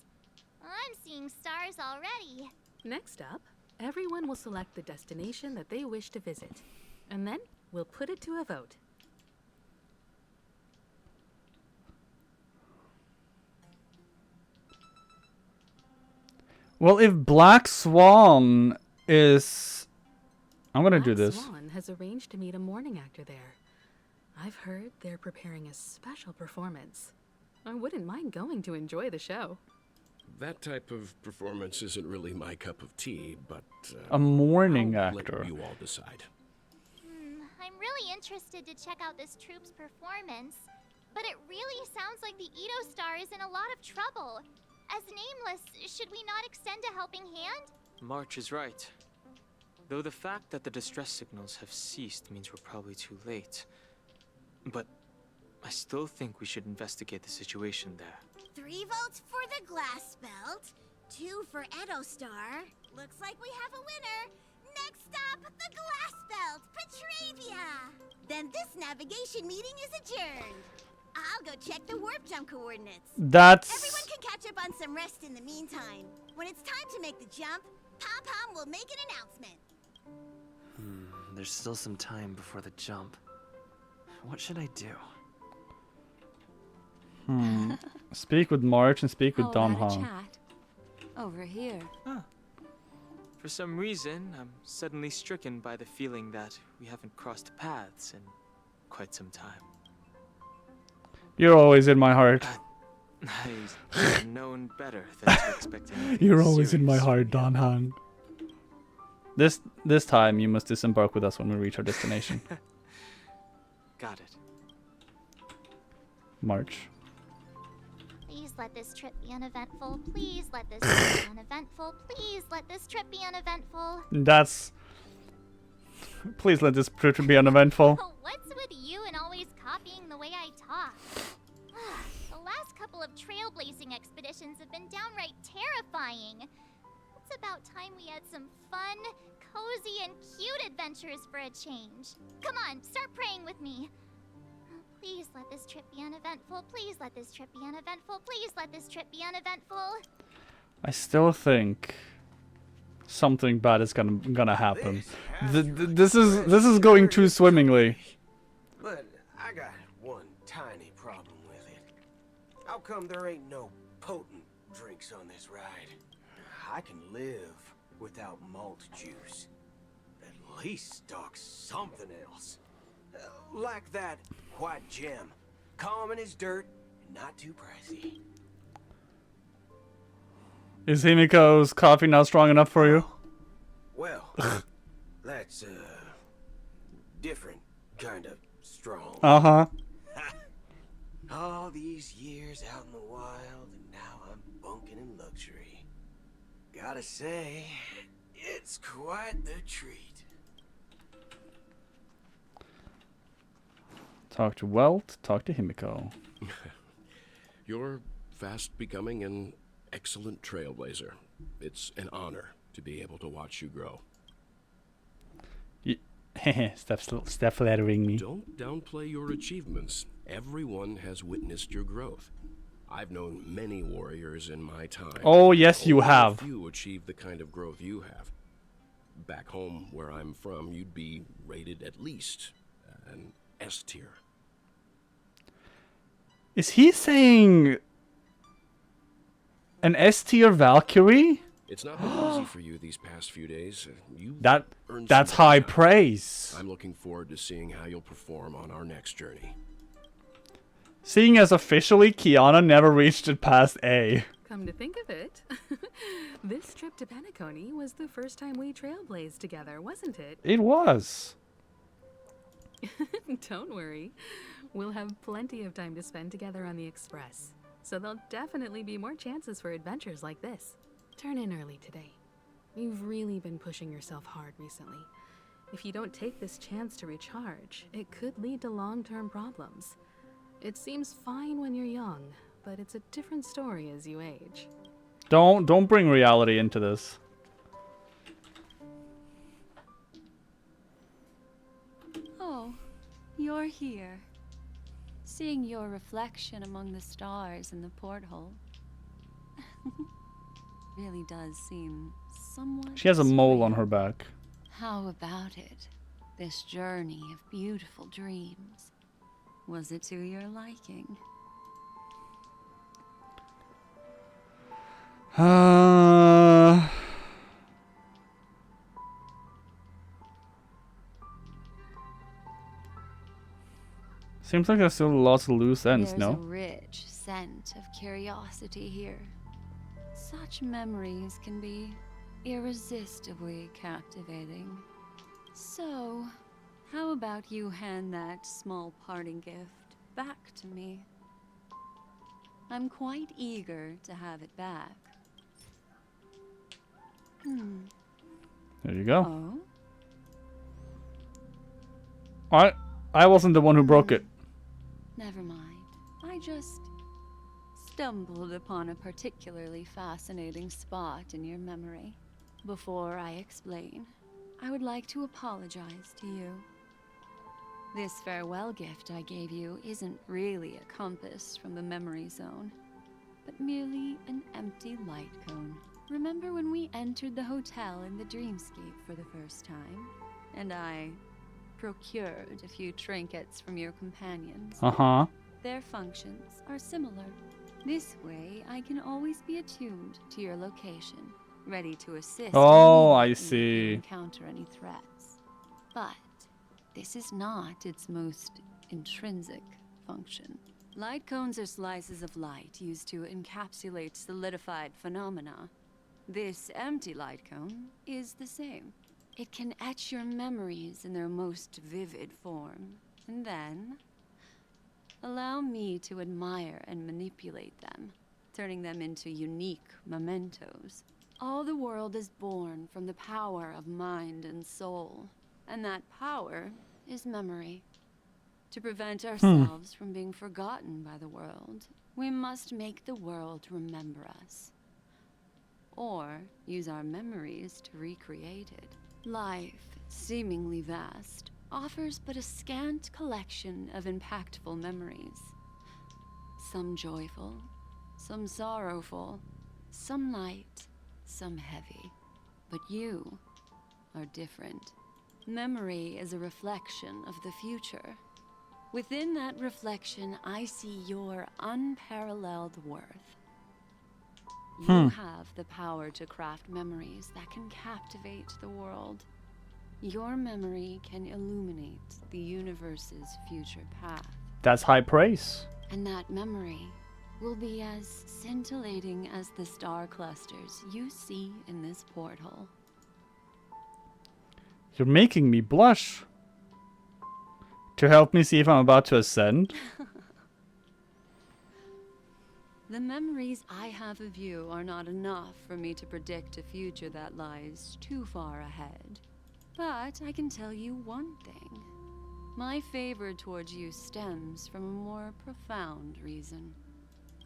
I'm seeing stars already. Next up, Everyone will select the destination that they wish to visit, and then we'll put it to a vote. Well, if Black Swan is... I'm gonna do this. Black Swan has arranged to meet a morning actor there. I've heard they're preparing a special performance. I wouldn't mind going to enjoy the show. That type of performance isn't really my cup of tea, but... a morning I'll actor. Let you all decide. I'm really interested to check out this troupe's performance, but it really sounds like the Edo Star is in a lot of trouble. As Nameless, should we not extend a helping hand? March is right. Though the fact that the distress signals have ceased means we're probably too late. But I still think we should investigate the situation there. 3 votes for the glass belt, 2 for Edo Star. Looks like we have a winner. Next up, the glass belt, Petravia. Then this navigation meeting is adjourned. I'll go check the warp jump coordinates. That's... Everyone can catch up on some rest in the meantime. When it's time to make the jump, Pom-Pom will make an announcement. There's still some time before the jump. What should I do? Speak with March and speak with How Don about a Hong. chat? Over here. For some reason, I'm suddenly stricken by the feeling that we haven't crossed paths in quite some time. You're always in my heart. I've known better than to expect anything You're always in my serious. heart, Don Hong. This time you must disembark with us when we reach our destination. Got it. March. Please let this trip be uneventful. Please let this trip be uneventful. Please let this trip be uneventful. That's... Please let this trip be uneventful. What's with you and always copying the way I talk? The last couple of trailblazing expeditions have been downright terrifying. It's about time we had some fun, cozy, and cute adventures for a change. Come on, start praying with me. Please let this trip be uneventful. Please let this trip be uneventful. Please let this trip be uneventful. I still think something bad is gonna happen. This is going too swimmingly. But I got one tiny problem with it. How come there ain't no potent drinks on this ride? I can live without malt juice. At least stock something else. Like that white gem. Common as dirt, and not too pricey. Is Himiko's coffee not strong enough for you? Well, that's different kind of strong. Uh-huh. All these years out in the wild, and now I'm bunking in luxury. Gotta say, it's quite the treat. Talk to Welt, talk to Himiko. You're fast becoming an excellent trailblazer. It's an honor to be able to watch you grow. Stop flattering me. Don't downplay your achievements. Everyone has witnessed your growth. I've known many warriors in my time. Oh, yes, you Only have. a few achieved the kind of growth you have. Back home, where I'm from, you'd be rated at least an S tier. Is he saying an S tier Valkyrie? It's not been easy for you these past few days. Earned That's some high time. praise. I'm looking forward to seeing how you'll perform on our next journey. Seeing as officially Kiana never reached it past A. Come to think of it, this trip to Penacony was the first time we trailblazed together, wasn't it? It was. Don't worry. We'll have plenty of time to spend together on the Express. So there'll definitely be more chances for adventures like this. Turn in early today. You've really been pushing yourself hard recently. If you don't take this chance to recharge, it could lead to long-term problems. It seems fine when you're young, but it's a different story as you age. Don't bring reality into this. Oh, you're here. Seeing your reflection among the stars in the porthole really does seem somewhat She has a mole on surreal. her back. How about it? This journey of beautiful dreams. Was it to your liking? Seems like there's still lots of loose ends, There's no? a rich scent of curiosity here. Such memories can be irresistibly captivating. So, how about you hand that small parting gift back to me? I'm quite eager to have it back. There you go. Oh? I wasn't the one who broke it. Never mind. I just stumbled upon a particularly fascinating spot in your memory. Before I explain, I would like to apologize to you. This farewell gift I gave you isn't really a compass from the memory zone, but merely an empty light cone. Remember when we entered the hotel in the dreamscape for the first time, and I procured a few trinkets from your companions? Uh-huh. Their functions are similar. This way, I can always be attuned to your location, ready to assist Oh, I immediately if you see. encounter any threats. But this is not its most intrinsic function. Light cones are slices of light used to encapsulate solidified phenomena. This empty light cone is the same. It can etch your memories in their most vivid form, and then allow me to admire and manipulate them, turning them into unique mementos. All the world is born from the power of mind and soul, and that power is memory. To prevent ourselves from being forgotten by the world, we must make the world remember us, or use our memories to recreate it. Life, seemingly vast, offers but a scant collection of impactful memories. Some joyful, some sorrowful, some light, some heavy. But you are different. Memory is a reflection of the future. Within that reflection, I see your unparalleled worth. You have the power to craft memories that can captivate the world. Your memory can illuminate the universe's future path. That's high praise. And that memory will be as scintillating as the star clusters you see in this porthole. You're making me blush. To help me see if I'm about to ascend? The memories I have of you are not enough for me to predict a future that lies too far ahead. But I can tell you one thing. My favor towards you stems from a more profound reason.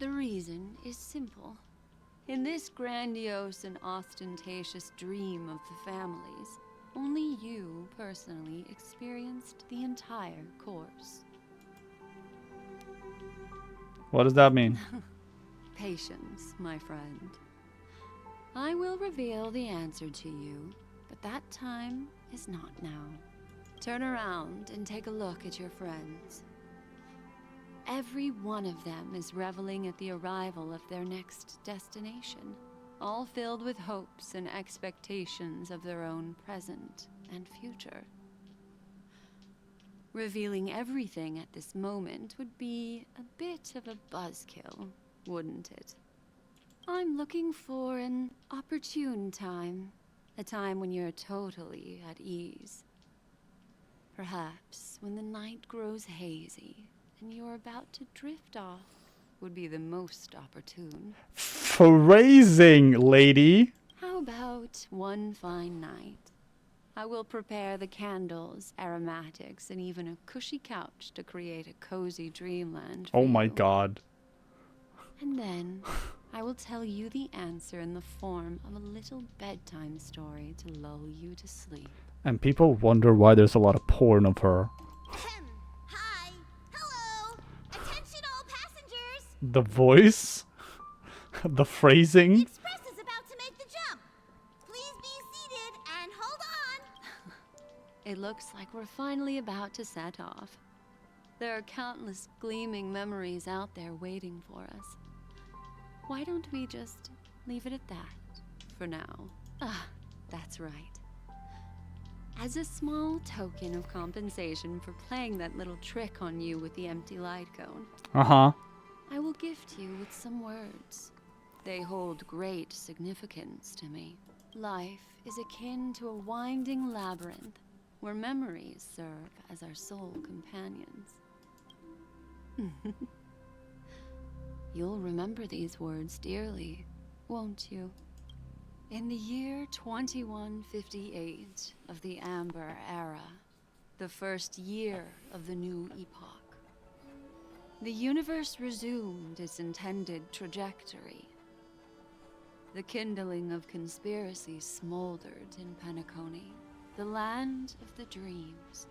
The reason is simple. In this grandiose and ostentatious dream of the families, only you personally experienced the entire course. What does that mean? Patience, my friend. I will reveal the answer to you, but that time is not now. Turn around and take a look at your friends. Every one of them is reveling at the arrival of their next destination, all filled with hopes and expectations of their own present and future. Revealing everything at this moment would be a bit of a buzzkill, wouldn't it? I'm looking for an opportune time, a time when you're totally at ease. Perhaps when the night grows hazy and you're about to drift off would be the most opportune. Phrasing, lady. How about one fine night? I will prepare the candles, aromatics, and even a cushy couch to create a cozy dreamland for Oh my you. god. And then I will tell you the answer in the form of a little bedtime story to lull you to sleep. And people wonder why there's a lot of porn of her. Hi. Hello. Attention all passengers. The voice? The phrasing? Express is about to make the jump. Please It looks like we're finally about to set off. There are countless gleaming memories out there waiting for us. Why don't we just leave it at that for now? Ah, that's right. As a small token of compensation for playing that little trick on you with the empty light cone, I will gift you with some words. They hold great significance to me. Life is akin to a winding labyrinth where memories serve as our sole companions. You'll remember these words dearly, won't you? In the year 2158 of the Amber Era, the first year of the new epoch, the universe resumed its intended trajectory. The kindling of conspiracy smoldered in Penacony, the land of the dreams.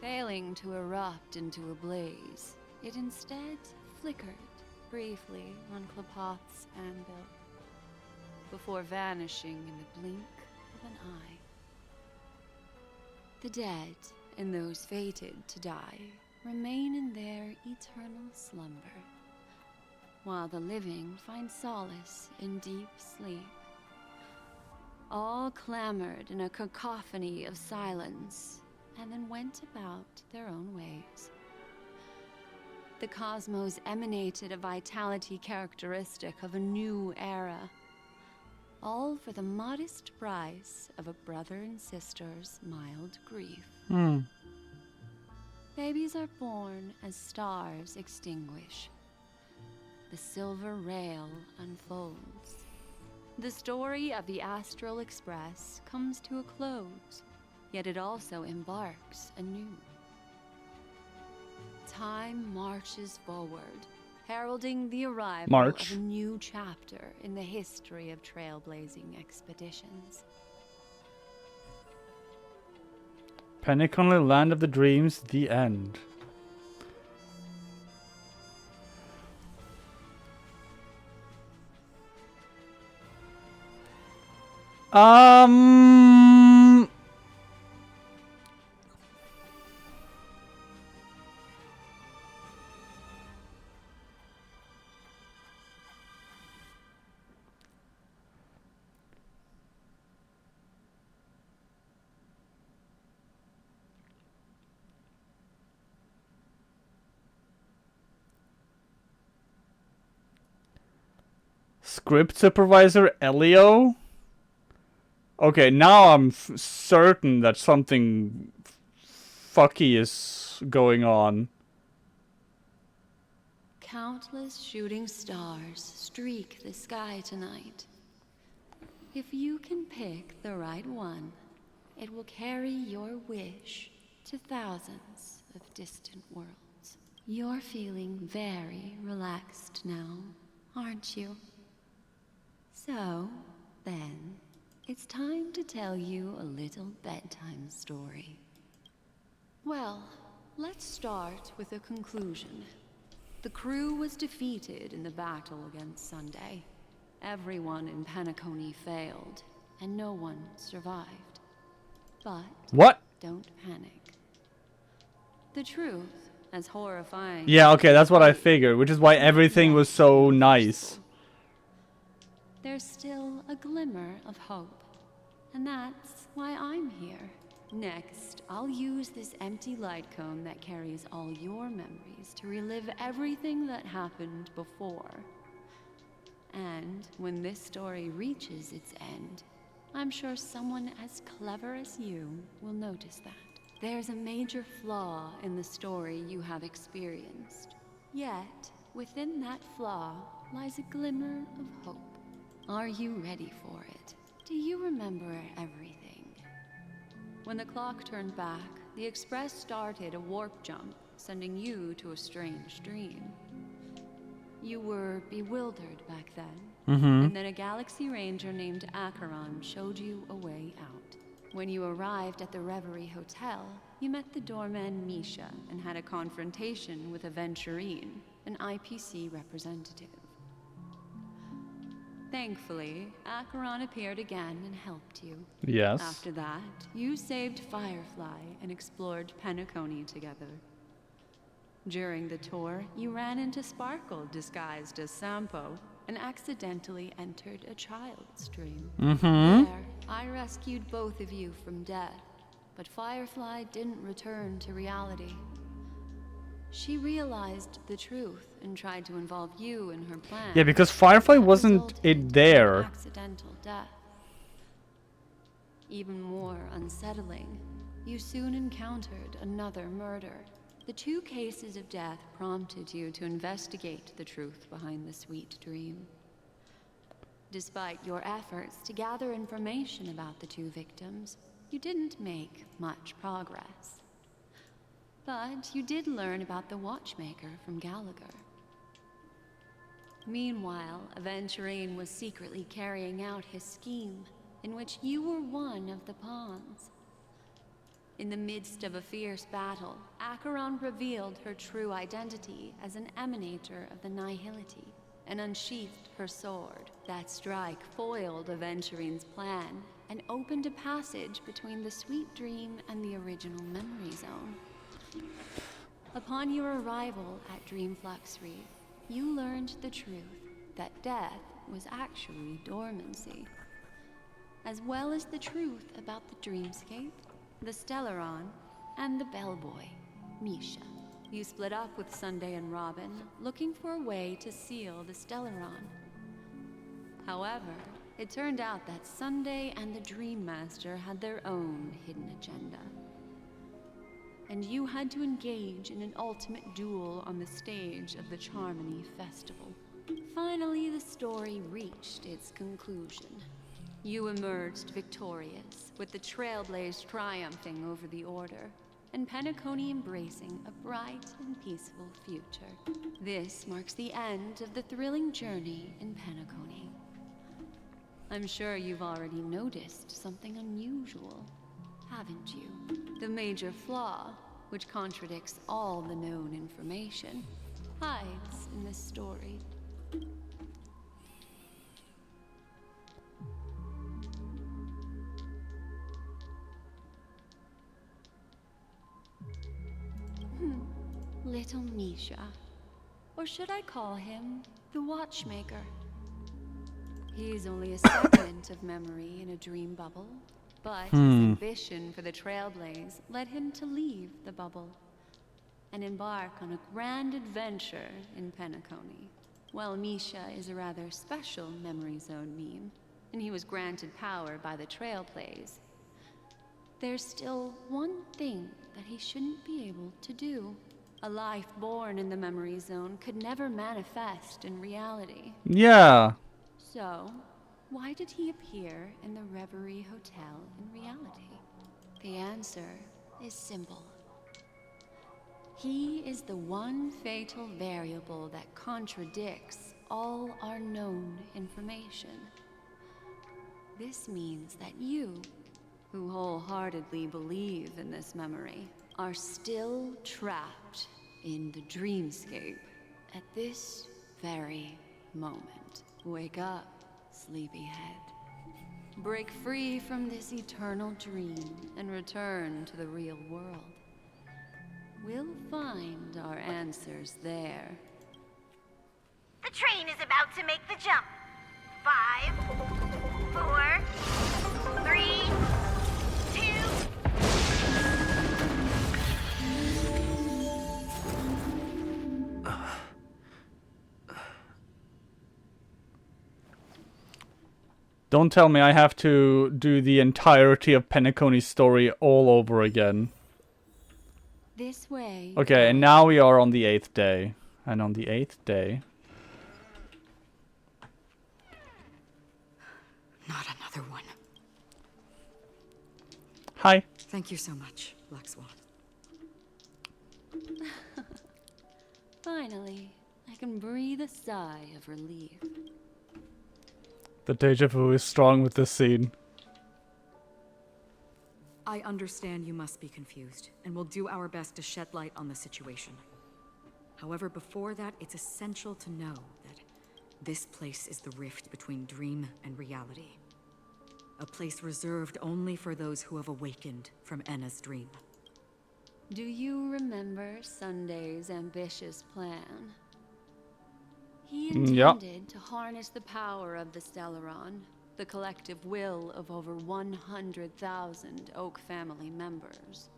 Failing to erupt into a blaze, it instead flickered briefly on Klapoth's anvil, before vanishing in the blink of an eye. The dead and those fated to die remain in their eternal slumber, while the living find solace in deep sleep. All clamored in a cacophony of silence, and then went about their own ways. The cosmos emanated a vitality characteristic of a new era, all for the modest price of a brother and sister's mild grief. Babies are born as stars extinguish. The silver rail unfolds. The story of the Astral Express comes to a close, yet it also embarks anew. Time marches forward, heralding the arrival of a new chapter in the history of trailblazing expeditions. Penacony, Land of the Dreams, the end. Script supervisor Elio? Okay, now I'm certain that something fucky is going on. Countless shooting stars streak the sky tonight. If you can pick the right one, it will carry your wish to thousands of distant worlds. You're feeling very relaxed now, aren't you? So, then, it's time to tell you a little bedtime story. Well, let's start with a conclusion. The crew was defeated in the battle against Sunday. Everyone in Penacony failed, and no one survived. But what? Don't panic. The truth, as horrifying. Yeah, okay, that's what I figured, which is why everything was so nice. There's still a glimmer of hope, and that's why I'm here. Next, I'll use this empty light cone that carries all your memories to relive everything that happened before. And when this story reaches its end, I'm sure someone as clever as you will notice that. There's a major flaw in the story you have experienced. Yet, within that flaw lies a glimmer of hope. Are you ready for it? Do you remember everything? When the clock turned back, the Express started a warp jump, sending you to a strange dream. You were bewildered back then, and then a Galaxy Ranger named Acheron showed you a way out. When you arrived at the Reverie Hotel, you met the doorman Misha and had a confrontation with Aventurine, an IPC representative. Thankfully, Acheron appeared again and helped you. Yes. After that, you saved Firefly and explored Penacony together. During the tour, you ran into Sparkle disguised as Sampo and accidentally entered a child's dream. There, I rescued both of you from death, but Firefly didn't return to reality. She realized the truth and tried to involve you in her plan. Yeah, because Firefly wasn't there. Accidental death. Even more unsettling, you soon encountered another murder. The 2 cases of death prompted you to investigate the truth behind the sweet dream. Despite your efforts to gather information about the 2 victims, you didn't make much progress. But you did learn about the Watchmaker from Gallagher. Meanwhile, Aventurine was secretly carrying out his scheme, in which you were one of the pawns. In the midst of a fierce battle, Acheron revealed her true identity as an emanator of the Nihility and unsheathed her sword. That strike foiled Aventurine's plan and opened a passage between the Sweet Dream and the original Memory Zone. Upon your arrival at Dreamflux Reef, you learned the truth that death was actually dormancy, as well as the truth about the dreamscape, the Stellaron, and the bellboy, Misha. You split up with Sunday and Robin, looking for a way to seal the Stellaron. However, it turned out that Sunday and the Dream Master had their own hidden agenda. And you had to engage in an ultimate duel on the stage of the Charmony Festival. Finally, the story reached its conclusion. You emerged victorious, with the Trailblaze triumphing over the Order, and Penacony embracing a bright and peaceful future. This marks the end of the thrilling journey in Penacony. I'm sure you've already noticed something unusual, haven't you? The major flaw, which contradicts all the known information, hides in this story. Little Misha. Or should I call him the Watchmaker? He's only a segment of memory in a dream bubble, but his ambition for the Trailblaze led him to leave the bubble and embark on a grand adventure in Penacony. Well, Misha is a rather special Memory Zone meme, and he was granted power by the Trailblaze. There's still one thing that he shouldn't be able to do. A life born in the Memory Zone could never manifest in reality. Yeah. So, why did he appear in the Reverie Hotel in reality? The answer is simple. He is the one fatal variable that contradicts all our known information. This means that you, who wholeheartedly believe in this memory, are still trapped in the dreamscape at this very moment. Wake up, sleepyhead. Break free from this eternal dream and return to the real world. We'll find our answers there. The train is about to make the jump. 5, 4, 3, 2... Don't tell me I have to do the entirety of Penacony's story all over again. This way. Okay, and now we are on the 8th day. And on the 8th day... Not another one. Hi. Thank you so much, Black Swan. Finally, I can breathe a sigh of relief. The deja vu is strong with this scene. I understand you must be confused, and we'll do our best to shed light on the situation. However, before that, it's essential to know that This place is the rift between dream and reality. A place reserved only for those who have awakened from Enna's dream. Do you remember Sunday's ambitious plan? He intended to harness the power of the Stellaron, the collective will of over 100,000 Oak family members,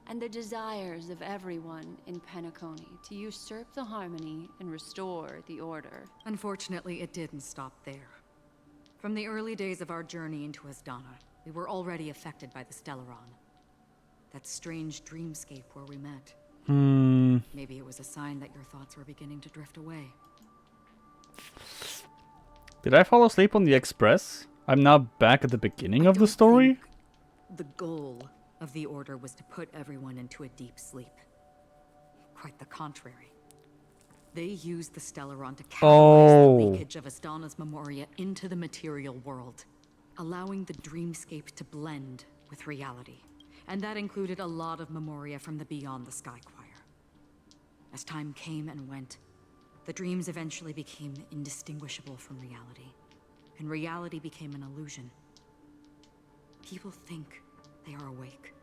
and the desires of everyone in Penacony to usurp the harmony and restore the order. Unfortunately, it didn't stop there. From the early days of our journey into Asdana, we were already affected by the Stellaron. That strange dreamscape where we met. Maybe it was a sign that your thoughts were beginning to drift away. Did I fall asleep on the Express? I'm now back at the beginning of the story? The goal of the Order was to put everyone into a deep sleep. Quite the contrary. They used the Stellaron to catalyze the leakage of Asdana's Memoria into the material world, allowing the dreamscape to blend with reality. And that included a lot of Memoria from the Beyond the Sky Choir. As time came and went, the dreams eventually became indistinguishable from reality, and reality became an illusion. People think they are awake,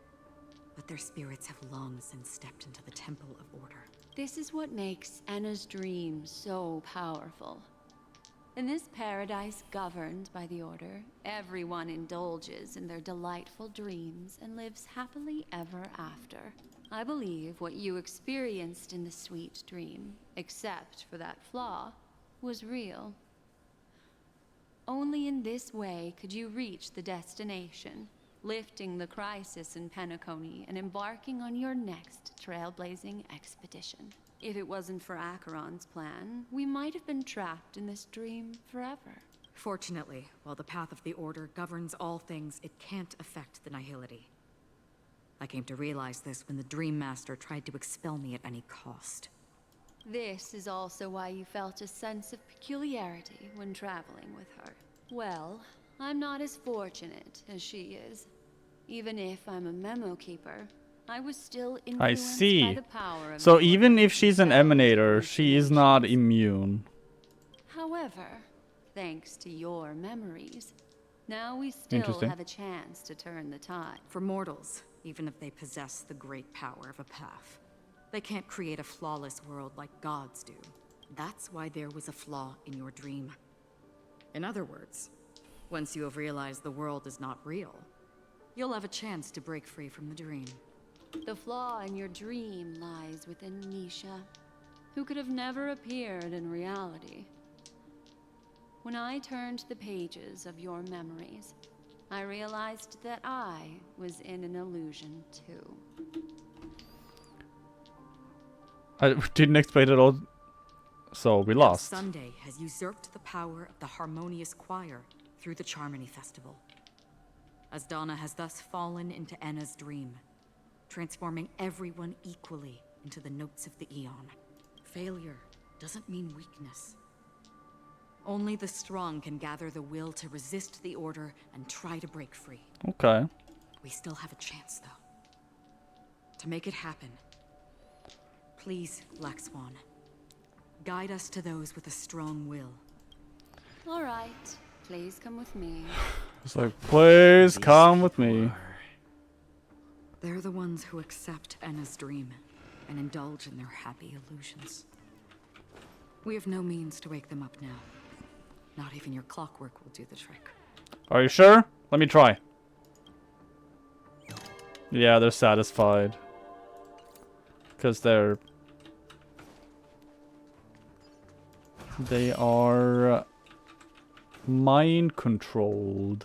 but their spirits have long since stepped into the Temple of Order. This is what makes Enna's dream so powerful. In this paradise governed by the Order, everyone indulges in their delightful dreams and lives happily ever after. I believe what you experienced in the sweet dream, except for that flaw, was real. Only in this way could you reach the destination, lifting the crisis in Penacony and embarking on your next trailblazing expedition. If it wasn't for Acheron's plan, we might have been trapped in this dream forever. Fortunately, while the path of the Order governs all things, it can't affect the Nihility. I came to realize this when the Dream Master tried to expel me at any cost. This is also why you felt a sense of peculiarity when traveling with her. Well, I'm not as fortunate as she is. Even if I'm a memo keeper, I was still influenced by the power of So even if she's an emanator, she is not immune. However, thanks to your memories, now we still have a chance to turn the tide. For mortals, even if they possess the great power of a path, they can't create a flawless world like gods do. That's why there was a flaw in your dream. In other words, once you have realized the world is not real, you'll have a chance to break free from the dream. The flaw in your dream lies within Nisha, who could have never appeared in reality. When I turned the pages of your memories, I realized that I was in an illusion too. I didn't explain it all, so we lost. Sunday has usurped the power of the Harmonious Choir through the Charmony Festival. Asdana has thus fallen into Enna's dream, transforming everyone equally into the notes of the Eon. Failure doesn't mean weakness. Only the strong can gather the will to resist the Order and try to break free. Okay. We still have a chance, though. To make it happen, please, Black Swan, guide us to those with a strong will. All right, please come with me. It's like, please come with me. They're the ones who accept Enna's dream and indulge in their happy illusions. We have no means to wake them up now. Not even your clockwork will do the trick. Are you sure? Let me try. Yeah, they're satisfied. Because they are mind controlled.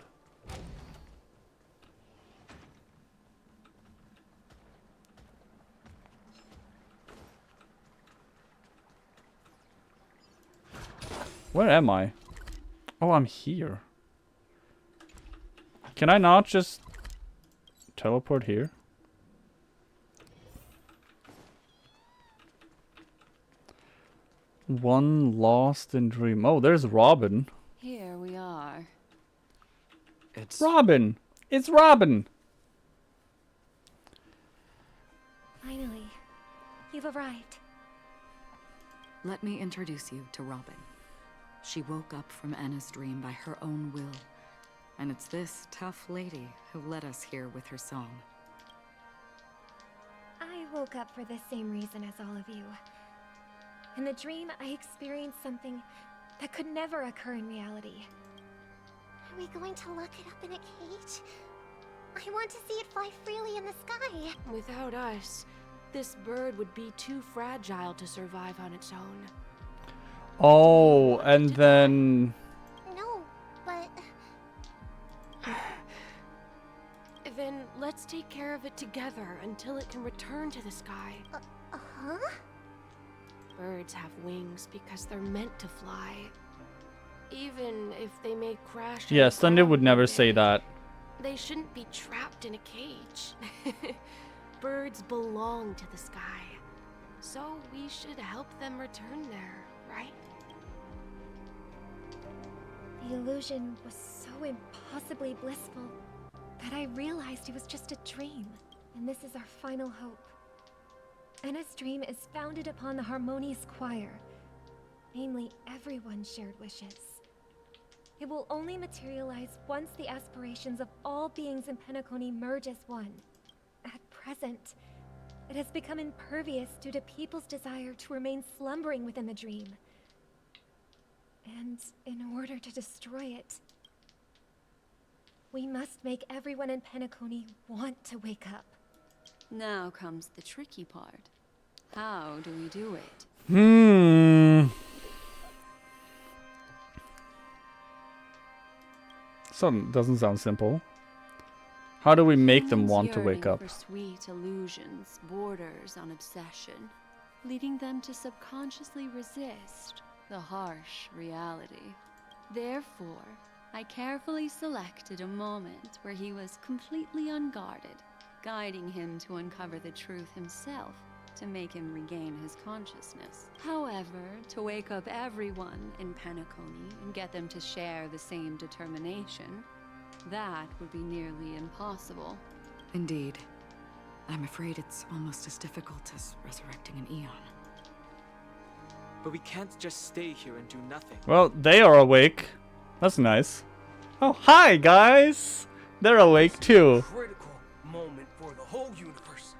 Where am I? Oh, I'm here. Can I not just teleport here? One lost in dream. Oh, there's Robin. Here we are. It's Robin. It's Robin. Finally, you've arrived. Let me introduce you to Robin. She woke up from Anna's dream by her own will. And it's this tough lady who led us here with her song. I woke up for the same reason as all of you. In the dream, I experienced something that could never occur in reality. Are we going to lock it up in a cage? I want to see it fly freely in the sky. Without us, this bird would be too fragile to survive on its own. Oh, and then... No, but... Then let's take care of it together until it can return to the sky. Huh? Birds have wings because they're meant to fly. Even if they may crash. Yeah, Sunday would never say that. They shouldn't be trapped in a cage. Birds belong to the sky. So we should help them return there, right? The illusion was so impossibly blissful that I realized it was just a dream, and this is our final hope. Anna's dream is founded upon the harmonious choir, namely everyone's shared wishes. It will only materialize once the aspirations of all beings in Penacony merge as one. At present, it has become impervious due to people's desire to remain slumbering within the dream. And in order to destroy it, we must make everyone in Penacony want to wake up. Now comes the tricky part. How do we do it? So doesn't sound simple. How do we make them want to wake up? For sweet illusions, borders on obsession, leading them to subconsciously resist the harsh reality. Therefore, I carefully selected a moment where he was completely unguarded, guiding him to uncover the truth himself to make him regain his consciousness. However, to wake up everyone in Penacony and get them to share the same determination, that would be nearly impossible. Indeed. I'm afraid it's almost as difficult as resurrecting an Eon. But we can't just stay here and do nothing. Well, they are awake. That's nice. Oh, hi, guys! They're awake, too. Critical moment for the whole universe.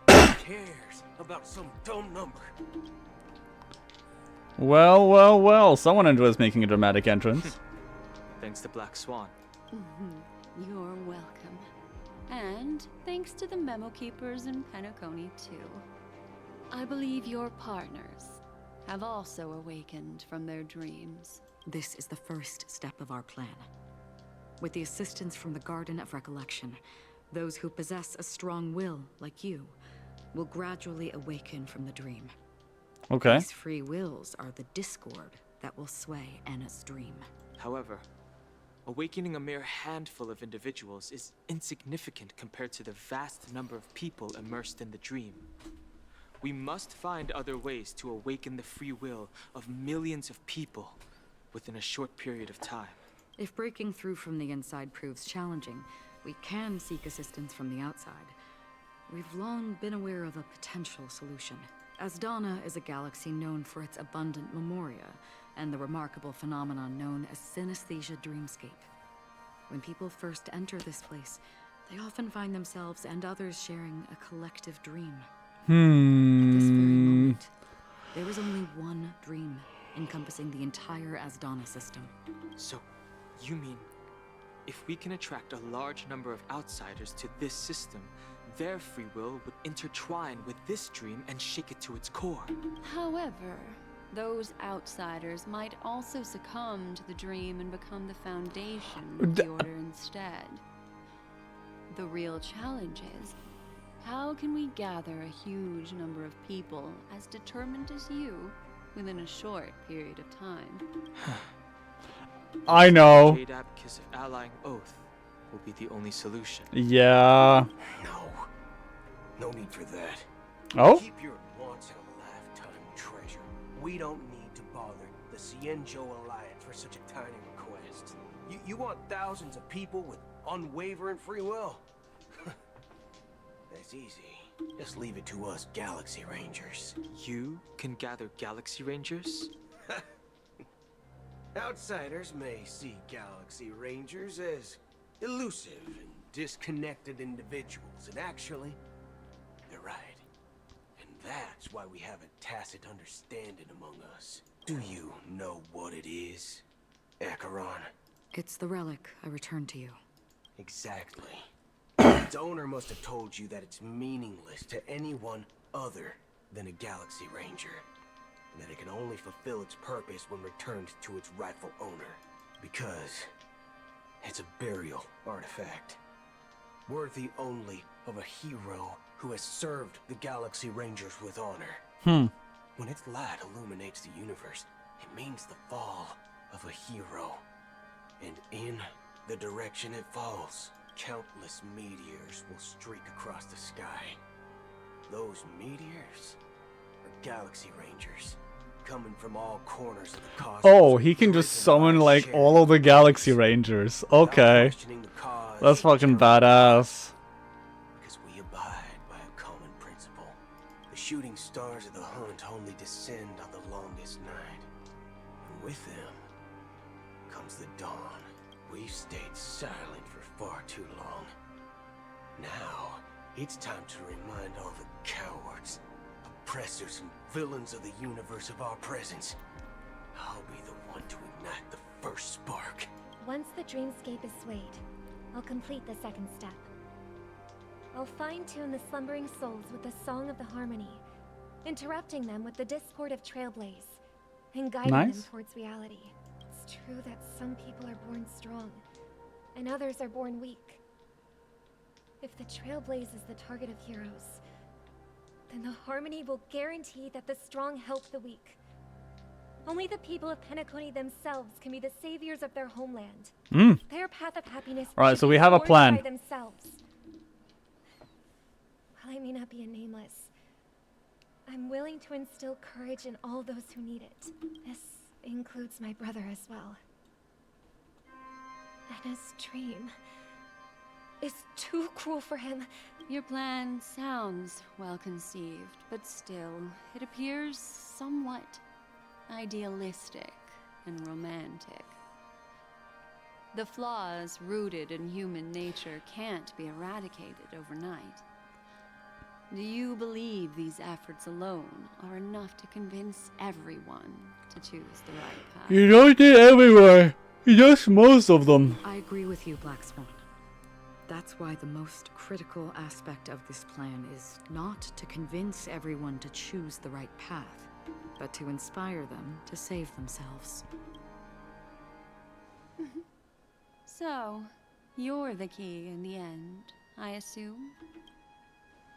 Who cares about some dumb number? Well, well, well. Someone enjoys making a dramatic entrance. Thanks to Black Swan. You're welcome. And thanks to the memo keepers in Penacony, too. I believe your partners have also awakened from their dreams. This is the first step of our plan. With the assistance from the Garden of Recollection, those who possess a strong will, like you, will gradually awaken from the dream. Okay. These free wills are the discord that will sway Anna's dream. However, awakening a mere handful of individuals is insignificant compared to the vast number of people immersed in the dream. We must find other ways to awaken the free will of millions of people within a short period of time. If breaking through from the inside proves challenging, we can seek assistance from the outside. We've long been aware of a potential solution. Asdana is a galaxy known for its abundant memoria and the remarkable phenomenon known as synesthesia dreamscape. When people first enter this place, they often find themselves and others sharing a collective dream. At this very moment, there is only one dream encompassing the entire Asdana system. So, you mean, if we can attract a large number of outsiders to this system, their free will would intertwine with this dream and shake it to its core. However, those outsiders might also succumb to the dream and become the foundation of the Order instead. The real challenge is, how can we gather a huge number of people as determined as you within a short period of time? I know. Jade Abacus of Allying Oath will be the only solution. Yeah. No need for that. Oh? Keep your once-in-a-lifetime treasure. We don't need to bother the Cienjo Alliance for such a tiny request. You want thousands of people with unwavering free will? That's easy. Just leave it to us Galaxy Rangers. You can gather Galaxy Rangers? Outsiders may see Galaxy Rangers as elusive and disconnected individuals, and actually, they're right. And that's why we have a tacit understanding among us. Do you know what it is, Acheron? It's the relic I returned to you. Exactly. Its owner must have told you that it's meaningless to anyone other than a Galaxy Ranger, and that it can only fulfill its purpose when returned to its rightful owner. Because it's a burial artifact, worthy only of a hero who has served the Galaxy Rangers with honor. When its light illuminates the universe, it means the fall of a hero. And in the direction it falls, countless meteors will streak across the sky. Those meteors are Galaxy Rangers, coming from all corners of the cosmos. Oh, he can just summon like all of the Galaxy Rangers. Okay. That's fucking badass. Because we abide by a common principle. The shooting stars of the hunt only descend on the longest night. And with them comes the dawn. We've stayed silent for far too long. Now, it's time to remind all the cowards, oppressors, and villains of the universe of our presence. I'll be the one to ignite the first spark. Once the dreamscape is swayed, I'll complete the second step. I'll fine-tune the slumbering souls with the Song of the Harmony, interrupting them with the discord of Trailblaze, and guiding them towards reality. It's true that some people are born strong, and others are born weak. If the Trailblaze is the target of heroes, then the Harmony will guarantee that the strong help the weak. Only the people of Penacony themselves can be the saviors of their homeland. Their path of happiness. Alright, so we have a plan. By themselves. While I may not be a nameless, I'm willing to instill courage in all those who need it. This includes my brother as well. And his dream is too cruel for him. Your plan sounds well conceived, but still, it appears somewhat idealistic and romantic. The flaws rooted in human nature can't be eradicated overnight. Do you believe these efforts alone are enough to convince everyone to choose the right path? You don't need everywhere. Just most of them. I agree with you, Black Swan. That's why the most critical aspect of this plan is not to convince everyone to choose the right path, but to inspire them to save themselves. So, you're the key in the end, I assume?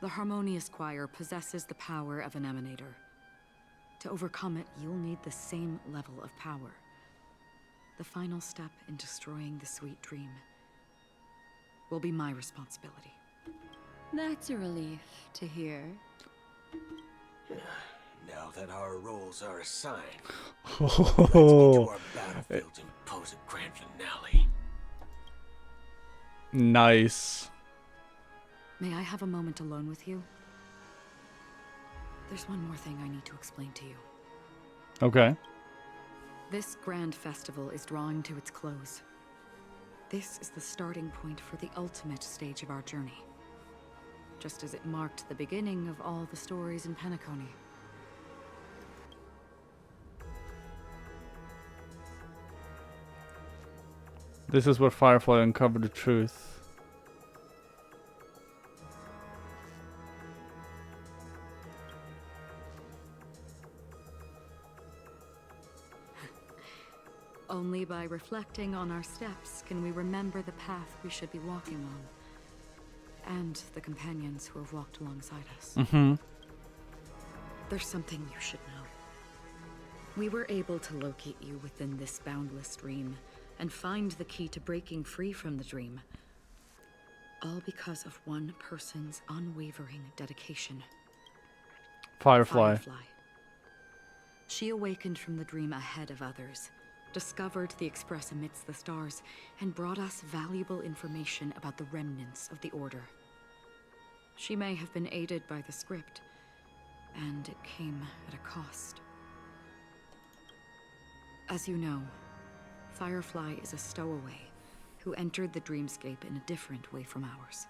The Harmonious Choir possesses the power of an emanator. To overcome it, you'll need the same level of power. The final step in destroying the sweet dream will be my responsibility. That's a relief to hear. Now that our roles are assigned, let's get to our battlefield and pose a grand finale. Nice. May I have a moment alone with you? There's one more thing I need to explain to you. Okay. This grand festival is drawing to its close. This is the starting point for the ultimate stage of our journey. Just as it marked the beginning of all the stories in Penacony. This is where Firefly uncovered the truth. Only by reflecting on our steps can we remember the path we should be walking on. And the companions who have walked alongside us. There's something you should know. We were able to locate you within this boundless dream and find the key to breaking free from the dream. All because of one person's unwavering dedication. Firefly. She awakened from the dream ahead of others, discovered the Express amidst the stars, and brought us valuable information about the remnants of the Order. She may have been aided by the script, and it came at a cost. As you know, Firefly is a stowaway who entered the dreamscape in a different way from ours.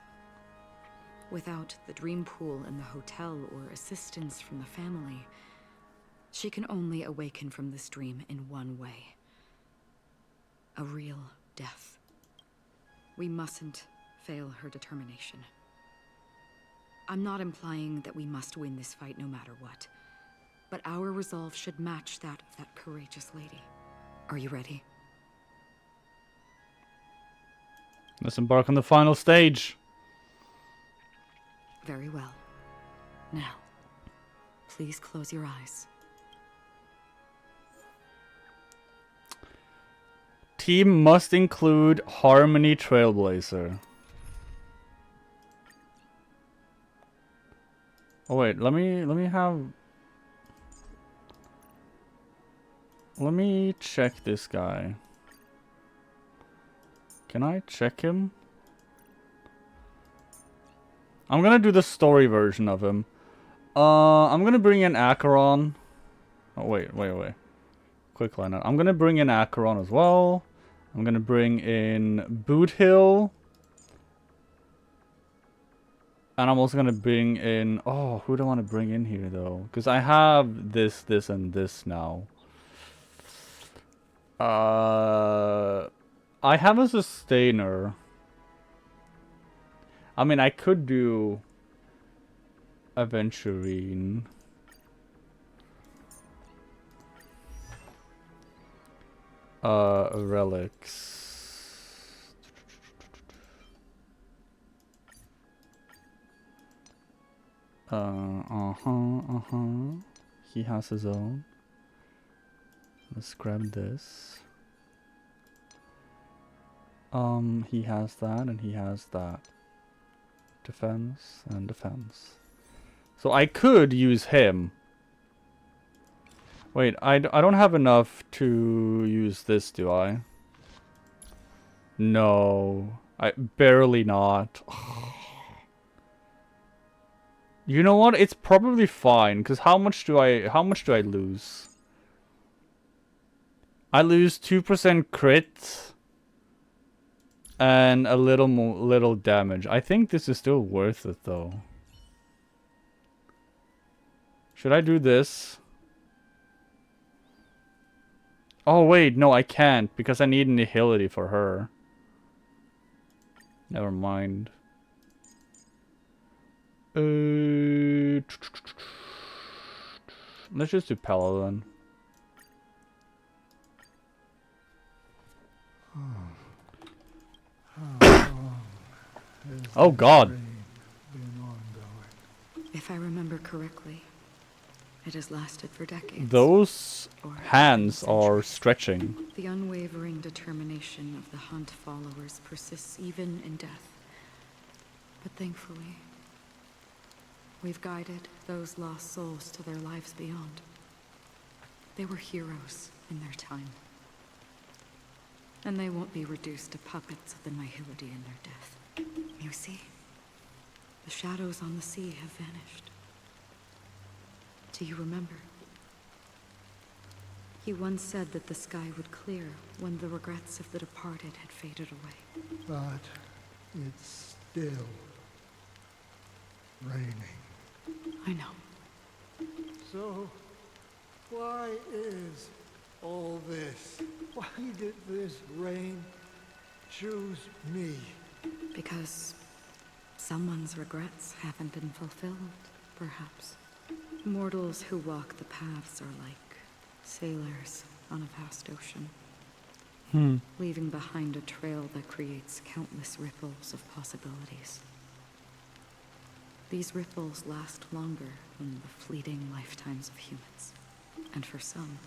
Without the dream pool in the hotel or assistance from the family, she can only awaken from this dream in one way. A real death. We mustn't fail her determination. I'm not implying that we must win this fight no matter what, but our resolve should match that of that courageous lady. Are you ready? Let's embark on the final stage. Very well. Now, please close your eyes. Team must include Harmony Trailblazer. Oh wait, let me check this guy. Can I check him? I'm gonna do the story version of him. I'm gonna bring in Acheron. Oh wait. Quick line out. I'm gonna bring in Acheron as well. I'm gonna bring in Boothill. And I'm also gonna bring in... Oh, who do I want to bring in here though? Because I have this, and this now. I have a Sustainer. I mean, I could do Aventurine. Relics. He has his own. Let's grab this. He has that and he has that. Defense and defense. So I could use him. Wait, I don't have enough to use this, do I? No. Barely not. You know what? It's probably fine, because how much do I lose? I lose 2% crit and a little damage. I think this is still worth it though. Should I do this? Oh wait, no, I can't because I need Nihility for her. Never mind. Let's just do Paladin. Oh God. If I remember correctly, it has lasted for decades. Those hands are stretching. The unwavering determination of the Hunt followers persists even in death. But thankfully, we've guided those lost souls to their lives beyond. They were heroes in their time. And they won't be reduced to puppets of the Nihility in their death. You see, the shadows on the sea have vanished. Do you remember? He once said that the sky would clear when the regrets of the departed had faded away. But it's still raining. I know. So, why is all this? Why did this rain choose me? Because someone's regrets haven't been fulfilled, perhaps. Mortals who walk the paths are like sailors on a vast ocean, leaving behind a trail that creates countless ripples of possibilities. These ripples last longer than the fleeting lifetimes of humans, and for some,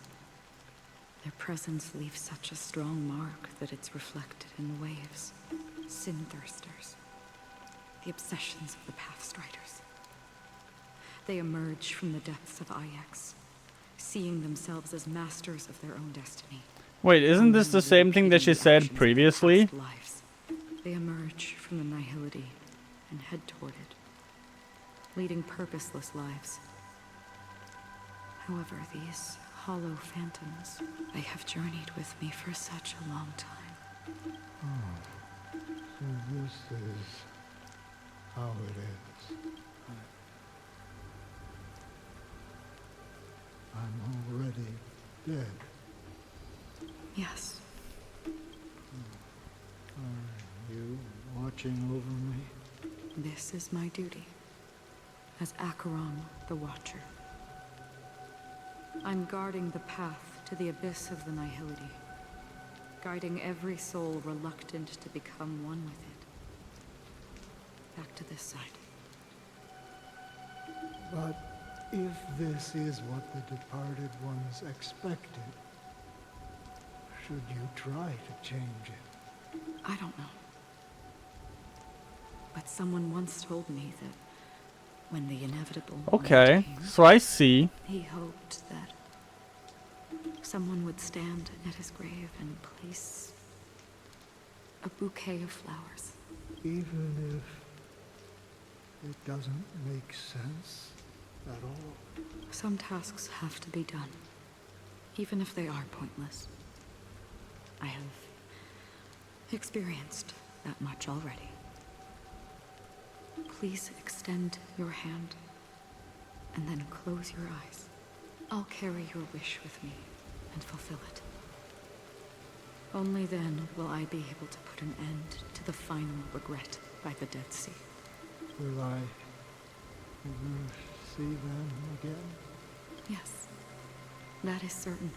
their presence leaves such a strong mark that it's reflected in the waves. Sin-thirsters, the obsessions of the Pathstriders. They emerge from the depths of Ix, seeing themselves as masters of their own destiny. Wait, isn't this the same thing that she said previously? They emerge from the Nihility and head toward it, leading purposeless lives. However, these hollow phantoms. They have journeyed with me for such a long time. Oh, so this is how it is. I'm already dead. Yes. Are you watching over me? This is my duty. As Acheron, the Watcher. I'm guarding the path to the abyss of the Nihility. Guiding every soul reluctant to become one with it. Back to this side. But if this is what the departed ones expected, should you try to change it? I don't know. But someone once told me that when the inevitable Okay, came, so I see. he hoped that someone would stand at his grave and place a bouquet of flowers. Even if it doesn't make sense at all? Some tasks have to be done, even if they are pointless. I have experienced that much already. Please extend your hand, and then close your eyes. I'll carry your wish with me and fulfill it. Only then will I be able to put an end to the final regret by the Dead Sea. Will I ever see them again? Yes, that is certain.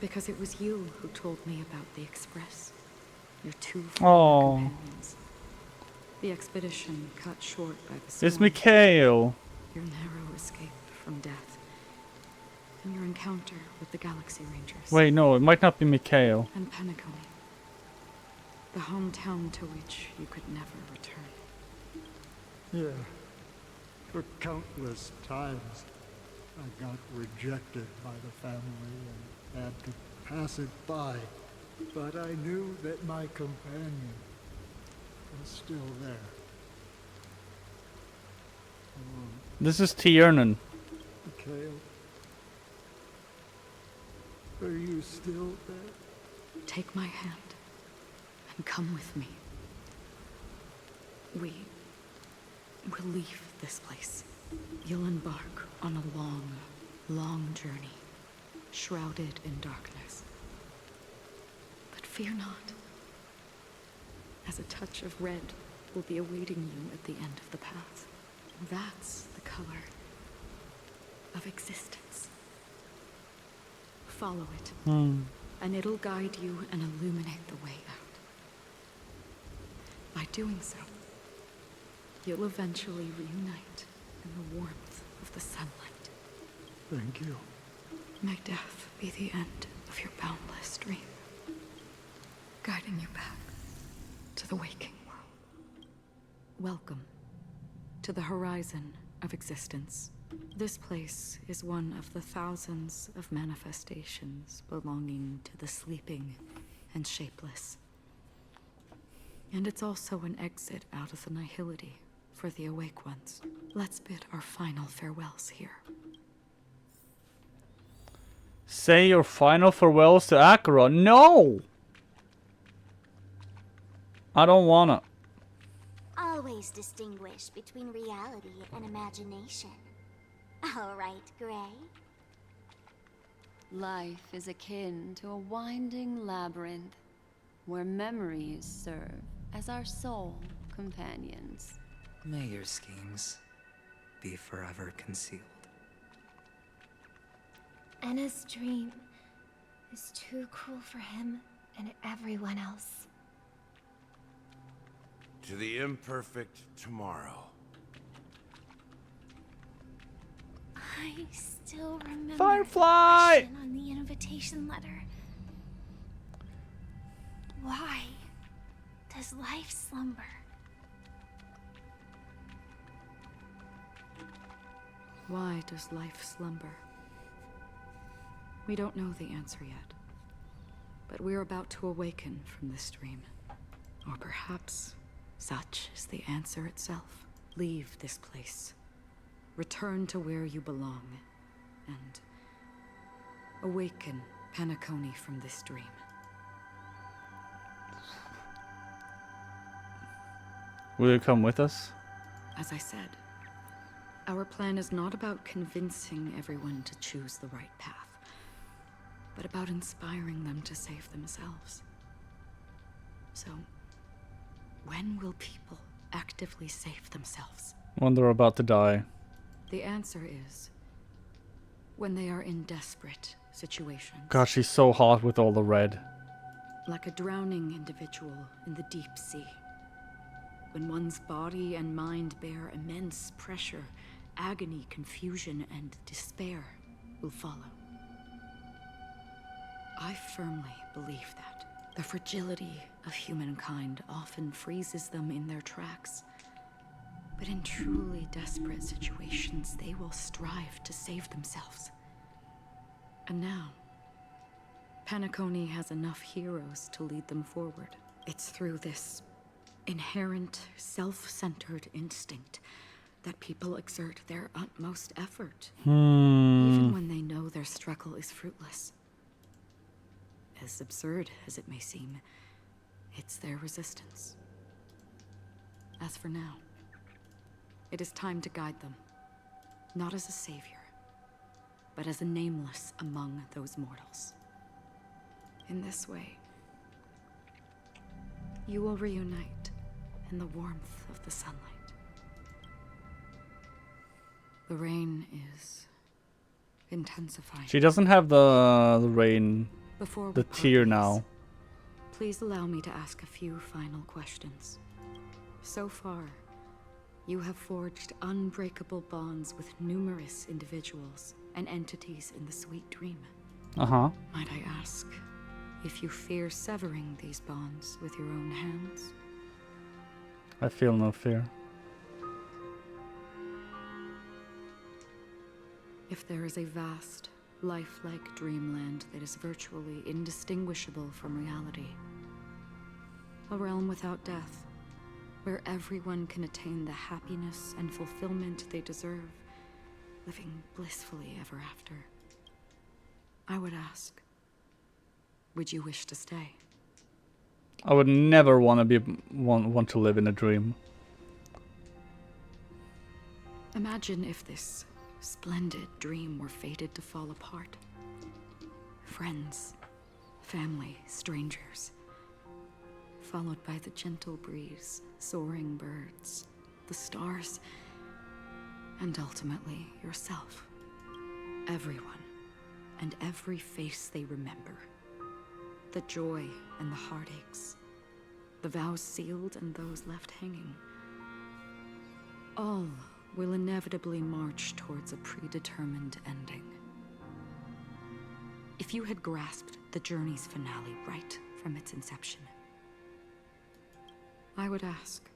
Because it was you who told me about the Express. Your two former companions. The expedition cut short by the storm. It's Mikhail. Your narrow escape from death. And your encounter with the Galaxy Rangers. Wait, no, it might not be Mikhail. And Penacony. The hometown to which you could never return. Yeah. For countless times, I got rejected by the family and had to pass it by. But I knew that my companion was still there. This is Tiernan. Mikhail, are you still there? Take my hand and come with me. We will leave this place. You'll embark on a long, long journey, shrouded in darkness. But fear not, as a touch of red will be awaiting you at the end of the path. That's the color of existence. Follow it, and it'll guide you and illuminate the way out. By doing so, you'll eventually reunite in the warmth of the sunlight. Thank you. May death be the end of your boundless dream, guiding you back to the waking world. Welcome to the horizon of existence. This place is one of the thousands of manifestations belonging to the sleeping and shapeless. And it's also an exit out of the nihility for the awake ones. Let's bid our final farewells here. Say your final farewells to Acheron. No! I don't wanna. Always distinguish between reality and imagination. All right, Gray? Life is akin to a winding labyrinth where memories serve as our sole companions. May your schemes be forever concealed. Enna's dream is too cruel for him and everyone else. To the imperfect tomorrow. I still remember Firefly! the question on the invitation letter. Why does life slumber? Why does life slumber? We don't know the answer yet. But we're about to awaken from this dream. Or perhaps such is the answer itself. Leave this place. Return to where you belong. And Awaken Penacony from this dream. Will you come with us? As I said, our plan is not about convincing everyone to choose the right path, but about inspiring them to save themselves. So, when will people actively save themselves? When they're about to die. The answer is when they are in desperate situations. God, she's so hot with all the red. Like a drowning individual in the deep sea. When one's body and mind bear immense pressure, agony, confusion, and despair will follow. I firmly believe that the fragility of humankind often freezes them in their tracks. But in truly desperate situations, they will strive to save themselves. And now, Penacony has enough heroes to lead them forward. It's through this inherent, self-centered instinct that people exert their utmost effort, even when they know their struggle is fruitless. As absurd as it may seem, it's their resistance. As for now, it is time to guide them, not as a savior, but as a nameless among those mortals. In this way, you will reunite in the warmth of the sunlight. The rain is intensifying. She doesn't have the rain, Before the we part tear ways, now. Please allow me to ask a few final questions. So far, you have forged unbreakable bonds with numerous individuals and entities in the sweet dream. Uh-huh. Might I ask if you fear severing these bonds with your own hands? I feel no fear. If there is a vast, lifelike dreamland that is virtually indistinguishable from reality, a realm without death, where everyone can attain the happiness and fulfillment they deserve, living blissfully ever after, I would ask, would you wish to stay? I would never want to live in a dream. Imagine if this splendid dream were fated to fall apart. Friends, family, strangers, followed by the gentle breeze, soaring birds, the stars, and ultimately yourself. Everyone, and every face they remember. The joy and the heartaches, the vows sealed and those left hanging. All will inevitably march towards a predetermined ending. If you had grasped the journey's finale right from its inception, I would ask,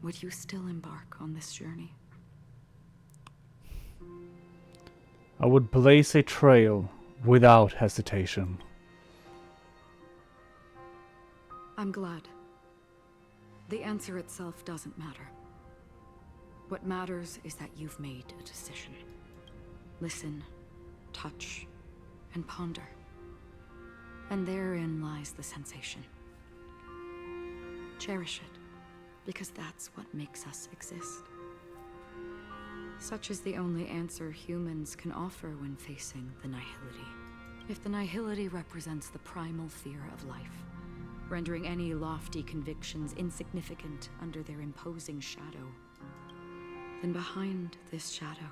would you still embark on this journey? I would blaze a trail without hesitation. I'm glad. The answer itself doesn't matter. What matters is that you've made a decision. Listen, touch, and ponder. And therein lies the sensation. Cherish it, because that's what makes us exist. Such is the only answer humans can offer when facing the nihility. If the nihility represents the primal fear of life, rendering any lofty convictions insignificant under their imposing shadow, then behind this shadow,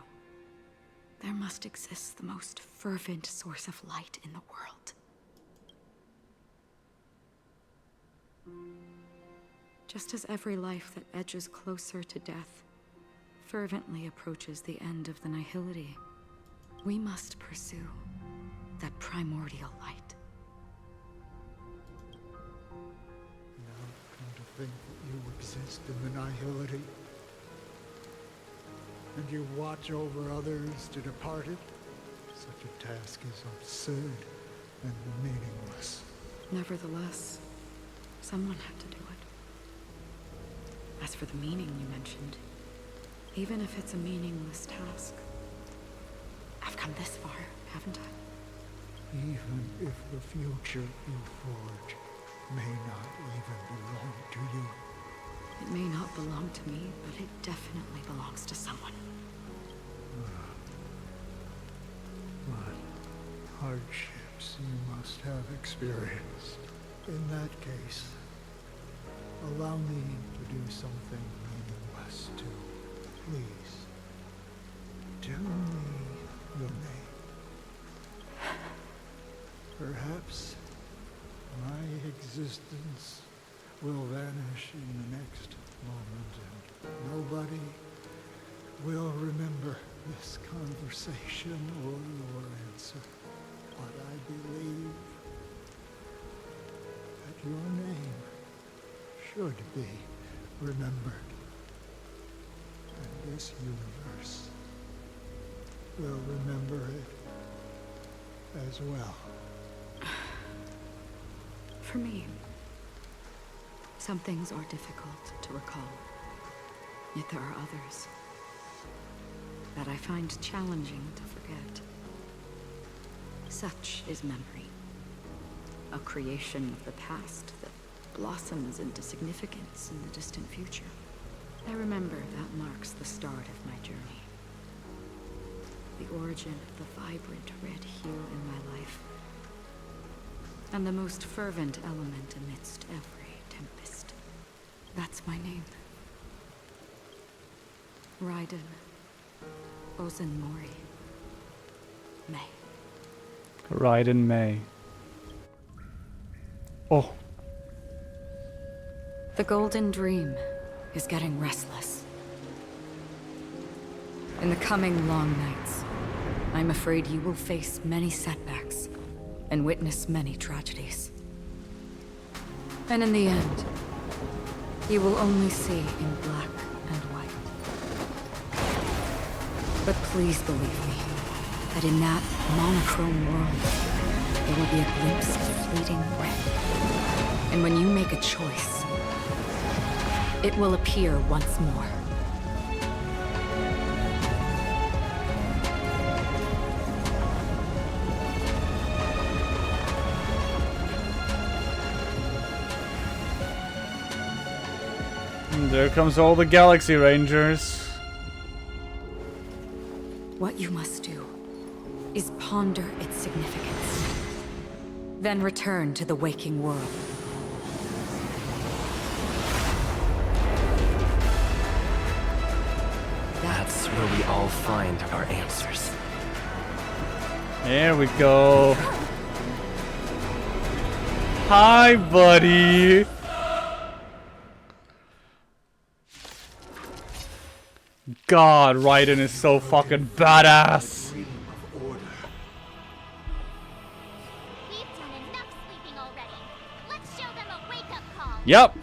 there must exist the most fervent source of light in the world. Just as every life that edges closer to death fervently approaches the end of the nihility, we must pursue that primordial light. Now, come to think that you exist in the nihility, and you watch over others to depart it, such a task is absurd and meaningless. Nevertheless, someone had to do it. As for the meaning you mentioned, even if it's a meaningless task, I've come this far, haven't I? Even if the future you forge may not even belong to you. It may not belong to me, but it definitely belongs to someone. What hardships you must have experienced. In that case, allow me to do something meaningless too. Please, tell me your name. Perhaps my existence will vanish in the next moment, and nobody will remember this conversation or your answer. But I believe that your name should be remembered. And this universe will remember it as well. For me, some things are difficult to recall. Yet there are others that I find challenging to forget. Such is memory, a creation of the past that blossoms into significance in the distant future. I remember that marks the start of my journey. The origin of the vibrant red hue in my life, and the most fervent element amidst every tempest. That's my name. Raiden Ozenmori May. Raiden May. Oh. The Golden Dream is getting restless. In the coming long nights, I'm afraid you will face many setbacks and witness many tragedies. And in the end, you will only see in black and white. But please believe me, that in that monochrome world, there will be a glimpse of fleeting red. And when you make a choice, it will appear once more. And there comes all the Galaxy Rangers. What you must do is ponder its significance, then return to the waking world. That's where we all find our answers. There we go. Hi, buddy. God, Raiden is so fucking badass. We've done enough sleeping already. Let's show them a wake-up call. Yep.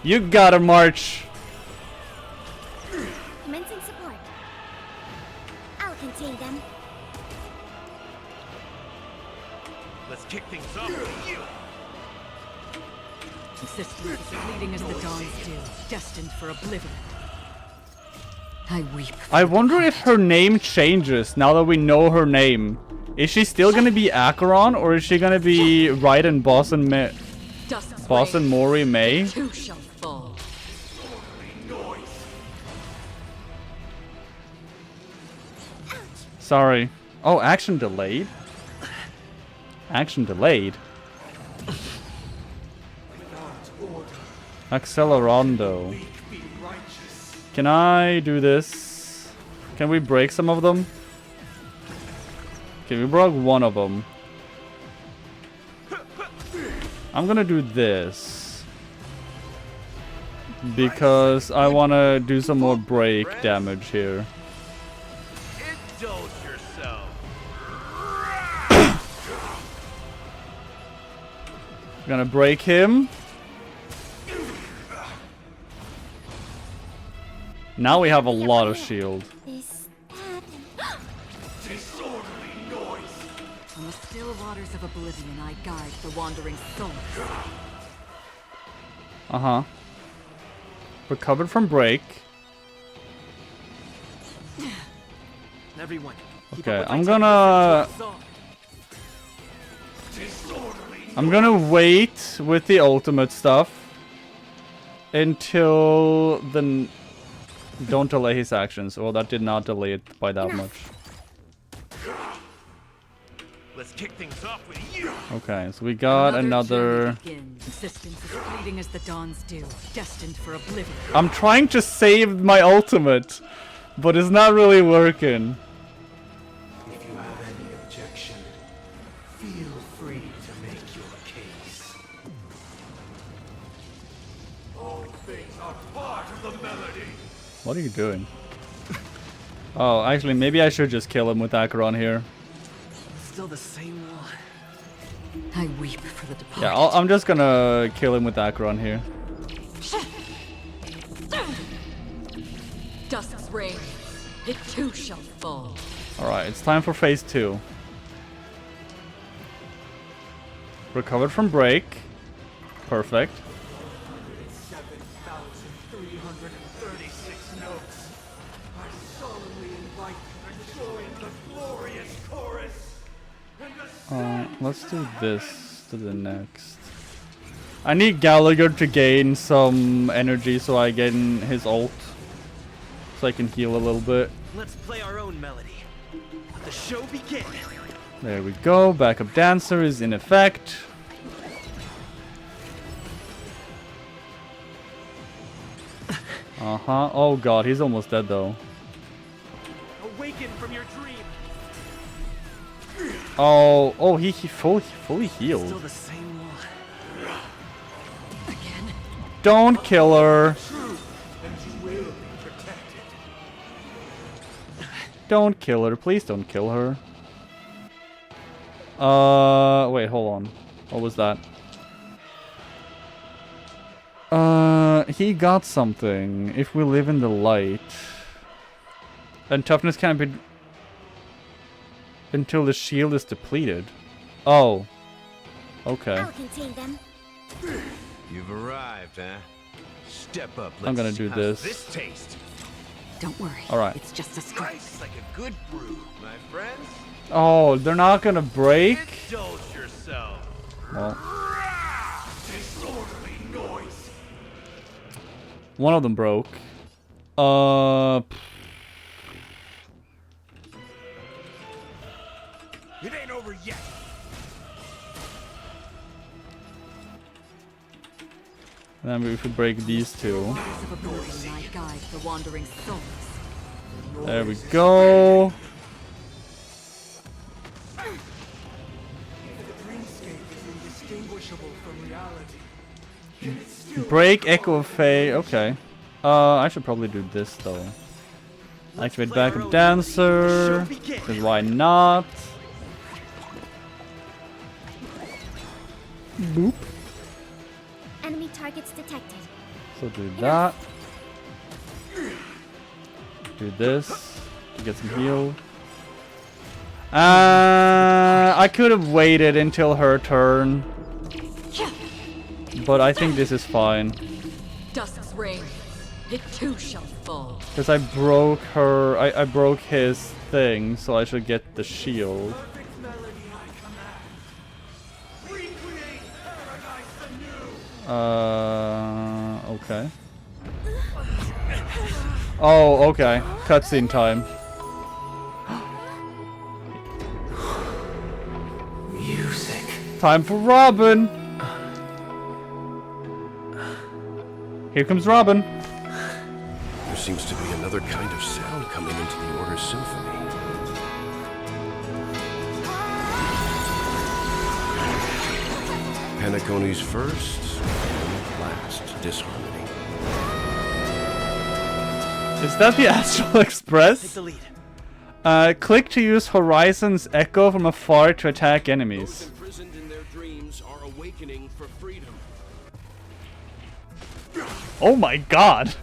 You gotta march. Commencing support. I'll contain them. Let's kick things off with you. Existence is fleeting as the dawn's dew, destined for oblivion. I weep. I wonder if her name changes now that we know her name. Is she still gonna be Acheron, or is she gonna be Raiden Boss and Mori May? Two shall fall. Sorry. Oh, action delayed? Action delayed? Accelerando. Can I do this? Can we break some of them? Okay, we broke one of them. I'm gonna do this. Because I wanna do some more break damage here. Indulge yourself. Gonna break him. Now we have a lot of shield. Disorderly noise. On the still waters of oblivion, I guide the wandering souls. Uh-huh. Recovered from break. Everyone, Okay, I'm gonna wait with the ultimate stuff until the... Don't delay his actions. Well, that did not delay it by that much. Let's kick things off with you. Okay, so we got another... Existence is fleeting as the dawn's dew, destined for oblivion. I'm trying to save my ultimate, but it's not really working. If you have any objection, feel free to make your case. All things are part of the melody. What are you doing? Oh, actually, maybe I should just kill him with Acheron here. Still the same one. I weep for the departed. Yeah, I'm just gonna kill him with Acheron here. Dusk's reign, it too shall fall. Alright, it's time for phase 2. Recovered from break. Perfect. 7,336 notes. I solemnly invite you to join the glorious chorus. Let's do this to the next. I need Gallagher to gain some energy so I get in his ult. So I can heal a little bit. Let's play our own melody. Let the show begin. There we go. Backup dancer is in effect. Uh-huh. Oh god, he's almost dead though. Awaken from your dream. Oh, he fully healed. Still the same one. Again. Don't kill her. Don't kill her. Please don't kill her. Wait, hold on. What was that? He got something. If we live in the light. And toughness can't be... until the shield is depleted. Oh. Okay. I'll contain them. You've arrived, huh? Step up. I'm gonna do this. This taste. Don't worry. Alright. It's just a script. Nice like a good brew, my friends. Oh, they're not gonna break? Indulge yourself. Well, Disorderly noise. one of them broke. It ain't over yet. Then we could break these two. The wandering souls. There we go. Break Echo of Fae. Okay. I should probably do this though. Activate backup dancer. Because why not? Boop. Enemy targets detected. So do that. Do this to get some heal. I could have waited until her turn. But I think this is fine. Dusk's reign, it too shall fall. Because I broke her, I broke his thing, so I should get the shield. Okay. Oh, okay. Cutscene time. Music. Time for Robin! Here comes Robin. There seems to be another kind of sound coming into the Order's symphony. Penacony's first and last disharmony. Is that the Astral Express? Take the lead. Click to use Horizon's Echo from afar to attack enemies. Those imprisoned in their dreams are awakening for freedom. Oh my god!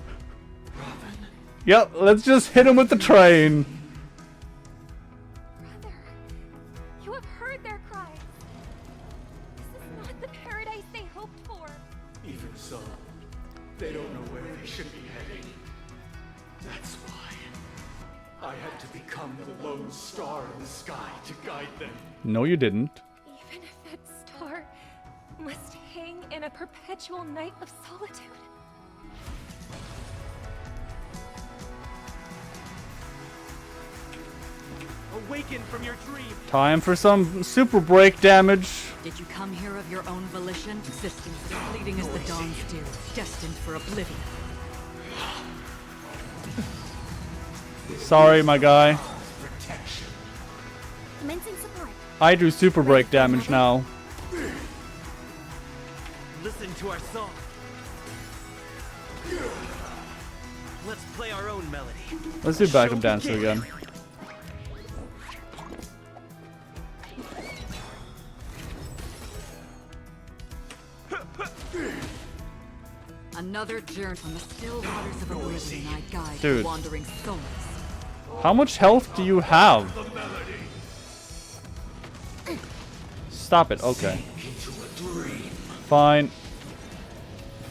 Yep, let's just hit him with the train. Brother, you have heard their cries. This is not the paradise they hoped for. Even so, they don't know where they should be heading. That's why I had to become the lone star in the sky to guide them. No, you didn't. Even if that star must hang in a perpetual night of solitude. Awaken from your dream. Time for some super break damage. Did you come here of your own volition? Existence as fleeting as the dawn's dew, destined for oblivion. Sorry, my guy. Commencing support. I do super break damage now. Listen to our song. Let's play our own melody. Let's do backup dancer again. Another journey from the still waters of oblivion I guide Dude. wandering souls. How much health do you have? Stop it. Okay. Fine.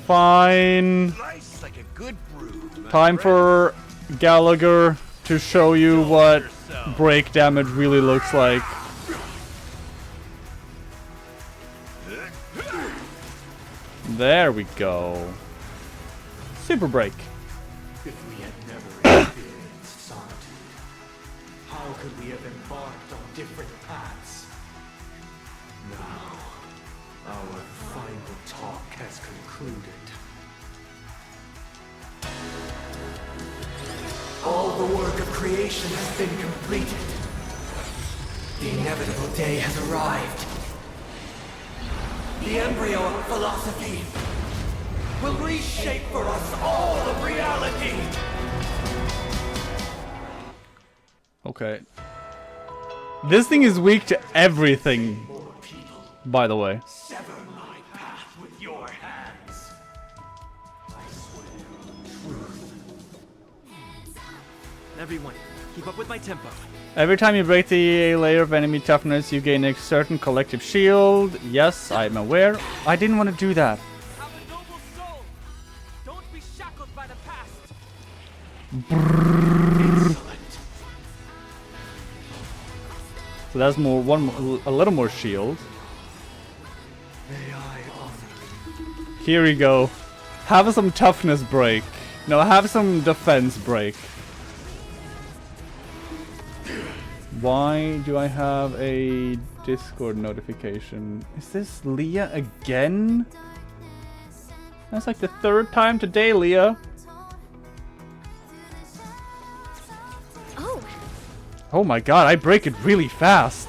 Fine. Like a good brew. Time for Gallagher to show you what break damage really looks like. There we go. Super break. If we had never experienced solitude, how could we have embarked on different paths? Now, our final talk has concluded. All the work of creation has been completed. The inevitable day has arrived. The embryo of philosophy will reshape for us all of reality. Okay. This thing is weak to everything, by the way. Sever my path with your hands. I swear truth. Everyone, keep up with my tempo. Every time you break the layer of enemy toughness, you gain a certain collective shield. Yes, I'm aware. I didn't want to do that. Have a noble soul. Don't be shackled by the past. So that's more a little more shield. May I honor Here we go. Have some toughness break. No, have some defense break. Why do I have a Discord notification? Is this Leah again? That's like the third time today, Leah. Oh, Oh my god, I break it really fast.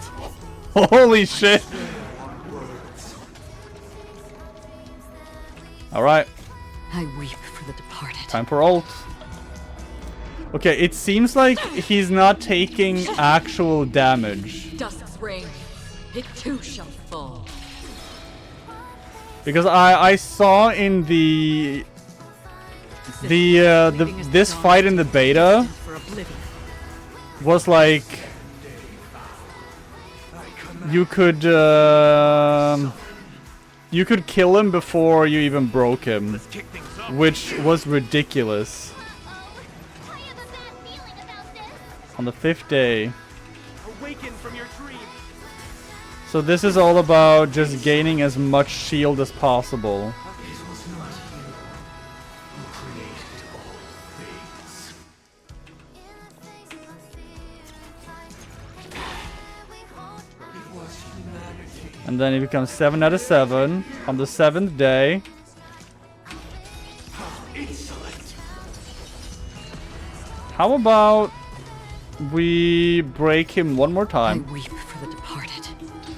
Holy shit. Alright, I weep for the departed. time for ult. Okay, it seems like he's not taking actual damage. Dusk's reign, it too shall fall. Because I saw in this fight in the beta For oblivion. was like you could kill him before you even broke him, which was ridiculous. On the 5th day. Awaken from your dream. So this is all about just gaining as much shield as possible. it was not you who created all things. It was humanity. And then it becomes 7 out of 7 on the 7th day. Insolent. How about we break him one more time? I weep for the departed.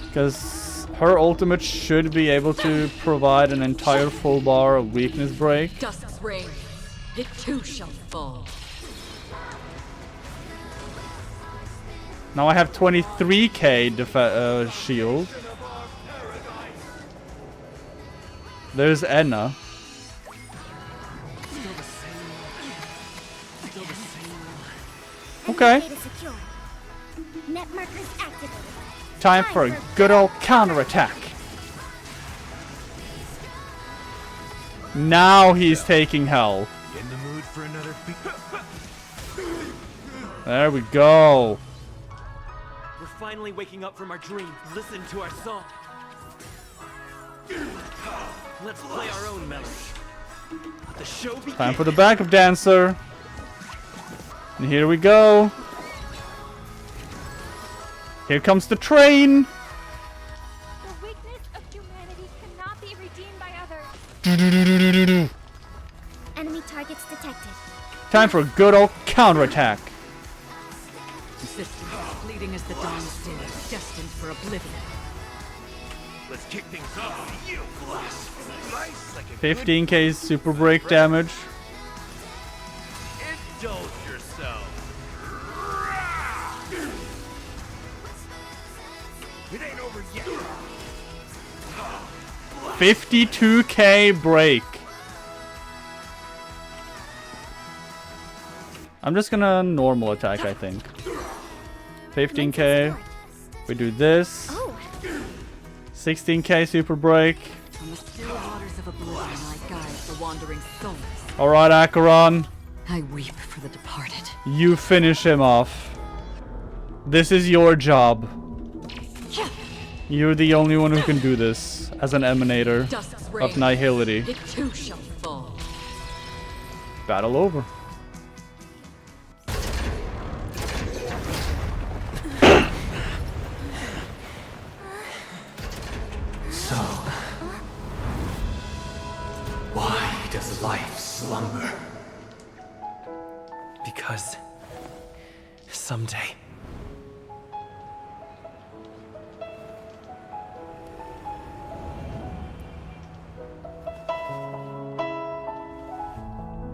Because her ultimate should be able to provide an entire full bar of weakness break. Dusk's reign, it too shall fall. Now I have 23k shield. There's Enna. Okay. Data secure. Net markers activated. Time for a good old counterattack. Now he's taking hell. In the mood for another beat? There we go. We're finally waking up from our dreams. Listen to our song. Let's play our own melody. Let the show begin. Time for the backup dancer. And here we go. Here comes the train. The weakness of humanity cannot be redeemed by others. Enemy targets detected. Time for a good old counterattack. Resistance, fleeting as the dawn's day, destined for oblivion. Let's kick things off. You blast. Nice like a 15k super break damage. Indulge yourself. It ain't over yet. 52k break. I'm just gonna normal attack, I think. 15k. We do this. 16k super break. On the still waters of oblivion, I guide the wandering souls. Alright, Acheron. I weep for the departed. You finish him off. This is your job. You're the only one who can do this as an emanator of nihility. It too shall fall. Battle over. So, why does life slumber? Because someday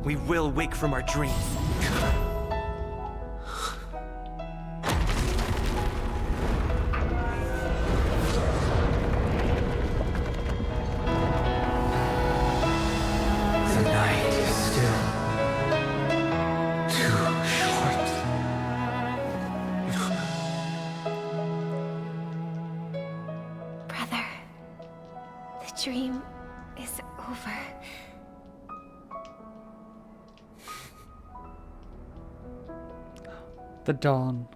we will wake from our dreams. The night is still too short. Brother, the dream is over. The dawn.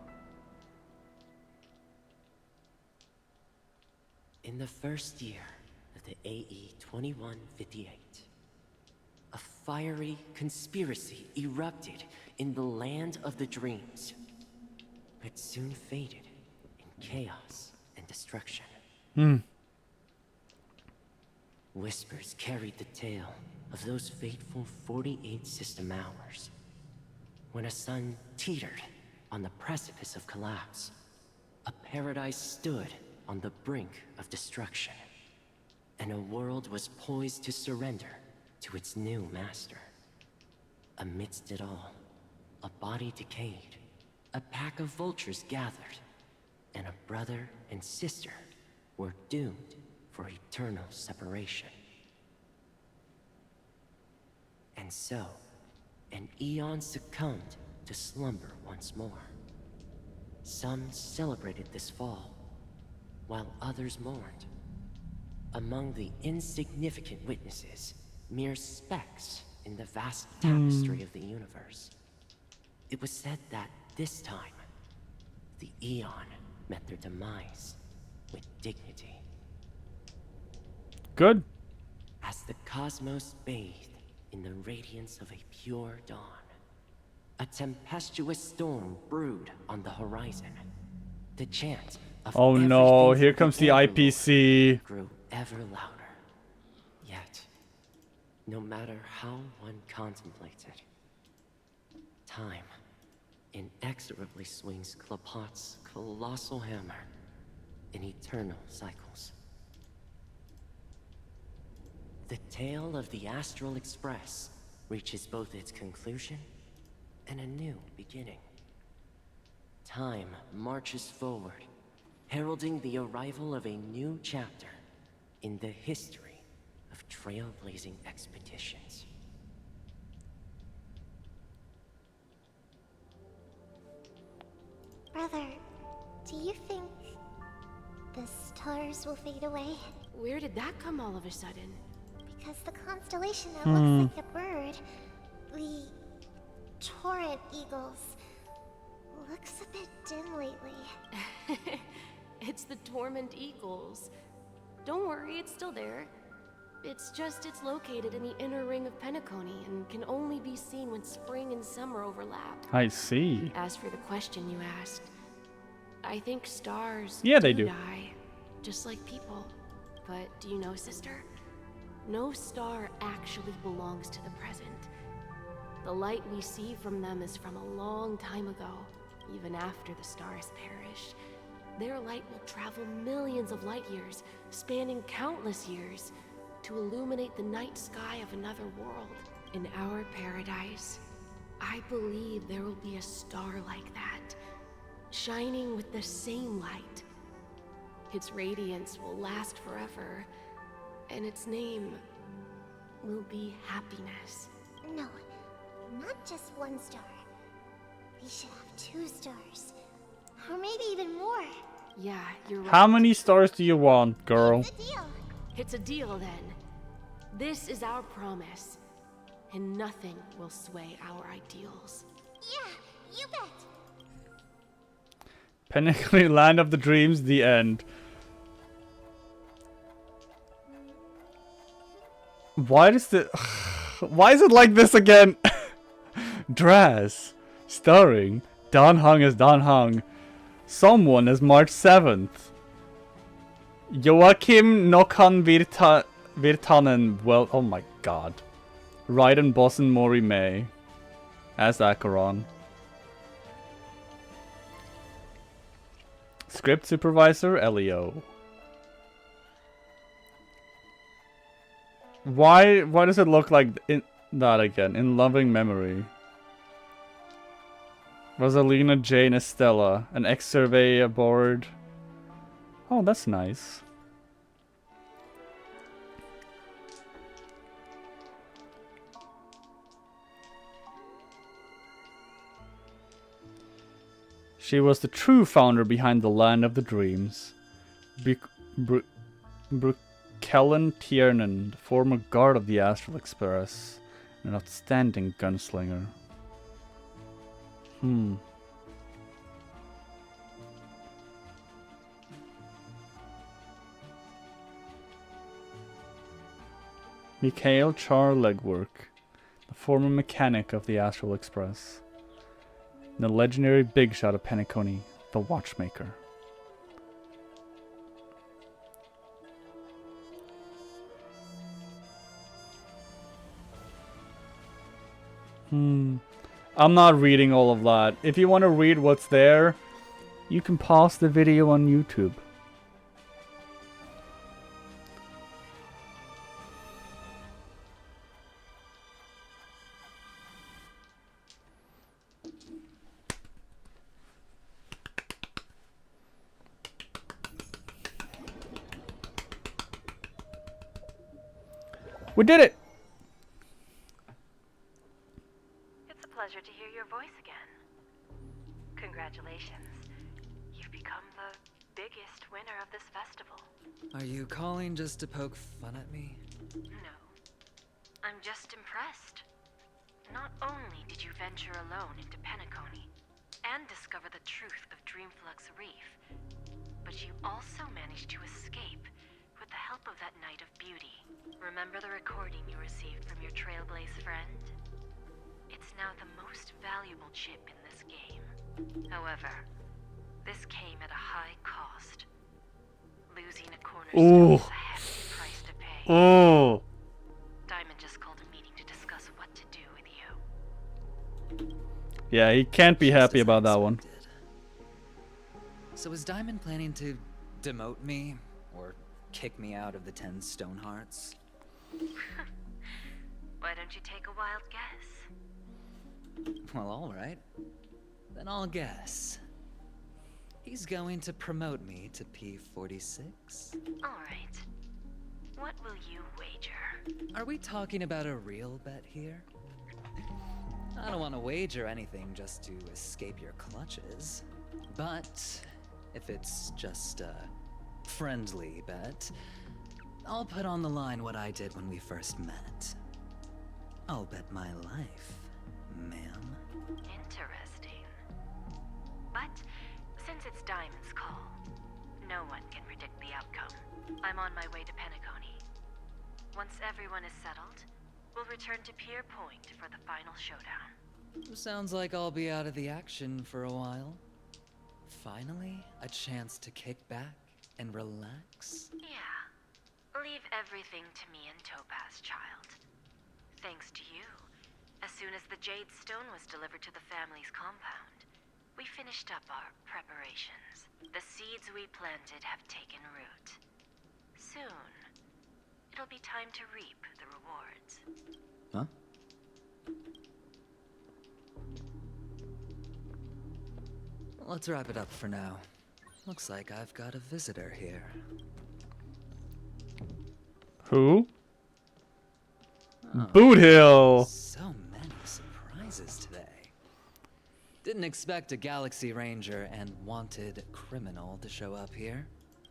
In the first year of the AE 2158, a fiery conspiracy erupted in the land of the dreams, but soon faded in chaos and destruction. Whispers carried the tale of those fateful 48 system hours, when a sun teetered on the precipice of collapse. A paradise stood on the brink of destruction, and a world was poised to surrender to its new master. Amidst it all, a body decayed, a pack of vultures gathered, and a brother and sister were doomed for eternal separation. And so, an eon succumbed to slumber once more. Some celebrated this fall, while others mourned. Among the insignificant witnesses, mere specks in the vast tapestry of the universe. It was said that this time, the Eon met their demise with dignity. Good. As the cosmos bathed in the radiance of a pure dawn, a tempestuous storm brewed on the horizon. The chant of Oh no, here comes the Everlord IPC. grew ever louder. Yet, no matter how one contemplates it, time inexorably swings Klapot's colossal hammer in eternal cycles. The tale of the Astral Express reaches both its conclusion and a new beginning. Time marches forward, heralding the arrival of a new chapter in the history of trailblazing expeditions. Brother, do you think the stars will fade away? Where did that come all of a sudden? Because the constellation that looks like a bird, the torrent eagles, looks a bit dim lately. It's the Torment Eagles. Don't worry, it's still there. It's located in the inner ring of Penacony and can only be seen when spring and summer overlap. I see. As for the question you asked, I think stars They do. die, just like people. But do you know, sister? No star actually belongs to the present. The light we see from them is from a long time ago, even after the stars perished. Their light will travel millions of light years, spanning countless years, to illuminate the night sky of another world. In our paradise, I believe there will be a star like that, shining with the same light. Its radiance will last forever, and its name will be happiness. No, not just one star. We should have 2 stars. Or maybe even more. Yeah, you're right. How many stars do you want, girl? It's a deal then. This is our promise, and nothing will sway our ideals. Yeah, you bet. Penacony Land of the Dreams, the end. Why is it like this again? Draz, starring Dan Hung as Dan Hung, someone as March 7th, Joachim Nokan Virtanen, well, oh my god, Raiden Bossen Mori May as Acheron. Script supervisor Elio. Why does it look like that again? In loving memory. Rosalina Jane Estella, an ex-survey aboard. Oh, that's nice. She was the true founder behind the Land of the Dreams. Kellen Tiernan, the former guard of the Astral Express, an outstanding gunslinger. Mikhail Char Legwork, the former mechanic of the Astral Express. The legendary big shot of Penacony, the watchmaker. I'm not reading all of that. If you want to read what's there, you can pause the video on YouTube. We did it! It's a pleasure to hear your voice again. Congratulations. You've become the biggest winner of this festival. Are you calling just to poke fun at me? No. I'm just impressed. Not only did you venture alone into Penacony and discover the truth of Dreamflux Reef, but you also managed to escape with the help of that Knight of Beauty. Remember the recording you received from your Trailblaze friend? It's now the most valuable chip in this game. However, this came at a high cost. Losing a cornerstone is a hefty price to pay. Diamond just called a meeting to discuss what to do with you. Yeah, he can't be happy about that one. So is Diamond planning to demote me? Or kick me out of the 10 Stonehearts? Why don't you take a wild guess? Well, alright. Then I'll guess. He's going to promote me to P46? Alright. What will you wager? Are we talking about a real bet here? I don't want to wager anything just to escape your clutches. But if it's just a friendly bet, I'll put on the line what I did when we first met. I'll bet my life, ma'am. Interesting. I'm on my way to Penacony. Once everyone is settled, we'll return to Pier Point for the final showdown. Sounds like I'll be out of the action for a while. Finally, a chance to kick back and relax. Yeah. Leave everything to me and Topaz, child. Thanks to you, as soon as the Jade Stone was delivered to the family's compound, we finished up our preparations. The seeds we planted have taken root. Soon, it'll be time to reap the rewards. Huh? Let's wrap it up for now. Looks like I've got a visitor here. Who? Boot Hill! So many surprises today. Didn't expect a Galaxy Ranger and wanted criminal to show up here.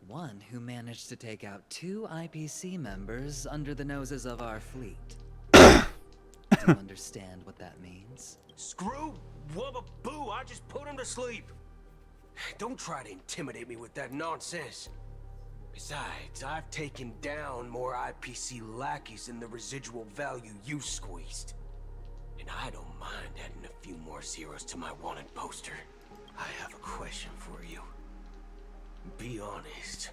One who managed to take out 2 IPC members under the noses of our fleet. Do you understand what that means? Screw Wubba Boo, I just put him to sleep. Don't try to intimidate me with that nonsense. Besides, I've taken down more IPC lackeys than the residual value you squeezed. And I don't mind adding a few more zeros to my wanted poster. I have a question for you. Be honest,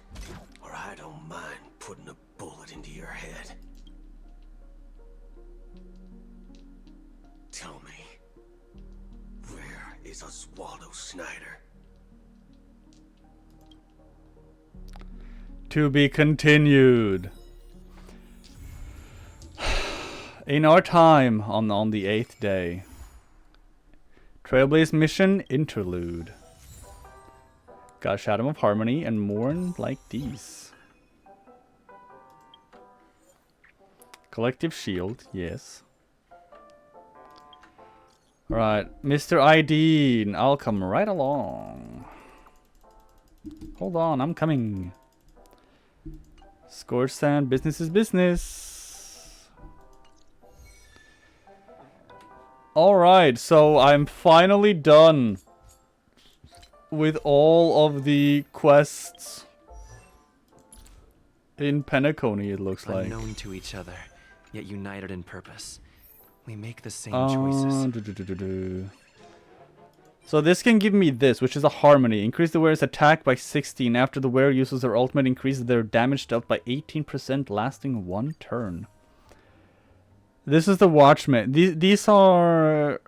or I don't mind putting a bullet into your head. Tell me, where is Oswaldo Snyder? To be continued. In our time on the 8th day. Trailblaze mission interlude. Got Shadow of Harmony and mourn like these. Collective shield, yes. Alright, Mr. ID, I'll come right along. Hold on, I'm coming. Scorch Sand, business is business. Alright, so I'm finally done with all of the quests in Penacony, it looks like. Unknown to each other, yet united in purpose. We make the same choices. So this can give me this, which is a Harmony. Increase the wearer's attack by 16. After the wearer uses their ultimate, increases their damage dealt by 18%, lasting 1 turn. This is the Watchman. These are...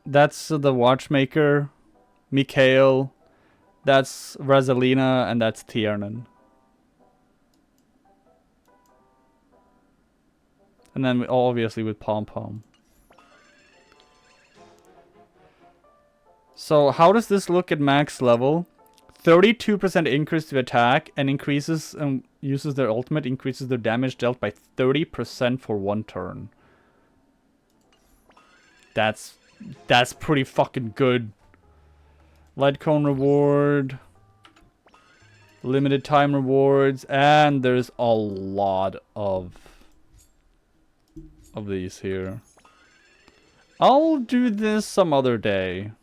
That's the Watchmaker, Mikhail, that's Razalina, and that's Tiernan. And then obviously with Pom Pom. So how does this look at max level? 32% increase to attack and increases and uses their ultimate, increases their damage dealt by 30% for 1 turn. That's pretty fucking good. Light cone reward, limited time rewards, and there's a lot of these here. I'll do this some other day.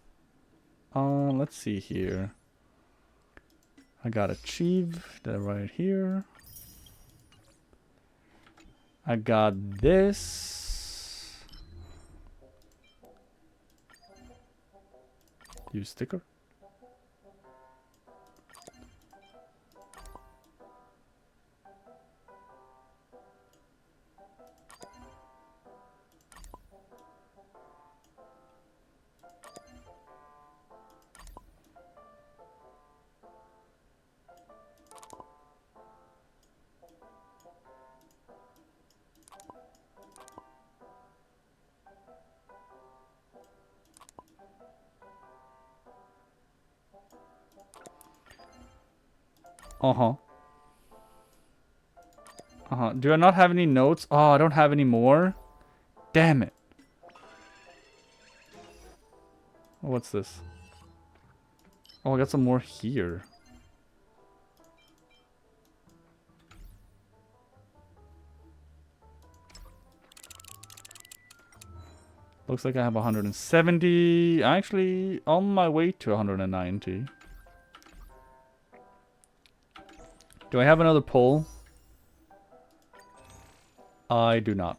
Let's see here. I got achieve that right here. I got this. Use sticker. Do I not have any notes? Oh, I don't have any more? Damn it. What's this? Oh, I got some more here. Looks like I have 170. Actually, on my way to 190. Do I have another pole? I do not.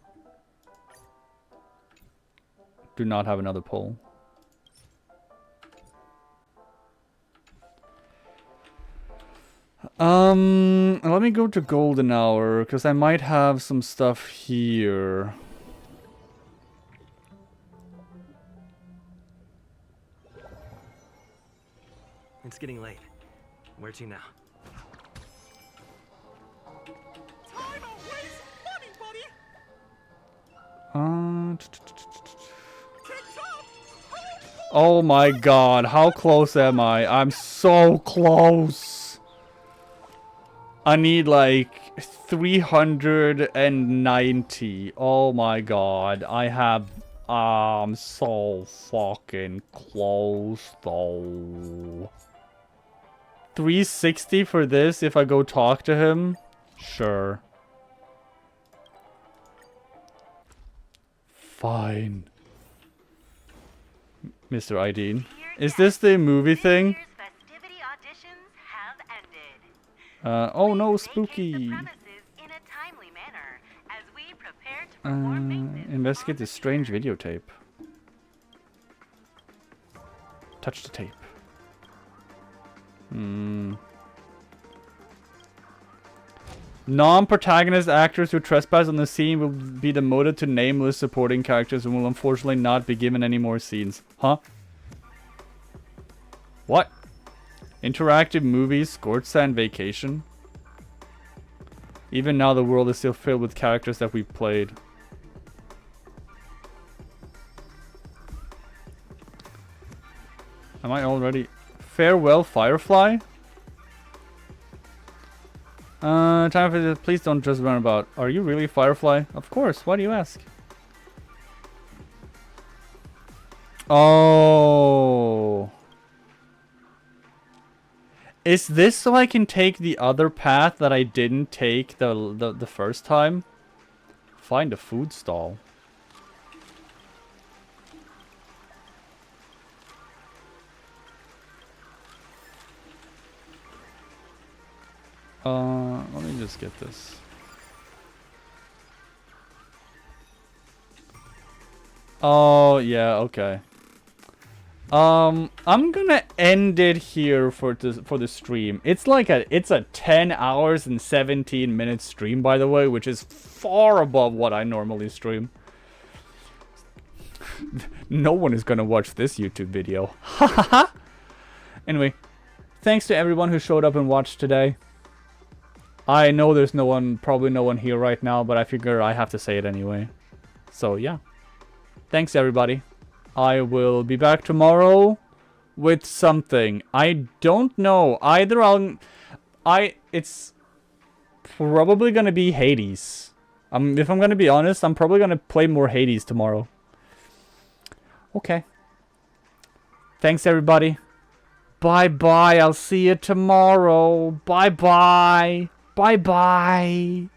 Do not have another pole. Let me go to Golden Hour, because I might have some stuff here. It's getting late. Where to now? Oh my god, how close am I? I'm so close. I need like 390. Oh my god, I have... I'm so fucking close though. 360 for this if I go talk to him? Sure. Fine. Mr. Ideen. Is this the movie thing? Oh no, spooky. Investigate this strange videotape. Touch the tape. Non-protagonist actors who trespass on the scene will be demoted to nameless supporting characters and will unfortunately not be given any more scenes. Huh? What? Interactive movies, Scorched Sand Vacation? Even now the world is still filled with characters that we played. Am I already... Farewell Firefly? Time for this. Please don't just run about. Are you really Firefly? Of course. Why do you ask? Oh. Is this so I can take the other path that I didn't take the first time? Find a food stall. Let me just get this. Oh, yeah, okay. I'm gonna end it here for the stream. It's like it's a 10 hours and 17 minutes stream, by the way, which is far above what I normally stream. No one is gonna watch this YouTube video. Anyway, thanks to everyone who showed up and watched today. I know there's no one, probably no one here right now, but I figure I have to say it anyway. So yeah. Thanks everybody. I will be back tomorrow with something. I don't know. Either it's probably gonna be Hades. If I'm gonna be honest, I'm probably gonna play more Hades tomorrow. Okay. Thanks everybody. Bye-bye. I'll see you tomorrow. Bye-bye. Bye-bye.